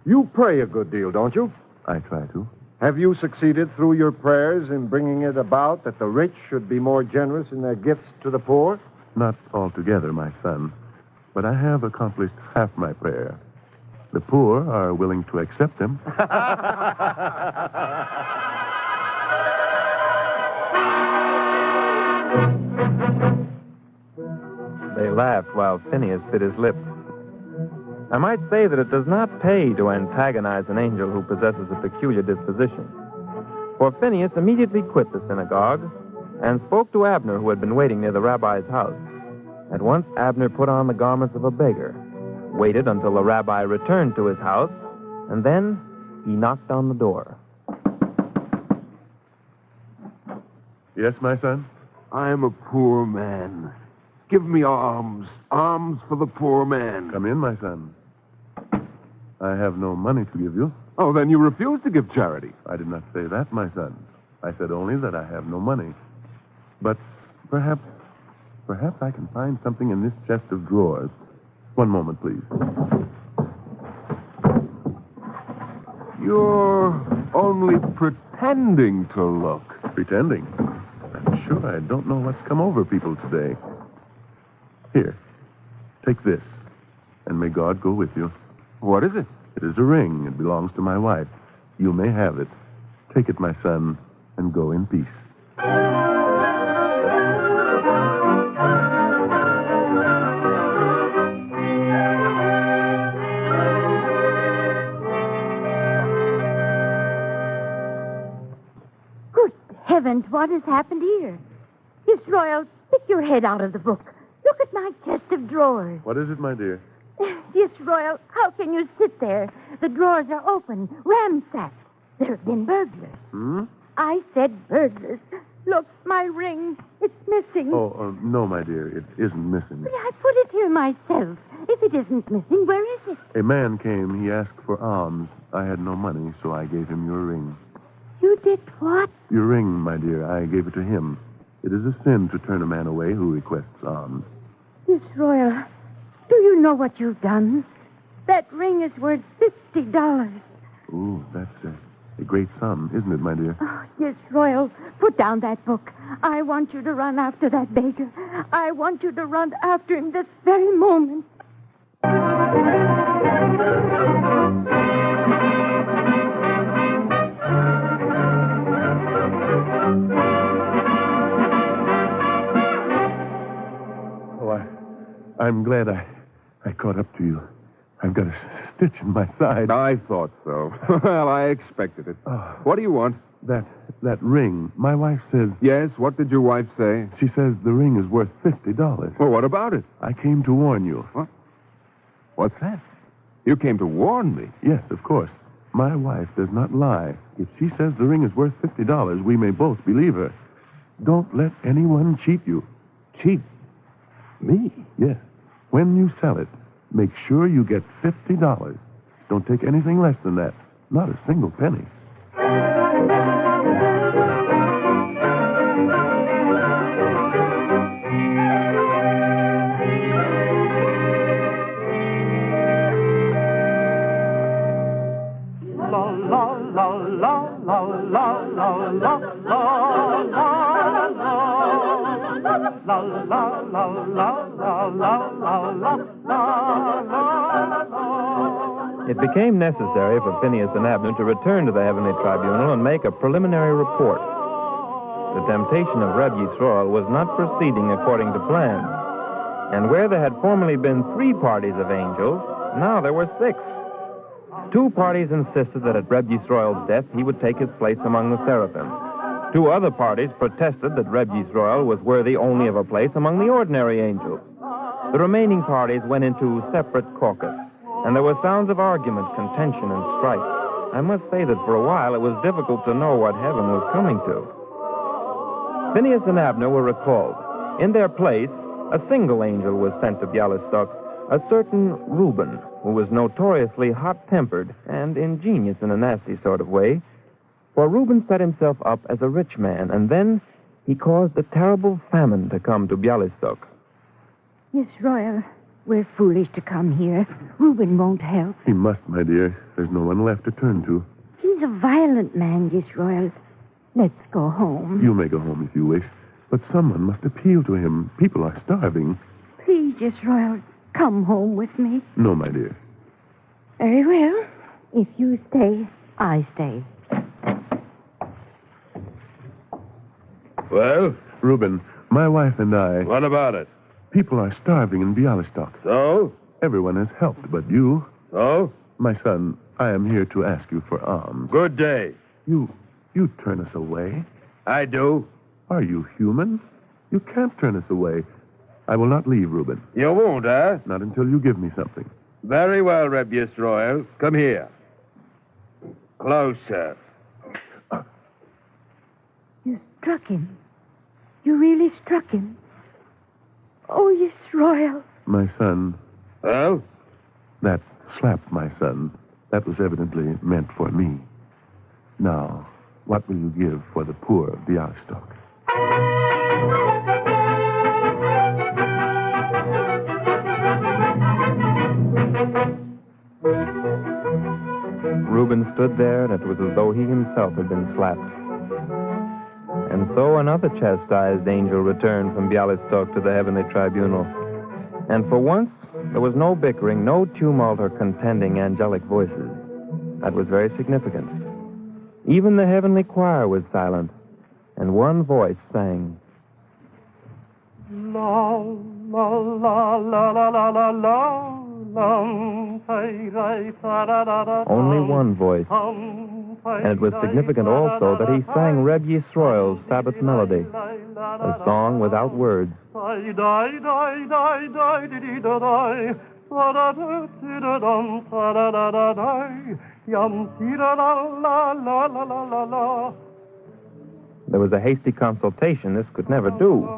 You pray a good deal, don't you? I try to. Have you succeeded through your prayers in bringing it about that the rich should be more generous in their gifts to the poor? Not altogether, my son, but I have accomplished half my prayer. The poor are willing to accept them. They laughed while Phineas bit his lip. I might say that it does not pay to antagonize an angel who possesses a peculiar disposition. For Phineas immediately quit the synagogue and spoke to Abner, who had been waiting near the rabbi's house. At once, Abner put on the garments of a beggar, waited until the rabbi returned to his house, and then he knocked on the door. Yes, my son? I am a poor man. Give me alms. Alms for the poor man. Come in, my son. I have no money to give you. Oh, then you refuse to give charity. I did not say that, my son. I said only that I have no money. But perhaps I can find something in this chest of drawers. One moment, please. You're only pretending to look. Pretending? I'm sure I don't know what's come over people today. Here, take this, and may God go with you. What is it? It is a ring. It belongs to my wife. You may have it. Take it, my son, and go in peace. Good heavens, what has happened here? Yisroel, stick your head out of the book. Look at my chest of drawers. What is it, my dear? Yisroel, how can you sit there? The drawers are open, ransacked. There have been burglars. Hmm? I said burglars. Look, my ring. It's missing. Oh, no, my dear. It isn't missing. But I put it here myself. If it isn't missing, where is it? A man came. He asked for alms. I had no money, so I gave him your ring. You did what? Your ring, my dear. I gave it to him. It is a sin to turn a man away who requests alms. Yisroel, do you know what you've done? That ring is worth $50. Ooh, that's a great sum, isn't it, my dear? Oh, Yisroel, put down that book. I want you to run after that beggar. I want you to run after him this very moment. I'm glad I caught up to you. I've got a stitch in my side. I thought so. Well, I expected it. What do you want? That ring. My wife says... Yes, what did your wife say? She says the ring is worth $50. Well, what about it? I came to warn you. What? What's that? You came to warn me? Yes, of course. My wife does not lie. If she says the ring is worth $50, we may both believe her. Don't let anyone cheat you. Cheat? Me? Yes. When you sell it, make sure you get $50. Don't take anything less than that. Not a single penny. La la la la la la la la It became necessary for Phineas and Abner to return to the heavenly tribunal and make a preliminary report. The temptation of Reb Yisroel was not proceeding according to plan. And where there had formerly been 3 parties of angels, now there were 6. 2 parties insisted that at Reb Yisroel's death he would take his place among the seraphim. 2 other parties protested that Reb Yisroel was worthy only of a place among the ordinary angels. The remaining parties went into separate caucus, and there were sounds of argument, contention, and strife. I must say that for a while it was difficult to know what heaven was coming to. Phineas and Abner were recalled. In their place, a single angel was sent to Bialystok, a certain Reuben, who was notoriously hot-tempered and ingenious in a nasty sort of way. For Reuben set himself up as a rich man, and then he caused a terrible famine to come to Bialystok. Yisroel, we're foolish to come here. Reuben won't help. He must, my dear. There's no one left to turn to. He's a violent man, Yisroel. Let's go home. You may go home if you wish, but someone must appeal to him. People are starving. Please, Yisroel, come home with me. No, my dear. Very well. If you stay, I stay. Well? Reuben, my wife and I... What about it? People are starving in Bialystok. So? Everyone has helped but you. So? My son, I am here to ask you for alms. Good day. You turn us away. I do. Are you human? You can't turn us away. I will not leave, Reuben. You won't, huh? Not until you give me something. Very well, Reb Yisroel. Come here. Closer. You struck him. You really struck him. Oh, Yisroel. My son. Well? That slap, my son, that was evidently meant for me. Now, what will you give for the poor of Bialystok? Reuben stood there, and it was as though he himself had been slapped. And so another chastised angel returned from Bialystok to the heavenly tribunal. And for once, there was no bickering, no tumult or contending angelic voices. That was very significant. Even the heavenly choir was silent, and one voice sang. La, la, la, la, la, la, la, la. Only one voice. And it was significant also that he sang Reb Yisroel's Sabbath melody, a song without words. There was a hasty consultation. This could never do.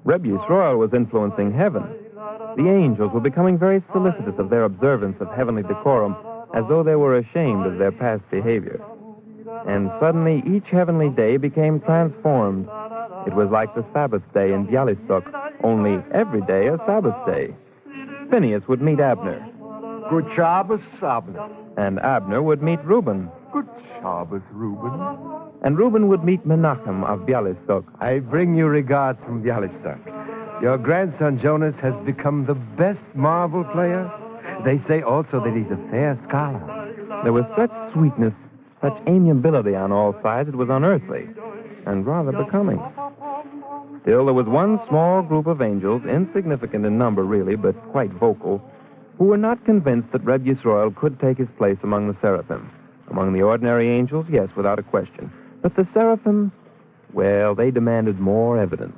Reb Yisroel was influencing heaven. The angels were becoming very solicitous of their observance of heavenly decorum, as though they were ashamed of their past behavior. And suddenly, each heavenly day became transformed. It was like the Sabbath day in Bialystok, only every day a Sabbath day. Phineas would meet Abner. Good Shabbos, Abner. And Abner would meet Reuben. Good Shabbos, Reuben. And Reuben would meet Menachem of Bialystok. I bring you regards from Bialystok. Your grandson Jonas has become the best marble player. They say also that he's a fair scholar. There was such sweetness, such amiability on all sides, it was unearthly and rather becoming. Still, there was one small group of angels, insignificant in number really, but quite vocal, who were not convinced that Reb Yisroel could take his place among the seraphim. Among the ordinary angels, yes, without a question. But the seraphim, well, they demanded more evidence.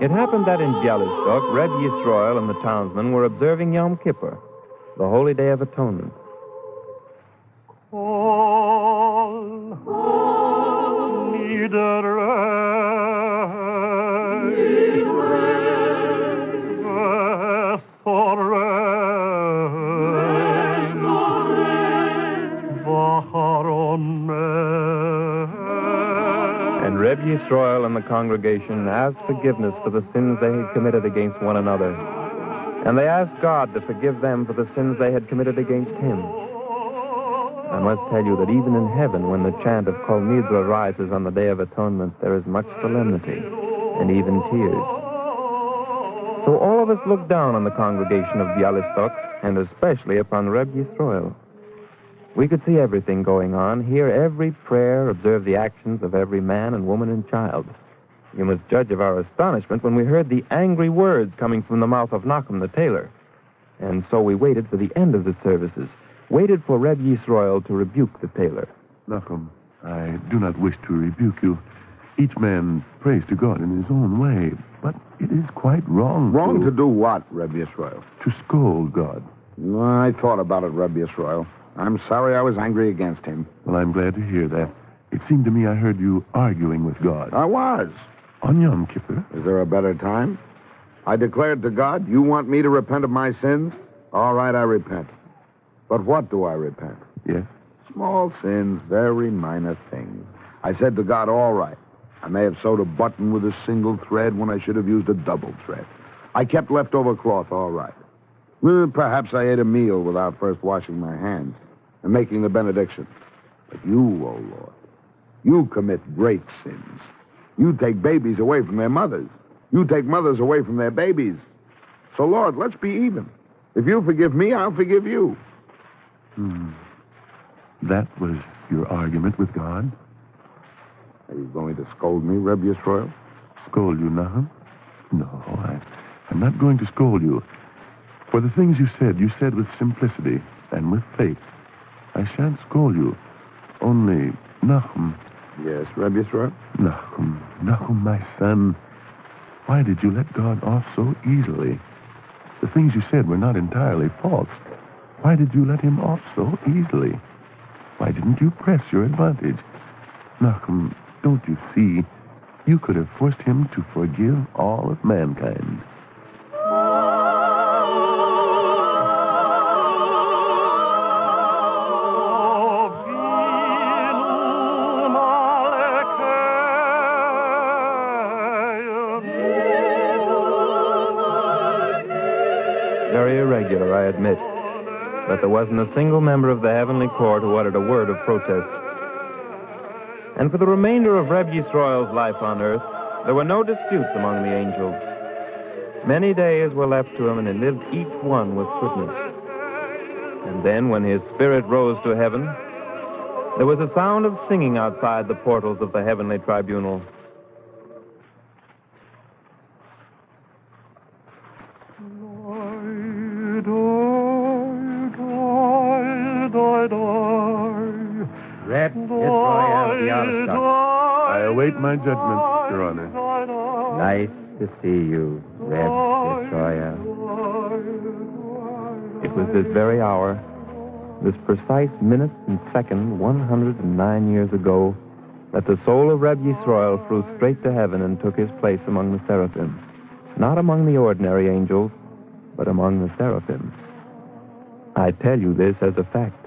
It happened that in Bialystok, Reb Yisroel and the townsmen were observing Yom Kippur, the holy day of atonement. And Reb Yisroel and the congregation asked forgiveness for the sins they had committed against one another. And they asked God to forgive them for the sins they had committed against him. I must tell you that even in heaven, when the chant of Kol Nidra rises on the Day of Atonement, there is much solemnity and even tears. So all of us look down on the congregation of Bialystok, and especially upon Reb Yisroel. We could see everything going on, hear every prayer, observe the actions of every man and woman and child. You must judge of our astonishment when we heard the angry words coming from the mouth of Nachum the tailor. And so we waited for the end of the services, waited for Reb Yisroel to rebuke the tailor. Nachum, I do not wish to rebuke you. Each man prays to God in his own way, but it is quite wrong. Wrong to do what, Reb Yisroel? To scold God. I thought about it, Reb Yisroel. I'm sorry I was angry against him. Well, I'm glad to hear that. It seemed to me I heard you arguing with God. I was. On Yom Kippur? Is there a better time? I declared to God, you want me to repent of my sins? All right, I repent. But what do I repent? Yes? Small sins, very minor things. I said to God, all right. I may have sewed a button with a single thread when I should have used a double thread. I kept leftover cloth, all right. Well, perhaps I ate a meal without first washing my hands and making the benediction. But you, oh Lord, you commit great sins. You take babies away from their mothers. You take mothers away from their babies. So, Lord, let's be even. If you forgive me, I'll forgive you. That was your argument with God. Are you going to scold me, Reb Yisroel? Scold you, Nahum? No, I'm not going to scold you. For the things you said with simplicity and with faith. I shan't scold you. Only, Nahum. Yes, Reb Yisroel? Nahum, my son. Why did you let God off so easily? The things you said were not entirely false. Why did you let him off so easily? Why didn't you press your advantage? Nahum, don't you see? You could have forced him to forgive all of mankind. Very irregular, I admit. But there wasn't a single member of the heavenly court who uttered a word of protest. And for the remainder of Reb Yisroel's life on earth, there were no disputes among the angels. Many days were left to him, and he lived each one with goodness. And then, when his spirit rose to heaven, there was a sound of singing outside the portals of the heavenly tribunal. Reb Yisroel, the Arstock. I await my judgment, Your Honor. Nice to see you, Reb Yisroel. It was this very hour, this precise minute and second, 109 years ago, that the soul of Reb Yisroel flew straight to heaven and took his place among the seraphim. Not among the ordinary angels, but among the seraphim. I tell you this as a fact.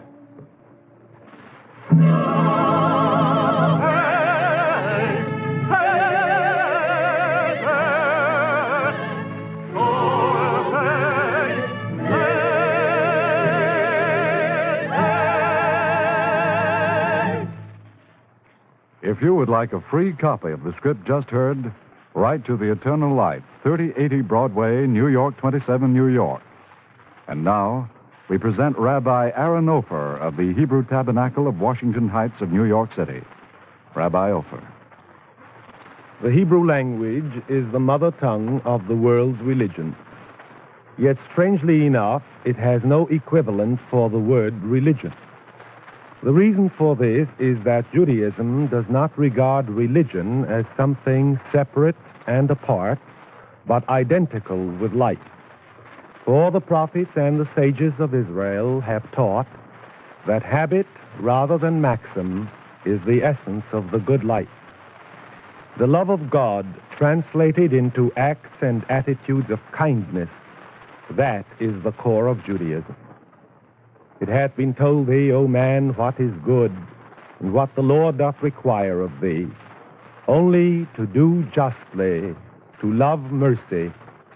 If you would like a free copy of the script just heard, write to The Eternal Light, 3080 Broadway, New York, 27, New York. And now, we present Rabbi Aaron Ofer of the Hebrew Tabernacle of Washington Heights of New York City. Rabbi Ofer. The Hebrew language is the mother tongue of the world's religion. Yet, strangely enough, it has no equivalent for the word religion. The reason for this is that Judaism does not regard religion as something separate and apart, but identical with life. For the prophets and the sages of Israel have taught that habit rather than maxim is the essence of the good life. The love of God translated into acts and attitudes of kindness, that is the core of Judaism. It hath been told thee, O man, what is good, and what the Lord doth require of thee, only to do justly, to love mercy,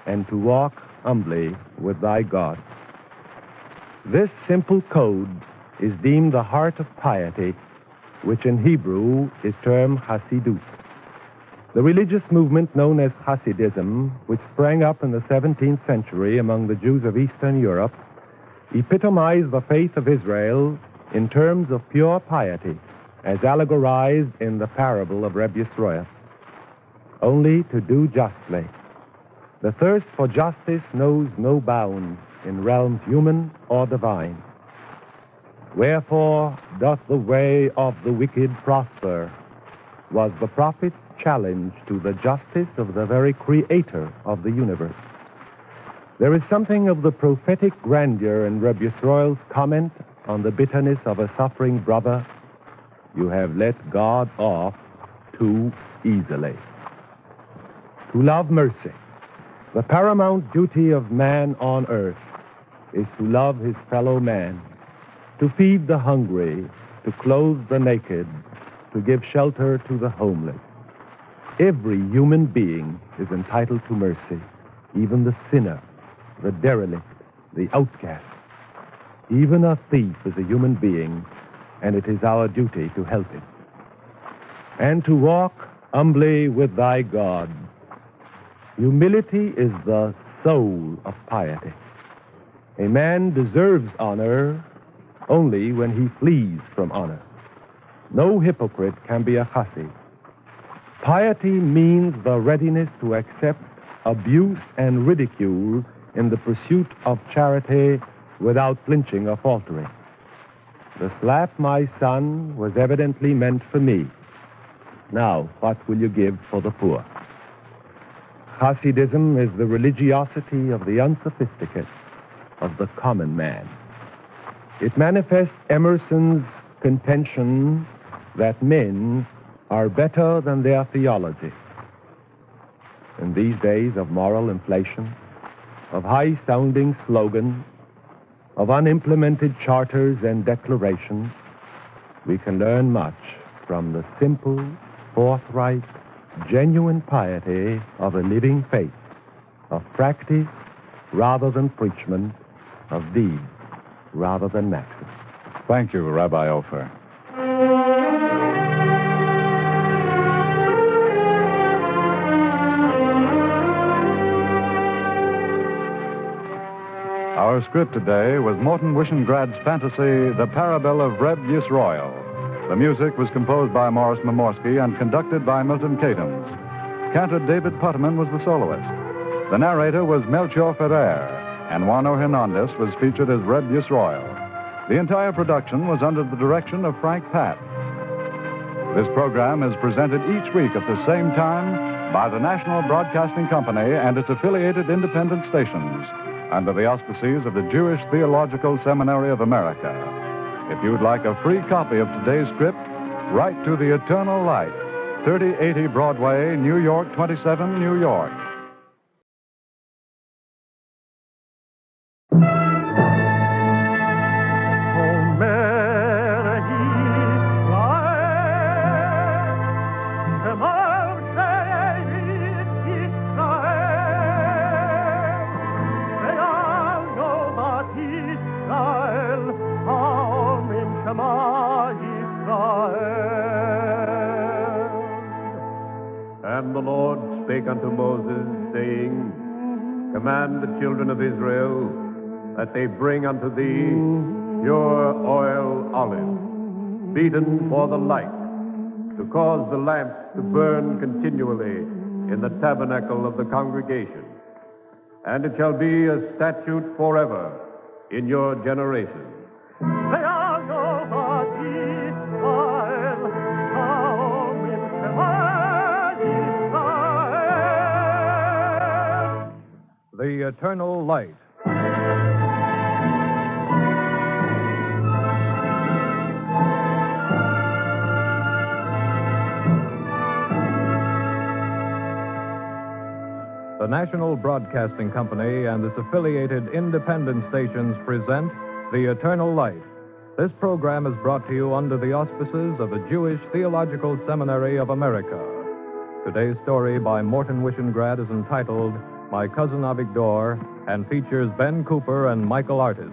and to walk humbly with thy God. This simple code is deemed the heart of piety, which in Hebrew is termed Chassidut. The religious movement known as Hasidism, which sprang up in the 17th century among the Jews of Eastern Europe, epitomized the faith of Israel in terms of pure piety, as allegorized in the parable of Reb Yisroel. Only to do justly. The thirst for justice knows no bounds in realms human or divine. Wherefore doth the way of the wicked prosper, was the prophet's challenge to the justice of the very creator of the universe. There is something of the prophetic grandeur in Reb Yisroel's comment on the bitterness of a suffering brother. You have let God off too easily. To love mercy. The paramount duty of man on earth is to love his fellow man, to feed the hungry, to clothe the naked, to give shelter to the homeless. Every human being is entitled to mercy, even the sinner, the derelict, the outcast. Even a thief is a human being, and it is our duty to help him. And to walk humbly with thy God. Humility is the soul of piety. A man deserves honor only when he flees from honor. No hypocrite can be a Chassid. Piety means the readiness to accept abuse and ridicule in the pursuit of charity without flinching or faltering. The slap, my son, was evidently meant for me. Now, what will you give for the poor? Hasidism is the religiosity of the unsophisticate, of the common man. It manifests Emerson's contention that men are better than their theology. In these days of moral inflation, of high-sounding slogans, of unimplemented charters and declarations, we can learn much from the simple, forthright, genuine piety of a living faith, of practice rather than preachment, of deeds rather than maxims. Thank you, Rabbi Ofer. Our script today was Morton Wishengrad's fantasy, The Parable of Reb Yisroel. The music was composed by Morris Momorsky and conducted by Milton Katams. Cantor David Putterman was the soloist. The narrator was Melchior Ferrer, and Juano Hernandez was featured as Reb Yisroel. The entire production was under the direction of Frank Patt. This program is presented each week at the same time by the National Broadcasting Company and its affiliated independent stations, under the auspices of the Jewish Theological Seminary of America. If you'd like a free copy of today's script, write to The Eternal Light, 3080 Broadway, New York 27, New York. And the Lord spake unto Moses, saying, Command the children of Israel that they bring unto thee pure oil olive, beaten for the light, to cause the lamps to burn continually in the tabernacle of the congregation. And it shall be a statute forever in your generation. The Eternal Light. The National Broadcasting Company and its affiliated independent stations present The Eternal Light. This program is brought to you under the auspices of the Jewish Theological Seminary of America. Today's story by Morton Wishengrad is entitled My Cousin Avigdor, and features Ben Cooper and Michael Artis.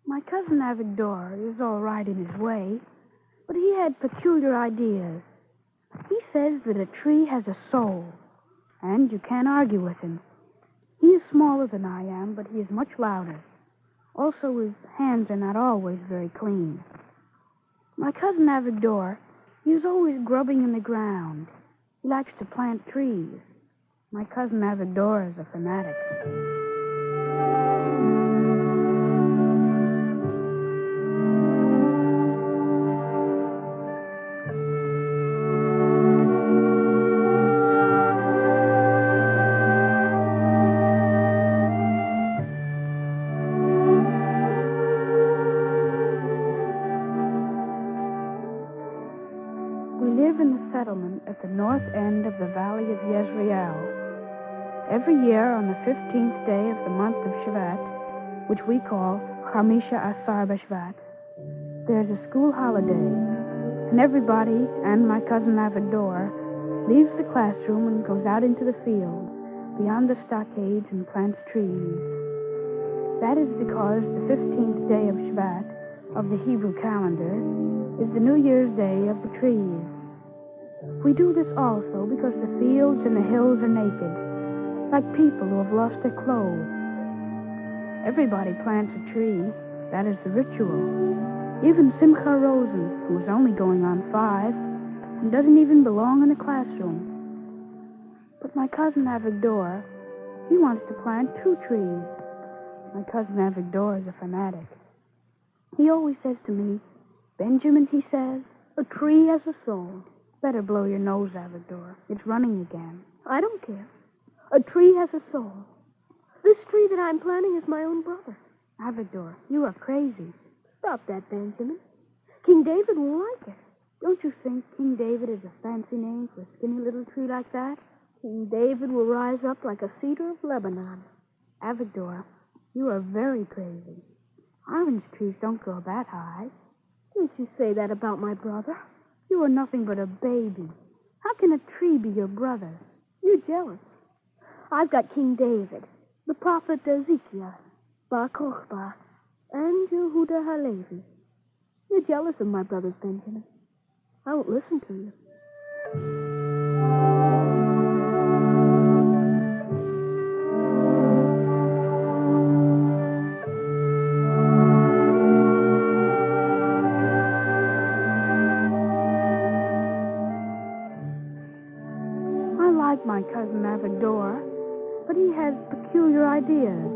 My cousin Avigdor is all right in his way, but he had peculiar ideas. He says that a tree has a soul, and you can't argue with him. He is smaller than I am, but he is much louder. Also, his hands are not always very clean. My cousin Avigdor, he is always grubbing in the ground. He likes to plant trees. My cousin Avigdor is a fanatic. At the north end of the valley of Yisroel. Every year on the 15th day of the month of Shvat, which we call Chamisha Asar B'Shvat, there's a school holiday, and everybody, and my cousin Avigdor, leaves the classroom and goes out into the field, beyond the stockades, and plants trees. That is because the 15th day of Shvat, of the Hebrew calendar, is the New Year's Day of the trees. We do this also because the fields and the hills are naked, like people who have lost their clothes. Everybody plants a tree. That is the ritual. Even Simcha Rosen, who is only going on 5, and doesn't even belong in the classroom. But my cousin Avigdor, he wants to plant 2 trees. My cousin Avigdor is a fanatic. He always says to me, Benjamin, he says, a tree has a soul. Better blow your nose, Avigdor. It's running again. I don't care. A tree has a soul. This tree that I'm planting is my own brother. Avigdor, you are crazy. Stop that, Benjamin. King David won't like it. Don't you think King David is a fancy name for a skinny little tree like that? King David will rise up like a cedar of Lebanon. Avigdor, you are very crazy. Orange trees don't grow that high. Don't you say that about my brother? You are nothing but a baby. How can a tree be your brother? You're jealous. I've got King David, the prophet Ezekiel, Bar Kochba, and Yehuda Halevi. You're jealous of my brothers, Benjamin. I won't listen to you. I like my cousin Avigdor, but he has peculiar ideas.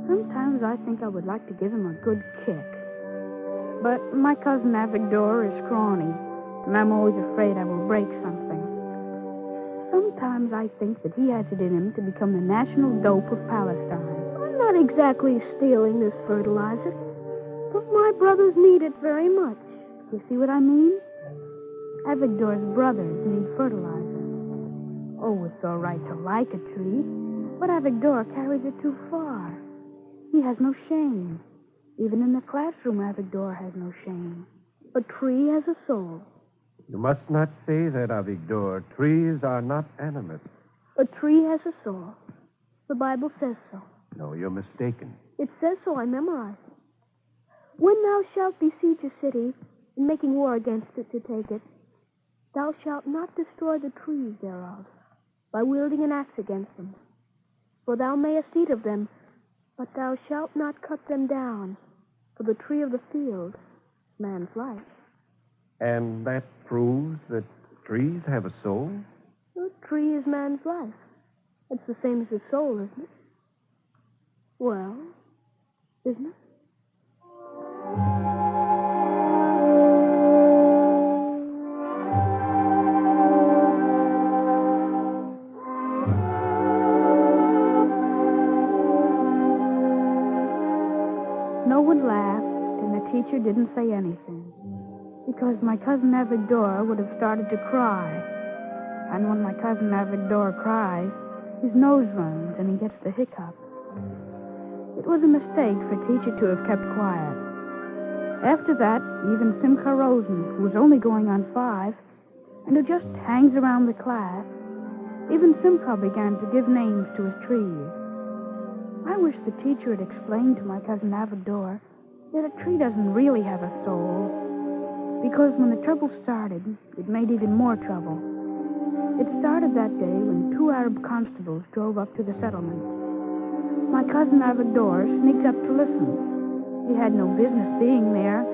Sometimes I think I would like to give him a good kick. But my cousin Avigdor is scrawny, and I'm always afraid I will break something. Sometimes I think that he has it in him to become the national dope of Palestine. I'm not exactly stealing this fertilizer, but my brothers need it very much. You see what I mean? Avigdor's brothers need fertilizer. Oh, it's all right to like a tree, but Avigdor carries it too far. He has no shame. Even in the classroom, Avigdor has no shame. A tree has a soul. You must not say that, Avigdor. Trees are not animate. A tree has a soul. The Bible says so. No, you're mistaken. It says so. I memorized it. When thou shalt besiege a city, in making war against it to take it, thou shalt not destroy the trees thereof, by wielding an axe against them. For thou mayest eat of them, but thou shalt not cut them down. For the tree of the field is man's life. And that proves that trees have a soul? The tree is man's life. It's the same as his soul, isn't it? Well, isn't it? No one laughed, and the teacher didn't say anything, because my cousin Avigdor would have started to cry. And when my cousin Avigdor cries, his nose runs and he gets the hiccup. It was a mistake for teacher to have kept quiet. After that, even Simcha Rosen, who was only going on 5, and who just hangs around the class, even Simcha began to give names to his trees. I wish the teacher had explained to my cousin Avigdor that a tree doesn't really have a soul, because when the trouble started, it made even more trouble. It started that day when 2 Arab constables drove up to the settlement. My cousin Avigdor sneaked up to listen. He had no business being there,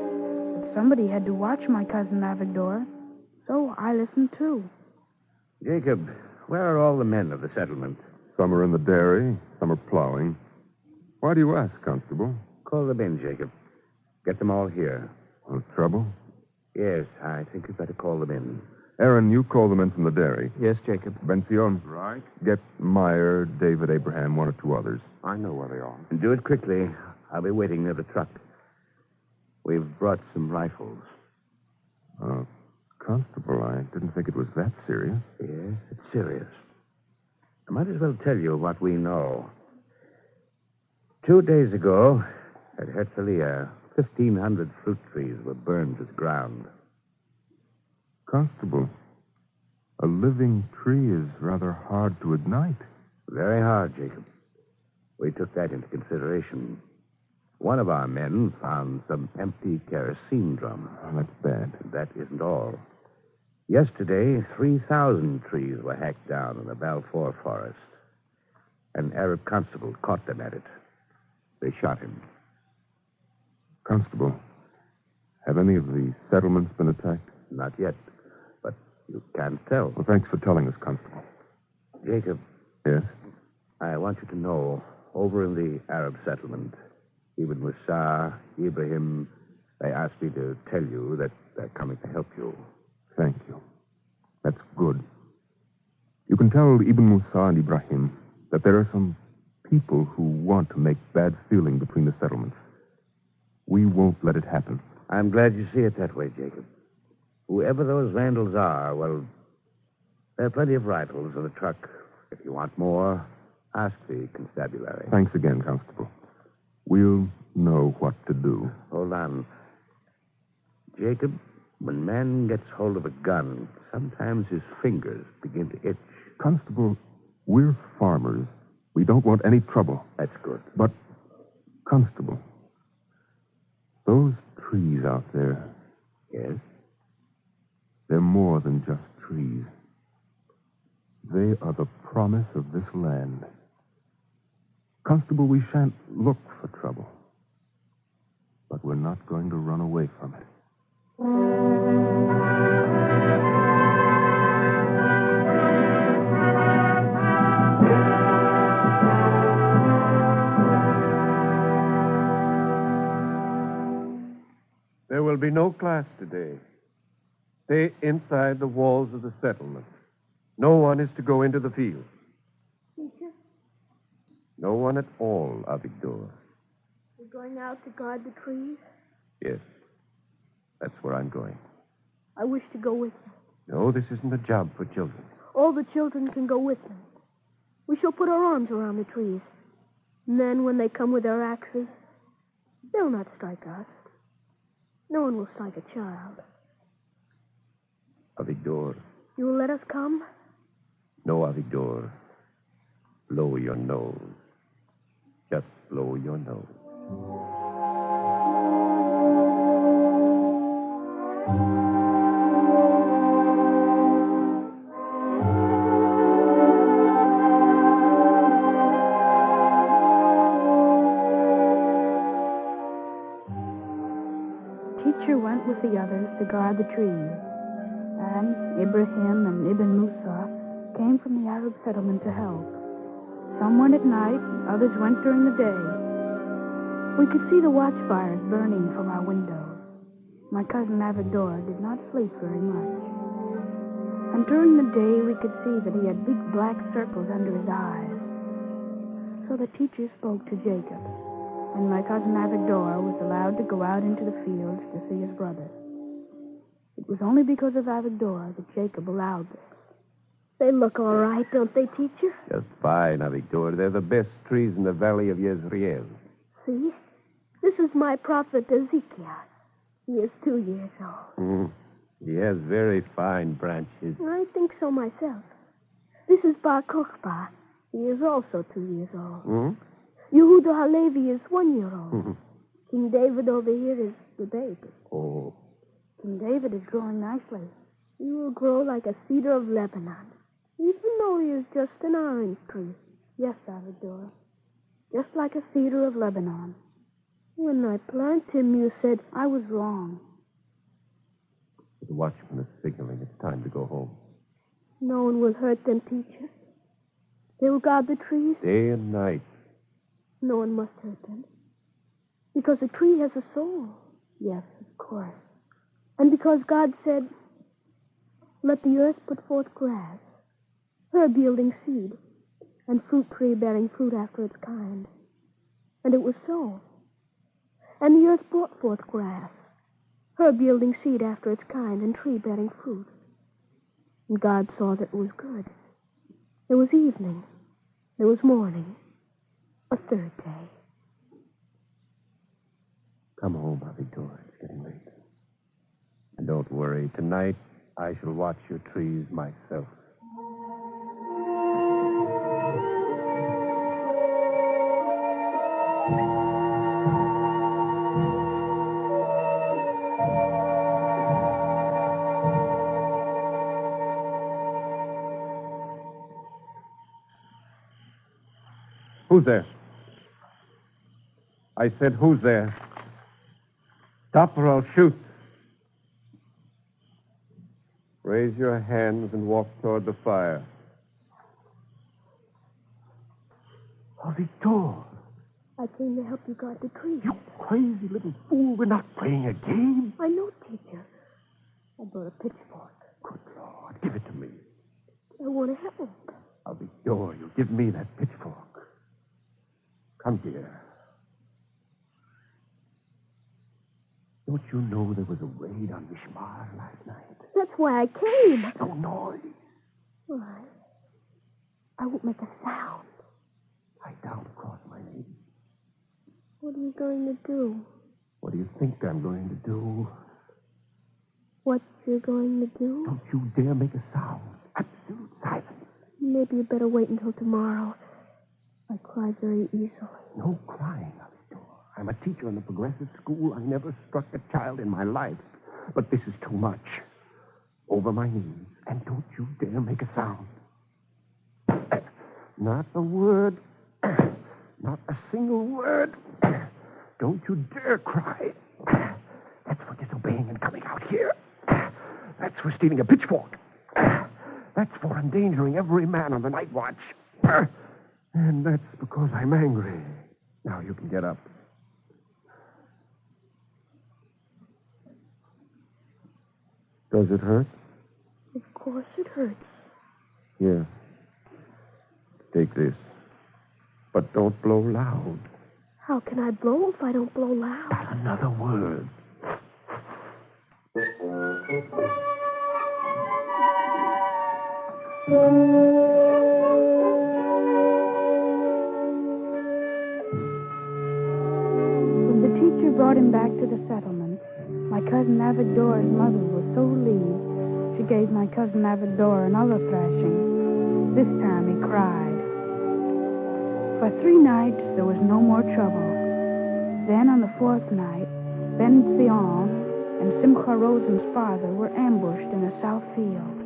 but somebody had to watch my cousin Avigdor, so I listened too. Jacob, where are all the men of the settlement? Some are in the dairy, some are plowing. Why do you ask, Constable? Call them in, Jacob. Get them all here. Trouble? Yes, I think you'd better call them in. Aaron, you call them in from the dairy. Yes, Jacob. Benzion. Right. Get Meyer, David, Abraham, 1 or 2 others. I know where they are. And do it quickly. I'll be waiting near the truck. We've brought some rifles. Constable, I didn't think it was that serious. Yes, it's serious. I might as well tell you what we know. 2 days ago, at Herzliya, 1,500 fruit trees were burned to the ground. Constable, a living tree is rather hard to ignite. Very hard, Jacob. We took that into consideration. One of our men found some empty kerosene drums. Oh, that's bad. That isn't all. Yesterday, 3,000 trees were hacked down in the Balfour forest. An Arab constable caught them at it. They shot him. Constable, have any of the settlements been attacked? Not yet, but you can't tell. Well, thanks for telling us, Constable. Jacob. Yes? I want you to know, over in the Arab settlement, Ibn Musa, Ibrahim, they asked me to tell you that they're coming to help you. Thank you. That's good. You can tell Ibn Musa and Ibrahim that there are some people who want to make bad feeling between the settlements. We won't let it happen. I'm glad you see it that way, Jacob. Whoever those vandals are, well, there are plenty of rifles in the truck. If you want more, ask the constabulary. Thanks again, Constable. We'll know what to do. Hold on. Jacob, when man gets hold of a gun, sometimes his fingers begin to itch. Constable, we're farmers. We don't want any trouble. That's good. But, Constable, those trees out there... Yes? They're more than just trees. They are the promise of this land. Constable, we shan't look for trouble. But we're not going to run away from it. There will be no class today. Stay inside the walls of the settlement. No one is to go into the field. Teacher, No one at all, Avigdor. you're going out to guard the trees? Yes. That's where I'm going. I wish to go with you. No, this isn't a job for children. All the children can go with me. We shall put our arms around the trees. And then when they come with their axes, they'll not strike us. No one will strike a child. Avigdor. You will let us come? No, Avigdor. Blow your nose. Just blow your nose. Teacher went with the others to guard the trees. And Ibrahim and Ibn Musa came from the Arab settlement to help. Some went at night, others went during the day. We could see the watchfires burning from our windows. My cousin Avigdor did not sleep very much. And during the day, we could see that he had big black circles under his eyes. So the teacher spoke to Jacob, and my cousin Avigdor was allowed to go out into the fields to see his brother. It was only because of Avigdor that Jacob allowed this. They look all right, don't they, teacher? Just fine, Avigdor. They're the best trees in the valley of Yisroel. See? This is my prophet Ezekiel. He is 2 years old. He has very fine branches. I think so myself. This is Bar Kokhba. He is also 2 years old. Yehuda Halevi is 1 year old. King David over here is the baby. Oh. King David is growing nicely. He will grow like a cedar of Lebanon, even though he is just an orange tree. Yes, Avigdor. Just like a cedar of Lebanon. When I planted him, you said I was wrong. The watchman is signaling it's time to go home. No one will hurt them, teacher. They will guard the trees. Day and night. No one must hurt them. Because a tree has a soul. Yes, of course. And because God said, let the earth put forth grass, herb yielding seed, and fruit tree bearing fruit after its kind. And it was so. And the earth brought forth grass, herb yielding seed after its kind, and tree bearing fruit. And God saw that it was good. There was evening. There was morning. A third day. Come home, Avigdor. It's getting late. And don't worry. Tonight, I shall watch your trees myself. Who's there? I said, who's there? Stop or I'll shoot. Raise your hands and walk toward the fire. Avigdor, I came to help you guard the tree. you crazy little fool. We're not playing a game. I know, teacher. I brought a pitchfork. Good Lord, give it to me. I want to help. Avigdor, you give me that pitchfork. Come here. Don't you know there was a raid on Mishmar last night? That's why I came. No noise. Why? I won't make a sound. Lie down across my knee. What are you going to do? What do you think I'm going to do? What you're going to do? Don't you dare make a sound. Absolute silence. Maybe you better wait until tomorrow. I cry very easily. No crying, Avigdor. I'm a teacher in a progressive school. I never struck a child in my life. But this is too much. Over my knees. And don't you dare make a sound. Not a word. Not a single word. Don't you dare cry. That's for disobeying and coming out here. That's for stealing a pitchfork. That's for endangering every man on the night watch. And that's because I'm angry. Now you can get up. Does it hurt? Of course it hurts. Here. Take this. But don't blow loud. How can I blow if I don't blow loud? Not another word. When the teacher brought him back to the settlement, my cousin Avigdor's mother was so relieved, she gave my cousin Avigdor another thrashing. This time he cried. For 3 nights, there was no more trouble. Then, on the 4th night, Ben Zion and Simcha Rosen's father were ambushed in a south field.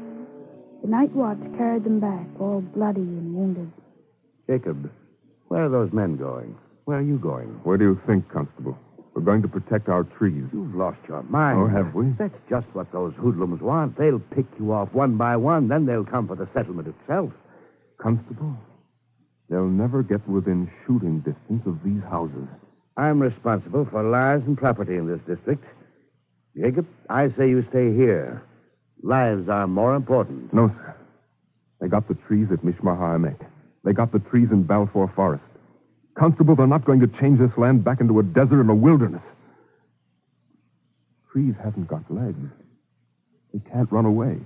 The night watch carried them back, all bloody and wounded. Jacob, where are those men going? Where are you going? Where do you think, Constable? We're going to protect our trees. You've lost your mind. Or have we? That's just what those hoodlums want. They'll pick you off one by one, then they'll come for the settlement itself. Constable, they'll never get within shooting distance of these houses. I'm responsible for lives and property in this district. Jacob, I say you stay here. Lives are more important. No, sir. They got the trees at Mishmar HaEmek. They got the trees in Balfour Forest. Constable, they're not going to change this land back into a desert and a wilderness. Trees haven't got legs. They can't run away.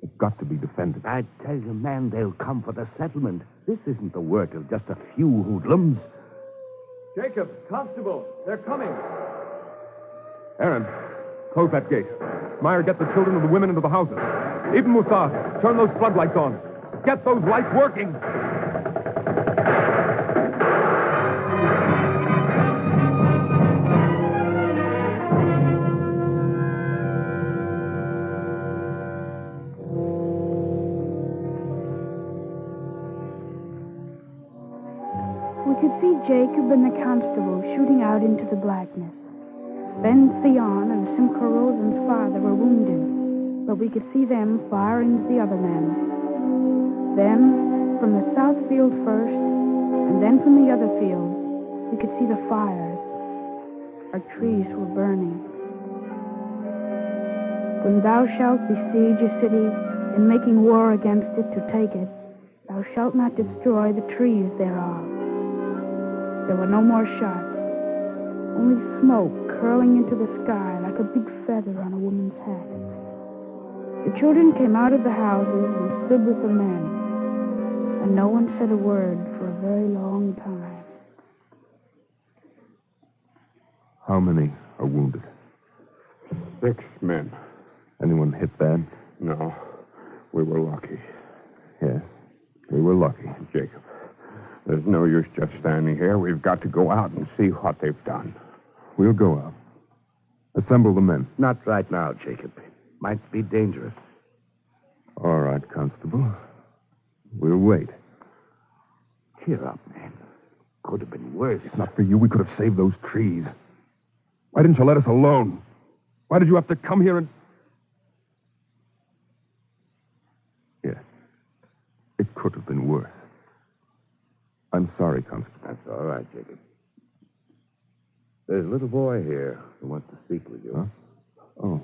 They've got to be defended. I tell you, man, they'll come for the settlement. This isn't the work of just a few hoodlums. Jacob, Constable, they're coming. Aaron, close that gate. Meyer, get the children and the women into the houses. Even Musa, turn those floodlights on. Get those lights working. We could see Jacob and the constable shooting out into the blackness. Ben Theon and Simcha Rosen's father were wounded, but we could see them firing at the other men. Then, from the south field first, and then from the other field, we could see the fires. Our trees were burning. When thou shalt besiege a city, in making war against it to take it, thou shalt not destroy the trees thereof. There were no more shots, only smoke curling into the sky like a big feather on a woman's hat. The children came out of the houses and stood with the men, and no one said a word for a very long time. How many are wounded? 6 men. Anyone hit bad? No. We were lucky. Yes, we were lucky. Jacob, there's no use just standing here. We've got to go out and see what they've done. We'll go out. Assemble the men. Not right now, Jacob. Might be dangerous. All right, Constable. We'll wait. Cheer up, man. Could have been worse. If not for you, we could have saved those trees. Why didn't you let us alone? Why did you have to come here and... Yes. It could have been worse. I'm sorry, Constable. That's all right, Jacob. There's a little boy here who wants to speak with you. Huh? Oh.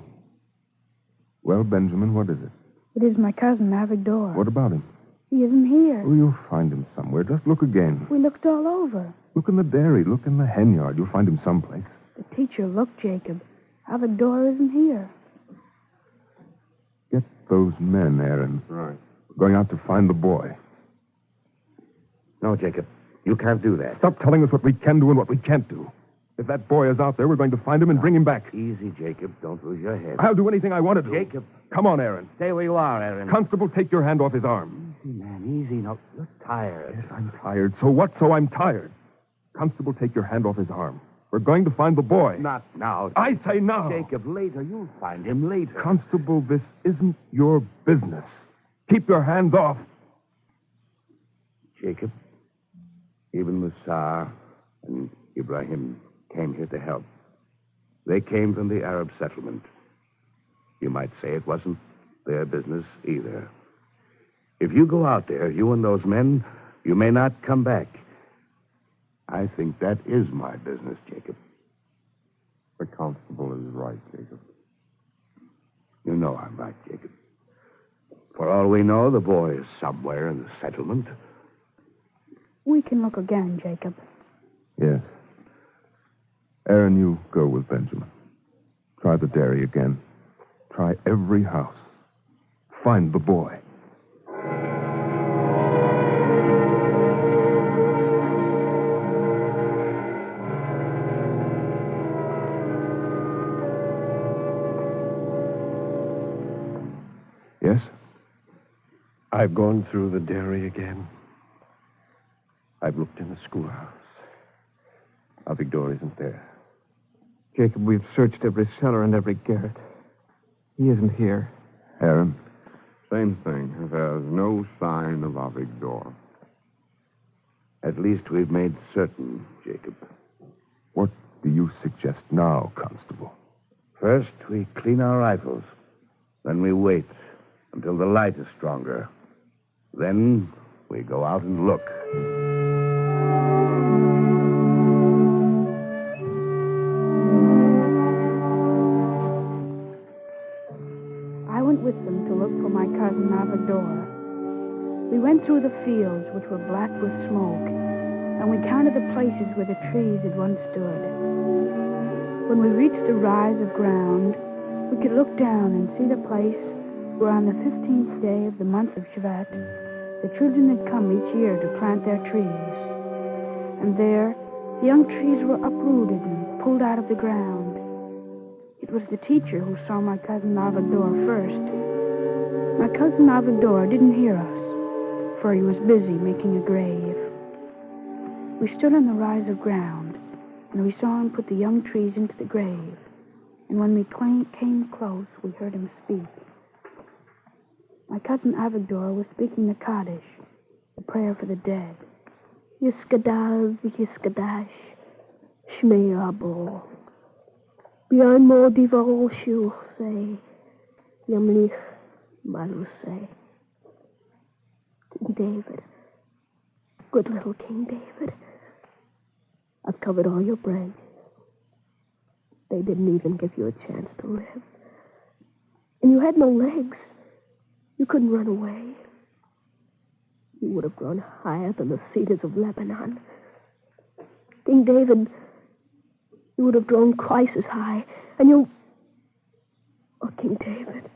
Well, Benjamin, what is it? It is my cousin, Avigdor. What about him? He isn't here. Oh, you'll find him somewhere. Just look again. We looked all over. Look in the dairy. Look in the hen yard. You'll find him someplace. The teacher looked, Jacob. Avigdor isn't here. Get those men, Aaron. Right. We're going out to find the boy. No, Jacob. You can't do that. Stop telling us what we can do and what we can't do. If that boy is out there, we're going to find him and bring him back. Easy, Jacob. Don't lose your head. I'll do anything I want to do. Jacob. Come on, Aaron. Stay where you are, Aaron. Constable, take your hand off his arm. Easy, man. Easy. No, you're tired. Yes, I'm tired. So what? So I'm tired. Constable, take your hand off his arm. We're going to find the boy. Not now. I say now. Jacob, later. You'll find him later. Constable, this isn't your business. Keep your hands off. Jacob, even the Tsar and Ibrahim came here to help. They came from the Arab settlement. You might say it wasn't their business either. If you go out there, you and those men, you may not come back. I think that is my business, Jacob. The constable is right, Jacob. You know I'm right, Jacob. For all we know, the boy is somewhere in the settlement. We can look again, Jacob. Yes. Aaron, you go with Benjamin. Try the dairy again. Try every house. Find the boy. Yes? I've gone through the dairy again. I've looked in the schoolhouse. Avigdor isn't there. Jacob, we've searched every cellar and every garret. He isn't here. Aaron? Same thing. There's no sign of Avigdor. At least we've made certain, Jacob. What do you suggest now, Constable? First, we clean our rifles. Then we wait until the light is stronger. Then we go out and look. I went with them to look for my cousin Avigdor. We went through the fields, which were black with smoke, and we counted the places where the trees had once stood. When we reached a rise of ground, we could look down and see the place where on the 15th day of the month of Shevat, the children had come each year to plant their trees. And there, the young trees were uprooted and pulled out of the ground. It was the teacher who saw my cousin Avigdor first. My cousin Avigdor didn't hear us, for he was busy making a grave. We stood on the rise of ground, and we saw him put the young trees into the grave. And when we came close, we heard him speak. My cousin Avigdor was speaking the Kaddish, the prayer for the dead. Yiskadav, Yiskadash, Shmei Rabo. B'yan mo divaro shiuchsei, Yamlich malusei. King David, good little King David, I've covered all your branches. They didn't even give you a chance to live. And you had no legs. You couldn't run away. You would have grown higher than the cedars of Lebanon. King David, you would have grown twice as high, and you... Oh, King David.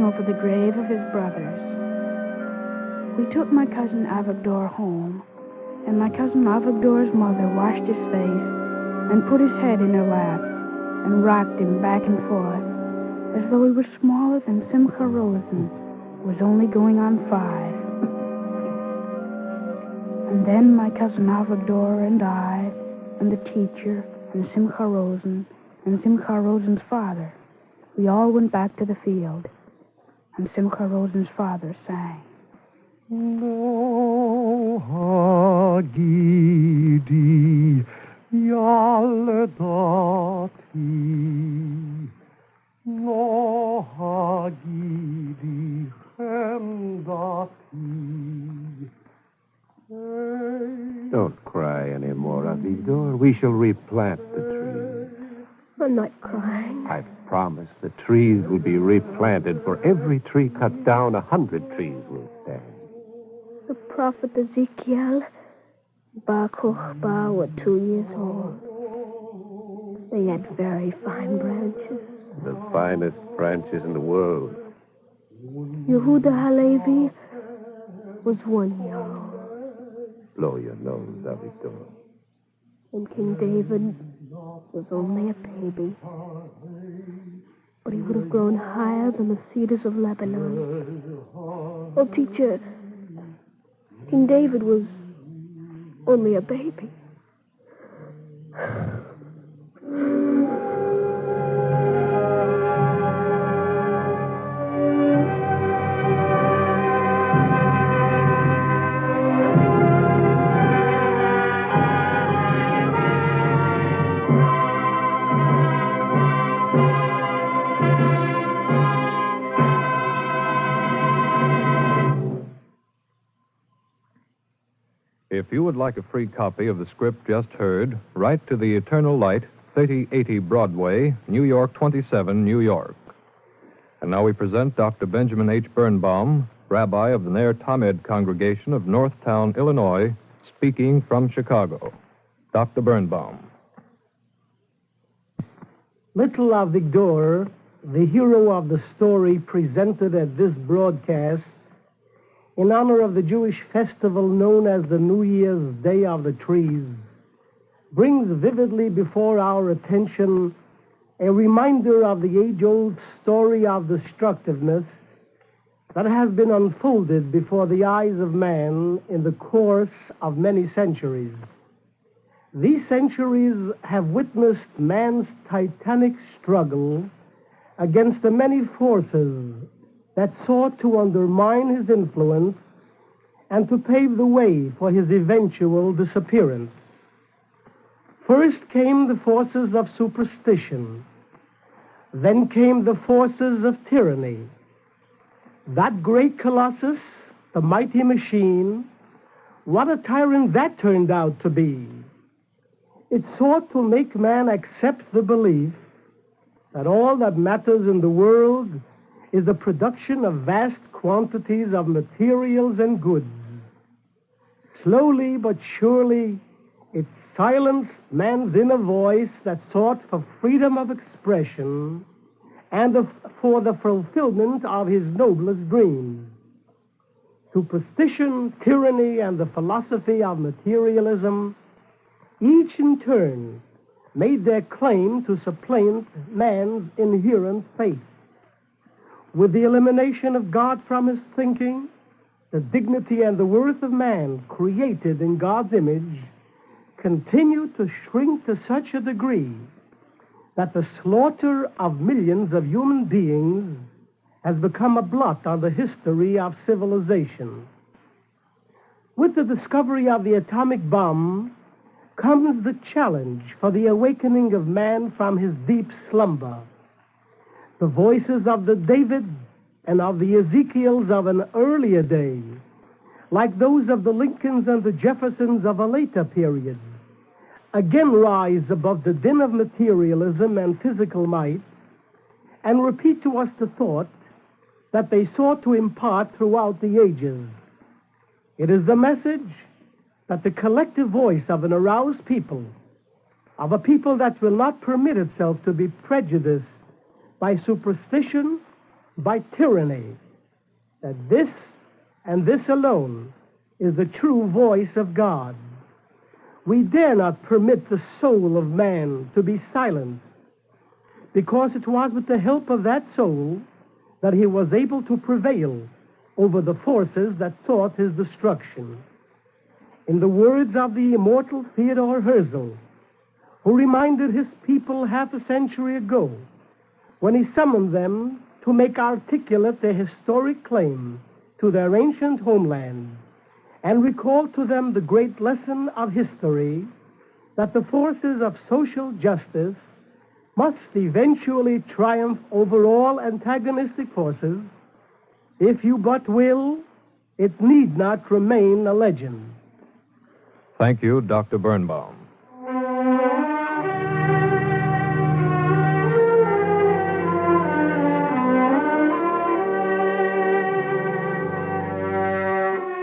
Over the grave of his brothers. We took my cousin Avigdor home, and my cousin Avigdor's mother washed his face and put his head in her lap and rocked him back and forth as though he were smaller than Simcha Rosen, who was only going on 5. And then my cousin Avigdor and I and the teacher and Simcha Rosen and Simcha Rosen's father, we all went back to the field. And Simcha Rosen's father sang. No hagidi yaledati, no hagidi chemdati. Don't cry anymore, Avigdor. We shall replant the trees. I'm not crying. I've promised the trees will be replanted. For every tree cut down, 100 trees will stand. The prophet Ezekiel, Baruch Ba were 2 years old. They had very fine branches. The finest branches in the world. Yehuda Halevi was 1 year old. Blow your nose, Avigdor. And King David was only a baby. But he would have grown higher than the cedars of Lebanon. Oh, teacher, King David was only a baby. If you would like a free copy of the script just heard, write to the Eternal Light, 3080 Broadway, New York 27, New York. And now we present Dr. Benjamin H. Birnbaum, Rabbi of the Ner Tamed Congregation of Northtown, Illinois, speaking from Chicago. Dr. Birnbaum. Little Avigdor, the hero of the story presented at this broadcast, in honor of the Jewish festival known as the New Year's Day of the Trees, brings vividly before our attention a reminder of the age-old story of destructiveness that has been unfolded before the eyes of man in the course of many centuries. These centuries have witnessed man's titanic struggle against the many forces that sought to undermine his influence and to pave the way for his eventual disappearance. First came the forces of superstition. Then came the forces of tyranny. That great colossus, the mighty machine, what a tyrant that turned out to be. It sought to make man accept the belief that all that matters in the world is the production of vast quantities of materials and goods. Slowly but surely, it silenced man's inner voice that sought for freedom of expression and for the fulfillment of his noblest dreams. Superstition, tyranny, and the philosophy of materialism, each in turn, made their claim to supplant man's inherent faith. With the elimination of God from his thinking, the dignity and the worth of man, created in God's image, continue to shrink to such a degree that the slaughter of millions of human beings has become a blot on the history of civilization. With the discovery of the atomic bomb comes the challenge for the awakening of man from his deep slumber. The voices of the David and of the Ezekiels of an earlier day, like those of the Lincolns and the Jeffersons of a later period, again rise above the din of materialism and physical might and repeat to us the thought that they sought to impart throughout the ages. It is the message that the collective voice of an aroused people, of a people that will not permit itself to be prejudiced by superstition, by tyranny, that this and this alone is the true voice of God. We dare not permit the soul of man to be silenced. because it was with the help of that soul that he was able to prevail over the forces that sought his destruction. In the words of the immortal Theodore Herzl, who reminded his people half a century ago, when he summoned them to make articulate their historic claim to their ancient homeland, and recalled to them the great lesson of history, that the forces of social justice must eventually triumph over all antagonistic forces. If you but will, it need not remain a legend. Thank you, Dr. Birnbaum.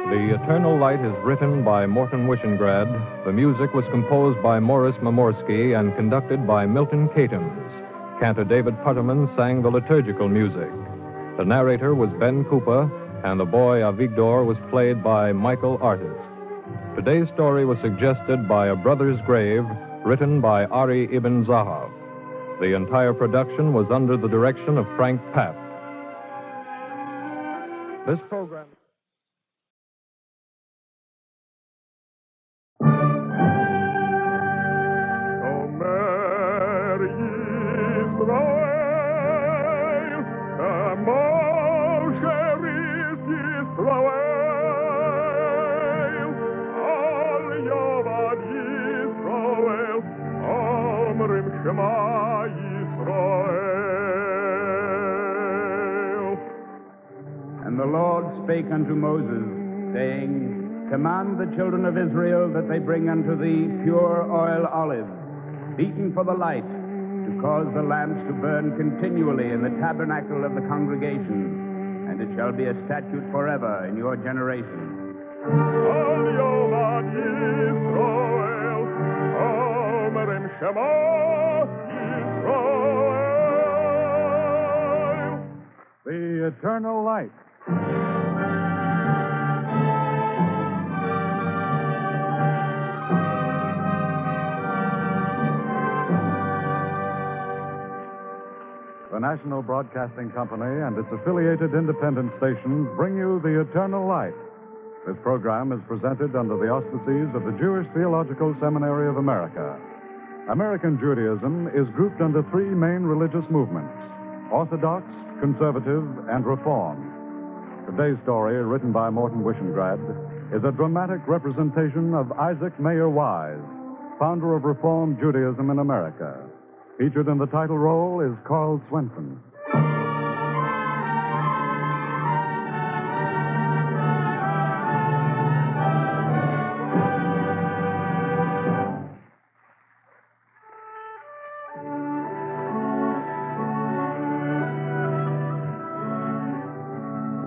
The Eternal Light is written by Morton Wishengrad. The music was composed by Morris Mamorsky and conducted by Milton Katims. Cantor David Putterman sang the liturgical music. The narrator was Ben Cooper, and the boy Avigdor was played by Michael Artist. Today's story was suggested by A Brother's Grave, written by Ari Ibn Zahav. The entire production was under the direction of Frank Papp. This program... And the Lord spake unto Moses, saying, Command the children of Israel that they bring unto thee pure oil olives, beaten for the light, to cause the lamps to burn continually in the tabernacle of the congregation, and it shall be a statute forever in your generation. The Eternal Light. The National Broadcasting Company and its affiliated independent stations bring you The Eternal Light. This program is presented under the auspices of the Jewish Theological Seminary of America. American Judaism is grouped under three main religious movements: Orthodox, Conservative, and Reform. Today's story, written by Morton Wishengrad, is a dramatic representation of Isaac Mayer Wise, founder of Reform Judaism in America. Featured in the title role is Carl Swenson.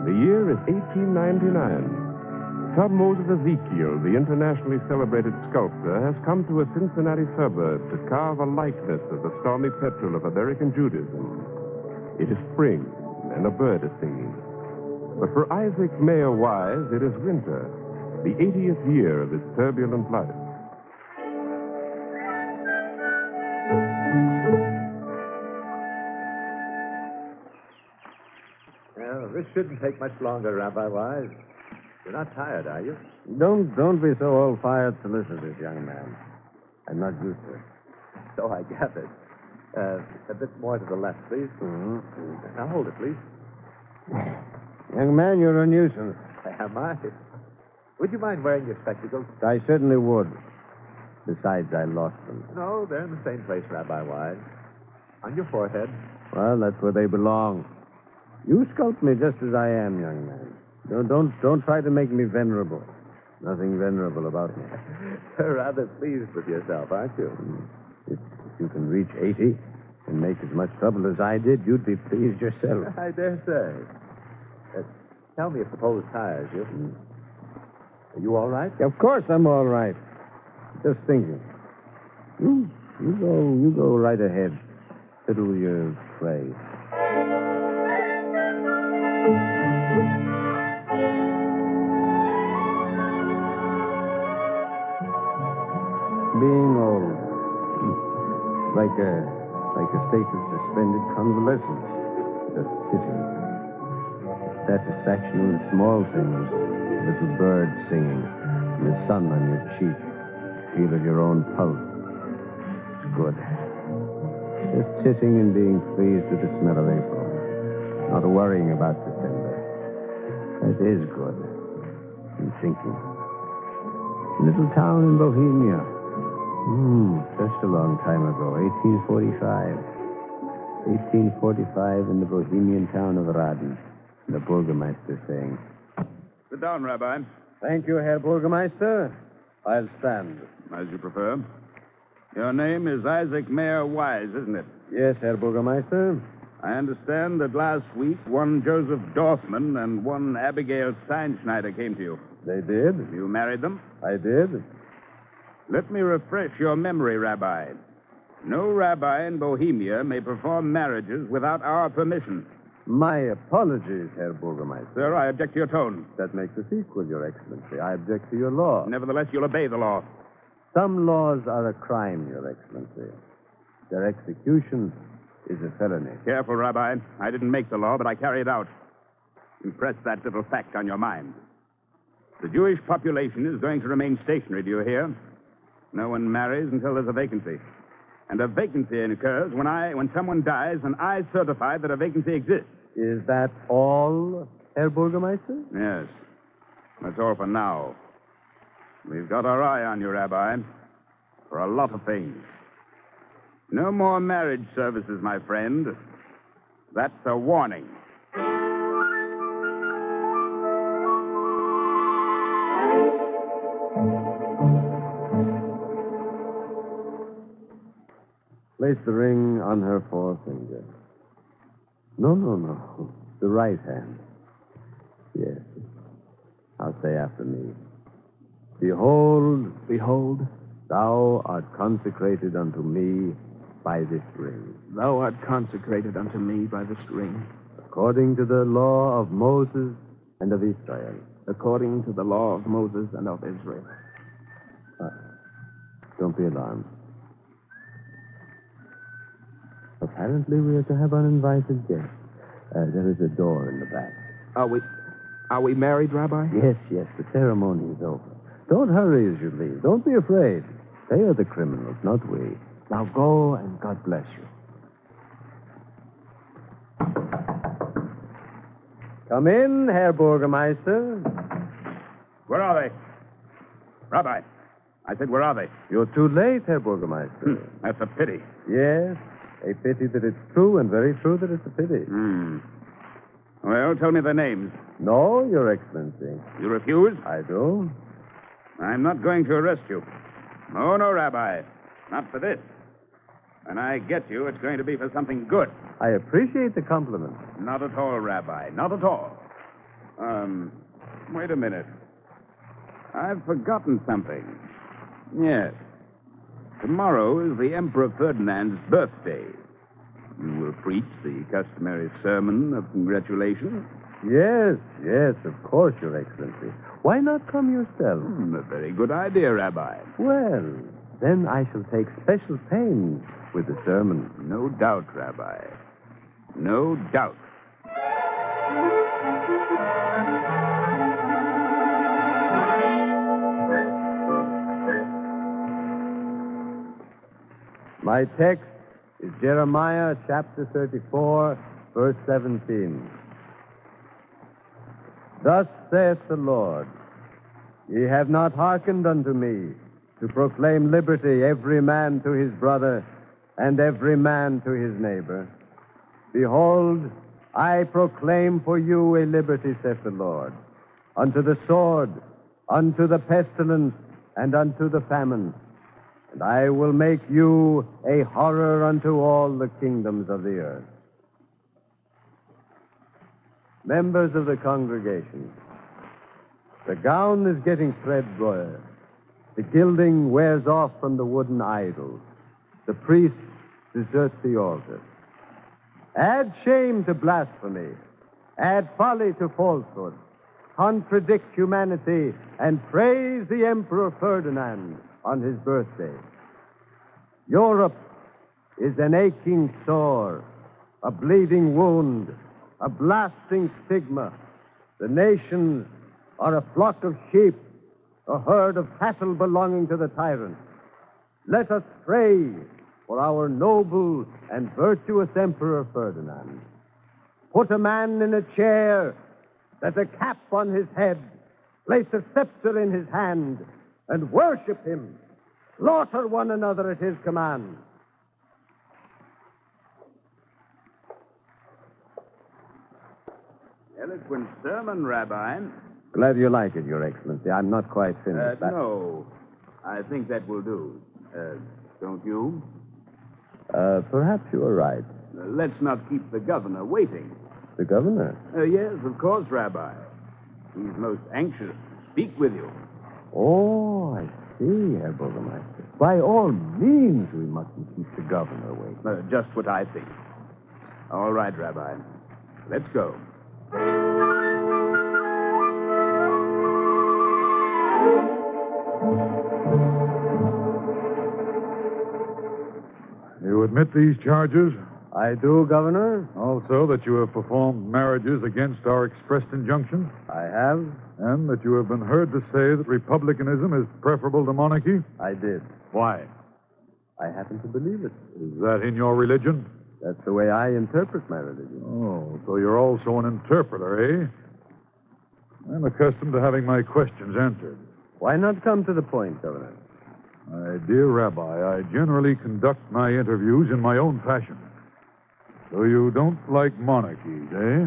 The year is 1899. Talmud Ezekiel, the internationally celebrated sculptor, has come to a Cincinnati suburb to carve a likeness of the stormy petrel of American Judaism. It is spring, and a bird is singing. But for Isaac Mayer Wise, it is winter, the 80th year of his turbulent life. Well, this shouldn't take much longer, Rabbi Wise. You're not tired, are you? Don't be so old-fired solicitous, young man. I'm not used to it. So I gathered. A bit more to the left, please. Mm-hmm. Now hold it, please. Young man, you're a nuisance. Am I? Would you mind wearing your spectacles? I certainly would. Besides, I lost them. No, they're in the same place, Rabbi Wise. On your forehead. Well, that's where they belong. You sculpt me just as I am, young man. Don't try to make me venerable. Nothing venerable about me. You're rather pleased with yourself, aren't you? If you can reach 80 and make as much trouble as I did, you'd be pleased yourself. I dare say. Tell me if the pose tires you. Are you all right? Of course I'm all right. Just thinking. You go right ahead. Fiddle your play. Being old. Like like a state of suspended convalescence. Just sitting. Satisfaction in small things. A little bird singing, and the sun on your cheek. Feel of your own pulse. It's good. Just sitting and being pleased with the smell of April. Not worrying about December. That is good. And thinking. Little town in Bohemia. Just a long time ago. 1845. 1845 in the Bohemian town of Rhode. The Burgermeister saying. Sit down, Rabbi. Thank you, Herr Burgermeister. I'll stand. As you prefer. Your name is Isaac Mayer Wise, isn't it? Yes, Herr Burgermeister. I understand that last week one Joseph Dorfman and one Abigail Steinschneider came to you. They did? You married them? I did. Let me refresh your memory, Rabbi. No rabbi in Bohemia may perform marriages without our permission. My apologies, Herr Burgermeister. Sir, I object to your tone. That makes us equal, Your Excellency. I object to your law. Nevertheless, you'll obey the law. Some laws are a crime, Your Excellency. Their execution is a felony. Careful, Rabbi. I didn't make the law, but I carry it out. Impress that little fact on your mind. The Jewish population is going to remain stationary, do you hear? No one marries until there's a vacancy. And a vacancy occurs when someone dies and I certify that a vacancy exists. Is that all, Herr Burgermeister? Yes. That's all for now. We've got our eye on you, Rabbi, for a lot of things. No more marriage services, my friend. That's a warning. Place the ring on her forefinger. No. The right hand. Yes. Now say after me. Behold, thou art consecrated unto me by this ring. Thou art consecrated unto me by this ring. According to the law of Moses and of Israel. According to the law of Moses and of Israel. Don't be alarmed. Apparently we are to have uninvited guests. There is a door in the back. Are we married, Rabbi? Yes. The ceremony is over. Don't hurry as you leave. Don't be afraid. They are the criminals, not we. Now go, and God bless you. Come in, Herr Burgermeister. Where are they? Rabbi, I said, where are they? You're too late, Herr Burgermeister. That's a pity. Yes, a pity that it's true, and very true that it's a pity. Well, tell me their names. No, Your Excellency. You refuse? I do. I'm not going to arrest you. Oh, no, Rabbi. Not for this. When I get you, it's going to be for something good. I appreciate the compliment. Not at all, Rabbi. Not at all. Wait a minute. I've forgotten something. Yes. Tomorrow is the Emperor Ferdinand's birthday. You will preach the customary sermon of congratulations? Yes, of course, Your Excellency. Why not come yourself? A very good idea, Rabbi. Well, then I shall take special pains with the sermon. No doubt, Rabbi. No doubt. My text is Jeremiah chapter 34, verse 17. Thus saith the Lord, ye have not hearkened unto me to proclaim liberty every man to his brother and every man to his neighbor. Behold, I proclaim for you a liberty, saith the Lord, unto the sword, unto the pestilence, and unto the famine. And I will make you a horror unto all the kingdoms of the earth. Members of the congregation, the gown is getting threadbare. The gilding wears off from the wooden idols. The priest deserts the altar. Add shame to blasphemy. Add folly to falsehood. Contradict humanity and praise the Emperor Ferdinand on his birthday. Europe is an aching sore, a bleeding wound, a blasting stigma. The nations are a flock of sheep, a herd of cattle belonging to the tyrant. Let us pray for our noble and virtuous Emperor Ferdinand. Put a man in a chair, set a cap on his head, place a scepter in his hand, and worship him. Slaughter one another at his command. Eloquent sermon, Rabbi. Glad you like it, Your Excellency. I'm not quite finished. No. I think that will do. Don't you? Perhaps you are right. Let's not keep the governor waiting. The governor? Yes, of course, Rabbi. He's most anxious to speak with you. Oh, I see, Herr Burgermeister. By all means, we mustn't keep the governor waiting. Just what I think. All right, Rabbi. Let's go. You admit these charges? I do, Governor. Also, that you have performed marriages against our expressed injunction? I have. And that you have been heard to say that republicanism is preferable to monarchy? I did. Why? I happen to believe it. Is that in your religion? That's the way I interpret my religion. Oh, so you're also an interpreter, eh? I'm accustomed to having my questions answered. Why not come to the point, Governor? My dear Rabbi, I generally conduct my interviews in my own fashion. So you don't like monarchies, eh?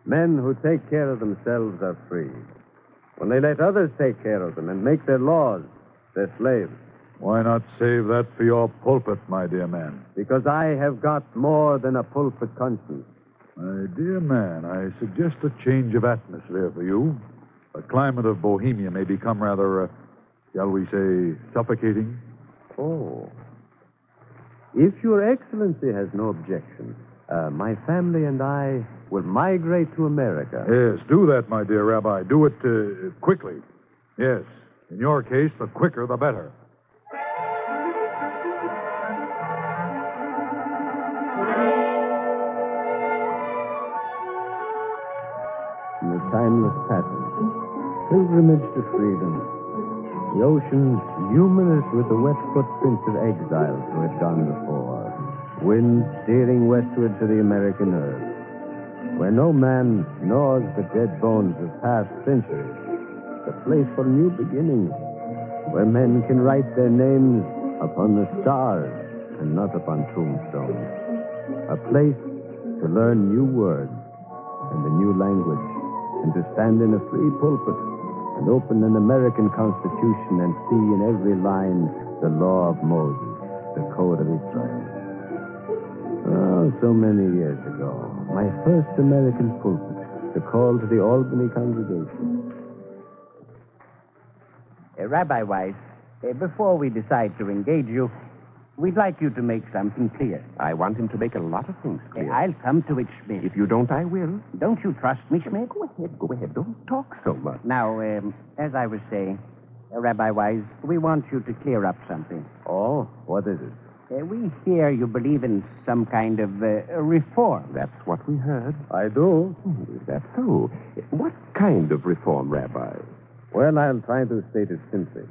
Men who take care of themselves are free. When they let others take care of them and make their laws, they're slaves. Why not save that for your pulpit, my dear man? Because I have got more than a pulpit conscience. My dear man, I suggest a change of atmosphere for you. The climate of Bohemia may become rather, shall we say, suffocating. Oh. If Your Excellency has no objection, my family and I will migrate to America. Yes, do that, my dear Rabbi. Do it quickly. Yes. In your case, the quicker, the better. In the timeless pattern, pilgrimage to freedom, the oceans numerous with the wet footprints of exiles who had gone before, wind steering westward to the American earth, where no man gnaws the dead bones of past centuries, the place for new beginnings, where men can write their names upon the stars and not upon tombstones, a place to learn new words and a new language, and to stand in a free pulpit and open an American Constitution and see in every line the law of Moses, the code of Israel. Oh, so many years ago, my first American pulpit, the call to the Albany congregation. Rabbi Weiss, before we decide to engage you, we'd like you to make something clear. I want him to make a lot of things clear. I'll come to it, Schmidt. If you don't, I will. Don't you trust me, Schmidt? Go ahead. Don't talk so much. Now, as I was saying, Rabbi Weiss, we want you to clear up something. Oh, what is it? We hear you believe in some kind of reform. That's what we heard. I do. Is that so? What kind of reform, Rabbi? Well, I'll try to state it simply.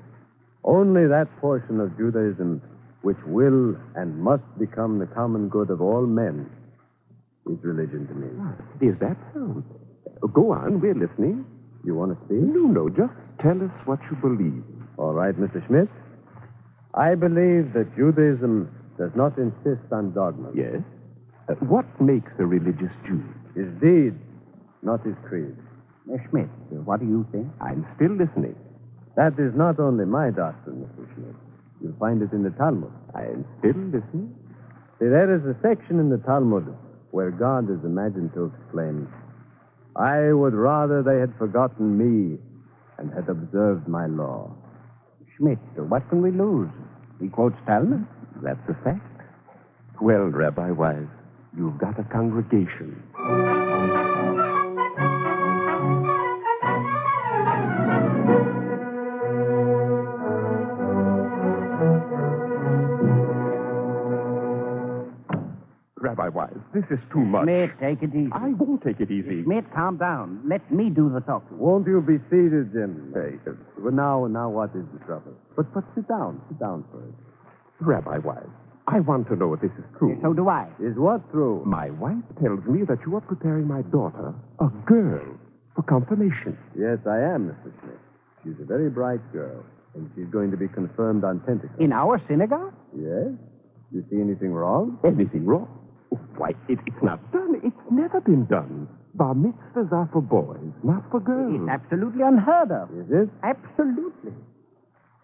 Only that portion of Judaism which will and must become the common good of all men is religion to me. Is that so? Go on, we're listening. You want to speak? No, just tell us what you believe. All right, Mr. Schmidt. I believe that Judaism does not insist on dogma. Yes? What makes a religious Jew? His deeds, not his creed. Schmidt, what do you think? I'm still listening. That is not only my doctrine, Mr. Schmidt. You'll find it in the Talmud. I'm still listening. See, there is a section in the Talmud where God is imagined to exclaim, I would rather they had forgotten me and had observed my law. Schmidt, what can we lose? He quotes Talmud. That's a fact. Well, Rabbi Weiss, you've got a congregation. This is too much. Schmidt, take it easy. I won't take it easy. Schmidt, calm down. Let me do the talking. Won't you be seated, Jim? Hey, well, now what is the trouble? But sit down first. Rabbi Wise, I want to know if this is true. So do I. Is what true? My wife tells me that you are preparing my daughter, a girl, for confirmation. Yes, I am, Mr. Smith. She's a very bright girl, and she's going to be confirmed on Pentecost. In our synagogue? Yes? You see anything wrong? Anything wrong? Why, it's not done. It's never been done. Bar mitzvahs are for boys, not for girls. It's absolutely unheard of. Is it? Absolutely.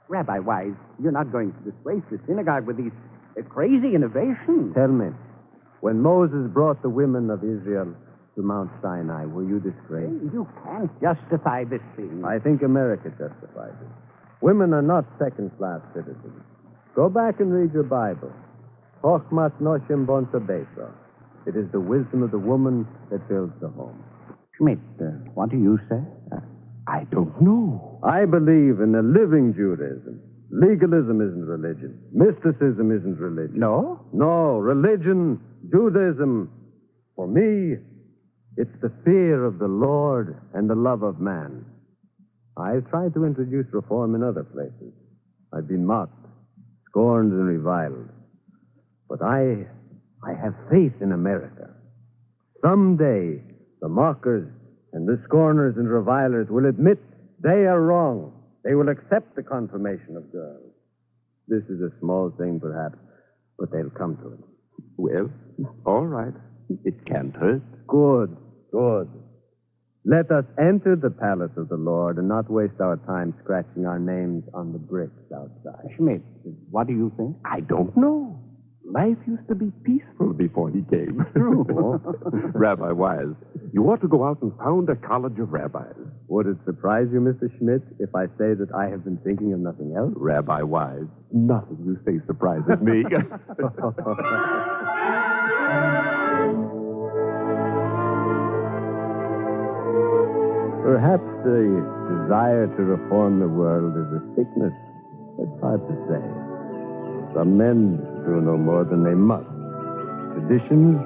Rabbi Wise, you're not going to disgrace the synagogue with these crazy innovations. Tell me, when Moses brought the women of Israel to Mount Sinai, were you disgraced? You can't justify this thing. I think America justifies it. Women are not second-class citizens. Go back and read your Bible. Chochmas Noshim Bonta Beso. It is the wisdom of the woman that builds the home. Schmidt, what do you say? I don't know. I believe in a living Judaism. Legalism isn't religion. Mysticism isn't religion. No? No, religion, Judaism, for me, it's the fear of the Lord and the love of man. I've tried to introduce reform in other places. I've been mocked, scorned, and reviled. But I have faith in America. Someday, the mockers and the scorners and revilers will admit they are wrong. They will accept the confirmation of girls. This is a small thing, perhaps, but they'll come to it. Well, all right. It can't hurt. Good. Let us enter the palace of the Lord and not waste our time scratching our names on the bricks outside. Schmidt, what do you think? I don't know. Life used to be peaceful before he came. True. Rabbi Wise, you ought to go out and found a college of rabbis. Would it surprise you, Mr. Schmidt, if I say that I have been thinking of nothing else? Rabbi Wise, nothing you say surprises me. Perhaps the desire to reform the world is a sickness. It's hard to say. Some men do no more than they must. Traditions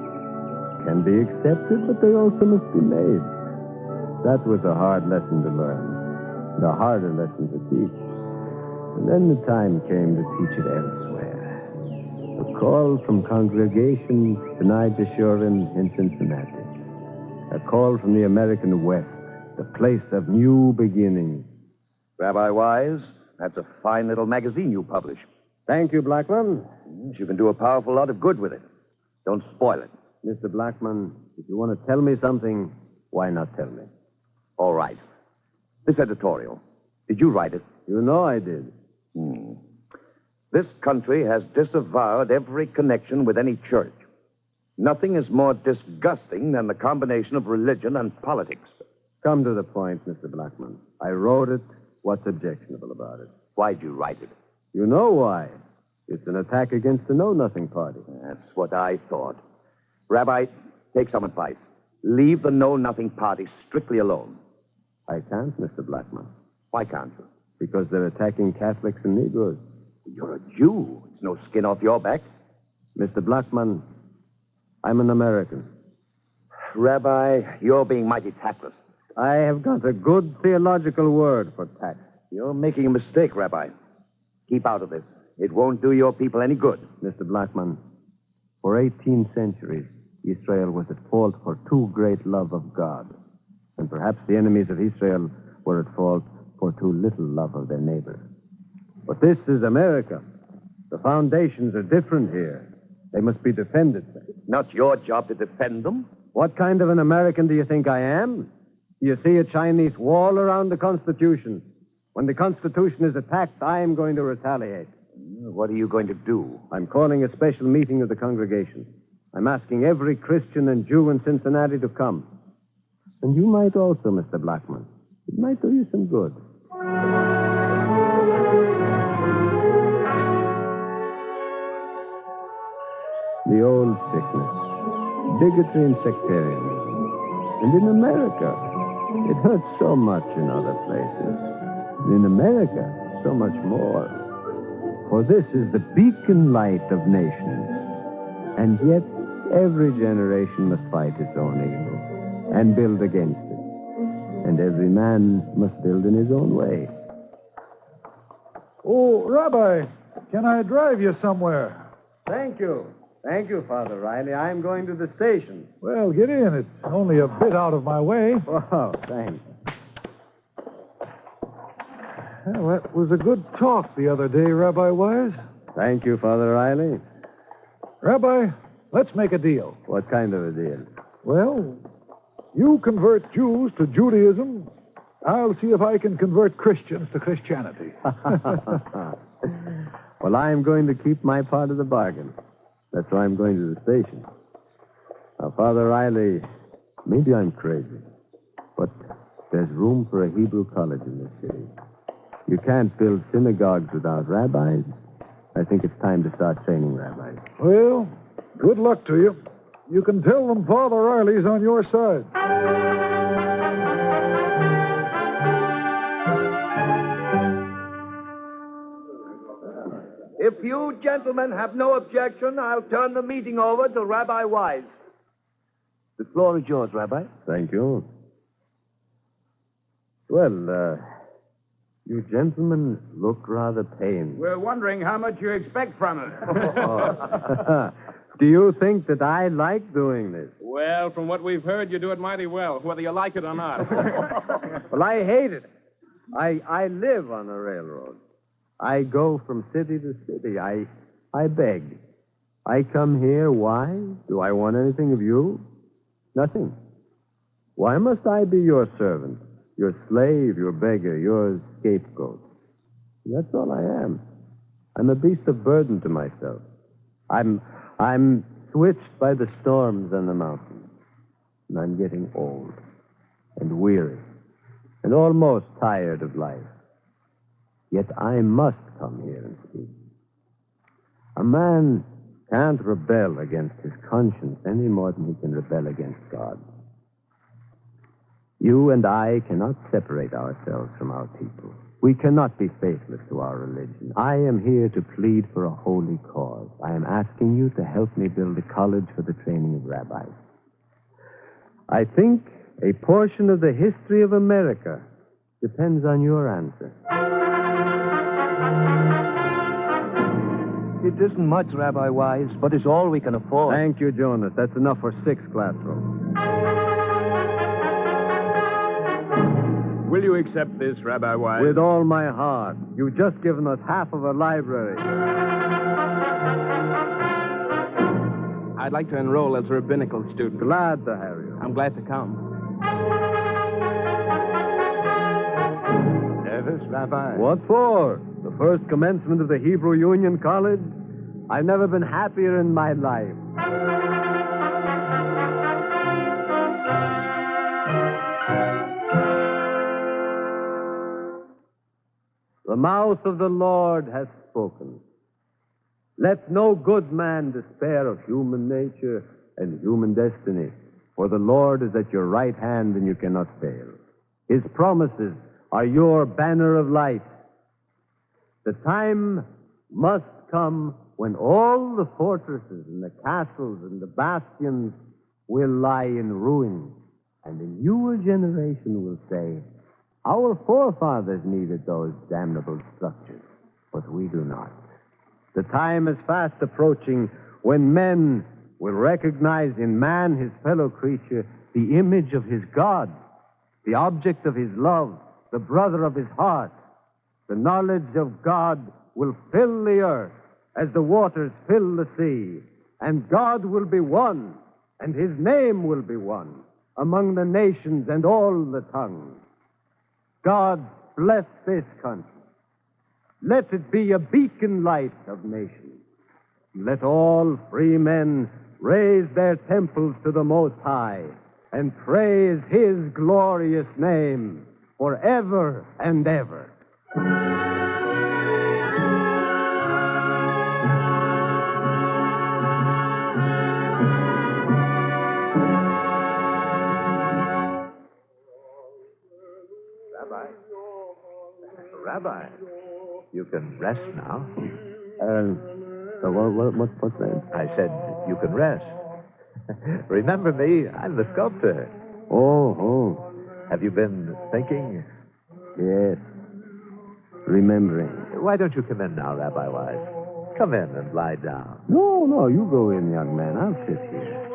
can be accepted, but they also must be made. That was a hard lesson to learn, and a harder lesson to teach. And then the time came to teach it elsewhere. A call from congregations to Eindhoven in Cincinnati. A call from the American West, the place of new beginnings. Rabbi Wise, that's a fine little magazine you publish. Thank you, Blackman. You can do a powerful lot of good with it. Don't spoil it. Mr. Blackman, if you want to tell me something, why not tell me? All right. This editorial, did you write it? You know I did. This country has disavowed every connection with any church. Nothing is more disgusting than the combination of religion and politics. Come to the point, Mr. Blackman. I wrote it. What's objectionable about it? Why'd you write it? You know why. It's an attack against the Know-Nothing Party. That's what I thought. Rabbi, take some advice. Leave the Know-Nothing Party strictly alone. I can't, Mr. Blackman. Why can't you? Because they're attacking Catholics and Negroes. You're a Jew. It's no skin off your back. Mr. Blackman, I'm an American. Rabbi, you're being mighty tactless. I have got a good theological word for tact. You're making a mistake, Rabbi. Keep out of this. It won't do your people any good. Mr. Blackman, for 18 centuries, Israel was at fault for too great love of God. And perhaps the enemies of Israel were at fault for too little love of their neighbor. But this is America. The foundations are different here. They must be defended. It's not your job to defend them. What kind of an American do you think I am? Do you see a Chinese wall around the Constitution? When the Constitution is attacked, I am going to retaliate. What are you going to do? I'm calling a special meeting of the congregation. I'm asking every Christian and Jew in Cincinnati to come. And you might also, Mr. Blackman. It might do you some good. The old sickness, bigotry and sectarianism. And in America, it hurts so much in other places. In America, so much more. For this is the beacon light of nations. And yet, Every generation must fight its own evil and build against it. And every man must build in his own way. Oh, Rabbi, can I drive you somewhere? Thank you. Thank you, Father Riley. I'm going to the station. Well, get in. It's only a bit out of my way. Oh, thanks. Well, that was a good talk the other day, Rabbi Wise. Thank you, Father Riley. Rabbi, let's make a deal. What kind of a deal? Well, you convert Jews to Judaism. I'll see if I can convert Christians to Christianity. Well, I'm going to keep my part of the bargain. That's why I'm going to the station. Now, Father Riley, maybe I'm crazy, but there's room for a Hebrew college in this city. You can't build synagogues without rabbis. I think it's time to start training rabbis. Well, good luck to you. You can tell them Father Riley's on your side. If you gentlemen have no objection, I'll turn the meeting over to Rabbi Wise. The floor is yours, Rabbi. Thank you. Well, you gentlemen look rather pained. We're wondering how much you expect from us. Do you think that I like doing this? Well, from what we've heard, you do it mighty well, whether you like it or not. Well, I hate it. I live on a railroad. I go from city to city. I beg. I come here. Why? Do I want anything of you? Nothing. Why must I be your servant, your slave, your beggar, your scapegoat? That's all I am. I'm a beast of burden to myself. I'm switched by the storms on the mountains. And I'm getting old and weary and almost tired of life. Yet I must come here and speak. A man can't rebel against his conscience any more than he can rebel against God. You and I cannot separate ourselves from our people. We cannot be faithless to our religion. I am here to plead for a holy cause. I am asking you to help me build a college for the training of rabbis. I think a portion of the history of America depends on your answer. It isn't much, Rabbi Wise, but it's all we can afford. Thank you, Jonas. That's enough for 6 classrooms. Will you accept this, Rabbi Wise? With all my heart. You've just given us half of a library. I'd like to enroll as a rabbinical student. Glad to have you. I'm glad to come. Nervous, Rabbi? What for? The first commencement of the Hebrew Union College? I've never been happier in my life. The mouth of the Lord has spoken. Let no good man despair of human nature and human destiny, for the Lord is at your right hand and you cannot fail. His promises are your banner of light. The time must come when all the fortresses and the castles and the bastions will lie in ruins, and a newer generation will say, our forefathers needed those damnable structures, but we do not. The time is fast approaching when men will recognize in man, his fellow creature, the image of his God, the object of his love, the brother of his heart. The knowledge of God will fill the earth as the waters fill the sea, and God will be one, and his name will be one among the nations and all the tongues. God bless this country. Let it be a beacon light of nations. Let all free men raise their temples to the Most High and praise his glorious name forever and ever. Rabbi, you can rest now. What's that? I said you can rest. Remember me? I'm the sculptor. Oh. Have you been thinking? Yes. Remembering. Why don't you come in now, Rabbi Wise? Come in and lie down. No, you go in, young man. I'll sit here.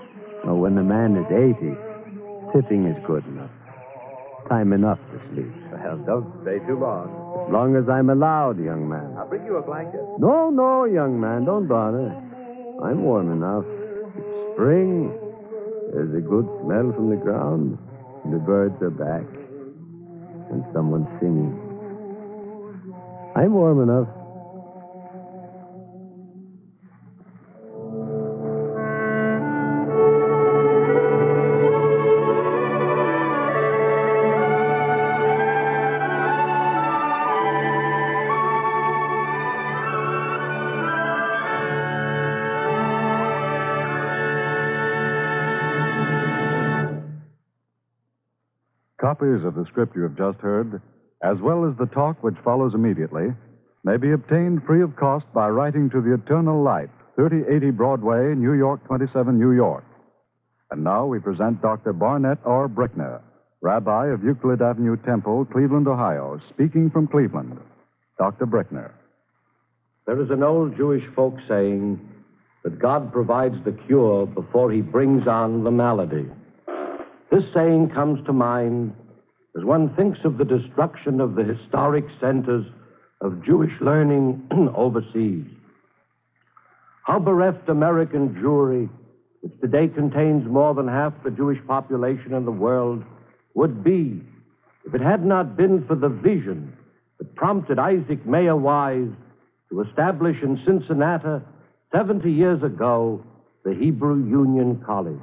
Oh, when the man is 80, sitting is good enough. Time enough to sleep. Well, don't stay too long. As long as I'm allowed, young man. I'll bring you a blanket. No, young man, don't bother. I'm warm enough. It's spring. There's a good smell from the ground. And the birds are back. And someone's singing. I'm warm enough. Copies of the script you have just heard, as well as the talk which follows immediately, may be obtained free of cost by writing to the Eternal Light, 3080 Broadway, New York 27, New York. And now we present Dr. Barnett R. Brickner, Rabbi of Euclid Avenue Temple, Cleveland, Ohio, speaking from Cleveland. Dr. Brickner. There is an old Jewish folk saying that God provides the cure before he brings on the malady. This saying comes to mind as one thinks of the destruction of the historic centers of Jewish learning overseas. How bereft American Jewry, which today contains more than half the Jewish population in the world, would be if it had not been for the vision that prompted Isaac Mayer Wise to establish in Cincinnati 70 years ago the Hebrew Union College.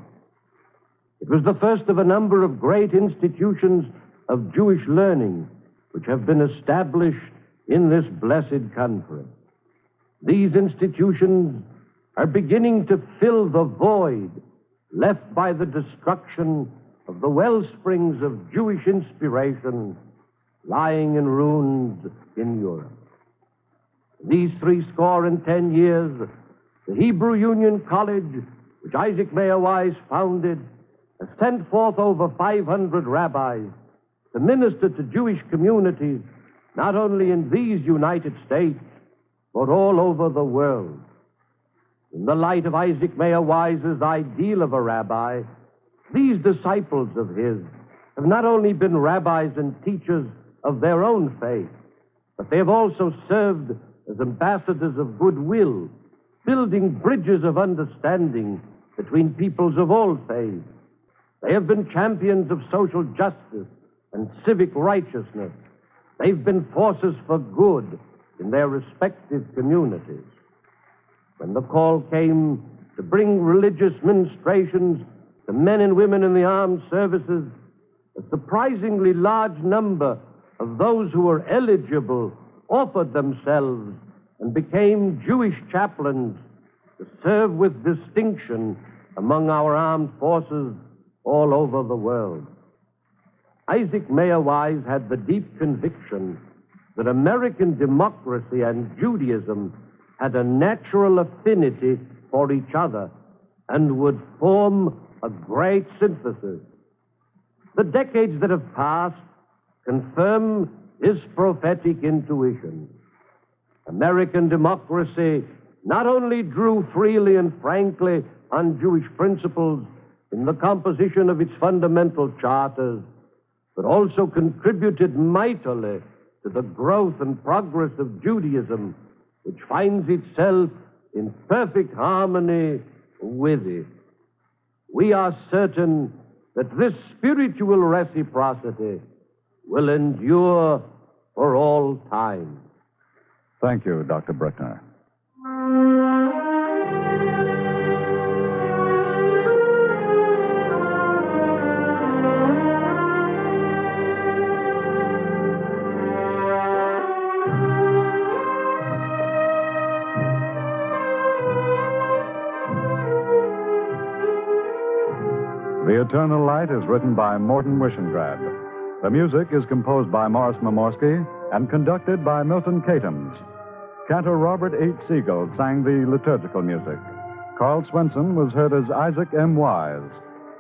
It was the first of a number of great institutions of Jewish learning which have been established in this blessed country. These institutions are beginning to fill the void left by the destruction of the wellsprings of Jewish inspiration lying in ruins in Europe. These 70 years, the Hebrew Union College, which Isaac Mayer Wise founded, has sent forth over 500 rabbis to minister to Jewish communities, not only in these United States, but all over the world. In the light of Isaac Mayer Wise's ideal of a rabbi, these disciples of his have not only been rabbis and teachers of their own faith, but they have also served as ambassadors of goodwill, building bridges of understanding between peoples of all faiths. They have been champions of social justice and civic righteousness. They've been forces for good in their respective communities. When the call came to bring religious ministrations to men and women in the armed services, a surprisingly large number of those who were eligible offered themselves and became Jewish chaplains to serve with distinction among our armed forces all over the world. Isaac Mayer Wise had the deep conviction that American democracy and Judaism had a natural affinity for each other and would form a great synthesis. The decades that have passed confirm his prophetic intuition. American democracy not only drew freely and frankly on Jewish principles in the composition of its fundamental charters, but also contributed mightily to the growth and progress of Judaism, which finds itself in perfect harmony with it. We are certain that this spiritual reciprocity will endure for all time. Thank you, Dr. Brickner. The Eternal Light is written by Morton Wishengrad. The music is composed by Morris Mamorsky and conducted by Milton Catums. Cantor Robert H. Siegel sang the liturgical music. Carl Swenson was heard as Isaac M. Wise.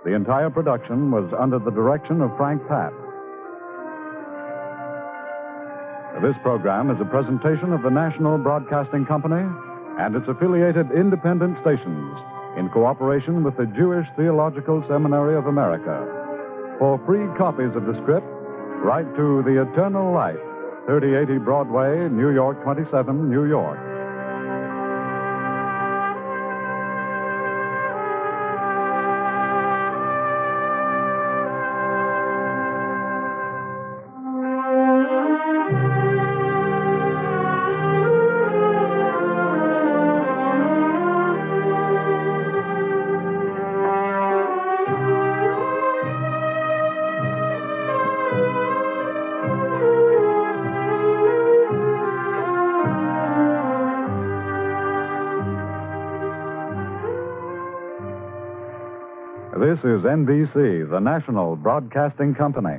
The entire production was under the direction of Frank Papp. This program is a presentation of the National Broadcasting Company and its affiliated independent stations in cooperation with the Jewish Theological Seminary of America. For free copies of the script, write to The Eternal Light, 3080 Broadway, New York 27, New York. This is NBC, the National Broadcasting Company.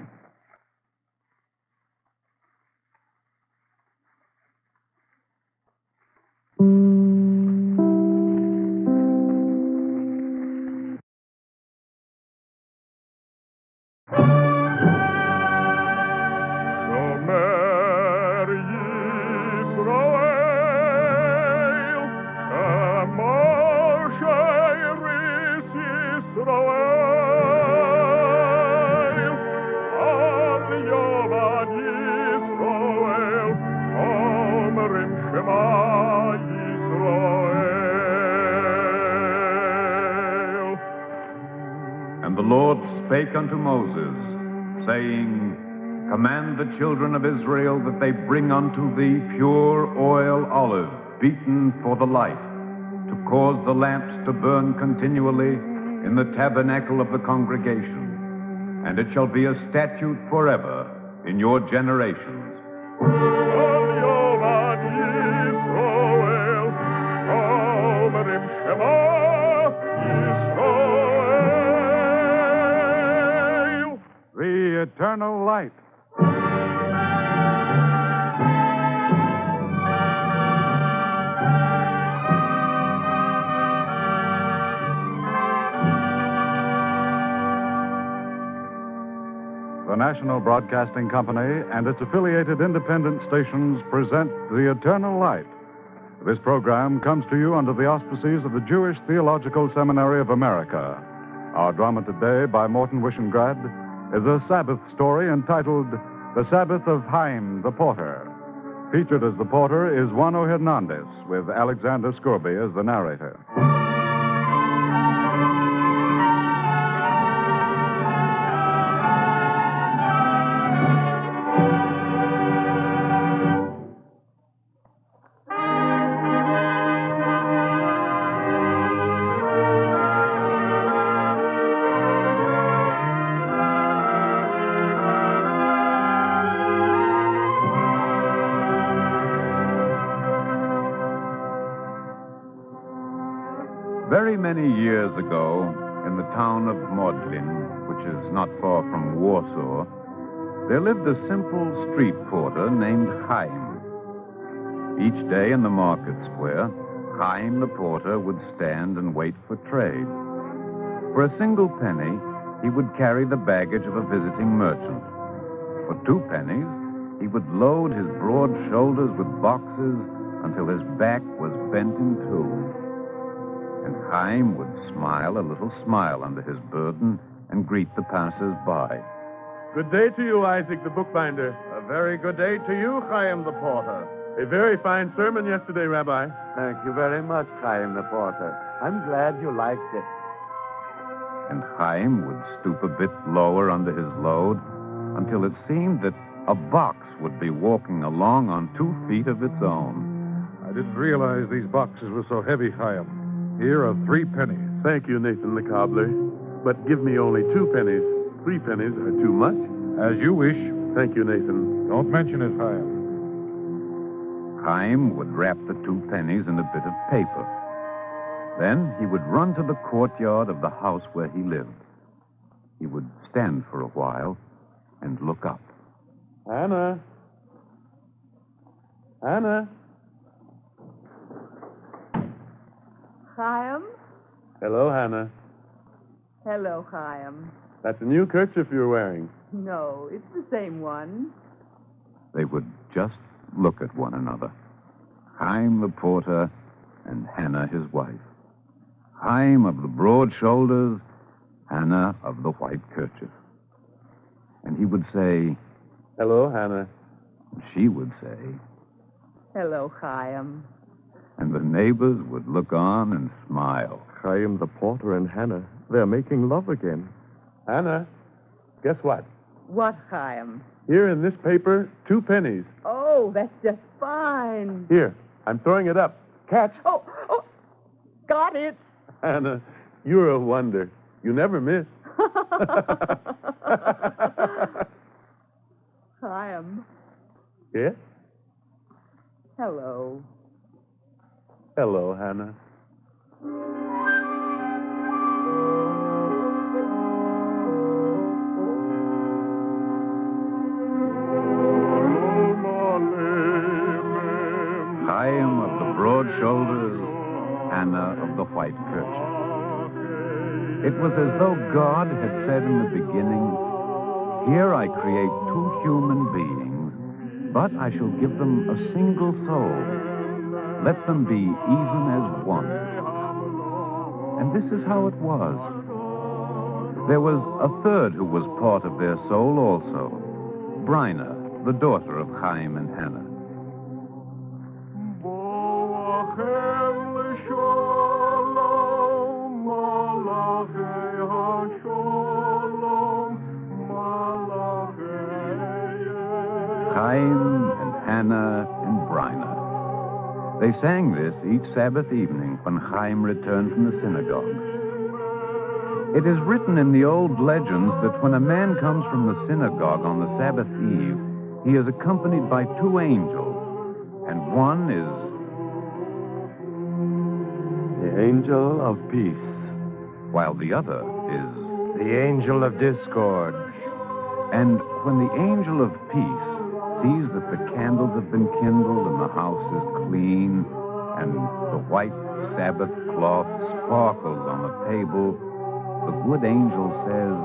And the Lord spake unto Moses, saying, Command the children of Israel that they bring unto thee pure oil olive, beaten for the light, to cause the lamps to burn continually in the tabernacle of the congregation. And it shall be a statute forever in your generations. The Eternal Light. The National Broadcasting Company and its affiliated independent stations present The Eternal Light. This program comes to you under the auspices of the Jewish Theological Seminary of America. Our drama today, by Morton Wishengrad, is a Sabbath story entitled The Sabbath of Chayim the Porter. Featured as the porter is Juano Hernandez, with Alexander Scorby as the narrator. Very many years ago, in the town of Modlin, which is not far from Warsaw, there lived a simple street porter named Chayim. Each day in the market square, Chayim the porter would stand and wait for trade. For a single penny, he would carry the baggage of a visiting merchant. For 2 pennies, he would load his broad shoulders with boxes until his back was bent in two. And Chayim would smile a little smile under his burden and greet the passers-by. Good day to you, Isaac the bookbinder. A very good day to you, Chayim the porter. A very fine sermon yesterday, Rabbi. Thank you very much, Chayim the porter. I'm glad you liked it. And Chayim would stoop a bit lower under his load until it seemed that a box would be walking along on 2 feet of its own. I didn't realize these boxes were so heavy, Chayim. Here are 3 pennies. Thank you, Nathan the cobbler. But give me only 2 pennies. 3 pennies are too much. As you wish. Thank you, Nathan. Don't mention it, Chayim. Chayim would wrap the 2 pennies in a bit of paper. Then he would run to the courtyard of the house where he lived. He would stand for a while and look up. Anna. Anna. Chayim? Hello, Hannah. Hello, Chaim. That's a new kerchief you're wearing. No, it's the same one. They would just look at one another. Chaim the porter and Hannah his wife. Chaim of the broad shoulders, Hannah of the white kerchief. And he would say, Hello, Hannah. And she would say, Hello, Chaim. And the neighbors would look on and smile. Chaim the porter and Hannah, they're making love again. Hannah, guess what? What, Chaim? Here in this paper, 2 pennies. Oh, that's just fine. Here, I'm throwing it up. Catch. Oh, got it. Hannah, you're a wonder. You never miss. Chaim. Yes? Hello. Hello, Hannah. Chaim of the broad shoulders, Hannah of the white kerchief. It was as though God had said in the beginning, Here I create 2 human beings, but I shall give them a single soul. Let them be even as one. And this is how it was. There was a third who was part of their soul also, Bryna, the daughter of Chaim and Hannah. Chaim and Hannah and Bryna. They sang this each Sabbath evening when Chaim returned from the synagogue. It is written in the old legends that when a man comes from the synagogue on the Sabbath eve, he is accompanied by 2 angels, and one is The angel of peace, while the other is the angel of discord. And when the angel of peace sees that the candles have been kindled and the house is clean and the white Sabbath cloth sparkles on the table, the good angel says,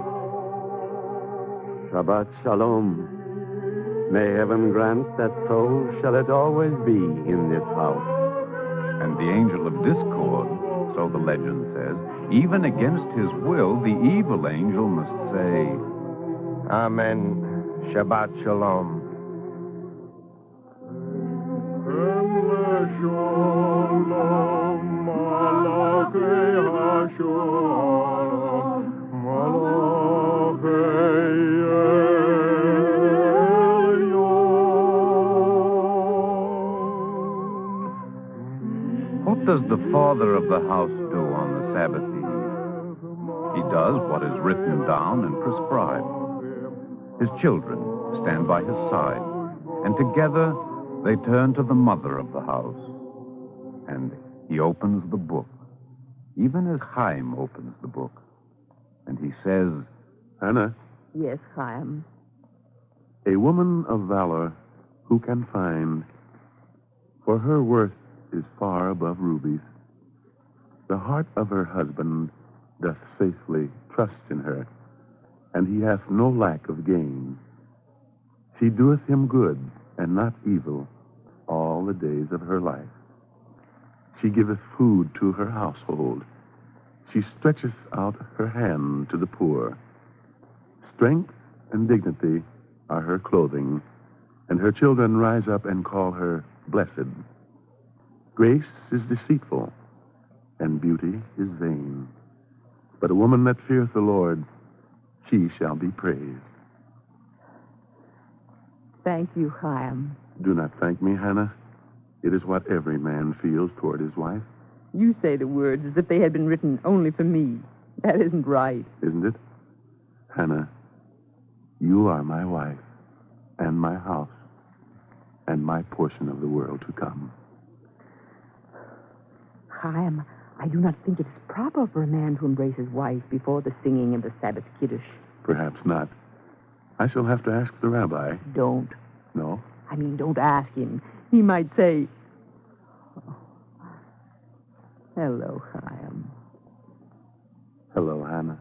Shabbat Shalom. May heaven grant that so shall it always be in this house. And the angel of discord, so the legend says, even against his will, the evil angel must say, Amen. Shabbat Shalom. What does the father of the house do on the Sabbath eve? He does what is written down and prescribed. His children stand by his side, and together they turn to the mother of the house. And he opens the book, even as Chaim opens the book. And he says, Hannah, Yes, Chaim. a woman of valor who can find, for her worth is far above rubies. The heart of her husband doth faithfully trust in her, and he hath no lack of gain. She doeth him good and not evil all the days of her life. She giveth food to her household. She stretcheth out her hand to the poor. Strength and dignity are her clothing, and her children rise up and call her blessed. Grace is deceitful, and beauty is vain. But a woman that feareth the Lord, she shall be praised. Thank you, Chaim. Do not thank me, Hannah. It is what every man feels toward his wife. You say the words as if they had been written only for me. That isn't right. Isn't it? Hannah, you are my wife, and my house, and my portion of the world to come. Chaim, I do not think it is proper for a man to embrace his wife before the singing of the Sabbath Kiddush. Perhaps not. I shall have to ask the rabbi. Don't. No? I mean, don't ask him. He might say, Hello, Chaim. Hello, Hannah.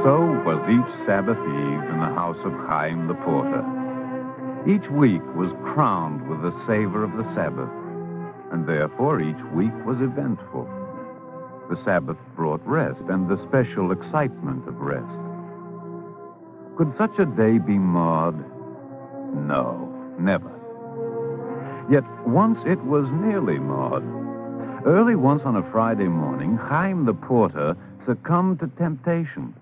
So was each Sabbath Eve in the house of Chaim the porter. Each week was crowned with the savor of the Sabbath, and therefore each week was eventful. The Sabbath brought rest and the special excitement of rest. Could such a day be marred? No, never. Yet once it was nearly marred. Early once on a Friday morning, Chaim the porter succumbed to temptation.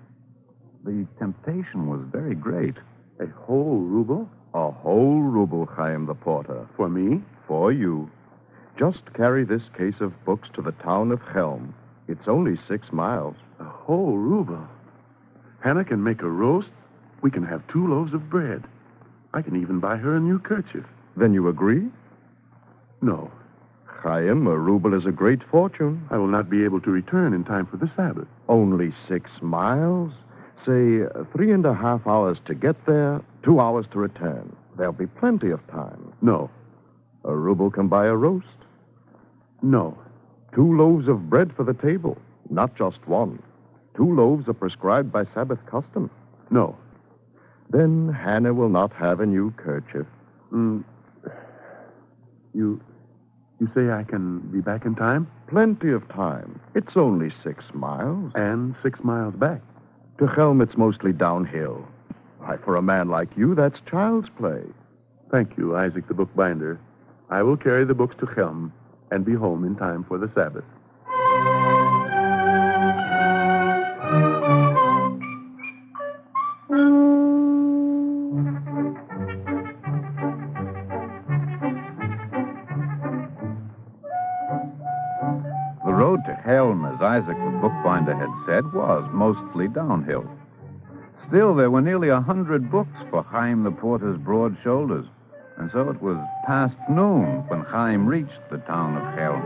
The temptation was very great. A whole ruble? A whole ruble, Chaim the porter. For me? For you. Just carry this case of books to the town of Helm. It's only 6 miles. A whole ruble? Hannah can make a roast. We can have 2 loaves of bread. I can even buy her a new kerchief. Then you agree? No. Chaim, a ruble is a great fortune. I will not be able to return in time for the Sabbath. Only 6 miles? Say 3.5 hours to get there, 2 hours to return. There'll be plenty of time. No. A ruble can buy a roast. No. 2 loaves of bread for the table, not just 1. 2 loaves are prescribed by Sabbath custom. No. Then Hannah will not have a new kerchief. You say I can be back in time? Plenty of time. It's only 6 miles. And 6 miles back. To Helm, it's mostly downhill. Why, for a man like you, that's child's play. Thank you, Isaac the bookbinder. I will carry the books to Helm and be home in time for the Sabbath. The road to Helm, as Isaac the bookbinder had said, was mostly downhill. Still, there were nearly 100 books for Chaim the porter's broad shoulders, and so it was past noon when Chaim reached the town of Helm.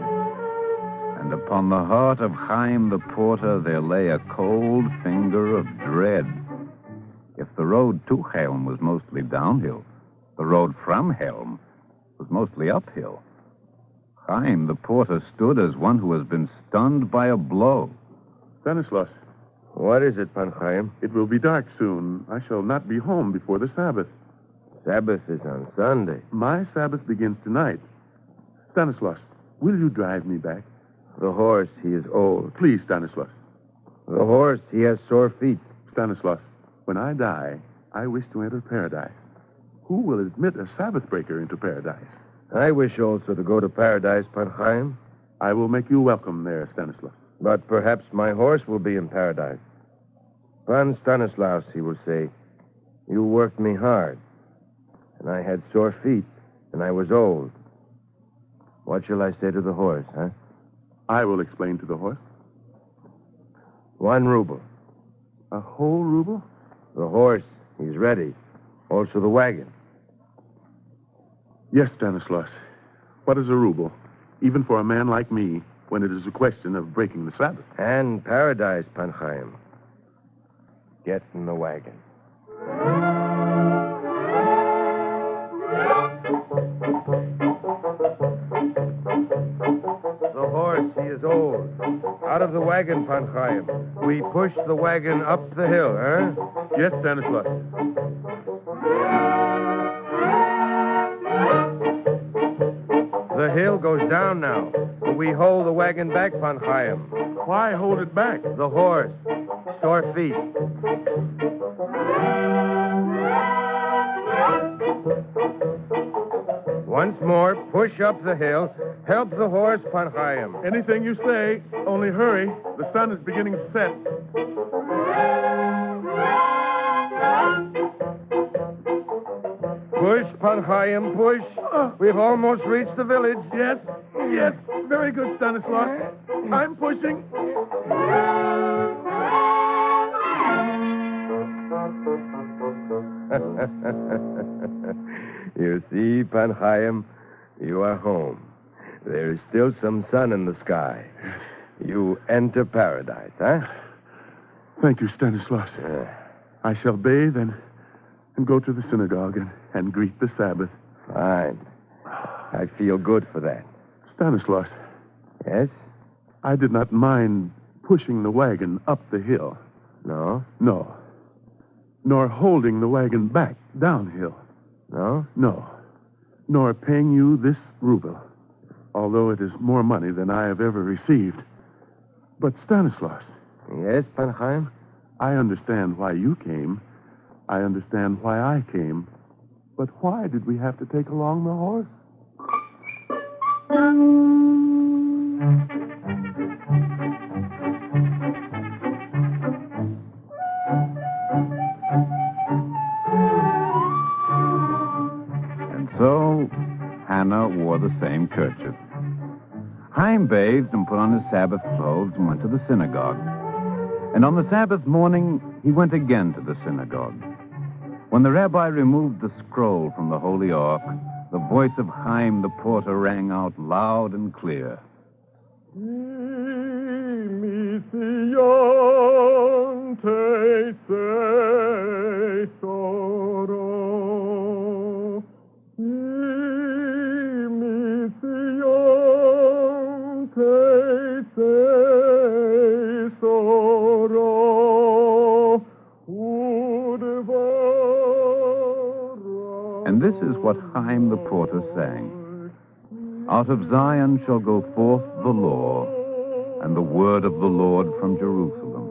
And upon the heart of Chaim the porter there lay a cold finger of dread. If the road to Helm was mostly downhill, the road from Helm was mostly uphill. Chaim the porter stood as one who has been stunned by a blow. Stanislaus. What is it, Pan Chaim? It will be dark soon. I shall not be home before the Sabbath. Sabbath is on Sunday. My Sabbath begins tonight. Stanislaus, will you drive me back? The horse, he is old. Please, Stanislaus. The horse, he has sore feet. Stanislaus, when I die, I wish to enter paradise. Who will admit a Sabbath breaker into paradise? I wish also to go to paradise, Pan Chaim. I will make you welcome there, Stanislaus. But perhaps my horse will be in paradise. Pan Stanislaus, he will say, you worked me hard, and I had sore feet, and I was old. What shall I say to the horse, huh? I will explain to the horse. 1 ruble. A whole ruble? The horse, he's ready. Also the wagon. Yes, Stanislaus. What is a ruble? Even for a man like me, when it is a question of breaking the Sabbath. And paradise, Pan Chaim. Get in the wagon. The horse, he is old. Out of the wagon, Pan Chaim. We push the wagon up the hill, huh? Yes, Stanislaus. The hill goes down now. We hold the wagon back, Pan Chaim. Why hold it back? The horse. Sore feet. Once more, push up the hill. Help the horse, Pan Chaim. Anything you say, only hurry. The sun is beginning to set. Push, Pan Chaim, push. We've almost reached the village. Yes, yes. Very good, Stanislaus. I'm pushing. You see, Pan Chaim, you are home. There is still some sun in the sky. You enter paradise, huh? Thank you, Stanislaus. I shall bathe and go to the synagogue and greet the Sabbath. Fine. I feel good for that. Stanislaus. Yes? I did not mind pushing the wagon up the hill. No? No. Nor holding the wagon back downhill. No? No. Nor paying you this ruble, although it is more money than I have ever received. But Stanislaus. Yes, Pan Chaim? I understand why you came. I understand why I came. But why did we have to take along the horse? And so, Hannah wore the same kerchief. Chaim bathed and put on his Sabbath clothes and went to the synagogue. And on the Sabbath morning, he went again to the synagogue. When the rabbi removed the scroll from the Holy Ark, the voice of Chaim the porter rang out loud and clear. And this is what Chaim the porter sang. Out of Zion shall go forth the law, and the word of the Lord from Jerusalem.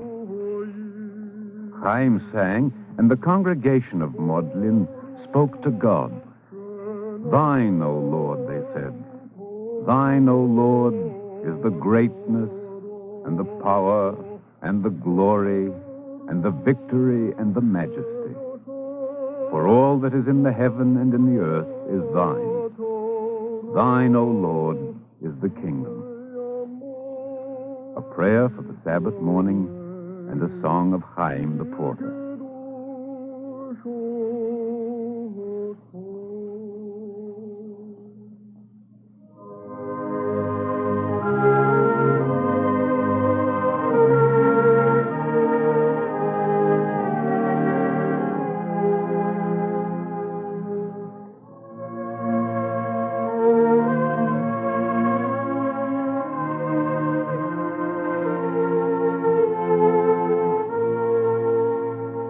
Chaim sang, and the congregation of Modlin spoke to God. Thine, O Lord, they said. Thine, O Lord, is the greatness, and the power, and the glory, and the victory, and the majesty. For all that is in the heaven and in the earth is thine. Thine, O Lord, is the kingdom. A prayer for the Sabbath morning and a song of Chaim the porter.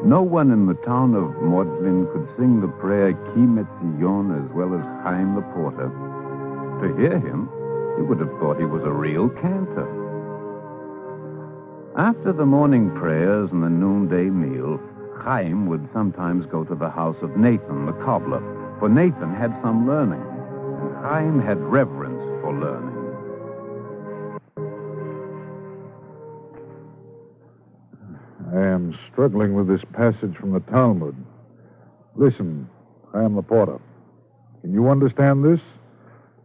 No one in the town of Modlin could sing the prayer Ki Metzion as well as Chaim the porter. To hear him, you would have thought he was a real cantor. After the morning prayers and the noonday meal, Chaim would sometimes go to the house of Nathan the cobbler, for Nathan had some learning, and Chaim had reverence for learning. I am struggling with this passage from the Talmud. Listen, I am the porter. Can you understand this?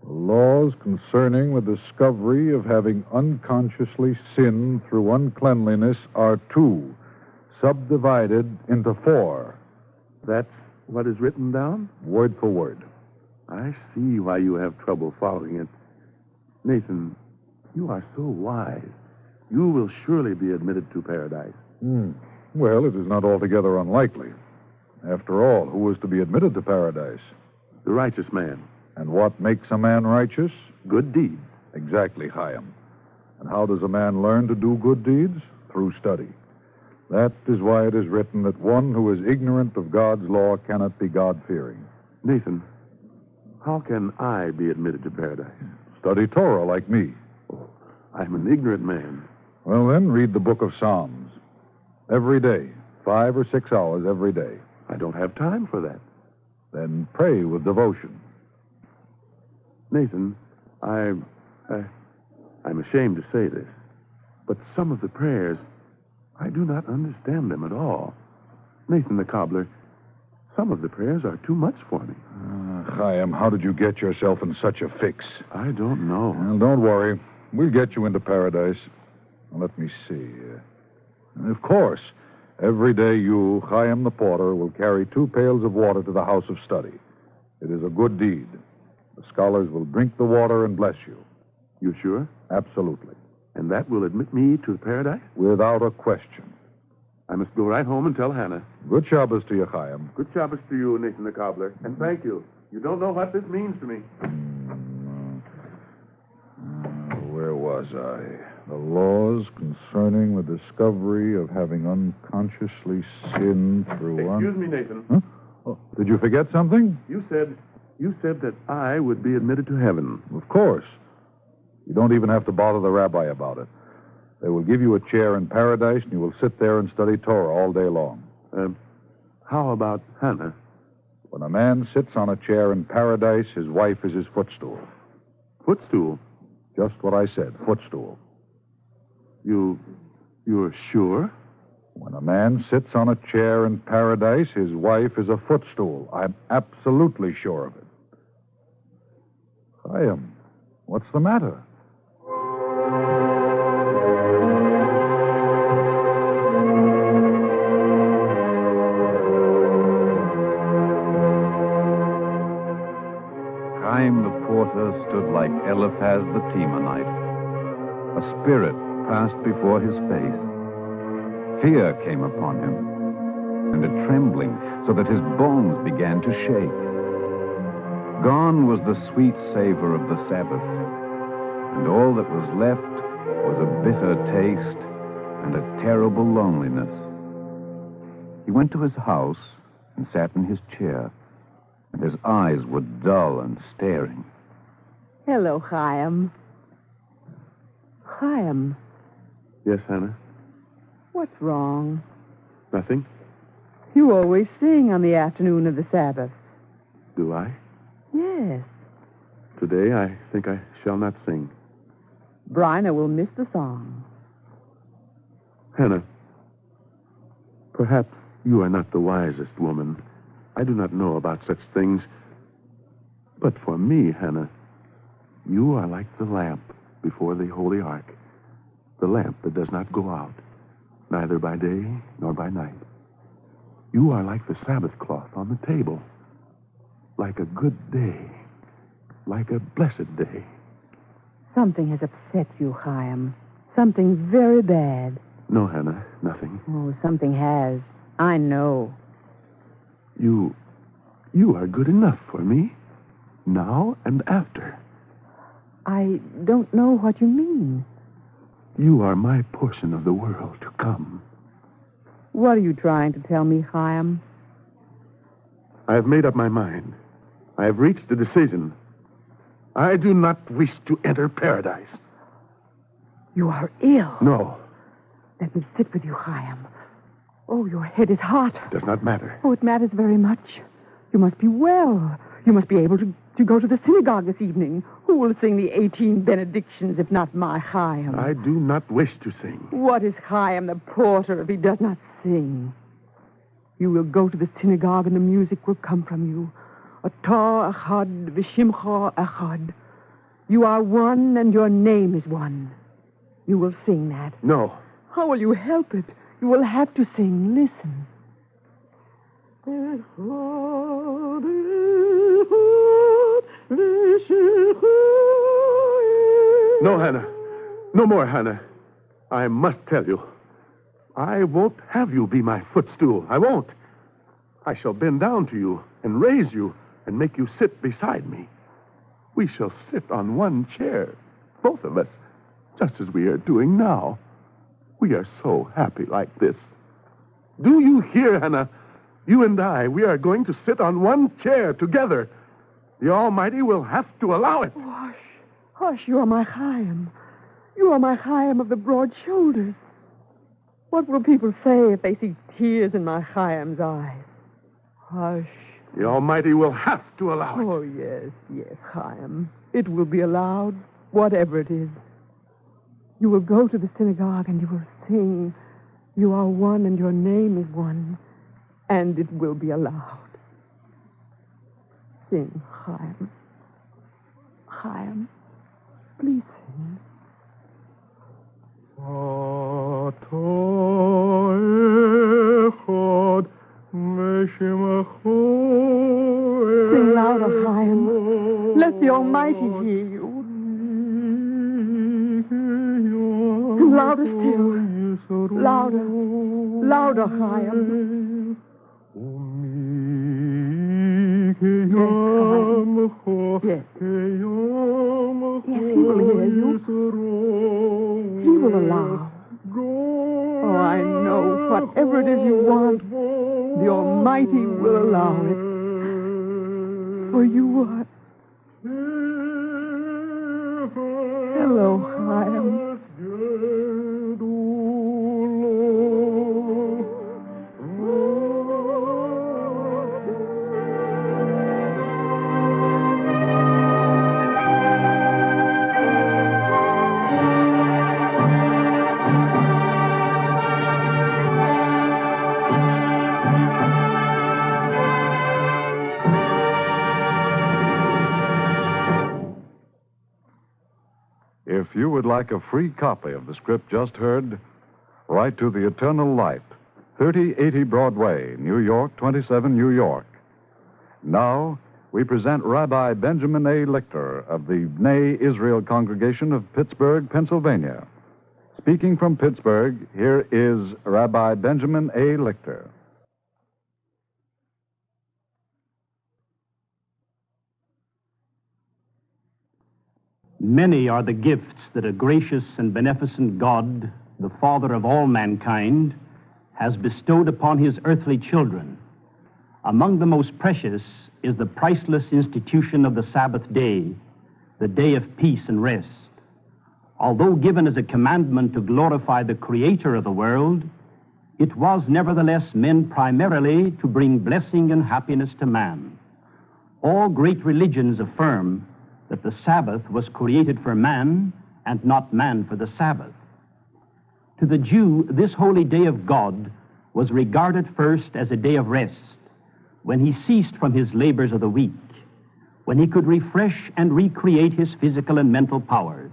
The laws concerning the discovery of having unconsciously sinned through uncleanliness are 2, subdivided into 4. That's what is written down? Word for word. I see why you have trouble following it. Nathan, you are so wise. You will surely be admitted to paradise. Well, it is not altogether unlikely. After all, who is to be admitted to paradise? The righteous man. And what makes a man righteous? Good deeds. Exactly, Chaim. And how does a man learn to do good deeds? Through study. That is why it is written that one who is ignorant of God's law cannot be God-fearing. Nathan, how can I be admitted to paradise? Study Torah like me. Oh, I'm an ignorant man. Well, then, read the book of Psalms. Every day. 5 or 6 hours every day. I don't have time for that. Then pray with devotion. Nathan, I'm ashamed to say this, but some of the prayers, I do not understand them at all. Nathan the cobbler, some of the prayers are too much for me. Chaim, how did you get yourself in such a fix? I don't know. Well, don't worry. We'll get you into paradise. Now, let me see. And of course, every day you, Chaim the porter, will carry 2 pails of water to the house of study. It is a good deed. The scholars will drink the water and bless you. You sure? Absolutely. And that will admit me to paradise? Without a question. I must go right home and tell Hannah. Good Shabbos to you, Chaim. Good Shabbos to you, Nathan the cobbler. And thank you. You don't know what this means to me. Where was I? The laws concerning the discovery of having unconsciously sinned through Excuse me, Nathan. Huh? Oh, did you forget something? You said that I would be admitted to heaven. Of course. You don't even have to bother the rabbi about it. They will give you a chair in paradise, and you will sit there and study Torah all day long. How about Hannah? When a man sits on a chair in paradise, his wife is his footstool. Footstool? Just what I said, footstool. You're sure? When a man sits on a chair in paradise, his wife is a footstool. I'm absolutely sure of it. Chaim, what's the matter? Chaim the porter stood like Eliphaz the Temanite. A spirit passed before his face. Fear came upon him, and a trembling, so that his bones began to shake. Gone was the sweet savor of the Sabbath, and all that was left was a bitter taste and a terrible loneliness. He went to his house and sat in his chair, and his eyes were dull and staring. Hello, Chaim. Chaim, Yes, Hannah? what's wrong? Nothing? You always sing on the afternoon of the Sabbath. Do I? Yes. Today, I think I shall not sing. Bryna will miss the song. Hannah, perhaps you are not the wisest woman. I do not know about such things. But for me, Hannah, you are like the lamp before the Holy Ark. The lamp that does not go out, neither by day nor by night. You are like the Sabbath cloth on the table. Like a good day. Like a blessed day. Something has upset you, Chaim. Something very bad. No, Hannah, nothing. Oh, something has. I know. You are good enough for me. Now and after. I don't know what you mean. You are my portion of the world to come. What are you trying to tell me, Chaim? I have made up my mind. I have reached a decision. I do not wish to enter paradise. You are ill. No. Let me sit with you, Chaim. Oh, your head is hot. Does not matter. Oh, it matters very much. You must be well. You must be able to go to the synagogue this evening. Who will sing the 18 benedictions if not my Chaim? I do not wish to sing. What is Chaim the porter if he does not sing? You will go to the synagogue and the music will come from you. Atah echad v'shimcha echad. You are one and your name is one. You will sing that. No. How will you help it? You will have to sing. Listen. No, Hannah. No more, Hannah. I must tell you. I won't have you be my footstool. I won't. I shall bend down to you and raise you and make you sit beside me. We shall sit on one chair, both of us, just as we are doing now. We are so happy like this. Do you hear, Hannah? You and I, we are going to sit on one chair together. The Almighty will have to allow it. Hush. Hush, you are my Chaim. You are my Chaim of the broad shoulders. What will people say if they see tears in my Chaim's eyes? Hush. The Almighty will have to allow it. Oh, yes, Chaim. It will be allowed, whatever it is. You will go to the synagogue and you will sing, "You are one and your name is one," and it will be allowed. Sing, Chaim. Chaim, please sing. Sing louder, Chaim. Let the Almighty hear you. Louder still. Louder. Louder, Chaim. Yes. Yes, he will hear you. He will allow. Oh, I know. Whatever it is you want, the Almighty will allow it. For you are... Hello, Chaim. If you would like a free copy of the script just heard, write to The Eternal Light, 3080 Broadway, New York, 27 New York. Now, we present Rabbi Benjamin A. Lichter of the B'nai Israel congregation of Pittsburgh, Pennsylvania. Speaking from Pittsburgh, here is Rabbi Benjamin A. Lichter. Many are the gifts that a gracious and beneficent God, the Father of all mankind, has bestowed upon his earthly children. Among the most precious is the priceless institution of the Sabbath day, the day of peace and rest. Although given as a commandment to glorify the Creator of the world, it was nevertheless meant primarily to bring blessing and happiness to man. All great religions affirm that the Sabbath was created for man and not man for the Sabbath. To the Jew, this holy day of God was regarded first as a day of rest, when he ceased from his labors of the week, when he could refresh and recreate his physical and mental powers.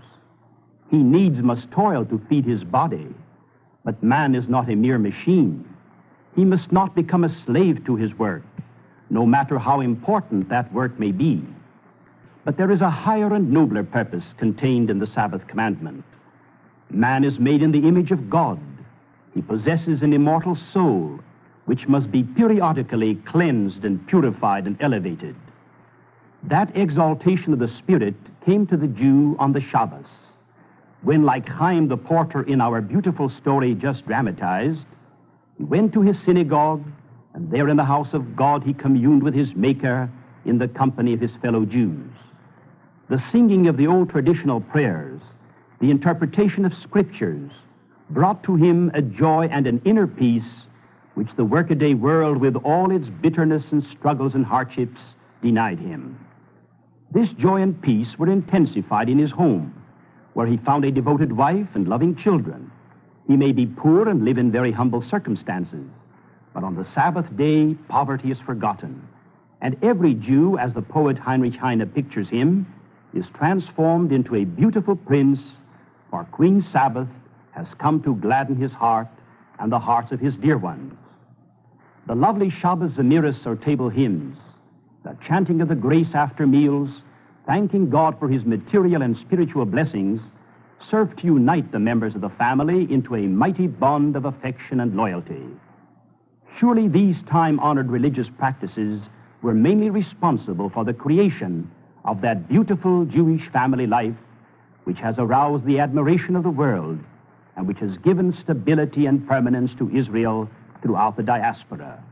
He needs must toil to feed his body, but man is not a mere machine. He must not become a slave to his work, no matter how important that work may be. But there is a higher and nobler purpose contained in the Sabbath commandment. Man is made in the image of God. He possesses an immortal soul, which must be periodically cleansed and purified and elevated. That exaltation of the Spirit came to the Jew on the Shabbos, when, like Chaim the porter in our beautiful story just dramatized, he went to his synagogue, and there in the house of God he communed with his Maker in the company of his fellow Jews. The singing of the old traditional prayers, the interpretation of scriptures, brought to him a joy and an inner peace which the workaday world, with all its bitterness and struggles and hardships, denied him. This joy and peace were intensified in his home, where he found a devoted wife and loving children. He may be poor and live in very humble circumstances, but on the Sabbath day, poverty is forgotten. And every Jew, as the poet Heinrich Heine pictures him, is transformed into a beautiful prince, for Queen Sabbath has come to gladden his heart and the hearts of his dear ones. The lovely Shabbos Zemiris or table hymns, the chanting of the grace after meals, thanking God for his material and spiritual blessings, serve to unite the members of the family into a mighty bond of affection and loyalty. Surely these time-honored religious practices were mainly responsible for the creation of that beautiful Jewish family life which has aroused the admiration of the world and which has given stability and permanence to Israel throughout the diaspora.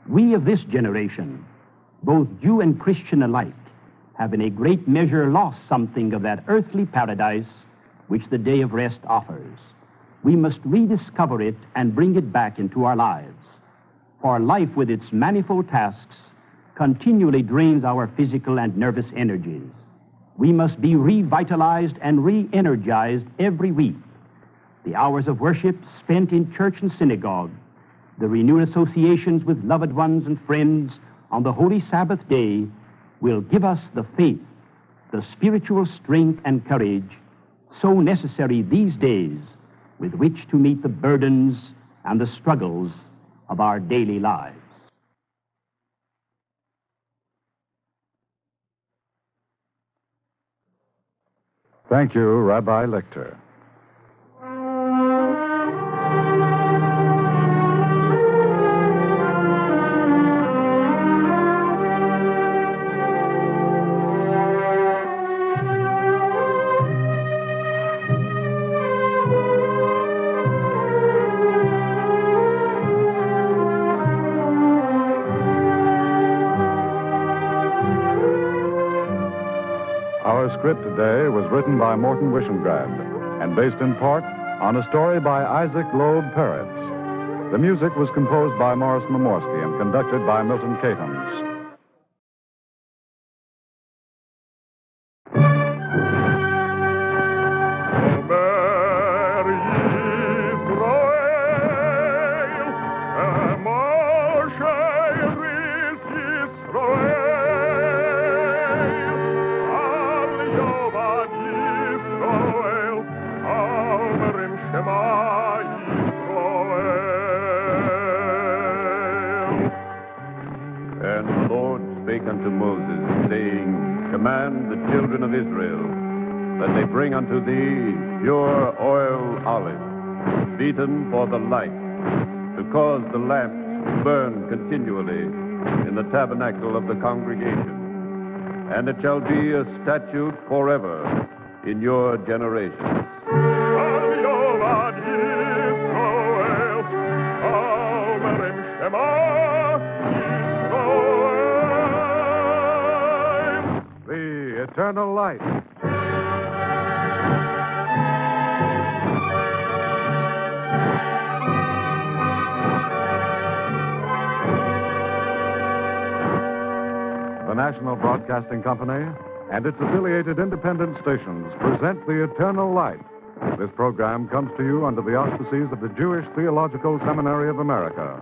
We of this generation, both Jew and Christian alike, have in a great measure lost something of that earthly paradise which the day of rest offers. We must rediscover it and bring it back into our lives. For life with its manifold tasks continually drains our physical and nervous energies. We must be revitalized and re-energized every week. The hours of worship spent in church and synagogue, the renewed associations with loved ones and friends on the holy Sabbath day will give us the faith, the spiritual strength and courage so necessary these days with which to meet the burdens and the struggles of our daily lives. Thank you, Rabbi Lichter. script today was written by Morton Wishengrad and based in part on a story by Isaac Loeb Peretz. The music was composed by Morris Momorsky and conducted by Milton Catons. And the Lord spake unto Moses, saying, Command the children of Israel that they bring unto thee pure oil olive, beaten for the light, to cause the lamps to burn continually in the tabernacle of the congregation. And it shall be a statute forever in your generations. The eternal light. The National Broadcasting Company and its affiliated independent stations present The Eternal Light. This program comes to you under the auspices of the Jewish Theological Seminary of America.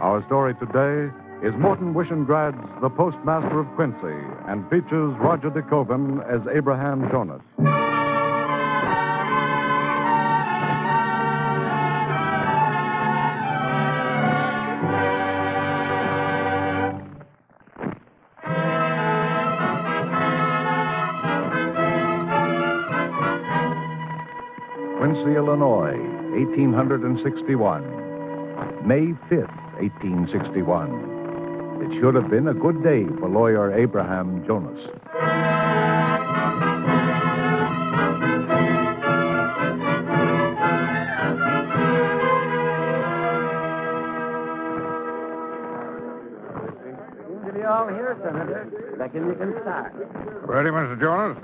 Our story today is Morton Wishengrad's The Postmaster of Quincy and features Roger de Koven as Abraham Jonas. Quincy, Illinois, 1861. May 5th, 1861. It should have been a good day for lawyer Abraham Jonas. Are you all here, Senator? Reckon you can start. Ready, Mr. Jonas?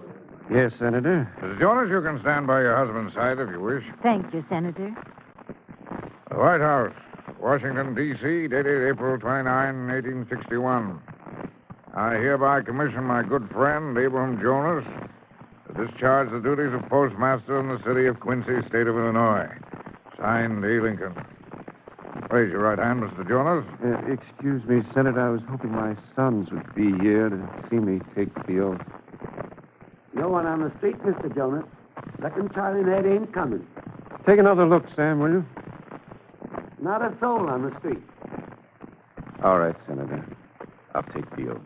Yes, Senator. Mrs. Jonas, you can stand by your husband's side if you wish. Thank you, Senator. The White House, Washington, D.C., dated April 29, 1861. I hereby commission my good friend, Abraham Jonas, to discharge the duties of postmaster in the city of Quincy, state of Illinois. Signed, A. Lincoln. Raise your right hand, Mr. Jonas. Excuse me, Senator. I was hoping my sons would be here to see me take the oath. No one on the street, Mr. Jonas. Reckon Charlie and Ed ain't coming. Take another look, Sam, will you? Not a soul on the street. All right, Senator. I'll take the oath.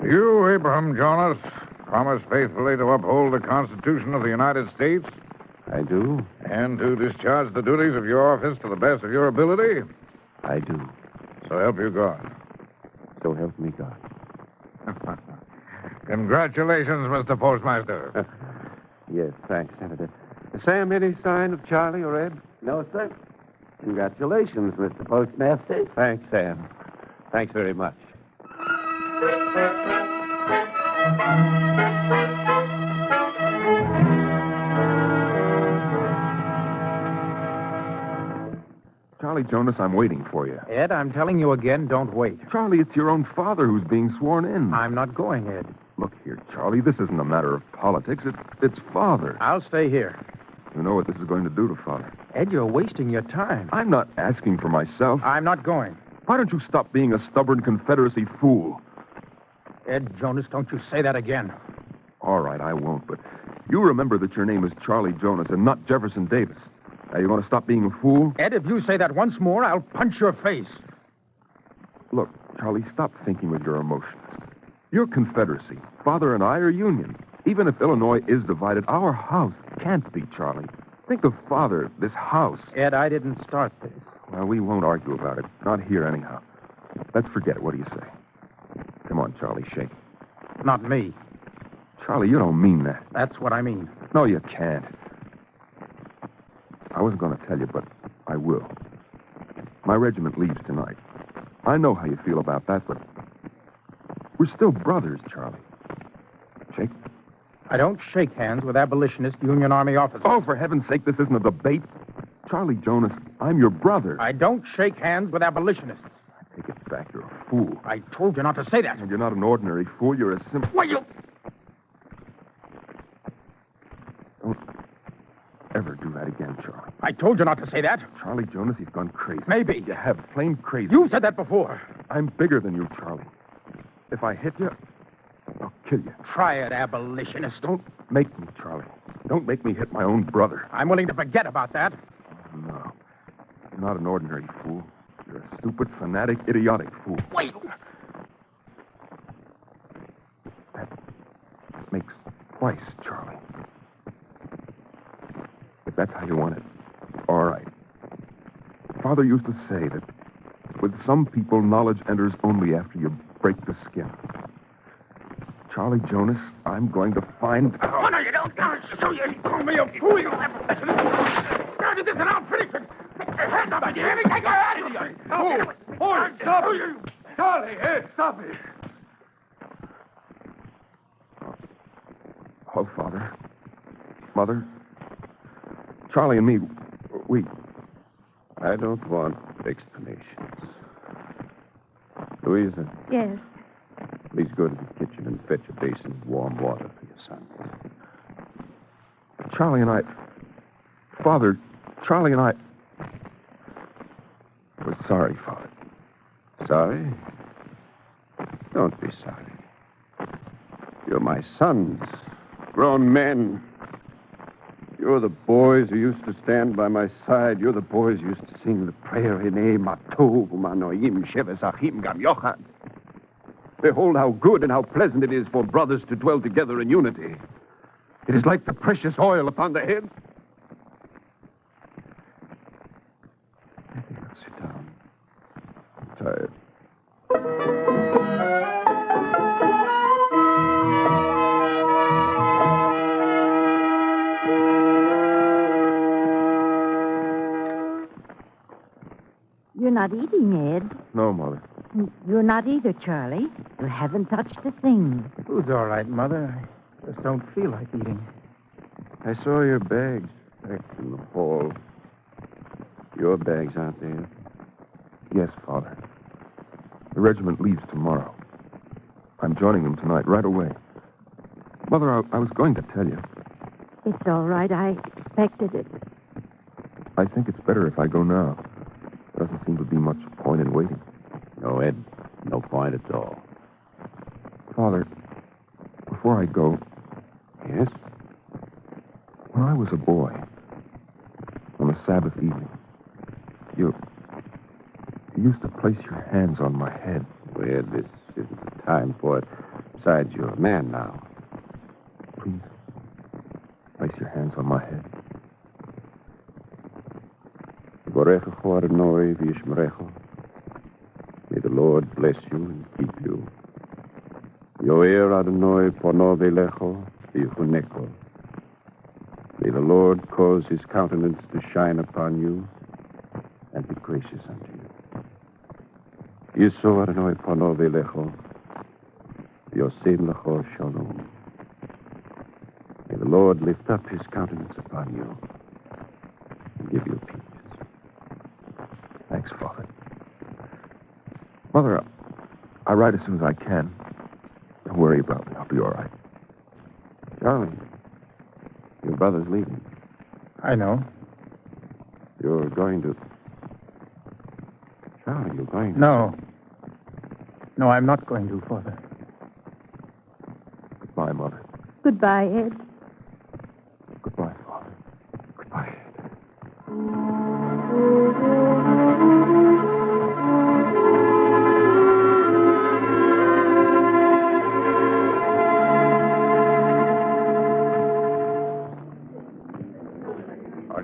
You, Abraham Jonas, promise faithfully to uphold the Constitution of the United States? I do. And to discharge the duties of your office to the best of your ability? I do. So help you God. So help me God. Congratulations, Mr. Postmaster. Yes, thanks, Senator. Sam, any sign of Charlie or Ed? No, sir. Congratulations, Mr. Postmaster. Thanks, Sam. Thanks very much. Charlie Jonas, I'm waiting for you. Ed, I'm telling you again, don't wait. Charlie, it's your own father who's being sworn in. I'm not going, Ed. Look here, Charlie, this isn't a matter of politics. It's Father. I'll stay here. You know what this is going to do to Father. Ed, you're wasting your time. I'm not asking for myself. I'm not going. Why don't you stop being a stubborn Confederacy fool? Ed Jonas, don't you say that again. All right, I won't, but you remember that your name is Charlie Jonas and not Jefferson Davis. Now, you want to stop being a fool? Ed, if you say that once more, I'll punch your face. Look, Charlie, stop thinking with your emotions. You're Confederacy. Father and I are Union. Even if Illinois is divided, our house can't be, Charlie. Think of Father, this house. Ed, I didn't start this. Well, we won't argue about it. Not here, anyhow. Let's forget it. What do you say? Come on, Charlie, shake. Not me. Charlie, you don't mean that. That's what I mean. No, you can't. I wasn't going to tell you, but I will. My regiment leaves tonight. I know how you feel about that, but we're still brothers, Charlie. Shake. I don't shake hands with abolitionist Union Army officers. Oh, for heaven's sake, this isn't a debate. Charlie Jonas, I'm your brother. I don't shake hands with abolitionists. I take it back. You're a fool. I told you not to say that. And you're not an ordinary fool. You're a simple... Why, you... Don't ever do that again, Charlie. I told you not to say that. Charlie Jonas, you've gone crazy. Maybe. You have. Plain crazy. You said that before. I'm bigger than you, Charlie. If I hit you, I'll kill you. Try it, abolitionist. Don't make me, Charlie. Don't make me hit my own brother. I'm willing to forget about that. No. You're not an ordinary fool. You're a stupid, fanatic, idiotic fool. Wait. That makes twice, Charlie. If that's how you want it, all right. Father used to say that with some people, knowledge enters only after you break the skin. Charlie Jonas, I'm going to find out. Oh, no, you don't. I'll show you. You call me a fool, you abolitionist. Started this and I'll finish it. Hands up, you hear me? Take your hands off me. Oh, stop it. Charlie, hey, stop it. Oh, Father. Mother. Charlie and me, we... I don't want explanations. Louisa, Yes. please go to the kitchen and fetch a basin of warm water for your son. Charlie and I... Father, Charlie and I... We're sorry, Father. Sorry? Don't be sorry. You're my sons, grown men. You're the boys who used to stand by my side. You're the boys who used to sing the prayer in E Matov Manoim Sheves Achim Gam Yochad. Behold how good and how pleasant it is for brothers to dwell together in unity. It is like the precious oil upon the head. I think I'll sit down. I'm tired. You're not eating, Ed. No, Mother. You're not either, Charlie. You haven't touched a thing. Food's all right, Mother. I just don't feel like eating. I saw your bags back in the hall. Your bags, aren't they? Yes, Father. The regiment leaves tomorrow. I'm joining them tonight, right away. Mother, I was going to tell you. It's all right. I expected it. I think it's better if I go now. There doesn't seem to be much point in waiting. No, Ed. No point at all. Father, before I go... Yes? When I was a boy, on a Sabbath evening, you used to place your hands on my head. Well, this isn't the time for it. Besides, you're a man now. Please, place your hands on my head. May the Lord bless you and keep you. Yoer Adonai pono velecho v'yichunecho. May the Lord cause his countenance to shine upon you and be gracious unto you. Yisroel Adonai pono velecho v'yoseim lecho shalom. May the Lord lift up his countenance upon you and give you peace. Thanks, Father. Mother, I'll write as soon as I can. Don't worry about me. I'll be all right. Charlie, your brother's leaving. I know. You're going to... Charlie, you're going to... No. No, I'm not going to, Father. Goodbye, Mother. Goodbye, Ed. Goodbye, Father. Goodbye, Ed.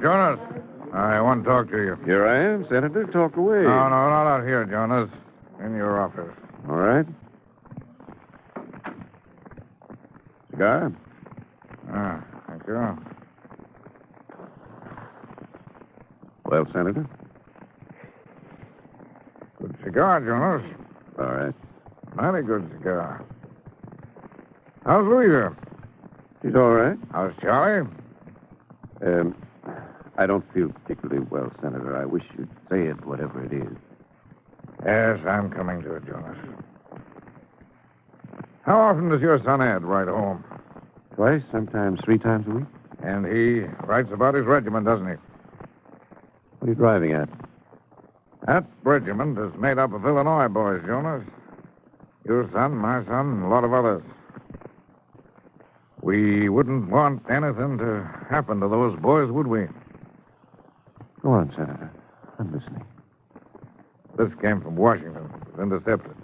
Jonas, I want to talk to you. Here I am, Senator. Talk away. No, not out here, Jonas. In your office. All right. Cigar? Thank you. Well, Senator? Good cigar, Jonas. All right. Mighty good cigar. How's Louisa? She's all right. How's Charlie? I don't feel particularly well, Senator. I wish you'd say it, whatever it is. Yes, I'm coming to it, Jonas. How often does your son Ed write home? Twice, sometimes 3 times a week. And he writes about his regiment, doesn't he? What are you driving at? That regiment is made up of Illinois boys, Jonas. Your son, my son, a lot of others. We wouldn't want anything to happen to those boys, would we? Go on, Senator. I'm listening. This came from Washington. It was intercepted.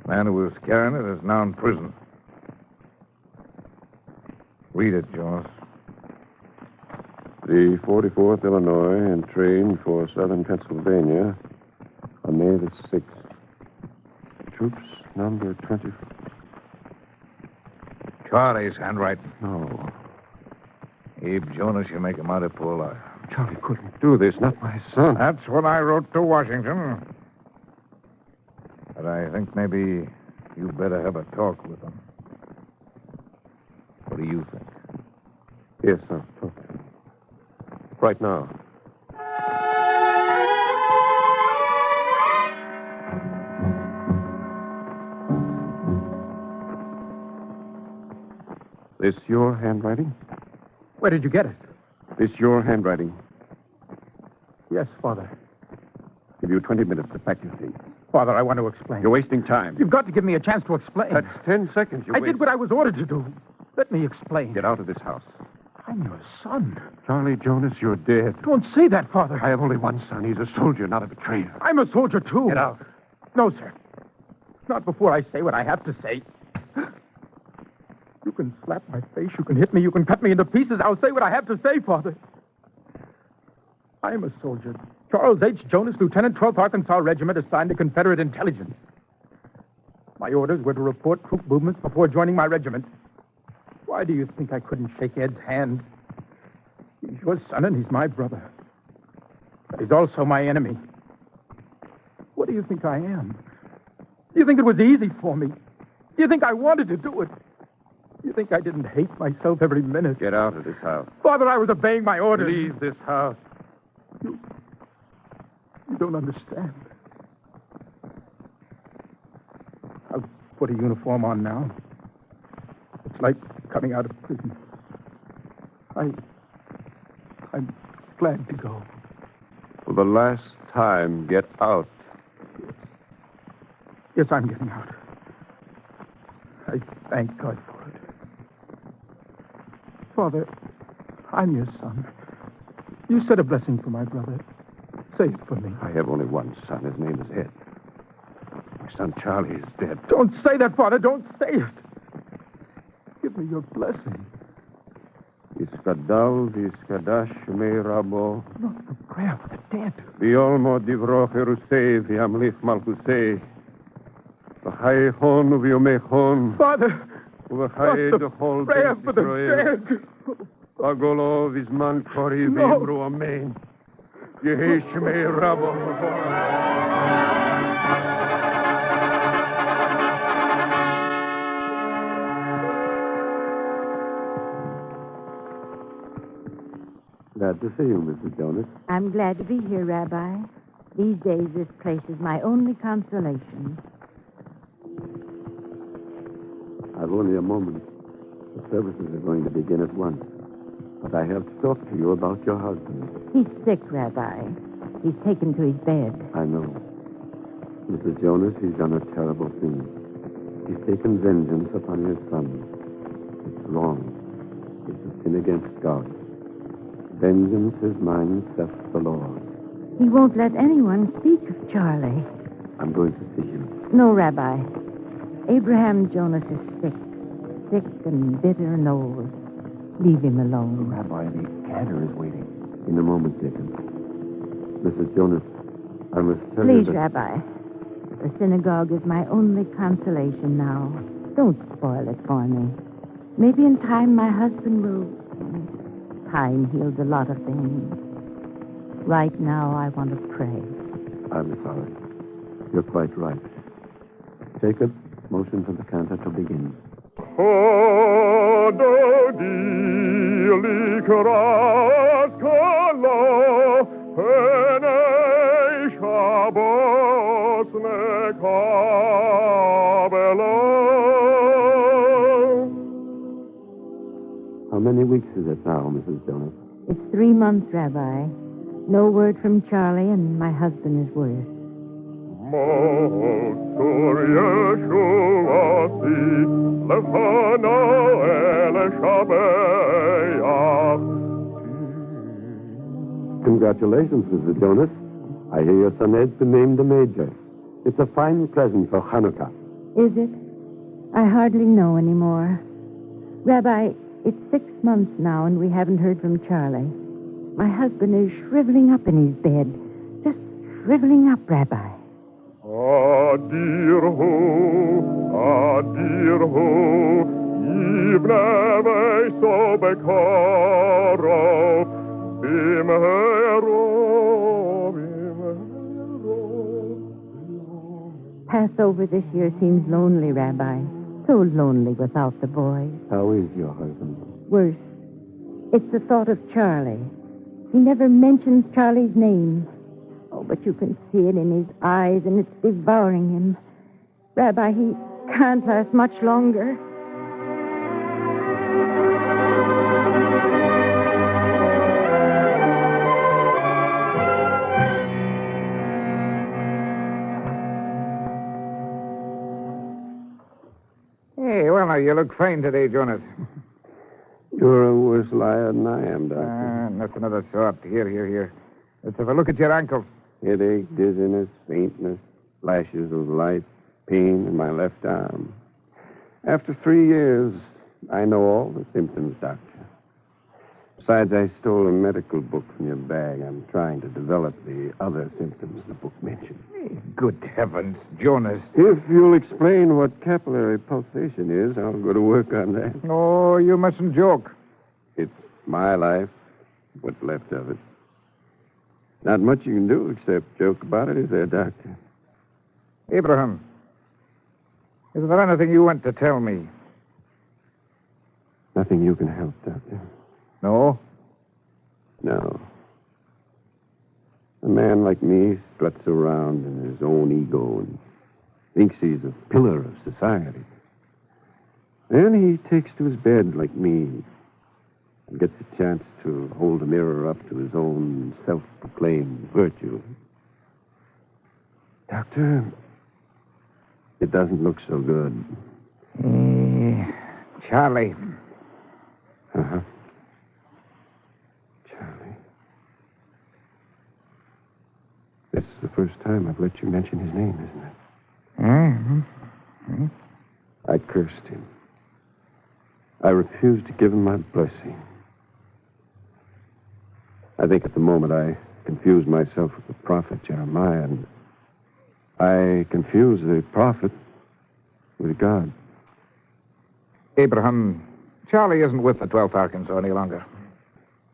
The man who was carrying it is now in prison. Read it, Jonas. The 44th Illinois entrained for southern Pennsylvania on May the 6th. Troops number 20. Charlie's handwriting. No. Abe Jonas, you make him out of poor life. Charlie couldn't do this, not my son. That's what I wrote to Washington. But I think maybe you better have a talk with him. What do you think? Yes, I'll talk to him. Right now. This your handwriting? Where did you get it? This your handwriting? Yes, Father. Give you 20 minutes to pack your things. Father, I want to explain. You're wasting time. You've got to give me a chance to explain. That's 10 seconds. I did what I was ordered to do. Let me explain. Get out of this house. I'm your son. Charlie Jonas, you're dead. Don't say that, Father. I have only one son. He's a soldier, not a betrayer. I'm a soldier, too. Get out. No, sir. Not before I say what I have to say. You can slap my face, you can hit me, you can cut me into pieces. I'll say what I have to say, Father. I'm a soldier. Charles H. Jonas, Lieutenant, 12th Arkansas Regiment, assigned to Confederate intelligence. My orders were to report troop movements before joining my regiment. Why do you think I couldn't shake Ed's hand? He's your son and he's my brother. But he's also my enemy. What do you think I am? Do you think it was easy for me? Do you think I wanted to do it? Do you think I didn't hate myself every minute? Get out of this house. Father, I was obeying my orders. Leave this house. You don't understand. I'll put a uniform on now. It's like coming out of prison. I'm glad to go. For the last time, get out. Yes, I'm getting out. I thank God for it. Father, I'm your son. You said a blessing for my brother. Say it for me. I have only one son. His name is Ed. My son Charlie is dead. Don't say that, Father. Don't say it. Give me your blessing. Iskadal v'iskadash me rabo. Not the prayer for the dead. V'olmo divro cherusei v'amlich malchusei. V'chaychon v'yomechon. Father, V'chay not the dechol prayer beit for the Yisroel. dead. Agolo v'zman kori No. v'imru amen. Yehi shmei rabo. Glad to see you, Mrs. Jonas. I'm glad to be here, Rabbi. These days, this place is my only consolation. I've only a moment. The services are going to begin at once. But I have to talk to you about your husband. He's sick, Rabbi. He's taken to his bed. I know. Mrs. Jonas, he's done a terrible thing. He's taken vengeance upon his son. It's wrong. It's a sin against God. Vengeance is mine, saith the Lord. He won't let anyone speak of Charlie. I'm going to see him. No, Rabbi. Abraham Jonas is sick. Sick and bitter and old. Leave him alone. Rabbi, the cadre is waiting. In a moment, Jacob. Mrs. Jonas, I must tell you Please, that... Rabbi. The synagogue is my only consolation now. Don't spoil it for me. Maybe in time my husband will... Time heals a lot of things. Right now, I want to pray. I'm sorry. You're quite right. Jacob, motion for the cantor to begin. Oh, likras kalo, penei shabos nekabelo. How many weeks is it now, Mrs. Jonas? It's 3 months, Rabbi. No word from Charlie, and my husband is worse. Motur Yeshuasi lefano ele shabeach. Congratulations, Mrs. Jonas. I hear your son Ed's been named a major. It's a fine present for Hanukkah. Is it? I hardly know anymore. Rabbi, it's 6 months now, and we haven't heard from Charlie. My husband is shriveling up in his bed. Just shriveling up, Rabbi. Adirhu, Ibne Veiso Bekaro, Bimhero. Passover this year seems lonely, Rabbi. So lonely without the boys. How is your husband? Worse. It's the thought of Charlie. He never mentions Charlie's name. Oh, but you can see it in his eyes, and it's devouring him. Rabbi, he can't last much longer. Hey, well, now, you look fine today, Jonas. You're a worse liar than I am, Doctor. Nothing of the sort. Here. Let's have a look at your ankle. Headache, dizziness, faintness, flashes of light, pain in my left arm. After 3 years, I know all the symptoms, Doctor. Besides, I stole a medical book from your bag. I'm trying to develop the other symptoms the book mentioned. Good heavens, Jonas. If you'll explain what capillary pulsation is, I'll go to work on that. Oh, you mustn't joke. It's my life, what's left of it. Not much you can do except joke about it, is there, Doctor? Abraham, is there anything you want to tell me? Nothing you can help, Doctor. No? No. A man like me struts around in his own ego and thinks he's a pillar of society. Then he takes to his bed like me and gets a chance to hold a mirror up to his own self-proclaimed virtue. Doctor, it doesn't look so good. Charlie. Uh-huh. Charlie. This is the first time I've let you mention his name, isn't it? Mm-hmm. I cursed him. I refused to give him my blessing. I think at the moment I confused myself with the prophet Jeremiah, and I confused the prophet with God. Abraham, Charlie isn't with the 12th Arkansas any longer.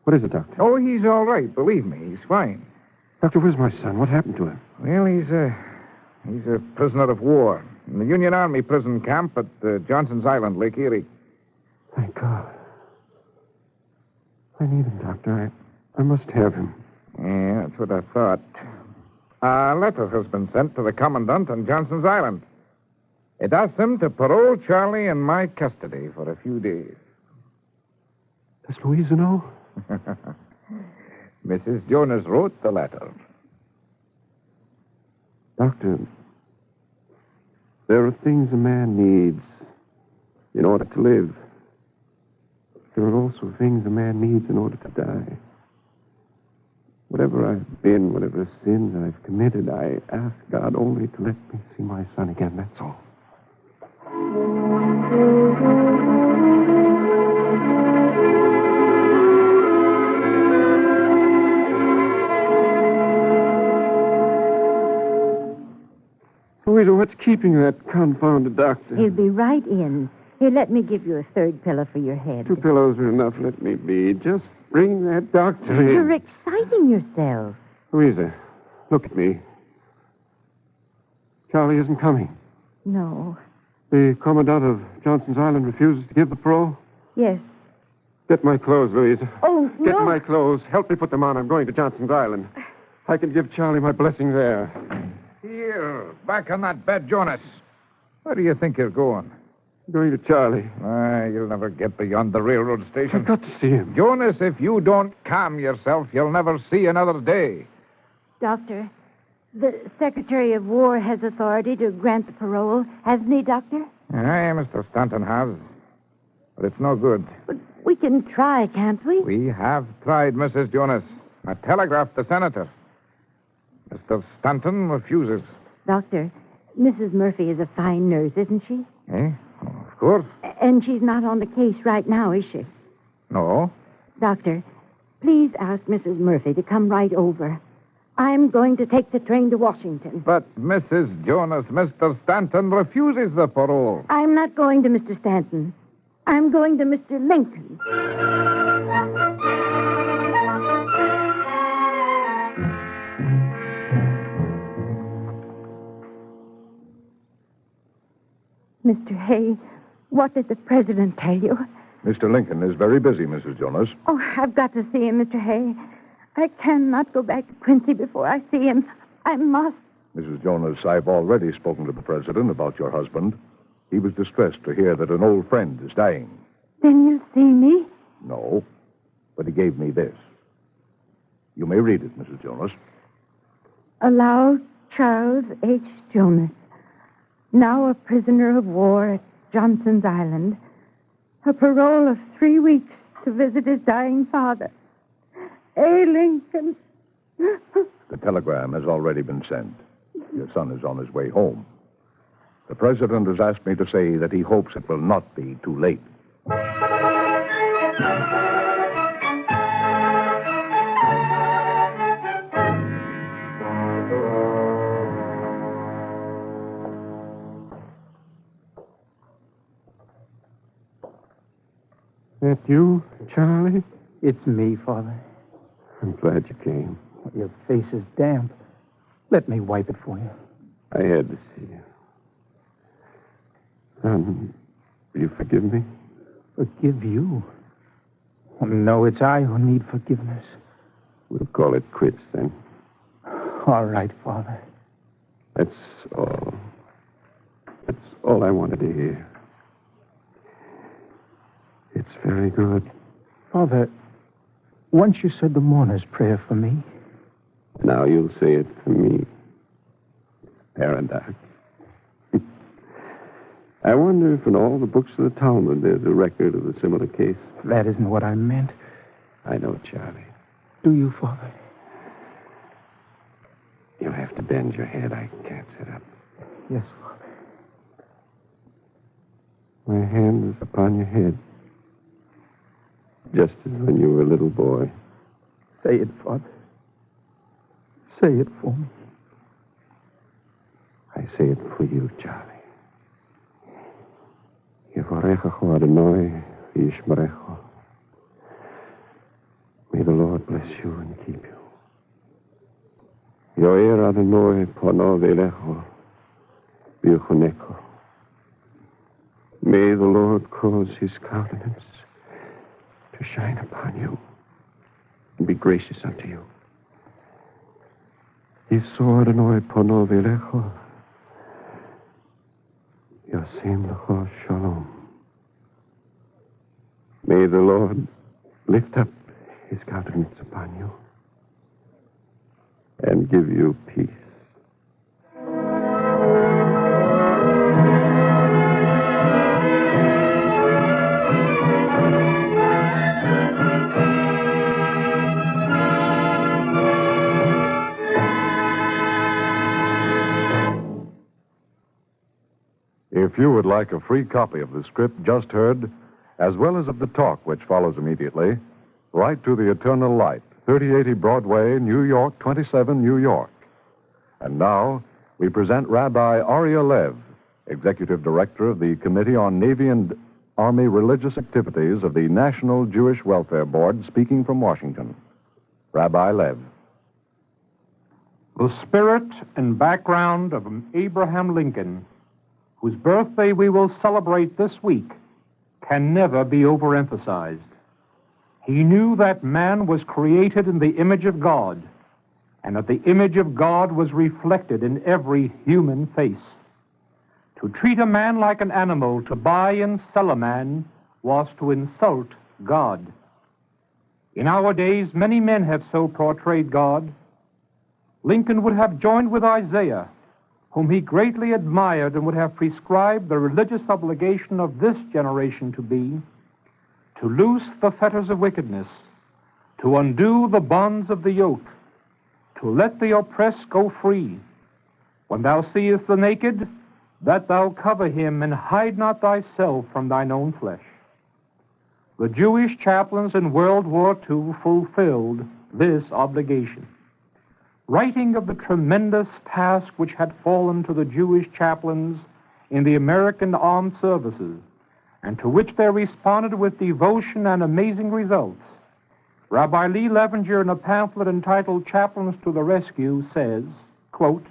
What is it, Doctor? Oh, he's all right. Believe me, he's fine. Doctor, where's my son? What happened to him? Well, he's a prisoner of war in the Union Army prison camp at Johnson's Island, Lake Erie. Thank God. I need him, Doctor. I must have him. Yeah, that's what I thought. A letter has been sent to the commandant on Johnson's Island. It asks him to parole Charlie in my custody for a few days. Does Louisa know? Mrs. Jonas wrote the letter. Doctor, there are things a man needs in order to live. There are also things a man needs in order to die. Whatever I've been, whatever sins I've committed, I ask God only to let me see my son again, that's all. Louisa, what's keeping that confounded doctor? He'll be right in. Here, let me give you a third pillow for your head. 2 pillows are enough. Let me be. Just bring that doctor in. You're exciting yourself. Louisa, look at me. Charlie isn't coming. No. The commandant of Johnson's Island refuses to give the parole? Yes. Get my clothes, Louise. Oh, Get no. my clothes. Help me put them on. I'm going to Johnson's Island. I can give Charlie my blessing there. Here, back on that bed, Jonas. Where do you think you're going? Going to Charlie. You'll never get beyond the railroad station. I've got to see him. Jonas, if you don't calm yourself, you'll never see another day. Doctor, the Secretary of War has authority to grant the parole, hasn't he, Doctor? Aye, Mr. Stanton has. But it's no good. But we can try, can't we? We have tried, Mrs. Jonas. I telegraphed the senator. Mr. Stanton refuses. Doctor, Mrs. Murphy is a fine nurse, isn't she? Eh? Oh, of course. And she's not on the case right now, is she? No. Doctor, please ask Mrs. Murphy to come right over. I'm going to take the train to Washington. But Mrs. Jonas, Mr. Stanton refuses the parole. I'm not going to Mr. Stanton. I'm going to Mr. Lincoln. Mr. Hay, what did the president tell you? Mr. Lincoln is very busy, Mrs. Jonas. Oh, I've got to see him, Mr. Hay. I cannot go back to Quincy before I see him. I must. Mrs. Jonas, I've already spoken to the president about your husband. He was distressed to hear that an old friend is dying. Then you'll see me? No, but he gave me this. You may read it, Mrs. Jonas. Allow Charles H. Jonas, now a prisoner of war at Johnson's Island, a parole of 3 weeks to visit his dying father. A. Lincoln. The telegram has already been sent. Your son is on his way home. The president has asked me to say that he hopes it will not be too late. That you, Charlie? It's me, Father. I'm glad you came. Your face is damp. Let me wipe it for you. I had to see you. Will you forgive me? Forgive you? Oh, no, it's I who need forgiveness. We'll call it quits then. All right, Father. That's all. That's all I wanted to hear. It's very good. Father, once you said the mourner's prayer for me. Now you'll say it for me. Paradox. I wonder if in all the books of the Talmud there's a record of a similar case. That isn't what I meant. I know, Charlie. Do you, Father? You'll have to bend your head. I can't sit up. Yes, Father. My hand is upon your head. Just as when you were a little boy. Say it, Father. Say it for me. I say it for you, Charlie. Yevarechecho Adonai v'yishmerecho. May the Lord bless you and keep you. Yoer Adonai pono v'elecho v'yichunecho. May the Lord cause his countenance to shine upon you and be gracious unto you. Yisroel Adonai pono v'elecho Yasim lecho shalom. May the Lord lift up his countenance upon you and give you peace. If you would like a free copy of the script just heard, as well as of the talk which follows immediately, write to the Eternal Light, 3080 Broadway, New York, 27, New York. And now, we present Rabbi Aryeh Lev, Executive Director of the Committee on Navy and Army Religious Activities of the National Jewish Welfare Board, speaking from Washington. Rabbi Lev. The spirit and background of Abraham Lincoln, whose birthday we will celebrate this week, can never be overemphasized. He knew that man was created in the image of God, and that the image of God was reflected in every human face. To treat a man like an animal, to buy and sell a man, was to insult God. In our days, many men have so portrayed God. Lincoln would have joined with Isaiah, whom he greatly admired, and would have prescribed the religious obligation of this generation to be to loose the fetters of wickedness, to undo the bonds of the yoke, to let the oppressed go free. When thou seest the naked, that thou cover him, and hide not thyself from thine own flesh. The Jewish chaplains in World War II fulfilled this obligation. Writing of the tremendous task which had fallen to the Jewish chaplains in the American Armed Services, and to which they responded with devotion and amazing results, Rabbi Lee Levenger, in a pamphlet entitled Chaplains to the Rescue, says, quote,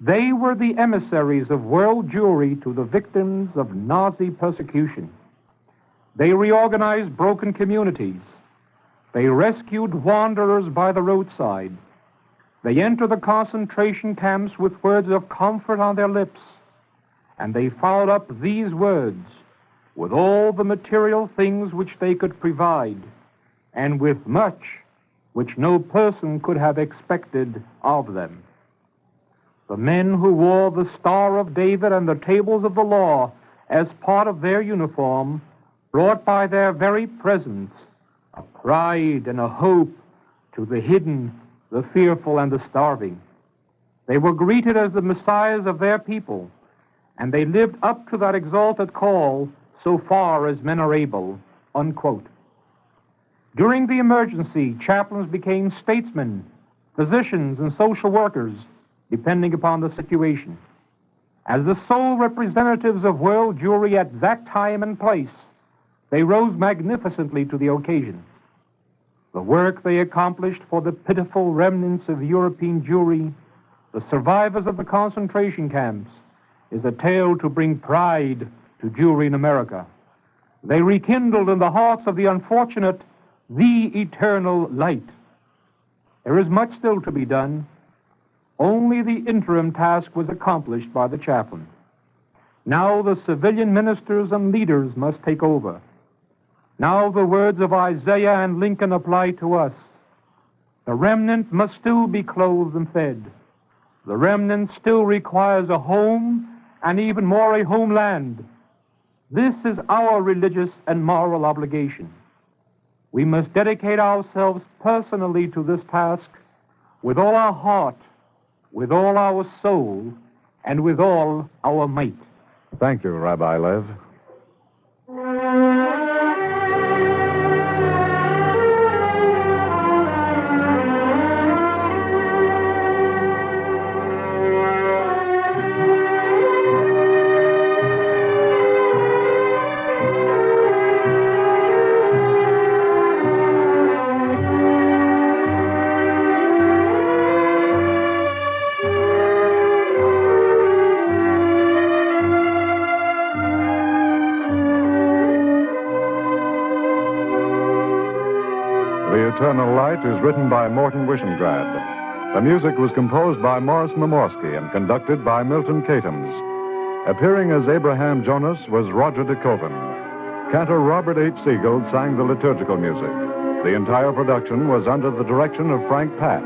"They were the emissaries of world Jewry to the victims of Nazi persecution. They reorganized broken communities. They rescued wanderers by the roadside. They entered the concentration camps with words of comfort on their lips, and they followed up these words with all the material things which they could provide, and with much which no person could have expected of them. The men who wore the Star of David and the tables of the law as part of their uniform brought by their very presence a pride and a hope to the hidden, the fearful, and the starving. They were greeted as the messiahs of their people, and they lived up to that exalted call, so far as men are able," unquote. During the emergency, chaplains became statesmen, physicians, and social workers, depending upon the situation. As the sole representatives of world Jewry at that time and place, they rose magnificently to the occasion. The work they accomplished for the pitiful remnants of European Jewry, the survivors of the concentration camps, is a tale to bring pride to Jewry in America. They rekindled in the hearts of the unfortunate the eternal light. There is much still to be done. Only the interim task was accomplished by the chaplain. Now the civilian ministers and leaders must take over. Now the words of Isaiah and Lincoln apply to us. The remnant must still be clothed and fed. The remnant still requires a home, and even more a homeland. This is our religious and moral obligation. We must dedicate ourselves personally to this task with all our heart, with all our soul, and with all our might. Thank you, Rabbi Lev. Eternal Light is written by Morton Wishengrad. The music was composed by Morris Namorsky and conducted by Milton Catums. Appearing as Abraham Jonas was Roger de Koven. Cantor Robert H. Siegel sang the liturgical music. The entire production was under the direction of Frank Patt.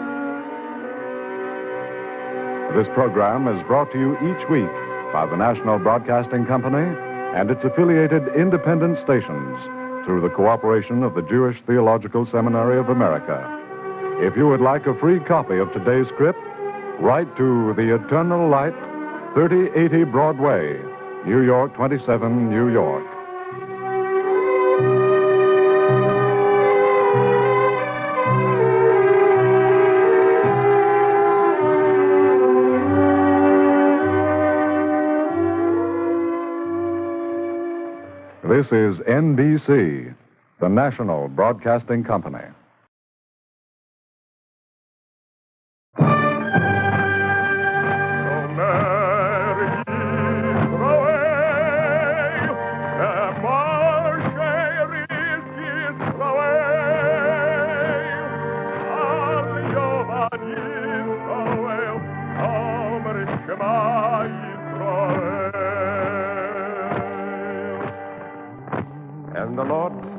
This program is brought to you each week by the National Broadcasting Company and its affiliated independent stations, through the cooperation of the Jewish Theological Seminary of America. If you would like a free copy of today's script, write to The Eternal Light, 3080 Broadway, New York 27, New York. This is NBC, the National Broadcasting Company. Yisroel,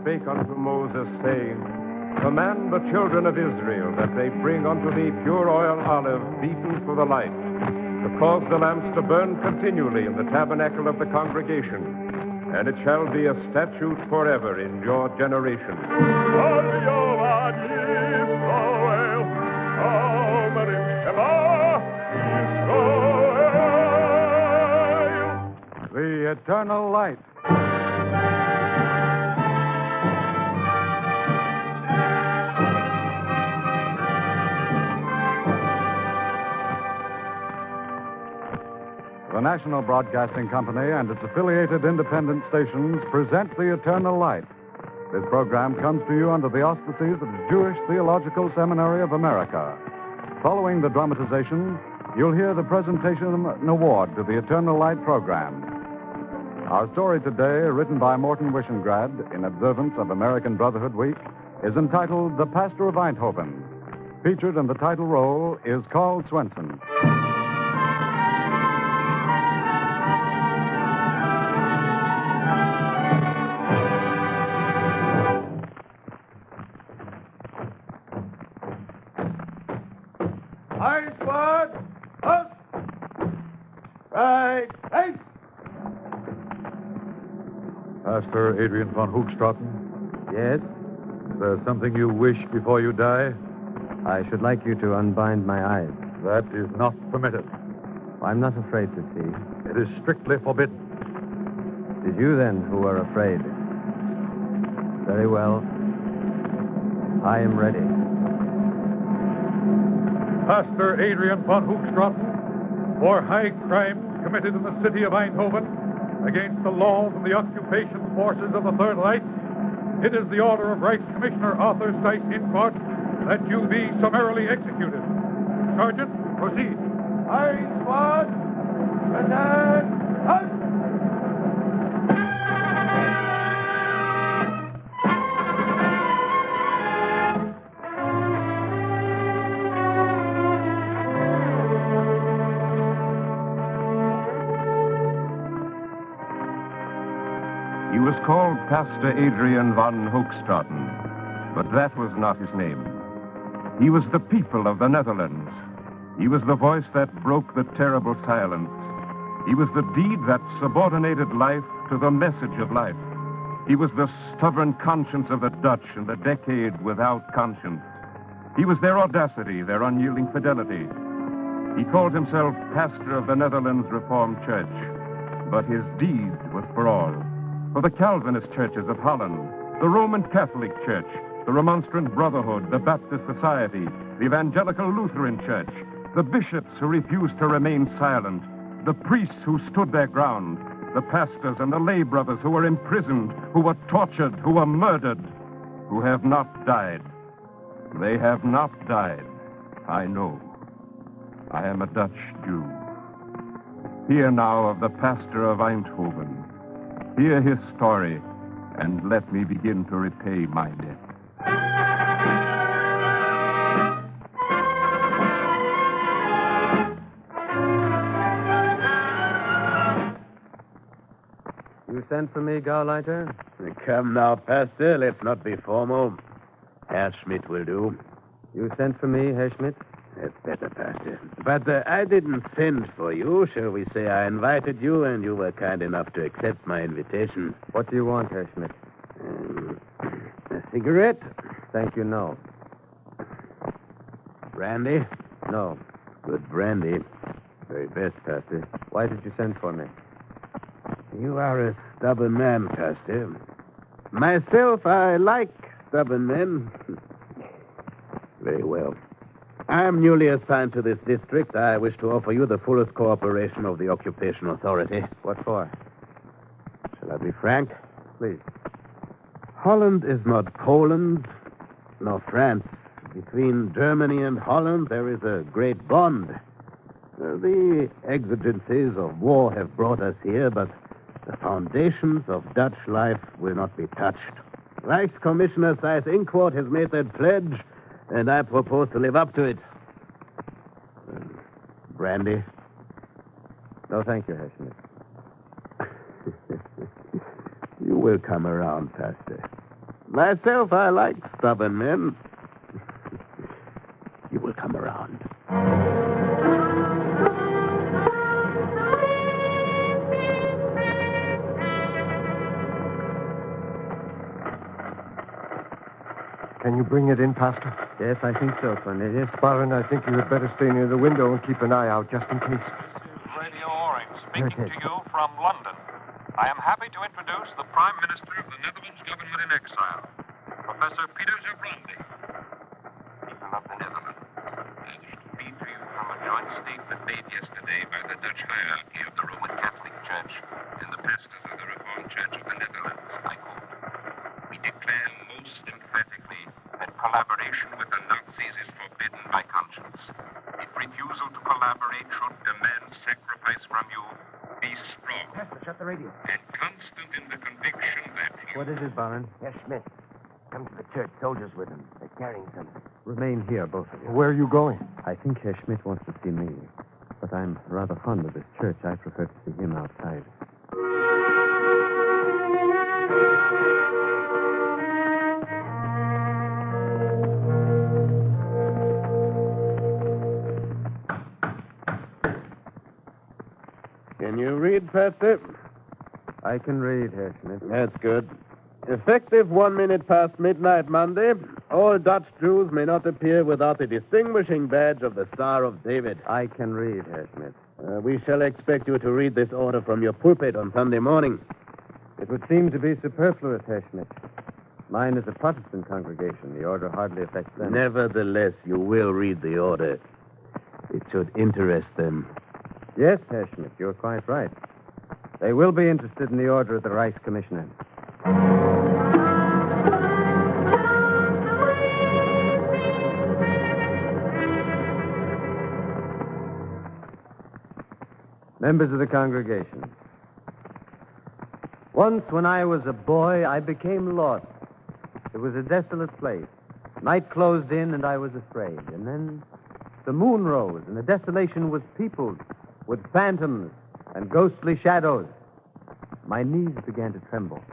spake unto Moses, saying, Command the children of Israel that they bring unto thee pure oil olive beaten for the light, to cause the lamps to burn continually in the tabernacle of the congregation, and it shall be a statute forever in your generation. The eternal light. The National Broadcasting Company and its affiliated independent stations present The Eternal Light. This program comes to you under the auspices of Jewish Theological Seminary of America. Following the dramatization, you'll hear the presentation of an award to the Eternal Light program. Our story today, written by Morton Wishengrad in observance of American Brotherhood Week, is entitled The Pastor of Eindhoven. Featured in the title role is Carl Swenson. Pastor Adrian von Hoogstraten? Yes? Is there something you wish before you die? I should like you to unbind my eyes. That is not permitted. I'm not afraid to see. It is strictly forbidden. It is you, then, who are afraid. Very well. I am ready. Pastor Adrian von Hoogstraten, for high crimes committed in the city of Eindhoven against the laws and the occupation forces of the Third Reich, it is the order of Reichscommissioner Arthur Seyss Infort that you be summarily executed. Sergeant, proceed. Aye, squad. And then, halt! He was called Pastor Adrian von Hoogstraten, but that was not his name. He was the people of the Netherlands. He was the voice that broke the terrible silence. He was the deed that subordinated life to the message of life. He was the stubborn conscience of the Dutch in the decade without conscience. He was their audacity, their unyielding fidelity. He called himself pastor of the Netherlands Reformed Church, but his deed was for all. For the Calvinist churches of Holland, the Roman Catholic Church, the Remonstrant Brotherhood, the Baptist Society, the Evangelical Lutheran Church, the bishops who refused to remain silent, the priests who stood their ground, the pastors and the lay brothers who were imprisoned, who were tortured, who were murdered, who have not died. They have not died, I know. I am a Dutch Jew. Hear now of the pastor of Eindhoven. Hear his story, and let me begin to repay my debt. You sent for me, Gauleiter? Come now, Pastor, let's not be formal. Herr Schmidt will do. You sent for me, Herr Schmidt? That's better, Pastor. But I didn't send for you. Shall we say I invited you, and you were kind enough to accept my invitation. What do you want, Herr Schmidt? A cigarette? Thank you, no. Brandy? No. Good brandy. Very best, Pastor. Why did you send for me? You are a stubborn man, Pastor. Myself, I like stubborn men. Very well. I am newly assigned to this district. I wish to offer you the fullest cooperation of the occupation authority. What for? Shall I be frank? Please. Holland is not Poland, nor France. Between Germany and Holland, there is a great bond. The exigencies of war have brought us here, but the foundations of Dutch life will not be touched. Reichscommissioner Seyss Inquart has made that pledge, and I propose to live up to it. Brandy? No, thank you, Herr Schmidt. You will come around, Pastor. Myself, I like stubborn men. You will come around. Can you bring it in, Pastor? Yes, I think so, Cornelius. Baron, I think you had better stay near the window and keep an eye out just in case. Radio Orange speaking to you from London. I am happy to introduce the Prime Minister of the Netherlands government in exile, Professor Peter Zebrandi. People of the Netherlands, I wish to read to you from a joint statement made yesterday by the Dutch hierarchy of the Roman Catholic Church and the pastors of the Reformed Church of the Netherlands. I quote, "We declare most emphatically that collaboration with the Nazis is forbidden by conscience. If refusal to collaborate should demand sacrifice from you, be strong. Pastor, shut the radio. And constant in the conviction that you... What is it, Baron? Herr Schmidt. Come to the church, soldiers with him. They're carrying something. Remain here, both of you. Where are you going? I think Herr Schmidt wants to see me. But I'm rather fond of this church. I prefer to see him outside. Can you read, Pastor? I can read, Herr Schmidt. That's good. Effective 1 minute past midnight Monday, all Dutch Jews may not appear without the distinguishing badge of the Star of David. I can read, Herr Schmidt. We shall expect you to read this order from your pulpit on Sunday morning. It would seem to be superfluous, Herr Schmidt. Mine is a Protestant congregation. The order hardly affects them. Nevertheless, you will read the order. It should interest them. Yes, Herr Schmidt, you're quite right. They will be interested in the order of the Reichscommissioner. Members of the congregation. Once when I was a boy, I became lost. It was a desolate place. Night closed in and I was afraid. And then the moon rose and the desolation was peopled with phantoms and ghostly shadows. My knees began to tremble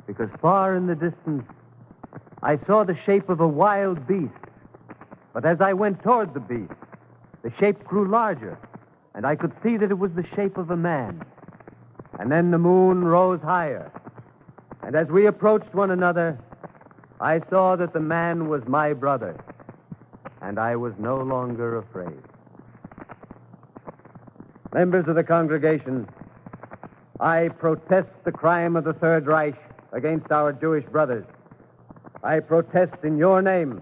because far in the distance I saw the shape of a wild beast. But as I went toward the beast, the shape grew larger, and I could see that it was the shape of a man. And then the moon rose higher, and as we approached one another, I saw that the man was my brother, and I was no longer afraid. Members of the congregation, I protest the crime of the Third Reich against our Jewish brothers. I protest in your name.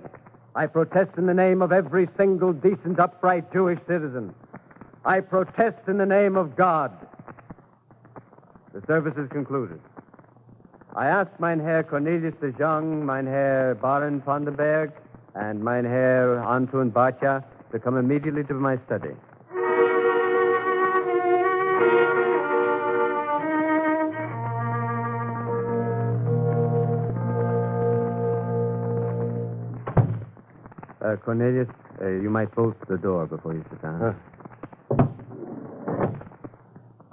I protest in the name of every single decent, upright Jewish citizen. I protest in the name of God. The service is concluded. I ask mein Herr Cornelius de Jong, mein Herr Baron von den Berg, and mein Herr Anton Batya to come immediately to my study. Cornelius, you might bolt the door before you sit down.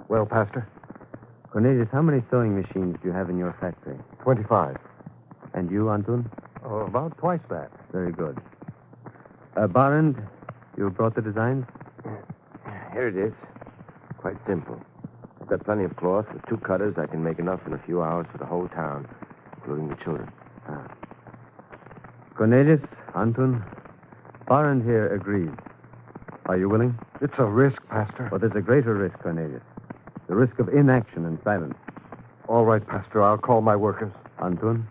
Well, Pastor? Cornelius, how many sewing machines do you have in your factory? 25. And you, Anton? Oh, about twice that. Very good. Barend, you brought the designs? Here it is. Quite simple. I've got plenty of cloth. With 2 cutters, I can make enough in a few hours for the whole town, including the children. Cornelius, Anton, Barend here agrees. Are you willing? It's a risk, Pastor. Well, there's a greater risk, Cornelius. The risk of inaction and silence. All right, Pastor. I'll call my workers. Anton?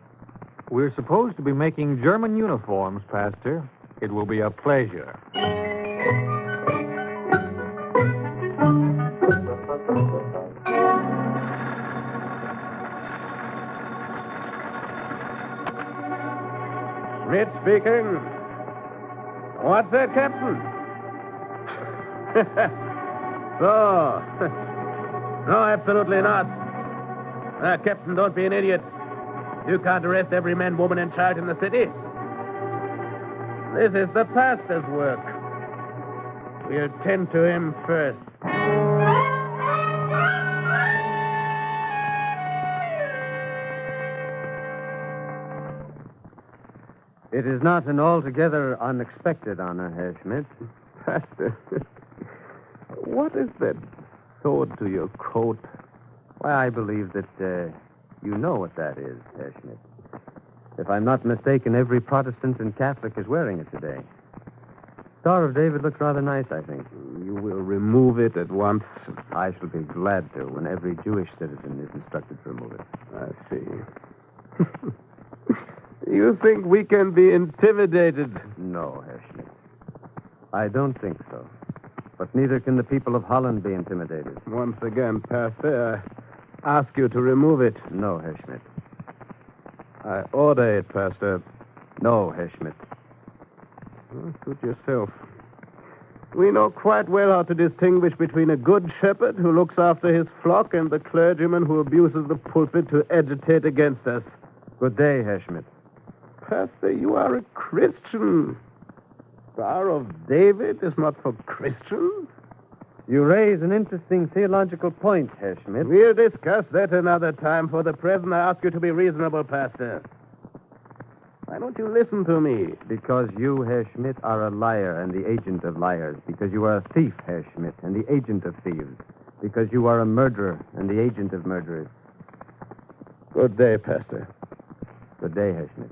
We're supposed to be making German uniforms, Pastor. It will be a pleasure. Schmidt speaking. What's that, Captain? No, absolutely not. Captain, don't be an idiot. You can't arrest every man, woman, and child in the city. This is the pastor's work. We'll tend to him first. It is not an altogether unexpected honor, Herr Schmidt. Pastor, what is that sword to your coat? Why, I believe that you know what that is, Herr Schmidt. If I'm not mistaken, every Protestant and Catholic is wearing it today. Star of David looks rather nice, I think. You will remove it at once. I shall be glad to when every Jewish citizen is instructed to remove it. I see. You think we can be intimidated? No, Herr Schmidt. I don't think so. But neither can the people of Holland be intimidated. Once again, Pastor, I ask you to remove it. No, Herr Schmidt. I order it, Pastor. No, Herr Schmidt. Well, suit yourself. We know quite well how to distinguish between a good shepherd who looks after his flock and the clergyman who abuses the pulpit to agitate against us. Good day, Herr Schmidt. Pastor, you are a Christian. Star of David is not for Christians. You raise an interesting theological point, Herr Schmidt. We'll discuss that another time. For the present, I ask you to be reasonable, Pastor. Why don't you listen to me? Because you, Herr Schmidt, are a liar and the agent of liars. Because you are a thief, Herr Schmidt, and the agent of thieves. Because you are a murderer and the agent of murderers. Good day, Pastor. Good day, Herr Schmidt.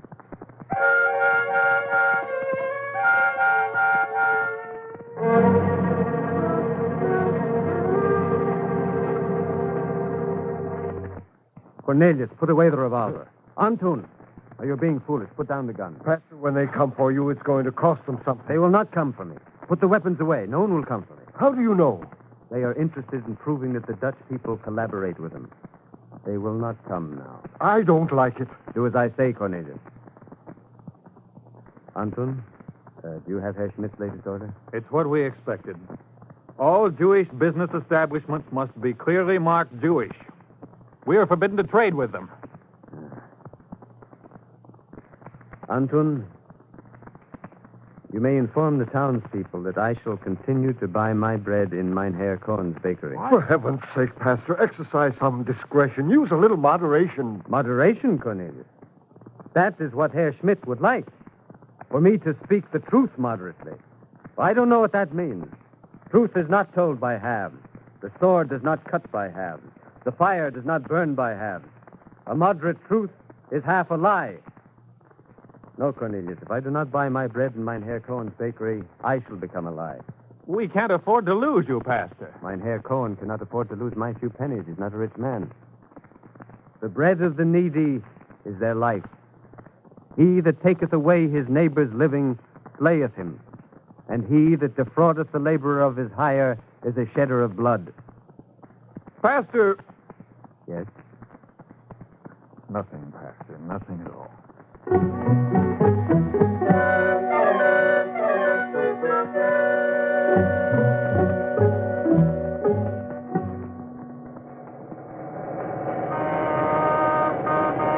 Cornelius, put away the revolver. Anton, are you being foolish? Put down the gun. Pastor, when they come for you, it's going to cost them something. They will not come for me. Put the weapons away. No one will come for me. How do you know? They are interested in proving that the Dutch people collaborate with them. They will not come now. I don't like it. Do as I say, Cornelius. Anton, do you have Herr Schmidt's latest order? It's what we expected. All Jewish business establishments must be clearly marked Jewish. We are forbidden to trade with them. Anton, you may inform the townspeople that I shall continue to buy my bread in Mynheer Cohn's bakery. For heaven's sake, Pastor, exercise some discretion. Use a little moderation. Moderation, Cornelius? That is what Herr Schmidt would like. For me to speak the truth moderately. I don't know what that means. Truth is not told by halves. The sword does not cut by halves. The fire does not burn by halves. A moderate truth is half a lie. No, Cornelius, if I do not buy my bread in Mynheer Cohn's bakery, I shall become a lie. We can't afford to lose you, Pastor. Mynheer Cohn cannot afford to lose my few pennies. He's not a rich man. The bread of the needy is their life. He that taketh away his neighbor's living slayeth him, and he that defraudeth the laborer of his hire is a shedder of blood. Pastor. Yes? Nothing, Pastor. Nothing at all.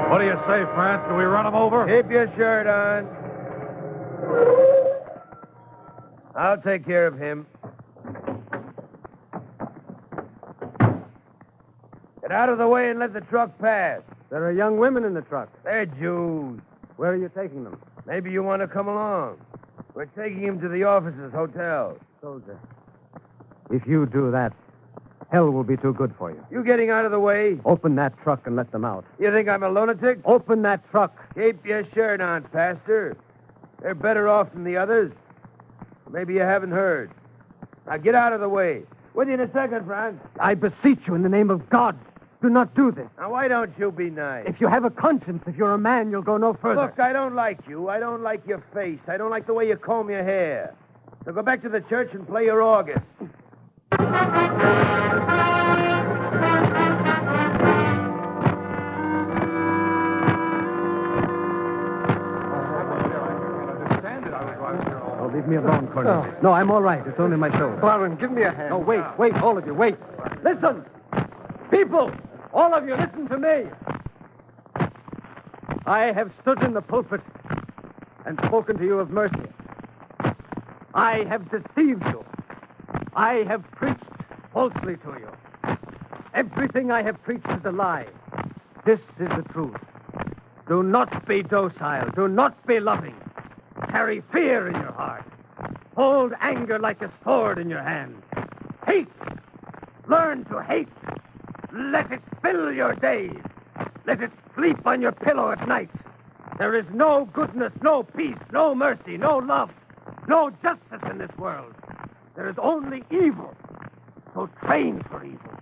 What do you say, France? Do we run them over? Keep your shirt on. I'll take care of him. Get out of the way and let the truck pass. There are young women in the truck. They're Jews. Where are you taking them? Maybe you want to come along. We're taking him to the officers' hotel. Soldier. If you do that, hell will be too good for you. You getting out of the way? Open that truck and let them out. You think I'm a lunatic? Open that truck. Keep your shirt on, Pastor. They're better off than the others. Maybe you haven't heard. Now get out of the way. With you in a second, Franz. I beseech you in the name of God, do not do this. Now, why don't you be nice? If you have a conscience, if you're a man, you'll go no further. Look, I don't like you. I don't like your face. I don't like the way you comb your hair. So go back to the church and play your organ. Oh, leave me alone, Cornelius. No, I'm all right. It's only my shoulder. Byron, give me a hand. No, wait, all of you, wait. Listen! People! All of you, listen to me! I have stood in the pulpit and spoken to you of mercy. I have deceived you. I have preached falsely to you. Everything I have preached is a lie. This is the truth. Do not be docile. Do not be loving. Carry fear in your heart. Hold anger like a sword in your hand. Hate. Learn to hate. Let it fill your days. Let it sleep on your pillow at night. There is no goodness, no peace, no mercy, no love, no justice in this world. There is only evil. So train for evil.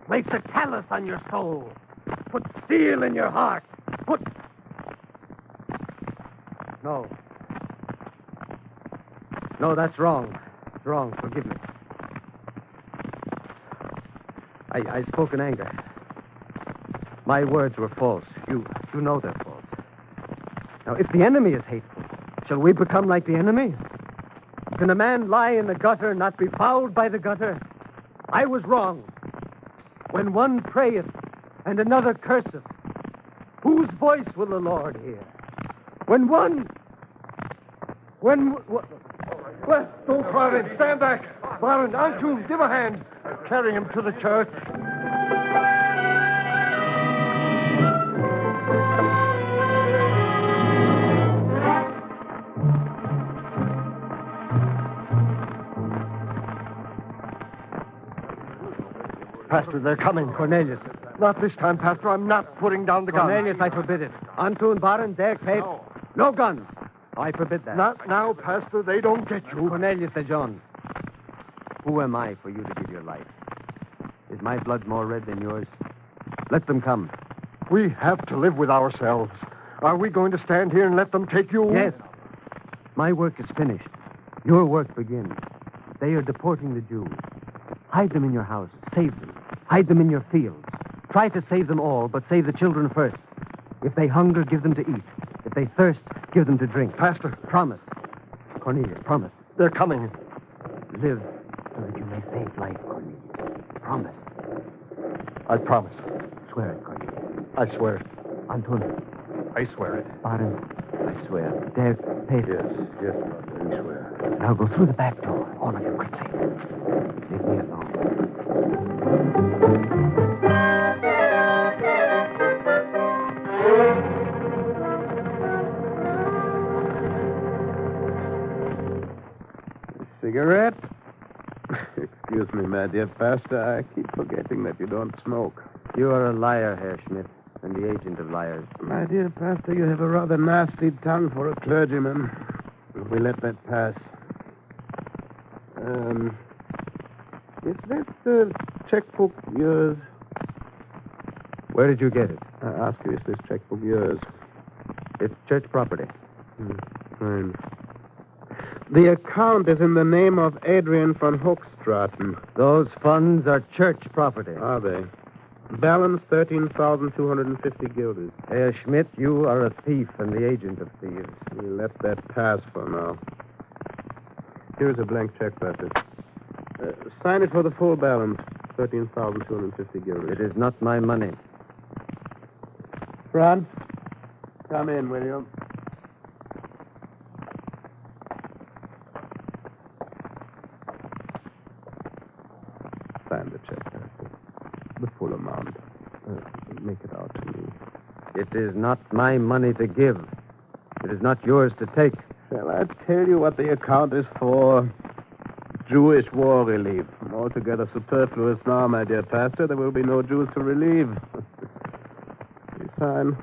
Place a callus on your soul. Put steel in your heart. No. No, that's wrong. It's wrong. Forgive me. I spoke in anger. My words were false. You know they're false. Now, if the enemy is hateful, shall we become like the enemy? Can a man lie in the gutter and not be fouled by the gutter? I was wrong. When one prayeth and another curseth, whose voice will the Lord hear? When one... Well, don't crowd in. Stand back. Baron, Antum, give a hand. Carry him to the church. Pastor, they're coming. Cornelius. Not this time, Pastor. I'm not putting down the gun. Cornelius, I forbid it. Antun, Baron, der, Kate. No guns. I forbid that. Not now, Pastor. They don't get you. Cornelius de John. Who am I for you to give your life? Is my blood more red than yours? Let them come. We have to live with ourselves. Are we going to stand here and let them take you? Yes. My work is finished. Your work begins. They are deporting the Jews. Hide them in your house. Save them. Hide them in your fields. Try to save them all, but save the children first. If they hunger, give them to eat. If they thirst, give them to drink. Pastor. Promise. Cornelius, promise. They're coming. Live so that you may save life, Cornelius. Promise. I promise. Swear it, Cornelius. I swear it. Anton. I swear it. Baron. I swear. Der, Peter. Yes, Pastor, we swear. Now go through the back door. All of you, quickly. Leave me alone. Cigarette? Excuse me, my dear Pastor. I keep forgetting that you don't smoke. You are a liar, Herr Schmidt, and the agent of liars. My dear Pastor, you have a rather nasty tongue for a clergyman. We let that pass. Is this checkbook yours? Where did you get it? I ask you, is this checkbook yours? It's church property. Fine. The account is in the name of Adrian von Hochstraten. Those funds are church property. Are they? Balance 13,250 guilders. Herr Schmidt, you are a thief and the agent of thieves. We let that pass for now. Here's a blank check, Pastor. Sign it for the full balance, 13,250 guilders. It is not my money. Franz, come in, will you? Sign the check, Pastor. The full amount. Make it out to me. It is not my money to give. It is not yours to take. Shall I tell you what the account is for? Jewish war relief. Altogether superfluous now, my dear Pastor. There will be no Jews to relieve. You sign.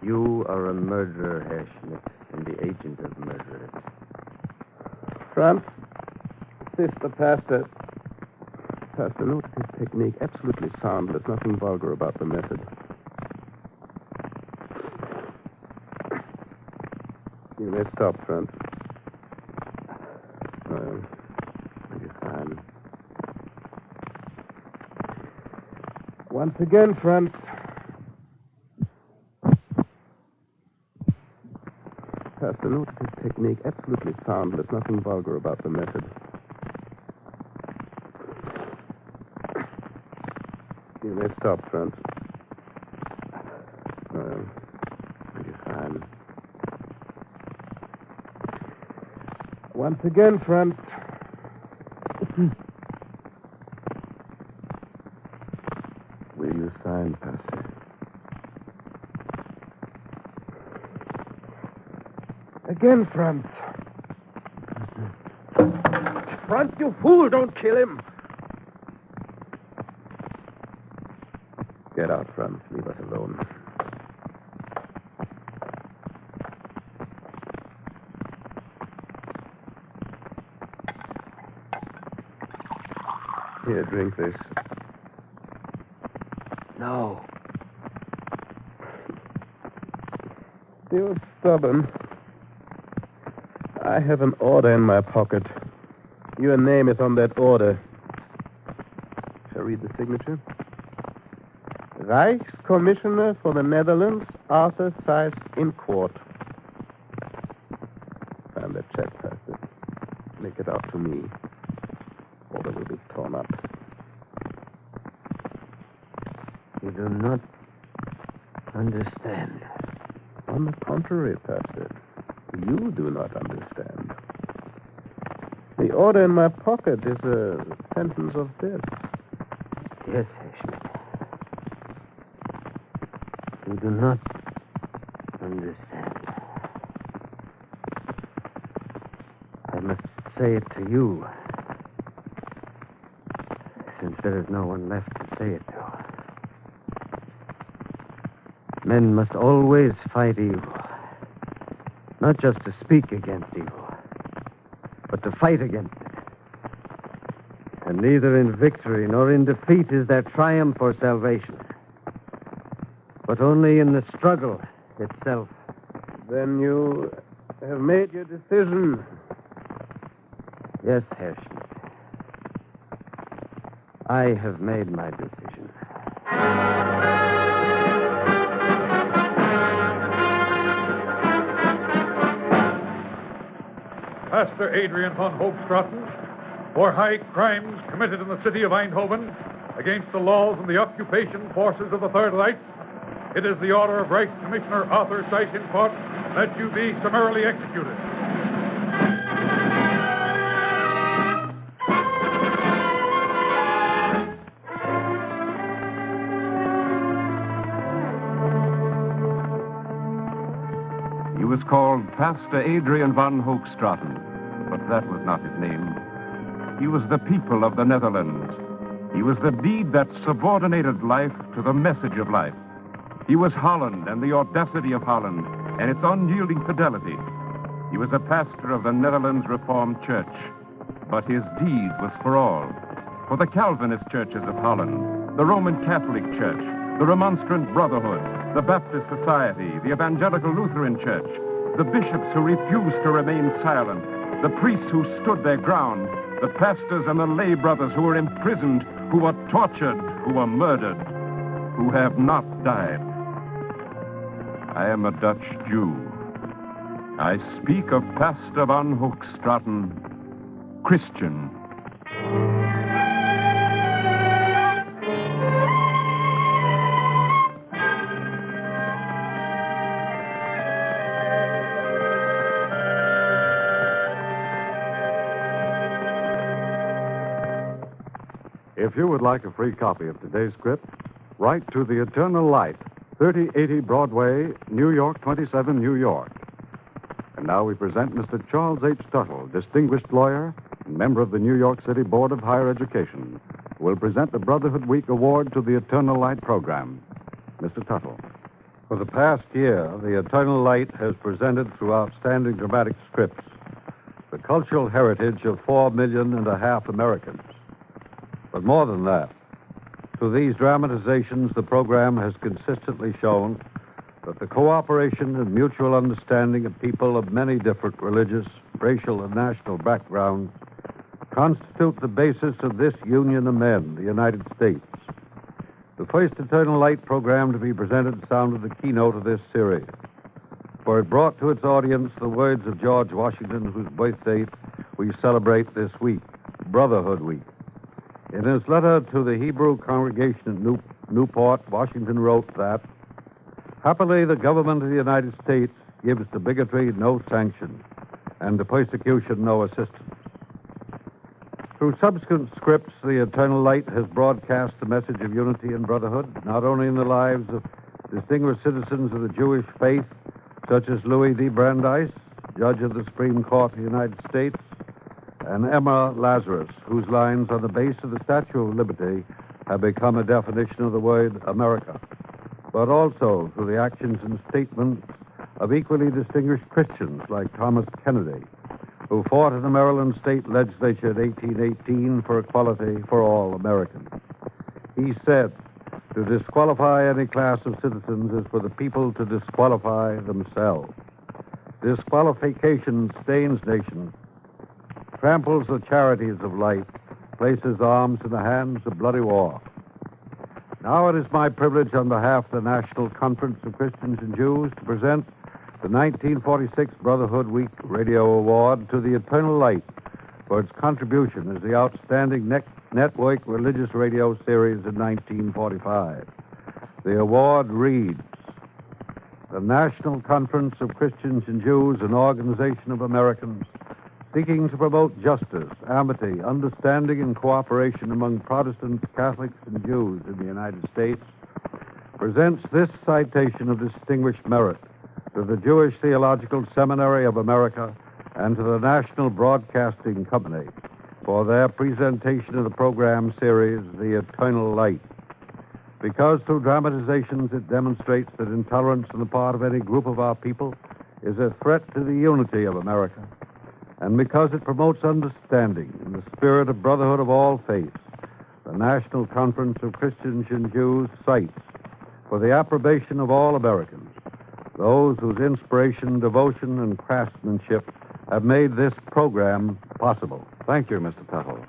You are a murderer, Herr Schmidt, and the agent of murderers. Franz, assist the Pastor. Pastor, note his technique. Absolutely sound. There's nothing vulgar about the method. You may stop, Franz. You sign. Once again, Franz. Pastor, note his technique. Absolutely sound. There's nothing vulgar about the method. You may stop, Franz. You sign. Once again, Franz. Will you sign, Pastor? Again, Franz. Franz, you fool! Don't kill him! Get out, Franz. Leave us alone. Here, drink this. No. Still stubborn. I have an order in my pocket. Your name is on that order. Shall I read the signature? Reichscommissioner for the Netherlands, Arthur Seyss in court. Sign that check, Pastor. Make it out to me. Order will be torn up. You do not understand. On the contrary, Pastor, you do not understand. The order in my pocket is a sentence of death. Yes, Herr Schmidt. You do not understand. I must say it to you, since there is no one left to say it to. Men must always fight evil. Not just to speak against evil, but to fight against it. And neither in victory nor in defeat is there triumph or salvation, but only in the struggle itself. Then you have made your decision. Yes, Herr Schmidt. I have made my decision. Pastor Adrian von Hoogstraten, for high crimes committed in the city of Eindhoven against the laws and the occupation forces of the Third Reich, it is the order of Reichscommissioner Arthur Seyss in court that you be summarily executed. He was called Pastor Adrian von Hoogstraten, but that was not his name. He was the people of the Netherlands. He was the deed that subordinated life to the message of life. He was Holland and the audacity of Holland and its unyielding fidelity. He was a pastor of the Netherlands Reformed Church, but his deed was for all. For the Calvinist churches of Holland, the Roman Catholic Church, the Remonstrant Brotherhood, the Baptist Society, the Evangelical Lutheran Church, the bishops who refused to remain silent, the priests who stood their ground, the pastors and the lay brothers who were imprisoned, who were tortured, who were murdered, who have not died. I am a Dutch Jew. I speak of Pastor von Hoogstraten, Christian. If you would like a free copy of today's script, write to The Eternal Light, 3080 Broadway, New York, 27, New York. And now we present Mr. Charles H. Tuttle, distinguished lawyer and member of the New York City Board of Higher Education, who will present the Brotherhood Week Award to the Eternal Light program. Mr. Tuttle. For the past year, the Eternal Light has presented through outstanding dramatic scripts the cultural heritage of 4.5 million Americans. But more than that, through these dramatizations, the program has consistently shown that the cooperation and mutual understanding of people of many different religious, racial, and national backgrounds constitute the basis of this union of men, the United States. The first Eternal Light program to be presented sounded the keynote of this series, for it brought to its audience the words of George Washington, whose birthday we celebrate this week, Brotherhood Week. In his letter to the Hebrew congregation at Newport, Washington wrote that, "Happily, the government of the United States gives to bigotry no sanction and to persecution no assistance." Through subsequent scripts, the Eternal Light has broadcast the message of unity and brotherhood, not only in the lives of distinguished citizens of the Jewish faith, such as Louis D. Brandeis, Judge of the Supreme Court of the United States, and Emma Lazarus, whose lines on the base of the Statue of Liberty have become a definition of the word America, but also through the actions and statements of equally distinguished Christians like Thomas Kennedy, who fought in the Maryland State Legislature in 1818 for equality for all Americans. He said, to disqualify any class of citizens is for the people to disqualify themselves. Disqualification stains nations, tramples the charities of life, places arms in the hands of bloody war. Now it is my privilege on behalf of the National Conference of Christians and Jews to present the 1946 Brotherhood Week Radio Award to the Eternal Light for its contribution as the outstanding network religious radio series in 1945. The award reads, the National Conference of Christians and Jews, an organization of Americans seeking to promote justice, amity, understanding, and cooperation among Protestants, Catholics, and Jews in the United States, presents this citation of distinguished merit to the Jewish Theological Seminary of America and to the National Broadcasting Company for their presentation of the program series, The Eternal Light. Because through dramatizations it demonstrates that intolerance on the part of any group of our people is a threat to the unity of America, and because it promotes understanding in the spirit of brotherhood of all faiths, the National Conference of Christians and Jews cites, for the approbation of all Americans, those whose inspiration, devotion, and craftsmanship have made this program possible. Thank you, Mr. Petal.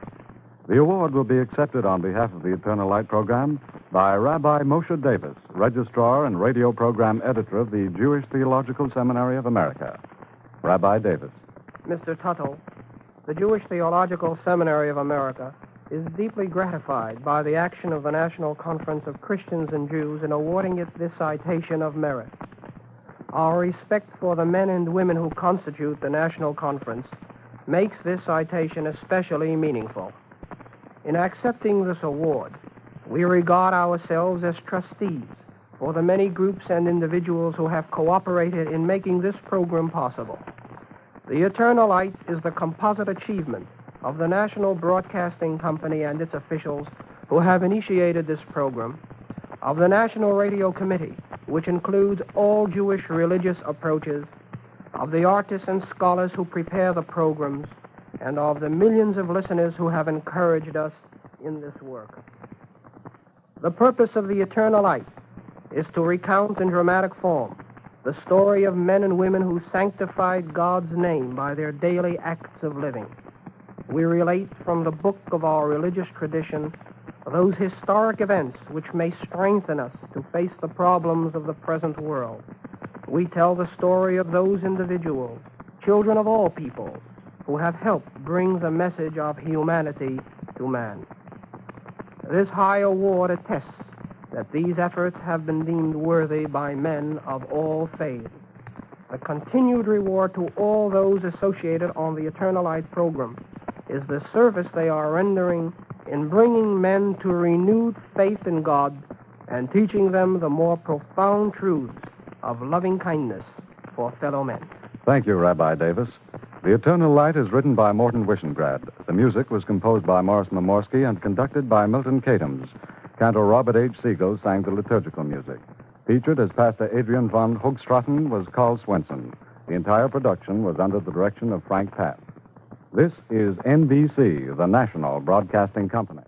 The award will be accepted on behalf of the Eternal Light program by Rabbi Moshe Davis, Registrar and Radio Program Editor of the Jewish Theological Seminary of America. Rabbi Davis. Mr. Tuttle, the Jewish Theological Seminary of America is deeply gratified by the action of the National Conference of Christians and Jews in awarding it this citation of merit. Our respect for the men and women who constitute the National Conference makes this citation especially meaningful. In accepting this award, we regard ourselves as trustees for the many groups and individuals who have cooperated in making this program possible. The Eternal Light is the composite achievement of the National Broadcasting Company and its officials who have initiated this program, of the National Radio Committee, which includes all Jewish religious approaches, of the artists and scholars who prepare the programs, and of the millions of listeners who have encouraged us in this work. The purpose of the Eternal Light is to recount in dramatic form the story of men and women who sanctified God's name by their daily acts of living. We relate from the book of our religious tradition those historic events which may strengthen us to face the problems of the present world. We tell the story of those individuals, children of all people, who have helped bring the message of humanity to man. This high award attests that these efforts have been deemed worthy by men of all faiths. The continued reward to all those associated on the Eternal Light program is the service they are rendering in bringing men to renewed faith in God and teaching them the more profound truths of loving kindness for fellow men. Thank you, Rabbi Davis. The Eternal Light is written by Morton Wishengrad. The music was composed by Morris Momorsky and conducted by Milton Katams. Cantor Robert H. Siegel sang the liturgical music. Featured as Pastor Adrian von Hoogstraten was Carl Swenson. The entire production was under the direction of Frank Papp. This is NBC, the National Broadcasting Company.